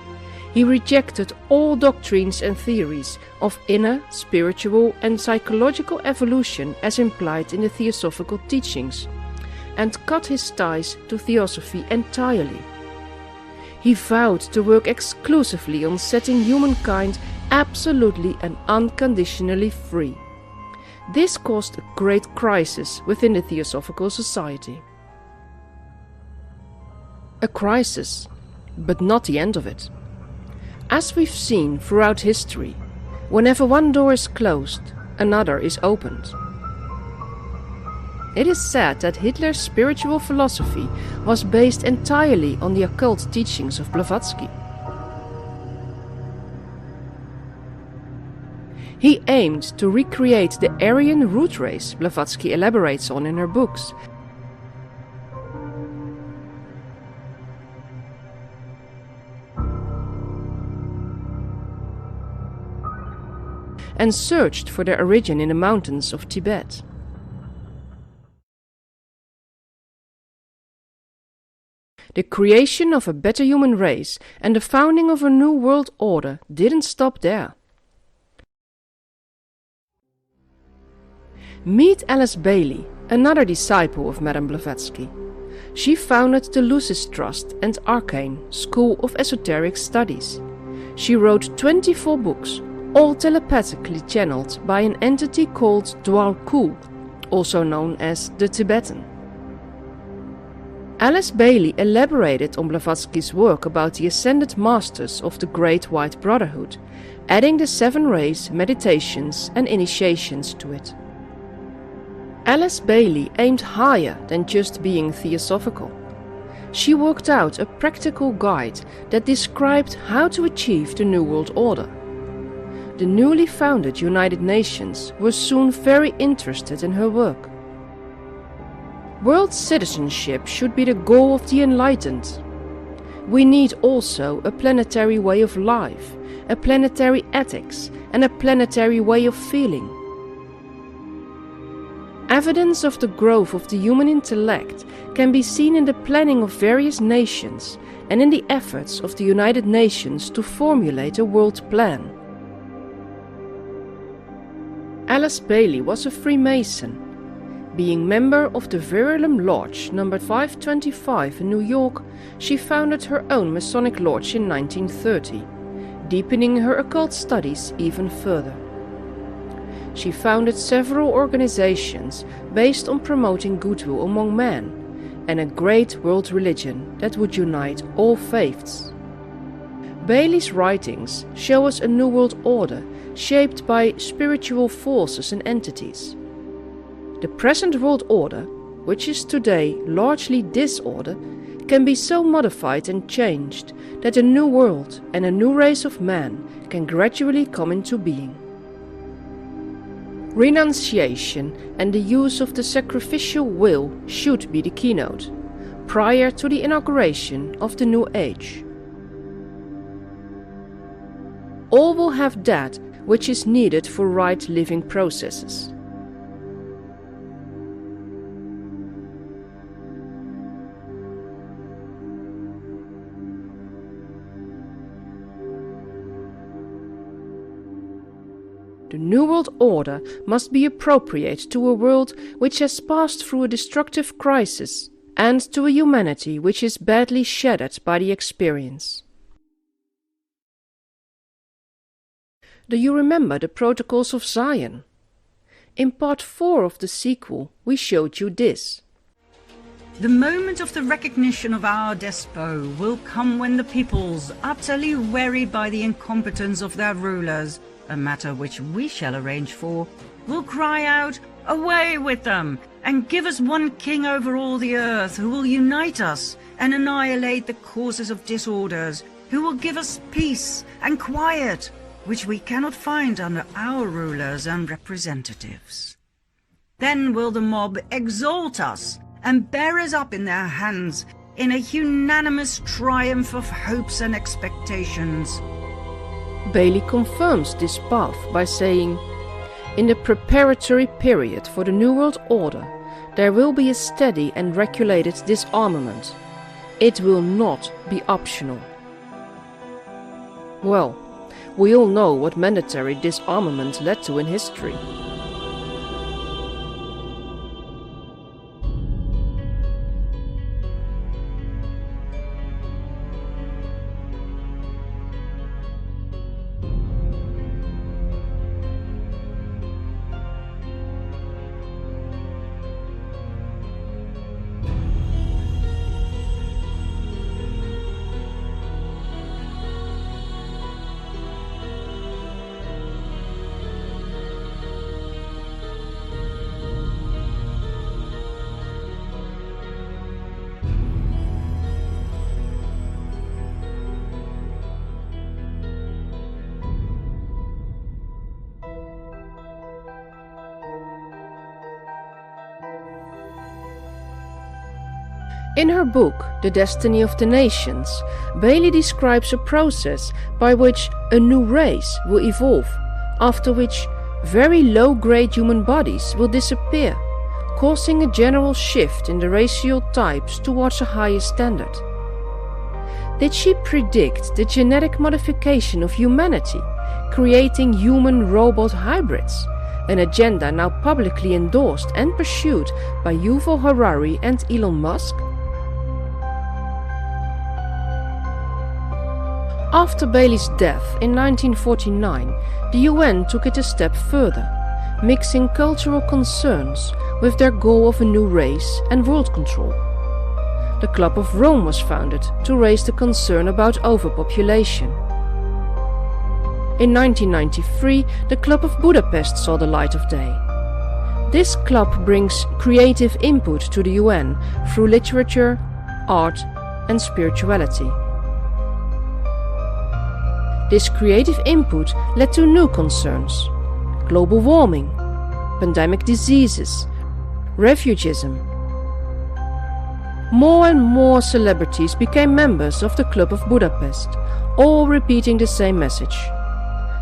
He rejected all doctrines and theories of inner, spiritual and psychological evolution as implied in the Theosophical teachings, and cut his ties to Theosophy entirely. He vowed to work exclusively on setting humankind absolutely and unconditionally free. This caused a great crisis within the Theosophical Society. A crisis, but not the end of it. As we've seen throughout history, whenever one door is closed, another is opened. It is said that Hitler's spiritual philosophy was based entirely on the occult teachings of Blavatsky. He aimed to recreate the Aryan root race Blavatsky elaborates on in her books, and searched for their origin in the mountains of Tibet. The creation of a better human race and the founding of a new world order didn't stop there. Meet Alice Bailey, another disciple of Madame Blavatsky. She founded the Lucis Trust and Arcane School of Esoteric Studies. She wrote 24 books, all telepathically channeled by an entity called Dwal Kul, also known as the Tibetan. Alice Bailey elaborated on Blavatsky's work about the ascended masters of the Great White Brotherhood, adding the 7 rays, meditations and initiations to it. Alice Bailey aimed higher than just being theosophical. She worked out a practical guide that described how to achieve the New World Order. The newly founded United Nations were soon very interested in her work. World citizenship should be the goal of the enlightened. We need also a planetary way of life, a planetary ethics, and a planetary way of feeling. Evidence of the growth of the human intellect can be seen in the planning of various nations and in the efforts of the United Nations to formulate a world plan. Alice Bailey was a Freemason. Being member of the Verulam Lodge No. 525 in New York, she founded her own Masonic Lodge in 1930, deepening her occult studies even further. She founded several organizations based on promoting goodwill among men and a great world religion that would unite all faiths. Bailey's writings show us a new world order shaped by spiritual forces and entities. The present world order, which is today largely disorder, can be so modified and changed that a new world and a new race of man can gradually come into being. Renunciation and the use of the sacrificial will should be the keynote, prior to the inauguration of the new age. All will have that which is needed for right living processes. The New World Order must be appropriate to a world which has passed through a destructive crisis and to a humanity which is badly shattered by the experience. Do you remember the Protocols of Zion? In part 4 of the sequel, we showed you this. The moment of the recognition of our despot will come when the peoples, utterly wearied by the incompetence of their rulers, a matter which we shall arrange for, will cry out, "Away with them, and give us one king over all the earth, who will unite us and annihilate the causes of disorders, who will give us peace and quiet, which we cannot find under our rulers and representatives." Then will the mob exalt us and bear us up in their hands in a unanimous triumph of hopes and expectations. Bailey confirms this path by saying, "In the preparatory period for the New World Order, there will be a steady and regulated disarmament. It will not be optional." Well, we all know what mandatory disarmament led to in history. In her book, The Destiny of the Nations, Bailey describes a process by which a new race will evolve, after which very low-grade human bodies will disappear, causing a general shift in the racial types towards a higher standard. Did she predict the genetic modification of humanity, creating human-robot hybrids, an agenda now publicly endorsed and pursued by Yuval Harari and Elon Musk? After Bailey's death in 1949, the UN took it a step further, mixing cultural concerns with their goal of a new race and world control. The Club of Rome was founded to raise the concern about overpopulation. In 1993, the Club of Budapest saw the light of day. This club brings creative input to the UN through literature, art, and spirituality. This creative input led to new concerns: global warming, pandemic diseases, refugeeism. More and more celebrities became members of the Club of Budapest, all repeating the same message.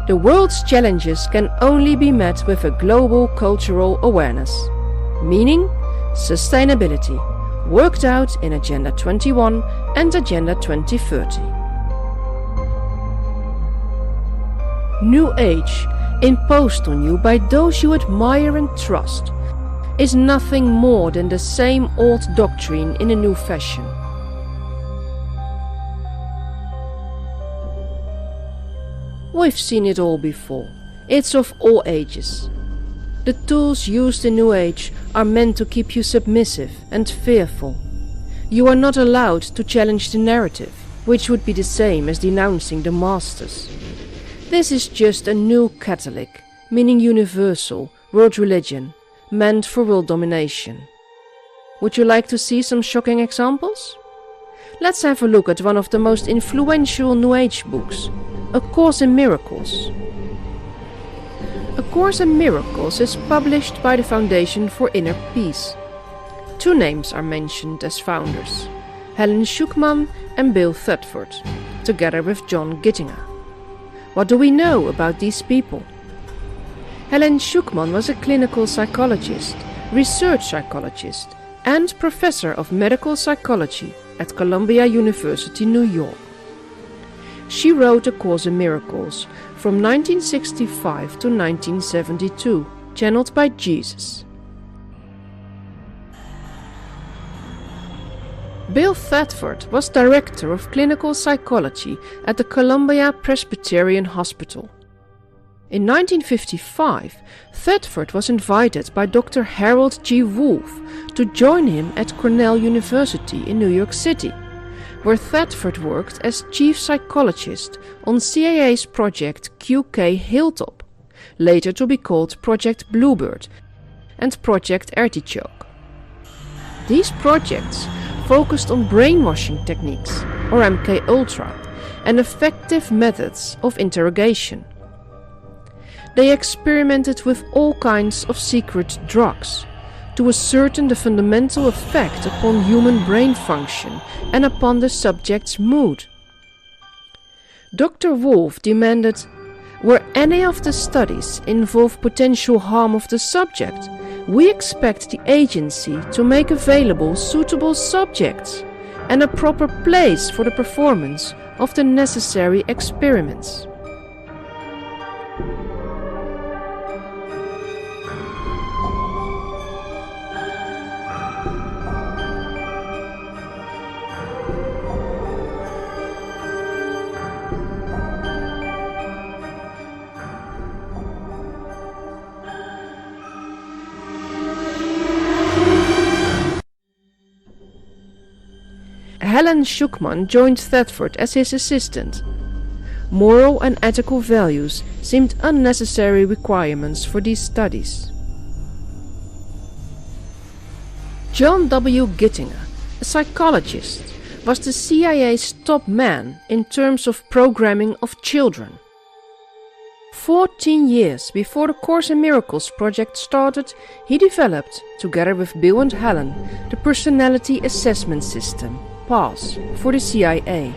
The world's challenges can only be met with a global cultural awareness. meaning sustainability, worked out in Agenda 21 and Agenda 2030. New Age, imposed on you by those you admire and trust, is nothing more than the same old doctrine in a new fashion. We've seen it all before. It's of all ages. The tools used in New Age are meant to keep you submissive and fearful. You are not allowed to challenge the narrative, which would be the same as denouncing the masters. This is just a new Catholic, meaning universal, world religion, meant for world domination. Would you like to see some shocking examples? Let's have a look at one of the most influential New Age books, A Course in Miracles. A Course in Miracles is published by the Foundation for Inner Peace. Two names are mentioned as founders, Helen Schucman and Bill Thetford, together with John Gittinger. What do we know about these people? Helen Schucman was a clinical psychologist, research psychologist, and professor of medical psychology at Columbia University, New York. She wrote A Course in Miracles from 1965 to 1972, channeled by Jesus. Bill Thetford was director of clinical psychology at the Columbia Presbyterian Hospital. In 1955, Thetford was invited by Dr. Harold G. Wolff to join him at Cornell University in New York City, where Thetford worked as chief psychologist on CIA's project QK Hilltop, later to be called Project Bluebird and Project Artichoke. These projects focused on brainwashing techniques, or MK-Ultra, and effective methods of interrogation. They experimented with all kinds of secret drugs to ascertain the fundamental effect upon human brain function and upon the subject's mood. Dr. Wolff demanded, where any of the studies involve potential harm of the subject, we expect the agency to make available suitable subjects and a proper place for the performance of the necessary experiments. Helen Schucman joined Thetford as his assistant. Moral and ethical values seemed unnecessary requirements for these studies. John W. Gittinger, a psychologist, was the CIA's top man in terms of programming of children. 14 years before the Course in Miracles project started, he developed, together with Bill and Helen, the Personality Assessment System, PASS, for the CIA.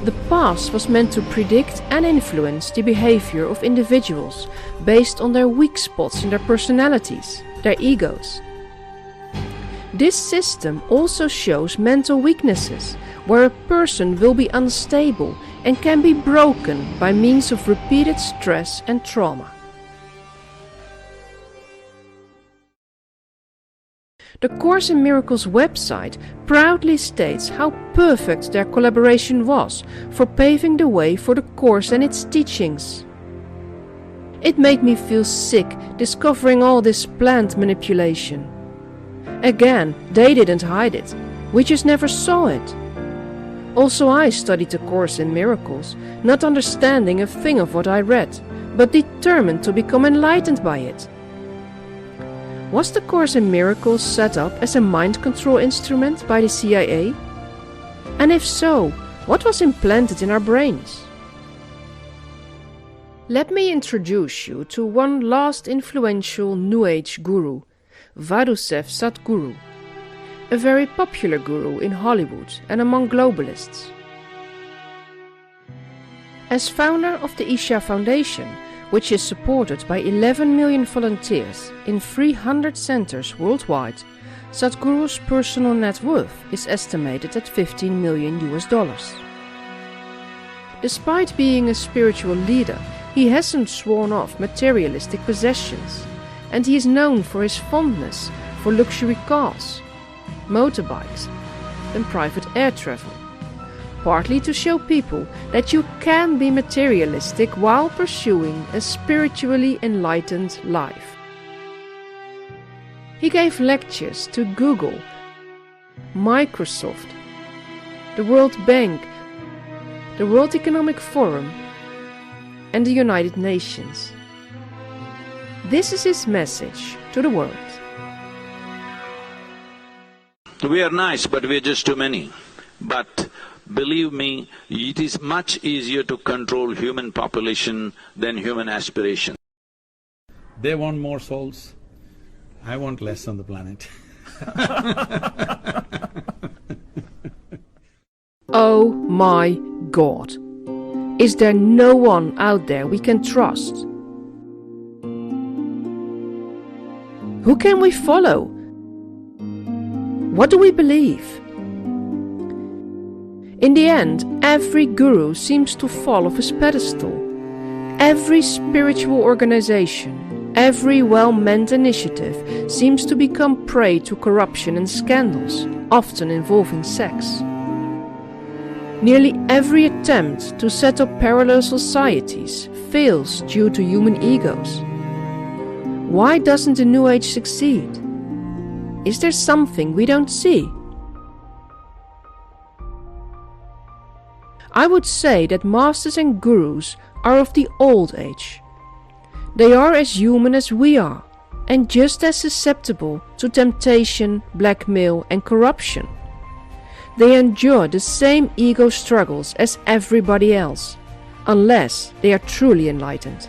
The PASS was meant to predict and influence the behavior of individuals based on their weak spots in their personalities, their egos. This system also shows mental weaknesses, where a person will be unstable and can be broken by means of repeated stress and trauma. The Course in Miracles website proudly states how perfect their collaboration was for paving the way for the Course and its teachings. It made me feel sick discovering all this planned manipulation. Again, they didn't hide it, we just never saw it. Also, I studied the Course in Miracles, not understanding a thing of what I read, but determined to become enlightened by it. Was the Course in Miracles set up as a mind control instrument by the CIA? And if so, what was implanted in our brains? Let me introduce you to one last influential New Age guru, Vadusev Sadhguru, a very popular guru in Hollywood and among globalists. As founder of the Isha Foundation, which is supported by 11 million volunteers in 300 centers worldwide, Sadhguru's personal net worth is estimated at $15 million. Despite being a spiritual leader, he hasn't sworn off materialistic possessions, and he is known for his fondness for luxury cars, motorbikes, and private air travel, partly to show people that you can be materialistic while pursuing a spiritually enlightened life. He gave lectures to Google, Microsoft, the World Bank, the World Economic Forum, and the United Nations. This is his message to the world. We are nice, but we are just too many. But believe me, it is much easier to control human population than human aspiration. They want more souls. I want less on the planet. Oh my God! Is there no one out there we can trust? Who can we follow? What do we believe? In the end, every guru seems to fall off his pedestal. Every spiritual organization, every well-meant initiative seems to become prey to corruption and scandals, often involving sex. Nearly every attempt to set up parallel societies fails due to human egos. Why doesn't the New Age succeed? Is there something we don't see? I would say that masters and gurus are of the old age. They are as human as we are, and just as susceptible to temptation, blackmail and corruption. They endure the same ego struggles as everybody else, unless they are truly enlightened.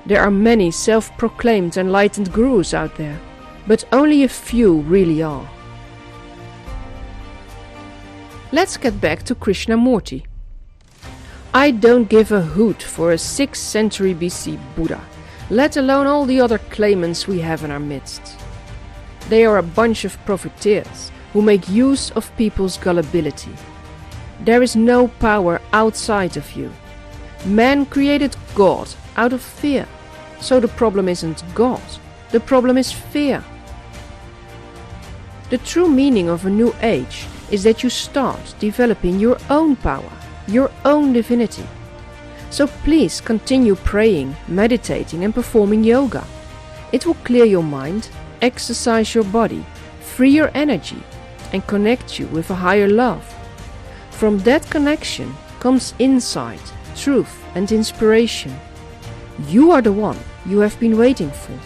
There are many self-proclaimed enlightened gurus out there, but only a few really are. Let's get back to Krishnamurti. I don't give a hoot for a 6th century BC Buddha, let alone all the other claimants we have in our midst. They are a bunch of profiteers who make use of people's gullibility. There is no power outside of you. Man created God out of fear, so the problem isn't God, the problem is fear. The true meaning of a new age is that you start developing your own power, your own divinity. So please continue praying, meditating and performing yoga. It will clear your mind, exercise your body, free your energy and connect you with a higher love. From that connection comes insight, truth and inspiration. You are the one you have been waiting for.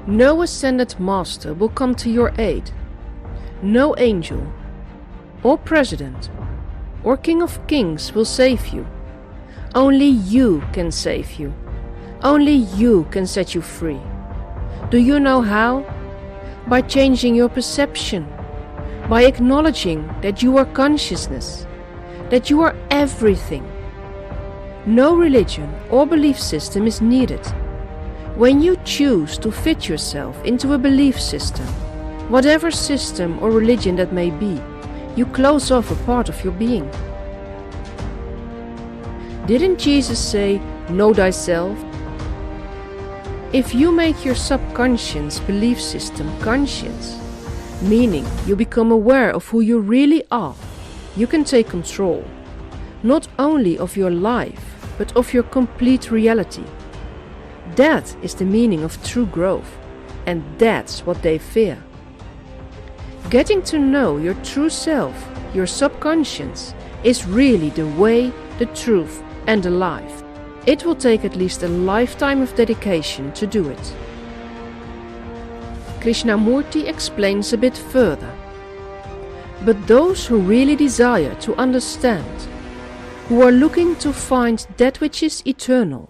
No ascended master will come to your aid. No angel, or president, or king of kings will save you. Only you can save you. Only you can set you free. Do you know how? By changing your perception, by acknowledging that you are consciousness, that you are everything. No religion or belief system is needed. When you choose to fit yourself into a belief system, whatever system or religion that may be, you close off a part of your being. Didn't Jesus say, "Know thyself"? If you make your subconscious belief system conscious, meaning you become aware of who you really are, you can take control, not only of your life, but of your complete reality. That is the meaning of true growth, and that's what they fear. Getting to know your true self, your subconscious, is really the way, the truth, and the life. It will take at least a lifetime of dedication to do it. Krishnamurti explains a bit further. But those who really desire to understand, who are looking to find that which is eternal,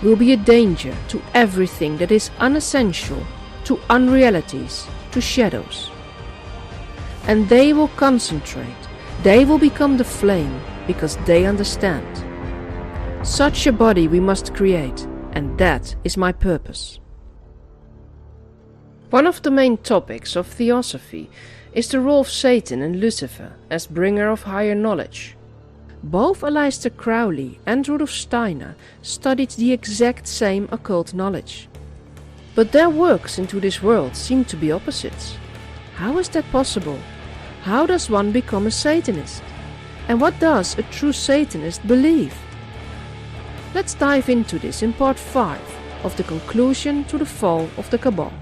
will be a danger to everything that is unessential, to unrealities, to shadows. And they will concentrate, they will become the flame because they understand. Such a body we must create, and that is my purpose. One of the main topics of theosophy is the role of Satan and Lucifer as bringer of higher knowledge. Both Aleister Crowley and Rudolf Steiner studied the exact same occult knowledge. But their works into this world seem to be opposites. How is that possible? How does one become a Satanist? And what does a true Satanist believe? Let's dive into this in part 5 of the conclusion to the fall of the Cabal.